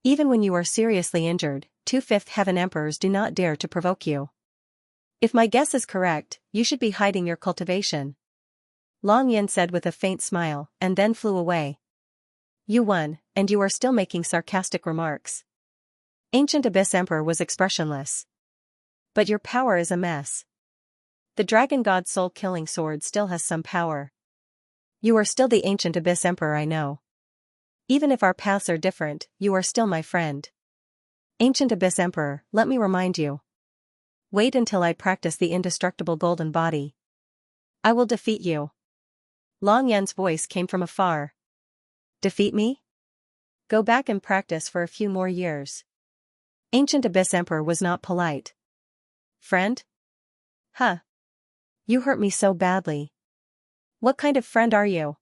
S1: Even when you are seriously injured, 2/5 Heaven Emperors do not dare to provoke you. If my guess is correct, you should be hiding your cultivation. Long Yin said with a faint smile, and then flew away. You won, and you are still making sarcastic remarks. Ancient Abyss Emperor was expressionless. But your power is a mess. The Dragon God soul-killing sword still has some power. You are still the Ancient Abyss Emperor, I know. Even if our paths are different, you are still my friend. Ancient Abyss Emperor, let me remind you. Wait until I practice the indestructible golden body. I will defeat you. Long Yan's voice came from afar. Defeat me? Go back and practice for a few more years. Ancient Abyss Emperor was not polite. Friend? Huh. You hurt me so badly. What kind of friend are you?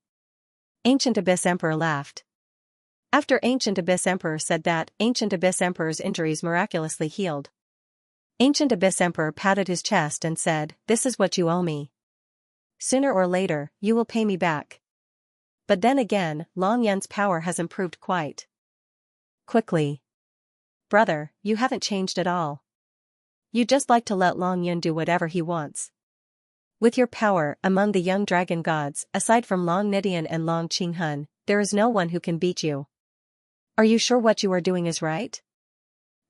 S1: Ancient Abyss Emperor laughed. After Ancient Abyss Emperor said that, Ancient Abyss Emperor's injuries miraculously healed. Ancient Abyss Emperor patted his chest and said, "This is what you owe me. Sooner or later, you will pay me back." But then again, Long Yan's power has improved quite quickly. Brother, you haven't changed at all. You just like to let Long Yan do whatever he wants. With your power, among the young dragon gods, aside from Long Nidian and Long Qinghun, there is no one who can beat you. Are you sure what you are doing is right?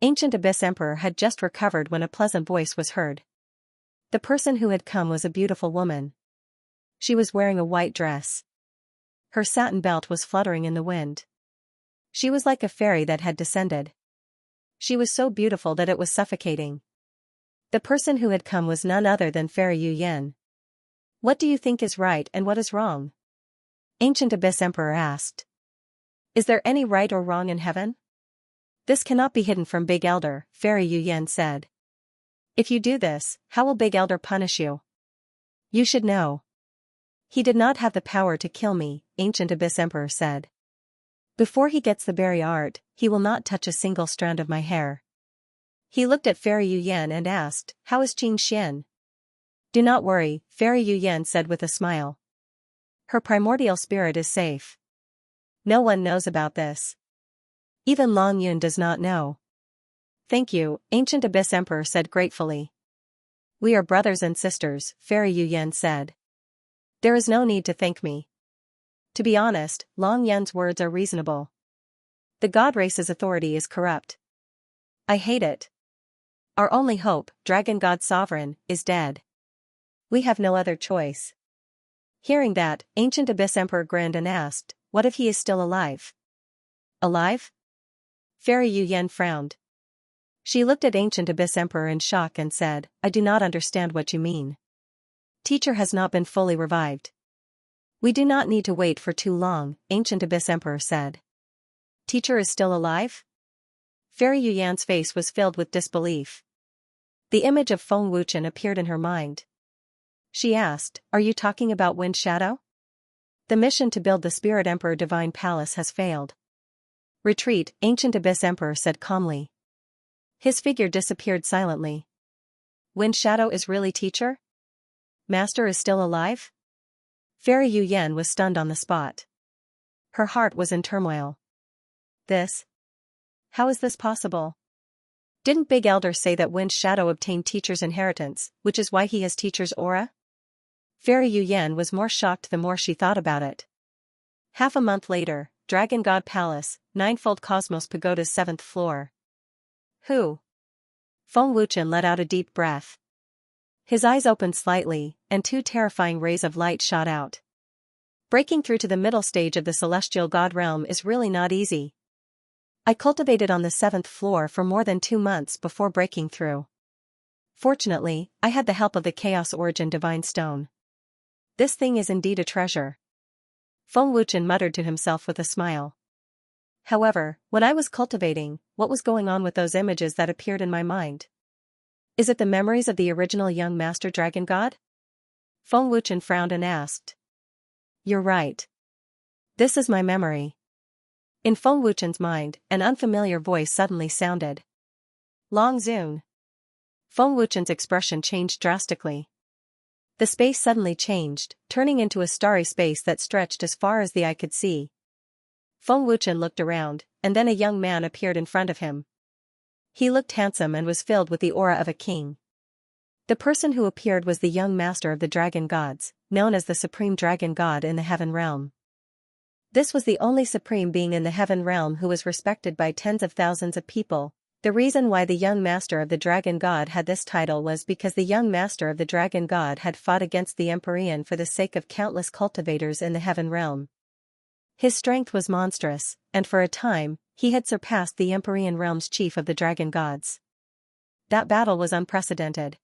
S1: Ancient Abyss Emperor had just recovered when a pleasant voice was heard. The person who had come was a beautiful woman. She was wearing a white dress. Her satin belt was fluttering in the wind. She was like a fairy that had descended. She was so beautiful that it was suffocating. The person who had come was none other than Fairy Yu Yen. What do you think is right and what is wrong? Ancient Abyss Emperor asked. Is there any right or wrong in heaven? This cannot be hidden from Big Elder, Fairy Yu Yen said. If you do this, how will Big Elder punish you? You should know. He did not have the power to kill me, Ancient Abyss Emperor said. Before he gets the berry art, he will not touch a single strand of my hair. He looked at Fairy Yu Yen and asked, How is Xianxia? Do not worry, Fairy Yu Yen said with a smile. Her primordial spirit is safe. No one knows about this. Even Long Yun does not know. Thank you, Ancient Abyss Emperor said gratefully. We are brothers and sisters, Fairy Yu Yen said. There is no need to thank me. To be honest, Long Yun's words are reasonable. The god race's authority is corrupt. I hate it. Our only hope, Dragon God Sovereign, is dead. We have no other choice. Hearing that, Ancient Abyss Emperor grinned and asked, What if he is still alive? Alive? Fairy Yu Yen frowned. She looked at Ancient Abyss Emperor in shock and said, I do not understand what you mean. Teacher has not been fully revived. We do not need to wait for too long, Ancient Abyss Emperor said. Teacher is still alive? Fairy Yu Yan's face was filled with disbelief. The image of Feng Wuchen appeared in her mind. She asked, Are you talking about Wind Shadow? The mission to build the Spirit Emperor Divine Palace has failed. Retreat, Ancient Abyss Emperor said calmly. His figure disappeared silently. Wind Shadow is really teacher? Master is still alive? Fairy Yu Yan was stunned on the spot. Her heart was in turmoil. This? How is this possible? Didn't Big Elder say that Wind Shadow obtained teacher's inheritance, which is why he has teacher's aura? Fairy Yu Yan was more shocked the more she thought about it. Half a month later, Dragon God Palace, Ninefold Cosmos Pagoda's 7th floor. Who? Feng Wuchen let out a deep breath. His eyes opened slightly, and 2 terrifying rays of light shot out. Breaking through to the middle stage of the celestial god realm is really not easy. I cultivated on the 7th floor for more than 2 months before breaking through. Fortunately, I had the help of the Chaos Origin Divine Stone. This thing is indeed a treasure. Feng Wuchen muttered to himself with a smile. However, when I was cultivating, what was going on with those images that appeared in my mind? Is it the memories of the original young master dragon god? Feng Wuchen frowned and asked. You're right. This is my memory. In Feng Wuchen's mind, an unfamiliar voice suddenly sounded. Long Zun. Feng Wuchen's expression changed drastically. The space suddenly changed, turning into a starry space that stretched as far as the eye could see. Feng Wuchen looked around, and then a young man appeared in front of him. He looked handsome and was filled with the aura of a king. The person who appeared was the young master of the dragon gods, known as the supreme dragon god in the heaven realm. This was the only supreme being in the heaven realm who was respected by tens of thousands of people. The reason why the young master of the dragon god had this title was because the young master of the dragon god had fought against the Empyrean for the sake of countless cultivators in the heaven realm. His strength was monstrous, and for a time, he had surpassed the Empyrean realm's chief of the dragon gods. That battle was unprecedented.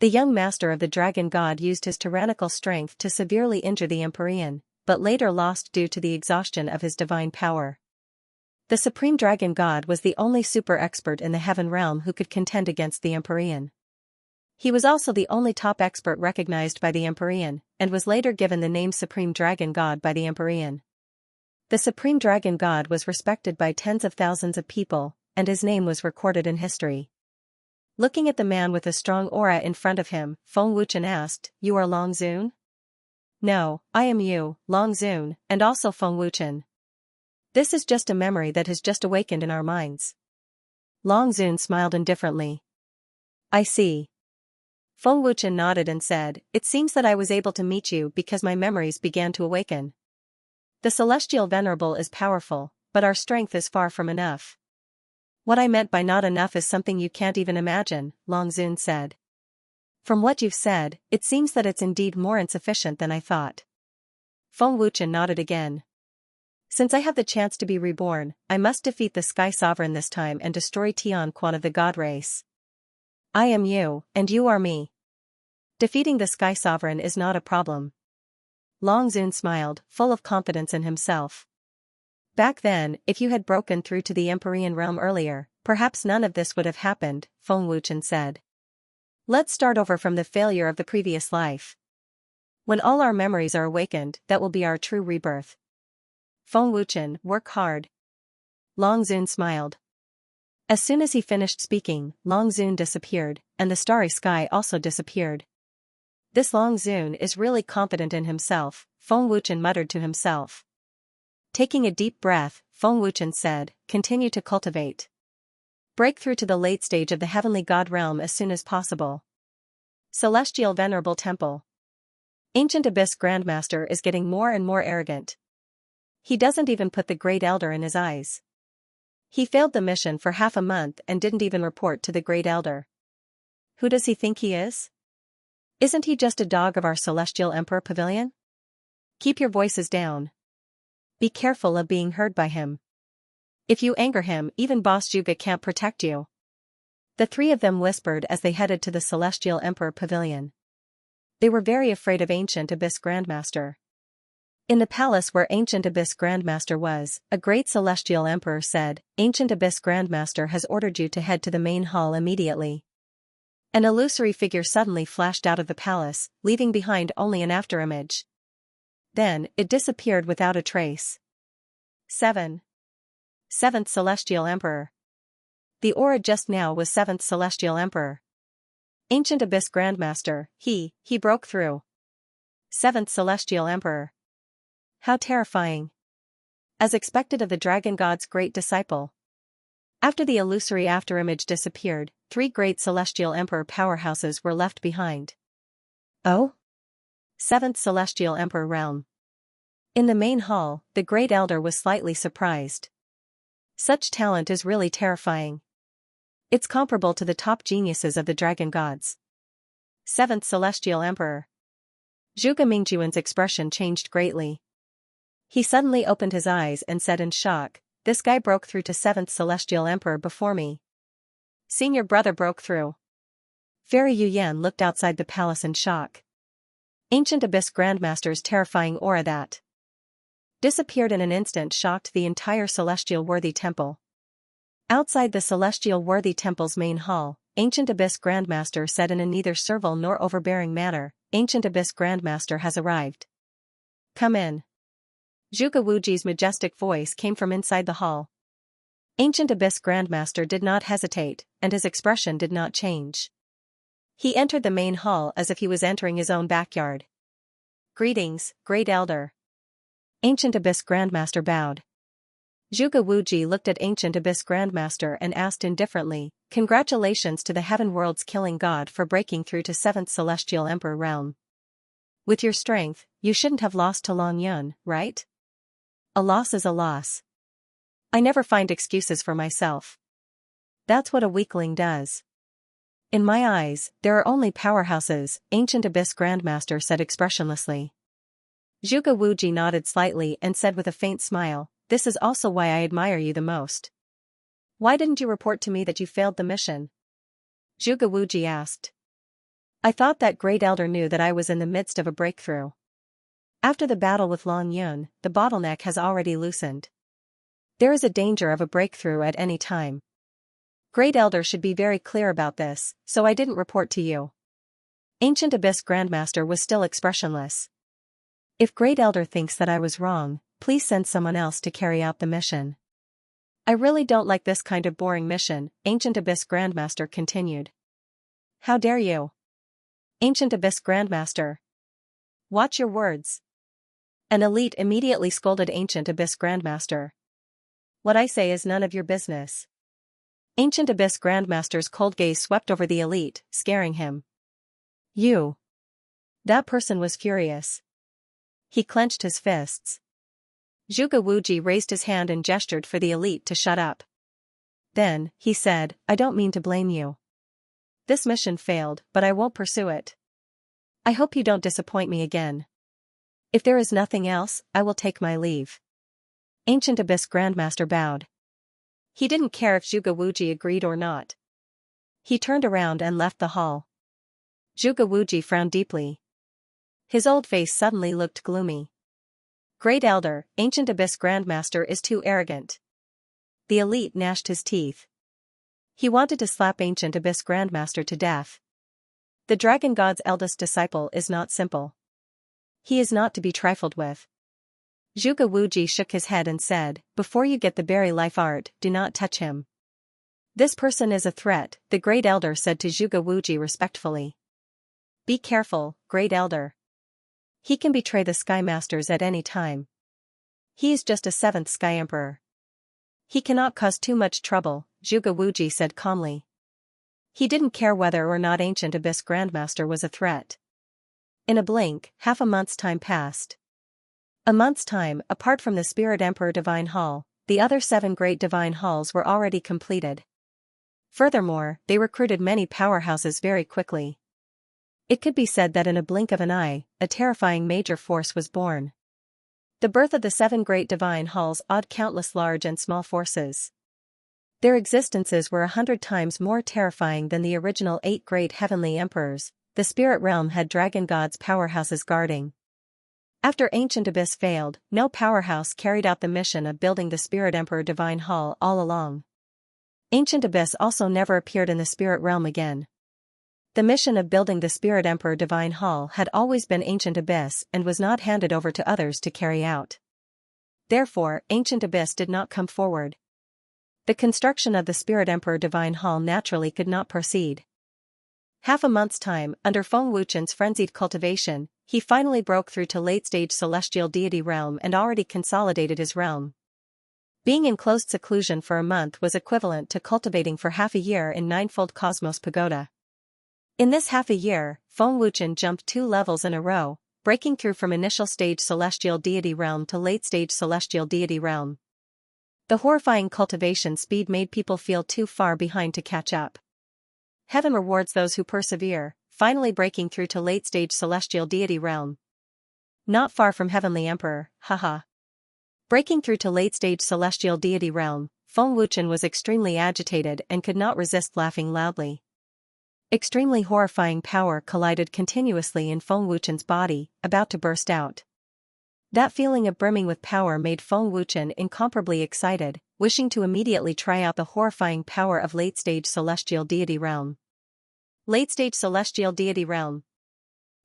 S1: The young master of the dragon god used his tyrannical strength to severely injure the Empyrean, but later lost due to the exhaustion of his divine power. The supreme dragon god was the only super expert in the heaven realm who could contend against the Empyrean. He was also the only top expert recognized by the Empyrean, and was later given the name Supreme Dragon God by the Empyrean. The Supreme Dragon God was respected by tens of thousands of people, and his name was recorded in history. Looking at the man with a strong aura in front of him, Feng Wuchen asked, You are Long Zun? No, I am you, Long Zun, and also Feng Wuchen. This is just a memory that has just awakened in our minds. Long Zun smiled indifferently. I see. Feng Wuchen nodded and said, It seems that I was able to meet you because my memories began to awaken. The Celestial Venerable is powerful, but our strength is far from enough. What I meant by not enough is something you can't even imagine, Long Zun said. From what you've said, it seems that it's indeed more insufficient than I thought. Feng Wuchen nodded again. Since I have the chance to be reborn, I must defeat the Sky Sovereign this time and destroy Tian Quan of the God race. I am you, and you are me. Defeating the Sky Sovereign is not a problem. Long Zun smiled, full of confidence in himself. Back then, if you had broken through to the Empyrean realm earlier, perhaps none of this would have happened, Feng Wuchen said. Let's start over from the failure of the previous life. When all our memories are awakened, that will be our true rebirth. Feng Wuchen, work hard. Long Zun smiled. As soon as he finished speaking, Long Zun disappeared, and the starry sky also disappeared. This Long Zun is really confident in himself, Feng Wuchen muttered to himself. Taking a deep breath, Feng Wuchen said, Continue to cultivate. Break through to the late stage of the heavenly god realm as soon as possible. Celestial Venerable Temple. Ancient Abyss Grandmaster is getting more and more arrogant. He doesn't even put the Great Elder in his eyes. He failed the mission for half a month and didn't even report to the Great Elder. Who does he think he is? Isn't he just a dog of our Celestial Emperor Pavilion? Keep your voices down. Be careful of being heard by him. If you anger him, even Boss Juga can't protect you. The 3 of them whispered as they headed to the Celestial Emperor Pavilion. They were very afraid of Ancient Abyss Grandmaster. In the palace where Ancient Abyss Grandmaster was, a great Celestial Emperor said, Ancient Abyss Grandmaster has ordered you to head to the main hall immediately. An illusory figure suddenly flashed out of the palace, leaving behind only an afterimage. Then, it disappeared without a trace. 7. 7th Celestial Emperor. The aura just now was 7th Celestial Emperor. Ancient Abyss Grandmaster, he broke through. 7th Celestial Emperor. How terrifying. As expected of the dragon god's great disciple. After the illusory afterimage disappeared, 3 great celestial emperor powerhouses were left behind. Oh? 7th Celestial Emperor realm. In the main hall, the great elder was slightly surprised. Such talent is really terrifying. It's comparable to the top geniuses of the dragon gods. 7th Celestial Emperor. Zhuge Mingjuan's expression changed greatly. He suddenly opened his eyes and said in shock, "This guy broke through to 7th Celestial Emperor before me. Senior brother broke through." Fairy Yuyan looked outside the palace in shock. Ancient Abyss Grandmaster's terrifying aura that disappeared in an instant shocked the entire Celestial Worthy Temple. Outside the Celestial Worthy Temple's main hall, Ancient Abyss Grandmaster said in a neither servile nor overbearing manner, "Ancient Abyss Grandmaster has arrived. Come in." Zhuge Wuji's majestic voice came from inside the hall. Ancient Abyss Grandmaster did not hesitate, and his expression did not change. He entered the main hall as if he was entering his own backyard. "Greetings, Great Elder." Ancient Abyss Grandmaster bowed. Zhuge Wuji looked at Ancient Abyss Grandmaster and asked indifferently, "Congratulations to the Heaven World's killing god for breaking through to 7th Celestial Emperor realm. With your strength, you shouldn't have lost to Long Yun, right? A loss is a loss. I never find excuses for myself. That's what a weakling does. In my eyes, there are only powerhouses," Ancient Abyss Grandmaster said expressionlessly. Zhuge Wuji nodded slightly and said with a faint smile, "This is also why I admire you the most." "Why didn't you report to me that you failed the mission?" Zhuge Wuji asked. "I thought that Great Elder knew that I was in the midst of a breakthrough. After the battle with Long Yun, the bottleneck has already loosened. There is a danger of a breakthrough at any time. Great Elder should be very clear about this, so I didn't report to you." Ancient Abyss Grandmaster was still expressionless. "If Great Elder thinks that I was wrong, please send someone else to carry out the mission. I really don't like this kind of boring mission," Ancient Abyss Grandmaster continued. "How dare you? Ancient Abyss Grandmaster. Watch your words." An elite immediately scolded Ancient Abyss Grandmaster. "What I say is none of your business." Ancient Abyss Grandmaster's cold gaze swept over the elite, scaring him. "You." That person was furious. He clenched his fists. Zhuge Wuji raised his hand and gestured for the elite to shut up. Then, he said, "I don't mean to blame you. This mission failed, but I won't pursue it. I hope you don't disappoint me again. If there is nothing else, I will take my leave." Ancient Abyss Grandmaster bowed. He didn't care if Zhuge Wuji agreed or not. He turned around and left the hall. Zhuge Wuji frowned deeply. His old face suddenly looked gloomy. "Great Elder, Ancient Abyss Grandmaster is too arrogant." The elite gnashed his teeth. He wanted to slap Ancient Abyss Grandmaster to death. The dragon god's eldest disciple is not simple. He is not to be trifled with. Zhuge Wuji shook his head and said, "Before you get the berry life art, do not touch him. This person is a threat," the Great Elder said to Zhuge Wuji respectfully. "Be careful, Great Elder. He can betray the Sky Masters at any time. He is just a 7th Sky Emperor. He cannot cause too much trouble," Zhuge Wuji said calmly. He didn't care whether or not Ancient Abyss Grandmaster was a threat. In a blink, half a month's time passed. A month's time, apart from the Spirit Emperor Divine Hall, the other 7 great Divine Halls were already completed. Furthermore, they recruited many powerhouses very quickly. It could be said that in a blink of an eye, a terrifying major force was born. The birth of the 7 great Divine Halls awed countless large and small forces. Their existences were 100 times more terrifying than the original 8 great heavenly emperors. The spirit realm had dragon gods' powerhouses guarding. After Ancient Abyss failed, no powerhouse carried out the mission of building the Spirit Emperor Divine Hall all along. Ancient Abyss also never appeared in the spirit realm again. The mission of building the Spirit Emperor Divine Hall had always been Ancient Abyss and was not handed over to others to carry out. Therefore, Ancient Abyss did not come forward. The construction of the Spirit Emperor Divine Hall naturally could not proceed. Half a month's time, under Feng Wuchen's frenzied cultivation, he finally broke through to late-stage celestial deity realm and already consolidated his realm. Being in closed seclusion for a month was equivalent to cultivating for half a year in Ninefold Cosmos Pagoda. In this half a year, Feng Wuchen jumped 2 levels in a row, breaking through from initial stage celestial deity realm to late-stage celestial deity realm. The horrifying cultivation speed made people feel too far behind to catch up. Heaven rewards those who persevere, finally breaking through to late-stage celestial deity realm. Not far from Heavenly Emperor, haha. Breaking through to late-stage celestial deity realm, Feng Wuchen was extremely agitated and could not resist laughing loudly. Extremely horrifying power collided continuously in Feng Wuchen's body, about to burst out. That feeling of brimming with power made Feng Wuchen incomparably excited, wishing to immediately try out the horrifying power of late-stage celestial deity realm. Late-stage celestial deity realm.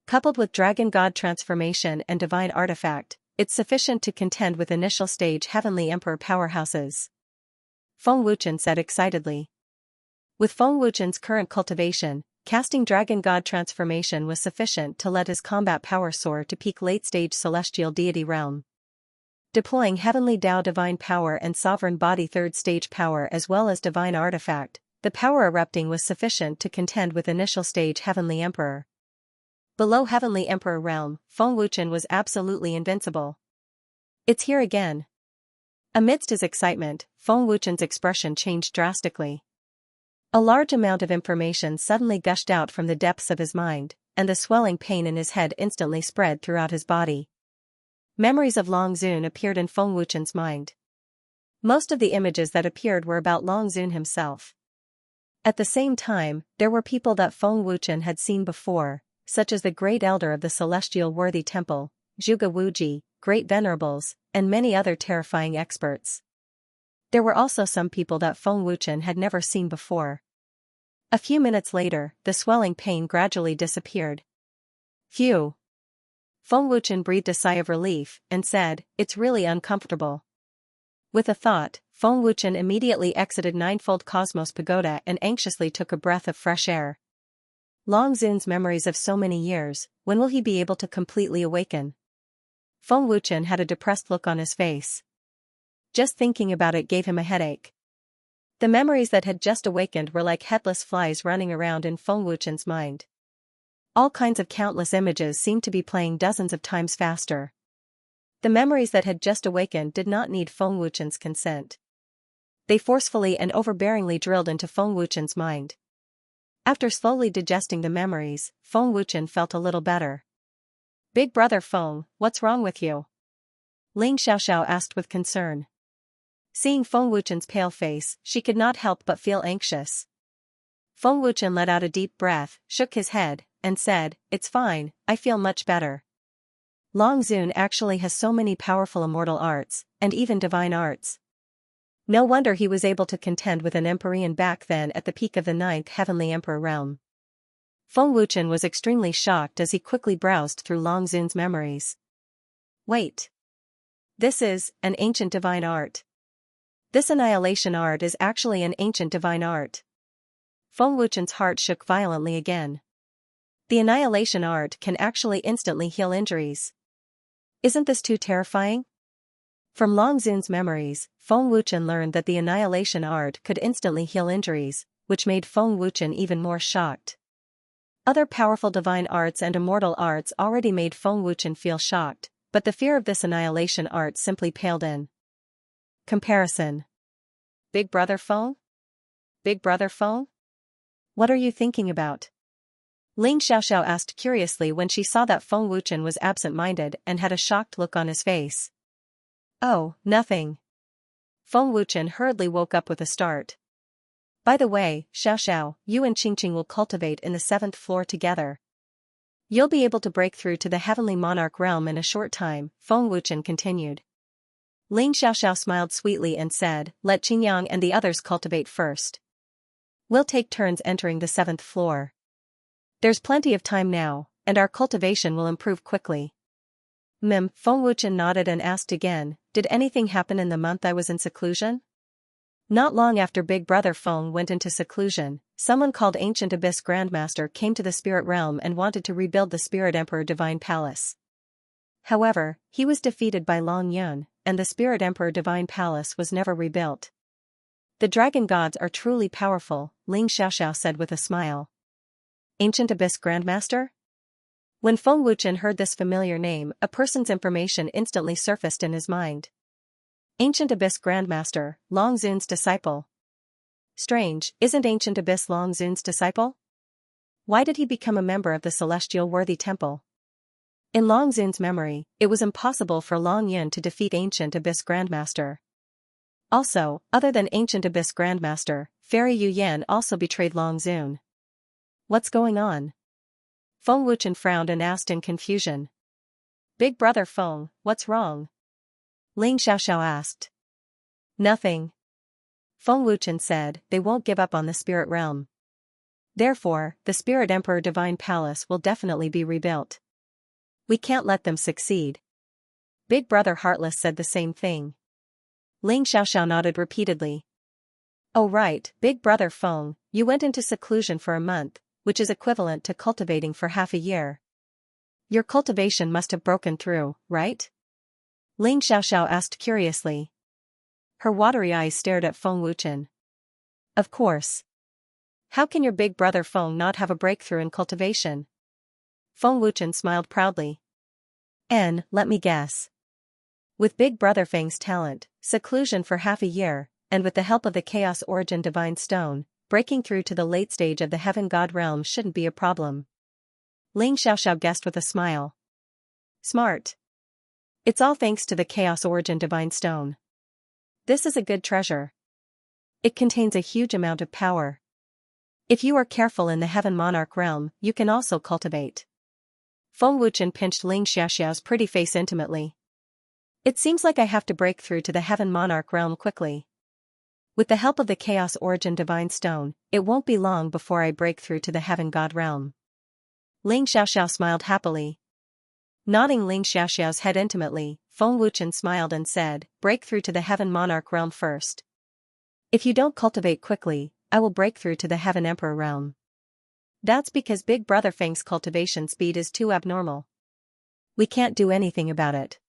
S1: Coupled with dragon god transformation and divine artifact, it's sufficient to contend with initial stage heavenly emperor powerhouses. Feng Wuchen said excitedly. With Feng Wuchen's current cultivation, casting dragon god transformation was sufficient to let his combat power soar to peak late-stage celestial deity realm. Deploying heavenly Tao divine power and sovereign body 3rd stage power as well as divine artifact, the power erupting was sufficient to contend with initial stage heavenly emperor. Below heavenly emperor realm, Feng Wuchen was absolutely invincible. It's here again. Amidst his excitement, Feng Wuchen's expression changed drastically. A large amount of information suddenly gushed out from the depths of his mind, and the swelling pain in his head instantly spread throughout his body. Memories of Long Zun appeared in Feng Wuchen's mind. Most of the images that appeared were about Long Zun himself. At the same time, there were people that Feng Wuchen had seen before, such as the Great Elder of the Celestial Worthy Temple, Zhuge Wuji, Great Venerables, and many other terrifying experts. There were also some people that Feng Wuchen had never seen before. A few minutes later, the swelling pain gradually disappeared. Phew! Feng Wuchen breathed a sigh of relief and said, "It's really uncomfortable." With a thought, Feng Wuchen immediately exited Ninefold Cosmos Pagoda and anxiously took a breath of fresh air. Long Zun's memories of so many years, when will he be able to completely awaken? Feng Wuchen had a depressed look on his face. Just thinking about it gave him a headache. The memories that had just awakened were like headless flies running around in Feng Wuchen's mind. All kinds of countless images seemed to be playing dozens of times faster. The memories that had just awakened did not need Feng Wuchen's consent. They forcefully and overbearingly drilled into Feng Wuchen's mind. After slowly digesting the memories, Feng Wuchen felt a little better. "Big brother Feng, what's wrong with you?" Ling Xiaoxiao asked with concern. Seeing Feng Wuchen's pale face, she could not help but feel anxious. Feng Wuchen let out a deep breath, shook his head, and said, "It's fine, I feel much better." Long Zun actually has so many powerful immortal arts, and even divine arts. No wonder he was able to contend with an Empyrean back then at the peak of the 9th Heavenly Emperor realm. Feng Wuchen was extremely shocked as he quickly browsed through Long Zun's memories. Wait. This is an ancient divine art. This annihilation art is actually an ancient divine art. Feng Wuchen's heart shook violently again. The annihilation art can actually instantly heal injuries. Isn't this too terrifying? From Long Zun's memories, Feng Wuchen learned that the annihilation art could instantly heal injuries, which made Feng Wuchen even more shocked. Other powerful divine arts and immortal arts already made Feng Wuchen feel shocked, but the fear of this annihilation art simply paled in comparison. "Big brother Feng? Big brother Feng? What are you thinking about?" Ling Xiaoxiao asked curiously when she saw that Feng Wuchen was absent-minded and had a shocked look on his face. "Oh, nothing." Feng Wuchen hurriedly woke up with a start. "By the way, Xiaoxiao, you and Qingqing will cultivate in the 7th floor together. You'll be able to break through to the Heavenly Monarch realm in a short time," Feng Wuchen continued. Ling Xiaoxiao smiled sweetly and said, "Let Qingyang and the others cultivate first. We'll take turns entering the 7th floor. There's plenty of time now, and our cultivation will improve quickly." Feng Wuchen nodded and asked again, "Did anything happen in the month I was in seclusion?" Not long after Big Brother Feng went into seclusion, someone called Ancient Abyss Grandmaster came to the spirit realm and wanted to rebuild the Spirit Emperor Divine Palace. However, he was defeated by Long Yun, and the Spirit Emperor Divine Palace was never rebuilt. The dragon gods are truly powerful, Ling Xiaoxiao said with a smile. Ancient Abyss Grandmaster? When Feng Wuchen heard this familiar name, a person's information instantly surfaced in his mind. Ancient Abyss Grandmaster, Long Zun's disciple. Strange, isn't Ancient Abyss Long Zun's disciple? Why did he become a member of the Celestial Worthy Temple? In Long Zun's memory, it was impossible for Long Yun to defeat Ancient Abyss Grandmaster. Also, other than Ancient Abyss Grandmaster, Fairy Yu Yan also betrayed Long Zun. What's going on? Feng Wuchen frowned and asked in confusion. Big Brother Feng, what's wrong? Ling Xiaoxiao asked. Nothing. Feng Wuchen said, they won't give up on the spirit realm. Therefore, the Spirit Emperor Divine Palace will definitely be rebuilt. We can't let them succeed. Big Brother Heartless said the same thing. Ling Xiaoxiao nodded repeatedly. Oh right, Big Brother Feng, you went into seclusion for a month, which is equivalent to cultivating for half a year. Your cultivation must have broken through, right? Ling Xiaoxiao asked curiously. Her watery eyes stared at Feng Wuchen. Of course. How can your Big Brother Feng not have a breakthrough in cultivation? Feng Wuchen smiled proudly. Let me guess. With Big Brother Feng's talent, seclusion for half a year, and with the help of the Chaos Origin Divine Stone, breaking through to the late stage of the Heaven God realm shouldn't be a problem. Ling Xiaoxiao guessed with a smile. Smart. It's all thanks to the Chaos Origin Divine Stone. This is a good treasure. It contains a huge amount of power. If you are careful in the Heaven Monarch realm, you can also cultivate. Feng Wuchen pinched Ling Xiaoxiao's pretty face intimately. It seems like I have to break through to the Heaven Monarch realm quickly. With the help of the Chaos Origin Divine Stone, it won't be long before I break through to the Heaven God realm. Ling Xiaoxiao smiled happily. Nodding Ling Xiaoxiao's head intimately, Feng Wuchen smiled and said, break through to the Heaven Monarch realm first. If you don't cultivate quickly, I will break through to the Heaven Emperor realm. That's because Big Brother Feng's cultivation speed is too abnormal. We can't do anything about it.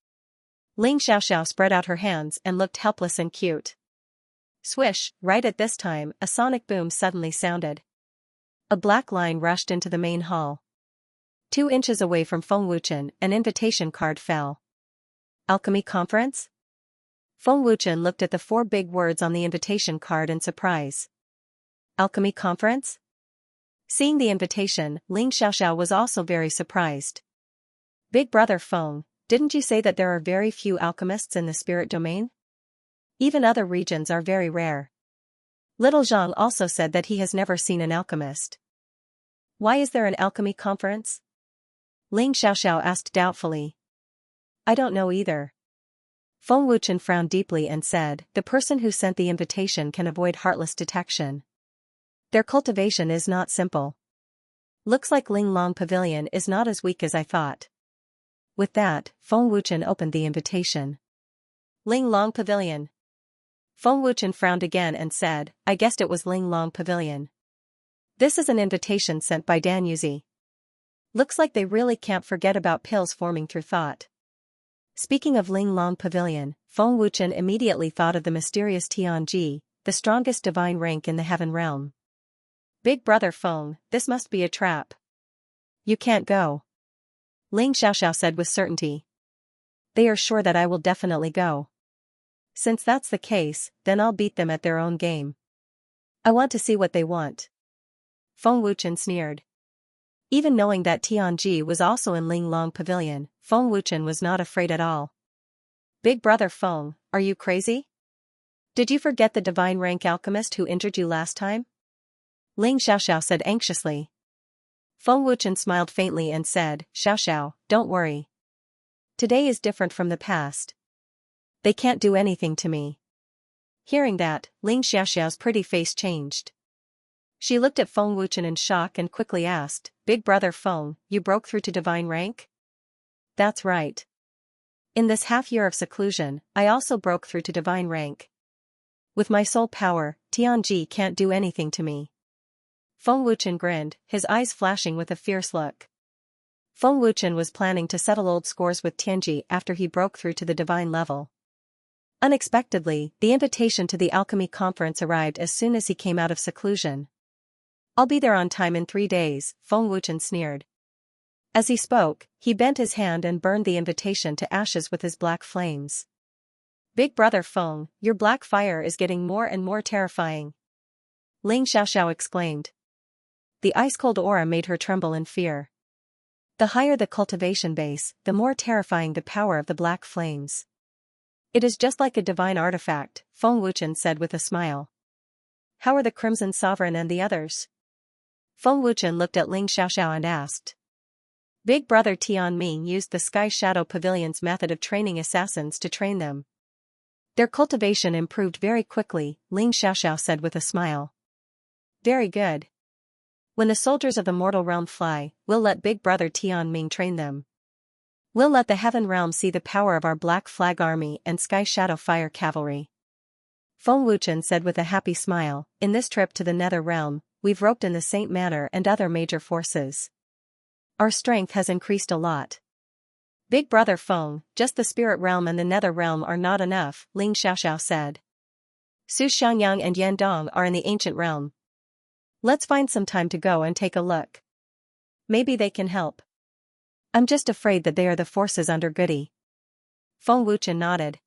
S1: Ling Xiaoxiao spread out her hands and looked helpless and cute. Swish, right at this time, a sonic boom suddenly sounded. A black line rushed into the main hall. 2 inches away from Feng Wuchen, an invitation card fell. Alchemy Conference? Feng Wuchen looked at the 4 big words on the invitation card in surprise. Alchemy Conference? Seeing the invitation, Ling Xiaoxiao was also very surprised. Big Brother Feng, didn't you say that there are very few alchemists in the spirit domain? Even other regions are very rare. Little Zhang also said that he has never seen an alchemist. Why is there an alchemy conference? Ling Xiaoxiao asked doubtfully. I don't know either. Feng Wuchen frowned deeply and said, the person who sent the invitation can avoid heartless detection. Their cultivation is not simple. Looks like Ling Long Pavilion is not as weak as I thought. With that, Feng Wuchen opened the invitation. Ling Long Pavilion. Feng Wuchen frowned again and said, I guessed it was Ling Long Pavilion. This is an invitation sent by Dan Yuzi. Looks like they really can't forget about pills forming through thought. Speaking of Ling Long Pavilion, Feng Wuchen immediately thought of the mysterious Tianji, the strongest divine rank in the Heaven realm. Big Brother Feng, this must be a trap. You can't go. Ling Xiaoxiao said with certainty. They are sure that I will definitely go. Since that's the case, then I'll beat them at their own game. I want to see what they want. Feng Wuchen sneered. Even knowing that Tianji was also in Ling Long Pavilion, Feng Wuchen was not afraid at all. Big Brother Feng, are you crazy? Did you forget the divine rank alchemist who injured you last time? Ling Xiaoxiao said anxiously. Feng Wuchen smiled faintly and said, Xiaoxiao, don't worry. Today is different from the past. They can't do anything to me. Hearing that, Ling Xiaoxiao's pretty face changed. She looked at Feng Wuchen in shock and quickly asked, Big Brother Feng, you broke through to divine rank? That's right. In this half year of seclusion, I also broke through to divine rank. With my soul power, Tianji can't do anything to me. Feng Wuchen grinned, his eyes flashing with a fierce look. Feng Wuchen was planning to settle old scores with Tianji after he broke through to the divine level. Unexpectedly, the invitation to the alchemy conference arrived as soon as he came out of seclusion. I'll be there on time in 3 days, Feng Wuchen sneered. As he spoke, he bent his hand and burned the invitation to ashes with his black flames. Big brother Feng, your black fire is getting more and more terrifying. Ling Xiaoxiao exclaimed. The ice-cold aura made her tremble in fear. The higher the cultivation base, the more terrifying the power of the black flames. It is just like a divine artifact, Feng Wuchen said with a smile. How are the Crimson Sovereign and the others? Feng Wuchen looked at Ling Xiaoxiao and asked. Big brother Tianming used the Sky Shadow Pavilion's method of training assassins to train them. Their cultivation improved very quickly, Ling Xiaoxiao said with a smile. Very good. When the soldiers of the mortal realm fly, we'll let Big Brother Tianming train them. We'll let the Heaven Realm see the power of our Black Flag Army and Sky Shadow Fire Cavalry. Feng Wuchen said with a happy smile, in this trip to the Nether Realm, we've roped in the Saint Manor and other major forces. Our strength has increased a lot. Big brother Feng, just the Spirit Realm and the Nether Realm are not enough, Ling Xiaoxiao said. Su Xiangyang and Yan Dong are in the Ancient Realm. Let's find some time to go and take a look. Maybe they can help. I'm just afraid that they are the forces under Goody. Feng Wuchen nodded.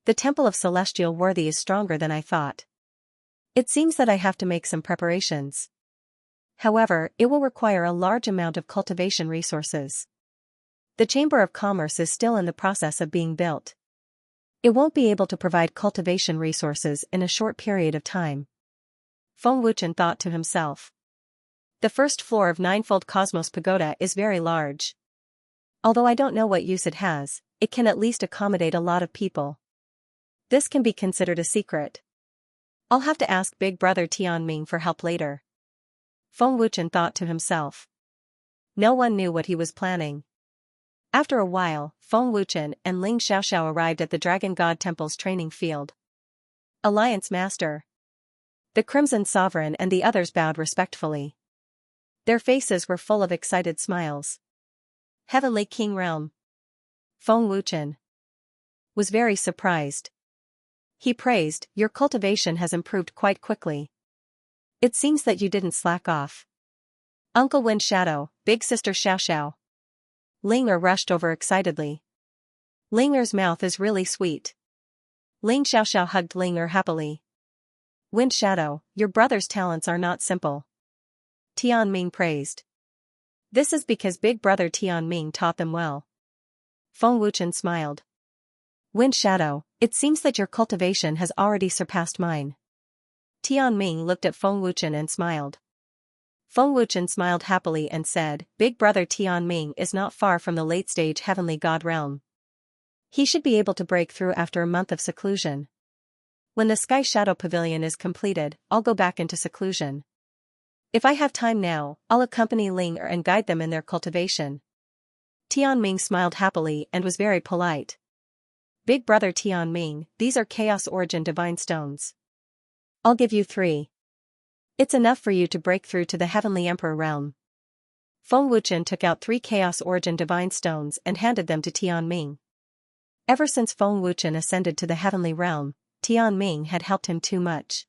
S1: The Temple of Celestial Worthy is stronger than I thought. It seems that I have to make some preparations. However, it will require a large amount of cultivation resources. The Chamber of Commerce is still in the process of being built. It won't be able to provide cultivation resources in a short period of time. Feng Wuchen thought to himself. The first floor of Ninefold Cosmos Pagoda is very large. Although I don't know what use it has, it can at least accommodate a lot of people. This can be considered a secret. I'll have to ask Big Brother Tianming for help later. Feng Wuchen thought to himself. No one knew what he was planning. After a while, Feng Wuchen and Ling Xiaoxiao arrived at the Dragon God Temple's training field. Alliance Master. The Crimson Sovereign and the others bowed respectfully. Their faces were full of excited smiles. Heavenly King Realm. Feng Wuchen was very surprised. He praised, your cultivation has improved quite quickly. It seems that you didn't slack off. Uncle Wind Shadow, Big Sister Xiaoxiao. Linger rushed over excitedly. Linger's mouth is really sweet. Ling Xiaoxiao hugged Linger happily. Wind Shadow, your brother's talents are not simple. Tianming praised. This is because Big Brother Tianming taught them well. Feng Wuchen smiled. Wind Shadow, it seems that your cultivation has already surpassed mine. Tianming looked at Feng Wuchen and smiled. Feng Wuchen smiled happily and said, Big Brother Tianming is not far from the late-stage Heavenly God realm. He should be able to break through after a month of seclusion. When the Sky Shadow Pavilion is completed, I'll go back into seclusion. If I have time now, I'll accompany Ling and guide them in their cultivation. Tianming smiled happily and was very polite. Big Brother Tianming, these are Chaos Origin Divine Stones. I'll give you 3. It's enough for you to break through to the Heavenly Emperor realm. Feng Wuchen took out 3 Chaos Origin Divine Stones and handed them to Tianming. Ever since Feng Wuchen ascended to the Heavenly Realm, Tianming had helped him too much.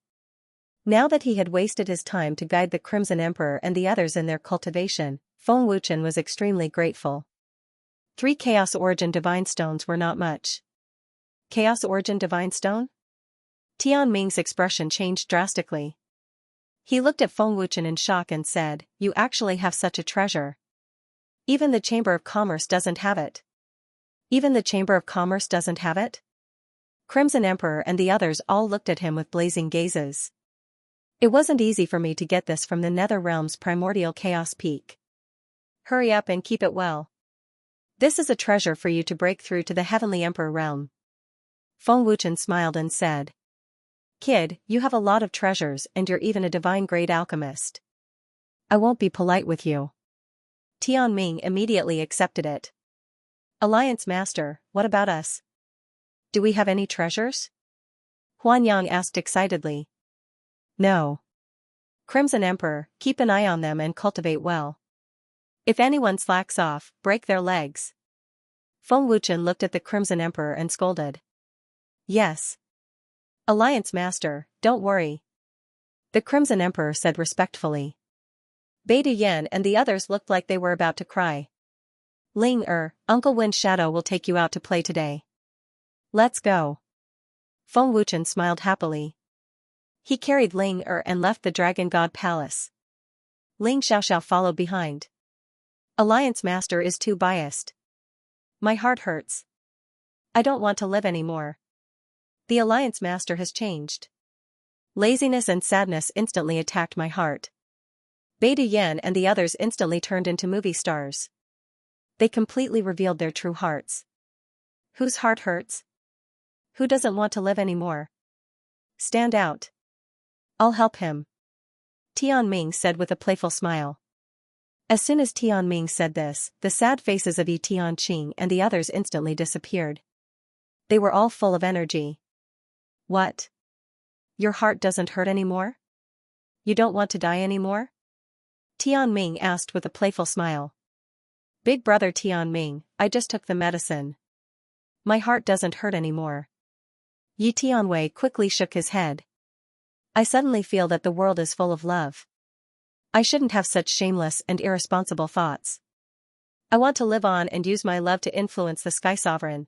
S1: Now that he had wasted his time to guide the Crimson Emperor and the others in their cultivation, Feng Wuchen was extremely grateful. 3 Chaos Origin Divine Stones were not much. Chaos Origin Divine Stone? Tianming's expression changed drastically. He looked at Feng Wuchen in shock and said, you actually have such a treasure. Even the Chamber of Commerce doesn't have it. Even the Chamber of Commerce doesn't have it? Crimson Emperor and the others all looked at him with blazing gazes. It wasn't easy for me to get this from the Nether Realm's primordial chaos peak. Hurry up and keep it well. This is a treasure for you to break through to the Heavenly Emperor realm. Feng Wuchen smiled and said. Kid, you have a lot of treasures and you're even a divine-grade alchemist. I won't be polite with you. Tianming immediately accepted it. Alliance Master, what about us? Do we have any treasures? Huanyang asked excitedly. No. Crimson Emperor, keep an eye on them and cultivate well. If anyone slacks off, break their legs. Feng Wuchen looked at the Crimson Emperor and scolded. Yes. Alliance Master, don't worry. The Crimson Emperor said respectfully. Beta Yan and the others looked like they were about to cry. Ling Uncle Win's shadow will take you out to play today. Let's go. Feng Wuchen smiled happily. He carried Ling and left the Dragon God Palace. Ling Xiaoxiao followed behind. Alliance Master is too biased. My heart hurts. I don't want to live anymore. The Alliance Master has changed. Laziness and sadness instantly attacked my heart. Beta Yan and the others instantly turned into movie stars. They completely revealed their true hearts. Whose heart hurts? Who doesn't want to live anymore? Stand out. I'll help him. Tianming said with a playful smile. As soon as Tianming said this, the sad faces of Yi Tianqing and the others instantly disappeared. They were all full of energy. What? Your heart doesn't hurt anymore? You don't want to die anymore? Tianming asked with a playful smile. Big brother Tianming, I just took the medicine. My heart doesn't hurt anymore. Yi Tianwei quickly shook his head. I suddenly feel that the world is full of love. I shouldn't have such shameless and irresponsible thoughts. I want to live on and use my love to influence the Sky Sovereign.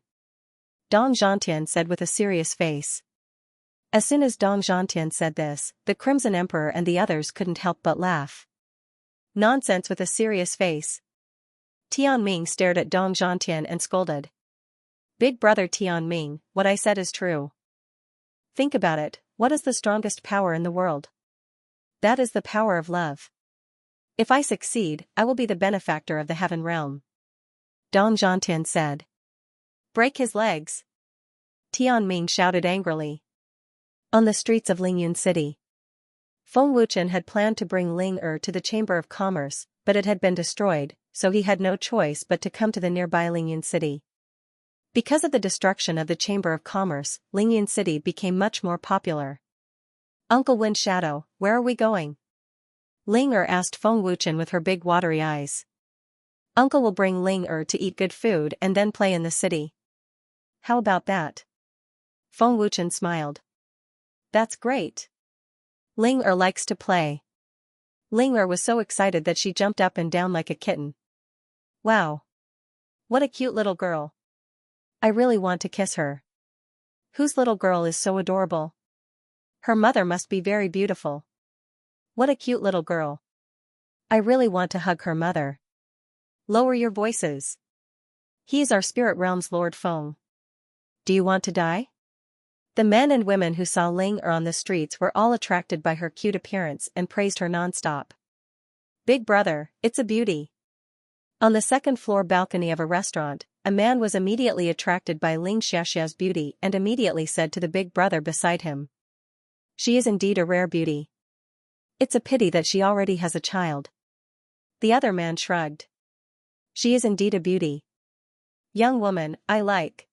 S1: Dong Zhantian said with a serious face. As soon as Dong Zhantian said this, the Crimson Emperor and the others couldn't help but laugh. Nonsense with a serious face. Tianming stared at Dong Zhantian and scolded. Big brother Tianming, what I said is true. Think about it, what is the strongest power in the world? That is the power of love. If I succeed, I will be the benefactor of the heaven realm. Dong Zhantian said. Break his legs. Tianming shouted angrily. On the streets of Lingyun City. Feng Wuchen had planned to bring Ling to the Chamber of Commerce, but it had been destroyed, so he had no choice but to come to the nearby Lingyun City. Because of the destruction of the Chamber of Commerce, Lingyun City became much more popular. Uncle Win's shadow, where are we going? Ling asked Feng Wuchen with her big watery eyes. Uncle will bring Ling to eat good food and then play in the city. How about that? Feng Wuchen smiled. That's great. Ling likes to play. Ling was so excited that she jumped up and down like a kitten. Wow. What a cute little girl. I really want to kiss her. Whose little girl is so adorable? Her mother must be very beautiful. What a cute little girl. I really want to hug her mother. Lower your voices. He is our spirit realm's Lord Feng. Do you want to die? The men and women who saw Ling on the streets were all attracted by her cute appearance and praised her non-stop. Big brother, it's a beauty. On the second-floor balcony of a restaurant, a man was immediately attracted by Ling Xiaoxiao's beauty and immediately said to the big brother beside him. She is indeed a rare beauty. It's a pity that she already has a child. The other man shrugged. She is indeed a beauty. Young woman, I like.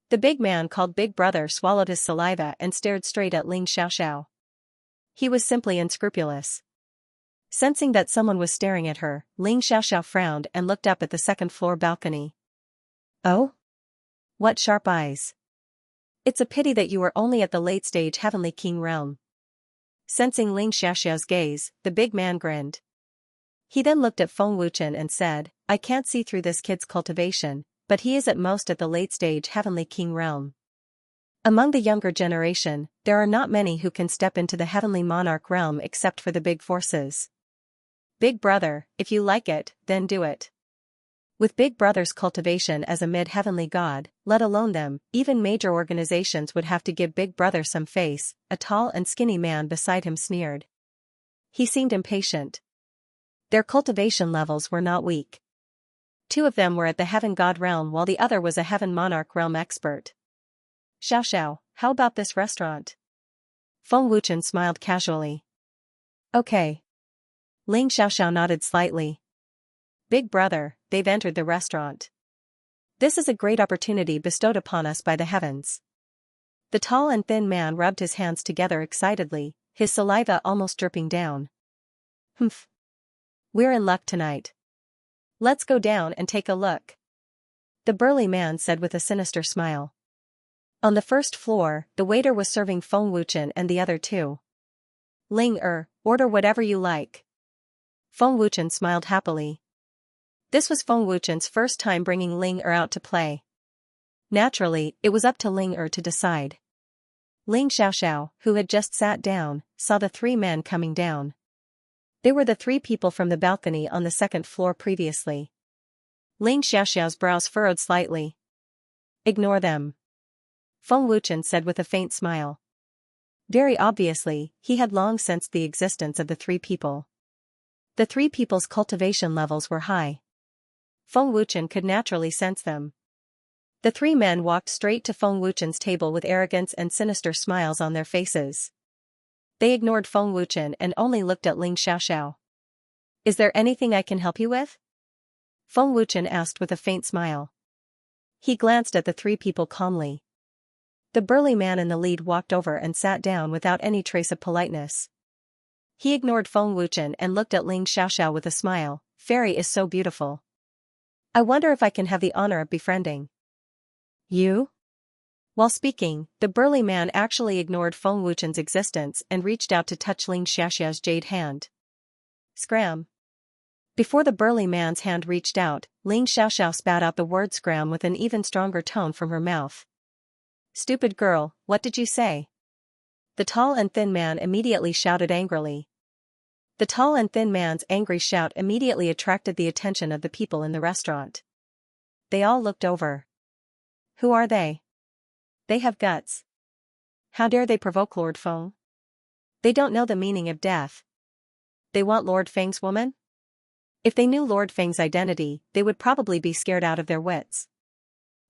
S1: The big man called Big Brother swallowed his saliva and stared straight at Ling Xiaoxiao. He was simply unscrupulous. Sensing that someone was staring at her, Ling Xiaoxiao frowned and looked up at the second-floor balcony. Oh? What sharp eyes. It's a pity that you are only at the late-stage Heavenly King realm. Sensing Ling Xiaoxiao's gaze, the big man grinned. He then looked at Feng Wuchen and said, I can't see through this kid's cultivation, but he is at most at the late-stage Heavenly King realm. Among the younger generation, there are not many who can step into the Heavenly Monarch realm except for the big forces. Big brother, if you like it, then do it. With Big Brother's cultivation as a mid-heavenly god, let alone them, even major organizations would have to give Big Brother some face, a tall and skinny man beside him sneered. He seemed impatient. Their cultivation levels were not weak. 2 of them were at the Heaven God realm while the other was a Heaven Monarch realm expert. Xiaoxiao, how about this restaurant? Feng Wuchen smiled casually. Okay. Ling Xiaoxiao nodded slightly. Big brother, they've entered the restaurant. This is a great opportunity bestowed upon us by the heavens. The tall and thin man rubbed his hands together excitedly, his saliva almost dripping down. Humph. We're in luck tonight. Let's go down and take a look. The burly man said with a sinister smile. On the first floor, the waiter was serving Feng Wuchen and the other two. Order whatever you like. Feng Wuchen smiled happily. This was Feng Wuchen's first time bringing out to play. Naturally, it was up to to decide. Xiaoxiao, who had just sat down, saw the three men coming down. They were the three people from the balcony on the second floor previously. Xiaoxiao's brows furrowed slightly. Ignore them. Feng Wuchen said with a faint smile. Very obviously, he had long sensed the existence of the three people. The three people's cultivation levels were high. Feng Wuchen could naturally sense them. The three men walked straight to Feng Wuchen's table with arrogance and sinister smiles on their faces. They ignored Feng Wuchen and only looked at Xiaoxiao. Is there anything I can help you with? Feng Wuchen asked with a faint smile. He glanced at the three people calmly. The burly man in the lead walked over and sat down without any trace of politeness. He ignored Feng Wuchen and looked at Xiaoxiao with a smile. Fairy is so beautiful. I wonder if I can have the honor of befriending you? While speaking, the burly man actually ignored Feng Wuchen's existence and reached out to touch Xiaoxiao's jade hand. Scram. Before the burly man's hand reached out, Xiaoxiao spat out the word scram with an even stronger tone from her mouth. Stupid girl, what did you say? The tall and thin man immediately shouted angrily. The tall and thin man's angry shout immediately attracted the attention of the people in the restaurant. They all looked over. Who are they? They have guts. How dare they provoke Lord Feng? They don't know the meaning of death. They want Lord Feng's woman? If they knew Lord Feng's identity, they would probably be scared out of their wits.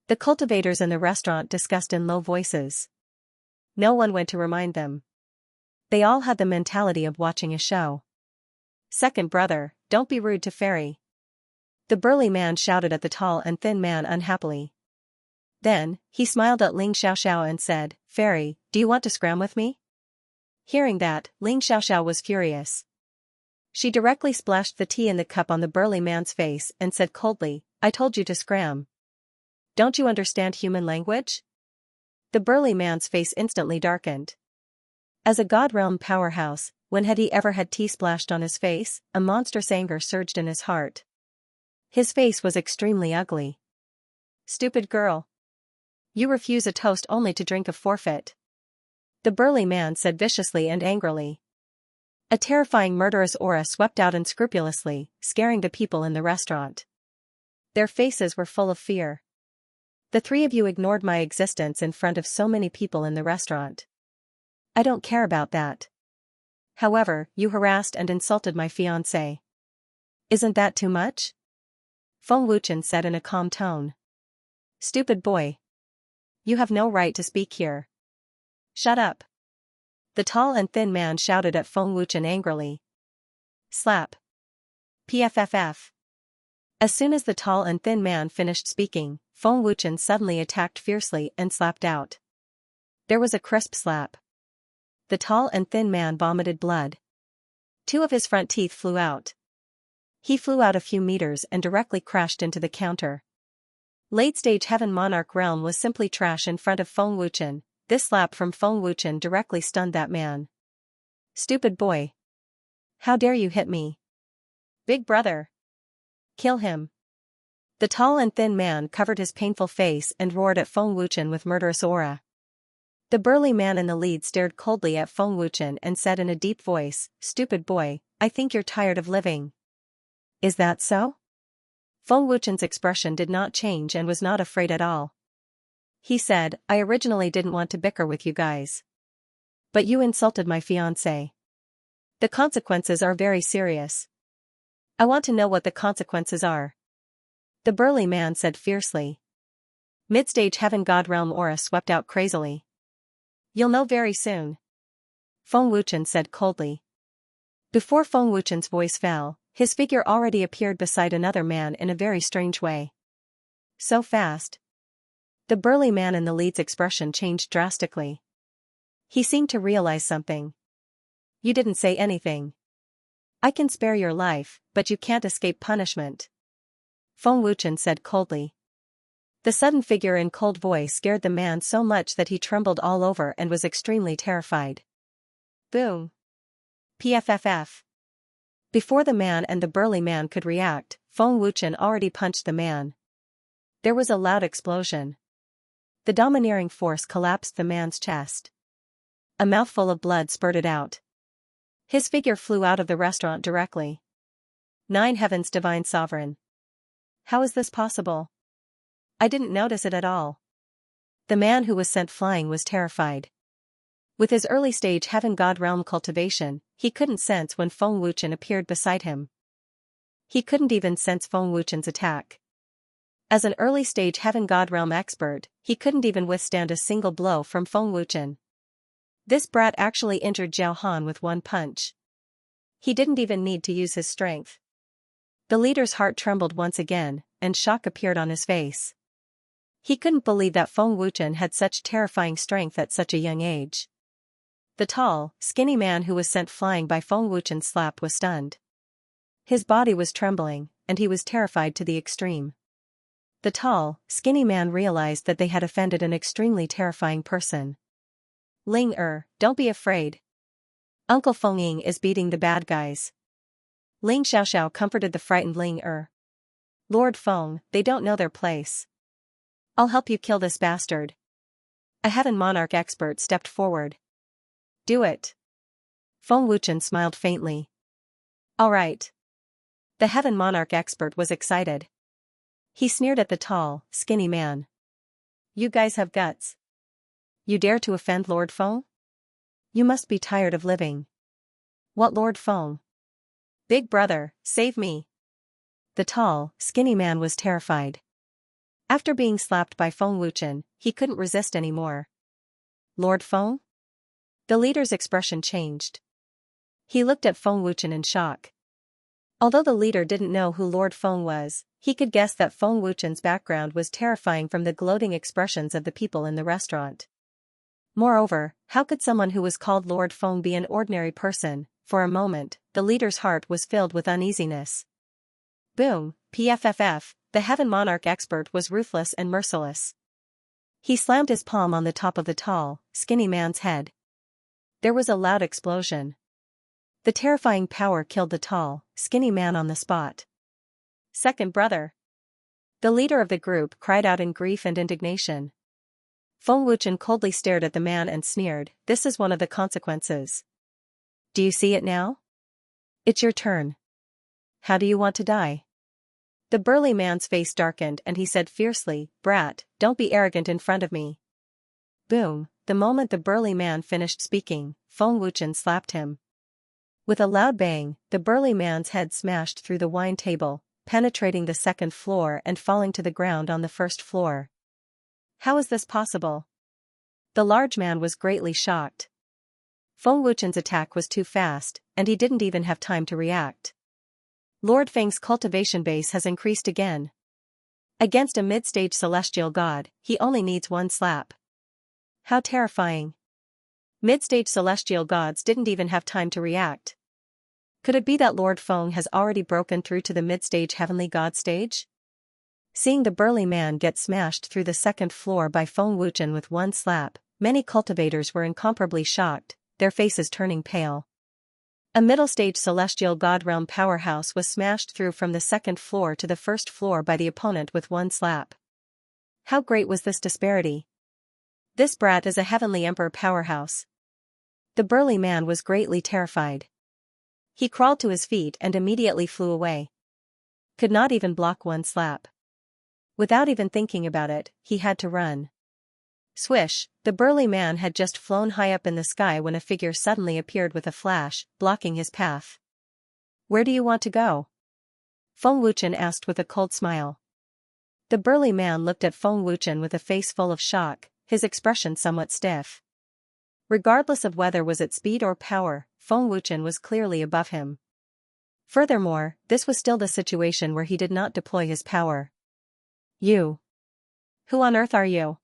S1: The cultivators in the restaurant discussed in low voices. No one went to remind them. They all had the mentality of watching a show. Second brother, don't be rude to Fairy. The burly man shouted at the tall and thin man unhappily. Then, he smiled at Xiaoxiao and said, Fairy, do you want to scram with me? Hearing that, Xiaoxiao was furious. She directly splashed the tea in the cup on the burly man's face and said coldly, I told you to scram. Don't you understand human language? The burly man's face instantly darkened. As a god realm powerhouse, when had he ever had tea splashed on his face? A monstrous anger surged in his heart. His face was extremely ugly. Stupid girl. You refuse a toast only to drink a forfeit. The burly man said viciously and angrily. A terrifying murderous aura swept out unscrupulously, scaring the people in the restaurant. Their faces were full of fear. The three of you ignored my existence in front of so many people in the restaurant. I don't care about that. However, you harassed and insulted my fiancé. Isn't that too much? Feng Wuchen said in a calm tone. Stupid boy. You have no right to speak here. Shut up. The tall and thin man shouted at Feng Wuchen angrily. Slap. PFFF. As soon as the tall and thin man finished speaking, Feng Wuchen suddenly attacked fiercely and slapped out. There was a crisp slap. The tall and thin man vomited blood. Two of his front teeth flew out. He flew out a few meters and directly crashed into the counter. Late-stage Heaven Monarch realm was simply trash in front of Feng Wuchen. This slap from Feng Wuchen directly stunned that man. Stupid boy. How dare you hit me? Big brother. Kill him. The tall and thin man covered his painful face and roared at Feng Wuchen with murderous aura. The burly man in the lead stared coldly at Feng Wuchen and said in a deep voice, Stupid boy, I think you're tired of living. Is that so? Feng Wuchen's expression did not change and was not afraid at all. He said, I originally didn't want to bicker with you guys. But you insulted my fiancé. The consequences are very serious. I want to know what the consequences are. The burly man said fiercely. Mid-stage Heaven God Realm aura swept out crazily. You'll know very soon. Feng Wuchen said coldly. Before Feng Wuchen's voice fell, his figure already appeared beside another man in a very strange way. So fast. The burly man in the lead's expression changed drastically. He seemed to realize something. You didn't say anything. I can spare your life, but you can't escape punishment. Feng Wuchen said coldly. The sudden figure in cold voice scared the man so much that he trembled all over and was extremely terrified. Boom. Pfff. Before the man and the burly man could react, Feng Wuchen already punched the man. There was a loud explosion. The domineering force collapsed the man's chest. A mouthful of blood spurted out. His figure flew out of the restaurant directly. 9 heavens, divine sovereign. How is this possible? I didn't notice it at all. The man who was sent flying was terrified. With his early-stage heaven god realm cultivation, he couldn't sense when Feng Wuchen appeared beside him. He couldn't even sense Feng Wuchen's attack. As an early-stage heaven god realm expert, he couldn't even withstand a single blow from Feng Wuchen. This brat actually injured Zhao Han with one punch. He didn't even need to use his strength. The leader's heart trembled once again, and shock appeared on his face. He couldn't believe that Feng Wuchen had such terrifying strength at such a young age. The tall, skinny man who was sent flying by Feng Wuchen's slap was stunned. His body was trembling, and he was terrified to the extreme. The tall, skinny man realized that they had offended an extremely terrifying person. Ling don't be afraid. Uncle Feng Ying is beating the bad guys. Ling Xiaoxiao comforted the frightened Ling Lord Feng, they don't know their place. I'll help you kill this bastard. A heaven monarch expert stepped forward. Do it. Feng Wuchen smiled faintly. All right. The heaven monarch expert was excited. He sneered at the tall, skinny man. You guys have guts. You dare to offend Lord Feng? You must be tired of living. What Lord Feng? Big brother, save me. The tall, skinny man was terrified. After being slapped by Feng Wuchen, he couldn't resist anymore. Lord Feng? The leader's expression changed. He looked at Feng Wuchen in shock. Although the leader didn't know who Lord Feng was, he could guess that Feng Wuchen's background was terrifying from the gloating expressions of the people in the restaurant. Moreover, how could someone who was called Lord Feng be an ordinary person? For a moment, the leader's heart was filled with uneasiness. Boom, pfff, the heaven monarch expert was ruthless and merciless. He slammed his palm on the top of the tall, skinny man's head. There was a loud explosion. The terrifying power killed the tall, skinny man on the spot. Second brother. The leader of the group cried out in grief and indignation. Feng Wuchen coldly stared at the man and sneered, "This is one of the consequences. Do you see it now? It's your turn. How do you want to die?" The burly man's face darkened and he said fiercely, "Brat, don't be arrogant in front of me." Boom, the moment the burly man finished speaking, Feng Wuchen slapped him. With a loud bang, the burly man's head smashed through the wine table, penetrating the second floor and falling to the ground on the first floor. How is this possible? The large man was greatly shocked. Feng Wuchen's attack was too fast, and he didn't even have time to react. Lord Feng's cultivation base has increased again. Against a mid-stage celestial god, he only needs one slap. How terrifying. Mid-stage celestial gods didn't even have time to react. Could it be that Lord Feng has already broken through to the mid-stage heavenly god stage? Seeing the burly man get smashed through the second floor by Feng Wuchen with one slap, many cultivators were incomparably shocked, their faces turning pale. A middle-stage celestial god realm powerhouse was smashed through from the second floor to the first floor by the opponent with one slap. How great was this disparity? This brat is a heavenly emperor powerhouse. The burly man was greatly terrified. He crawled to his feet and immediately flew away. Could not even block one slap. Without even thinking about it, he had to run. Swish, the burly man had just flown high up in the sky when a figure suddenly appeared with a flash, blocking his path. Where do you want to go? Feng Wuchen asked with a cold smile. The burly man looked at Feng Wuchen with a face full of shock, his expression somewhat stiff. Regardless of whether was it speed or power, Feng Wuchen was clearly above him. Furthermore, this was still the situation where he did not deploy his power. You. Who on earth are you?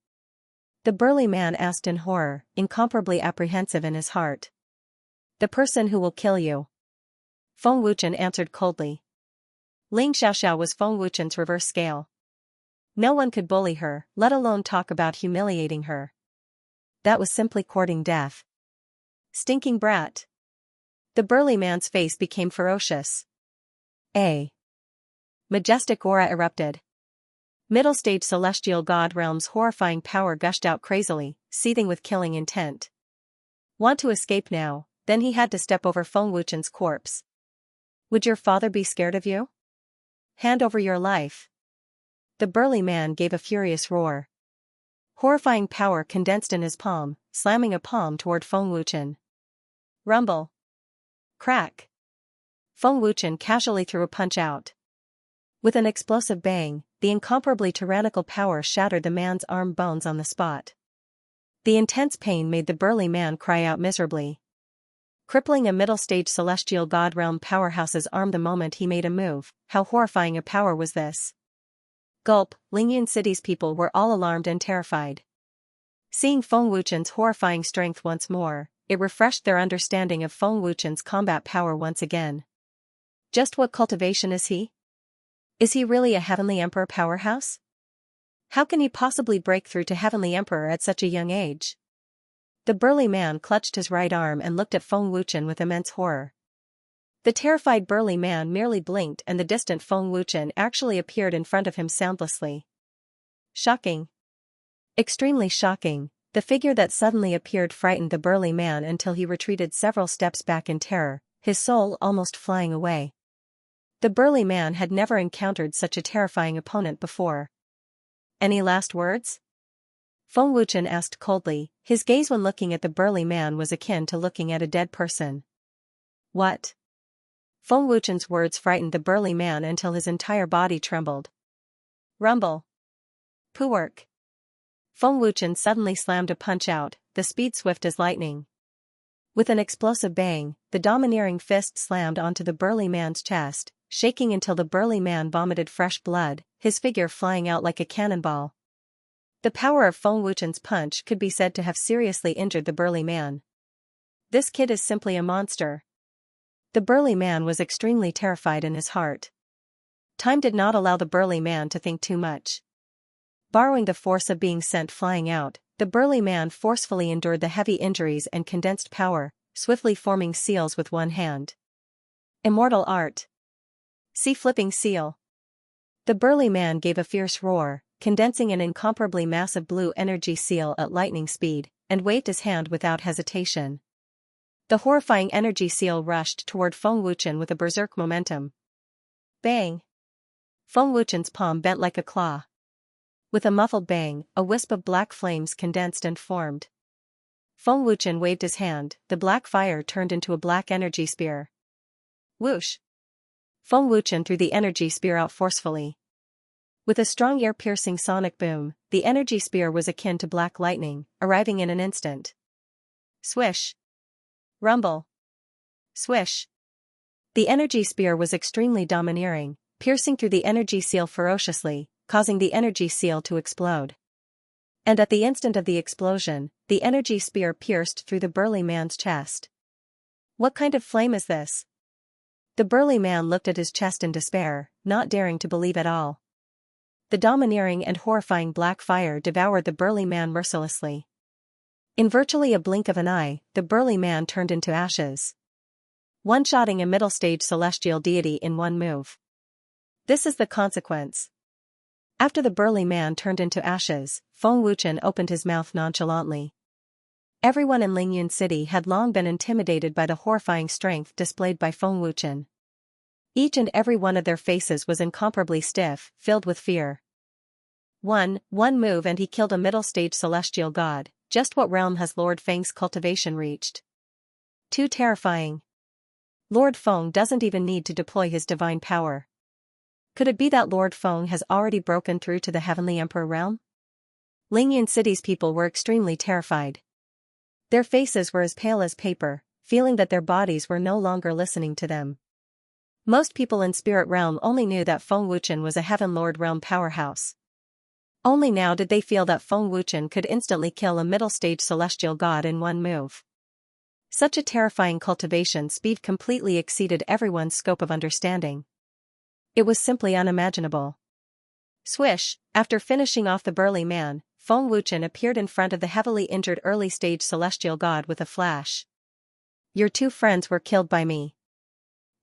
S1: The burly man asked in horror, incomparably apprehensive in his heart. The person who will kill you. Feng Wuchen answered coldly. Ling Xiaoxiao was Feng Wuchen's reverse scale. No one could bully her, let alone talk about humiliating her. That was simply courting death. Stinking brat. The burly man's face became ferocious. A majestic aura erupted. Middle-stage celestial god realm's horrifying power gushed out crazily, seething with killing intent. Want to escape now, then he had to step over Feng Wuchen's corpse. Would your father be scared of you? Hand over your life. The burly man gave a furious roar. Horrifying power condensed in his palm, slamming a palm toward Feng Wuchen. Rumble. Crack. Feng Wuchen casually threw a punch out. With an explosive bang, the incomparably tyrannical power shattered the man's arm bones on the spot. The intense pain made the burly man cry out miserably. Crippling a middle-stage celestial god realm powerhouse's arm the moment he made a move. How horrifying a power was this? Gulp, Lingyun City's people were all alarmed and terrified. Seeing Feng Wuchen's horrifying strength once more, it refreshed their understanding of Feng Wuchen's combat power once again. Just what cultivation is he? Is he really a Heavenly Emperor powerhouse? How can he possibly break through to Heavenly Emperor at such a young age? The burly man clutched his right arm and looked at Feng Wuchen with immense horror. The terrified burly man merely blinked and the distant Feng Wuchen actually appeared in front of him soundlessly. Shocking. Extremely shocking, the figure that suddenly appeared frightened the burly man until he retreated several steps back in terror, his soul almost flying away. The burly man had never encountered such a terrifying opponent before. Any last words? Feng Wuchen asked coldly, his gaze when looking at the burly man was akin to looking at a dead person. What? Feng Wuchen's words frightened the burly man until his entire body trembled. Rumble. Poowork. Feng Wuchen suddenly slammed a punch out, the speed swift as lightning. With an explosive bang, the domineering fist slammed onto the burly man's chest, shaking until the burly man vomited fresh blood, his figure flying out like a cannonball. The power of Feng Wuchen's punch could be said to have seriously injured the burly man. This kid is simply a monster. The burly man was extremely terrified in his heart. Time did not allow the burly man to think too much. Borrowing the force of being sent flying out, the burly man forcefully endured the heavy injuries and condensed power, swiftly forming seals with one hand. Immortal art. See flipping seal. The burly man gave a fierce roar, condensing an incomparably massive blue energy seal at lightning speed, and waved his hand without hesitation. The horrifying energy seal rushed toward Feng Wuchen with a berserk momentum. Bang! Feng Wuchen's palm bent like a claw. With a muffled bang, a wisp of black flames condensed and formed. Feng Wuchen waved his hand, the black fire turned into a black energy spear. Whoosh! Feng Wuchen threw the energy spear out forcefully. With a strong ear-piercing sonic boom, the energy spear was akin to black lightning, arriving in an instant. Swish! Rumble! Swish! The energy spear was extremely domineering, piercing through the energy seal ferociously, causing the energy seal to explode. And at the instant of the explosion, the energy spear pierced through the burly man's chest. What kind of flame is this? The burly man looked at his chest in despair, not daring to believe at all. The domineering and horrifying black fire devoured the burly man mercilessly. In virtually a blink of an eye, the burly man turned into ashes. One-shotting a middle-stage celestial deity in one move. This is the consequence. After the burly man turned into ashes, Feng Wuchen opened his mouth nonchalantly. Everyone in Lingyun City had long been intimidated by the horrifying strength displayed by Feng Wuchen. Each and every one of their faces was incomparably stiff, filled with fear. One move and he killed a middle-stage celestial god. Just what realm has Lord Feng's cultivation reached? Too terrifying. Lord Feng doesn't even need to deploy his divine power. Could it be that Lord Feng has already broken through to the Heavenly Emperor realm? Lingyun City's people were extremely terrified. Their faces were as pale as paper, feeling that their bodies were no longer listening to them. Most people in Spirit Realm only knew that Feng Wuchen was a Heaven Lord realm powerhouse. Only now did they feel that Feng Wuchen could instantly kill a middle-stage celestial god in one move. Such a terrifying cultivation speed completely exceeded everyone's scope of understanding. It was simply unimaginable. Swish, after finishing off the burly man, Feng Wuchen appeared in front of the heavily injured early-stage celestial god with a flash. Your two friends were killed by me.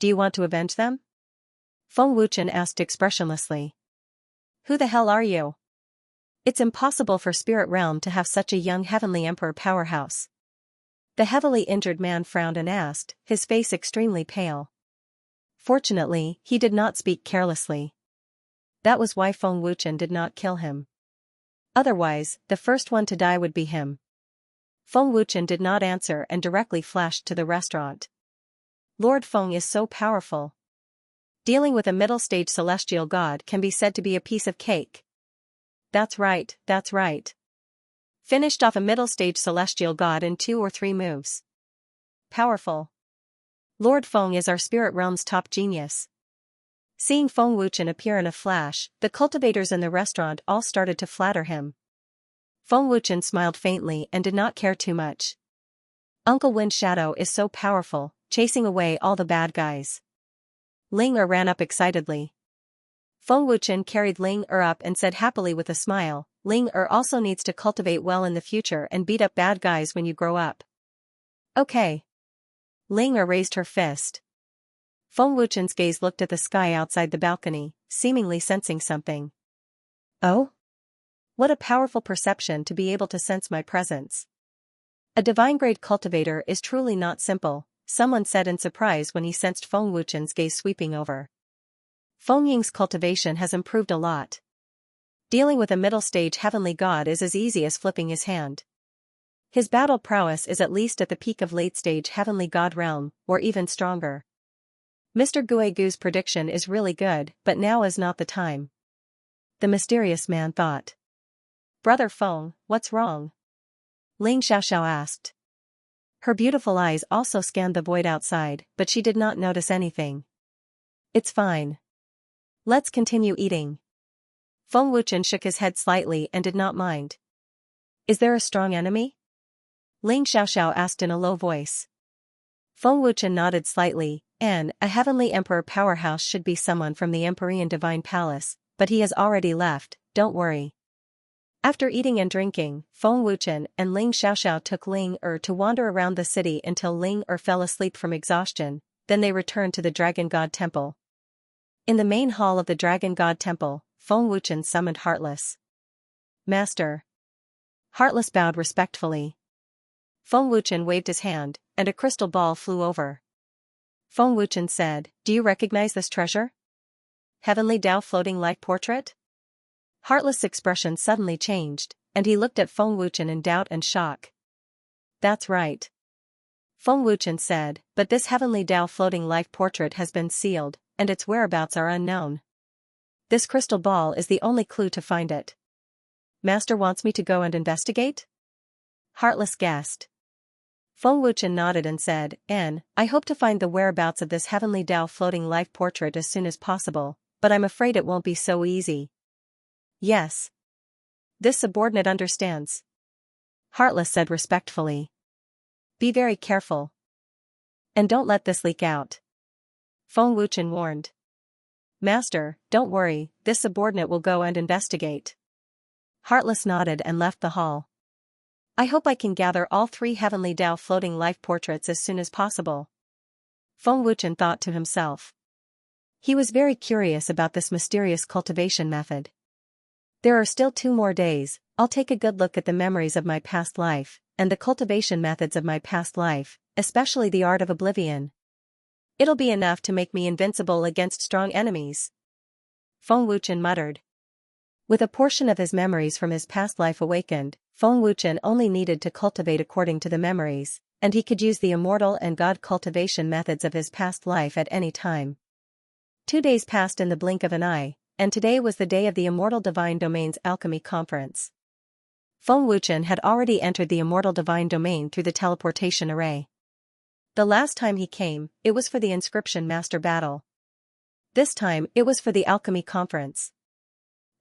S1: Do you want to avenge them? Feng Wuchen asked expressionlessly. Who the hell are you? It's impossible for Spirit Realm to have such a young Heavenly Emperor powerhouse. The heavily injured man frowned and asked, his face extremely pale. Fortunately, he did not speak carelessly. That was why Feng Wuchen did not kill him. Otherwise, the first one to die would be him. Feng Wuchen did not answer and directly flashed to the restaurant. Lord Feng is so powerful. Dealing with a middle-stage celestial god can be said to be a piece of cake. That's right, that's right. Finished off a middle-stage celestial god in 2 or 3 moves. Powerful. Lord Feng is our spirit realm's top genius. Seeing Feng Wuchen appear in a flash, the cultivators in the restaurant all started to flatter him. Feng Wuchen smiled faintly and did not care too much. Uncle Wind's shadow is so powerful, chasing away all the bad guys. Ling Er ran up excitedly. Feng Wuchen carried Ling Er up and said happily with a smile, Ling Er also needs to cultivate well in the future and beat up bad guys when you grow up. Okay. Ling Er raised her fist. Feng Wuchen's gaze looked at the sky outside the balcony, seemingly sensing something. Oh? What a powerful perception to be able to sense my presence. A divine-grade cultivator is truly not simple, someone said in surprise when he sensed Feng Wuchen's gaze sweeping over. Feng Ying's cultivation has improved a lot. Dealing with a middle-stage heavenly god is as easy as flipping his hand. His battle prowess is at least at the peak of late-stage heavenly god realm, or even stronger. Mr. Guigu's prediction is really good, but now is not the time. The mysterious man thought. Brother Feng, what's wrong? Ling Xiaoxiao asked. Her beautiful eyes also scanned the void outside, but she did not notice anything. It's fine. Let's continue eating. Feng Wuchen shook his head slightly and did not mind. Is there a strong enemy? Ling Xiaoxiao asked in a low voice. Feng Wuchen nodded slightly, a heavenly emperor powerhouse should be someone from the Empyrean Divine Palace, but he has already left, don't worry. After eating and drinking, Feng Wuchen and Ling Xiaoxiao took Ling Er to wander around the city until Ling Er fell asleep from exhaustion, then they returned to the Dragon God Temple. In the main hall of the Dragon God Temple, Feng Wuchen summoned Heartless. Master. Heartless bowed respectfully. Feng Wuchen waved his hand, and a crystal ball flew over. Feng Wuchen said, Do you recognize this treasure? Heavenly Tao floating light portrait? Heartless' expression suddenly changed, and he looked at Feng Wuchen in doubt and shock. That's right. Feng Wuchen said, but this Heavenly Tao floating life portrait has been sealed, and its whereabouts are unknown. This crystal ball is the only clue to find it. Master wants me to go and investigate? Heartless guessed. Feng Wuchen nodded and said, I hope to find the whereabouts of this Heavenly Tao floating life portrait as soon as possible, but I'm afraid it won't be so easy. Yes. This subordinate understands. Heartless said respectfully. Be very careful. And don't let this leak out. Feng Wuchen warned. Master, don't worry, this subordinate will go and investigate. Heartless nodded and left the hall. I hope I can gather all 3 Heavenly Tao floating life portraits as soon as possible. Feng Wuchen thought to himself. He was very curious about this mysterious cultivation method. There are still 2 more days, I'll take a good look at the memories of my past life, and the cultivation methods of my past life, especially the art of oblivion. It'll be enough to make me invincible against strong enemies. Feng Wuchen muttered. With a portion of his memories from his past life awakened, Feng Wuchen only needed to cultivate according to the memories, and he could use the immortal and god cultivation methods of his past life at any time. 2 days passed in the blink of an eye, and today was the day of the Immortal Divine Domain's Alchemy Conference. Feng Wuchen had already entered the Immortal Divine Domain through the teleportation array. The last time he came, it was for the Inscription Master Battle. This time, it was for the Alchemy Conference.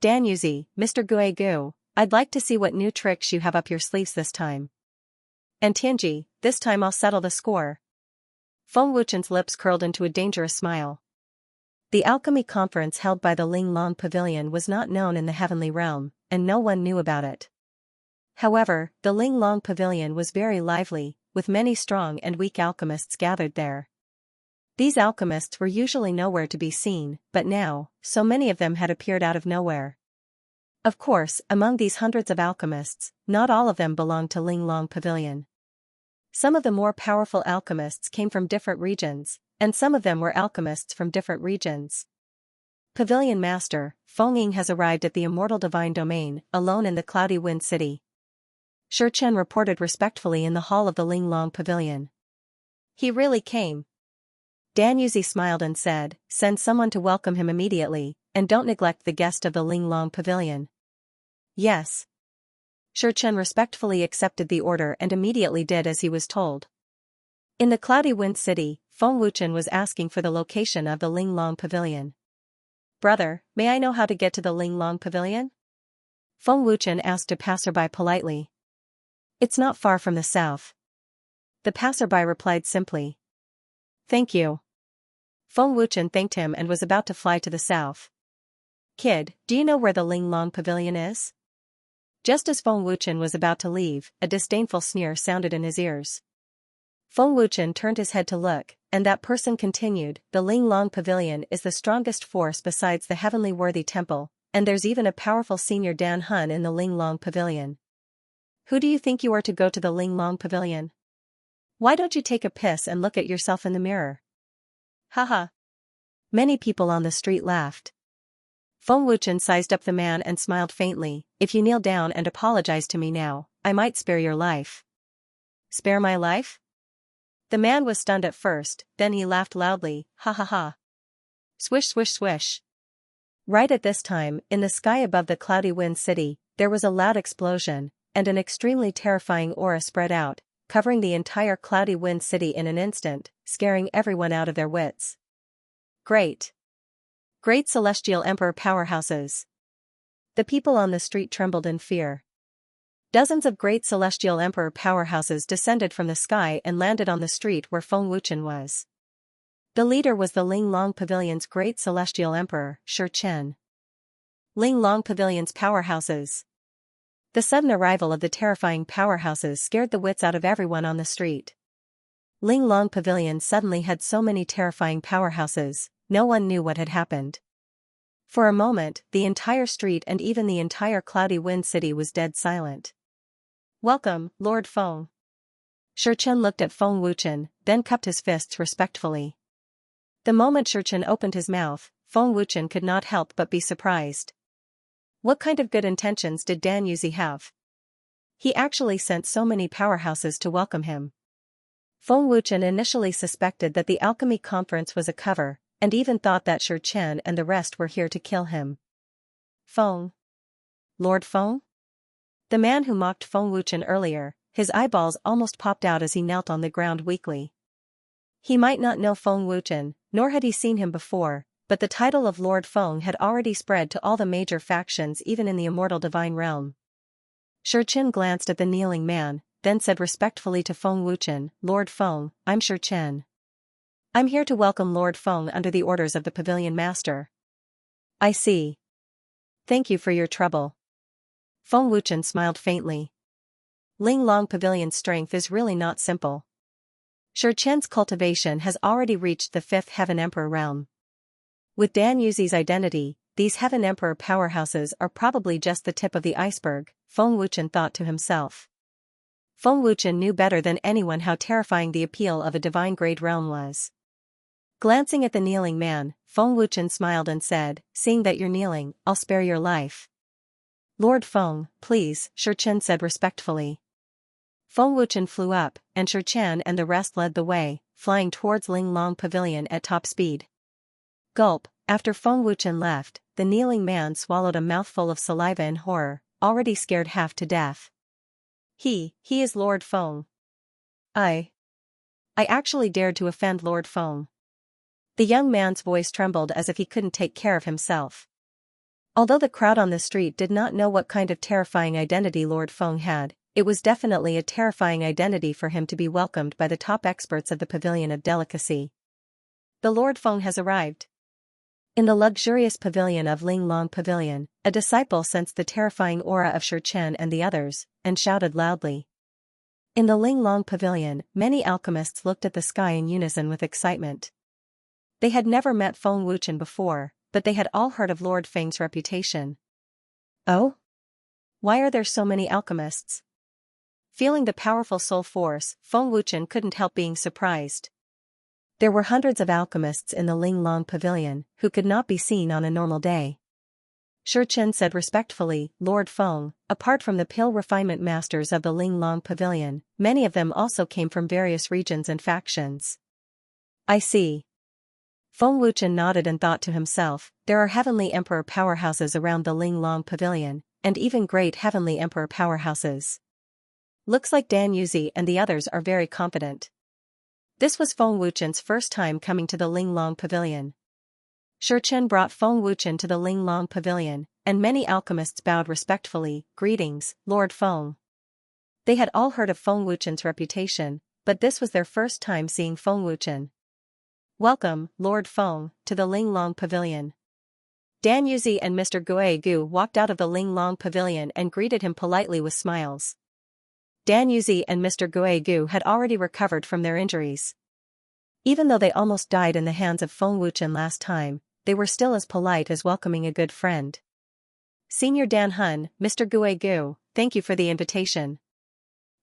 S1: Danyuzi, Mr. Guegu, I'd like to see what new tricks you have up your sleeves this time. And Tianji, this time I'll settle the score. Feng Wuchen's lips curled into a dangerous smile. The alchemy conference held by the Linglong Pavilion was not known in the heavenly realm, and no one knew about it. However, the Linglong Pavilion was very lively, with many strong and weak alchemists gathered there. These alchemists were usually nowhere to be seen, but now, so many of them had appeared out of nowhere. Of course, among these hundreds of alchemists, not all of them belonged to Linglong Pavilion. Some of the more powerful alchemists came from different regions, and some of them were alchemists from different regions. Pavilion Master, Feng Ying has arrived at the immortal divine domain, alone in the cloudy wind city. Shi Chen reported respectfully in the hall of the Linglong Pavilion. He really came. Danyuzi smiled and said, send someone to welcome him immediately, and don't neglect the guest of the Linglong Pavilion. Yes. Shi Chen respectfully accepted the order and immediately did as he was told. In the cloudy wind city, Feng Wuchen was asking for the location of the Linglong Pavilion. Brother, may I know how to get to the Linglong Pavilion? Feng Wuchen asked a passerby politely. It's not far from the south. The passerby replied simply. Thank you. Feng Wuchen thanked him and was about to fly to the south. Kid, do you know where the Linglong Pavilion is? Just as Feng Wuchen was about to leave, a disdainful sneer sounded in his ears. Feng Wuchen turned his head to look, and that person continued, the Linglong Pavilion is the strongest force besides the Heavenly Worthy Temple, and there's even a powerful senior Dan Hun in the Linglong Pavilion. Who do you think you are to go to the Linglong Pavilion? Why don't you take a piss and look at yourself in the mirror? Haha. Many people on the street laughed. Feng Wuchen sized up the man and smiled faintly, if you kneel down and apologize to me now, I might spare your life. Spare my life? The man was stunned at first, then he laughed loudly, ha ha ha. Swish swish swish. Right at this time, in the sky above the cloudy wind city, there was a loud explosion, and an extremely terrifying aura spread out, covering the entire cloudy wind city in an instant, scaring everyone out of their wits. Great celestial emperor powerhouses. The people on the street trembled in fear. Dozens of great celestial emperor powerhouses descended from the sky and landed on the street where Feng Wuchen was. The leader was the Linglong Pavilion's great celestial emperor, Shi Chen. Linglong Pavilion's powerhouses. The sudden arrival of the terrifying powerhouses scared the wits out of everyone on the street. Linglong Pavilion suddenly had so many terrifying powerhouses, no one knew what had happened. For a moment, the entire street and even the entire cloudy wind city was dead silent. Welcome, Lord Feng. Shi Chen looked at Feng Wuchen, then cupped his fists respectfully. The moment Shi Chen opened his mouth, Feng Wuchen could not help but be surprised. What kind of good intentions did Danyuzi have? He actually sent so many powerhouses to welcome him. Feng Wuchen initially suspected that the alchemy conference was a cover, and even thought that Shi Chen and the rest were here to kill him. Feng? Lord Feng? The man who mocked Feng Wuchen earlier, his eyeballs almost popped out as he knelt on the ground weakly. He might not know Feng Wuchen, nor had he seen him before, but the title of Lord Feng had already spread to all the major factions even in the immortal divine realm. Shi Chen glanced at the kneeling man, then said respectfully to Feng Wuchen, Lord Feng, I'm Shi Chen. I'm here to welcome Lord Feng under the orders of the Pavilion Master. I see. Thank you for your trouble. Feng Wuchen smiled faintly. Linglong Pavilion's strength is really not simple. Shi Chen's cultivation has already reached the 5th Heaven Emperor realm. With Danyuzi's identity, these Heaven Emperor powerhouses are probably just the tip of the iceberg, Feng Wuchen thought to himself. Feng Wuchen knew better than anyone how terrifying the appeal of a divine-grade realm was. Glancing at the kneeling man, Feng Wuchen smiled and said, seeing that you're kneeling, I'll spare your life. Lord Feng, please, Shi Chen said respectfully. Feng Wuchen flew up, and Shi Chen and the rest led the way, flying towards Linglong Pavilion at top speed. Gulp, after Feng Wuchen left, the kneeling man swallowed a mouthful of saliva in horror, already scared half to death. He is Lord Feng. I actually dared to offend Lord Feng. The young man's voice trembled as if he couldn't take care of himself. Although the crowd on the street did not know what kind of terrifying identity Lord Feng had, it was definitely a terrifying identity for him to be welcomed by the top experts of the Pavilion of Delicacy. The Lord Feng has arrived. In the luxurious pavilion of Ling Long Pavilion, a disciple sensed the terrifying aura of Shi Chen and the others, and shouted loudly. In the Ling Long Pavilion, many alchemists looked at the sky in unison with excitement. They had never met Feng Wuchen before, but they had all heard of Lord Feng's reputation. Oh? Why are there so many alchemists? Feeling the powerful soul force, Feng Wuchen couldn't help being surprised. There were hundreds of alchemists in the Ling Long Pavilion, who could not be seen on a normal day. Shi Chen said respectfully, Lord Feng, apart from the pill refinement masters of the Ling Long Pavilion, many of them also came from various regions and factions. I see. Feng Wuchen nodded and thought to himself, there are heavenly emperor powerhouses around the Ling Long Pavilion, and even great heavenly emperor powerhouses. Looks like Dan Yuzi and the others are very confident. This was Feng Wuchen's first time coming to the Ling Long Pavilion. Shi Chen brought Feng Wuchen to the Ling Long Pavilion, and many alchemists bowed respectfully, greetings, Lord Feng. They had all heard of Feng Wuchen's reputation, but this was their first time seeing Feng Wuchen. Welcome, Lord Feng, to the Ling Long Pavilion. Dan Yuzi and Mr. Gui Gu walked out of the Ling Long Pavilion and greeted him politely with smiles. Dan Yuzi and Mr. Gui Gu had already recovered from their injuries. Even though they almost died in the hands of Feng Wuchen last time, they were still as polite as welcoming a good friend. Senior Dan Hun, Mr. Gui Gu, thank you for the invitation.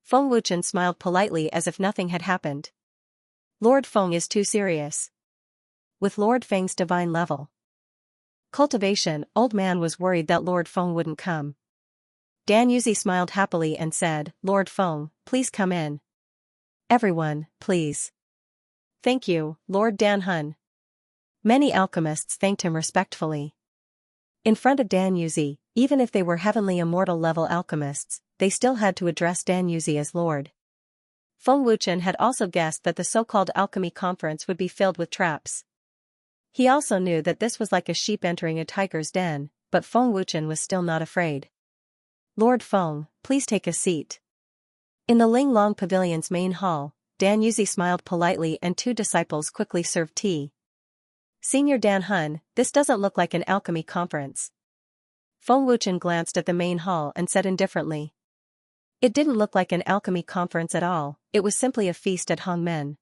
S1: Feng Wuchen smiled politely as if nothing had happened. Lord Feng is too serious. With Lord Feng's divine level. Cultivation, old man was worried that Lord Feng wouldn't come. Dan Yuzi smiled happily and said, Lord Feng, please come in. Everyone, please. Thank you, Lord Dan Hun. Many alchemists thanked him respectfully. In front of Dan Yuzi, even if they were heavenly immortal level alchemists, they still had to address Dan Yuzi as Lord. Feng Wuchen had also guessed that the so-called alchemy conference would be filled with traps. He also knew that this was like a sheep entering a tiger's den, but Feng Wuchen was still not afraid. Lord Feng, please take a seat. In the Ling Long Pavilion's main hall, Dan Yuzi smiled politely and two disciples quickly served tea. Senior Dan Hun, this doesn't look like an alchemy conference. Feng Wuchen glanced at the main hall and said indifferently. It didn't look like an alchemy conference at all, it was simply a feast at Hongmen.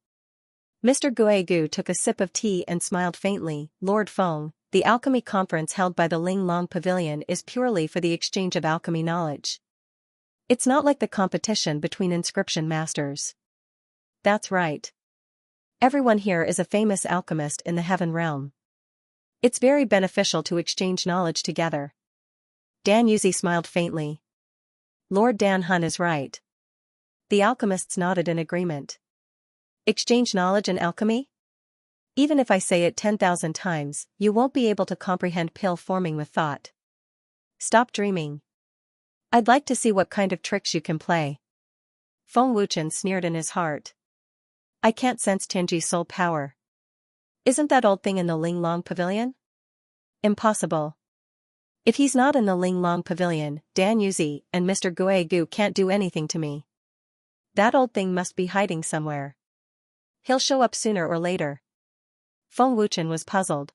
S1: Mr. Gui Gu took a sip of tea and smiled faintly, Lord Feng, the alchemy conference held by the Ling Long Pavilion is purely for the exchange of alchemy knowledge. It's not like the competition between inscription masters. That's right. Everyone here is a famous alchemist in the heaven realm. It's very beneficial to exchange knowledge together. Dan Yuzi smiled faintly. Lord Dan Hun is right. The alchemists nodded in agreement. Exchange knowledge in alchemy? Even if I say it 10,000 times, you won't be able to comprehend pill forming with thought. Stop dreaming. I'd like to see what kind of tricks you can play. Feng Wuchen sneered in his heart. I can't sense Tianji's soul power. Isn't that old thing in the Ling Long Pavilion? Impossible. If he's not in the Ling Long Pavilion, Dan Yuzi and Mr. Gui Gu can't do anything to me. That old thing must be hiding somewhere. He'll show up sooner or later. Feng Wuchen was puzzled.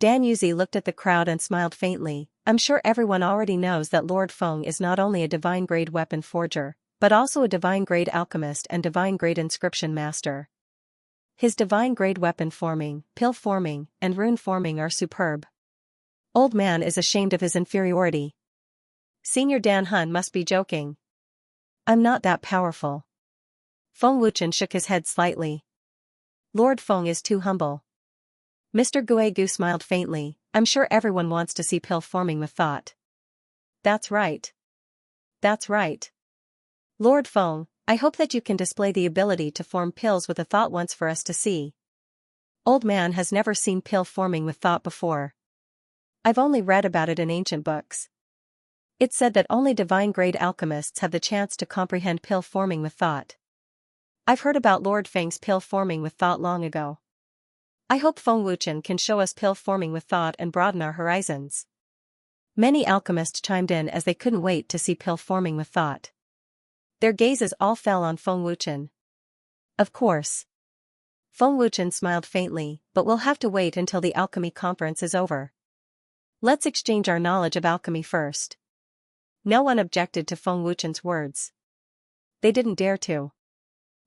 S1: Dan Yuzi looked at the crowd and smiled faintly. I'm sure everyone already knows that Lord Feng is not only a divine-grade weapon forger, but also a divine-grade alchemist and divine-grade inscription master. His divine-grade weapon forming, pill forming, and rune forming are superb. Old man is ashamed of his inferiority. Senior Dan Hun must be joking. I'm not that powerful. Feng Wuchen shook his head slightly. Lord Feng is too humble. Mr. Gui Gu smiled faintly. I'm sure everyone wants to see pill forming with thought. That's right. That's right. Lord Feng, I hope that you can display the ability to form pills with a thought once for us to see. Old man has never seen pill forming with thought before. I've only read about it in ancient books. It's said that only divine-grade alchemists have the chance to comprehend pill forming with thought. I've heard about Lord Feng's pill forming with thought long ago. I hope Feng Wuchen can show us pill forming with thought and broaden our horizons. Many alchemists chimed in as they couldn't wait to see pill forming with thought. Their gazes all fell on Feng Wuchen. Of course. Feng Wuchen smiled faintly, but we'll have to wait until the alchemy conference is over. Let's exchange our knowledge of alchemy first. No one objected to Feng Wuchen's words. They didn't dare to.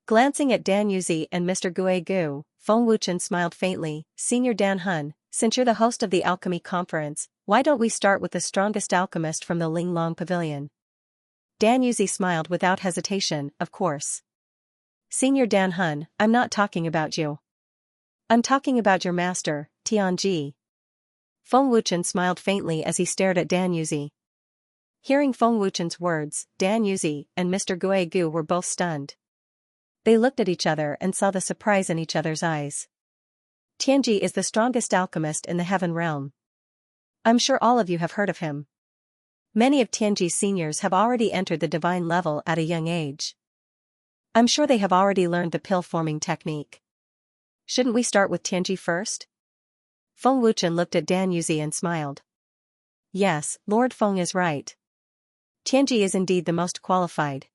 S1: Glancing at Dan Yuzi and Mr. Guegu, Feng Wuchen smiled faintly. Senior Dan Hun, since you're the host of the alchemy conference, why don't we start with the strongest alchemist from the Linglong Pavilion? Dan Yuzi smiled without hesitation, of course. Senior Dan Hun, I'm not talking about you. I'm talking about your master, Tianji. Feng Wuchen smiled faintly as he stared at Dan Yuzi. Hearing Feng Wuchen's words, Dan Yuzi and Mr. Guegu were both stunned. They looked at each other and saw the surprise in each other's eyes. Tianji is the strongest alchemist in the Heaven Realm. I'm sure all of you have heard of him. Many of Tianji's seniors have already entered the divine level at a young age. I'm sure they have already learned the pill-forming technique. Shouldn't we start with Tianji first? Feng Wuchen looked at Dan Yuzi and smiled. Yes, Lord Feng is right. Tianji is indeed the most qualified.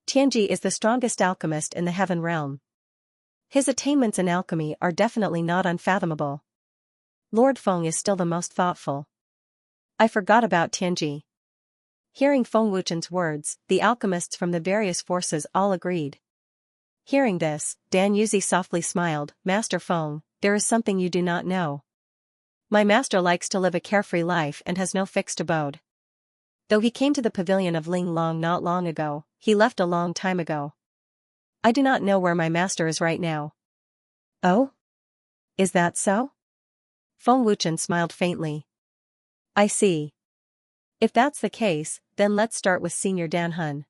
S1: Tianji is the strongest alchemist in the Heaven Realm. His attainments in alchemy are definitely not unfathomable. Lord Feng is still the most thoughtful. I forgot about Tianji. Hearing Feng Wuchen's words, the alchemists from the various forces all agreed. Hearing this, Dan Yuzi softly smiled. Master Feng, there is something you do not know. My master likes to live a carefree life and has no fixed abode. Though he came to the pavilion of Linglong not long ago, he left a long time ago. I do not know where my master is right now. Oh? Is that so? Feng Wuchen smiled faintly. I see. If that's the case, then let's start with Senior Dan Hun.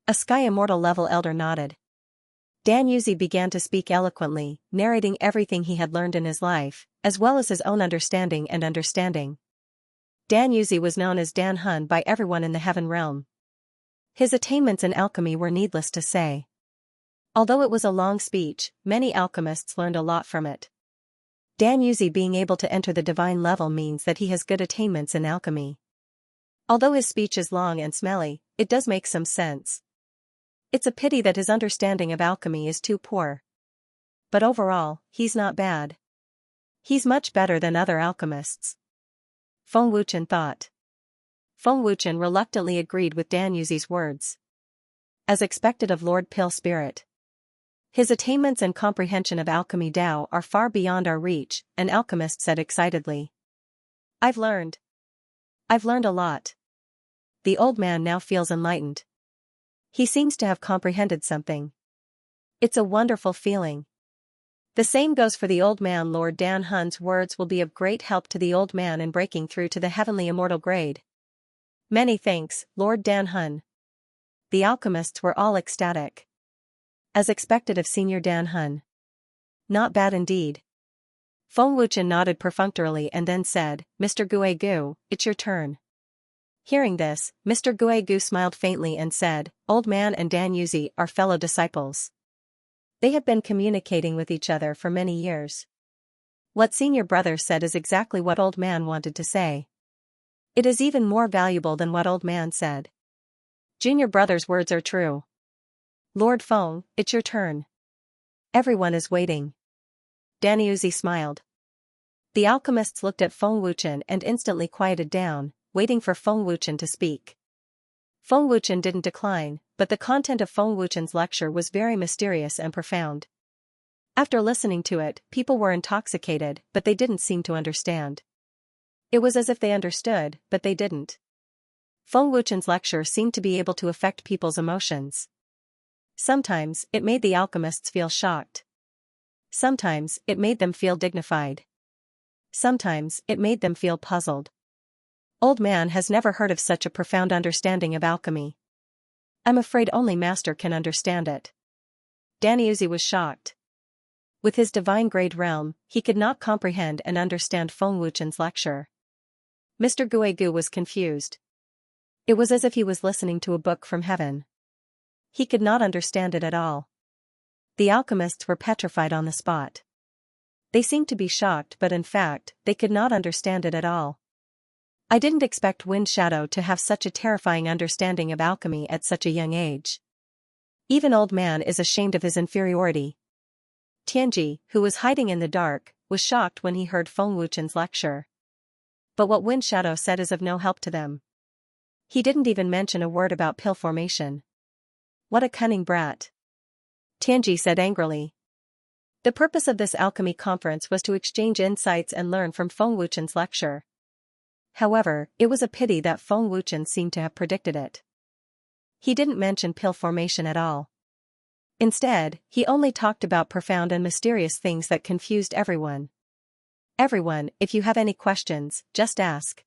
S1: A Sky Immortal level elder nodded. Dan Yuzi began to speak eloquently, narrating everything he had learned in his life, as well as his own understanding. Dan Yuzi was known as Dan Hun by everyone in the Heaven Realm. His attainments in alchemy were needless to say. Although it was a long speech, many alchemists learned a lot from it. Dan Yuzi being able to enter the divine level means that he has good attainments in alchemy. Although his speech is long and smelly, it does make some sense. It's a pity that his understanding of alchemy is too poor. But overall, he's not bad. He's much better than other alchemists. Feng Wuchen thought. Feng Wuchen reluctantly agreed with Dan Yuzi's words. As expected of Lord Pill Spirit. His attainments and comprehension of alchemy Tao are far beyond our reach, an alchemist said excitedly. I've learned a lot. The old man now feels enlightened. He seems to have comprehended something. It's a wonderful feeling. The same goes for the old man. Lord Dan Hun's words will be of great help to the old man in breaking through to the heavenly immortal grade. Many thanks, Lord Dan Hun. The alchemists were all ecstatic. As expected of Senior Dan Hun. Not bad indeed. Feng Wuchen nodded perfunctorily and then said, Mr. Guegu, it's your turn. Hearing this, Mr. Guegu smiled faintly and said, Old man and Dan Yuzi are fellow disciples. They have been communicating with each other for many years. What senior brother said is exactly what old man wanted to say. It is even more valuable than what old man said. Junior brother's words are true. Lord Feng, it's your turn. Everyone is waiting. Dan Yuzi smiled. The alchemists looked at Feng Wuchen and instantly quieted down, waiting for Feng Wuchen to speak. Feng Wuchen didn't decline, but the content of Feng Wuchen's lecture was very mysterious and profound. After listening to it, people were intoxicated, but they didn't seem to understand. It was as if they understood, but they didn't. Feng Wuchen's lecture seemed to be able to affect people's emotions. Sometimes, it made the alchemists feel shocked. Sometimes, it made them feel dignified. Sometimes, it made them feel puzzled. Old man has never heard of such a profound understanding of alchemy. I'm afraid only Master can understand it. Dan Yuzi was shocked. With his divine grade realm, he could not comprehend and understand Feng Wuchen's lecture. Mr. Guegu was confused. It was as if he was listening to a book from heaven. He could not understand it at all. The alchemists were petrified on the spot. They seemed to be shocked, but in fact, they could not understand it at all. I didn't expect Wind Shadow to have such a terrifying understanding of alchemy at such a young age. Even old man is ashamed of his inferiority. Tianji, who was hiding in the dark, was shocked when he heard Feng Wuchen's lecture. But what Wind Shadow said is of no help to them. He didn't even mention a word about pill formation. What a cunning brat. Tianji said angrily. The purpose of this alchemy conference was to exchange insights and learn from Feng Wuchen's lecture. However, it was a pity that Feng Wuchen seemed to have predicted it. He didn't mention pill formation at all. Instead, he only talked about profound and mysterious things that confused everyone. Everyone, if you have any questions, just ask.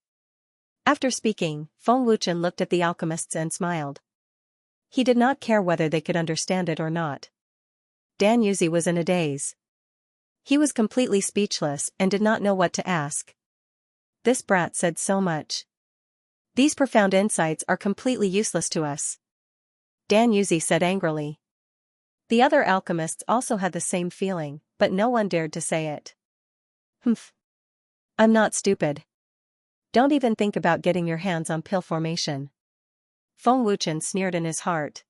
S1: After speaking, Feng Wuchen looked at the alchemists and smiled. He did not care whether they could understand it or not. Dan Yuzi was in a daze. He was completely speechless and did not know what to ask. This brat said so much. These profound insights are completely useless to us. Dan Yuzi said angrily. The other alchemists also had the same feeling, but no one dared to say it. Humph. I'm not stupid. Don't even think about getting your hands on pill formation. Feng Wuchen sneered in his heart.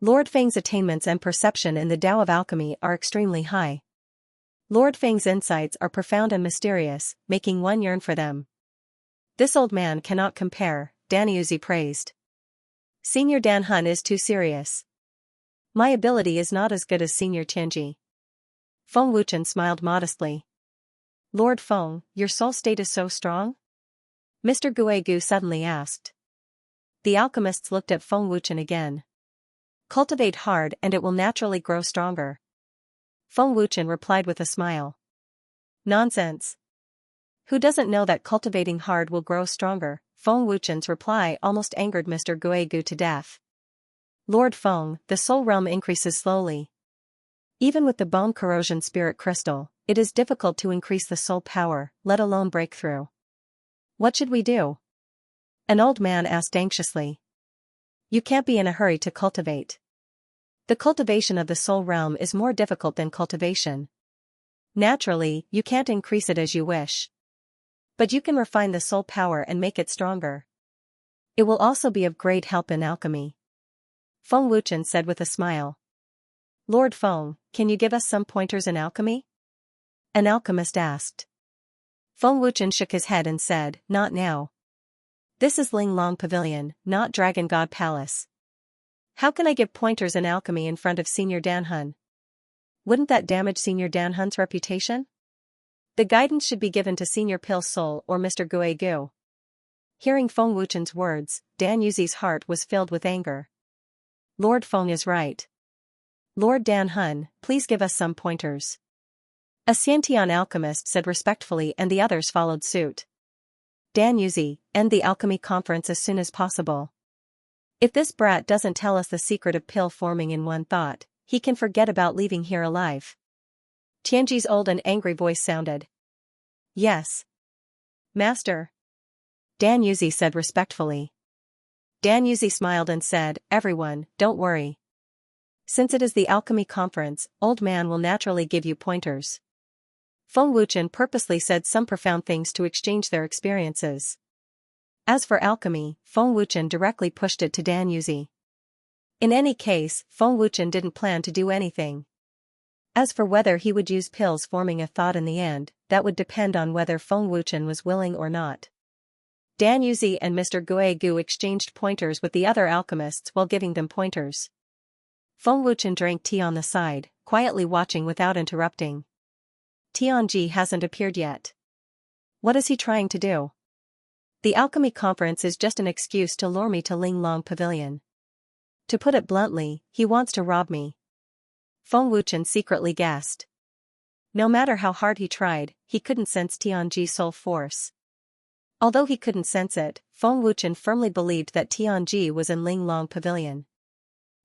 S1: Lord Feng's attainments and perception in the Tao of alchemy are extremely high. Lord Feng's insights are profound and mysterious, making one yearn for them. This old man cannot compare, Dan Yuzi praised. Senior Dan Hun is too serious. My ability is not as good as Senior Tianji. Feng Wuchen smiled modestly. Lord Feng, your soul state is so strong? Mr. Guegu suddenly asked. The alchemists looked at Feng Wuchen again. Cultivate hard and it will naturally grow stronger. Feng Wuchen replied with a smile. Nonsense. Who doesn't know that cultivating hard will grow stronger? Feng Wuchen's reply almost angered Mr. Guegu to death. Lord Feng, the soul realm increases slowly. Even with the bone corrosion spirit crystal, it is difficult to increase the soul power, let alone breakthrough. What should we do? An old man asked anxiously. You can't be in a hurry to cultivate. The cultivation of the soul realm is more difficult than cultivation. Naturally, you can't increase it as you wish. But you can refine the soul power and make it stronger. It will also be of great help in alchemy. Feng Wuchen said with a smile. Lord Feng, can you give us some pointers in alchemy? An alchemist asked. Feng Wuchen shook his head and said, not now. This is Ling Long Pavilion, not Dragon God Palace. How can I give pointers in alchemy in front of Senior Dan Hun? Wouldn't that damage Senior Dan Hun's reputation? The guidance should be given to Senior Pill Soul or Mr. Guegu. Hearing Feng Wuchen's words, Dan Yuzi's heart was filled with anger. Lord Feng is right. Lord Dan Hun, please give us some pointers. A Xiantian alchemist said respectfully and the others followed suit. Dan Yuzi, end the alchemy conference as soon as possible. If this brat doesn't tell us the secret of pill forming in one thought, he can forget about leaving here alive. Tianji's old and angry voice sounded. Yes. Master. Dan Yuzi said respectfully. Dan Yuzi smiled and said, everyone, don't worry. Since it is the alchemy conference, old man will naturally give you pointers. Feng Wuchen purposely said some profound things to exchange their experiences. As for alchemy, Feng Wuchen directly pushed it to Dan Yuzi. In any case, Feng Wuchen didn't plan to do anything. As for whether he would use pills forming a thought in the end, that would depend on whether Feng Wuchen was willing or not. Dan Yuzi and Mr. Guegu exchanged pointers with the other alchemists while giving them pointers. Feng Wuchen drank tea on the side, quietly watching without interrupting. Tianji hasn't appeared yet. What is he trying to do? The alchemy conference is just an excuse to lure me to Ling Long Pavilion. To put it bluntly, he wants to rob me. Feng Wuchen secretly guessed. No matter how hard he tried, he couldn't sense Tianji's soul force. Although he couldn't sense it, Feng Wuchen firmly believed that Tianji was in Ling Long Pavilion.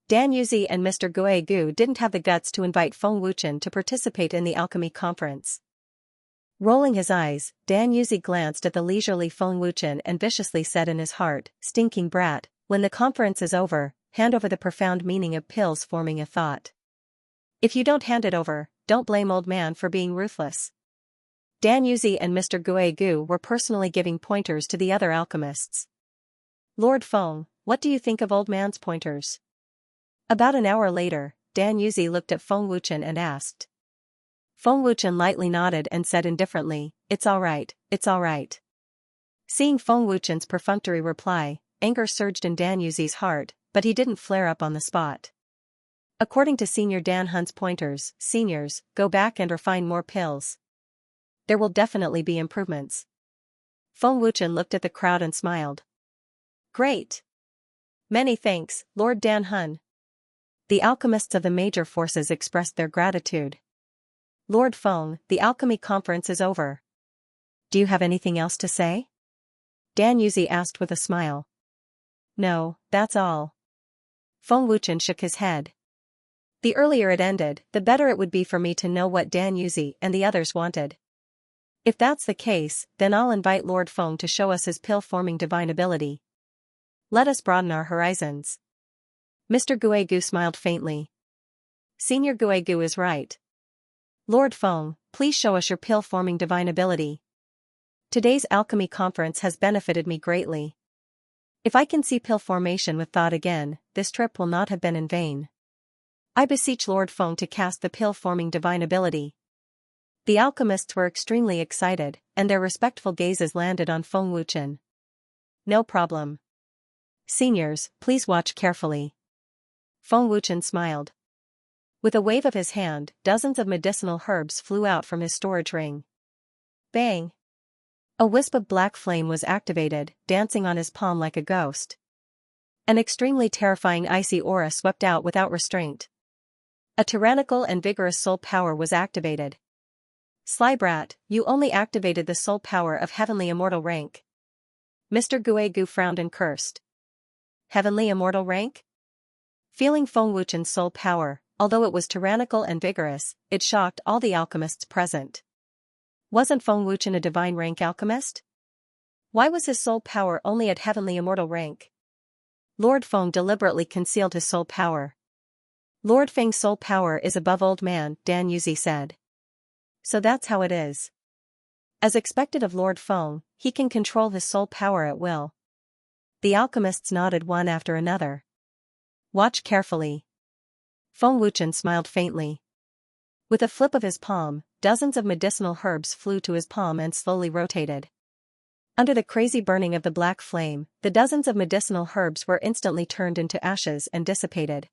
S1: Dan Yuzi and Mr. Guegu didn't have the guts to invite Feng Wuchen to participate in the alchemy conference. Rolling his eyes, Dan Yuzi glanced at the leisurely Feng Wuchen and viciously said in his heart, stinking brat, when the conference is over, hand over the profound meaning of pills forming a thought. If you don't hand it over, don't blame old man for being ruthless. Dan Yuzi and Mr. Guegu were personally giving pointers to the other alchemists. Lord Feng, what do you think of old man's pointers? About an hour later, Dan Yuzi looked at Feng Wuchen and asked. Feng Wuchen lightly nodded and said indifferently, it's alright, it's alright. Seeing Feng Wuchen's perfunctory reply, anger surged in Dan Yuzi's heart, but he didn't flare up on the spot. According to Senior Dan Hun's pointers, seniors, go back and refine more pills. There will definitely be improvements. Feng Wuchen looked at the crowd and smiled. Great. Many thanks, Lord Dan Hun. The alchemists of the major forces expressed their gratitude. Lord Feng, the alchemy conference is over. Do you have anything else to say? Dan Yuzi asked with a smile. No, that's all. Feng Wuchen shook his head. The earlier it ended, the better it would be for me to know what Dan Yuzi and the others wanted. If that's the case, then I'll invite Lord Feng to show us his pill-forming divine ability. Let us broaden our horizons. Mr. Guegu smiled faintly. Senior Guegu is right. Lord Feng, please show us your pill-forming divine ability. Today's alchemy conference has benefited me greatly. If I can see pill formation with thought again, this trip will not have been in vain. I beseech Lord Feng to cast the pill-forming divine ability. The alchemists were extremely excited, and their respectful gazes landed on Feng Wuchen. No problem. Seniors, please watch carefully. Feng Wuchen smiled. With a wave of his hand, dozens of medicinal herbs flew out from his storage ring. Bang! A wisp of black flame was activated, dancing on his palm like a ghost. An extremely terrifying icy aura swept out without restraint. A tyrannical and vigorous soul power was activated. Sly brat, you only activated the soul power of heavenly immortal rank. Mr. Guegu frowned and cursed. Heavenly immortal rank? Feeling Feng Wuchen's soul power, although it was tyrannical and vigorous, it shocked all the alchemists present. Wasn't Feng Wuchen a divine rank alchemist? Why was his soul power only at heavenly immortal rank? Lord Feng deliberately concealed his soul power. Lord Feng's soul power is above old man, Dan Yuzi said. So that's how it is. As expected of Lord Feng, he can control his soul power at will. The alchemists nodded one after another. Watch carefully. Feng Wuchen smiled faintly. With a flip of his palm, dozens of medicinal herbs flew to his palm and slowly rotated. Under the crazy burning of the black flame, the dozens of medicinal herbs were instantly turned into ashes and dissipated.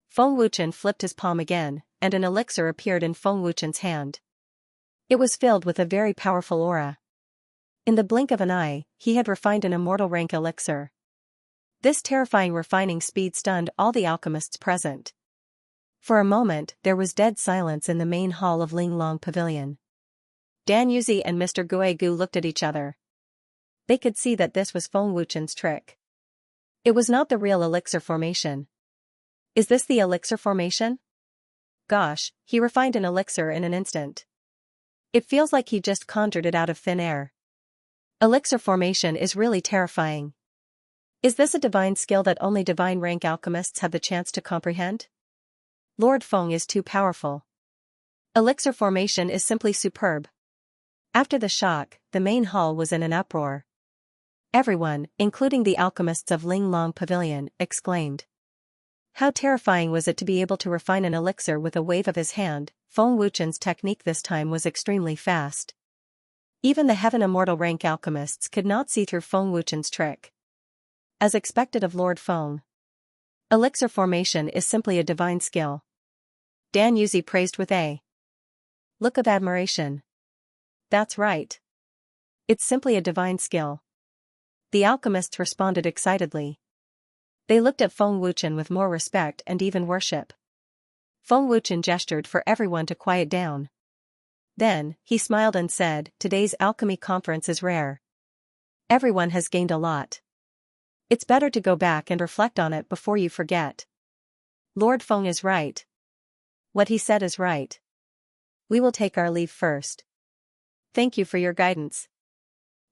S1: Feng Wuchen flipped his palm again, and an elixir appeared in Feng Wuchen's hand. It was filled with a very powerful aura. In the blink of an eye, he had refined an immortal rank elixir. This terrifying refining speed stunned all the alchemists present. For a moment, there was dead silence in the main hall of Linglong Pavilion. Dan Yuzi and Mr. Guegu looked at each other. They could see that this was Feng Wuchen's trick. It was not the real elixir formation. Is this the elixir formation? Gosh, he refined an elixir in an instant. It feels like he just conjured it out of thin air. Elixir formation is really terrifying. Is this a divine skill that only divine rank alchemists have the chance to comprehend? Lord Feng is too powerful. Elixir formation is simply superb. After the shock, the main hall was in an uproar. Everyone, including the alchemists of Linglong Pavilion, exclaimed. How terrifying was it to be able to refine an elixir with a wave of his hand? Feng Wuchen's technique this time was extremely fast. Even the heaven immortal rank alchemists could not see through Feng Wuchen's trick. As expected of Lord Feng, elixir formation is simply a divine skill. Dan Yuzi praised with a look of admiration. That's right. It's simply a divine skill. The alchemists responded excitedly. They looked at Feng Wuchen with more respect and even worship. Feng Wuchen gestured for everyone to quiet down. Then, he smiled and said, today's alchemy conference is rare. Everyone has gained a lot. It's better to go back and reflect on it before you forget. Lord Feng is right. What he said is right. We will take our leave first. Thank you for your guidance.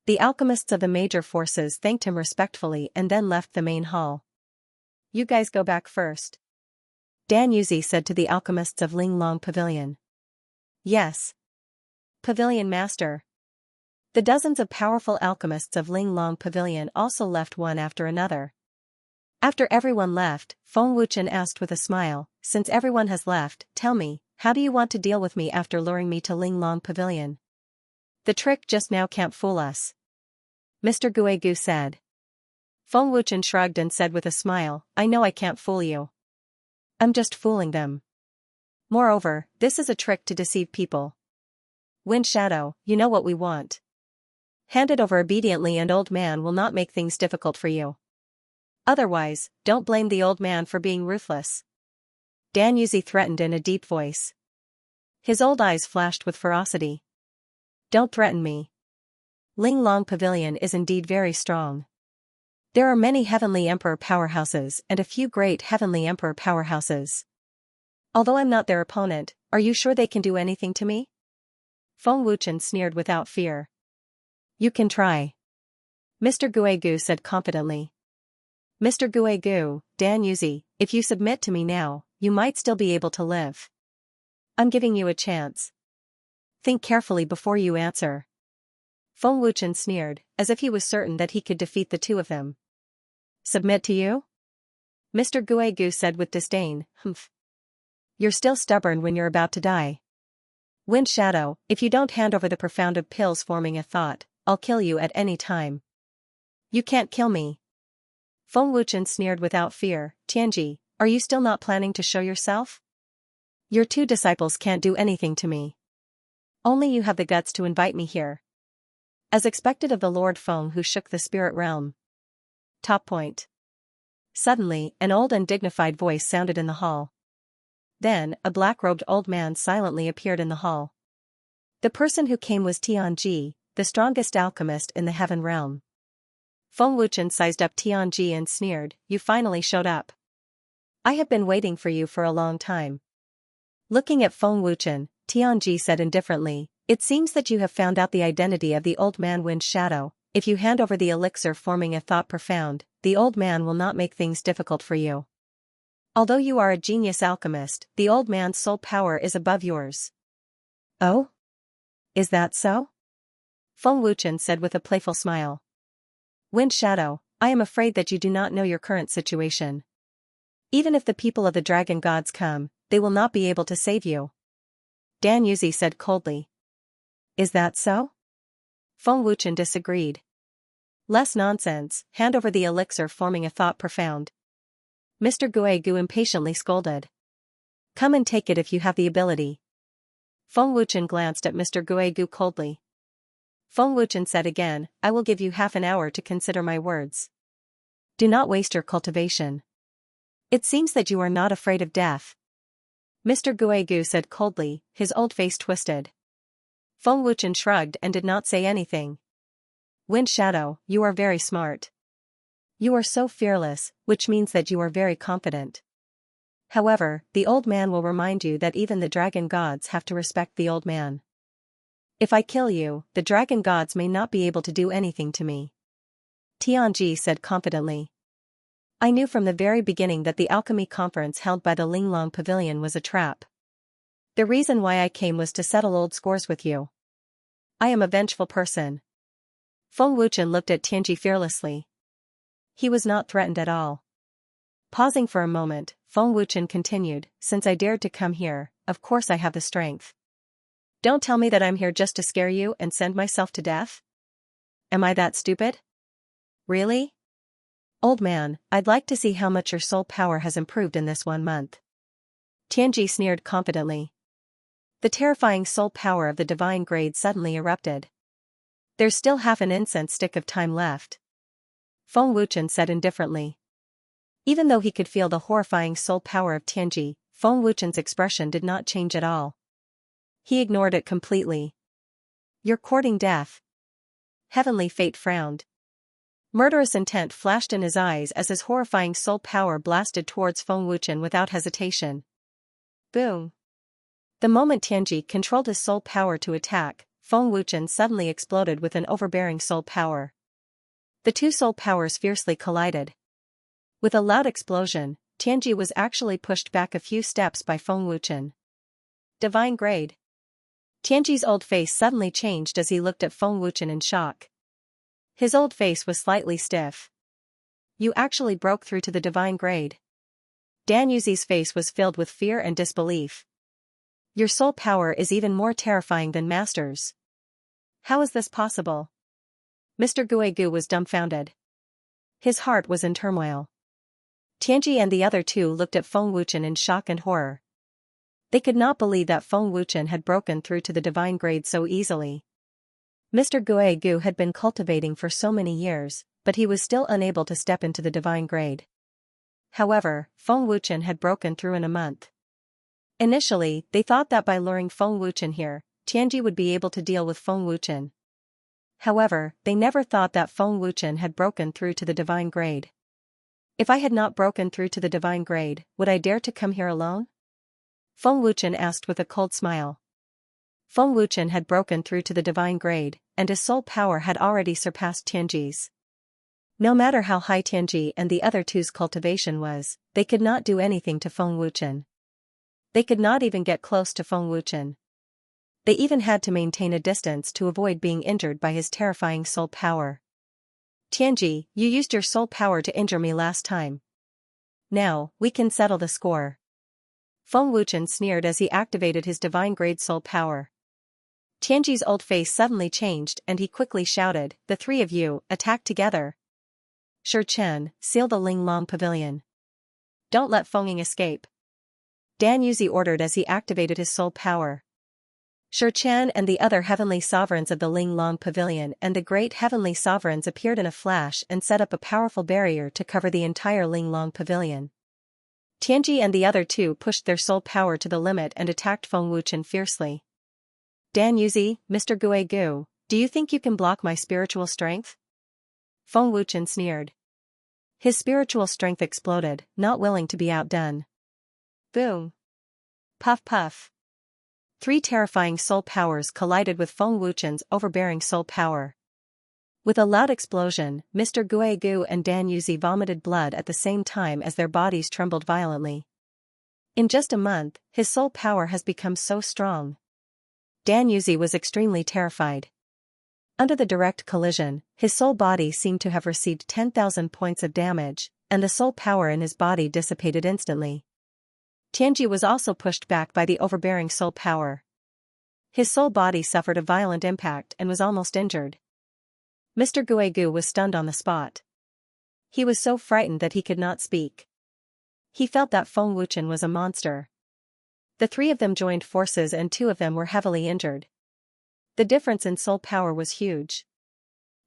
S1: The alchemists of the major forces thanked him respectfully and then left the main hall. You guys go back first. Dan Yuzi said to the alchemists of Linglong Pavilion. Yes. Pavilion Master. The dozens of powerful alchemists of Ling Long Pavilion also left one after another. After everyone left, Feng Wuchen asked with a smile, "Since everyone has left, tell me, how do you want to deal with me after luring me to Ling Long Pavilion? The trick just now can't fool us," Mr. Guegu said. Feng Wuchen shrugged and said with a smile, "I know I can't fool you. I'm just fooling them. Moreover, this is a trick to deceive people. Wind Shadow, you know what we want. Hand it over obediently and old man will not make things difficult for you. Otherwise, don't blame the old man for being ruthless." Dan Yuzi threatened in a deep voice. His old eyes flashed with ferocity. "Don't threaten me. Ling Long Pavilion is indeed very strong. There are many heavenly emperor powerhouses and a few great heavenly emperor powerhouses. Although I'm not their opponent, are you sure they can do anything to me?" Feng Wuchen sneered without fear. "You can try," Mr. Guegu said confidently. "Mr. Guegu, Dan Yuzi, if you submit to me now, you might still be able to live. I'm giving you a chance. Think carefully before you answer." Feng Wuchen sneered, as if he was certain that he could defeat the two of them. "Submit to you?" Mr. Guegu said with disdain, "Humph. You're still stubborn when you're about to die. Wind Shadow, if you don't hand over the profound of pills forming a thought, I'll kill you at any time." "You can't kill me." Feng Wuchen sneered without fear. "Tianji, are you still not planning to show yourself? Your two disciples can't do anything to me. Only you have the guts to invite me here." As expected of the Lord Feng who shook the spirit realm. Top point. Suddenly, an old and dignified voice sounded in the hall. Then, a black-robed old man silently appeared in the hall. The person who came was Tianji, the strongest alchemist in the heaven realm. Feng Wuchen sized up Tianji and sneered, "You finally showed up. I have been waiting for you for a long time." Looking at Feng Wuchen, Tianji said indifferently, "It seems that you have found out the identity of the old man Wind Shadow. If you hand over the elixir forming a thought profound, the old man will not make things difficult for you. Although you are a genius alchemist, the old man's soul power is above yours." "Oh? Is that so?" Feng Wuchen said with a playful smile. "Wind Shadow, I am afraid that you do not know your current situation. Even if the people of the dragon gods come, they will not be able to save you." Dan Yuzi said coldly. "Is that so?" Feng Wuchen disagreed. "Less nonsense, hand over the elixir forming a thought profound," Mr. Guegu impatiently scolded. "Come and take it if you have the ability." Feng Wuchen glanced at Mr. Guegu coldly. Feng Wuchen said again, "I will give you half an hour to consider my words. Do not waste your cultivation. It seems that you are not afraid of death." Mr. Guegu said coldly, his old face twisted. Feng Wuchen shrugged and did not say anything. "Wind Shadow, you are very smart. You are so fearless, which means that you are very confident. However, the old man will remind you that even the dragon gods have to respect the old man. If I kill you, the dragon gods may not be able to do anything to me." Tianji said confidently. "I knew from the very beginning that the alchemy conference held by the Linglong Pavilion was a trap. The reason why I came was to settle old scores with you. I am a vengeful person." Feng Wuchen looked at Tianji fearlessly. He was not threatened at all. Pausing for a moment, Feng Wuchen continued, "Since I dared to come here, of course I have the strength. Don't tell me that I'm here just to scare you and send myself to death. Am I that stupid? Really? Old man, I'd like to see how much your soul power has improved in this 1 month." Tianji sneered confidently. The terrifying soul power of the divine grade suddenly erupted. "There's still half an incense stick of time left," Feng Wuchen said indifferently. Even though he could feel the horrifying soul power of Tianji, Feng Wuchen's expression did not change at all. He ignored it completely. "You're courting death." Heavenly Fate frowned. Murderous intent flashed in his eyes as his horrifying soul power blasted towards Feng Wuchen without hesitation. Boom! The moment Tianji controlled his soul power to attack, Feng Wuchen suddenly exploded with an overbearing soul power. The two soul powers fiercely collided. With a loud explosion, Tianji was actually pushed back a few steps by Feng Wuchen. Divine grade. Tianji's old face suddenly changed as he looked at Feng Wuchen in shock. His old face was slightly stiff. You actually broke through to the divine grade. Dan Yuzi's face was filled with fear and disbelief. Your soul power is even more terrifying than Master's. How is this possible? Mr. Guegu was dumbfounded. His heart was in turmoil. Tianji and the other two looked at Feng Wuchen in shock and horror. They could not believe that Feng Wuchen had broken through to the divine grade so easily. Mr. Guegu had been cultivating for so many years, but he was still unable to step into the divine grade. However, Feng Wuchen had broken through in a month. Initially, they thought that by luring Feng Wuchen here, Tianji would be able to deal with Feng Wuchen. However, they never thought that Feng Wuchen had broken through to the divine grade. If I had not broken through to the divine grade, would I dare to come here alone? Feng Wuchen asked with a cold smile. Feng Wuchen had broken through to the divine grade, and his soul power had already surpassed Tianji's. No matter how high Tianji and the other two's cultivation was, they could not do anything to Feng Wuchen. They could not even get close to Feng Wuchen. They even had to maintain a distance to avoid being injured by his terrifying soul power. Tianji, you used your soul power to injure me last time. Now, we can settle the score. Feng Wuchen sneered as he activated his divine grade soul power. Tianji's old face suddenly changed and he quickly shouted, the three of you, attack together. Shi Chen, seal the Ling Long Pavilion. Don't let Feng Ying escape. Dan Yuzi ordered as he activated his soul power. Shi Chen and the other heavenly sovereigns of the Ling Long Pavilion and the great heavenly sovereigns appeared in a flash and set up a powerful barrier to cover the entire Ling Long Pavilion. Tianji and the other two pushed their soul power to the limit and attacked Feng Wuchen fiercely. Dan Yuzi, Mr. Guegu, do you think you can block my spiritual strength? Feng Wuchen sneered. His spiritual strength exploded, not willing to be outdone. Boom. Puff puff. Three terrifying soul powers collided with Feng Wuchen's overbearing soul power. With a loud explosion, Mr. Guegu and Dan Yuzi vomited blood at the same time as their bodies trembled violently. In just a month, his soul power has become so strong. Dan Yuzi was extremely terrified. Under the direct collision, his soul body seemed to have received 10,000 points of damage, and the soul power in his body dissipated instantly. Tianji was also pushed back by the overbearing soul power. His soul body suffered a violent impact and was almost injured. Mr. Guegu was stunned on the spot. He was so frightened that he could not speak. He felt that Feng Wuchen was a monster. The three of them joined forces and two of them were heavily injured. The difference in soul power was huge.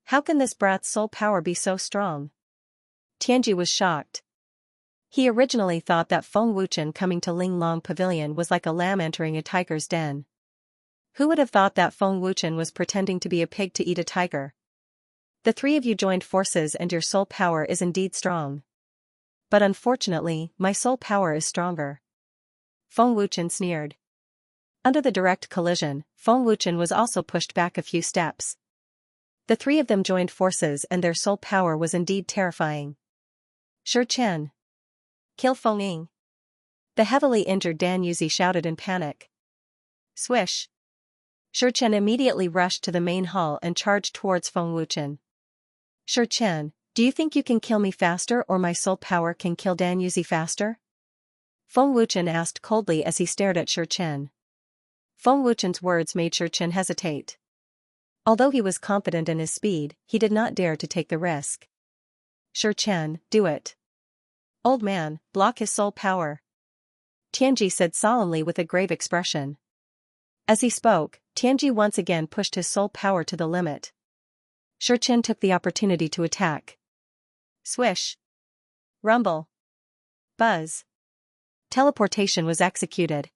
S1: How can this brat's soul power be so strong? Tianji was shocked. He originally thought that Feng Wuchen coming to Ling Long Pavilion was like a lamb entering a tiger's den. Who would have thought that Feng Wuchen was pretending to be a pig to eat a tiger? The three of you joined forces and your soul power is indeed strong. But unfortunately, my soul power is stronger. Feng Wuchen sneered. Under the direct collision, Feng Wuchen was also pushed back a few steps. The three of them joined forces and their soul power was indeed terrifying. Shi Chen. Kill Feng Ying. The heavily injured Dan Yuzi shouted in panic. Swish. Shi Chen immediately rushed to the main hall and charged towards Feng Wuchen. Shi Chen, do you think you can kill me faster or my soul power can kill Dan Yuzi faster? Feng Wuchen asked coldly as he stared at Shi Chen. Feng Wuchen's words made Shi Chen hesitate. Although he was confident in his speed, he did not dare to take the risk. Shi Chen, do it. Old man, block his soul power. Tianji said solemnly with a grave expression. As he spoke, Tianji once again pushed his soul power to the limit. Shi Chen took the opportunity to attack. Swish. Rumble. Buzz. Teleportation was executed.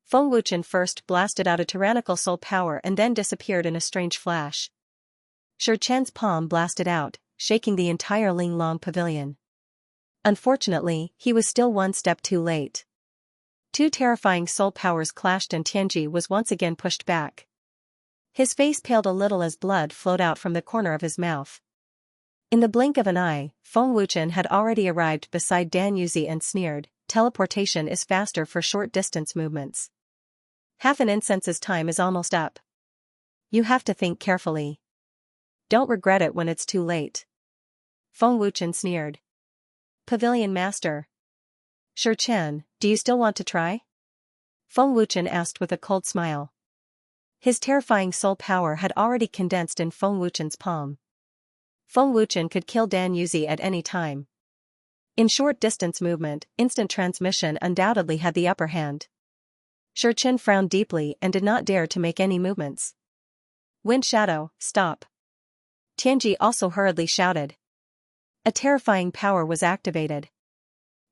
S1: Feng Wuchen first blasted out a tyrannical soul power and then disappeared in a strange flash. Shi Chen's palm blasted out, shaking the entire Ling Long Pavilion. Unfortunately, he was still one step too late. Two terrifying soul powers clashed and Tianji was once again pushed back. His face paled a little as blood flowed out from the corner of his mouth. In the blink of an eye, Feng Wuchen had already arrived beside Dan Yuzi and sneered, teleportation is faster for short-distance movements. Half an incense's time is almost up. You have to think carefully. Don't regret it when it's too late. Feng Wuchen sneered. Pavilion Master. Chen, do you still want to try? Feng Wuchen asked with a cold smile. His terrifying soul power had already condensed in Feng Wuchen's palm. Feng Wuchen could kill Dan Yuzi at any time. In short-distance movement, instant transmission undoubtedly had the upper hand. Chen frowned deeply and did not dare to make any movements. Wind Shadow, stop. Tianji also hurriedly shouted. A terrifying power was activated.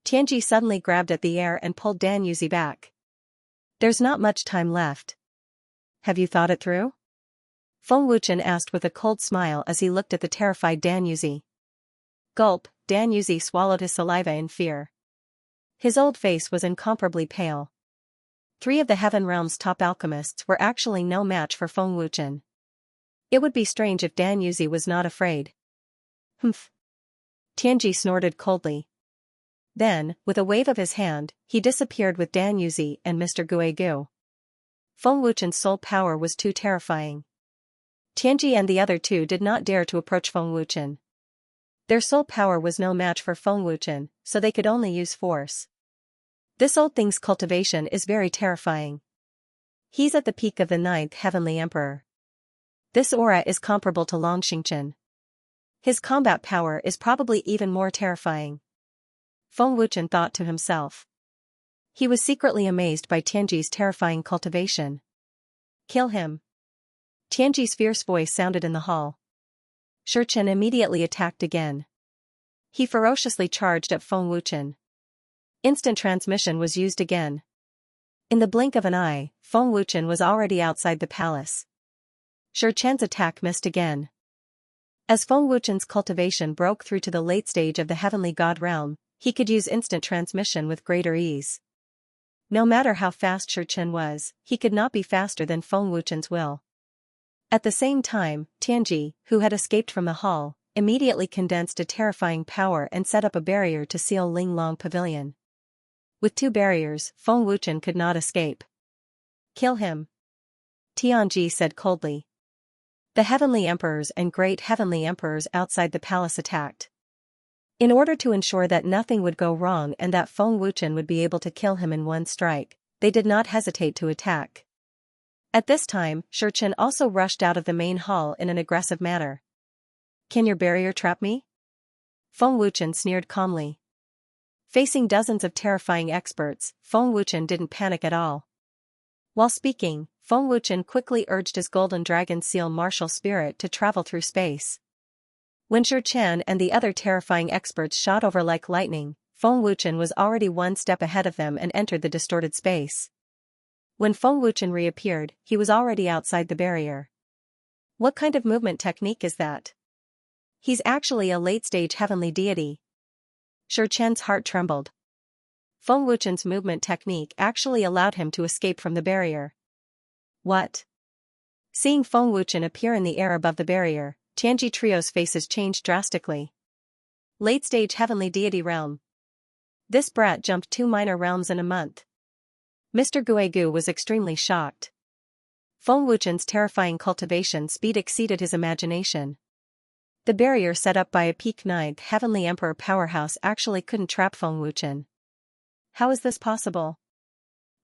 S1: Tianji suddenly grabbed at the air and pulled Dan Yuzi back. There's not much time left. Have you thought it through? Feng Wuchen asked with a cold smile as he looked at the terrified Dan Yuzi. Gulp, Dan Yuzi swallowed his saliva in fear. His old face was incomparably pale. 3 of the Heaven Realm's top alchemists were actually no match for Feng Wuchen. It would be strange if Dan Yuzi was not afraid. Humph. Tianji snorted coldly. Then, with a wave of his hand, he disappeared with Dan Yuzi and Mr. Guegu. Feng Wuchen's soul power was too terrifying. Tianji and the other 2 did not dare to approach Feng Wuchen. Their soul power was no match for Feng Wuchen, so they could only use force. This old thing's cultivation is very terrifying. He's at the peak of the 9th Heavenly Emperor. This aura is comparable to Long Xingchen. His combat power is probably even more terrifying. Feng Wuchen thought to himself. He was secretly amazed by Tianji's terrifying cultivation. Kill him. Tianji's fierce voice sounded in the hall. Chen immediately attacked again. He ferociously charged at Feng Wuchen. Instant transmission was used again. In the blink of an eye, Feng Wuchen was already outside the palace. Chen's attack missed again. As Feng Wuchen's cultivation broke through to the late stage of the Heavenly God realm, he could use instant transmission with greater ease. No matter how fast Chen was, he could not be faster than Feng Wuchen's will. At the same time, Tianji, who had escaped from the hall, immediately condensed a terrifying power and set up a barrier to seal Linglong Pavilion. With 2 barriers, Feng Wuchen could not escape. Kill him. Tianji said coldly. The Heavenly Emperors and Great Heavenly Emperors outside the palace attacked. In order to ensure that nothing would go wrong and that Feng Wuchen would be able to kill him in one strike, they did not hesitate to attack. At this time, Chen also rushed out of the main hall in an aggressive manner. Can your barrier trap me? Feng Wuchen sneered calmly. Facing dozens of terrifying experts, Feng Wuchen didn't panic at all. While speaking, Feng Wuchen quickly urged his Golden Dragon Seal martial spirit to travel through space. When Chen and the other terrifying experts shot over like lightning, Feng Wuchen was already one step ahead of them and entered the distorted space. When Feng Wuchen reappeared, he was already outside the barrier. What kind of movement technique is that? He's actually a late-stage heavenly deity. Chen's heart trembled. Feng Wuchen's movement technique actually allowed him to escape from the barrier. What? Seeing Feng Wuchen appear in the air above the barrier, Tianji Trio's faces changed drastically. Late-stage heavenly deity realm. This brat jumped 2 minor realms in a month. Mr. Guegu was extremely shocked. Feng Wuchen's terrifying cultivation speed exceeded his imagination. The barrier set up by a peak 9th Heavenly Emperor powerhouse actually couldn't trap Feng Wuchen. How is this possible?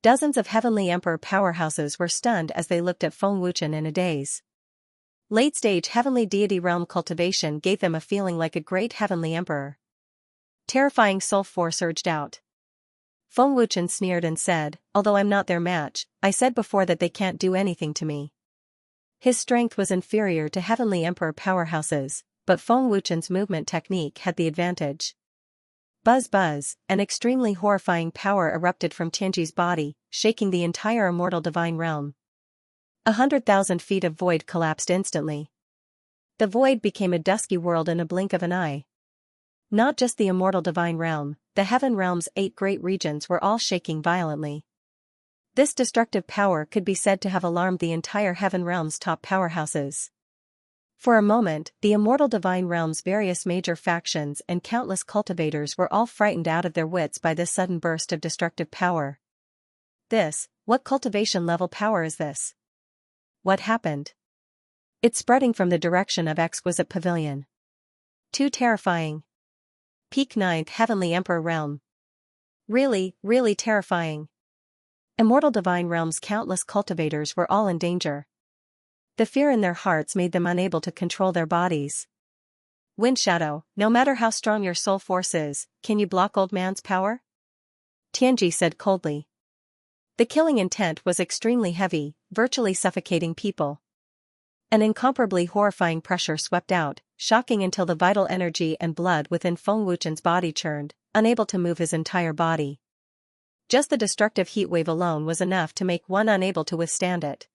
S1: Dozens of Heavenly Emperor powerhouses were stunned as they looked at Feng Wuchen in a daze. Late-stage Heavenly Deity realm cultivation gave them a feeling like a great Heavenly Emperor. Terrifying soul force surged out. Feng Wuchen sneered and said, although I'm not their match, I said before that they can't do anything to me. His strength was inferior to Heavenly Emperor powerhouses, but Feng Wuchen's movement technique had the advantage. Buzz buzz, an extremely horrifying power erupted from Tianji's body, shaking the entire immortal divine realm. 100,000 feet of void collapsed instantly. The void became a dusky world in a blink of an eye. Not just the immortal divine realm, the heaven realm's 8 great regions were all shaking violently. This destructive power could be said to have alarmed the entire heaven realm's top powerhouses. For a moment, the immortal divine realm's various major factions and countless cultivators were all frightened out of their wits by this sudden burst of destructive power. This What cultivation level power is this? What happened? It's spreading from the direction of exquisite pavilion. Too terrifying. Peak 9th Heavenly Emperor Realm. Really, really terrifying. Immortal Divine Realm's countless cultivators were all in danger. The fear in their hearts made them unable to control their bodies. Wind Shadow, no matter how strong your soul force is, can you block old man's power? Tianji said coldly. The killing intent was extremely heavy, virtually suffocating people. An incomparably horrifying pressure swept out, shocking until the vital energy and blood within Feng Wuchen's body churned, unable to move his entire body. Just the destructive heat wave alone was enough to make one unable to withstand it.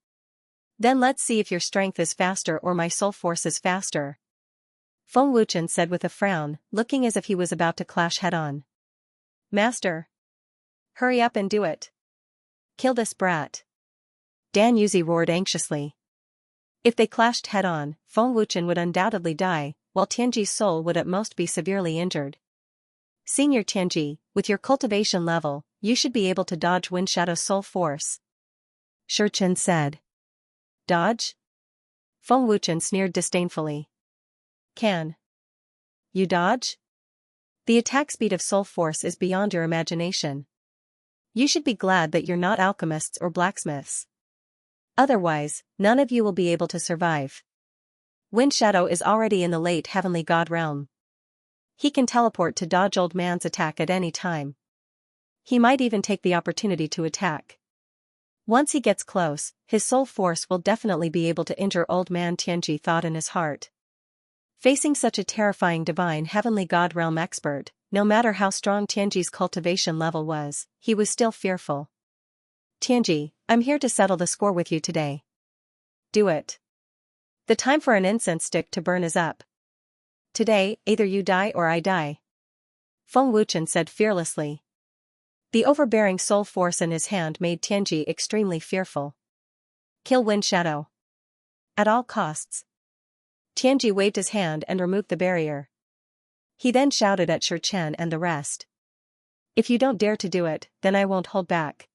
S1: Then let's see if your strength is faster or my soul force is faster. Feng Wuchen said with a frown, looking as if he was about to clash head-on. Master! Hurry up and do it. Kill this brat. Dan Yuzi roared anxiously. If they clashed head-on, Feng Wuchen would undoubtedly die, while Tianji's soul would at most be severely injured. Senior Tianji, with your cultivation level, you should be able to dodge Wind Shadow's soul force. Shi Chen said. Dodge? Feng Wuchen sneered disdainfully. Can you dodge? The attack speed of soul force is beyond your imagination. You should be glad that you're not alchemists or blacksmiths. Otherwise, none of you will be able to survive. Wind Shadow is already in the late heavenly god realm. He can teleport to dodge old man's attack at any time. He might even take the opportunity to attack. Once he gets close, his soul force will definitely be able to injure old man Tianji thought in his heart. Facing such a terrifying divine heavenly god realm expert, no matter how strong Tianji's cultivation level was, he was still fearful. Tianji, I'm here to settle the score with you today. Do it. The time for an incense stick to burn is up. Today, either you die or I die. Feng Wuchen said fearlessly. The overbearing soul force in his hand made Tianji extremely fearful. Kill Wind Shadow. At all costs. Tianji waved his hand and removed the barrier. He then shouted at Shi Chen and the rest. If you don't dare to do it, then I won't hold back.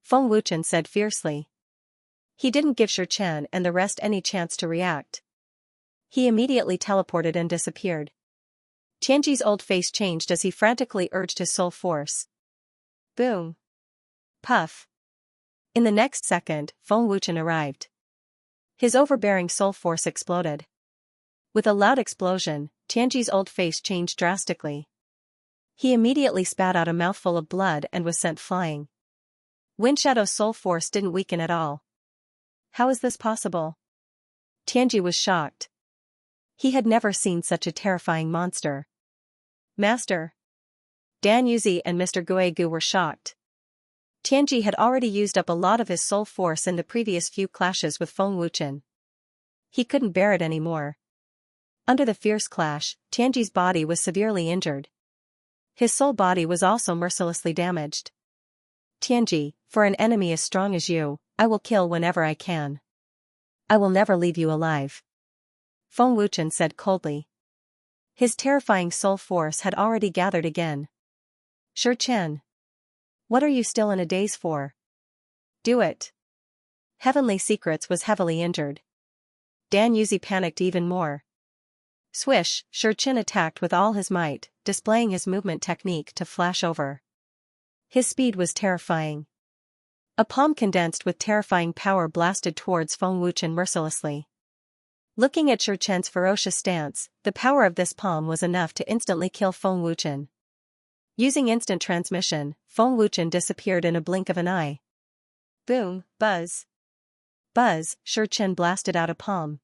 S1: Feng Wuchen said fiercely. He didn't give Shi Chen and the rest any chance to react. He immediately teleported and disappeared. Tianji's old face changed as he frantically urged his soul force. Boom. Puff. In the next second, Feng Wuchen arrived. His overbearing soul force exploded. With a loud explosion, Tianji's old face changed drastically. He immediately spat out a mouthful of blood and was sent flying. Wind Shadow's soul force didn't weaken at all. How is this possible? Tianji was shocked. He had never seen such a terrifying monster. Master! Dan Yuzi and Mr. Guegu were shocked. Tianji had already used up a lot of his soul force in the previous few clashes with Feng Wuchen. He couldn't bear it anymore. Under the fierce clash, Tianji's body was severely injured. His soul body was also mercilessly damaged. Tianji, for an enemy as strong as you, I will kill whenever I can. I will never leave you alive. Feng Wuchen said coldly. His terrifying soul force had already gathered again. Shi Chen. What are you still in a daze for? Do it. Heavenly Secrets was heavily injured. Dan Yuzi panicked even more. Swish, Shi Chen attacked with all his might, displaying his movement technique to flash over. His speed was terrifying. A palm condensed with terrifying power blasted towards Feng Wuchen mercilessly. Looking at Shi Chen's ferocious stance, the power of this palm was enough to instantly kill Feng Wuchen. Using instant transmission, Feng Wuchen disappeared in a blink of an eye. Boom, buzz. Buzz, Shi Chen blasted out a palm.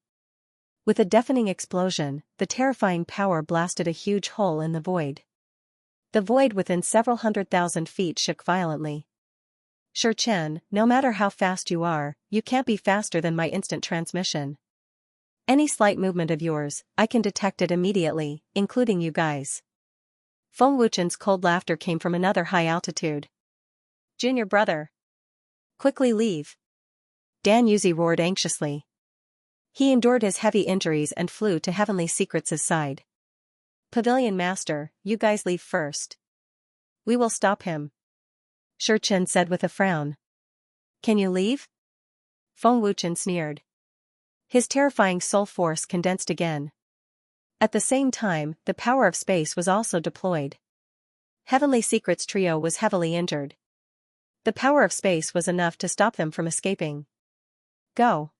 S1: With a deafening explosion, the terrifying power blasted a huge hole in the void. The void within several 100,000 feet shook violently. Shi Chen, no matter how fast you are, you can't be faster than my instant transmission. Any slight movement of yours, I can detect it immediately, including you guys. Feng Wuchen's cold laughter came from another high altitude. Junior brother. Quickly leave. Dan Yuzi roared anxiously. He endured his heavy injuries and flew to Heavenly Secrets' side. Pavilion Master, you guys leave first. We will stop him. Shi Chen said with a frown. Can you leave? Feng Wuchen sneered. His terrifying soul force condensed again. At the same time, the power of space was also deployed. Heavenly Secrets trio was heavily injured. The power of space was enough to stop them from escaping. Go.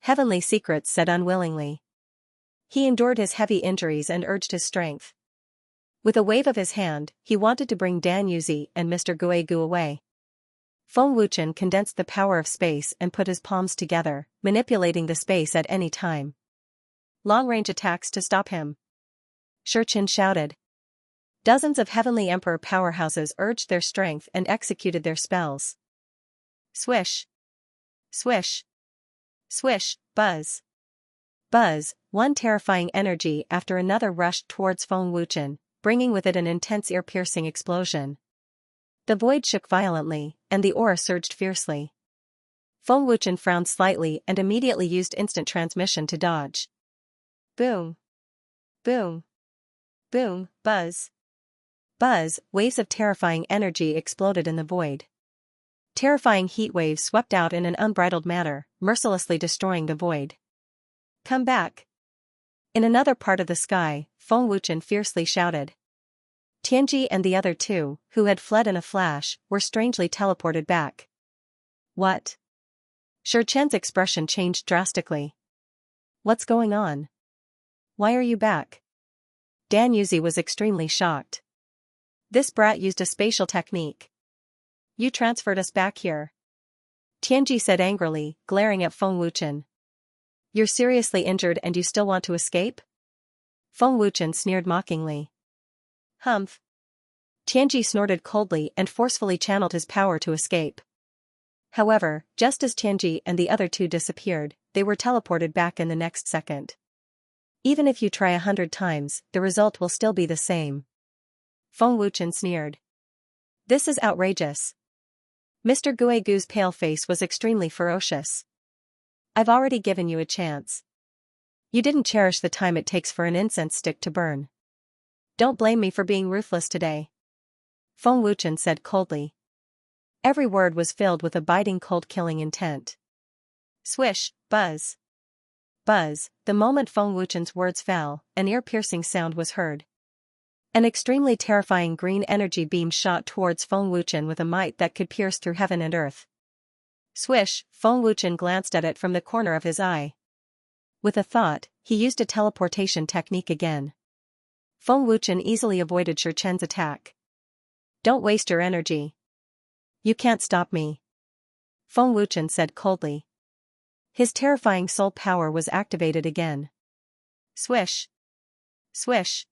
S1: Heavenly Secrets said unwillingly. He endured his heavy injuries and urged his strength. With a wave of his hand, he wanted to bring Dan Yuzi and Mr. Guegu away. Feng Wuchen condensed the power of space and put his palms together, manipulating the space at any time. Long-range attacks to stop him. Xianxia shouted. Dozens of Heavenly Emperor powerhouses urged their strength and executed their spells. Swish. Swish. Swish, buzz. Buzz, one terrifying energy after another rushed towards Feng Wuchen, bringing with it an intense ear-piercing explosion. The void shook violently, and the aura surged fiercely. Feng Wuchen frowned slightly and immediately used instant transmission to dodge. Boom. Boom. Boom, buzz. Buzz, waves of terrifying energy exploded in the void. Terrifying heat waves swept out in an unbridled manner, mercilessly destroying the void. Come back. In another part of the sky, Feng Wuchen fiercely shouted. Tianji and the other two, who had fled in a flash, were strangely teleported back. What? Xianxia's expression changed drastically. What's going on? Why are you back? Dan Yuzi was extremely shocked. This brat used a spatial technique. You transferred us back here. Tianji said angrily, glaring at Feng Wuchen. You're seriously injured and you still want to escape? Feng Wuchen sneered mockingly. Humph. Tianji snorted coldly and forcefully channeled his power to escape. However, just as Tianji and the other two disappeared, they were teleported back in the next second. Even if you try 100 times, the result will still be the same. Feng Wuchen sneered. This is outrageous. Mr. Guegu's pale face was extremely ferocious. I've already given you a chance. You didn't cherish the time it takes for an incense stick to burn. Don't blame me for being ruthless today. Feng Wuchen said coldly. Every word was filled with a biting cold-killing intent. Swish, buzz. Buzz, the moment Feng Wuchen's words fell, an ear-piercing sound was heard. An extremely terrifying green energy beam shot towards Feng Wuchen with a might that could pierce through heaven and earth. Swish, Feng Wuchen glanced at it from the corner of his eye. With a thought, he used a teleportation technique again. Feng Wuchen easily avoided Xianxia's attack. Don't waste your energy. You can't stop me. Feng Wuchen said coldly. His terrifying soul power was activated again. Swish. Swish.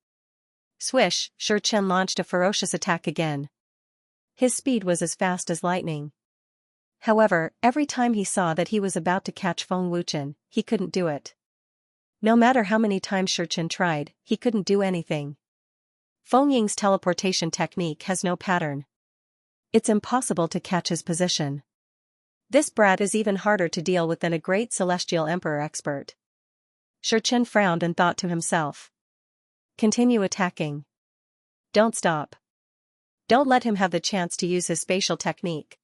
S1: Swish, Xianxia launched a ferocious attack again. His speed was as fast as lightning. However, every time he saw that he was about to catch Feng Wuchen, he couldn't do it. No matter how many times Xianxia tried, he couldn't do anything. Feng Ying's teleportation technique has no pattern. It's impossible to catch his position. This brat is even harder to deal with than a great celestial emperor expert. Xianxia frowned and thought to himself. Continue attacking. Don't stop. Don't let him have the chance to use his spatial technique.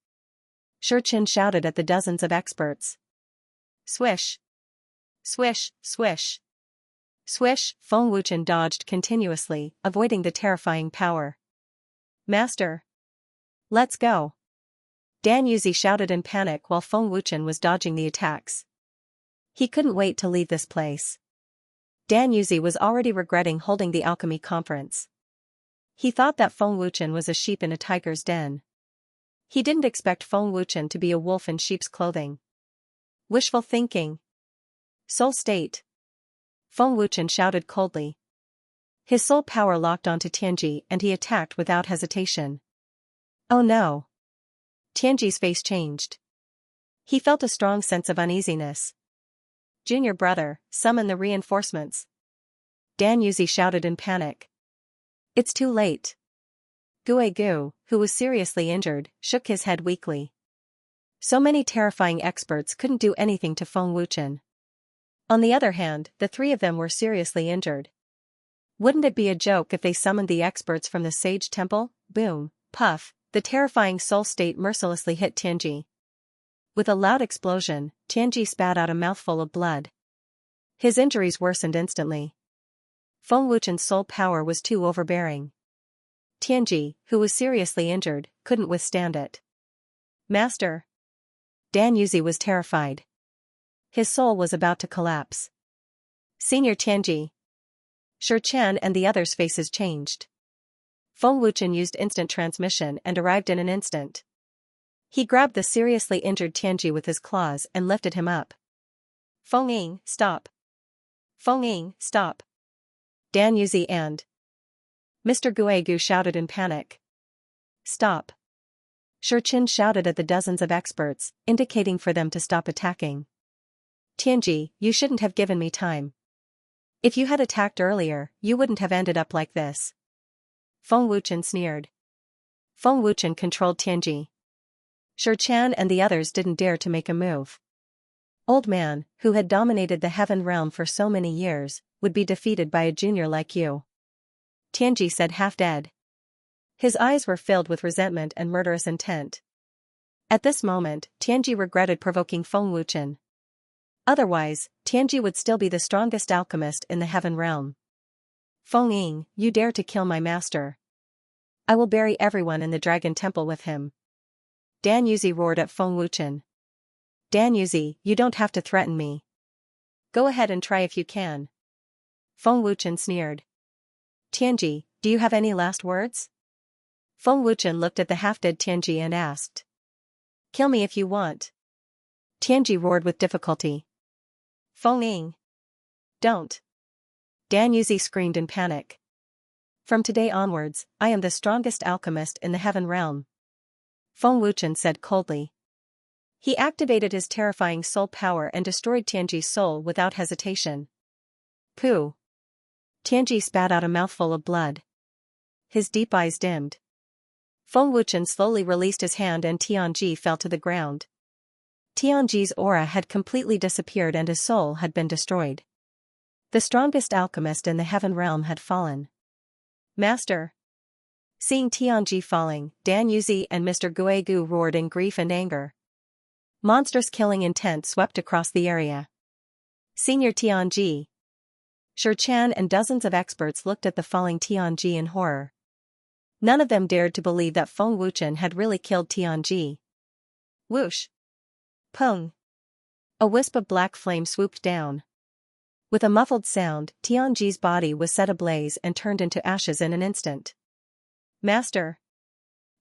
S1: Xianxia shouted at the dozens of experts. Swish. Swish, swish. Swish, Feng Wuchen dodged continuously, avoiding the terrifying power. Master. Let's go. Dan Yuzi shouted in panic while Feng Wuchen was dodging the attacks. He couldn't wait to leave this place. Dan Yuzi was already regretting holding the alchemy conference. He thought that Feng Wuchen was a sheep in a tiger's den. He didn't expect Feng Wuchen to be a wolf in sheep's clothing. Wishful thinking. Soul state. Feng Wuchen shouted coldly. His soul power locked onto Tianji and he attacked without hesitation. Oh no. Tianji's face changed. He felt a strong sense of uneasiness. Junior brother, summon the reinforcements. Dan Yuzi shouted in panic. It's too late. Guegu, who was seriously injured, shook his head weakly. So many terrifying experts couldn't do anything to Feng Wuchen. On the other hand, the three of them were seriously injured. Wouldn't it be a joke if they summoned the experts from the Sage Temple? Boom, puff, the terrifying soul state mercilessly hit Tianji. With a loud explosion, Tianji spat out a mouthful of blood. His injuries worsened instantly. Feng Wuchen's soul power was too overbearing. Tianji, who was seriously injured, couldn't withstand it. Master! Dan Yuzi was terrified. His soul was about to collapse. Senior Tianji! Shi Chen and the others' faces changed. Feng Wuchen used instant transmission and arrived in an instant. He grabbed the seriously injured Tianji with his claws and lifted him up. Feng Ying, stop! Feng Ying, stop! Dan Yuzi and Mr. Guegu shouted in panic. Stop! Shi Chen shouted at the dozens of experts, indicating for them to stop attacking. Tianji, you shouldn't have given me time. If you had attacked earlier, you wouldn't have ended up like this. Feng Wuchen sneered. Feng Wuchen controlled Tianji. Shi Chen and the others didn't dare to make a move. Old man, who had dominated the heaven realm for so many years, would be defeated by a junior like you. Tianji said half-dead. His eyes were filled with resentment and murderous intent. At this moment, Tianji regretted provoking Feng Wuchen. Otherwise, Tianji would still be the strongest alchemist in the heaven realm. Feng Ying, you dare to kill my master. I will bury everyone in the dragon temple with him. Dan Yuzi roared at Feng Wuchen. Dan Yuzi, you don't have to threaten me. Go ahead and try if you can. Feng Wuchen sneered. Tianji, do you have any last words? Feng Wuchen looked at the half-dead Tianji and asked. Kill me if you want. Tianji roared with difficulty. Feng Ying. Don't. Dan Yuzi screamed in panic. From today onwards, I am the strongest alchemist in the heaven realm. Feng Wuchen said coldly. He activated his terrifying soul power and destroyed Tianji's soul without hesitation. Pooh. Tianji spat out a mouthful of blood. His deep eyes dimmed. Feng Wuchen slowly released his hand and Tianji fell to the ground. Tianji's aura had completely disappeared and his soul had been destroyed. The strongest alchemist in the heaven realm had fallen. Master! Seeing Tianji falling, Dan Yuzi and Mr. Guegu roared in grief and anger. Monstrous killing intent swept across the area. Senior Tianji! Shi Chen and dozens of experts looked at the falling Tianji in horror. None of them dared to believe that Feng Wuchen had really killed Tianji. Whoosh! Pung! A wisp of black flame swooped down. With a muffled sound, Tianji's body was set ablaze and turned into ashes in an instant. Master!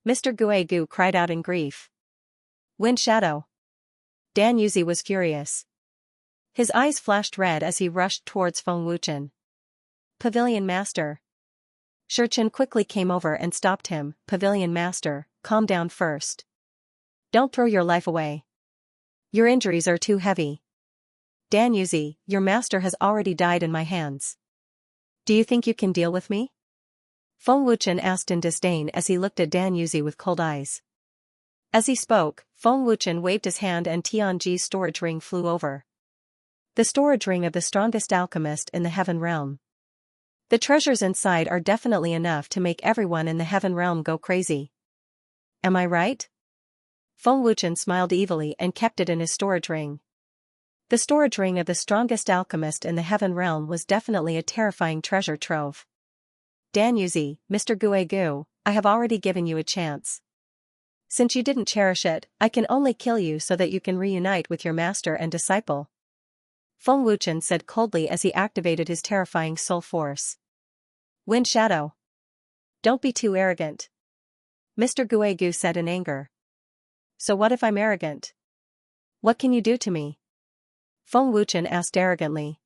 S1: Mr. Guegu cried out in grief. Wind Shadow! Dan Yuzi was furious. His eyes flashed red as he rushed towards Feng Wuchen. Pavilion Master! Shi Chen quickly came over and stopped him. Pavilion Master, calm down first. Don't throw your life away. Your injuries are too heavy. Dan Yuzi, your master has already died in my hands. Do you think you can deal with me? Feng Wuchen asked in disdain as he looked at Dan Yuzi with cold eyes. As he spoke, Feng Wuchen waved his hand and Tianji's storage ring flew over. The storage ring of the strongest alchemist in the heaven realm. The treasures inside are definitely enough to make everyone in the heaven realm go crazy. Am I right? Feng Wuchen smiled evilly and kept it in his storage ring. The storage ring of the strongest alchemist in the heaven realm was definitely a terrifying treasure trove. Dan Yuzi, Mr. Guegu, I have already given you a chance. Since you didn't cherish it, I can only kill you so that you can reunite with your master and disciple. Feng Wuchen said coldly as he activated his terrifying soul force. Wind Shadow! Don't be too arrogant. Mr. Guegu said in anger. So what if I'm arrogant? What can you do to me? Feng Wuchen asked arrogantly.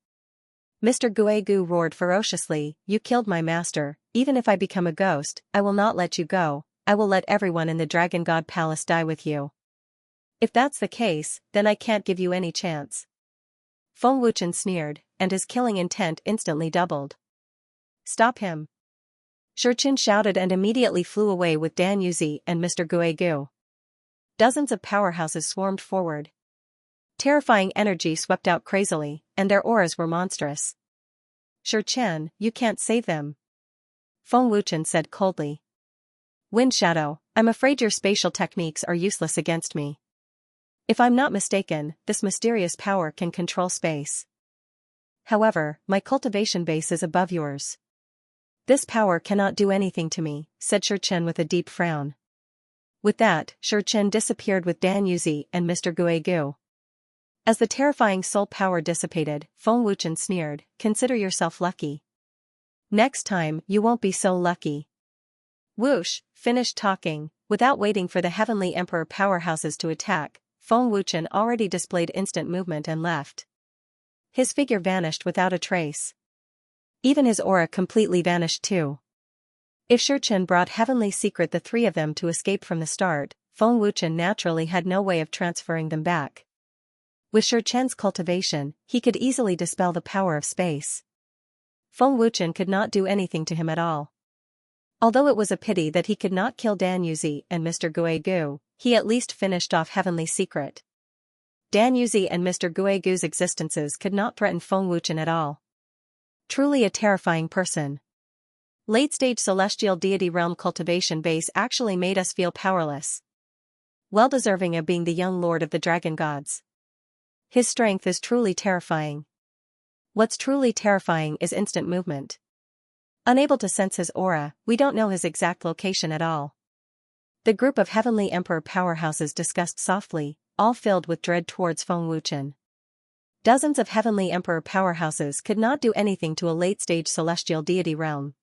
S1: Mr. Guegu roared ferociously, you killed my master, even if I become a ghost, I will not let you go, I will let everyone in the Dragon God Palace die with you. If that's the case, then I can't give you any chance. Feng Wuchen sneered, and his killing intent instantly doubled. Stop him! Shi Chen shouted and immediately flew away with Dan Yuzi and Mr. Guegu. Dozens of powerhouses swarmed forward. Terrifying energy swept out crazily, and their auras were monstrous. Shi Chen, you can't save them. Feng Wuchen said coldly. Wind Shadow, I'm afraid your spatial techniques are useless against me. If I'm not mistaken, this mysterious power can control space. However, my cultivation base is above yours. This power cannot do anything to me, said Xianxia with a deep frown. With that, Xianxia disappeared with Dan Yuzi and Mr. Guigu. As the terrifying soul power dissipated, Feng Wuchen sneered, consider yourself lucky. Next time, you won't be so lucky. Whoosh, finished talking. Without waiting for the Heavenly Emperor powerhouses to attack, Feng Wuchen already displayed instant movement and left. His figure vanished without a trace. Even his aura completely vanished too. If Xianxia brought Heavenly Secret the three of them to escape from the start, Feng Wuchen naturally had no way of transferring them back. With Xianxia's cultivation, he could easily dispel the power of space. Feng Wuchen could not do anything to him at all. Although it was a pity that he could not kill Dan Yuzi and Mr. Guigu, he at least finished off Heavenly Secret. Dan Yuzi and Mr. Guigu's existences could not threaten Feng Wuchen at all. Truly a terrifying person. Late-stage celestial deity realm cultivation base actually made us feel powerless. Well deserving of being the young lord of the dragon gods. His strength is truly terrifying. What's truly terrifying is instant movement. Unable to sense his aura, we don't know his exact location at all. The group of Heavenly Emperor powerhouses discussed softly, all filled with dread towards Feng Wuchen. Dozens of Heavenly Emperor powerhouses could not do anything to a late-stage celestial deity realm.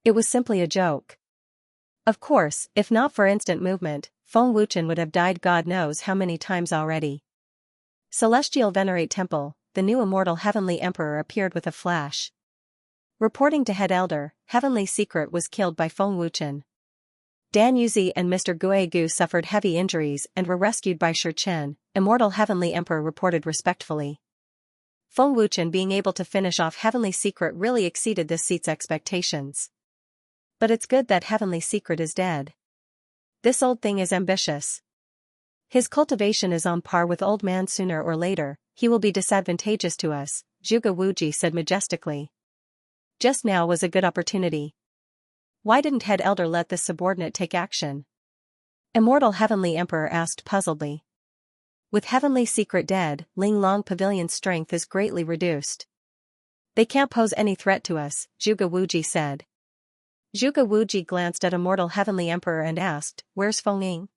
S1: It was simply a joke. Of course, if not for instant movement, Feng Wuchen would have died God knows how many times already. Celestial Venerate Temple, the new immortal Heavenly Emperor appeared with a flash. Reporting to Head Elder, Heavenly Secret was killed by Feng Wuchen. Dan Yuzi and Mr. Guigu suffered heavy injuries and were rescued by Xianxia, immortal Heavenly Emperor reported respectfully. Feng Wuchen being able to finish off Heavenly Secret really exceeded this seat's expectations. But it's good that Heavenly Secret is dead. This old thing is ambitious. His cultivation is on par with old man. Sooner or later, he will be disadvantageous to us, Zhuge Wuji said majestically. Just now was a good opportunity. Why didn't Head Elder let this subordinate take action? Immortal Heavenly Emperor asked puzzledly. With Heavenly Secret dead, Ling Long Pavilion's strength is greatly reduced. They can't pose any threat to us, Zhuge Wuji said. Zhuge Wuji glanced at Immortal Heavenly Emperor and asked, where's Feng Ying?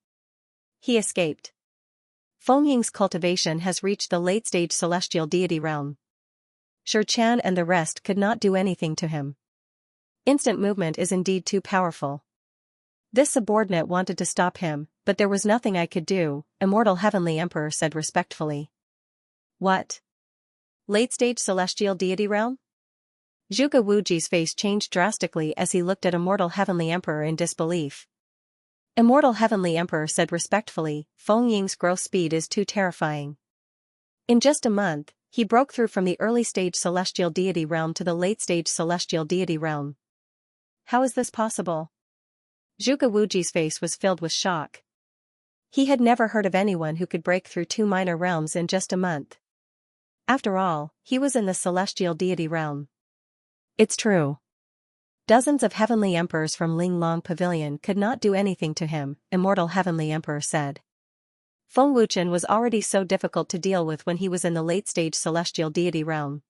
S1: He escaped. Feng Ying's cultivation has reached the late-stage celestial deity realm. Xianxia and the rest could not do anything to him. Instant movement is indeed too powerful. This subordinate wanted to stop him, but there was nothing I could do, Immortal Heavenly Emperor said respectfully. What? Late-stage celestial deity realm? Zhuge Wuji's face changed drastically as he looked at Immortal Heavenly Emperor in disbelief. Immortal Heavenly Emperor said respectfully, Feng Ying's growth speed is too terrifying. In just a month, he broke through from the early-stage celestial deity realm to the late-stage celestial deity realm. How is this possible? Zhuge Wuji's face was filled with shock. He had never heard of anyone who could break through two minor realms in just a month. After all, he was in the celestial deity realm. It's true. Dozens of Heavenly Emperors from Ling Long Pavilion could not do anything to him, Immortal Heavenly Emperor said. Feng Wuchen was already so difficult to deal with when he was in the late-stage celestial deity realm.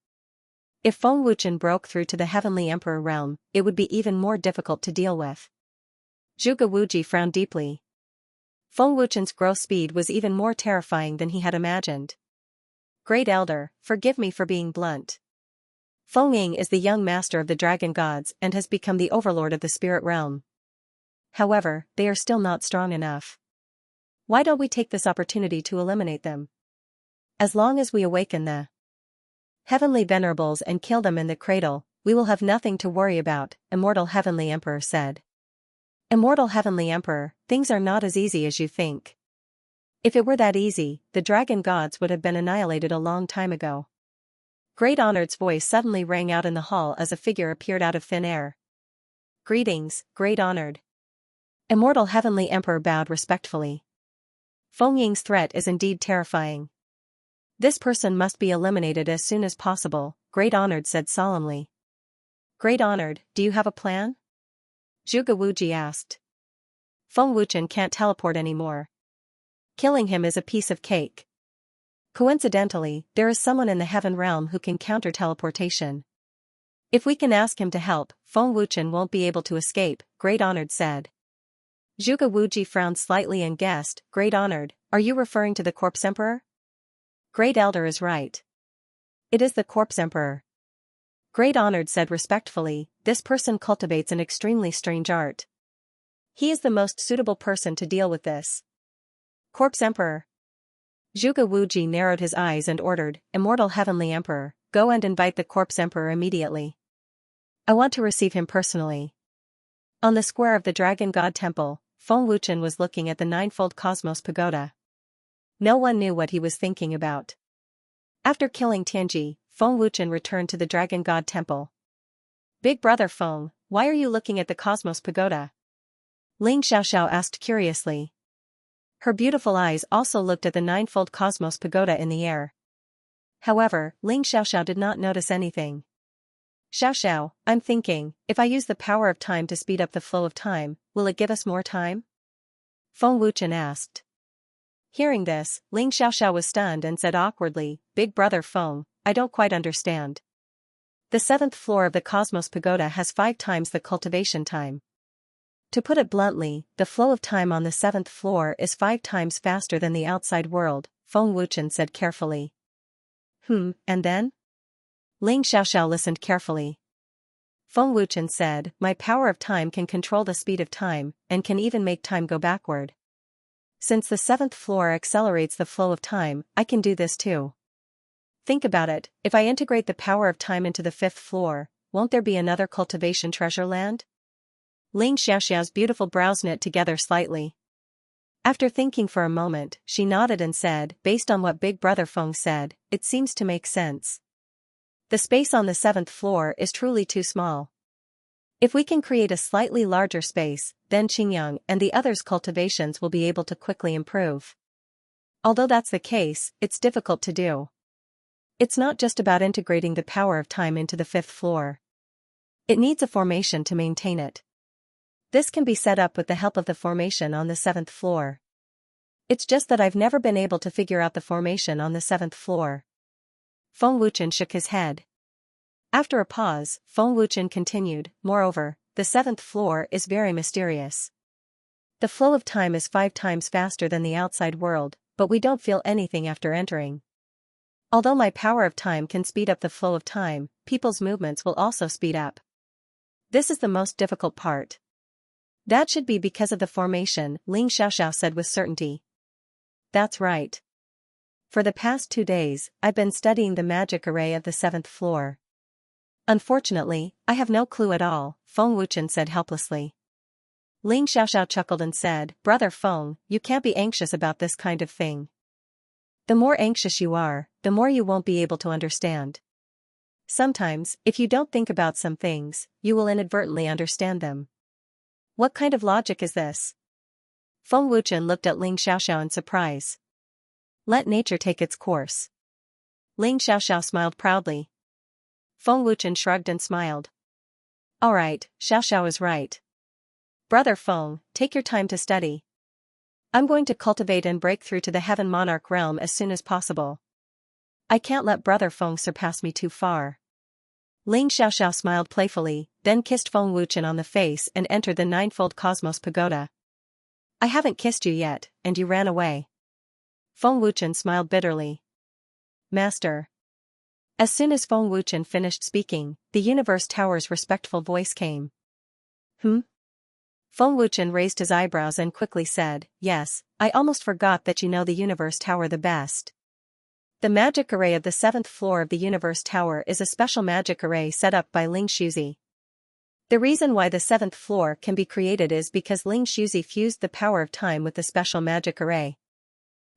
S1: If Feng Wuchen broke through to the Heavenly Emperor realm, it would be even more difficult to deal with. Zhuge Wuji frowned deeply. Feng Wuchen's growth speed was even more terrifying than he had imagined. Great Elder, forgive me for being blunt. Feng Ying is the young master of the dragon gods and has become the overlord of the spirit realm. However, they are still not strong enough. Why don't we take this opportunity to eliminate them? As long as we awaken the Heavenly Venerables and kill them in the cradle, we will have nothing to worry about, Immortal Heavenly Emperor said. Immortal Heavenly Emperor, things are not as easy as you think. If it were that easy, the dragon gods would have been annihilated a long time ago. Great Honored's voice suddenly rang out in the hall as a figure appeared out of thin air. Greetings, Great Honored. Immortal Heavenly Emperor bowed respectfully. Feng Ying's threat is indeed terrifying. This person must be eliminated as soon as possible, Great Honored said solemnly. Great Honored, do you have a plan? Zhuge Wuji asked. Feng Wuchen can't teleport anymore. Killing him is a piece of cake. Coincidentally, there is someone in the heaven realm who can counter teleportation. If we can ask him to help, Feng Wuchen won't be able to escape, Great Honored said. Zhuge Wuji frowned slightly and guessed, Great Honored, are you referring to the Corpse Emperor? Great Elder is right. It is the Corpse Emperor. Great Honored said respectfully, this person cultivates an extremely strange art. He is the most suitable person to deal with this. Corpse Emperor. Zhuge Wuji narrowed his eyes and ordered, Immortal Heavenly Emperor, go and invite the Corpse Emperor immediately. I want to receive him personally. On the square of the Dragon God Temple, Feng Wuchen was looking at the ninefold Cosmos Pagoda. No one knew what he was thinking about. After killing Tianji, Feng Wuchen returned to the Dragon God Temple. Big brother Feng, why are you looking at the Cosmos Pagoda? Ling Xiaoxiao asked curiously. Her beautiful eyes also looked at the ninefold Cosmos Pagoda in the air. However, Ling Xiaoxiao did not notice anything. Xiaoxiao, I'm thinking, if I use the power of time to speed up the flow of time, will it give us more time? Feng Wuchen asked. Hearing this, Ling Xiaoxiao was stunned and said awkwardly, Big brother Feng, I don't quite understand. The 7th floor of the Cosmos Pagoda has 5 times the cultivation time. To put it bluntly, the flow of time on the 7th floor is 5 times faster than the outside world, Feng Wuchen said carefully. And then? Ling Xiaoxiao listened carefully. Feng Wuchen said, my power of time can control the speed of time, and can even make time go backward. Since the 7th floor accelerates the flow of time, I can do this too. Think about it, if I integrate the power of time into the 5th floor, won't there be another cultivation treasure land? Ling Xiaoxiao's beautiful brows knit together slightly. After thinking for a moment, she nodded and said, based on what Big Brother Feng said, it seems to make sense. The space on the 7th floor is truly too small. If we can create a slightly larger space, then Qingyang and the others' cultivations will be able to quickly improve. Although that's the case, it's difficult to do. It's not just about integrating the power of time into the 5th floor. It needs a formation to maintain it. This can be set up with the help of the formation on the 7th floor. It's just that I've never been able to figure out the formation on the 7th floor. Feng Wuchen shook his head. After a pause, Feng Wuchen continued, moreover, the 7th floor is very mysterious. The flow of time is 5 times faster than the outside world, but we don't feel anything after entering. Although my power of time can speed up the flow of time, people's movements will also speed up. This is the most difficult part. That should be because of the formation, Ling Xiaoxiao said with certainty. That's right. For the past 2 days, I've been studying the magic array of the 7th floor. Unfortunately, I have no clue at all, Feng Wuchen said helplessly. Ling Xiaoxiao chuckled and said, Brother Feng, you can't be anxious about this kind of thing. The more anxious you are, the more you won't be able to understand. Sometimes, if you don't think about some things, you will inadvertently understand them. What kind of logic is this? Feng Wuchen looked at Ling Xiaoxiao in surprise. Let nature take its course. Ling Xiaoxiao smiled proudly. Feng Wuchen shrugged and smiled. Alright, Xiaoxiao is right. Brother Feng, take your time to study. I'm going to cultivate and break through to the Heaven Monarch realm as soon as possible. I can't let Brother Feng surpass me too far. Ling Xiaoxiao smiled playfully, then kissed Feng Wuchen on the face and entered the ninefold Cosmos Pagoda. I haven't kissed you yet, and you ran away. Feng Wuchen smiled bitterly. Master. As soon as Feng Wuchen finished speaking, the Universe Tower's respectful voice came. Feng Wuchen raised his eyebrows and quickly said, yes, I almost forgot that you know the Universe Tower the best. The magic array of the 7th floor of the Universe Tower is a special magic array set up by Ling Shuzi. The reason why the 7th floor can be created is because Ling Shuzi fused the power of time with the special magic array.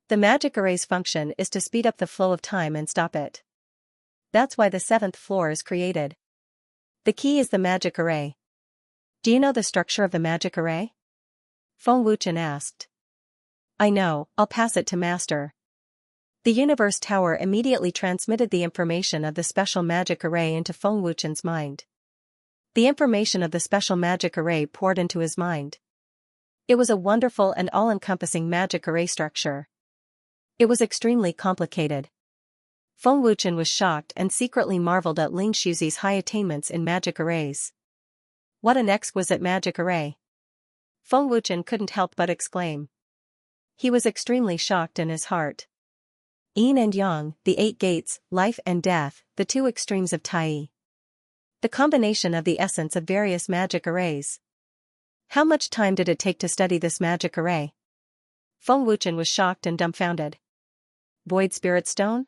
S1: The magic array's function is to speed up the flow of time and stop it. That's why the 7th floor is created. The key is the magic array. Do you know the structure of the magic array? Feng Wuchen asked. I know, I'll pass it to Master. The Universe Tower immediately transmitted the information of the special magic array into Feng Wuchen's mind. The information of the special magic array poured into his mind. It was a wonderful and all-encompassing magic array structure. It was extremely complicated. Feng Wuchen was shocked and secretly marveled at Ling Shuzi's high attainments in magic arrays. What an exquisite magic array! Feng Wuchen couldn't help but exclaim. He was extremely shocked in his heart. Yin and Yang, the 8 gates, life and death, the 2 extremes of Tai. The combination of the essence of various magic arrays. How much time did it take to study this magic array? Feng Wuchen was shocked and dumbfounded. Void Spirit Stone?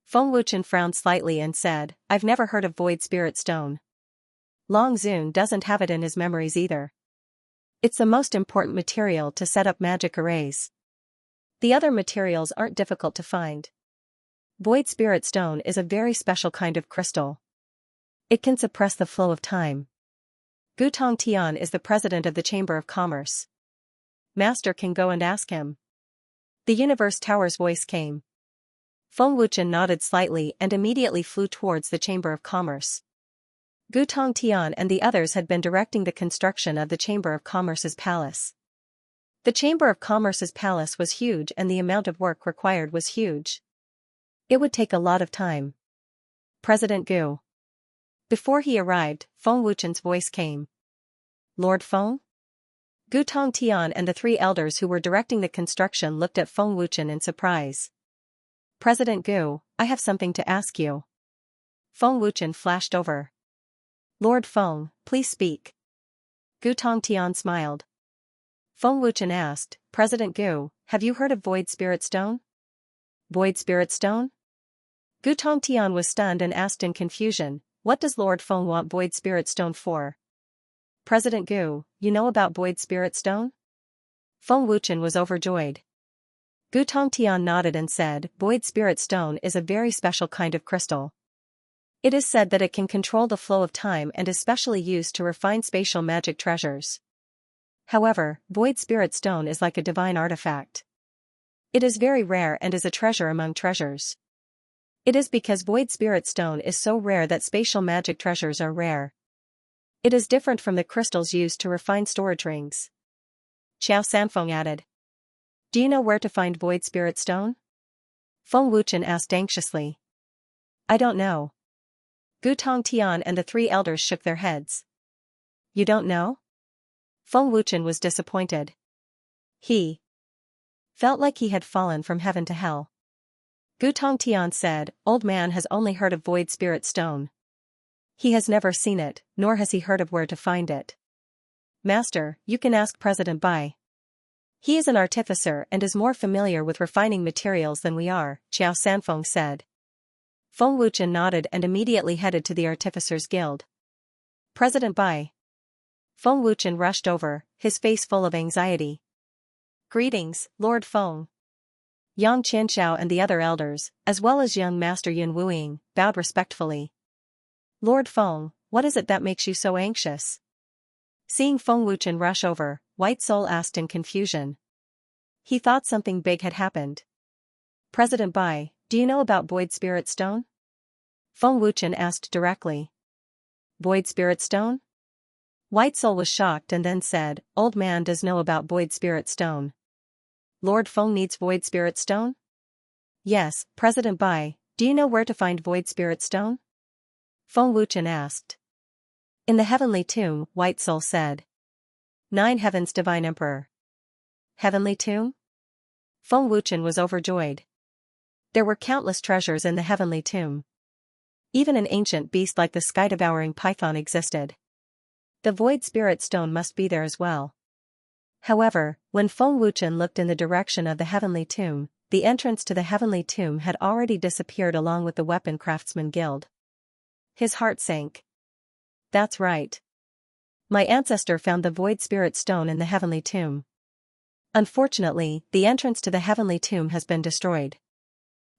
S1: Feng Wuchen frowned slightly and said, I've never heard of Void Spirit Stone. Long Zun doesn't have it in his memories either. It's the most important material to set up magic arrays. The other materials aren't difficult to find. Void Spirit Stone is a very special kind of crystal. It can suppress the flow of time. Gutong Tian is the president of the Chamber of Commerce. Master can go and ask him. The Universe Tower's voice came. Feng Wuchen nodded slightly and immediately flew towards the Chamber of Commerce. Gutong Tian and the others had been directing the construction of the Chamber of Commerce's palace. The Chamber of Commerce's palace was huge and the amount of work required was huge. It would take a lot of time. President Gu. Before he arrived, Feng Wuchen's voice came. Lord Feng? Gutong Tian and the 3 elders who were directing the construction looked at Feng Wuchen in surprise. President Gu, I have something to ask you. Feng Wuchen flashed over. Lord Feng, please speak. Gutong Tian smiled. Feng Wuchen asked, President Gu, have you heard of Void Spirit Stone? Void Spirit Stone? Gutong Tian was stunned and asked in confusion, what does Lord Feng want Void Spirit Stone for? President Gu, you know about Void Spirit Stone? Feng Wuchen was overjoyed. Gutong Tian nodded and said, Void Spirit Stone is a very special kind of crystal. It is said that it can control the flow of time and is specially used to refine spatial magic treasures. However, Void Spirit Stone is like a divine artifact. It is very rare and is a treasure among treasures. It is because Void Spirit Stone is so rare that spatial magic treasures are rare. It is different from the crystals used to refine storage rings. Xiao Sanfeng added. Do you know where to find Void Spirit Stone? Feng Wuchen asked anxiously. I don't know. Gutong Tian and the 3 elders shook their heads. You don't know? Feng Wuchen was disappointed. He felt like he had fallen from heaven to hell. Gutong Tian said, Old man has only heard of Void Spirit Stone. He has never seen it, nor has he heard of where to find it. Master, you can ask President Bai. He is an artificer and is more familiar with refining materials than we are, Xiao Sanfeng said. Feng Wuchen nodded and immediately headed to the Artificers Guild. President Bai. Feng Wuchen rushed over, his face full of anxiety. Greetings, Lord Feng. Yang Qianxiao and the other elders, as well as young Master Yun Wuying, bowed respectfully. Lord Feng, what is it that makes you so anxious? Seeing Feng Wuchen rush over, White Soul asked in confusion. He thought something big had happened. President Bai, do you know about Void Spirit Stone? Feng Wuchen asked directly. Void Spirit Stone? White Soul was shocked and then said, Old man does know about Void Spirit Stone. Lord Feng needs Void Spirit Stone? Yes, President Bai, do you know where to find Void Spirit Stone? Feng Wuchen asked. In the Heavenly Tomb, White Soul said. 9 Heavens Divine Emperor. Heavenly Tomb? Feng Wuchen was overjoyed. There were countless treasures in the Heavenly Tomb. Even an ancient beast like the sky-devouring python existed. The Void Spirit Stone must be there as well. However, when Feng Wuchen looked in the direction of the Heavenly Tomb, the entrance to the Heavenly Tomb had already disappeared along with the Weapon Craftsman Guild. His heart sank. That's right. My ancestor found the Void Spirit Stone in the Heavenly Tomb. Unfortunately, the entrance to the Heavenly Tomb has been destroyed.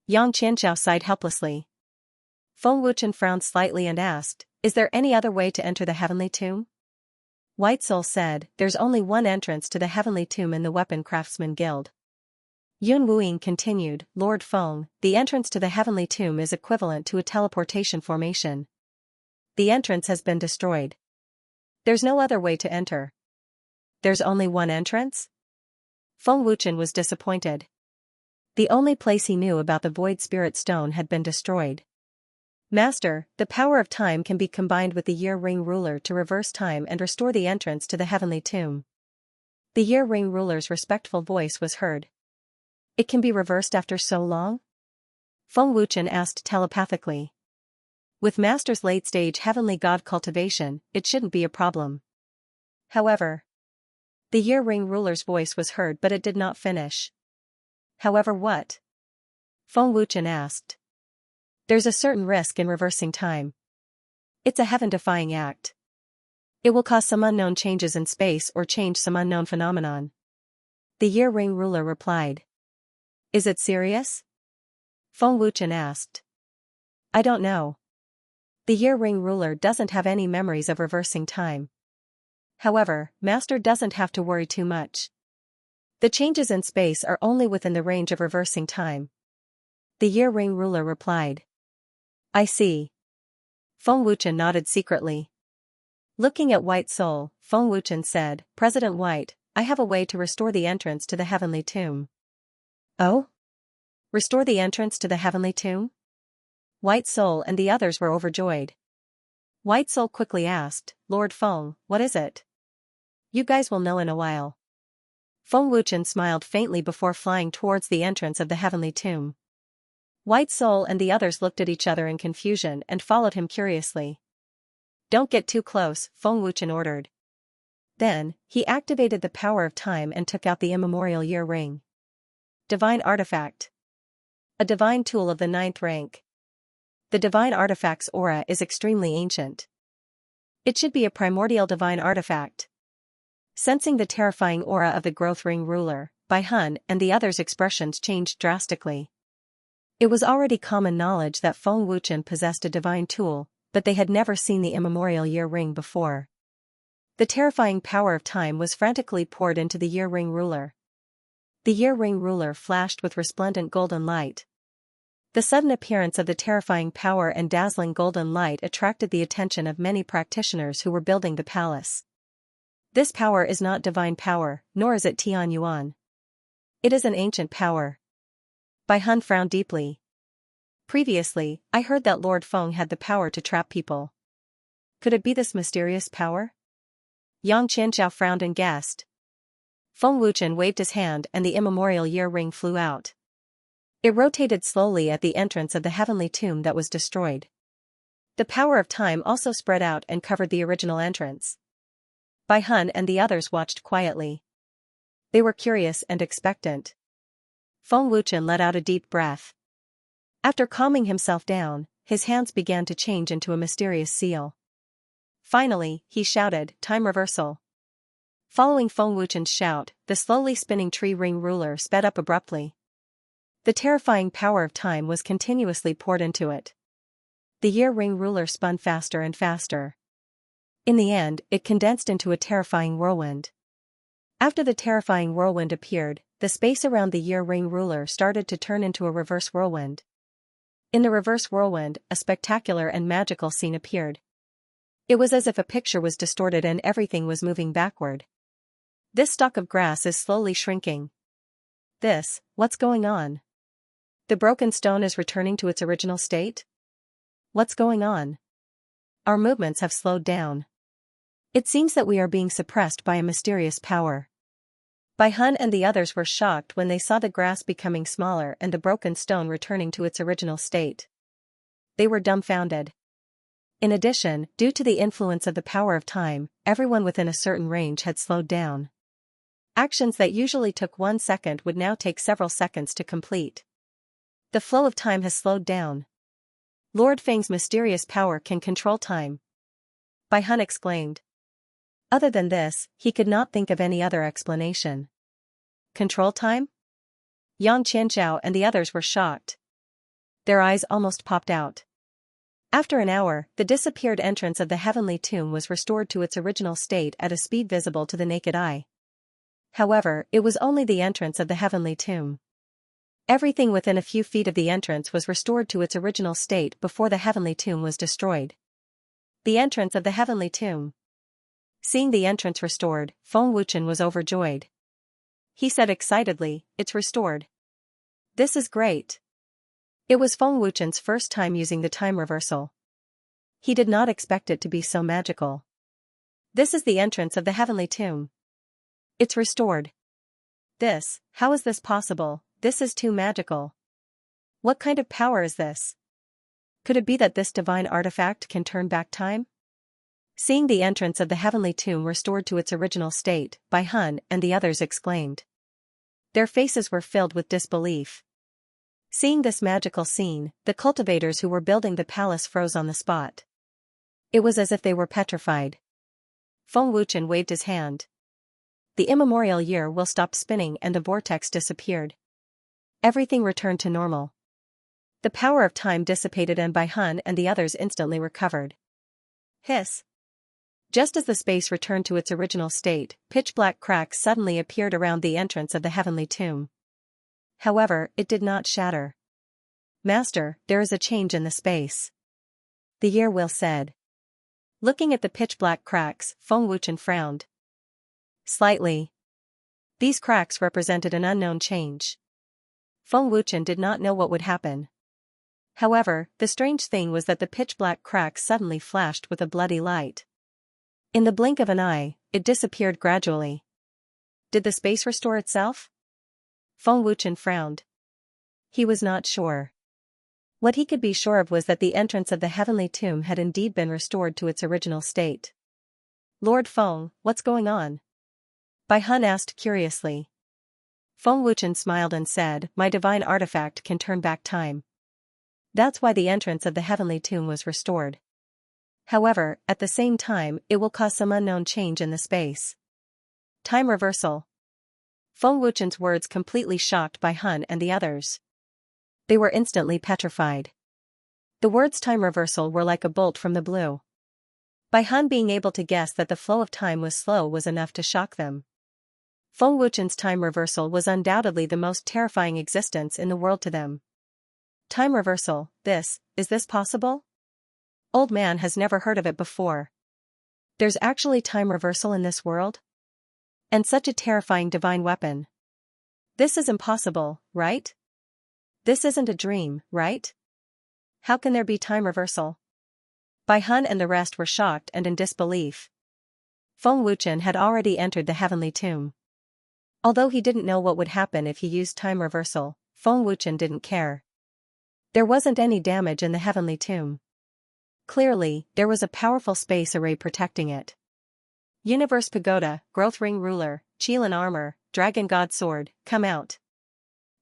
S1: Yang Qianxiao sighed helplessly. Feng Wuchen frowned slightly and asked, Is there any other way to enter the Heavenly Tomb? White Soul said, There's only one entrance to the Heavenly Tomb in the Weapon Craftsman Guild. Yun Wuying continued, Lord Feng, the entrance to the Heavenly Tomb is equivalent to a teleportation formation. The entrance has been destroyed. There's no other way to enter. There's only one entrance? Feng Wuchen was disappointed. The only place he knew about the Void Spirit Stone had been destroyed. Master, the power of time can be combined with the Year Ring Ruler to reverse time and restore the entrance to the Heavenly Tomb. The Year Ring Ruler's respectful voice was heard. It can be reversed after so long? Feng Wuchen asked telepathically. With Master's late-stage Heavenly God cultivation, it shouldn't be a problem. However, the Year Ring Ruler's voice was heard, but it did not finish. However what? Feng Wuchen asked. There's a certain risk in reversing time. It's a heaven-defying act. It will cause some unknown changes in space or change some unknown phenomenon. The Year Ring Ruler replied. Is it serious? Feng Wuchen asked. I don't know. The Year Ring Ruler doesn't have any memories of reversing time. However, Master doesn't have to worry too much. The changes in space are only within the range of reversing time. The Year Ring Ruler replied. I see. Feng Wuchen nodded secretly. Looking at White Soul, Feng Wuchen said, President White, I have a way to restore the entrance to the Heavenly Tomb. Oh? Restore the entrance to the Heavenly Tomb? White Soul and the others were overjoyed. White Soul quickly asked, Lord Feng, what is it? You guys will know in a while. Feng Wuchen smiled faintly before flying towards the entrance of the Heavenly Tomb. White Soul and the others looked at each other in confusion and followed him curiously. Don't get too close, Feng Wuchen ordered. Then, he activated the power of time and took out the immemorial year ring. Divine Artifact. A divine tool of the 9th rank. The divine artifact's aura is extremely ancient. It should be a primordial divine artifact. Sensing the terrifying aura of the Growth Ring Ruler, Bai Hun and the others' expressions changed drastically. It was already common knowledge that Feng Wuchen possessed a divine tool, but they had never seen the immemorial year ring before. The terrifying power of time was frantically poured into the Year Ring Ruler. The Year Ring Ruler flashed with resplendent golden light. The sudden appearance of the terrifying power and dazzling golden light attracted the attention of many practitioners who were building the palace. This power is not divine power, nor is it Tian Yuan. It is an ancient power. Bai Hun frowned deeply. Previously, I heard that Lord Feng had the power to trap people. Could it be this mysterious power? Xianxia frowned and guessed. Feng Wuchen waved his hand and the immemorial year ring flew out. It rotated slowly at the entrance of the Heavenly Tomb that was destroyed. The power of time also spread out and covered the original entrance. Bai Hun and the others watched quietly. They were curious and expectant. Feng Wuchen let out a deep breath. After calming himself down, his hands began to change into a mysterious seal. Finally, he shouted, Time reversal. Following Feng Wuchen's shout, the slowly spinning tree ring ruler sped up abruptly. The terrifying power of time was continuously poured into it. The year ring ruler spun faster and faster. In the end, it condensed into a terrifying whirlwind. After the terrifying whirlwind appeared, the space around the year ring ruler started to turn into a reverse whirlwind. In the reverse whirlwind, a spectacular and magical scene appeared. It was as if a picture was distorted and everything was moving backward. This stalk of grass is slowly shrinking. What's going on? The broken stone is returning to its original state? What's going on? Our movements have slowed down. It seems that we are being suppressed by a mysterious power. Bai Hun and the others were shocked when they saw the grass becoming smaller and the broken stone returning to its original state. They were dumbfounded. In addition, due to the influence of the power of time, everyone within a certain range had slowed down. Actions that usually took 1 second would now take several seconds to complete. The flow of time has slowed down. Lord Feng's mysterious power can control time. Bai Hun exclaimed. Other than this, he could not think of any other explanation. Control time? Yang Qianzhao and the others were shocked. Their eyes almost popped out. After an hour, the disappeared entrance of the Heavenly Tomb was restored to its original state at a speed visible to the naked eye. However, it was only the entrance of the Heavenly Tomb. Everything within a few feet of the entrance was restored to its original state before the Heavenly Tomb was destroyed. The entrance of the Heavenly Tomb. Seeing the entrance restored, Feng Wuchen was overjoyed. He said excitedly, "It's restored. This is great." It was Feng Wuchen's first time using the time reversal. He did not expect it to be so magical. "This is the entrance of the heavenly tomb. It's restored. How is this possible? This is too magical. What kind of power is this? Could it be that this divine artifact can turn back time?" Seeing the entrance of the heavenly tomb restored to its original state, Bai Hun and the others exclaimed. Their faces were filled with disbelief. Seeing this magical scene, the cultivators who were building the palace froze on the spot. It was as if they were petrified. Feng Wuchen waved his hand. The immemorial year will stop spinning and the vortex disappeared. Everything returned to normal. The power of time dissipated and Bai Hun and the others instantly recovered. Hiss. Just as the space returned to its original state, pitch-black cracks suddenly appeared around the entrance of the heavenly tomb. However, it did not shatter. "Master, there is a change in the space," the year will said. Looking at the pitch-black cracks, Feng Wuchen frowned slightly. These cracks represented an unknown change. Feng Wuchen did not know what would happen. However, the strange thing was that the pitch-black cracks suddenly flashed with a bloody light. In the blink of an eye, it disappeared gradually. Did the space restore itself? Feng Wuchen frowned. He was not sure. What he could be sure of was that the entrance of the heavenly tomb had indeed been restored to its original state. "Lord Feng, what's going on?" Bai Hun asked curiously. Feng Wuchen smiled and said, "My divine artifact can turn back time. That's why the entrance of the heavenly tomb was restored. However, at the same time, it will cause some unknown change in the space. Time reversal." Feng Wuchen's words completely shocked Bai Hun and the others. They were instantly petrified. The words time reversal were like a bolt from the blue. Bai Hun being able to guess that the flow of time was slow was enough to shock them. Feng Wuchen's time reversal was undoubtedly the most terrifying existence in the world to them. Time reversal, is this possible? Old man has never heard of it before. There's actually time reversal in this world? And such a terrifying divine weapon. This is impossible, right? This isn't a dream, right? How can there be time reversal? Bai Hun and the rest were shocked and in disbelief. Feng Wuchen had already entered the heavenly tomb. Although he didn't know what would happen if he used time reversal, Feng Wuchen didn't care. There wasn't any damage in the heavenly tomb. Clearly, there was a powerful space array protecting it. Universe Pagoda, Growth Ring Ruler, Qilin Armor, Dragon God Sword, come out.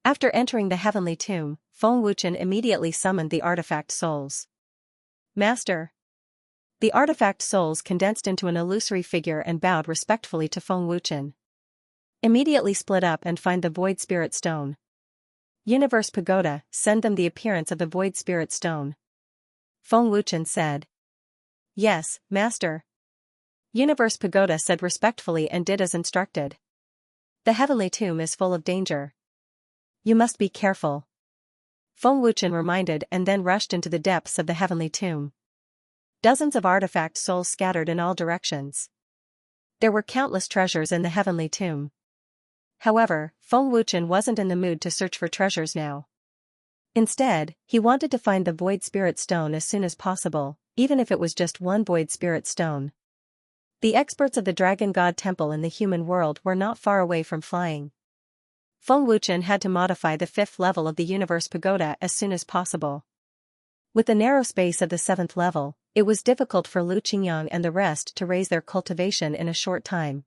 S1: After entering the heavenly tomb, Feng Wuchen immediately summoned the artifact souls. "Master." The artifact souls condensed into an illusory figure and bowed respectfully to Feng Wuchen. Immediately split up and find the Void Spirit Stone. Universe Pagoda, send them the appearance of the Void Spirit Stone. Feng Wuchen said. "Yes, Master." Universe Pagoda said respectfully and did as instructed. "The heavenly tomb is full of danger. You must be careful." Feng Wuchen reminded and then rushed into the depths of the heavenly tomb. Dozens of artifact souls scattered in all directions. There were countless treasures in the heavenly tomb. However, Feng Wuchen wasn't in the mood to search for treasures now. Instead, he wanted to find the Void Spirit Stone as soon as possible, even if it was just one Void Spirit Stone. The experts of the Dragon God Temple in the human world were not far away from flying. Feng Wuchen had to modify the 5th level of the Universe Pagoda as soon as possible. With the narrow space of the 7th level, it was difficult for Lu Qingyang and the rest to raise their cultivation in a short time.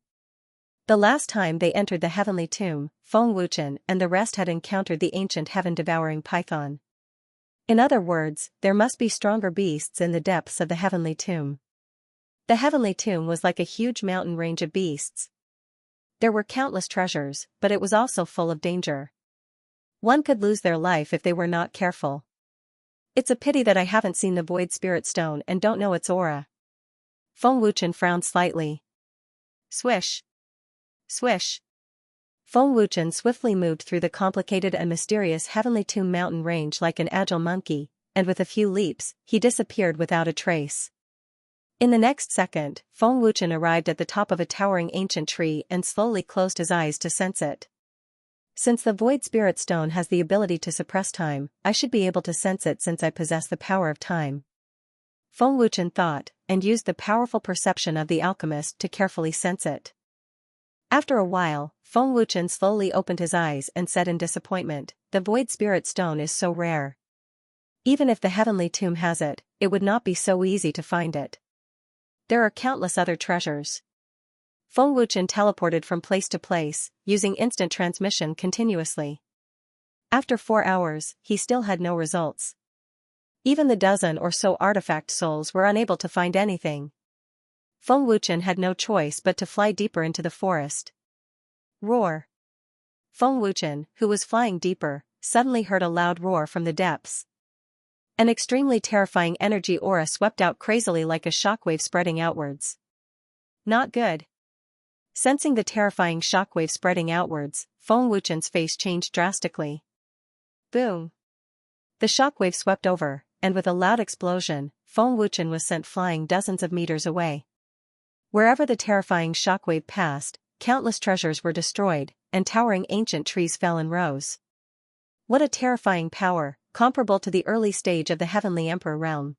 S1: The last time they entered the heavenly tomb, Feng Wuchen and the rest had encountered the ancient heaven-devouring python. In other words, there must be stronger beasts in the depths of the heavenly tomb. The heavenly tomb was like a huge mountain range of beasts. There were countless treasures, but it was also full of danger. One could lose their life if they were not careful. It's a pity that I haven't seen the Void Spirit Stone and don't know its aura. Feng Wuchen frowned slightly. Swish. Swish. Feng Wuchen swiftly moved through the complicated and mysterious heavenly tomb mountain range like an agile monkey, and with a few leaps, he disappeared without a trace. In the next second, Feng Wuchen arrived at the top of a towering ancient tree and slowly closed his eyes to sense it. Since the Void Spirit Stone has the ability to suppress time, I should be able to sense it since I possess the power of time. Feng Wuchen thought, and used the powerful perception of the alchemist to carefully sense it. After a while, Feng Wuchen slowly opened his eyes and said in disappointment, "The Void Spirit Stone is so rare. Even if the Heavenly Tomb has it, it would not be so easy to find it. There are countless other treasures." Feng Wuchen teleported from place to place, using instant transmission continuously. After 4 hours, he still had no results. Even the dozen or so artifact souls were unable to find anything. Feng Wuchen had no choice but to fly deeper into the forest. Roar! Feng Wuchen, who was flying deeper, suddenly heard a loud roar from the depths. An extremely terrifying energy aura swept out crazily like a shockwave spreading outwards. Not good. Sensing the terrifying shockwave spreading outwards, Feng Wuchen's face changed drastically. Boom! The shockwave swept over, and with a loud explosion, Feng Wuchen was sent flying dozens of meters away. Wherever the terrifying shockwave passed, countless treasures were destroyed, and towering ancient trees fell in rows. What a terrifying power, comparable to the early stage of the Heavenly Emperor realm.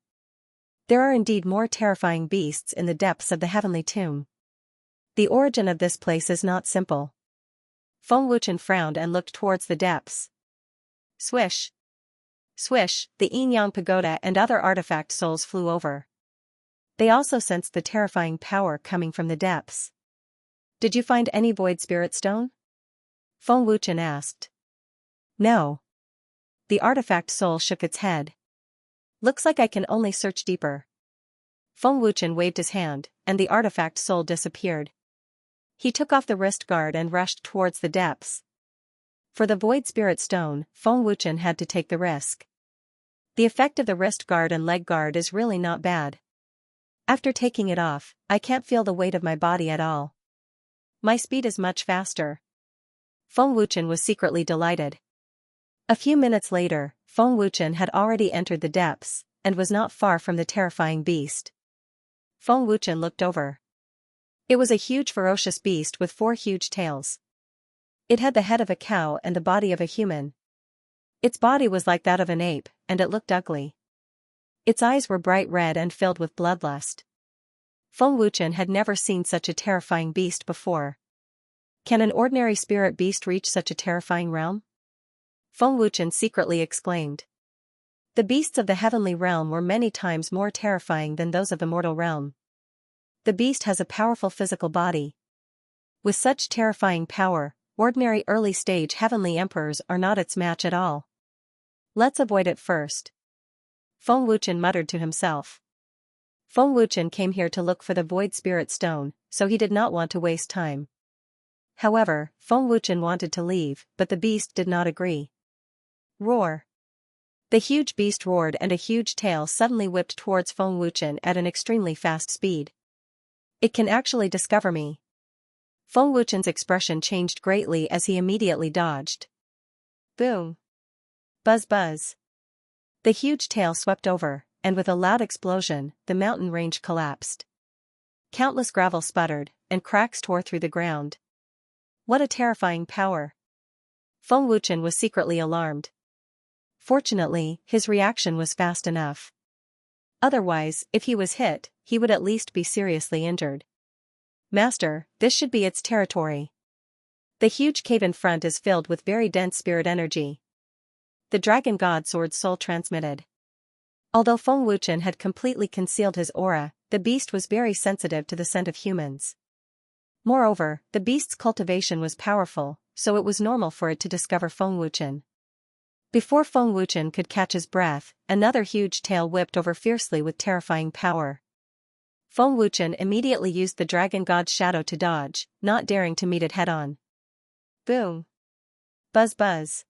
S1: There are indeed more terrifying beasts in the depths of the Heavenly Tomb. The origin of this place is not simple. Feng Wuchen frowned and looked towards the depths. Swish! Swish! The Yin-Yang Pagoda and other artifact souls flew over. They also sensed the terrifying power coming from the depths. "Did you find any Void Spirit Stone?" Feng Wuchen asked. "No." The artifact soul shook its head. "Looks like I can only search deeper." Feng Wuchen waved his hand, and the artifact soul disappeared. He took off the wrist guard and rushed towards the depths. For the Void Spirit Stone, Feng Wuchen had to take the risk. The effect of the wrist guard and leg guard is really not bad. After taking it off, I can't feel the weight of my body at all. My speed is much faster. Feng Wuchen was secretly delighted. A few minutes later, Feng Wuchen had already entered the depths, and was not far from the terrifying beast. Feng Wuchen looked over. It was a huge ferocious beast with 4 huge tails. It had the head of a cow and the body of a human. Its body was like that of an ape, and it looked ugly. Its eyes were bright red and filled with bloodlust. Feng Wuchen had never seen such a terrifying beast before. Can an ordinary spirit beast reach such a terrifying realm? Feng Wuchen secretly exclaimed. The beasts of the heavenly realm were many times more terrifying than those of the mortal realm. The beast has a powerful physical body. With such terrifying power, ordinary early-stage heavenly emperors are not its match at all. Let's avoid it first. Feng Wuchen muttered to himself. Feng Wuchen came here to look for the Void Spirit Stone, so he did not want to waste time. However, Feng Wuchen wanted to leave, but the beast did not agree. Roar! The huge beast roared and a huge tail suddenly whipped towards Feng Wuchen at an extremely fast speed. It can actually discover me. Feng Wuchen's expression changed greatly as he immediately dodged. Boom! Buzz buzz! The huge tail swept over, and with a loud explosion, the mountain range collapsed. Countless gravel sputtered, and cracks tore through the ground. What a terrifying power! Feng Wuchen was secretly alarmed. Fortunately, his reaction was fast enough. Otherwise, if he was hit, he would at least be seriously injured. Master, this should be its territory. The huge cave in front is filled with very dense spirit energy. The Dragon God Sword soul transmitted. Although Feng Wuchen had completely concealed his aura, the beast was very sensitive to the scent of humans. Moreover, the beast's cultivation was powerful, so it was normal for it to discover Feng Wuchen. Before Feng Wuchen could catch his breath, another huge tail whipped over fiercely with terrifying power. Feng Wuchen immediately used the Dragon God's shadow to dodge, not daring to meet it head-on. Boom! Buzz buzz!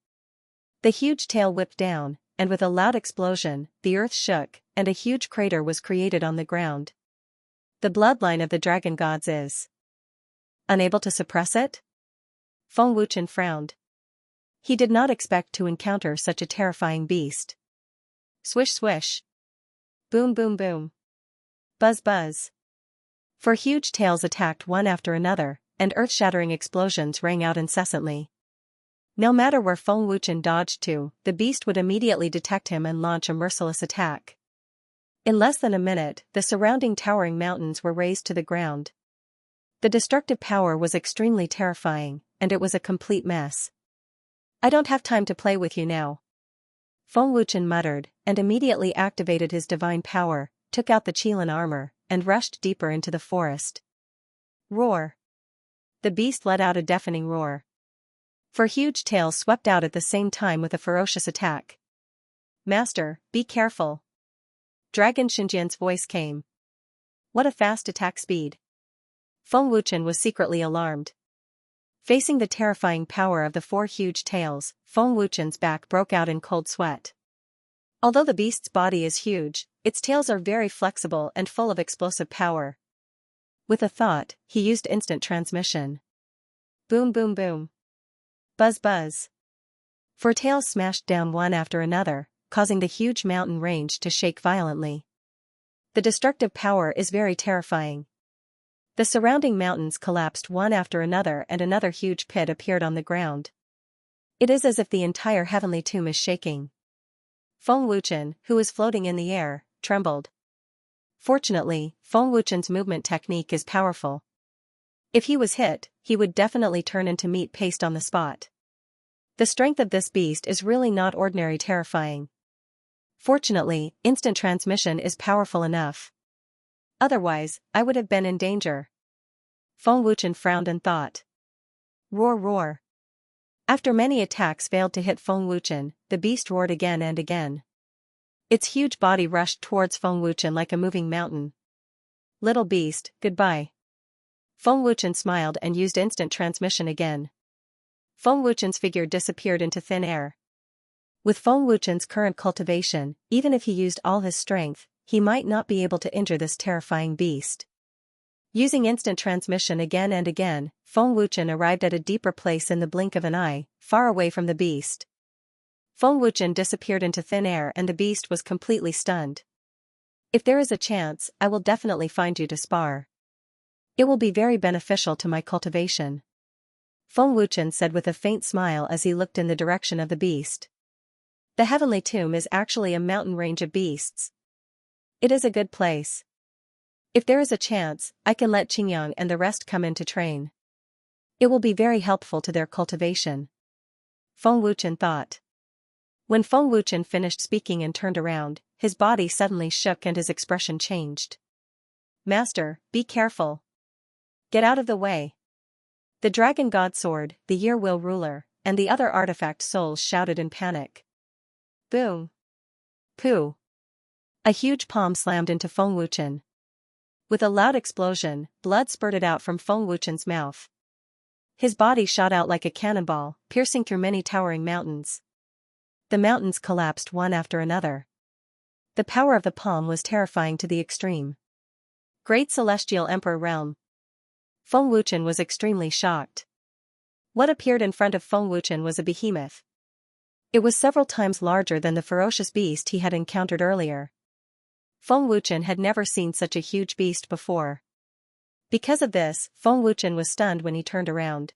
S1: The huge tail whipped down, and with a loud explosion, the earth shook, and a huge crater was created on the ground. The bloodline of the Dragon Gods is unable to suppress it? Feng Wuchen frowned. He did not expect to encounter such a terrifying beast. Swish swish! Boom boom boom! Buzz buzz. Four huge tails attacked one after another, and earth-shattering explosions rang out incessantly. No matter where Feng Wuchen dodged to, the beast would immediately detect him and launch a merciless attack. In less than a minute, the surrounding towering mountains were razed to the ground. The destructive power was extremely terrifying, and it was a complete mess. I don't have time to play with you now. Feng Wuchen muttered, and immediately activated his divine power, took out the Qilin armor, and rushed deeper into the forest. Roar! The beast let out a deafening roar. Four huge tails swept out at the same time with a ferocious attack. Master, be careful. Dragon Xianxia's voice came. What a fast attack speed. Feng Wuchen was secretly alarmed. Facing the terrifying power of the four huge tails, Feng Wuchen's back broke out in cold sweat. Although the beast's body is huge, its tails are very flexible and full of explosive power. With a thought, he used instant transmission. Boom boom boom. Buzz buzz. Four tails smashed down one after another, causing the huge mountain range to shake violently. The destructive power is very terrifying. The surrounding mountains collapsed one after another and another huge pit appeared on the ground. It is as if the entire heavenly tomb is shaking. Feng Wuchen, who was floating in the air, trembled. Fortunately, Feng Wuchen's movement technique is powerful. If he was hit, he would definitely turn into meat paste on the spot. The strength of this beast is really not ordinary terrifying. Fortunately, instant transmission is powerful enough. Otherwise, I would have been in danger. Feng Wuchen frowned and thought. Roar roar. After many attacks failed to hit Feng Wuchen, the beast roared again and again. Its huge body rushed towards Feng Wuchen like a moving mountain. Little beast, goodbye. Feng Wuchen smiled and used instant transmission again. Feng Wuchen's figure disappeared into thin air. With Feng Wuchen's current cultivation, even if he used all his strength, he might not be able to injure this terrifying beast. Using instant transmission again and again, Feng Wuchen arrived at a deeper place in the blink of an eye, far away from the beast. Feng Wuchen disappeared into thin air and the beast was completely stunned. If there is a chance, I will definitely find you to spar. It will be very beneficial to my cultivation. Feng Wuchen said with a faint smile as he looked in the direction of the beast. The heavenly tomb is actually a mountain range of beasts. It is a good place. If there is a chance, I can let Qingyang and the rest come in to train. It will be very helpful to their cultivation. Feng Wuchen thought. When Feng Wuchen finished speaking and turned around, his body suddenly shook and his expression changed. Master, be careful. Get out of the way. The Dragon God Sword, the Year Will Ruler, and the other artifact souls shouted in panic. Boom. Pooh. A huge palm slammed into Feng Wuchen. With a loud explosion, blood spurted out from Feng Wuchen's mouth. His body shot out like a cannonball, piercing through many towering mountains. The mountains collapsed one after another. The power of the palm was terrifying to the extreme. Great Celestial Emperor Realm. Feng Wuchen was extremely shocked. What appeared in front of Feng Wuchen was a behemoth. It was several times larger than the ferocious beast he had encountered earlier. Feng Wuchen had never seen such a huge beast before. Because of this, Feng Wuchen was stunned when he turned around.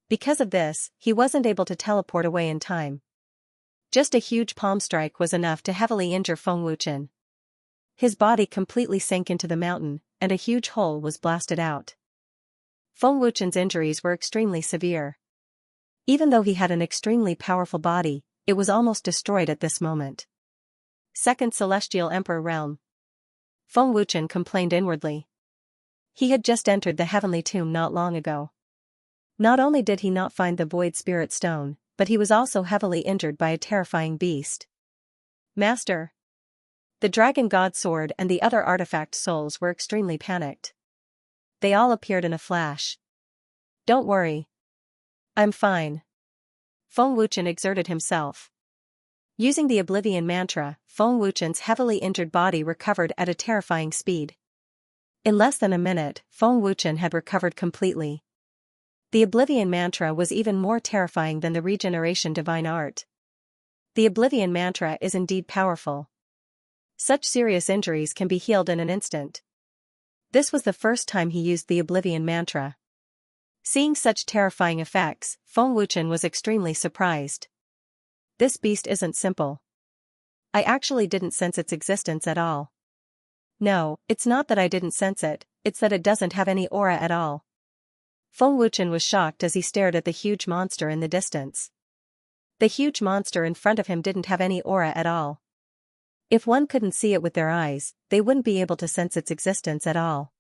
S1: Because of this, he wasn't able to teleport away in time. Just a huge palm strike was enough to heavily injure Feng Wuchen. His body completely sank into the mountain, and a huge hole was blasted out. Feng Wuchen's injuries were extremely severe. Even though he had an extremely powerful body, it was almost destroyed at this moment. Second Celestial Emperor Realm. Feng Wuchen complained inwardly. He had just entered the heavenly tomb not long ago. Not only did he not find the Void Spirit Stone, but he was also heavily injured by a terrifying beast. Master. The Dragon God Sword and the other artifact souls were extremely panicked. They all appeared in a flash. Don't worry. I'm fine. Feng Wuchen exerted himself. Using the Oblivion Mantra, Feng Wuchen's heavily injured body recovered at a terrifying speed. In less than a minute, Feng Wuchen had recovered completely. The Oblivion Mantra was even more terrifying than the Regeneration Divine Art. The Oblivion Mantra is indeed powerful. Such serious injuries can be healed in an instant. This was the first time he used the Oblivion mantra. Seeing such terrifying effects, Feng Wuchen was extremely surprised. This beast isn't simple. I actually didn't sense its existence at all. No, it's not that I didn't sense it, it's that it doesn't have any aura at all. Feng Wuchen was shocked as he stared at the huge monster in the distance. The huge monster in front of him didn't have any aura at all. If one couldn't see it with their eyes, they wouldn't be able to sense its existence at all.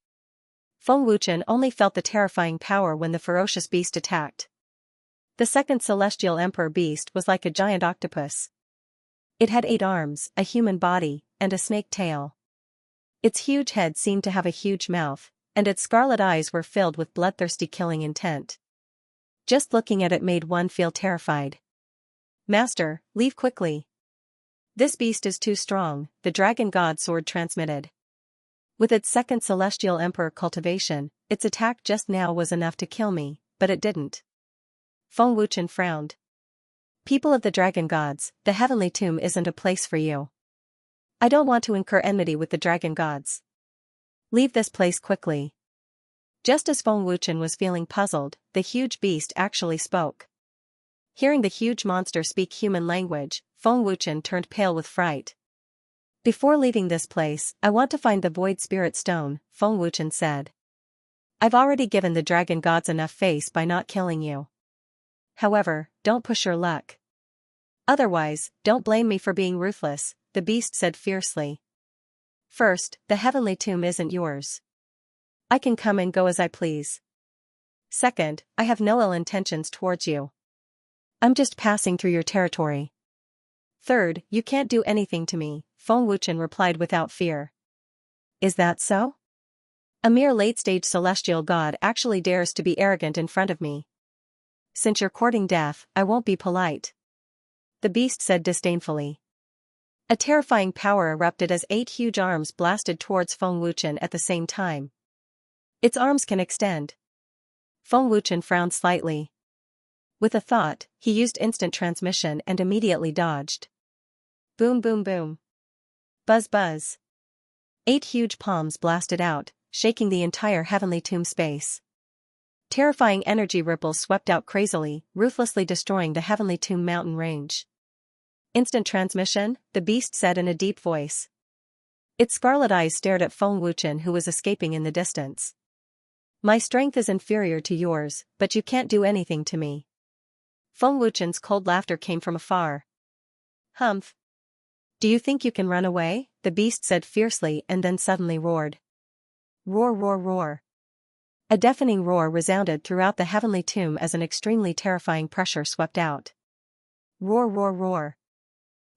S1: Feng Wuchen only felt the terrifying power when the ferocious beast attacked. The second celestial emperor beast was like a giant octopus. It had 8 arms, a human body, and a snake tail. Its huge head seemed to have a huge mouth, and its scarlet eyes were filled with bloodthirsty killing intent. Just looking at it made one feel terrified. "Master, leave quickly. This beast is too strong," the dragon god sword transmitted. With its second celestial emperor cultivation, its attack just now was enough to kill me, but it didn't. Feng Wuchen frowned. "People of the dragon gods, the heavenly tomb isn't a place for you. I don't want to incur enmity with the dragon gods. Leave this place quickly." Just as Feng Wuchen was feeling puzzled, the huge beast actually spoke. Hearing the huge monster speak human language, Feng Wuchen turned pale with fright. "Before leaving this place, I want to find the Void Spirit Stone," Feng Wuchen said. "I've already given the dragon gods enough face by not killing you. However, don't push your luck. Otherwise, don't blame me for being ruthless," the beast said fiercely. "First, the heavenly tomb isn't yours. I can come and go as I please. Second, I have no ill intentions towards you. I'm just passing through your territory. Third, you can't do anything to me," Feng Wuchen replied without fear. "Is that so? A mere late-stage celestial god actually dares to be arrogant in front of me. Since you're courting death, I won't be polite," the beast said disdainfully. A terrifying power erupted as 8 huge arms blasted towards Feng Wuchen at the same time. "Its arms can extend." Feng Wuchen frowned slightly. With a thought, he used instant transmission and immediately dodged. Boom boom boom. Buzz buzz. 8 huge palms blasted out, shaking the entire heavenly tomb space. Terrifying energy ripples swept out crazily, ruthlessly destroying the heavenly tomb mountain range. "Instant transmission," the beast said in a deep voice. Its scarlet eyes stared at Feng Wuchen, who was escaping in the distance. "My strength is inferior to yours, but you can't do anything to me." Feng Wuchen's cold laughter came from afar. "Humph. Do you think you can run away?" the beast said fiercely and then suddenly roared. Roar roar roar. A deafening roar resounded throughout the heavenly tomb as an extremely terrifying pressure swept out. Roar roar roar.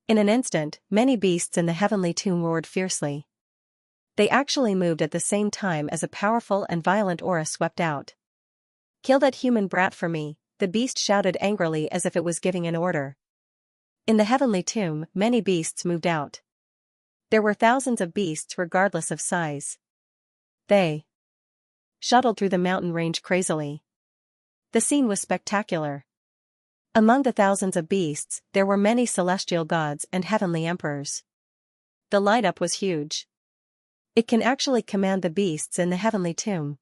S1: In an instant, many beasts in the heavenly tomb roared fiercely. They actually moved at the same time as a powerful and violent aura swept out. "Kill that human brat for me," the beast shouted angrily as if it was giving an order. In the heavenly tomb, many beasts moved out. There were thousands of beasts regardless of size. They shuttled through the mountain range crazily. The scene was spectacular. Among the thousands of beasts, there were many celestial gods and heavenly emperors. The light-up was huge. It can actually command the beasts in the heavenly tomb.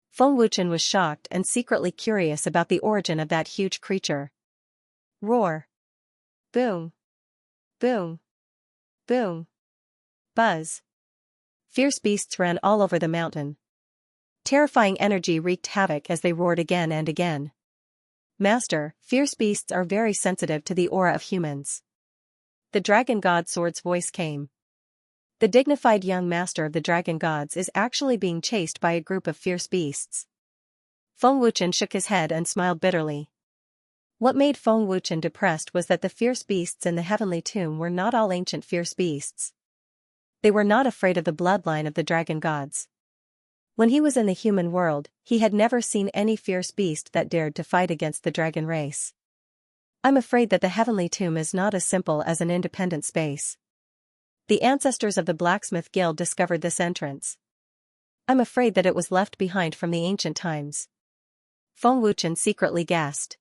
S1: Feng Wuchen was shocked and secretly curious about the origin of that huge creature. Roar. Boom. Boom. Boom. Buzz. Fierce beasts ran all over the mountain. Terrifying energy wreaked havoc as they roared again and again. "Master, fierce beasts are very sensitive to the aura of humans." The dragon god sword's voice came. The dignified young master of the dragon gods is actually being chased by a group of fierce beasts. Feng Wuchen shook his head and smiled bitterly. What made Feng Wuchen depressed was that the fierce beasts in the heavenly tomb were not all ancient fierce beasts. They were not afraid of the bloodline of the dragon gods. When he was in the human world, he had never seen any fierce beast that dared to fight against the dragon race. "I'm afraid that the heavenly tomb is not as simple as an independent space. The ancestors of the blacksmith guild discovered this entrance. I'm afraid that it was left behind from the ancient times." Feng Wuchen secretly gasped.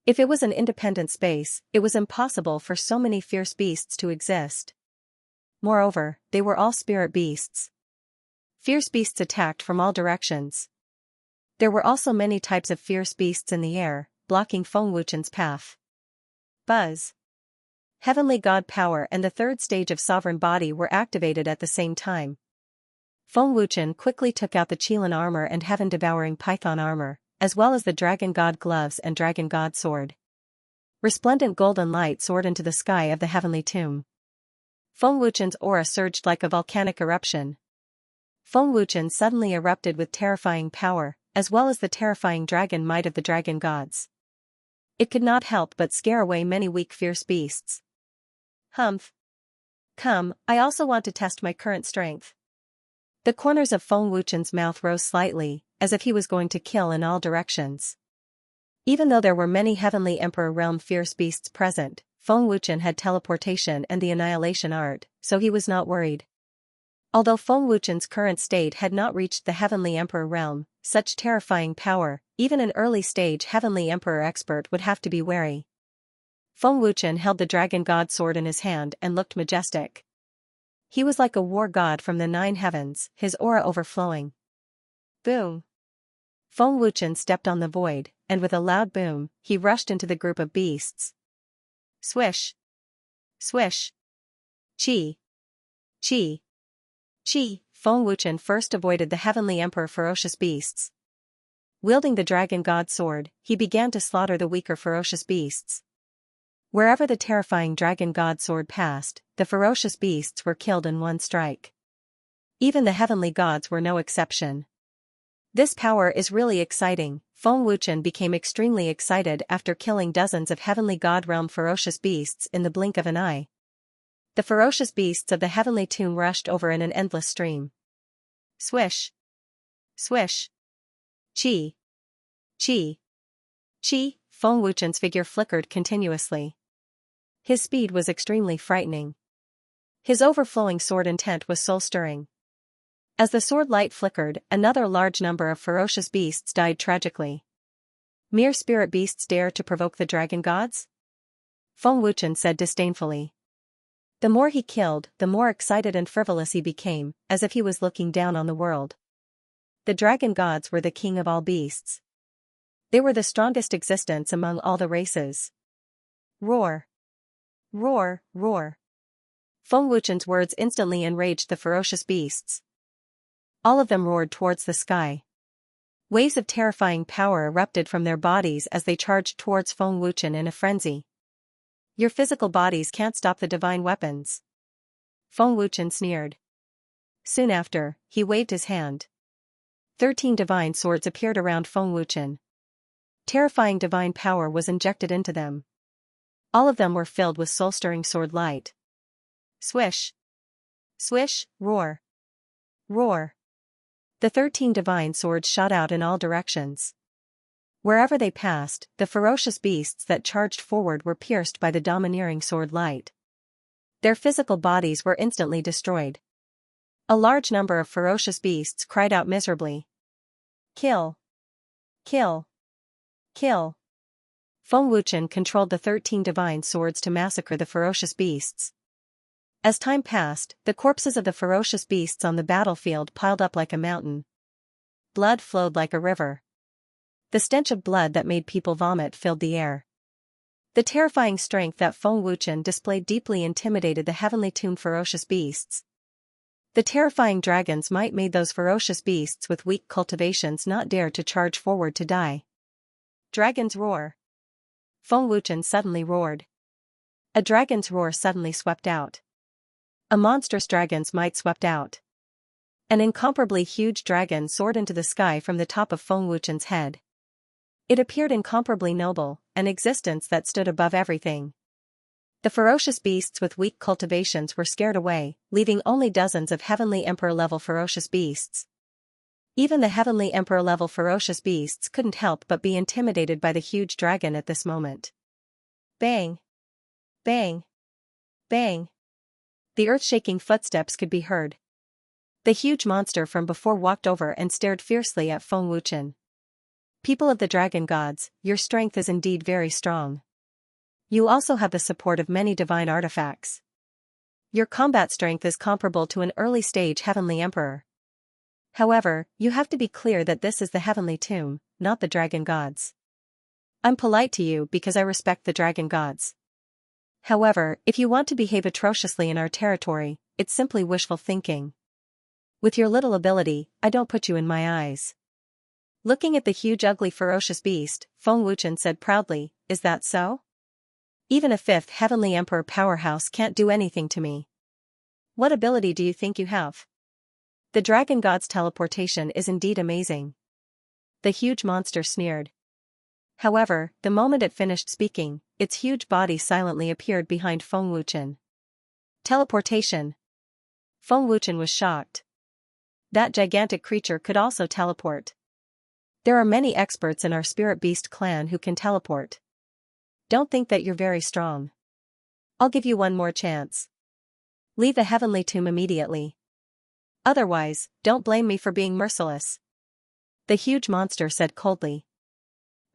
S1: If it was an independent space, it was impossible for so many fierce beasts to exist. moreover, they were all spirit beasts. Fierce beasts attacked from all directions. There were also many types of fierce beasts in the air, blocking Feng Wuchen's path. Buzz. Heavenly God power and the third stage of sovereign body were activated at the same time. Feng Wuchen quickly took out the Qilin armor and heaven-devouring python armor, as well as the dragon god gloves and dragon god sword. Resplendent golden light soared into the sky of the heavenly tomb. Feng Wuchen's aura surged like a volcanic eruption. Feng Wuchen suddenly erupted with terrifying power, as well as the terrifying dragon might of the dragon gods. It could not help but scare away many weak fierce beasts. Humph. Come, I also want to test my current strength. The corners of Feng Wuchen's mouth rose slightly, as if he was going to kill in all directions. Even though there were many Heavenly Emperor realm fierce beasts present, Feng Wuchen had teleportation and the annihilation art, so he was not worried. Although Feng Wuchen's current state had not reached the Heavenly Emperor realm, such terrifying power, even an early-stage Heavenly Emperor expert would have to be wary. Feng Wuchen held the dragon god sword in his hand and looked majestic. He was like a war god from the 9 heavens, his aura overflowing. Boom! Feng Wuchen stepped on the void, and with a loud boom, he rushed into the group of beasts. Swish! Swish! Chi! Chi! Chi! Feng Wuchen first avoided the Heavenly Emperor ferocious beasts. Wielding the dragon god sword, he began to slaughter the weaker ferocious beasts. Wherever the terrifying dragon god sword passed, the ferocious beasts were killed in one strike. Even the heavenly gods were no exception. This power is really exciting. Feng Wuchen became extremely excited after killing dozens of heavenly god realm ferocious beasts in the blink of an eye. The ferocious beasts of the heavenly tomb rushed over in an endless stream. Swish! Swish! Chi! Chi! Chi! Feng Wuchen's figure flickered continuously. His speed was extremely frightening. His overflowing sword intent was soul-stirring. As the sword light flickered, another large number of ferocious beasts died tragically. Mere spirit beasts dare to provoke the dragon gods? Feng Wuchen said disdainfully. The more he killed, the more excited and frivolous he became, as if he was looking down on the world. The dragon gods were the king of all beasts. They were the strongest existence among all the races. Roar! Roar! Roar! Feng Wuchen's words instantly enraged the ferocious beasts. All of them roared towards the sky. Waves of terrifying power erupted from their bodies as they charged towards Feng Wuchen in a frenzy. Your physical bodies can't stop the divine weapons. Feng Wuchen sneered. Soon after, he waved his hand. 13 divine swords appeared around Feng Wuchen. Terrifying divine power was injected into them. All of them were filled with soul-stirring sword light. Swish! Swish! Roar! Roar! The 13 divine swords shot out in all directions. Wherever they passed, the ferocious beasts that charged forward were pierced by the domineering sword light. Their physical bodies were instantly destroyed. A large number of ferocious beasts cried out miserably. Kill! Kill! Kill! Feng Wuchen controlled the 13 divine swords to massacre the ferocious beasts. As time passed, the corpses of the ferocious beasts on the battlefield piled up like a mountain. Blood flowed like a river. The stench of blood that made people vomit filled the air. The terrifying strength that Feng Wuchen displayed deeply intimidated the heavenly tomb ferocious beasts. The terrifying dragon's might made those ferocious beasts with weak cultivations not dare to charge forward to die. Dragon's roar! Feng Wuchen suddenly roared. A dragon's roar suddenly swept out. A monstrous dragon's might swept out. An incomparably huge dragon soared into the sky from the top of Feng Wuchen's head. It appeared incomparably noble, an existence that stood above everything. The ferocious beasts with weak cultivations were scared away, leaving only dozens of Heavenly Emperor-level ferocious beasts. Even the Heavenly Emperor-level ferocious beasts couldn't help but be intimidated by the huge dragon at this moment. Bang! Bang! Bang! The earth-shaking footsteps could be heard. The huge monster from before walked over and stared fiercely at Feng Wuchen. People of the dragon gods, your strength is indeed very strong. You also have the support of many divine artifacts. Your combat strength is comparable to an early-stage heavenly emperor. However, you have to be clear that this is the heavenly tomb, not the dragon gods. I'm polite to you because I respect the dragon gods. However, if you want to behave atrociously in our territory, it's simply wishful thinking. With your little ability, I don't put you in my eyes. Looking at the huge ugly ferocious beast, Feng Wuchen said proudly, is that so? Even a fifth heavenly emperor powerhouse can't do anything to me. What ability do you think you have? The dragon god's teleportation is indeed amazing. The huge monster sneered. However, the moment it finished speaking, its huge body silently appeared behind Feng Wuchen. Teleportation. Feng Wuchen was shocked. That gigantic creature could also teleport. There are many experts in our spirit beast clan who can teleport. Don't think that you're very strong. I'll give you one more chance. Leave the heavenly tomb immediately. Otherwise, don't blame me for being merciless. The huge monster said coldly.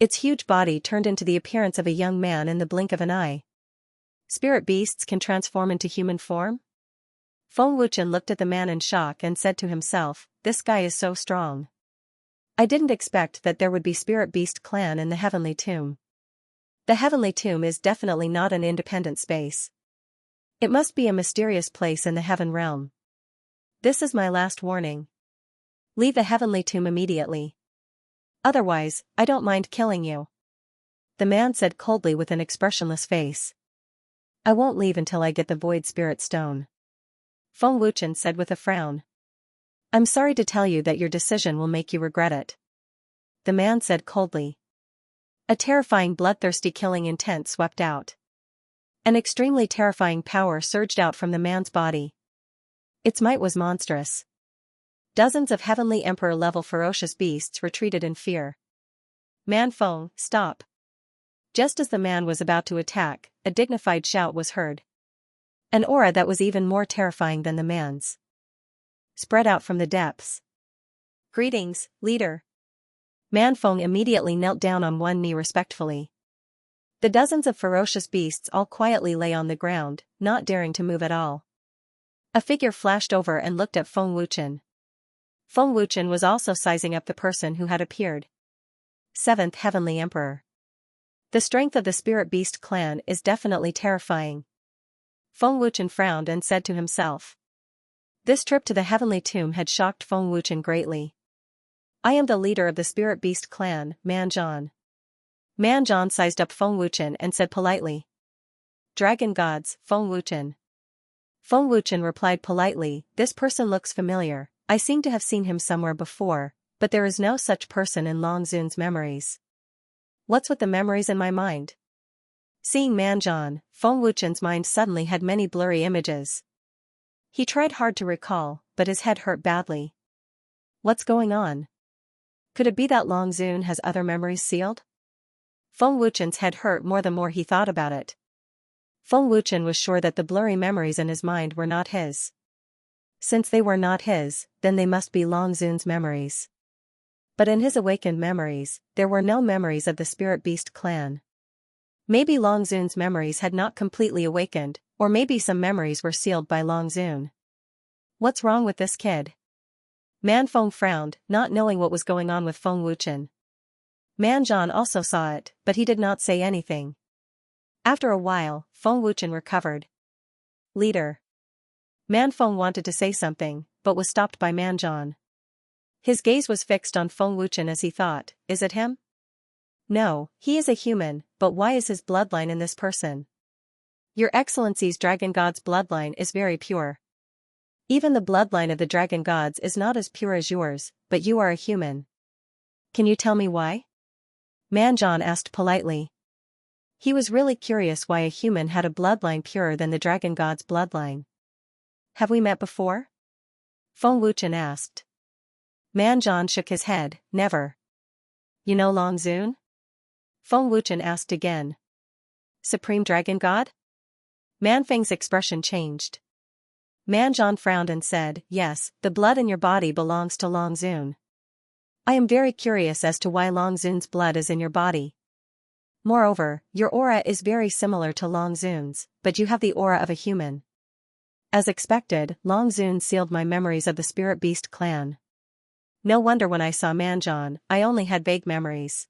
S1: Its huge body turned into the appearance of a young man in the blink of an eye. Spirit beasts can transform into human form? Feng Wuchen looked at the man in shock and said to himself, this guy is so strong. I didn't expect that there would be spirit beast clan in the heavenly tomb. The heavenly tomb is definitely not an independent space. It must be a mysterious place in the heaven realm. This is my last warning. Leave the heavenly tomb immediately. Otherwise, I don't mind killing you. The man said coldly with an expressionless face. I won't leave until I get the void spirit stone. Feng Wuchen said with a frown. I'm sorry to tell you that your decision will make you regret it. The man said coldly. A terrifying bloodthirsty killing intent swept out. An extremely terrifying power surged out from the man's body. Its might was monstrous. Dozens of heavenly emperor-level ferocious beasts retreated in fear. Man Feng, stop. Just as the man was about to attack, a dignified shout was heard. An aura that was even more terrifying than the man's spread out from the depths. Greetings, leader. Man Feng immediately knelt down on one knee respectfully. The dozens of ferocious beasts all quietly lay on the ground, not daring to move at all. A figure flashed over and looked at Feng Wuchen. Feng Wuchen was also sizing up the person who had appeared. Seventh Heavenly Emperor. The strength of the Spirit Beast clan is definitely terrifying. Feng Wuchen frowned and said to himself. This trip to the Heavenly Tomb had shocked Feng Wuchen greatly. I am the leader of the Spirit Beast clan, Manzhan. Manzhan sized up Feng Wuchen and said politely. Dragon gods, Feng Wuchen. Feng Wuchen replied politely, this person looks familiar, I seem to have seen him somewhere before, but there is no such person in Long Zun's memories. What's with the memories in my mind? Seeing Manzhan, Feng Wuchen's mind suddenly had many blurry images. He tried hard to recall, but his head hurt badly. What's going on? Could it be that Long Zun has other memories sealed? Feng Wuchen's head hurt more the more he thought about it. Feng Wuchen was sure that the blurry memories in his mind were not his. Since they were not his, then they must be Long Zun's memories. But in his awakened memories, there were no memories of the Spirit Beast clan. Maybe Long Zun's memories had not completely awakened, or maybe some memories were sealed by Long Zun. What's wrong with this kid? Man Feng frowned, not knowing what was going on with Feng Wuchen. Manzhan also saw it, but he did not say anything. After a while, Feng Wuchen recovered. Leader. Man Feng wanted to say something, but was stopped by Manzhan. His gaze was fixed on Feng Wuchen as he thought, is it him? No, he is a human, but why is his bloodline in this person? Your Excellency's Dragon God's bloodline is very pure. Even the bloodline of the Dragon Gods is not as pure as yours, but you are a human. Can you tell me why? Manzhan asked politely. He was really curious why a human had a bloodline purer than the Dragon God's bloodline. Have we met before? Feng Wuchen asked. Manzhan shook his head, never. You know Long Zun? Feng Wuchen asked again. Supreme Dragon God? Manfeng's expression changed. Manzhan frowned and said, yes, the blood in your body belongs to Long Zun. I am very curious as to why Long Zun's blood is in your body. Moreover, your aura is very similar to Long Zun's, but you have the aura of a human. As expected, Long Zun sealed my memories of the Spirit Beast clan. No wonder when I saw Manjan, I only had vague memories.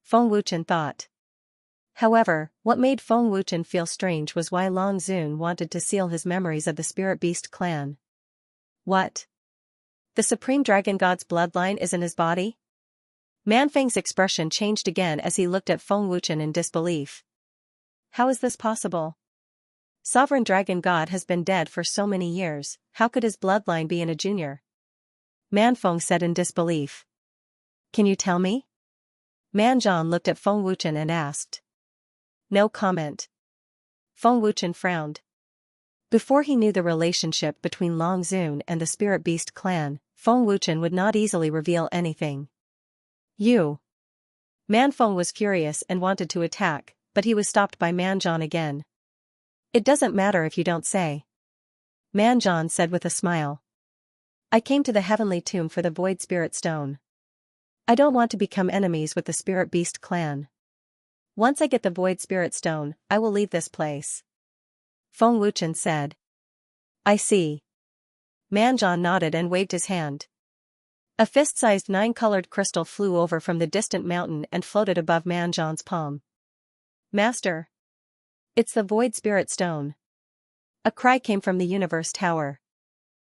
S1: Feng Wuchen thought. However, what made Feng Wuchen feel strange was why Long Zun wanted to seal his memories of the Spirit Beast clan. What? The Supreme Dragon God's bloodline is in his body? Manfang's expression changed again as he looked at Feng Wuchen in disbelief. How is this possible? Sovereign Dragon God has been dead for so many years, how could his bloodline be in a junior? Manfeng said in disbelief. Can you tell me? Manjan looked at Feng Wuchen and asked. No comment. Feng Wuchen frowned. Before he knew the relationship between Long Zun and the Spirit Beast clan, Feng Wuchen would not easily reveal anything. You. Manfeng was furious and wanted to attack, but he was stopped by Manjan again. It doesn't matter if you don't say. Manjan said with a smile. I came to the Heavenly Tomb for the Void Spirit Stone. I don't want to become enemies with the Spirit Beast clan. Once I get the Void Spirit Stone, I will leave this place. Feng Wuchen said. I see. Manjan nodded and waved his hand. A fist-sized 9-colored crystal flew over from the distant mountain and floated above Manjan's palm. Master. It's the Void Spirit Stone. A cry came from the Universe Tower.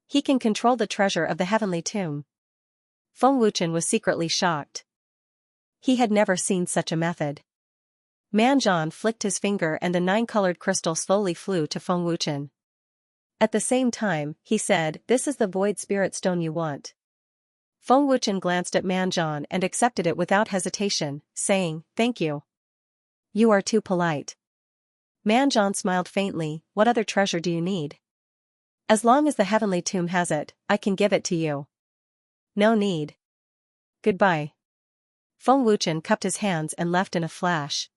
S1: He can control the treasure of the Heavenly Tomb. Feng Wuchen was secretly shocked. He had never seen such a method. Manjan flicked his finger and the 9-colored crystal slowly flew to Feng Wuchen. At the same time, he said, This is the Void Spirit Stone you want. Feng Wuchen glanced at Manjan and accepted it without hesitation, saying, Thank you. You are too polite. Manjan smiled faintly, What other treasure do you need? As long as the Heavenly Tomb has it, I can give it to you. No need. Goodbye. Feng Wuchen cupped his hands and left in a flash.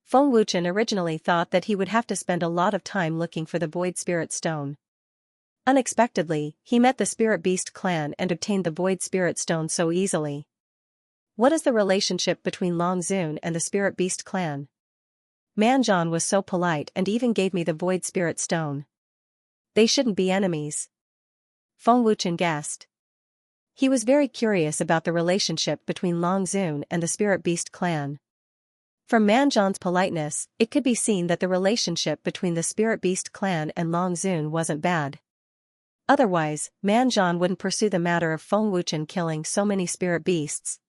S1: Feng Wuchen originally thought that he would have to spend a lot of time looking for the Void Spirit Stone. Unexpectedly, he met the Spirit Beast clan and obtained the Void Spirit Stone so easily. What is the relationship between Long Zun and the Spirit Beast clan? Manjan was so polite and even gave me the Void Spirit Stone. They shouldn't be enemies. Feng Wuchen guessed. He was very curious about the relationship between Long Zun and the Spirit Beast clan. From Manjan's politeness, it could be seen that the relationship between the Spirit Beast clan and Long Zun wasn't bad. Otherwise, Manjan wouldn't pursue the matter of Feng Wuchen killing so many spirit beasts.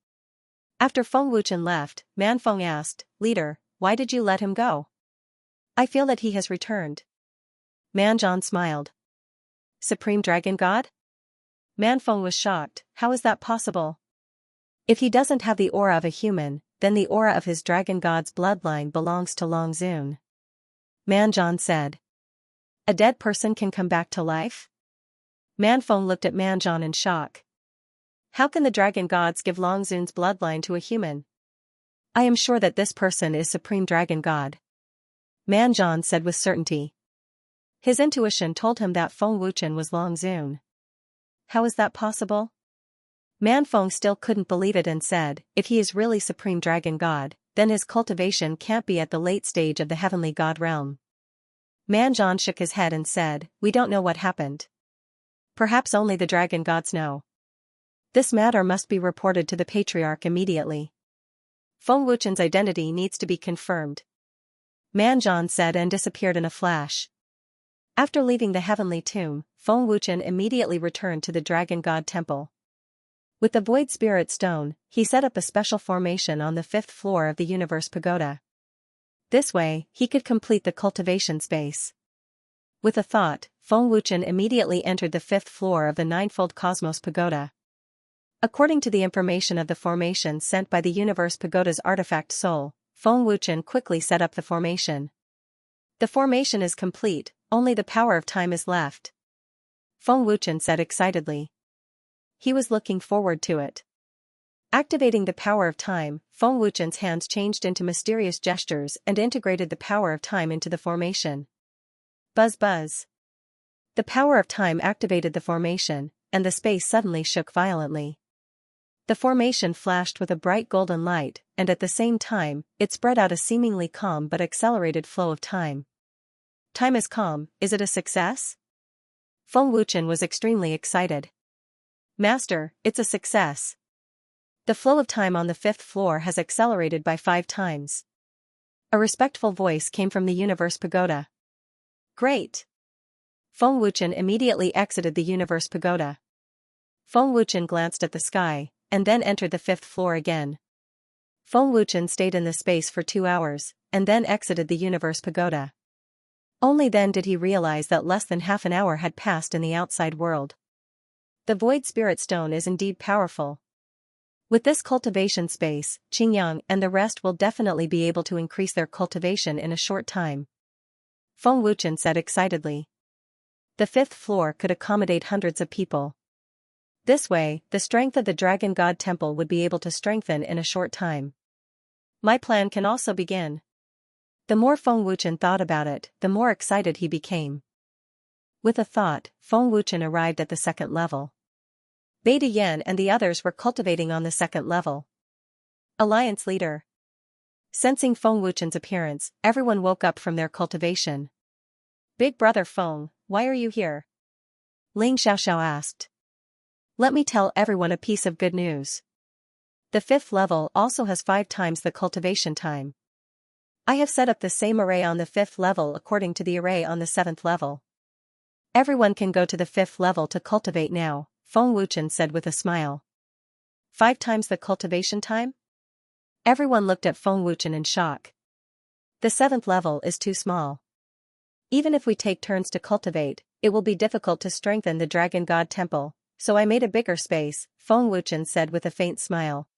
S1: After Feng Wuchen left, Manfeng asked, Leader, why did you let him go? I feel that he has returned. Manjan smiled. Supreme Dragon God? Manfeng was shocked, how is that possible? If he doesn't have the aura of a human, then the aura of his Dragon God's bloodline belongs to Long Zun. Manjan said. A dead person can come back to life? Manfeng looked at Manjan in shock. How can the Dragon Gods give Long Zun's bloodline to a human? I am sure that this person is Supreme Dragon God. Manjan said with certainty. His intuition told him that Feng Wuchen was Long Zun. How is that possible? Manfeng still couldn't believe it and said, if he is really Supreme Dragon God, then his cultivation can't be at the late stage of the Heavenly God realm. Manjan shook his head and said, we don't know what happened. Perhaps only the Dragon Gods know. This matter must be reported to the Patriarch immediately. Feng Wuchen's identity needs to be confirmed. Manjan said and disappeared in a flash. After leaving the Heavenly Tomb, Feng Wuchen immediately returned to the Dragon God Temple. With the Void Spirit Stone, he set up a special formation on the 5th floor of the Universe Pagoda. This way, he could complete the cultivation space. With a thought, Feng Wuchen immediately entered the 5th floor of the Ninefold Cosmos Pagoda. According to the information of the formation sent by the Universe Pagoda's artifact soul, Feng Wuchen quickly set up the formation. The formation is complete, only the power of time is left. Feng Wuchen said excitedly. He was looking forward to it. Activating the power of time, Feng Wuchen's hands changed into mysterious gestures and integrated the power of time into the formation. Buzz buzz. The power of time activated the formation, and the space suddenly shook violently. The formation flashed with a bright golden light, and at the same time, it spread out a seemingly calm but accelerated flow of time. Time is calm, is it a success? Feng Wuchen was extremely excited. Master, it's a success. The flow of time on the 5th floor has accelerated by 5 times. A respectful voice came from the Universe Pagoda. Great! Feng Wuchen immediately exited the Universe Pagoda. Feng Wuchen glanced at the sky, and then entered the 5th floor again. Feng Wuchen stayed in the space for 2 hours, and then exited the Universe Pagoda. Only then did he realize that less than half an hour had passed in the outside world. The Void Spirit Stone is indeed powerful. With this cultivation space, Qingyang and the rest will definitely be able to increase their cultivation in a short time. Feng Wuchen said excitedly. The 5th floor could accommodate hundreds of people. This way, the strength of the Dragon God Temple would be able to strengthen in a short time. My plan can also begin. The more Feng Wuchen thought about it, the more excited he became. With a thought, Feng Wuchen arrived at the 2nd level. Beta Yan and the others were cultivating on the 2nd level. Alliance leader. Sensing Feng Wuchen's appearance, everyone woke up from their cultivation. Big brother Feng, why are you here? Ling Xiaoxiao asked. Let me tell everyone a piece of good news. The 5th level also has 5 times the cultivation time. I have set up the same array on the 5th level according to the array on the 7th level. Everyone can go to the 5th level to cultivate now, Feng Wuchen said with a smile. 5 times the cultivation time? Everyone looked at Feng Wuchen in shock. The 7th level is too small. Even if we take turns to cultivate, it will be difficult to strengthen the Dragon God Temple, so I made a bigger space, Feng Wuchen said with a faint smile.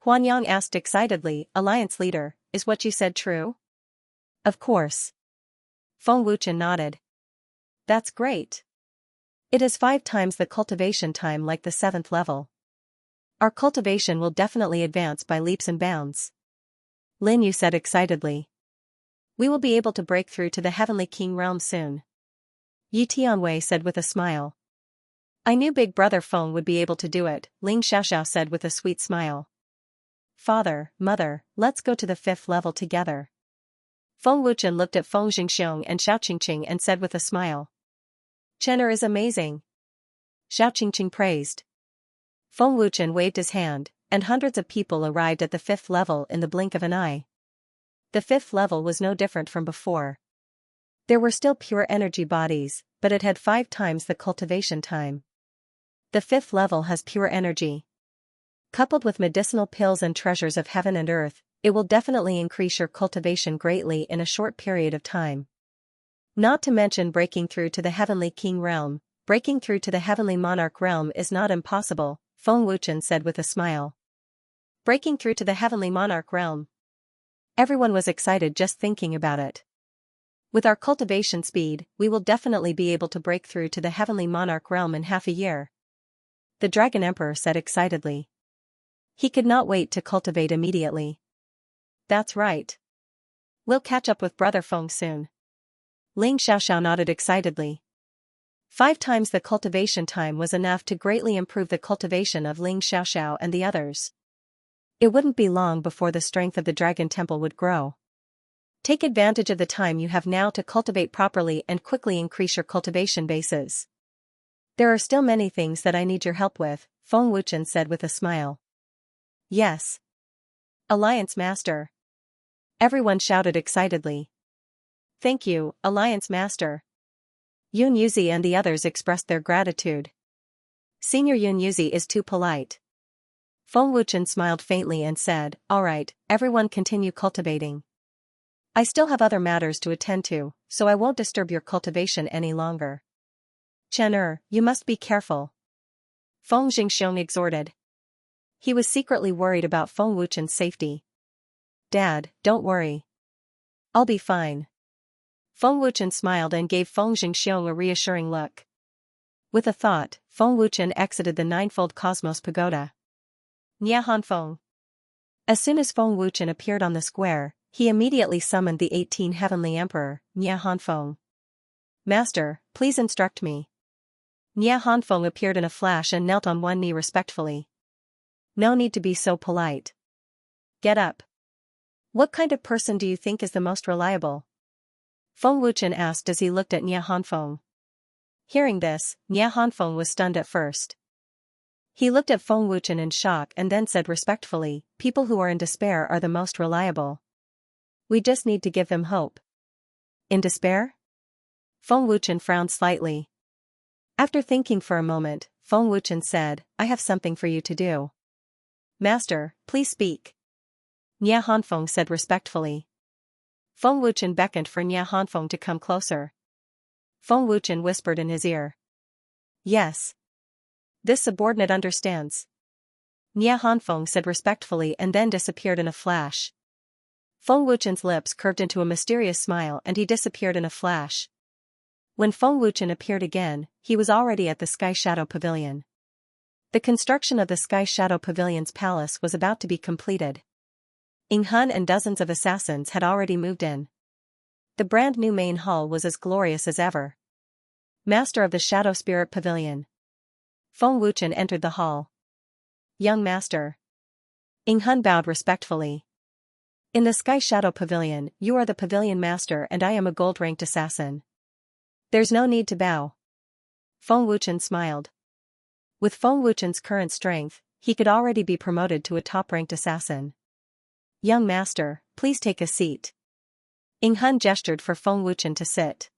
S1: Huanyang asked excitedly, Alliance leader, is what you said true? Of course. Feng Wuchen nodded. That's great. It is 5 times the cultivation time like the 7th level. Our cultivation will definitely advance by leaps and bounds. Lin Yu said excitedly. We will be able to break through to the Heavenly King realm soon. Yi Tianwei said with a smile. I knew Big Brother Feng would be able to do it, Ling Xiaoxiao said with a sweet smile. Father, Mother, let's go to the 5th level together. Feng Wuchen looked at Feng Xingxiong and Xiao Qingqing and said with a smile. Chen'er is amazing. Xiao Qingqing praised. Feng Wuchen waved his hand, and hundreds of people arrived at the 5th level in the blink of an eye. The 5th level was no different from before. There were still pure energy bodies, but it had 5 times the cultivation time. The 5th level has pure energy. Coupled with medicinal pills and treasures of heaven and earth, it will definitely increase your cultivation greatly in a short period of time. Not to mention breaking through to the Heavenly King realm, breaking through to the Heavenly Monarch realm is not impossible, Feng Wuchen said with a smile. Breaking through to the Heavenly Monarch realm. Everyone was excited just thinking about it. With our cultivation speed, we will definitely be able to break through to the Heavenly Monarch realm in half a year. The Dragon Emperor said excitedly. He could not wait to cultivate immediately. That's right. We'll catch up with Brother Feng soon. Ling Xiaoxiao nodded excitedly. 5 times the cultivation time was enough to greatly improve the cultivation of Ling Xiaoxiao and the others. It wouldn't be long before the strength of the Dragon Temple would grow. Take advantage of the time you have now to cultivate properly and quickly increase your cultivation bases. There are still many things that I need your help with, Feng Wuchen said with a smile. Yes. Alliance Master. Everyone shouted excitedly. Thank you, Alliance Master. Yun Yuzi and the others expressed their gratitude. Senior Yun Yuzi is too polite. Feng Wuchen smiled faintly and said, All right, everyone continue cultivating. I still have other matters to attend to, so I won't disturb your cultivation any longer. Chen'er, you must be careful. Feng Xingxiong exhorted. He was secretly worried about Feng Wuchen's safety. Dad, don't worry. I'll be fine. Feng Wuchen smiled and gave Feng Xingxiong a reassuring look. With a thought, Feng Wuchen exited the ninefold Cosmos Pagoda. Nia Hanfeng. As soon as Feng Wuchen appeared on the square, he immediately summoned the 18 Heavenly Emperor, Nia Hanfeng. Master, please instruct me. Nia Hanfeng appeared in a flash and knelt on one knee respectfully. No need to be so polite. Get up. What kind of person do you think is the most reliable? Feng Wuchen asked as he looked at Nie Hanfeng. Hearing this, Nie Hanfeng was stunned at first. He looked at Feng Wuchen in shock and then said respectfully, "People who are in despair are the most reliable. We just need to give them hope." In despair? Feng Wuchen frowned slightly. After thinking for a moment, Feng Wuchen said, "I have something for you to do." "Master, please speak." Nie Hanfeng said respectfully. Feng Wuchen beckoned for Nie Hanfeng to come closer. Feng Wuchen whispered in his ear. "Yes. This subordinate understands." Nie Hanfeng said respectfully and then disappeared in a flash. Feng Wuchen's lips curved into a mysterious smile and he disappeared in a flash. When Feng Wuchen appeared again, he was already at the Sky Shadow Pavilion. The construction of the Sky Shadow Pavilion's palace was about to be completed. Ying Hun and dozens of assassins had already moved in. The brand new main hall was as glorious as ever. Master of the Shadow Spirit Pavilion. Feng Wuchen entered the hall. "Young master." Ying Hun bowed respectfully. "In the Sky Shadow Pavilion, you are the pavilion master and I am a gold-ranked assassin. There's no need to bow." Feng Wuchen smiled. With Feng Wuchen's current strength, he could already be promoted to a top-ranked assassin. "Young master, please take a seat." Ying Hun gestured for Feng Wuchen to sit.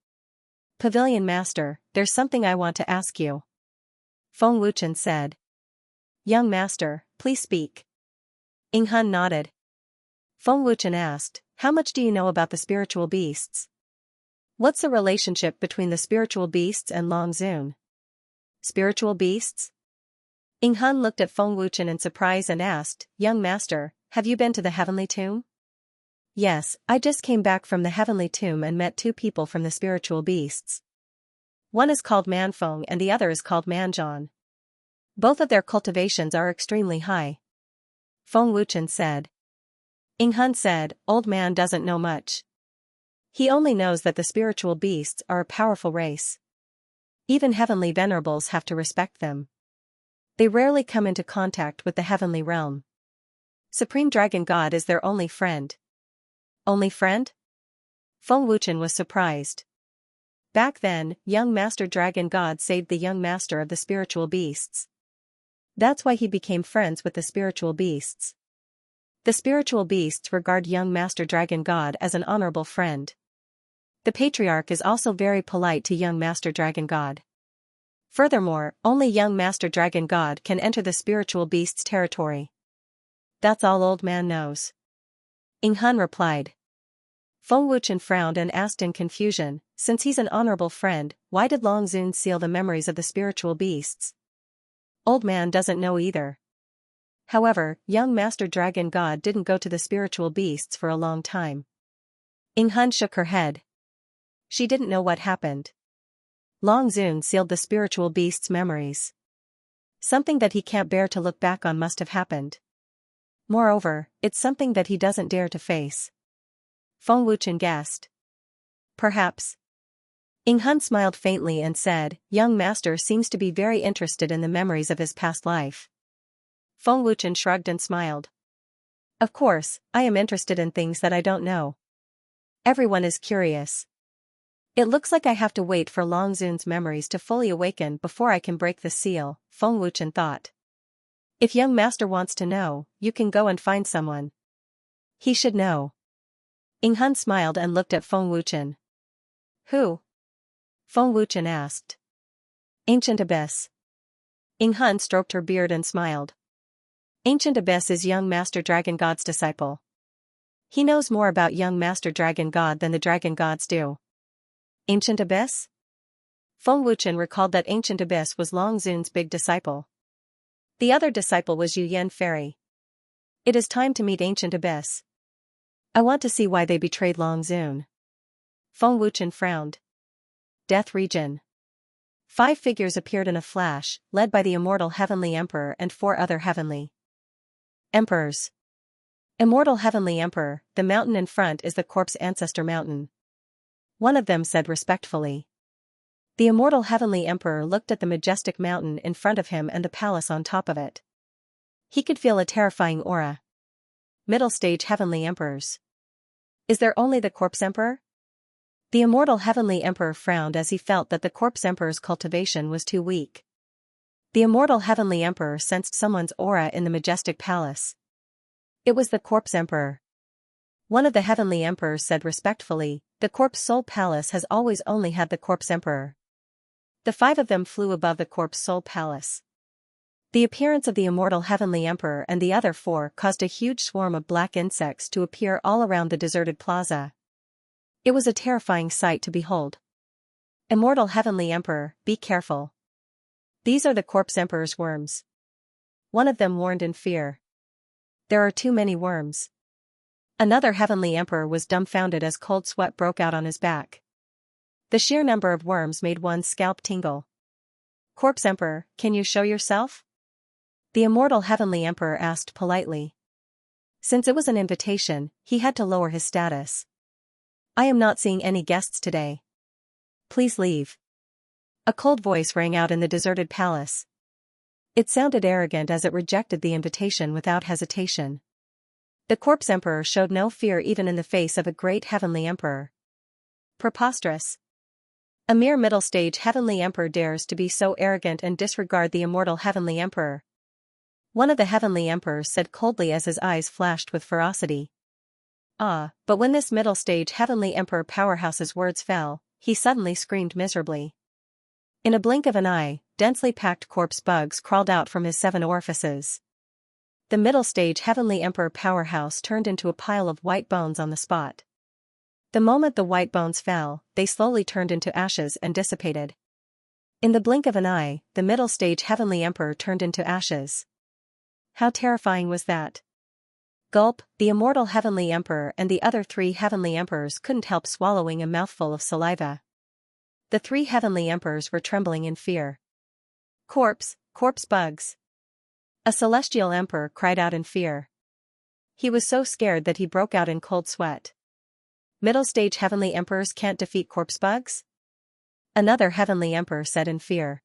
S1: "Pavilion master, there's something I want to ask you." Feng Wuchen said. "Young master, please speak." Ying Hun nodded. Feng Wuchen asked, "How much do you know about the spiritual beasts? What's the relationship between the spiritual beasts and Long Zun?" "Spiritual beasts?" Ying Hun looked at Feng Wuchen in surprise and asked, "Young master, have you been to the Heavenly Tomb?" "Yes, I just came back from the Heavenly Tomb and met two people from the spiritual beasts. One is called Manfeng and the other is called Manzhan. Both of their cultivations are extremely high." Feng Wuchen said. Ying Hun said, "Old man doesn't know much. He only knows that the spiritual beasts are a powerful race. Even heavenly venerables have to respect them. They rarely come into contact with the heavenly realm. Supreme Dragon God is their only friend." "Only friend?" Feng Wuchen was surprised. Back then, young Master Dragon God saved the young master of the spiritual beasts. That's why he became friends with the spiritual beasts. The spiritual beasts regard young Master Dragon God as an honorable friend. The patriarch is also very polite to young Master Dragon God. Furthermore, only young Master Dragon God can enter the spiritual beast's territory. That's all old man knows." Ying Hun replied. Feng Wuchen frowned and asked in confusion, "Since he's an honorable friend, why did Long Zun seal the memories of the spiritual beasts?" "Old man doesn't know either." However, young Master Dragon God didn't go to the spiritual beasts for a long time. Ying Hun shook her head. She didn't know what happened. Long Zun sealed the spiritual beast's memories. Something that he can't bear to look back on must have happened. Moreover, it's something that he doesn't dare to face. Feng Wuchen guessed. "Perhaps." Ying Hun smiled faintly and said, "Young master seems to be very interested in the memories of his past life." Feng Wuchen shrugged and smiled. "Of course, I am interested in things that I don't know. Everyone is curious. It looks like I have to wait for Long Zun's memories to fully awaken before I can break the seal," Feng Wuchen thought. "If young master wants to know, you can go and find someone. He should know." Ying Hun smiled and looked at Feng Wuchen. "Who?" Feng Wuchen asked. "Ancient Abyss." Ying Hun stroked her beard and smiled. "Ancient Abyss is young Master Dragon God's disciple. He knows more about young Master Dragon God than the Dragon Gods do." "Ancient Abyss?" Feng Wuchen recalled that Ancient Abyss was Long Zun's big disciple. The other disciple was Yu Yan Fairy. It is time to meet Ancient Abyss. I want to see why they betrayed Long Zun. Feng Wuchen frowned. Death Region. 5 figures appeared in a flash, led by the immortal Heavenly Emperor and 4 other Heavenly Emperors. "Immortal Heavenly Emperor, the mountain in front is the corpse ancestor mountain," one of them said respectfully. The immortal Heavenly Emperor looked at the majestic mountain in front of him and the palace on top of it. He could feel a terrifying aura. Middle stage Heavenly Emperors. Is there only the corpse emperor? The immortal heavenly emperor frowned as he felt that the corpse emperor's cultivation was too weak. The immortal heavenly emperor sensed someone's aura in the majestic palace. It was the corpse emperor. One of the heavenly emperors said respectfully, "The corpse soul palace has always only had the corpse emperor." The 5 of them flew above the corpse soul palace. The appearance of the immortal heavenly emperor and the other 4 caused a huge swarm of black insects to appear all around the deserted plaza. It was a terrifying sight to behold. "Immortal heavenly emperor, be careful. These are the corpse emperor's worms." One of them warned in fear. "There are too many worms." Another heavenly emperor was dumbfounded as cold sweat broke out on his back. The sheer number of worms made one's scalp tingle. "Corpse emperor, can you show yourself?" the immortal heavenly emperor asked politely. Since it was an invitation, he had to lower his status. "I am not seeing any guests today. Please leave." A cold voice rang out in the deserted palace. It sounded arrogant as it rejected the invitation without hesitation. The corpse emperor showed no fear even in the face of a great heavenly emperor. Preposterous. A mere middle-stage heavenly emperor dares to be so arrogant and disregard the immortal heavenly emperor. One of the heavenly emperors said coldly as his eyes flashed with ferocity. But when this middle-stage heavenly emperor powerhouse's words fell, he suddenly screamed miserably. In a blink of an eye, densely packed corpse bugs crawled out from his 7 orifices. The middle-stage heavenly emperor powerhouse turned into a pile of white bones on the spot. The moment the white bones fell, they slowly turned into ashes and dissipated. In the blink of an eye, the middle-stage heavenly emperor turned into ashes. How terrifying was that? Gulp, the immortal heavenly emperor and the other 3 heavenly emperors couldn't help swallowing a mouthful of saliva. The 3 heavenly emperors were trembling in fear. Corpse bugs. A celestial emperor cried out in fear. He was so scared that he broke out in cold sweat. Middle-stage heavenly emperors can't defeat corpse bugs? Another heavenly emperor said in fear.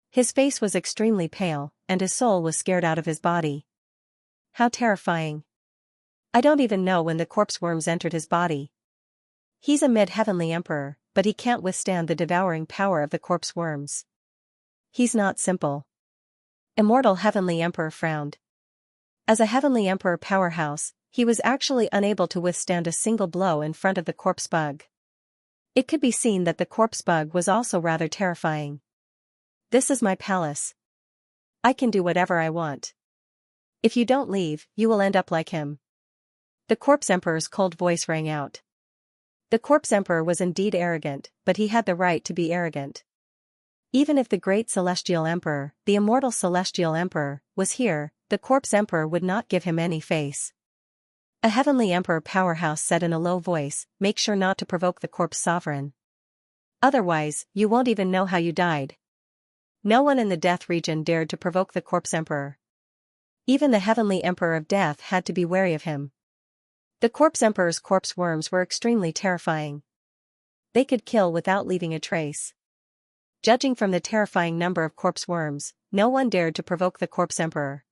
S1: His face was extremely pale, and his soul was scared out of his body. How terrifying. I don't even know when the corpse worms entered his body. He's a mid-heavenly emperor, but he can't withstand the devouring power of the corpse worms. He's not simple. Immortal heavenly emperor frowned. As a heavenly emperor powerhouse, he was actually unable to withstand a single blow in front of the corpse bug. It could be seen that the corpse bug was also rather terrifying. "This is my palace. I can do whatever I want. If you don't leave, you will end up like him." The corpse emperor's cold voice rang out. The corpse emperor was indeed arrogant, but he had the right to be arrogant. Even if the great celestial emperor, the immortal celestial emperor, was here, the corpse emperor would not give him any face. A heavenly emperor powerhouse said in a low voice, "Make sure not to provoke the corpse sovereign. Otherwise, you won't even know how you died." No one in the death region dared to provoke the corpse emperor. Even the heavenly emperor of death had to be wary of him. The corpse emperor's corpse worms were extremely terrifying. They could kill without leaving a trace. Judging from the terrifying number of corpse worms, no one dared to provoke the corpse emperor.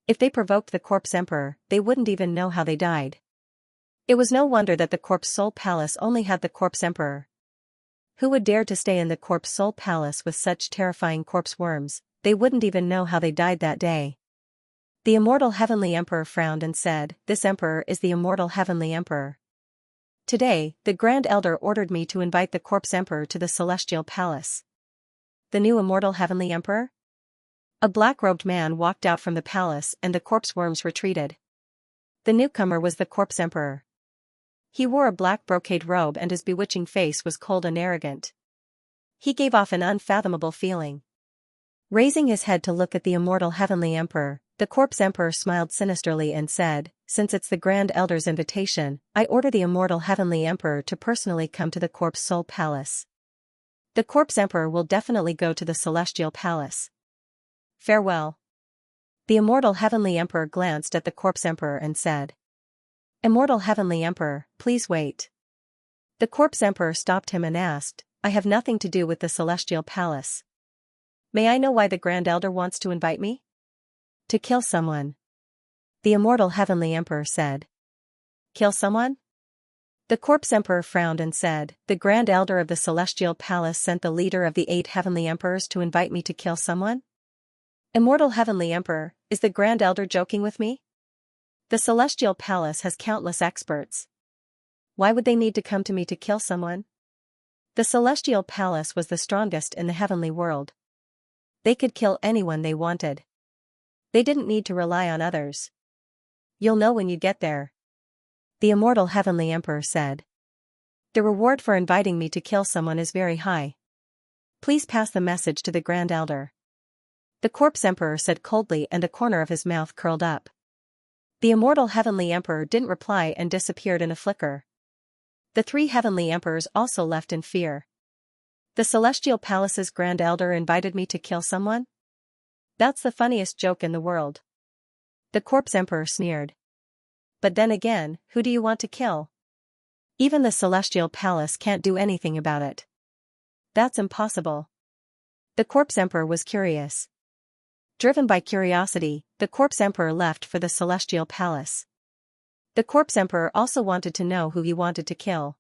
S1: If they provoked the corpse emperor, they wouldn't even know how they died. It was no wonder that the corpse soul palace only had the corpse emperor. Who would dare to stay in the corpse soul palace with such terrifying corpse worms? They wouldn't even know how they died that day. The immortal heavenly emperor frowned and said, "This emperor is the immortal heavenly emperor. Today, the Grand Elder ordered me to invite the corpse emperor to the celestial palace." The new immortal heavenly emperor? A black-robed man walked out from the palace and the corpse worms retreated. The newcomer was the corpse emperor. He wore a black brocade robe and his bewitching face was cold and arrogant. He gave off an unfathomable feeling. Raising his head to look at the immortal heavenly emperor, the corpse emperor smiled sinisterly and said, "Since it's the Grand Elder's invitation, I order the immortal heavenly emperor to personally come to the corpse soul palace. The corpse emperor will definitely go to the celestial palace. Farewell." The immortal heavenly emperor glanced at the corpse emperor and said, "Immortal heavenly emperor, please wait." The corpse emperor stopped him and asked, "I have nothing to do with the celestial palace. May I know why the Grand Elder wants to invite me?" "To kill someone." The immortal heavenly emperor said. "Kill someone?" The corpse emperor frowned and said, "The Grand Elder of the Celestial Palace sent the leader of the 8 heavenly emperors to invite me to kill someone? Immortal heavenly emperor, is the Grand Elder joking with me? The Celestial Palace has countless experts. Why would they need to come to me to kill someone? The Celestial Palace was the strongest in the heavenly world. They could kill anyone they wanted. They didn't need to rely on others. You'll know when you get there," the immortal heavenly emperor said. "The reward for inviting me to kill someone is very high. Please pass the message to the Grand Elder." The corpse emperor said coldly, and a corner of his mouth curled up. The immortal heavenly emperor didn't reply and disappeared in a flicker. The 3 heavenly emperors also left in fear. "The Celestial Palace's Grand Elder invited me to kill someone? That's the funniest joke in the world," the corpse emperor sneered. "But then again, who do you want to kill? Even the Celestial Palace can't do anything about it." "That's impossible." The corpse emperor was curious. Driven by curiosity, the corpse emperor left for the Celestial Palace. The corpse emperor also wanted to know who he wanted to kill.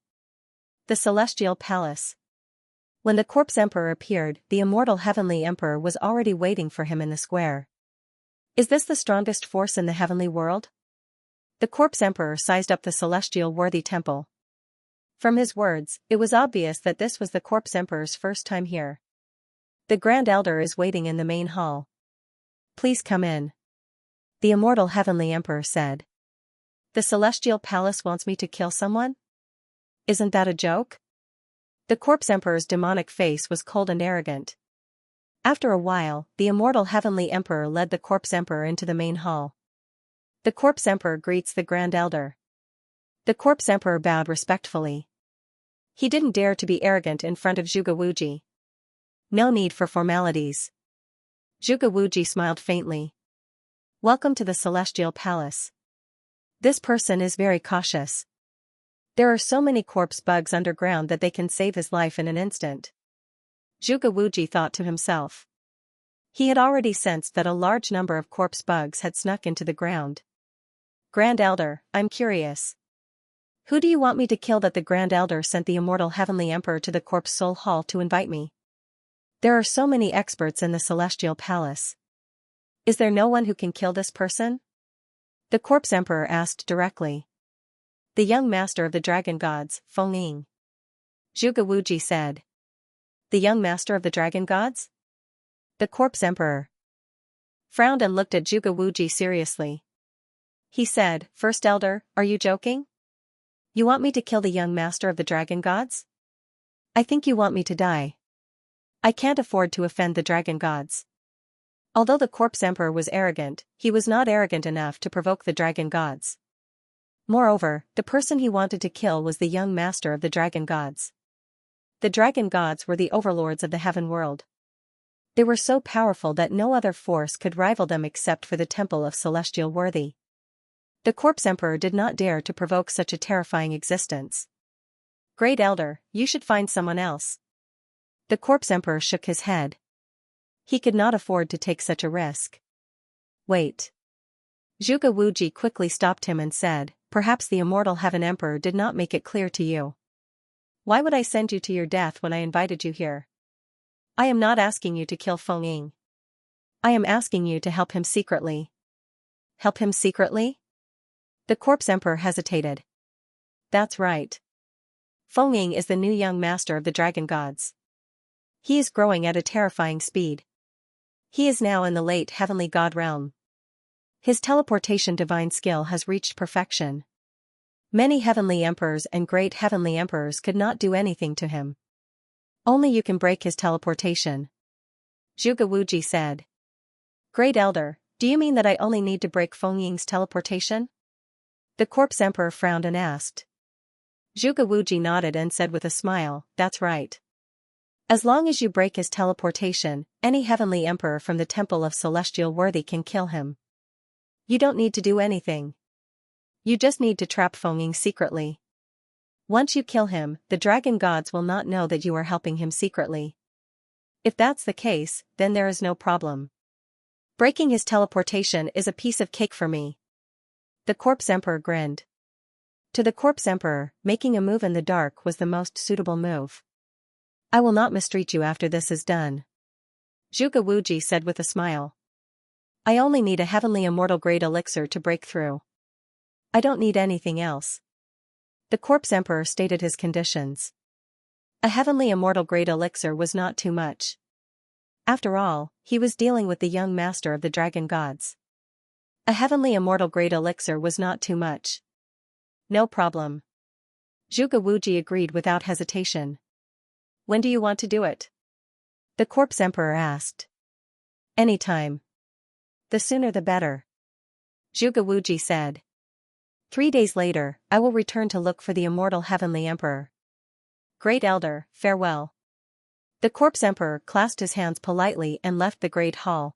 S1: The Celestial Palace. When the corpse emperor appeared, the immortal heavenly emperor was already waiting for him in the square. "Is this the strongest force in the heavenly world?" The corpse emperor sized up the celestial worthy temple. From his words, it was obvious that this was the corpse emperor's first time here. "The Grand Elder is waiting in the main hall. Please come in," the immortal heavenly emperor said. "The Celestial Palace wants me to kill someone? Isn't that a joke?" The corpse emperor's demonic face was cold and arrogant. After a while, the immortal heavenly emperor led the corpse emperor into the main hall. The corpse emperor greets the Grand Elder. The corpse emperor bowed respectfully. He didn't dare to be arrogant in front of Zhuge Wuji. No need for formalities. Zhuge Wuji smiled faintly. "Welcome to the Celestial Palace. This person is very cautious. There are so many corpse bugs underground that they can save his life in an instant." Zhuge Wuji thought to himself. He had already sensed that a large number of corpse bugs had snuck into the ground. "Grand Elder, I'm curious. Who do you want me to kill?" That the Grand Elder sent the immortal heavenly emperor to the corpse soul hall to invite me. "There are so many experts in the Celestial Palace. Is there no one who can kill this person?" the corpse emperor asked directly. "The young master of the dragon gods, Feng Ying," Zhuge Wuji said. "The young master of the dragon gods?" The corpse emperor frowned and looked at Zhuge Wuji seriously. He said, "First Elder, are you joking? You want me to kill the young master of the dragon gods? I think you want me to die. I can't afford to offend the dragon gods." Although the corpse emperor was arrogant, he was not arrogant enough to provoke the dragon gods. Moreover, the person he wanted to kill was the young master of the dragon gods. The dragon gods were the overlords of the heaven world. They were so powerful that no other force could rival them except for the Temple of Celestial Worthy. The corpse emperor did not dare to provoke such a terrifying existence. "Great Elder, you should find someone else." The corpse emperor shook his head. He could not afford to take such a risk. "Wait." Zhuge Wuji quickly stopped him and said, "Perhaps the immortal heaven emperor did not make it clear to you. Why would I send you to your death when I invited you here? I am not asking you to kill Feng Ying. I am asking you to help him secretly." "Help him secretly?" The corpse emperor hesitated. "That's right. Feng Ying is the new young master of the dragon gods. He is growing at a terrifying speed. He is now in the late heavenly god realm. His teleportation divine skill has reached perfection. Many heavenly emperors and great heavenly emperors could not do anything to him. Only you can break his teleportation," Zhuge Wuji said. "Great Elder, do you mean that I only need to break Feng Ying's teleportation?" The corpse emperor frowned and asked. Zhuge Wuji nodded and said with a smile, "That's right. As long as you break his teleportation, any heavenly emperor from the Temple of Celestial Worthy can kill him. You don't need to do anything. You just need to trap Feng Ying secretly. Once you kill him, the dragon gods will not know that you are helping him secretly. If that's the case, then there is no problem. Breaking his teleportation is a piece of cake for me." The corpse emperor grinned. To the corpse emperor, making a move in the dark was the most suitable move. I will not mistreat you after this is done, Zhuge Wuji said with a smile. I only need a heavenly immortal grade elixir to break through. I don't need anything else. The corpse emperor stated his conditions. A heavenly immortal grade elixir was not too much. After all, he was dealing with the young master of the dragon gods. A heavenly immortal grade elixir was not too much. No problem. Zhuge Wuji agreed without hesitation. When do you want to do it? The corpse emperor asked. Anytime. The sooner the better. Zhuge Wuji said. 3 days later, I will return to look for the immortal heavenly emperor. Great elder, farewell. The corpse emperor clasped his hands politely and left the great hall.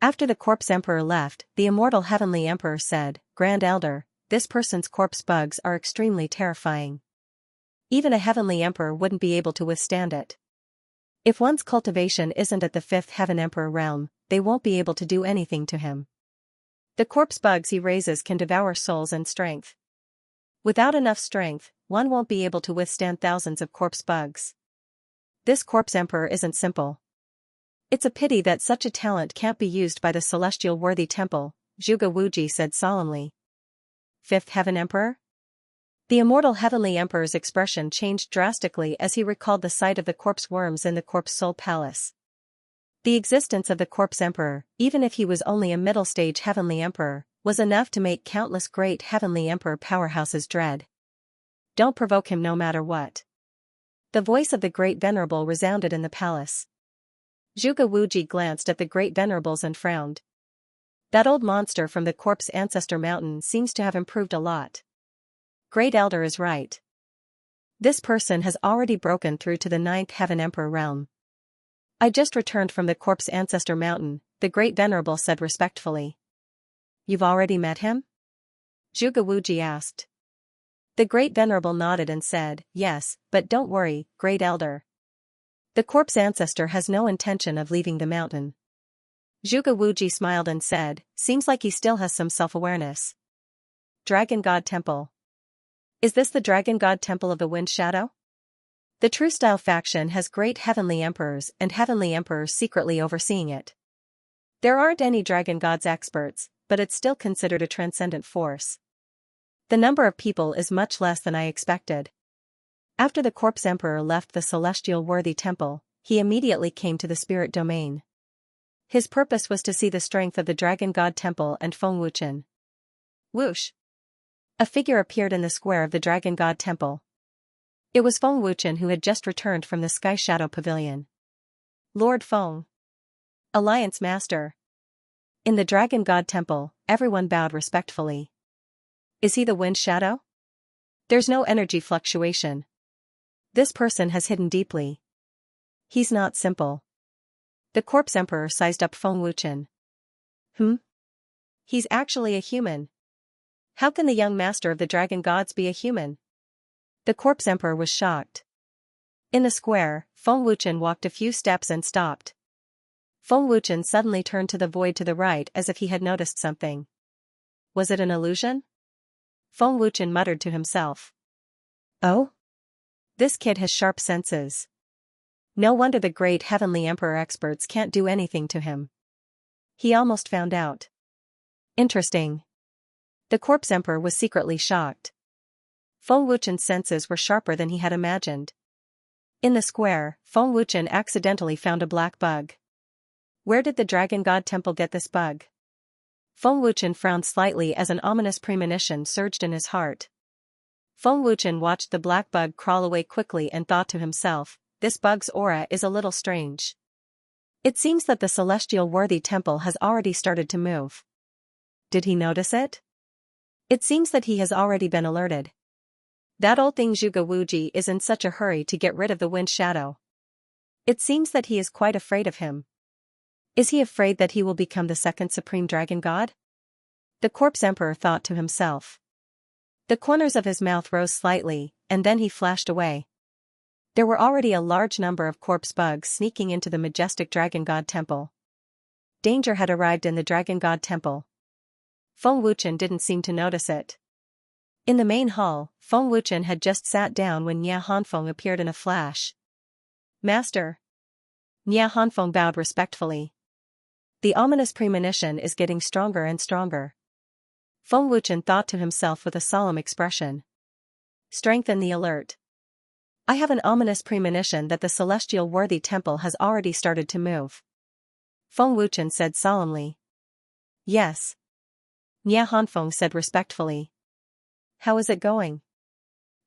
S1: After the corpse emperor left, the immortal heavenly emperor said, Grand elder, this person's corpse bugs are extremely terrifying. Even a heavenly emperor wouldn't be able to withstand it. If one's cultivation isn't at the 5th heaven emperor realm, they won't be able to do anything to him. The corpse bugs he raises can devour souls and strength. Without enough strength, one won't be able to withstand thousands of corpse bugs. This corpse emperor isn't simple. It's a pity that such a talent can't be used by the celestial worthy temple, Zhuge Wuji said solemnly. 5th heaven emperor? The immortal heavenly emperor's expression changed drastically as he recalled the sight of the corpse worms in the corpse soul palace. The existence of the corpse emperor, even if he was only a middle-stage heavenly emperor, was enough to make countless great heavenly emperor powerhouses dread. Don't provoke him no matter what. The voice of the great venerable resounded in the palace. Zhuge Wuji glanced at the great venerables and frowned. That old monster from the corpse ancestor mountain seems to have improved a lot. Great elder is right. This person has already broken through to the 9th heaven emperor realm. I just returned from the corpse ancestor mountain, the great venerable said respectfully. You've already met him? Zhuge Wuji asked. The great venerable nodded and said, yes, but don't worry, great elder. The corpse ancestor has no intention of leaving the mountain. Zhuge Wuji smiled and said, seems like he still has some self-awareness. Dragon God Temple. Is this the Dragon God Temple of the Wind Shadow? The True Style faction has great heavenly emperors and heavenly emperors secretly overseeing it. There aren't any dragon gods experts, but it's still considered a transcendent force. The number of people is much less than I expected. After the corpse emperor left the celestial worthy temple, he immediately came to the spirit domain. His purpose was to see the strength of the Dragon God Temple and Feng Wuchen. Whoosh! A figure appeared in the square of the Dragon God Temple. It was Feng Wuchen who had just returned from the Sky Shadow Pavilion. Lord Feng. Alliance Master. In the Dragon God Temple, everyone bowed respectfully. Is he the Wind Shadow? There's no energy fluctuation. This person has hidden deeply. He's not simple. The corpse emperor sized up Feng Wuchen. He's actually a human. How can the young master of the dragon gods be a human? The corpse emperor was shocked. In the square, Feng Wuchen walked a few steps and stopped. Feng Wuchen suddenly turned to the void to the right as if he had noticed something. Was it an illusion? Feng Wuchen muttered to himself. Oh? This kid has sharp senses. No wonder the great heavenly emperor experts can't do anything to him. He almost found out. Interesting. The corpse emperor was secretly shocked. Feng Wuchen's senses were sharper than he had imagined. In the square, Feng Wuchen accidentally found a black bug. Where did the Dragon God Temple get this bug? Feng Wuchen frowned slightly as an ominous premonition surged in his heart. Feng Wuchen watched the black bug crawl away quickly and thought to himself, this bug's aura is a little strange. It seems that the celestial worthy temple has already started to move. Did he notice it? It seems that he has already been alerted. That old thing Zhuge Wuji is in such a hurry to get rid of the Wind Shadow. It seems that he is quite afraid of him. Is he afraid that he will become the second supreme dragon god? The corpse emperor thought to himself. The corners of his mouth rose slightly, and then he flashed away. There were already a large number of corpse bugs sneaking into the majestic Dragon God Temple. Danger had arrived in the Dragon God Temple. Feng Wuchen didn't seem to notice it. In the main hall, Feng Wuchen had just sat down when Nia Hanfeng appeared in a flash. Master. Nia Hanfeng bowed respectfully. The ominous premonition is getting stronger and stronger. Feng Wuchen thought to himself with a solemn expression. Strengthen the alert. I have an ominous premonition that the celestial worthy temple has already started to move. Feng Wuchen said solemnly. Yes. Nia Hanfeng said respectfully. How is it going?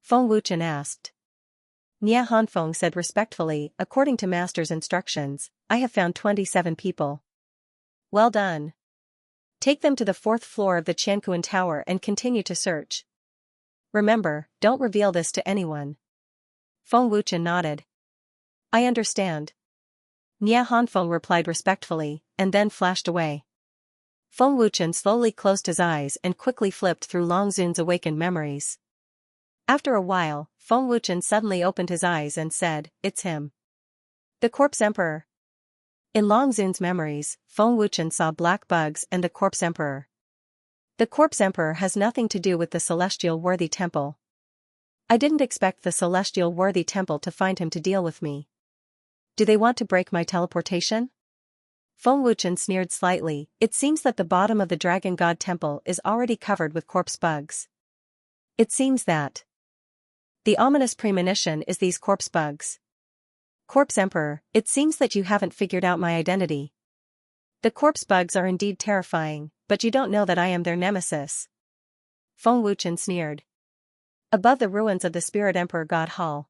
S1: Feng Wuchen asked. Nia Hanfeng said respectfully, according to Master's instructions, I have found 27 people. Well done. Take them to the 4th floor of the Qiankuan Tower and continue to search. Remember, don't reveal this to anyone. Feng Wuchen nodded. I understand. Nia Hanfeng replied respectfully, and then flashed away. Feng Wuchen slowly closed his eyes and quickly flipped through Long Zun's awakened memories. After a while, Feng Wuchen suddenly opened his eyes and said, It's him. The Corpse Emperor. In Long Zun's memories, Feng Wuchen saw black bugs and the Corpse Emperor. The Corpse Emperor has nothing to do with the Celestial Worthy Temple. I didn't expect the Celestial Worthy Temple to find him to deal with me. Do they want to break my teleportation? Feng Wuchen sneered slightly. It seems that the bottom of the Dragon God Temple is already covered with corpse bugs. It seems that the ominous premonition is these corpse bugs. Corpse Emperor, it seems that you haven't figured out my identity. The corpse bugs are indeed terrifying, but you don't know that I am their nemesis. Feng Wuchen sneered. Above the ruins of the Spirit Emperor God Hall,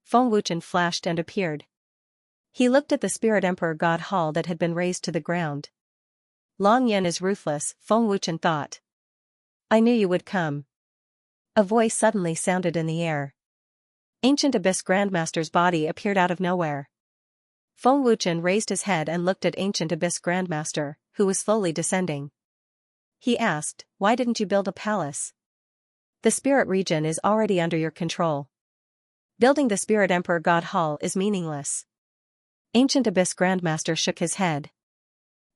S1: Feng Wuchen flashed and appeared. He looked at the Spirit Emperor God Hall that had been razed to the ground. Long Yen is ruthless, Feng Wuchen thought. I knew you would come. A voice suddenly sounded in the air. Ancient Abyss Grandmaster's body appeared out of nowhere. Feng Wuchen raised his head and looked at Ancient Abyss Grandmaster, who was slowly descending. He asked, Why didn't you build a palace? The spirit region is already under your control. Building the Spirit Emperor God Hall is meaningless. Ancient Abyss Grandmaster shook his head.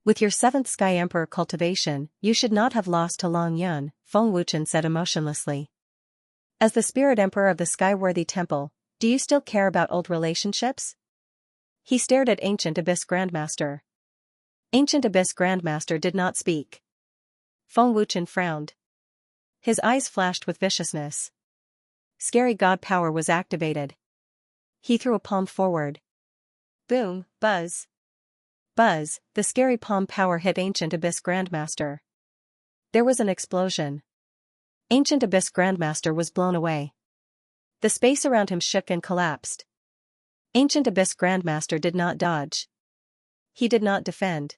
S1: With your 7th Sky Emperor cultivation, you should not have lost to Long Yun, Feng Wuchen said emotionlessly. As the Spirit Emperor of the Skyworthy Temple, do you still care about old relationships? He stared at Ancient Abyss Grandmaster. Ancient Abyss Grandmaster did not speak. Feng Wuchen frowned. His eyes flashed with viciousness. Scary God power was activated. He threw a palm forward. Boom, buzz. Buzz, the scary palm power hit Ancient Abyss Grandmaster. There was an explosion. Ancient Abyss Grandmaster was blown away. The space around him shook and collapsed. Ancient Abyss Grandmaster did not dodge. He did not defend.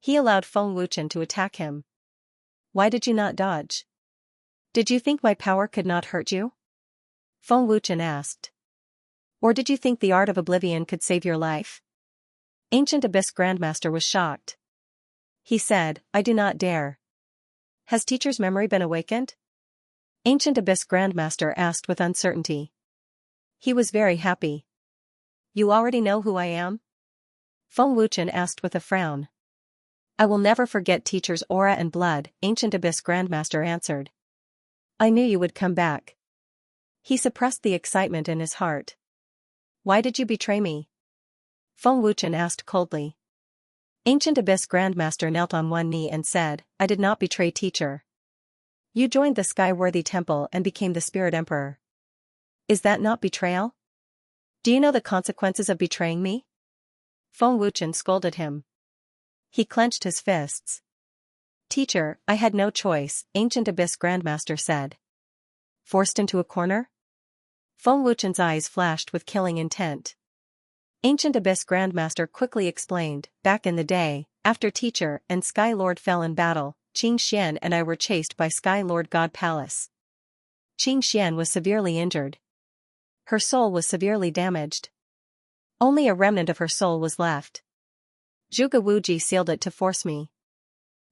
S1: He allowed Feng Wuchen to attack him. Why did you not dodge? Did you think my power could not hurt you? Feng Wuchen asked. Or did you think the art of oblivion could save your life? Ancient Abyss Grandmaster was shocked. He said, I do not dare. Has teacher's memory been awakened? Ancient Abyss Grandmaster asked with uncertainty. He was very happy. You already know who I am? Feng Wuchen asked with a frown. I will never forget teacher's aura and blood, Ancient Abyss Grandmaster answered. I knew you would come back. He suppressed the excitement in his heart. Why did you betray me? Feng Wuchen asked coldly. Ancient Abyss Grandmaster knelt on one knee and said, I did not betray teacher. You joined the Skyworthy Temple and became the Spirit Emperor. Is that not betrayal? Do you know the consequences of betraying me? Feng Wuchen scolded him. He clenched his fists. Teacher, I had no choice, Ancient Abyss Grandmaster said. Forced into a corner? Feng Wuchen's eyes flashed with killing intent. Ancient Abyss Grandmaster quickly explained, back in the day, after Teacher and Sky Lord fell in battle, Xianxia and I were chased by Sky Lord God Palace. Xianxia was severely injured. Her soul was severely damaged. Only a remnant of her soul was left. Zhuge Wuji sealed it to force me.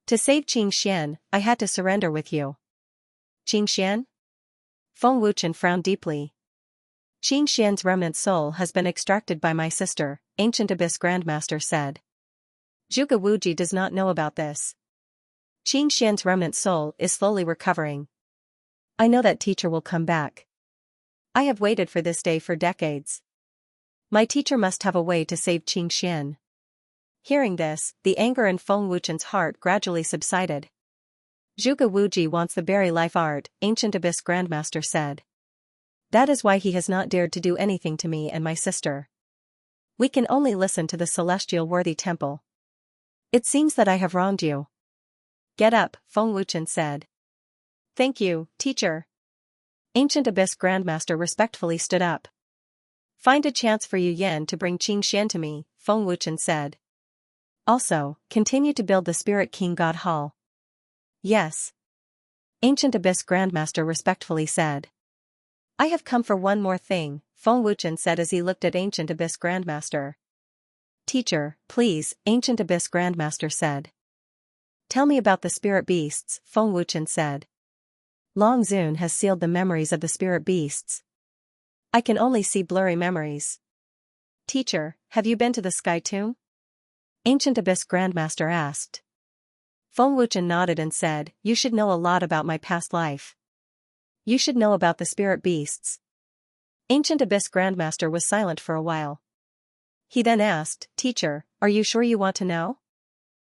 S1: To save Xianxia, I had to surrender with you. Xianxia? Feng Wuchen frowned deeply. Xianxia's remnant soul has been extracted by my sister, Ancient Abyss Grandmaster said. Zhuge Wuji does not know about this. Xianxia's remnant soul is slowly recovering. I know that teacher will come back. I have waited for this day for decades. My teacher must have a way to save Xianxia. Hearing this, the anger in Feng Wuchen's heart gradually subsided. Zhuge Wuji wants the berry life art, ancient abyss grandmaster said. That is why he has not dared to do anything to me and my sister. We can only listen to the celestial worthy temple. It seems that I have wronged you. Get up, Feng Wuchen said. Thank you, teacher. Ancient abyss grandmaster respectfully stood up. Find a chance for Yu Yan to bring Xianxia to me, Feng Wuchen said. Also, continue to build the Spirit King God Hall. Yes. Ancient abyss grandmaster respectfully said. I have come for one more thing, Feng Wuchen said as he looked at Ancient Abyss Grandmaster. Teacher, please, Ancient Abyss Grandmaster said. Tell me about the spirit beasts, Feng Wuchen said. Long Zun has sealed the memories of the spirit beasts. I can only see blurry memories. Teacher, have you been to the Sky Tomb? Ancient Abyss Grandmaster asked. Feng Wuchen nodded and said, You should know a lot about my past life. You should know about the spirit beasts. Ancient Abyss Grandmaster was silent for a while. He then asked, Teacher, are you sure you want to know?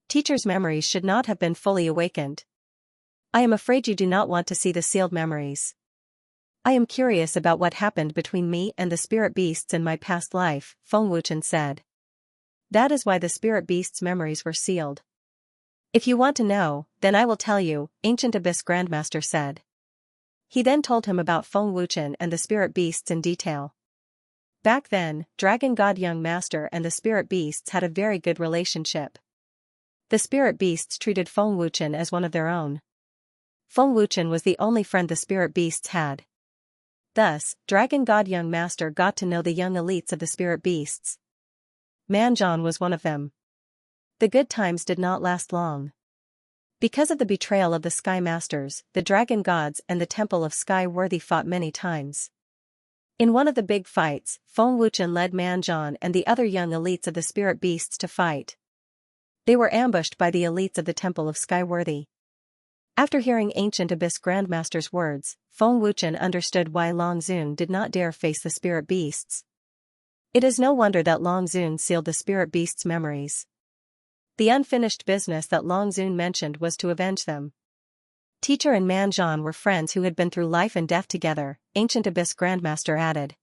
S1: Teacher's memories should not have been fully awakened. I am afraid you do not want to see the sealed memories. I am curious about what happened between me and the spirit beasts in my past life, Feng Wuchen said. That is why the spirit beasts' memories were sealed. If you want to know, then I will tell you, Ancient Abyss Grandmaster said. He then told him about Feng Wuchen and the spirit beasts in detail. Back then, Dragon God Young Master and the spirit beasts had a very good relationship. The spirit beasts treated Feng Wuchen as one of their own. Feng Wuchen was the only friend the spirit beasts had. Thus, Dragon God Young Master got to know the young elites of the spirit beasts. Manzhan was one of them. The good times did not last long. Because of the betrayal of the Sky Masters, the Dragon Gods and the Temple of Sky Worthy fought many times. In one of the big fights, Feng Wuchen led Manzhan and the other young elites of the spirit beasts to fight. They were ambushed by the elites of the Temple of Sky Worthy. After hearing Ancient Abyss Grandmaster's words, Feng Wuchen understood why Long Zun did not dare face the spirit beasts. It is no wonder that Long Zun sealed the spirit beasts' memories. The unfinished business that Long Zun mentioned was to avenge them. Teacher and Manzhan were friends who had been through life and death together, Ancient Abyss Grandmaster added.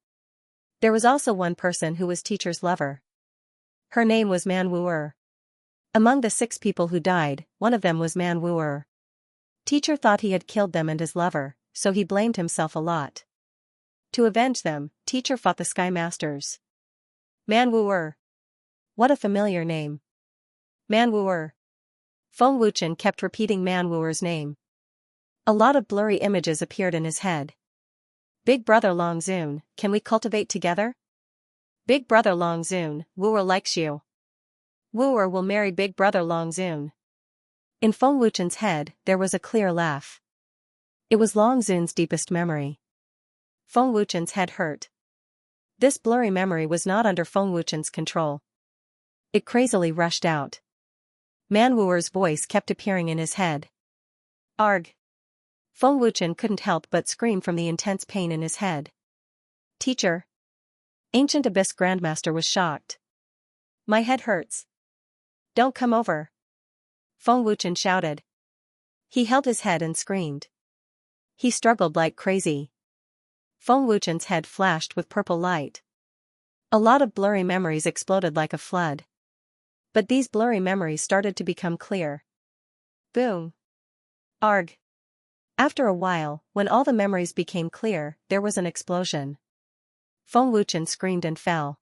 S1: There was also one person who was Teacher's lover. Her name was Man Wu'er. Among the 6 people who died, one of them was Man Wu'er. Teacher thought he had killed them and his lover, so he blamed himself a lot. To avenge them, Teacher fought the Sky Masters. Man Wu'er. What a familiar name. Man Wu'er. Feng Wuchen kept repeating Man Wu'er's name. A lot of blurry images appeared in his head. Big brother Long Zun, can we cultivate together? Big brother Long Zun, Wu'er likes you. Wu'er will marry big brother Long Zun. In Feng Wuchen's head, there was a clear laugh. It was Long Zun's deepest memory. Feng Wuchen's head hurt. This blurry memory was not under Feng Wuchen's control. It crazily rushed out. Man Wu'er's voice kept appearing in his head. Arg! Feng Wuchen couldn't help but scream from the intense pain in his head. Teacher! Ancient Abyss Grandmaster was shocked. My head hurts. Don't come over. Feng Wuchen shouted. He held his head and screamed. He struggled like crazy. Feng Wuchen's head flashed with purple light. A lot of blurry memories exploded like a flood. But these blurry memories started to become clear. Boom! Arg! After a while, when all the memories became clear, there was an explosion. Feng Wuchen screamed and fell.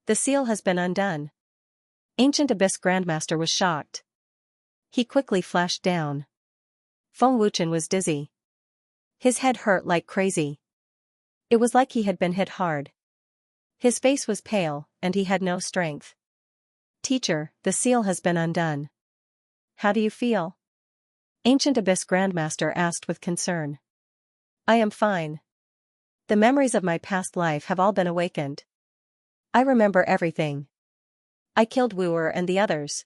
S1: The seal has been undone. Ancient Abyss Grandmaster was shocked. He quickly flashed down. Feng Wuchen was dizzy. His head hurt like crazy. It was like he had been hit hard. His face was pale, and he had no strength. Teacher, the seal has been undone. How do you feel? Ancient Abyss Grandmaster asked with concern. I am fine. The memories of my past life have all been awakened. I remember everything. I killed Wu'er and the others.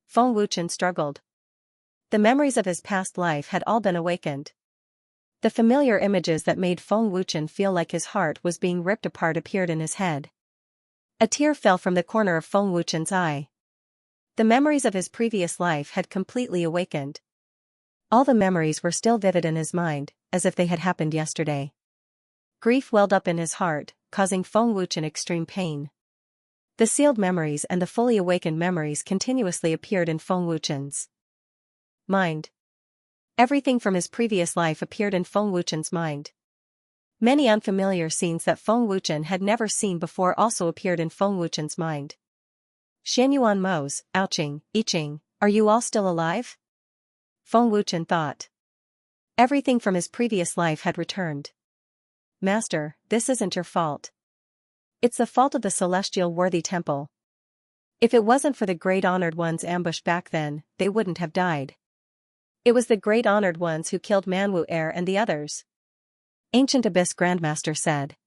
S1: Feng Wuchen struggled. The memories of his past life had all been awakened. The familiar images that made Feng Wuchen feel like his heart was being ripped apart appeared in his head. A tear fell from the corner of Feng Wuchen's eye. The memories of his previous life had completely awakened. All the memories were still vivid in his mind, as if they had happened yesterday. Grief welled up in his heart, causing Feng Wuchen extreme pain. The sealed memories and the fully awakened memories continuously appeared in Feng Wuchen's mind. Everything from his previous life appeared in Feng Wuchen's mind. Many unfamiliar scenes that Feng Wuchen had never seen before also appeared in Feng Wuchen's mind. Xianyuan Mo's, ouching, iching, are you all still alive? Feng Wuchen thought. Everything from his previous life had returned. Master, this isn't your fault. It's the fault of the celestial worthy temple. If it wasn't for the great honored ones ambushed back then, they wouldn't have died. It was the great honored ones who killed Manwu Air and the others. Ancient Abyss Grandmaster said.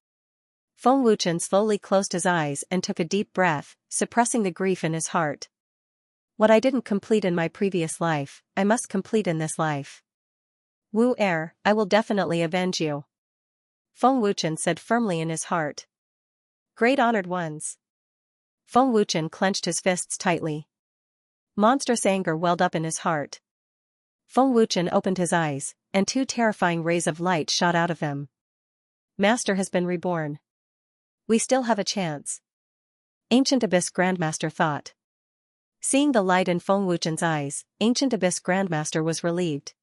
S1: Feng Wuchen slowly closed his eyes and took a deep breath, suppressing the grief in his heart. What I didn't complete in my previous life, I must complete in this life. Wu Air, I will definitely avenge you. Feng Wuchen said firmly in his heart. Great honored ones. Feng Wuchen clenched his fists tightly. Monstrous anger welled up in his heart. Feng Wuchen opened his eyes, and two terrifying rays of light shot out of them. Master has been reborn. We still have a chance. Ancient Abyss Grandmaster thought. Seeing the light in Feng Wuchen's eyes, Ancient Abyss Grandmaster was relieved.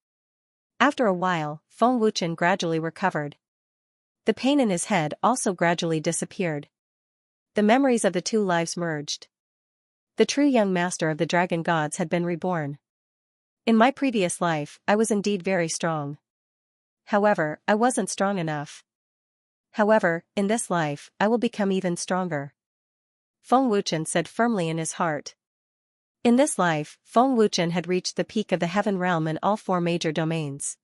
S1: After a while, Feng Wuchen gradually recovered. The pain in his head also gradually disappeared. The memories of the two lives merged. The true young master of the dragon gods had been reborn. In my previous life, I was indeed very strong. However, I wasn't strong enough. However, in this life, I will become even stronger. Feng Wuchen said firmly in his heart. In this life, Feng Wuchen had reached the peak of the heaven realm in all four major domains.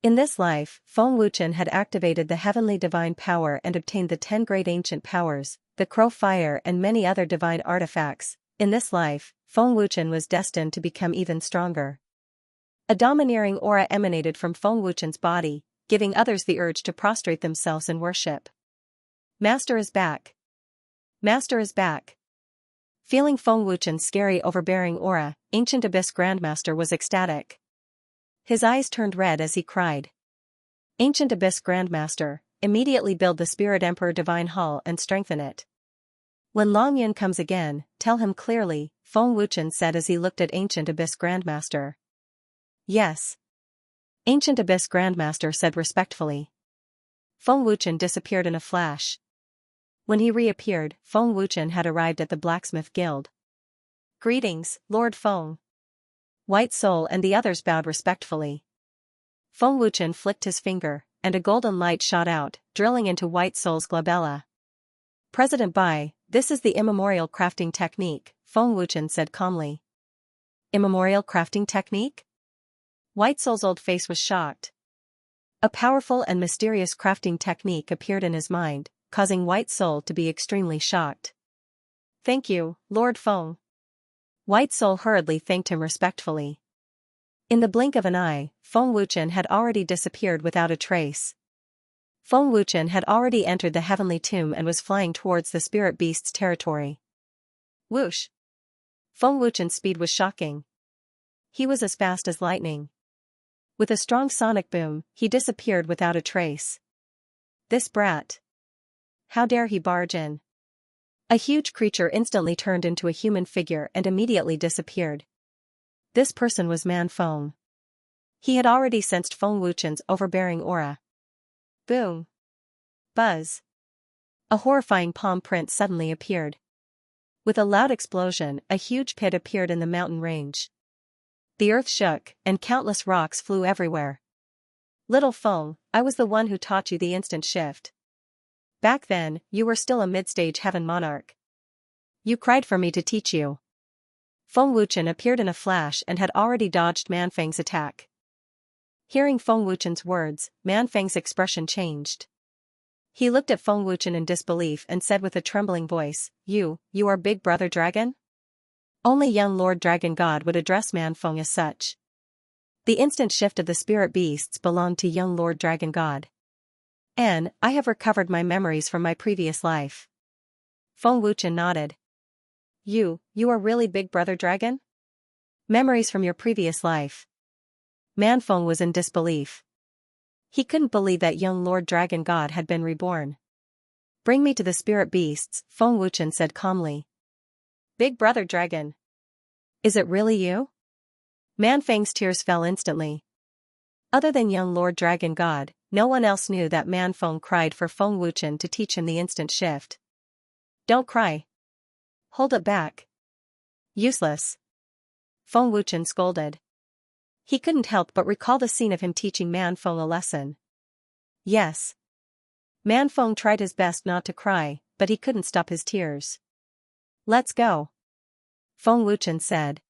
S1: In this life, Feng Wuchen had activated the heavenly divine power and obtained the 10 great ancient powers, the crow fire and many other divine artifacts. In this life, Feng Wuchen was destined to become even stronger. A domineering aura emanated from Feng Wuchen's body, giving others the urge to prostrate themselves in worship. Master is back. Master is back. Feeling Feng Wuchen's scary overbearing aura, Ancient Abyss Grandmaster was ecstatic. His eyes turned red as he cried. Ancient Abyss Grandmaster, immediately build the Spirit Emperor Divine Hall and strengthen it. When Long Yin comes again, tell him clearly, Feng Wuchen said as he looked at Ancient Abyss Grandmaster. Yes. Ancient Abyss Grandmaster said respectfully. Feng Wuchen disappeared in a flash. When he reappeared, Feng Wuchen had arrived at the Blacksmith Guild. Greetings, Lord Feng. White Soul and the others bowed respectfully. Feng Wuchen flicked his finger, and a golden light shot out, drilling into White Soul's glabella. President Bai, this is the immemorial crafting technique, Feng Wuchen said calmly. Immemorial crafting technique? White Soul's old face was shocked. A powerful and mysterious crafting technique appeared in his mind, causing White Soul to be extremely shocked. Thank you, Lord Feng. White Soul hurriedly thanked him respectfully. In the blink of an eye, Feng Wuchen had already disappeared without a trace. Feng Wuchen had already entered the heavenly tomb and was flying towards the spirit beast's territory. Whoosh! Feng Wuchen's speed was shocking. He was as fast as lightning. With a strong sonic boom, he disappeared without a trace. This brat! How dare he barge in? A huge creature instantly turned into a human figure and immediately disappeared. This person was Man Feng. He had already sensed Feng Wuchen's overbearing aura. Boom! Buzz! A horrifying palm print suddenly appeared. With a loud explosion, a huge pit appeared in the mountain range. The earth shook, and countless rocks flew everywhere. Little Feng, I was the one who taught you the instant shift. Back then, you were still a mid-stage heaven monarch. You cried for me to teach you. Feng Wuchen appeared in a flash and had already dodged Manfang's attack. Hearing Feng Wuchen's words, Manfang's expression changed. He looked at Feng Wuchen in disbelief and said with a trembling voice, You are Big Brother Dragon? Only young Lord Dragon God would address Manfang as such. The instant shift of the spirit beasts belonged to young Lord Dragon God. And I have recovered my memories from my previous life. Feng Wuchen nodded. You are really Big Brother Dragon? Memories from your previous life. Man Feng was in disbelief. He couldn't believe that young Lord Dragon God had been reborn. Bring me to the spirit beasts, Feng Wuchen said calmly. Big Brother Dragon. Is it really you? Man Feng's tears fell instantly. Other than young Lord Dragon God, no one else knew that Man Feng cried for Feng Wuchen to teach him the instant shift. Don't cry. Hold it back. Useless. Feng Wuchen scolded. He couldn't help but recall the scene of him teaching Man Feng a lesson. Yes. Man Feng tried his best not to cry, but he couldn't stop his tears. Let's go. Feng Wuchen said.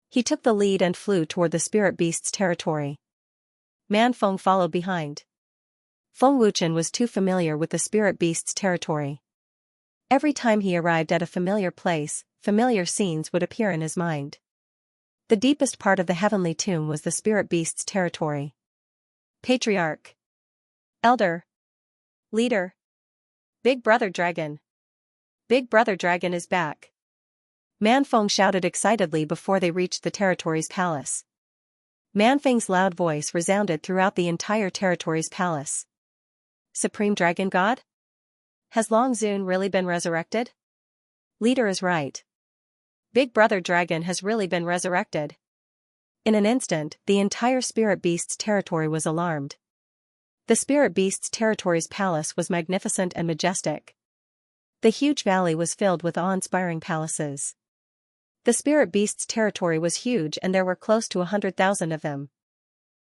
S1: He took the lead and flew toward the spirit beast's territory. Man Feng followed behind. Feng Wuchen was too familiar with the spirit beast's territory. Every time he arrived at a familiar place, familiar scenes would appear in his mind. The deepest part of the heavenly tomb was the spirit beast's territory. Patriarch. Elder. Leader. Big Brother Dragon. Big Brother Dragon is back. Man Feng shouted excitedly before they reached the territory's palace. Man Feng's loud voice resounded throughout the entire territory's palace. Supreme Dragon God? Has Long Zun really been resurrected? Leader is right. Big Brother Dragon has really been resurrected. In an instant, the entire spirit beast's territory was alarmed. The spirit beast's territory's palace was magnificent and majestic. The huge valley was filled with awe-inspiring palaces. The spirit beast's territory was huge and there were close to 100,000 of them.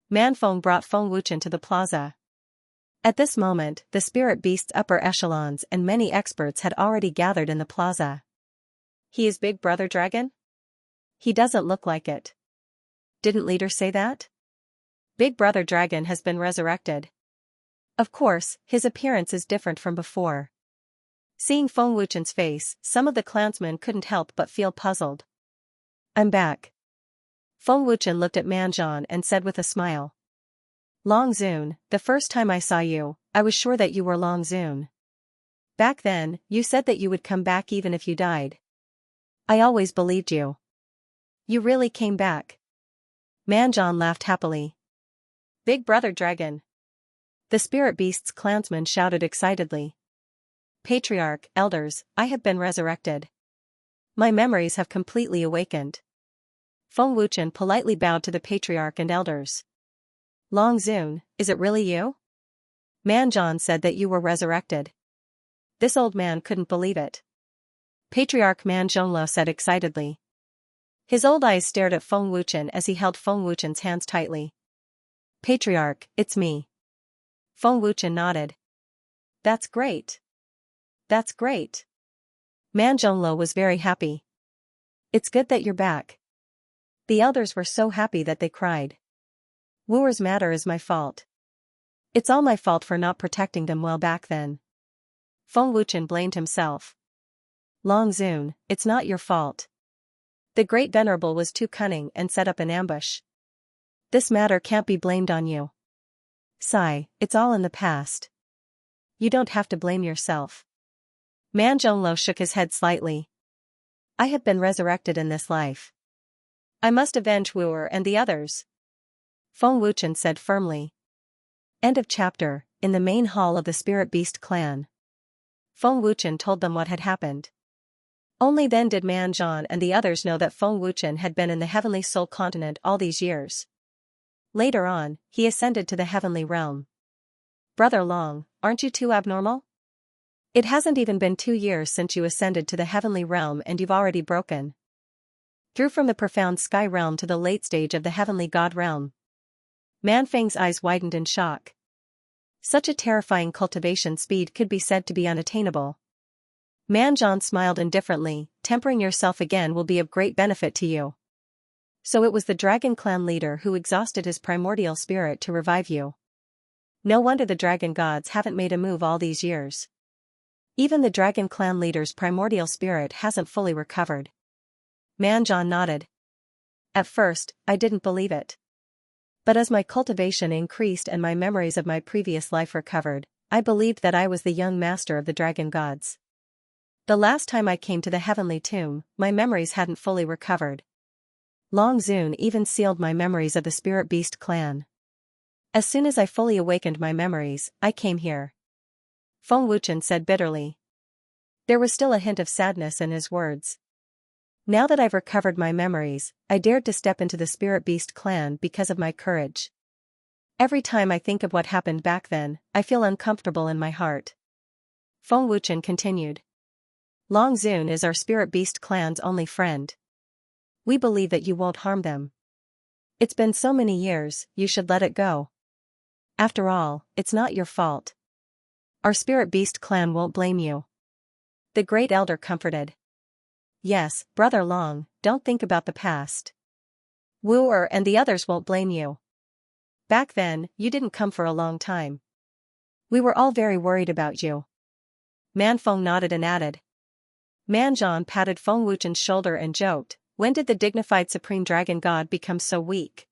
S1: Man Feng brought Feng Wuchen to the plaza. At this moment, the spirit beast's upper echelons and many experts had already gathered in the plaza. He is Big Brother Dragon? He doesn't look like it. Didn't leader say that? Big Brother Dragon has been resurrected. Of course, his appearance is different from before. Seeing Feng Wuchen's face, some of the clansmen couldn't help but feel puzzled. I'm back. Feng Wuchen looked at Manzhan and said with a smile. Long Zun, the first time I saw you, I was sure that you were Long Zun. Back then, you said that you would come back even if you died. I always believed you. You really came back. Manzhan laughed happily. Big Brother Dragon. The spirit beast's clansmen shouted excitedly. Patriarch, elders, I have been resurrected. My memories have completely awakened. Feng Wuchen politely bowed to the patriarch and elders. Long Zun, is it really you? Manzhan said that you were resurrected. This old man couldn't believe it. Patriarch Manzhonglo said excitedly. His old eyes stared at Feng Wuchen as he held Feng Wuchen's hands tightly. Patriarch, it's me. Feng Wuchen nodded. That's great. That's great. Manzhonglo was very happy. It's good that you're back. The elders were so happy that they cried. Wuer's matter is my fault. It's all my fault for not protecting them well back then. Feng Wuchen blamed himself. Long Zun, it's not your fault. The Great Venerable was too cunning and set up an ambush. This matter can't be blamed on you. Sigh, it's all in the past. You don't have to blame yourself. Manzhonglo shook his head slightly. I have been resurrected in this life. I must avenge Wuer and the others. Feng Wuchen said firmly. End of chapter. In the main hall of the Spirit Beast clan, Feng Wuchen told them what had happened. Only then did Manzhan and the others know that Feng Wuchen had been in the Heavenly Soul Continent all these years. Later on, he ascended to the Heavenly Realm. Brother Long, aren't you too abnormal? It hasn't even been 2 years since you ascended to the Heavenly Realm and you've already broken through from the profound Sky Realm to the late stage of the Heavenly God Realm. Manfang's eyes widened in shock. Such a terrifying cultivation speed could be said to be unattainable. Manzhan smiled indifferently. Tempering yourself again will be of great benefit to you. So it was the Dragon Clan leader who exhausted his primordial spirit to revive you. No wonder the Dragon Gods haven't made a move all these years. Even the Dragon Clan leader's primordial spirit hasn't fully recovered. Manzhan nodded. At first, I didn't believe it. But as my cultivation increased and my memories of my previous life recovered, I believed that I was the young master of the dragon gods. The last time I came to the heavenly tomb, my memories hadn't fully recovered. Long Zun even sealed my memories of the spirit beast clan. As soon as I fully awakened my memories, I came here. Feng Wuchen said bitterly. There was still a hint of sadness in his words. Now that I've recovered my memories, I dared to step into the spirit beast clan because of my courage. Every time I think of what happened back then, I feel uncomfortable in my heart. Feng Wuchen continued. Long Zun is our spirit beast clan's only friend. We believe that you won't harm them. It's been so many years, you should let it go. After all, it's not your fault. Our spirit beast clan won't blame you. The great elder comforted. Yes, Brother Long, don't think about the past. Wu Er and the others won't blame you. Back then, you didn't come for a long time. We were all very worried about you. Man Feng nodded and added. Man Zhan patted Feng Wuchen's shoulder and joked, when did the dignified supreme dragon god become so weak?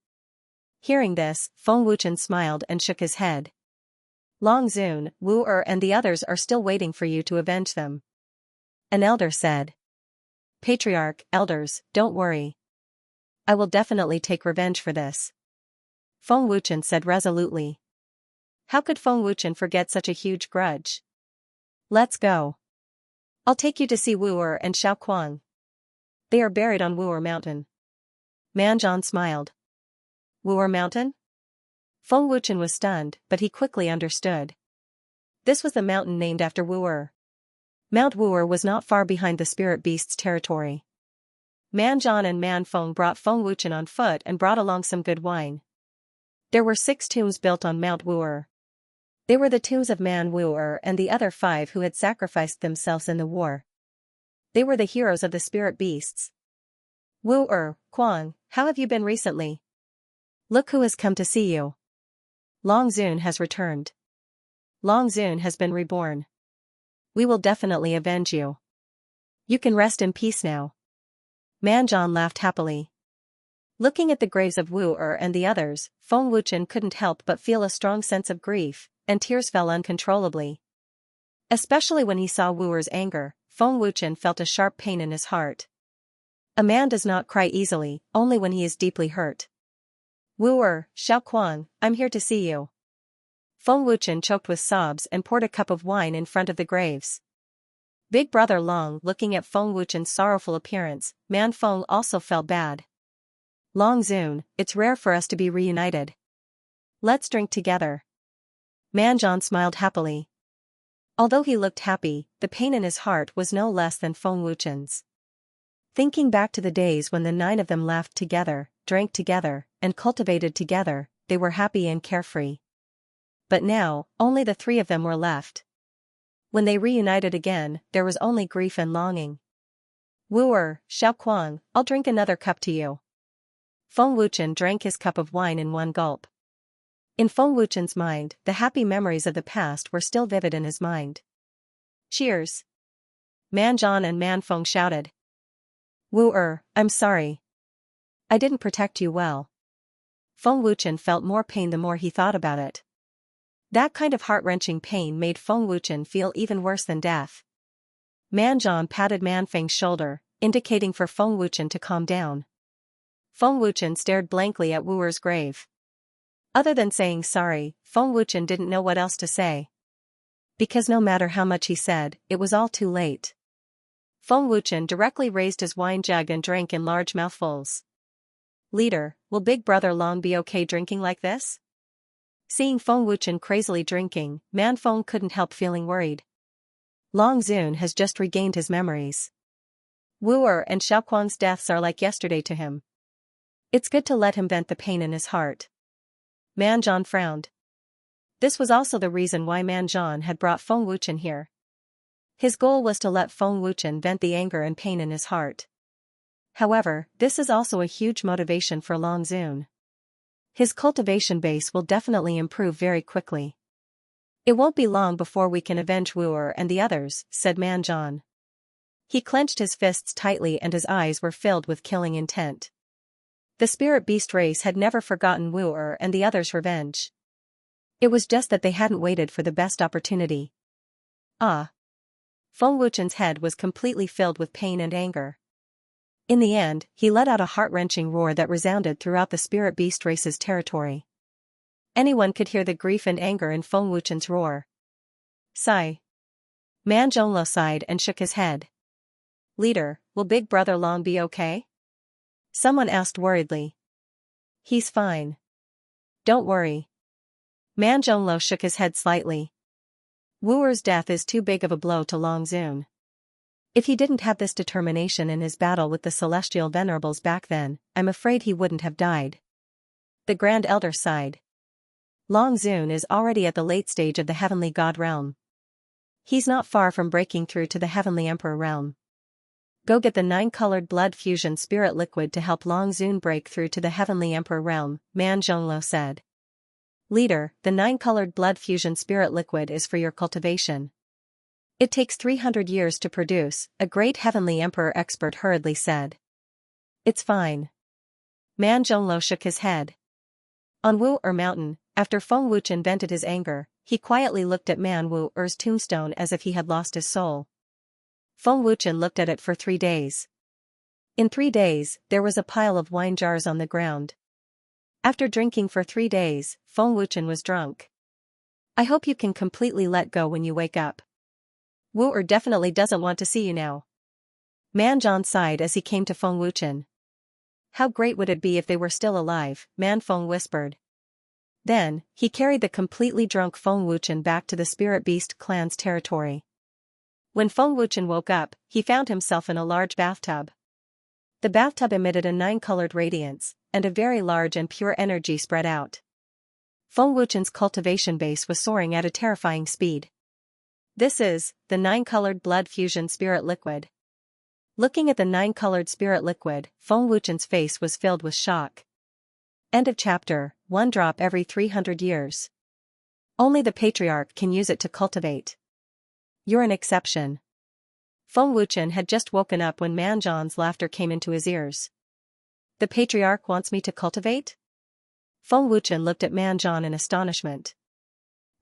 S1: Hearing this, Feng Wuchen smiled and shook his head. Long Zun, Wu Er and the others are still waiting for you to avenge them. An elder said. Patriarch, elders, don't worry. I will definitely take revenge for this. Feng Wuchen said resolutely. How could Feng Wuchen forget such a huge grudge? Let's go. I'll take you to see Wu Er and Xiao Kuang. They are buried on Wu Er Mountain. Manzhan smiled. Wu Er Mountain? Feng Wuchen was stunned, but he quickly understood. This was the mountain named after Wu Er. Mount Wu Er was not far behind the spirit beast's territory. Manzhan and Man Feng brought Feng Wuchen on foot and brought along some good wine. There were 6 tombs built on Mount Wu Er. They were the tombs of Man Wu Er and the other 5 who had sacrificed themselves in the war. They were the heroes of the spirit beasts. Wu Er, Kuang, how have you been recently? Look who has come to see you. Long Zun has returned. Long Zun has been reborn. We will definitely avenge you. You can rest in peace now. Manzhan laughed happily. Looking at the graves of Wu Er and the others, Feng Wuchen couldn't help but feel a strong sense of grief, and tears fell uncontrollably. Especially when he saw Wu Er's anger, Feng Wuchen felt a sharp pain in his heart. A man does not cry easily, only when he is deeply hurt. Wu Er, Xiao Kuang, I'm here to see you. Feng Wuchen choked with sobs and poured a cup of wine in front of the graves. Big Brother Long, looking at Feng Wuchen's sorrowful appearance, Man Feng also felt bad. Long Zun, it's rare for us to be reunited. Let's drink together. Manzhan smiled happily. Although he looked happy, the pain in his heart was no less than Feng Wuchen's. Thinking back to the days when the 9 of them laughed together, drank together, and cultivated together, they were happy and carefree. But now, only the 3 of them were left. When they reunited again, there was only grief and longing. Wu Er, Xiao Kuang, I'll drink another cup to you. Feng Wuchen drank his cup of wine in one gulp. In Feng Wuchen's mind, the happy memories of the past were still vivid in his mind. Cheers! Manzhan and Man Feng shouted. Wu Er, I'm sorry. I didn't protect you well. Feng Wuchen felt more pain the more he thought about it. That kind of heart-wrenching pain made Feng Wuchen feel even worse than death. Manzhan patted Man Feng's shoulder, indicating for Feng Wuchen to calm down. Feng Wuchen stared blankly at Wu Er's grave. Other than saying sorry, Feng Wuchen didn't know what else to say. Because no matter how much he said, it was all too late. Feng Wuchen directly raised his wine jug and drank in large mouthfuls. Leader, will Big Brother Long be okay drinking like this? Seeing Feng Wuchen crazily drinking, Man Feng couldn't help feeling worried. Long Zun has just regained his memories. Wu Er and Xiao Kuang's deaths are like yesterday to him. It's good to let him vent the pain in his heart. Manzhan frowned. This was also the reason why Manzhan had brought Feng Wuchen here. His goal was to let Feng Wuchen vent the anger and pain in his heart. However, this is also a huge motivation for Long Zun. His cultivation base will definitely improve very quickly. It won't be long before we can avenge Wu Er and the others, said Manzhan. He clenched his fists tightly and his eyes were filled with killing intent. The spirit beast race had never forgotten Wu and the others' revenge. It was just that they hadn't waited for the best opportunity. Ah! Feng Wuchen's head was completely filled with pain and anger. In the end, he let out a heart-wrenching roar that resounded throughout the spirit beast race's territory. Anyone could hear the grief and anger in Feng Wuchen's roar. Sigh. Man Zhongluo sighed and shook his head. Leader, will Big Brother Long be okay? Someone asked worriedly. He's fine. Don't worry. Man Zhongluo shook his head slightly. Wuer's death is too big of a blow to Long Zun. If he didn't have this determination in his battle with the celestial venerables back then, I'm afraid he wouldn't have died. The Grand Elder sighed. Long Zun is already at the late stage of the Heavenly God realm. He's not far from breaking through to the Heavenly Emperor realm. Go get the 9-colored blood fusion spirit liquid to help Long Zun break through to the Heavenly Emperor realm, Man Zhongluo said. Leader, the 9-colored blood fusion spirit liquid is for your cultivation. It takes 300 years to produce, a great Heavenly Emperor expert hurriedly said. It's fine. Man Zhongluo shook his head. On Wu-Er Mountain, after Feng Wuchen vented his anger, he quietly looked at Man Wu-Er's tombstone as if he had lost his soul. Feng Wuchen looked at it for 3 days. In 3 days, there was a pile of wine jars on the ground. After drinking for 3 days, Feng Wuchen was drunk. I hope you can completely let go when you wake up. Wu-Er definitely doesn't want to see you now. Man Zhan sighed as he came to Feng Wuchen. How great would it be if they were still alive, Man Feng whispered. Then, he carried the completely drunk Feng Wuchen back to the Spirit Beast clan's territory. When Feng Wuchen woke up, he found himself in a large bathtub. The bathtub emitted a 9-colored radiance, and a very large and pure energy spread out. Feng Wuchen's cultivation base was soaring at a terrifying speed. This is the 9-colored blood fusion spirit liquid. Looking at the 9-colored spirit liquid, Feng Wuchen's face was filled with shock. End of chapter. 1 drop every 300 years. Only the patriarch can use it to cultivate. You're an exception. Feng Wuchen had just woken up when Man Zhan's laughter came into his ears. The patriarch wants me to cultivate? Feng Wuchen looked at Man Zhan in astonishment.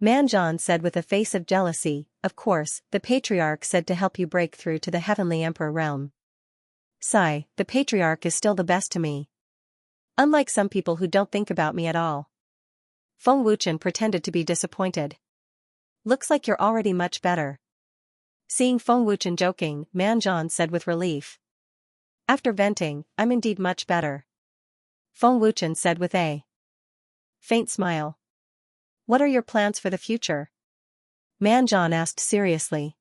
S1: Man Zhan said with a face of jealousy, of course, the patriarch said to help you break through to the Heavenly Emperor realm. Sigh, the patriarch is still the best to me. Unlike some people who don't think about me at all. Feng Wuchen pretended to be disappointed. Looks like you're already much better. Seeing Feng Wuchen joking, Man Zhan said with relief. After venting, I'm indeed much better. Feng Wuchen said with a faint smile. What are your plans for the future? Man Zhan asked seriously.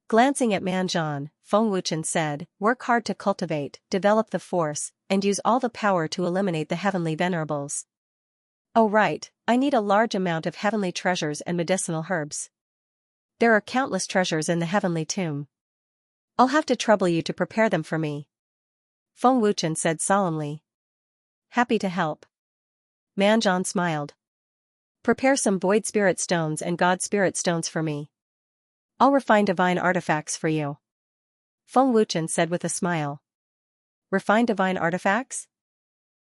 S1: Glancing at Man Zhan, Feng Wuchen said, work hard to cultivate, develop the force, and use all the power to eliminate the heavenly venerables. Oh right, I need a large amount of heavenly treasures and medicinal herbs. There are countless treasures in the heavenly tomb. I'll have to trouble you to prepare them for me. Feng Wuchen said solemnly. Happy to help. Man Zhan smiled. Prepare some void spirit stones and god spirit stones for me. I'll refine divine artifacts for you. Feng Wuchen said with a smile. Refine divine artifacts?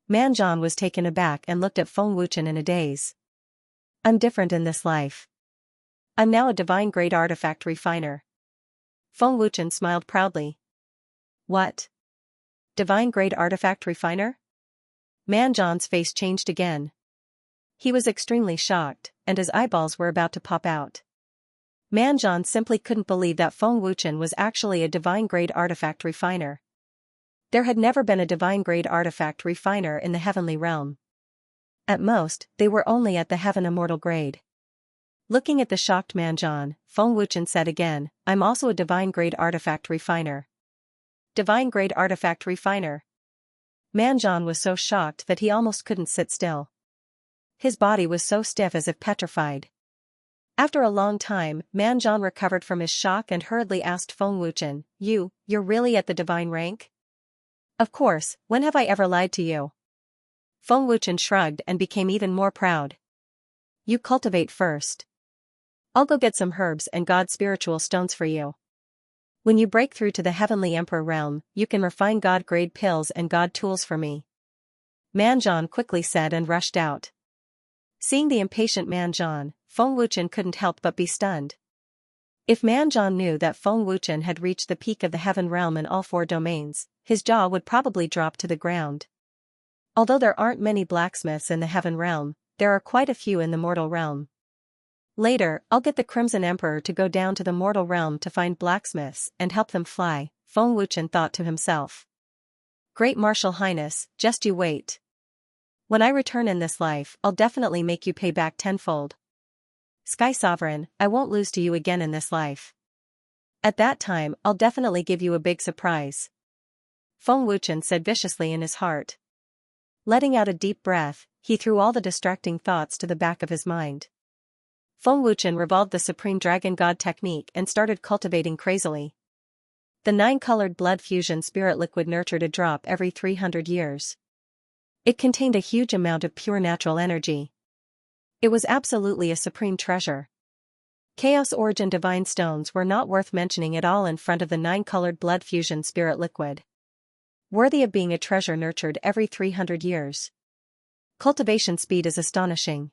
S1: Man Zhan was taken aback and looked at Feng Wuchen in a daze. I'm different in this life. I'm now a divine-grade artifact refiner. Feng Wuchen smiled proudly. What? Divine-grade artifact refiner? Man Zhan's face changed again. He was extremely shocked, and his eyeballs were about to pop out. Man Zhan simply couldn't believe that Feng Wuchen was actually a divine-grade artifact refiner. There had never been a divine-grade artifact refiner in the heavenly realm. At most, they were only at the heaven immortal grade. Looking at the shocked Man Zhan, Feng Wuchen said again, I'm also a divine-grade artifact refiner. Divine-grade artifact refiner. Man Zhan was so shocked that he almost couldn't sit still. His body was so stiff as if petrified. After a long time, Man Zhan recovered from his shock and hurriedly asked Feng Wuchen, You're really at the divine rank? Of course, when have I ever lied to you? Feng Wuchen shrugged and became even more proud. You cultivate first. I'll go get some herbs and god spiritual stones for you. When you break through to the Heavenly Emperor realm, you can refine god-grade pills and god tools for me. Manzhan quickly said and rushed out. Seeing the impatient Manzhan, Feng Wuchen couldn't help but be stunned. If Manzhan knew that Feng Wuchen had reached the peak of the heaven realm in all 4 domains, his jaw would probably drop to the ground. Although there aren't many blacksmiths in the heaven realm, there are quite a few in the mortal realm. Later, I'll get the Crimson Emperor to go down to the mortal realm to find blacksmiths and help them fly, Feng Wuchen thought to himself. Great Martial Highness, just you wait. When I return in this life, I'll definitely make you pay back tenfold. Sky Sovereign, I won't lose to you again in this life. At that time, I'll definitely give you a big surprise. Feng Wuchen said viciously in his heart. Letting out a deep breath, he threw all the distracting thoughts to the back of his mind. Feng Wuchen revolved the Supreme Dragon God technique and started cultivating crazily. The 9-colored blood fusion spirit liquid nurtured a drop every 300 years. It contained a huge amount of pure natural energy. It was absolutely a supreme treasure. Chaos Origin Divine Stones were not worth mentioning at all in front of the 9-colored blood fusion spirit liquid. Worthy of being a treasure nurtured every 300 years. Cultivation speed is astonishing.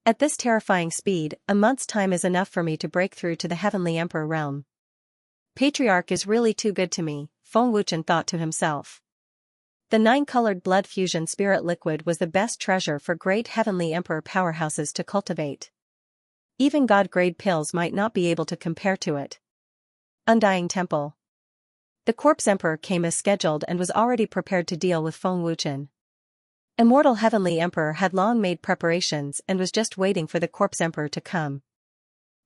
S1: At this terrifying speed, a month's time is enough for me to break through to the Heavenly Emperor realm. Patriarch is really too good to me, Feng Wuchen thought to himself. The 9-colored blood fusion spirit liquid was the best treasure for great Heavenly Emperor powerhouses to cultivate. Even God-grade pills might not be able to compare to it. Undying Temple. The Corpse Emperor came as scheduled and was already prepared to deal with Feng Wuchen. Immortal Heavenly Emperor had long made preparations and was just waiting for the Corpse Emperor to come.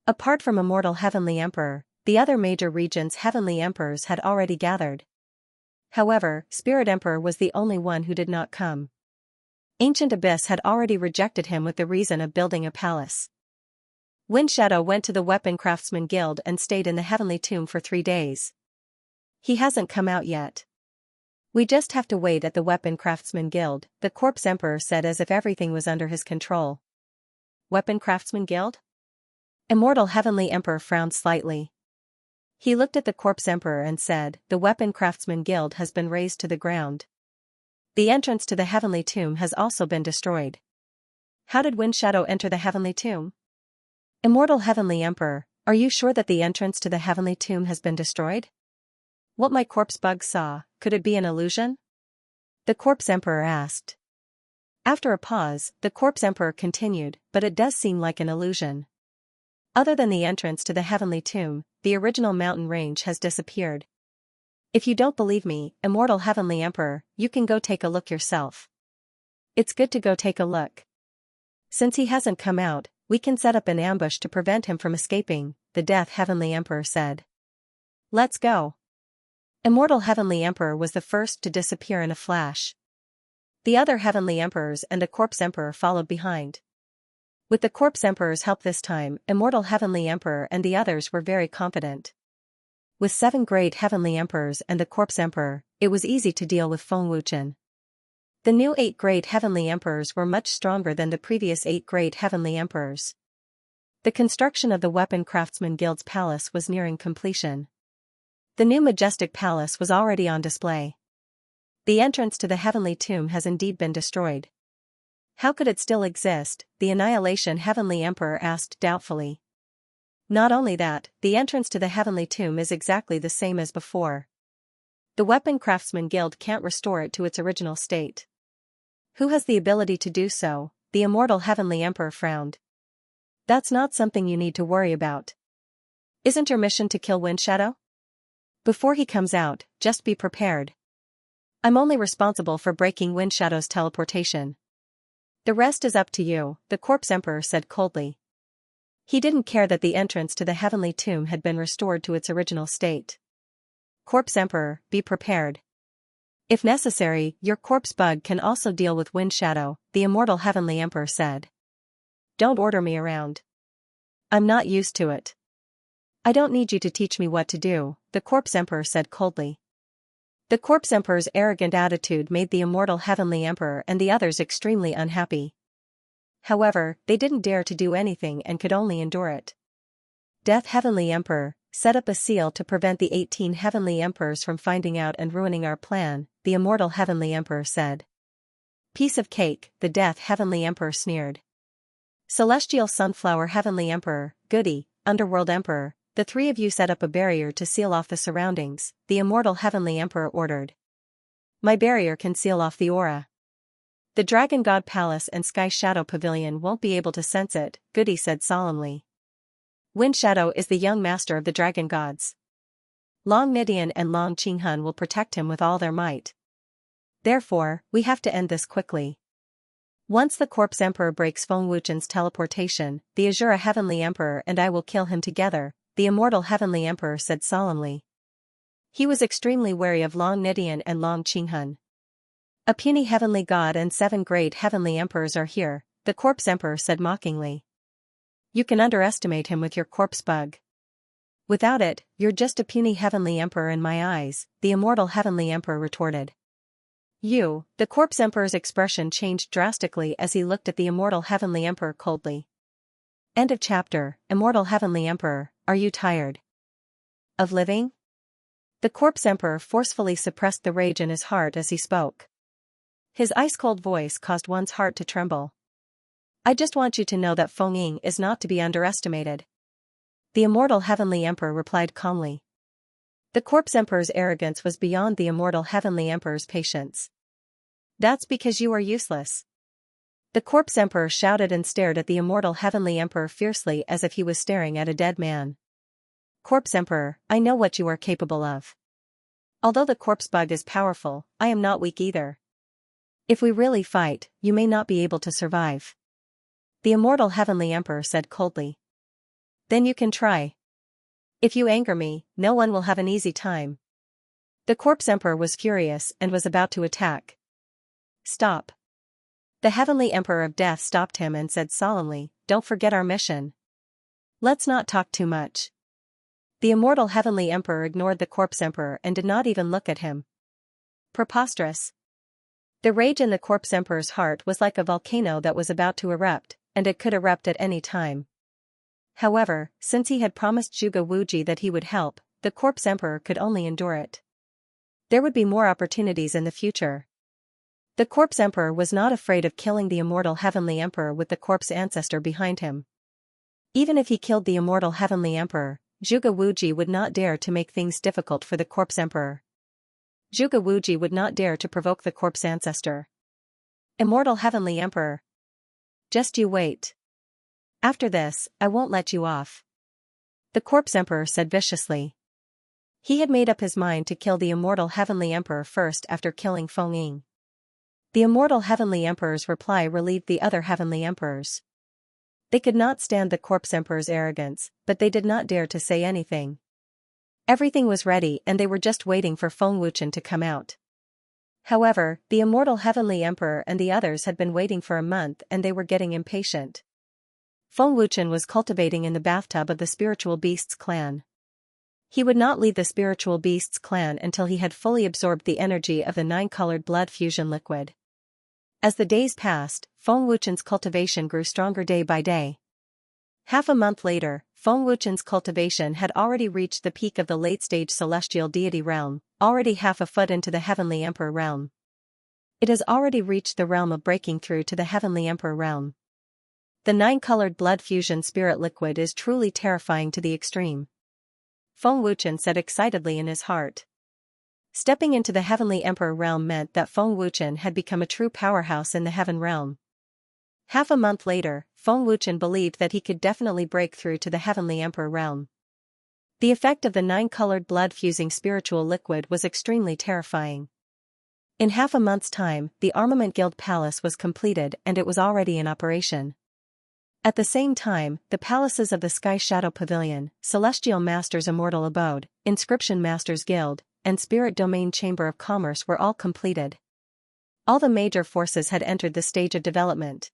S1: Apart from Immortal Heavenly Emperor, the other major regions' Heavenly Emperors had already gathered. However, Spirit Emperor was the only one who did not come. Ancient Abyss had already rejected him with the reason of building a palace. Wind Shadow went to the Weapon Craftsman Guild and stayed in the Heavenly Tomb for 3 days. He hasn't come out yet. We just have to wait at the Weapon Craftsman Guild, the Corpse Emperor said as if everything was under his control. Weapon Craftsman Guild? Immortal Heavenly Emperor frowned slightly. He looked at the Corpse Emperor and said, the Weapon Craftsman Guild has been razed to the ground. The entrance to the Heavenly Tomb has also been destroyed. How did Wind Shadow enter the Heavenly Tomb? Immortal Heavenly Emperor, are you sure that the entrance to the Heavenly Tomb has been destroyed? What my corpse bug saw, could it be an illusion? The Corpse Emperor asked. After a pause, the Corpse Emperor continued, but it does seem like an illusion. Other than the entrance to the Heavenly Tomb, the original mountain range has disappeared. If you don't believe me, Immortal Heavenly Emperor, you can go take a look yourself. It's good to go take a look. Since he hasn't come out, we can set up an ambush to prevent him from escaping, the Death Heavenly Emperor said. Let's go. Immortal Heavenly Emperor was the first to disappear in a flash. The other Heavenly Emperors and the Corpse Emperor followed behind. With the Corpse Emperor's help this time, Immortal Heavenly Emperor and the others were very confident. With 7 great Heavenly Emperors and the Corpse Emperor, it was easy to deal with Feng Wuchen. The new 8 great Heavenly Emperors were much stronger than the previous 8 great Heavenly Emperors. The construction of the Weapon Craftsman Guild's palace was nearing completion. The new majestic palace was already on display. The entrance to the Heavenly Tomb has indeed been destroyed. How could it still exist? The Annihilation Heavenly Emperor asked doubtfully. Not only that, the entrance to the Heavenly Tomb is exactly the same as before. The Weapon Craftsman Guild can't restore it to its original state. Who has the ability to do so? The Immortal Heavenly Emperor frowned. That's not something you need to worry about. Isn't your mission to kill Wind Shadow? Before he comes out, just be prepared. I'm only responsible for breaking Wind Shadow's teleportation. The rest is up to you, the Corpse Emperor said coldly. He didn't care that the entrance to the Heavenly Tomb had been restored to its original state. Corpse Emperor, be prepared. If necessary, your corpse bug can also deal with Wind Shadow, the Immortal Heavenly Emperor said. Don't order me around. I'm not used to it. I don't need you to teach me what to do, the Corpse Emperor said coldly. The Corpse Emperor's arrogant attitude made the Immortal Heavenly Emperor and the others extremely unhappy. However, they didn't dare to do anything and could only endure it. Death Heavenly Emperor, set up a seal to prevent the 18 Heavenly Emperors from finding out and ruining our plan, the Immortal Heavenly Emperor said. Piece of cake, the Death Heavenly Emperor sneered. Celestial Sunflower Heavenly Emperor, Goody, Underworld Emperor, the three of you set up a barrier to seal off the surroundings, the Immortal Heavenly Emperor ordered. My barrier can seal off the aura. The Dragon God Palace and Sky Shadow Pavilion won't be able to sense it, Goody said solemnly. Wind Shadow is the young master of the Dragon Gods. Long Nidian and Long Qinghun will protect him with all their might. Therefore, we have to end this quickly. Once the Corpse Emperor breaks Feng Wuchen's teleportation, the Azura Heavenly Emperor and I will kill him together, the Immortal Heavenly Emperor said solemnly. He was extremely wary of Long Nidian and Long Qinghun. A puny heavenly god and 7 great heavenly emperors are here, the Corpse Emperor said mockingly. You can underestimate him with your corpse bug. Without it, you're just a puny heavenly emperor in my eyes, the Immortal Heavenly Emperor retorted. The Corpse Emperor's expression changed drastically as he looked at the Immortal Heavenly Emperor coldly. End of chapter. Immortal Heavenly Emperor, are you tired of living? The Corpse Emperor forcefully suppressed the rage in his heart as he spoke. His ice-cold voice caused one's heart to tremble. I just want you to know that Feng Ying is not to be underestimated. The Immortal Heavenly Emperor replied calmly. The Corpse Emperor's arrogance was beyond the Immortal Heavenly Emperor's patience. That's because you are useless. The Corpse Emperor shouted and stared at the Immortal Heavenly Emperor fiercely as if he was staring at a dead man. Corpse Emperor, I know what you are capable of. Although the corpse bug is powerful, I am not weak either. If we really fight, you may not be able to survive. The Immortal Heavenly Emperor said coldly. Then you can try. If you anger me, no one will have an easy time. The Corpse Emperor was furious and was about to attack. Stop. The Heavenly Emperor of Death stopped him and said solemnly, don't forget our mission. Let's not talk too much. The Immortal Heavenly Emperor ignored the Corpse Emperor and did not even look at him. Preposterous. The rage in the Corpse Emperor's heart was like a volcano that was about to erupt, and it could erupt at any time. However, since he had promised Zhuge Wuji that he would help, the Corpse Emperor could only endure it. There would be more opportunities in the future. The Corpse Emperor was not afraid of killing the Immortal Heavenly Emperor with the Corpse Ancestor behind him. Even if he killed the Immortal Heavenly Emperor, Zhuge Wuji would not dare to make things difficult for the Corpse Emperor. Zhuge Wuji would not dare to provoke the Corpse Ancestor. Immortal Heavenly Emperor. Just you wait. After this, I won't let you off. The Corpse Emperor said viciously. He had made up his mind to kill the Immortal Heavenly Emperor first after killing Feng Ying. The Immortal Heavenly Emperor's reply relieved the other Heavenly Emperors. They could not stand the Corpse Emperor's arrogance, but they did not dare to say anything. Everything was ready and they were just waiting for Feng Wuchen to come out. However, the Immortal Heavenly Emperor and the others had been waiting for a month and they were getting impatient. Feng Wuchen was cultivating in the bathtub of the Spiritual Beasts clan. He would not leave the Spiritual Beasts clan until he had fully absorbed the energy of the 9-colored blood fusion liquid. As the days passed, Feng Wuchen's cultivation grew stronger day by day. Half a month later, Feng Wuchen's cultivation had already reached the peak of the late-stage celestial deity realm, already half a foot into the Heavenly Emperor realm. It has already reached the realm of breaking through to the Heavenly Emperor realm. The 9-colored blood fusion spirit liquid is truly terrifying to the extreme. Feng Wuchen said excitedly in his heart. Stepping into the Heavenly Emperor realm meant that Feng Wuchen had become a true powerhouse in the Heaven realm. Half a month later, Feng Wuchen believed that he could definitely break through to the Heavenly Emperor realm. The effect of the 9-colored blood-fusing spiritual liquid was extremely terrifying. In half a month's time, the Armament Guild Palace was completed and it was already in operation. At the same time, the palaces of the Sky Shadow Pavilion, Celestial Master's Immortal Abode, Inscription Master's Guild, and Spirit Domain Chamber of Commerce were all completed. All the major forces had entered the stage of development.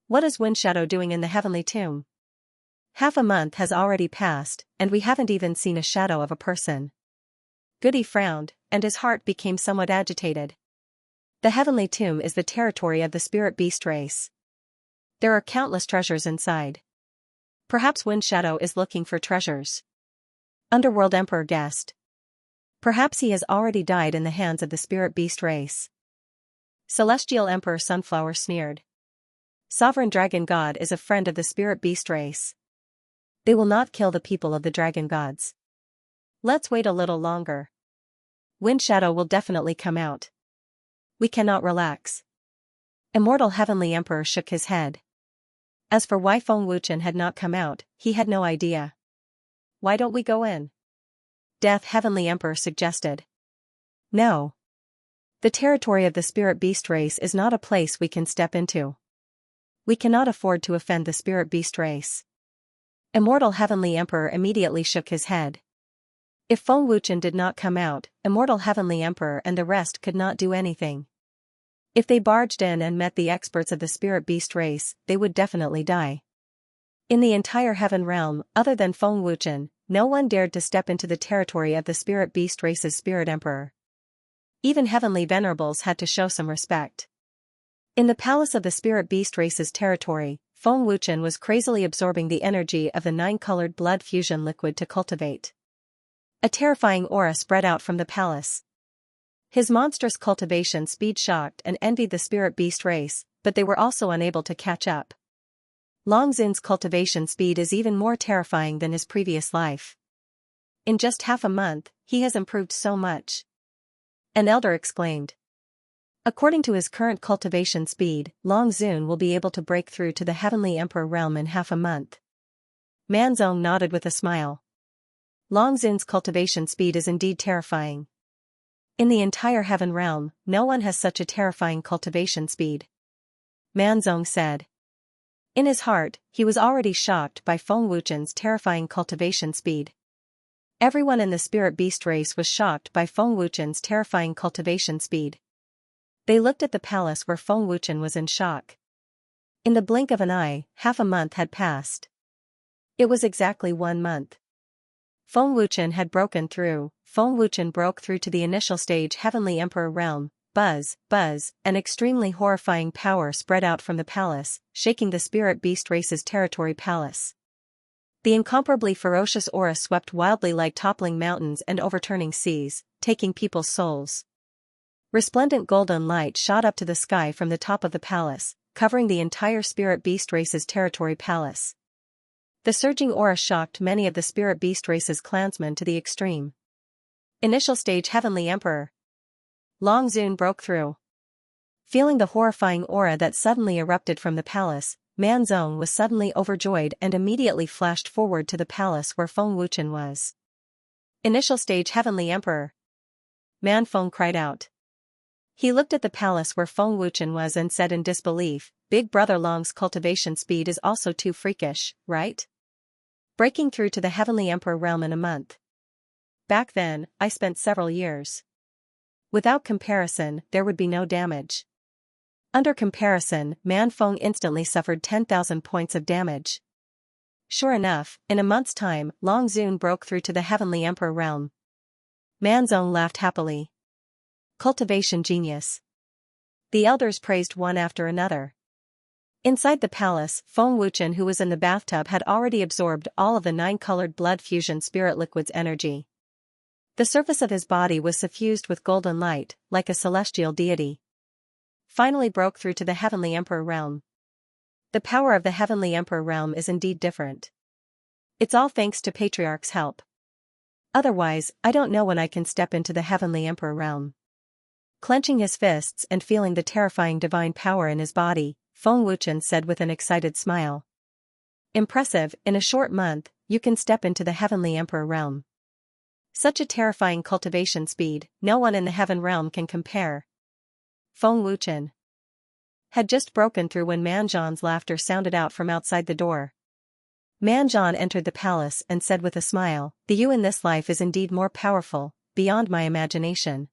S1: What is Wind Shadow doing in the Heavenly Tomb? Half a month has already passed, and we haven't even seen a shadow of a person. Goody frowned, and his heart became somewhat agitated. The Heavenly Tomb is the territory of the Spirit Beast race. There are countless treasures inside. Perhaps Wind Shadow is looking for treasures. Underworld Emperor guessed. Perhaps he has already died in the hands of the Spirit Beast race. Celestial Emperor Sunflower sneered. Sovereign Dragon God is a friend of the spirit beast race. They will not kill the people of the dragon gods. Let's wait a little longer. Wind Shadow will definitely come out. We cannot relax. Immortal Heavenly Emperor shook his head. As for why Feng Wuchen had not come out, he had no idea. Why don't we go in? Death Heavenly Emperor suggested. No. The territory of the spirit beast race is not a place we can step into. We cannot afford to offend the spirit beast race. Immortal Heavenly Emperor immediately shook his head. If Feng Wuchen did not come out, Immortal Heavenly Emperor and the rest could not do anything. If they barged in and met the experts of the spirit beast race, they would definitely die. In the entire heaven realm, other than Feng Wuchen, no one dared to step into the territory of the spirit beast race's spirit emperor. Even heavenly venerables had to show some respect. In the palace of the spirit beast race's territory, Feng Wuchen was crazily absorbing the energy of the 9-colored blood fusion liquid to cultivate. A terrifying aura spread out from the palace. His monstrous cultivation speed shocked and envied the spirit beast race, but they were also unable to catch up. Long Zun's cultivation speed is even more terrifying than his previous life. In just half a month, he has improved so much. An elder exclaimed. According to his current cultivation speed, Long Zun will be able to break through to the Heavenly Emperor realm in half a month. Manzong nodded with a smile. Long Zun's cultivation speed is indeed terrifying. In the entire heaven realm, no one has such a terrifying cultivation speed. Manzong said. In his heart, he was already shocked by Feng Wuchen's terrifying cultivation speed. Everyone in the spirit beast race was shocked by Feng Wuchen's terrifying cultivation speed. They looked at the palace where Feng Wuchen was in shock. In the blink of an eye, half a month had passed. It was exactly 1 month. Feng Wuchen had broken through. Feng Wuchen broke through to the initial stage Heavenly Emperor realm. Buzz, buzz, an extremely horrifying power spread out from the palace, shaking the spirit beast race's territory palace. The incomparably ferocious aura swept wildly like toppling mountains and overturning seas, taking people's souls. Resplendent golden light shot up to the sky from the top of the palace, covering the entire spirit beast race's territory palace. The surging aura shocked many of the spirit beast race's clansmen to the extreme. Initial stage Heavenly Emperor. Long Zun broke through. Feeling the horrifying aura that suddenly erupted from the palace, Manzong was suddenly overjoyed and immediately flashed forward to the palace where Feng Wuchen was. Initial stage Heavenly Emperor. Manfeng cried out. He looked at the palace where Feng Wuchen was and said in disbelief, Big Brother Long's cultivation speed is also too freakish, right? Breaking through to the Heavenly Emperor realm in a month. Back then, I spent several years. Without comparison, there would be no damage. Under comparison, Manfeng instantly suffered 10,000 points of damage. Sure enough, in a month's time, Long Zun broke through to the Heavenly Emperor realm. Manzong laughed happily. Cultivation genius. The elders praised one after another. Inside the palace, Feng Wuchen, who was in the bathtub, had already absorbed all of the 9-colored blood fusion spirit liquid's energy. The surface of his body was suffused with golden light, like a celestial deity. Finally broke through to the Heavenly Emperor realm. The power of the Heavenly Emperor realm is indeed different. It's all thanks to Patriarch's help. Otherwise, I don't know when I can step into the Heavenly Emperor realm. Clenching his fists and feeling the terrifying divine power in his body, Feng Wuchen said with an excited smile. Impressive, in a short month, you can step into the Heavenly Emperor realm. Such a terrifying cultivation speed, no one in the heaven realm can compare. Feng Wuchen had just broken through when Manzhon's laughter sounded out from outside the door. Manzhon entered the palace and said with a smile, The you in this life is indeed more powerful, beyond my imagination.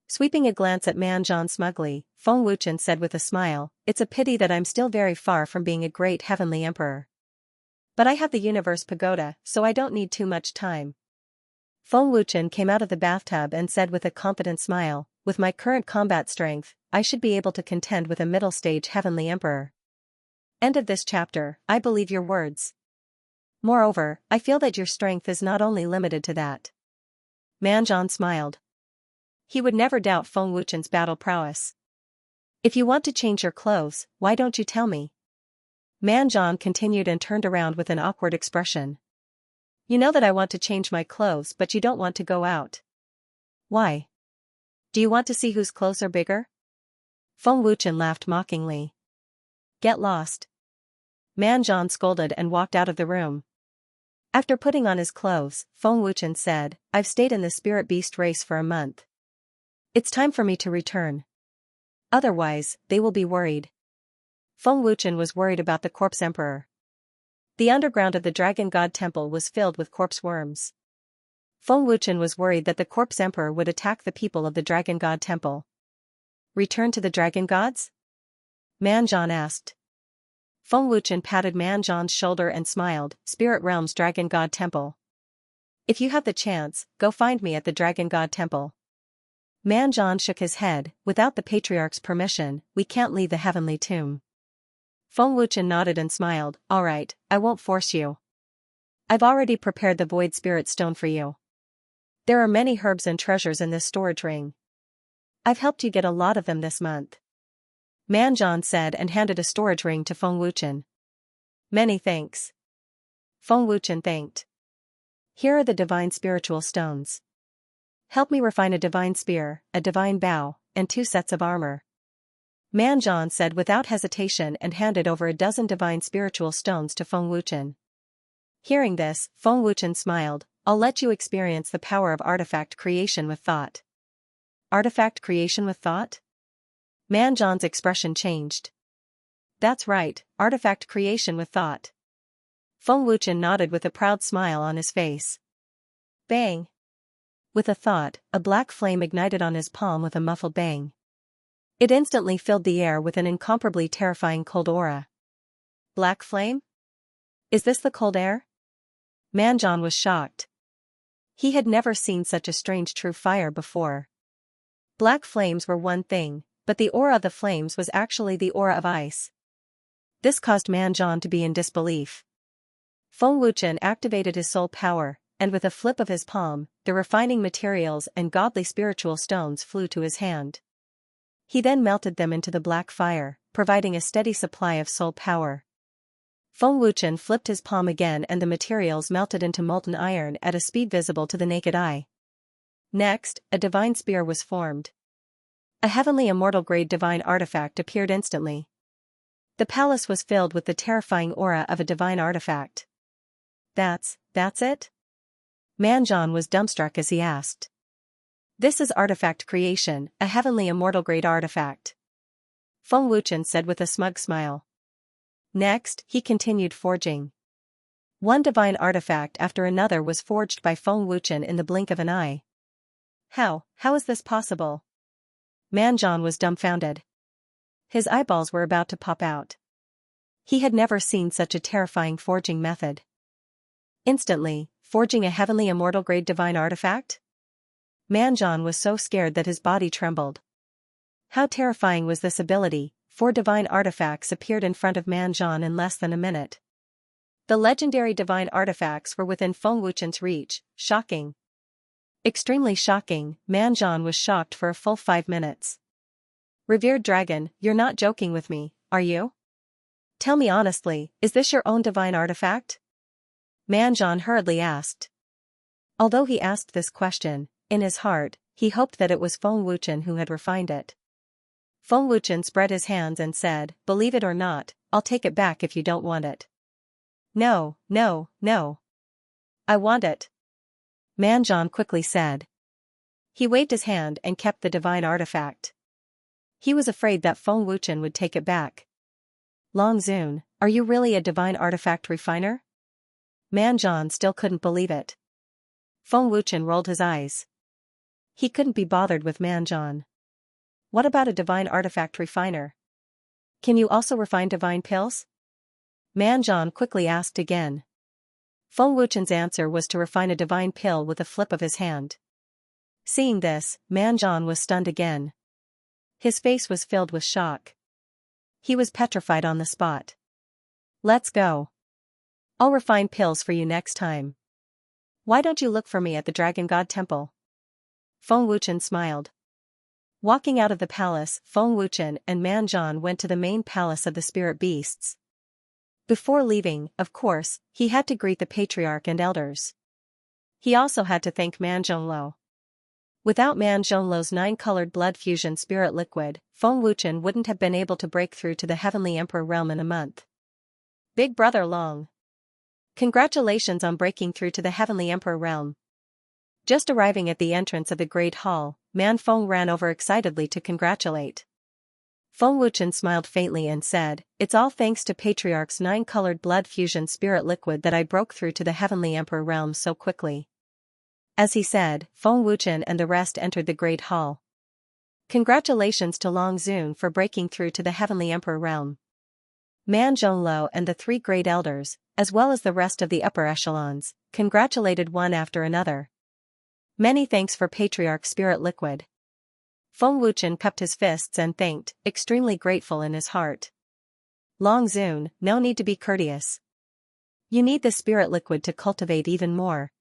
S1: Sweeping a glance at Manzhon smugly, Feng Wuchen said with a smile, It's a pity that I'm still very far from being a great Heavenly Emperor. But I have the Universe Pagoda, so I don't need too much time. Feng Wuchen came out of the bathtub and said with a confident smile, With my current combat strength, I should be able to contend with a middle-stage Heavenly Emperor. End of this chapter. I believe your words. Moreover, I feel that your strength is not only limited to that. Manzhon smiled. He would never doubt Feng Wuchen's battle prowess. If you want to change your clothes, why don't you tell me? Manjan continued and turned around with an awkward expression. You know that I want to change my clothes, but you don't want to go out. Why? Do you want to see whose clothes are bigger? Feng Wuchen laughed mockingly. Get lost. Manjan scolded and walked out of the room. After putting on his clothes, Feng Wuchen said, I've stayed in the spirit beast race for a month. It's time for me to return. Otherwise, they will be worried. Feng Wuchen was worried about the corpse emperor. The underground of the Dragon God Temple was filled with corpse worms. Feng Wuchen was worried that the corpse emperor would attack the people of the Dragon God Temple. Return to the Dragon Gods? Manjan asked. Feng Wuchen patted Manjan's shoulder and smiled, Spirit Realm's Dragon God Temple. If you have the chance, go find me at the Dragon God Temple. Manjan shook his head, without the Patriarch's permission, we can't leave the heavenly tomb. Feng Wuchen nodded and smiled, all right, I won't force you. I've already prepared the Void Spirit Stone for you. There are many herbs and treasures in this storage ring. I've helped you get a lot of them this month. Manjan said and handed a storage ring to Feng Wuchen. Many thanks. Feng Wuchen thanked. Here are the divine spiritual stones. Help me refine a divine spear, a divine bow, and 2 sets of armor. Manjan said without hesitation and handed over a dozen divine spiritual stones to Feng Wuchen. Hearing this, Feng Wuchen smiled, I'll let you experience the power of artifact creation with thought. Artifact creation with thought? Manjan's expression changed. That's right, artifact creation with thought. Feng Wuchen nodded with a proud smile on his face. Bang! With a thought, a black flame ignited on his palm with a muffled bang. It instantly filled the air with an incomparably terrifying cold aura. Black flame? Is this the cold air? Manjan was shocked. He had never seen such a strange true fire before. Black flames were one thing, but the aura of the flames was actually the aura of ice. This caused Manjan to be in disbelief. Feng Wuchen activated his soul power, and with a flip of his palm, the refining materials and godly spiritual stones flew to his hand. He then melted them into the black fire, providing a steady supply of soul power. Feng Wuchen flipped his palm again and the materials melted into molten iron at a speed visible to the naked eye. Next, a divine spear was formed. A heavenly immortal grade divine artifact appeared instantly. The palace was filled with the terrifying aura of a divine artifact. That's it? Manjan was dumbstruck as he asked. This is artifact creation, a heavenly immortal grade artifact. Feng Wuchen said with a smug smile. Next, he continued forging. One divine artifact after another was forged by Feng Wuchen in the blink of an eye. How is this possible? Manjan was dumbfounded. His eyeballs were about to pop out. He had never seen such a terrifying forging method. Instantly, forging a heavenly immortal grade divine artifact? Manjan was so scared that his body trembled. How terrifying was this ability? 4 divine artifacts appeared in front of Manjan in less than a minute. The legendary divine artifacts were within Feng Wuchen's reach, shocking. Extremely shocking, Manjan was shocked for a full 5 minutes. Revered dragon, you're not joking with me, are you? Tell me honestly, is this your own divine artifact? Manjan hurriedly asked. Although he asked this question, in his heart, he hoped that it was Feng Wuchen who had refined it. Feng Wuchen spread his hands and said, believe it or not, I'll take it back if you don't want it. No. I want it. Manjan quickly said. He waved his hand and kept the divine artifact. He was afraid that Feng Wuchen would take it back. Long Zun, are you really a divine artifact refiner? Manjan still couldn't believe it. Feng Wuchen rolled his eyes. He couldn't be bothered with Manjan. What about a divine artifact refiner? Can you also refine divine pills? Manjan quickly asked again. Feng Wuchen's answer was to refine a divine pill with a flip of his hand. Seeing this, Manjan was stunned again. His face was filled with shock. He was petrified on the spot. Let's go. I'll refine pills for you next time. Why don't you look for me at the Dragon God Temple? Feng Wuchen smiled. Walking out of the palace, Feng Wuchen and Man Zhan went to the main palace of the spirit beasts. Before leaving, of course, he had to greet the patriarch and elders. He also had to thank Man Zhonglou. Without Man Zhonglou's 9-colored blood fusion spirit liquid, Feng Wuchen wouldn't have been able to break through to the Heavenly Emperor realm in a month. Big Brother Long. Congratulations on breaking through to the Heavenly Emperor realm. Just arriving at the entrance of the Great Hall, Man Feng ran over excitedly to congratulate. Feng Wuchen smiled faintly and said, "It's all thanks to Patriarch's 9-colored blood fusion spirit liquid that I broke through to the Heavenly Emperor realm so quickly." As he said, Feng Wuchen and the rest entered the Great Hall. Congratulations to Long Zun for breaking through to the Heavenly Emperor realm. Man Zhonglou and the 3 great elders, as well as the rest of the upper echelons, congratulated one after another. Many thanks for Patriarch Spirit Liquid. Feng Wuchen cupped his fists and thanked, extremely grateful in his heart. Long Zun, no need to be courteous. You need the spirit liquid to cultivate even more.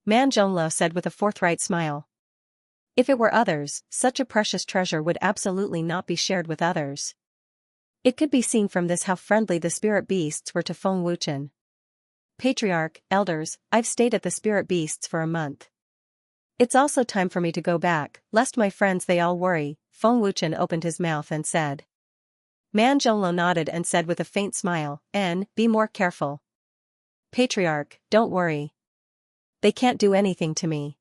S1: Man Zhonglou said with a forthright smile. If it were others, such a precious treasure would absolutely not be shared with others. It could be seen from this how friendly the spirit beasts were to Feng Wuchen. Patriarch, elders, I've stayed at the spirit beasts for a month. It's also time for me to go back, lest my friends they all worry. Feng Wuchen opened his mouth and said. Man Zhonglou nodded and said with a faint smile, be more careful. Patriarch, don't worry. They can't do anything to me.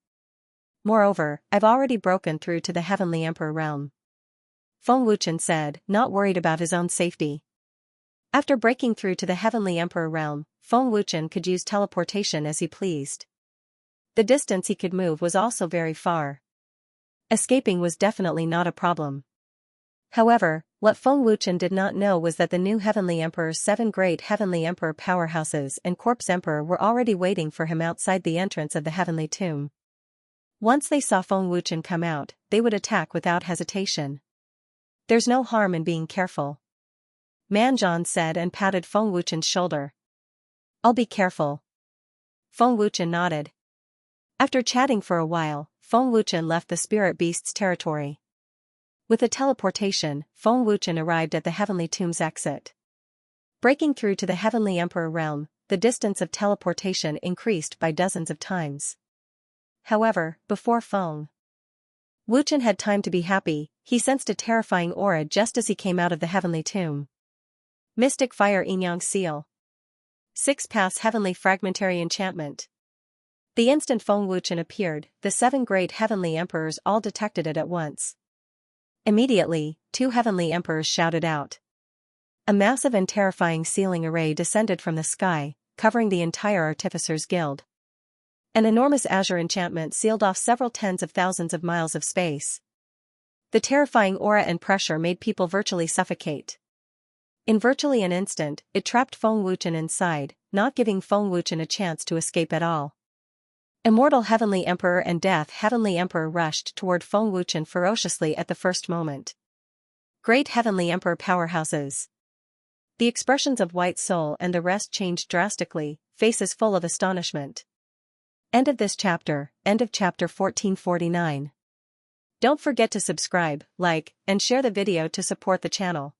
S1: Moreover, I've already broken through to the Heavenly Emperor realm. Feng Wuchen said, not worried about his own safety. After breaking through to the Heavenly Emperor realm, Feng Wuchen could use teleportation as he pleased. The distance he could move was also very far. Escaping was definitely not a problem. However, what Feng Wuchen did not know was that the new Heavenly Emperor's 7 great Heavenly Emperor powerhouses and Corpse Emperor were already waiting for him outside the entrance of the Heavenly Tomb. Once they saw Feng Wuchen come out, they would attack without hesitation. There's no harm in being careful. Man Zhan said and patted Feng Wuchen's shoulder. I'll be careful. Feng Wuchen nodded. After chatting for a while, Feng Wuchen left the spirit beast's territory. With a teleportation, Feng Wuchen arrived at the Heavenly Tomb's exit. Breaking through to the Heavenly Emperor realm, the distance of teleportation increased by dozens of times. However, before Feng Wuchen had time to be happy, he sensed a terrifying aura just as he came out of the Heavenly Tomb. Mystic Fire Enyang Seal. 6 Pass Heavenly Fragmentary Enchantment. The instant Feng Wuchen appeared, the 7 great Heavenly Emperors all detected it at once. Immediately, 2 Heavenly Emperors shouted out. A massive and terrifying sealing array descended from the sky, covering the entire Artificers Guild. An enormous azure enchantment sealed off several tens of thousands of miles of space. The terrifying aura and pressure made people virtually suffocate. In virtually an instant, it trapped Feng Wuchen inside, not giving Feng Wuchen a chance to escape at all. Immortal Heavenly Emperor and Death Heavenly Emperor rushed toward Feng Wuchen ferociously at the first moment. Great Heavenly Emperor powerhouses. The expressions of White Soul and the rest changed drastically, faces full of astonishment. End of this chapter, end of chapter 1449. Don't forget to subscribe, like, and share the video to support the channel.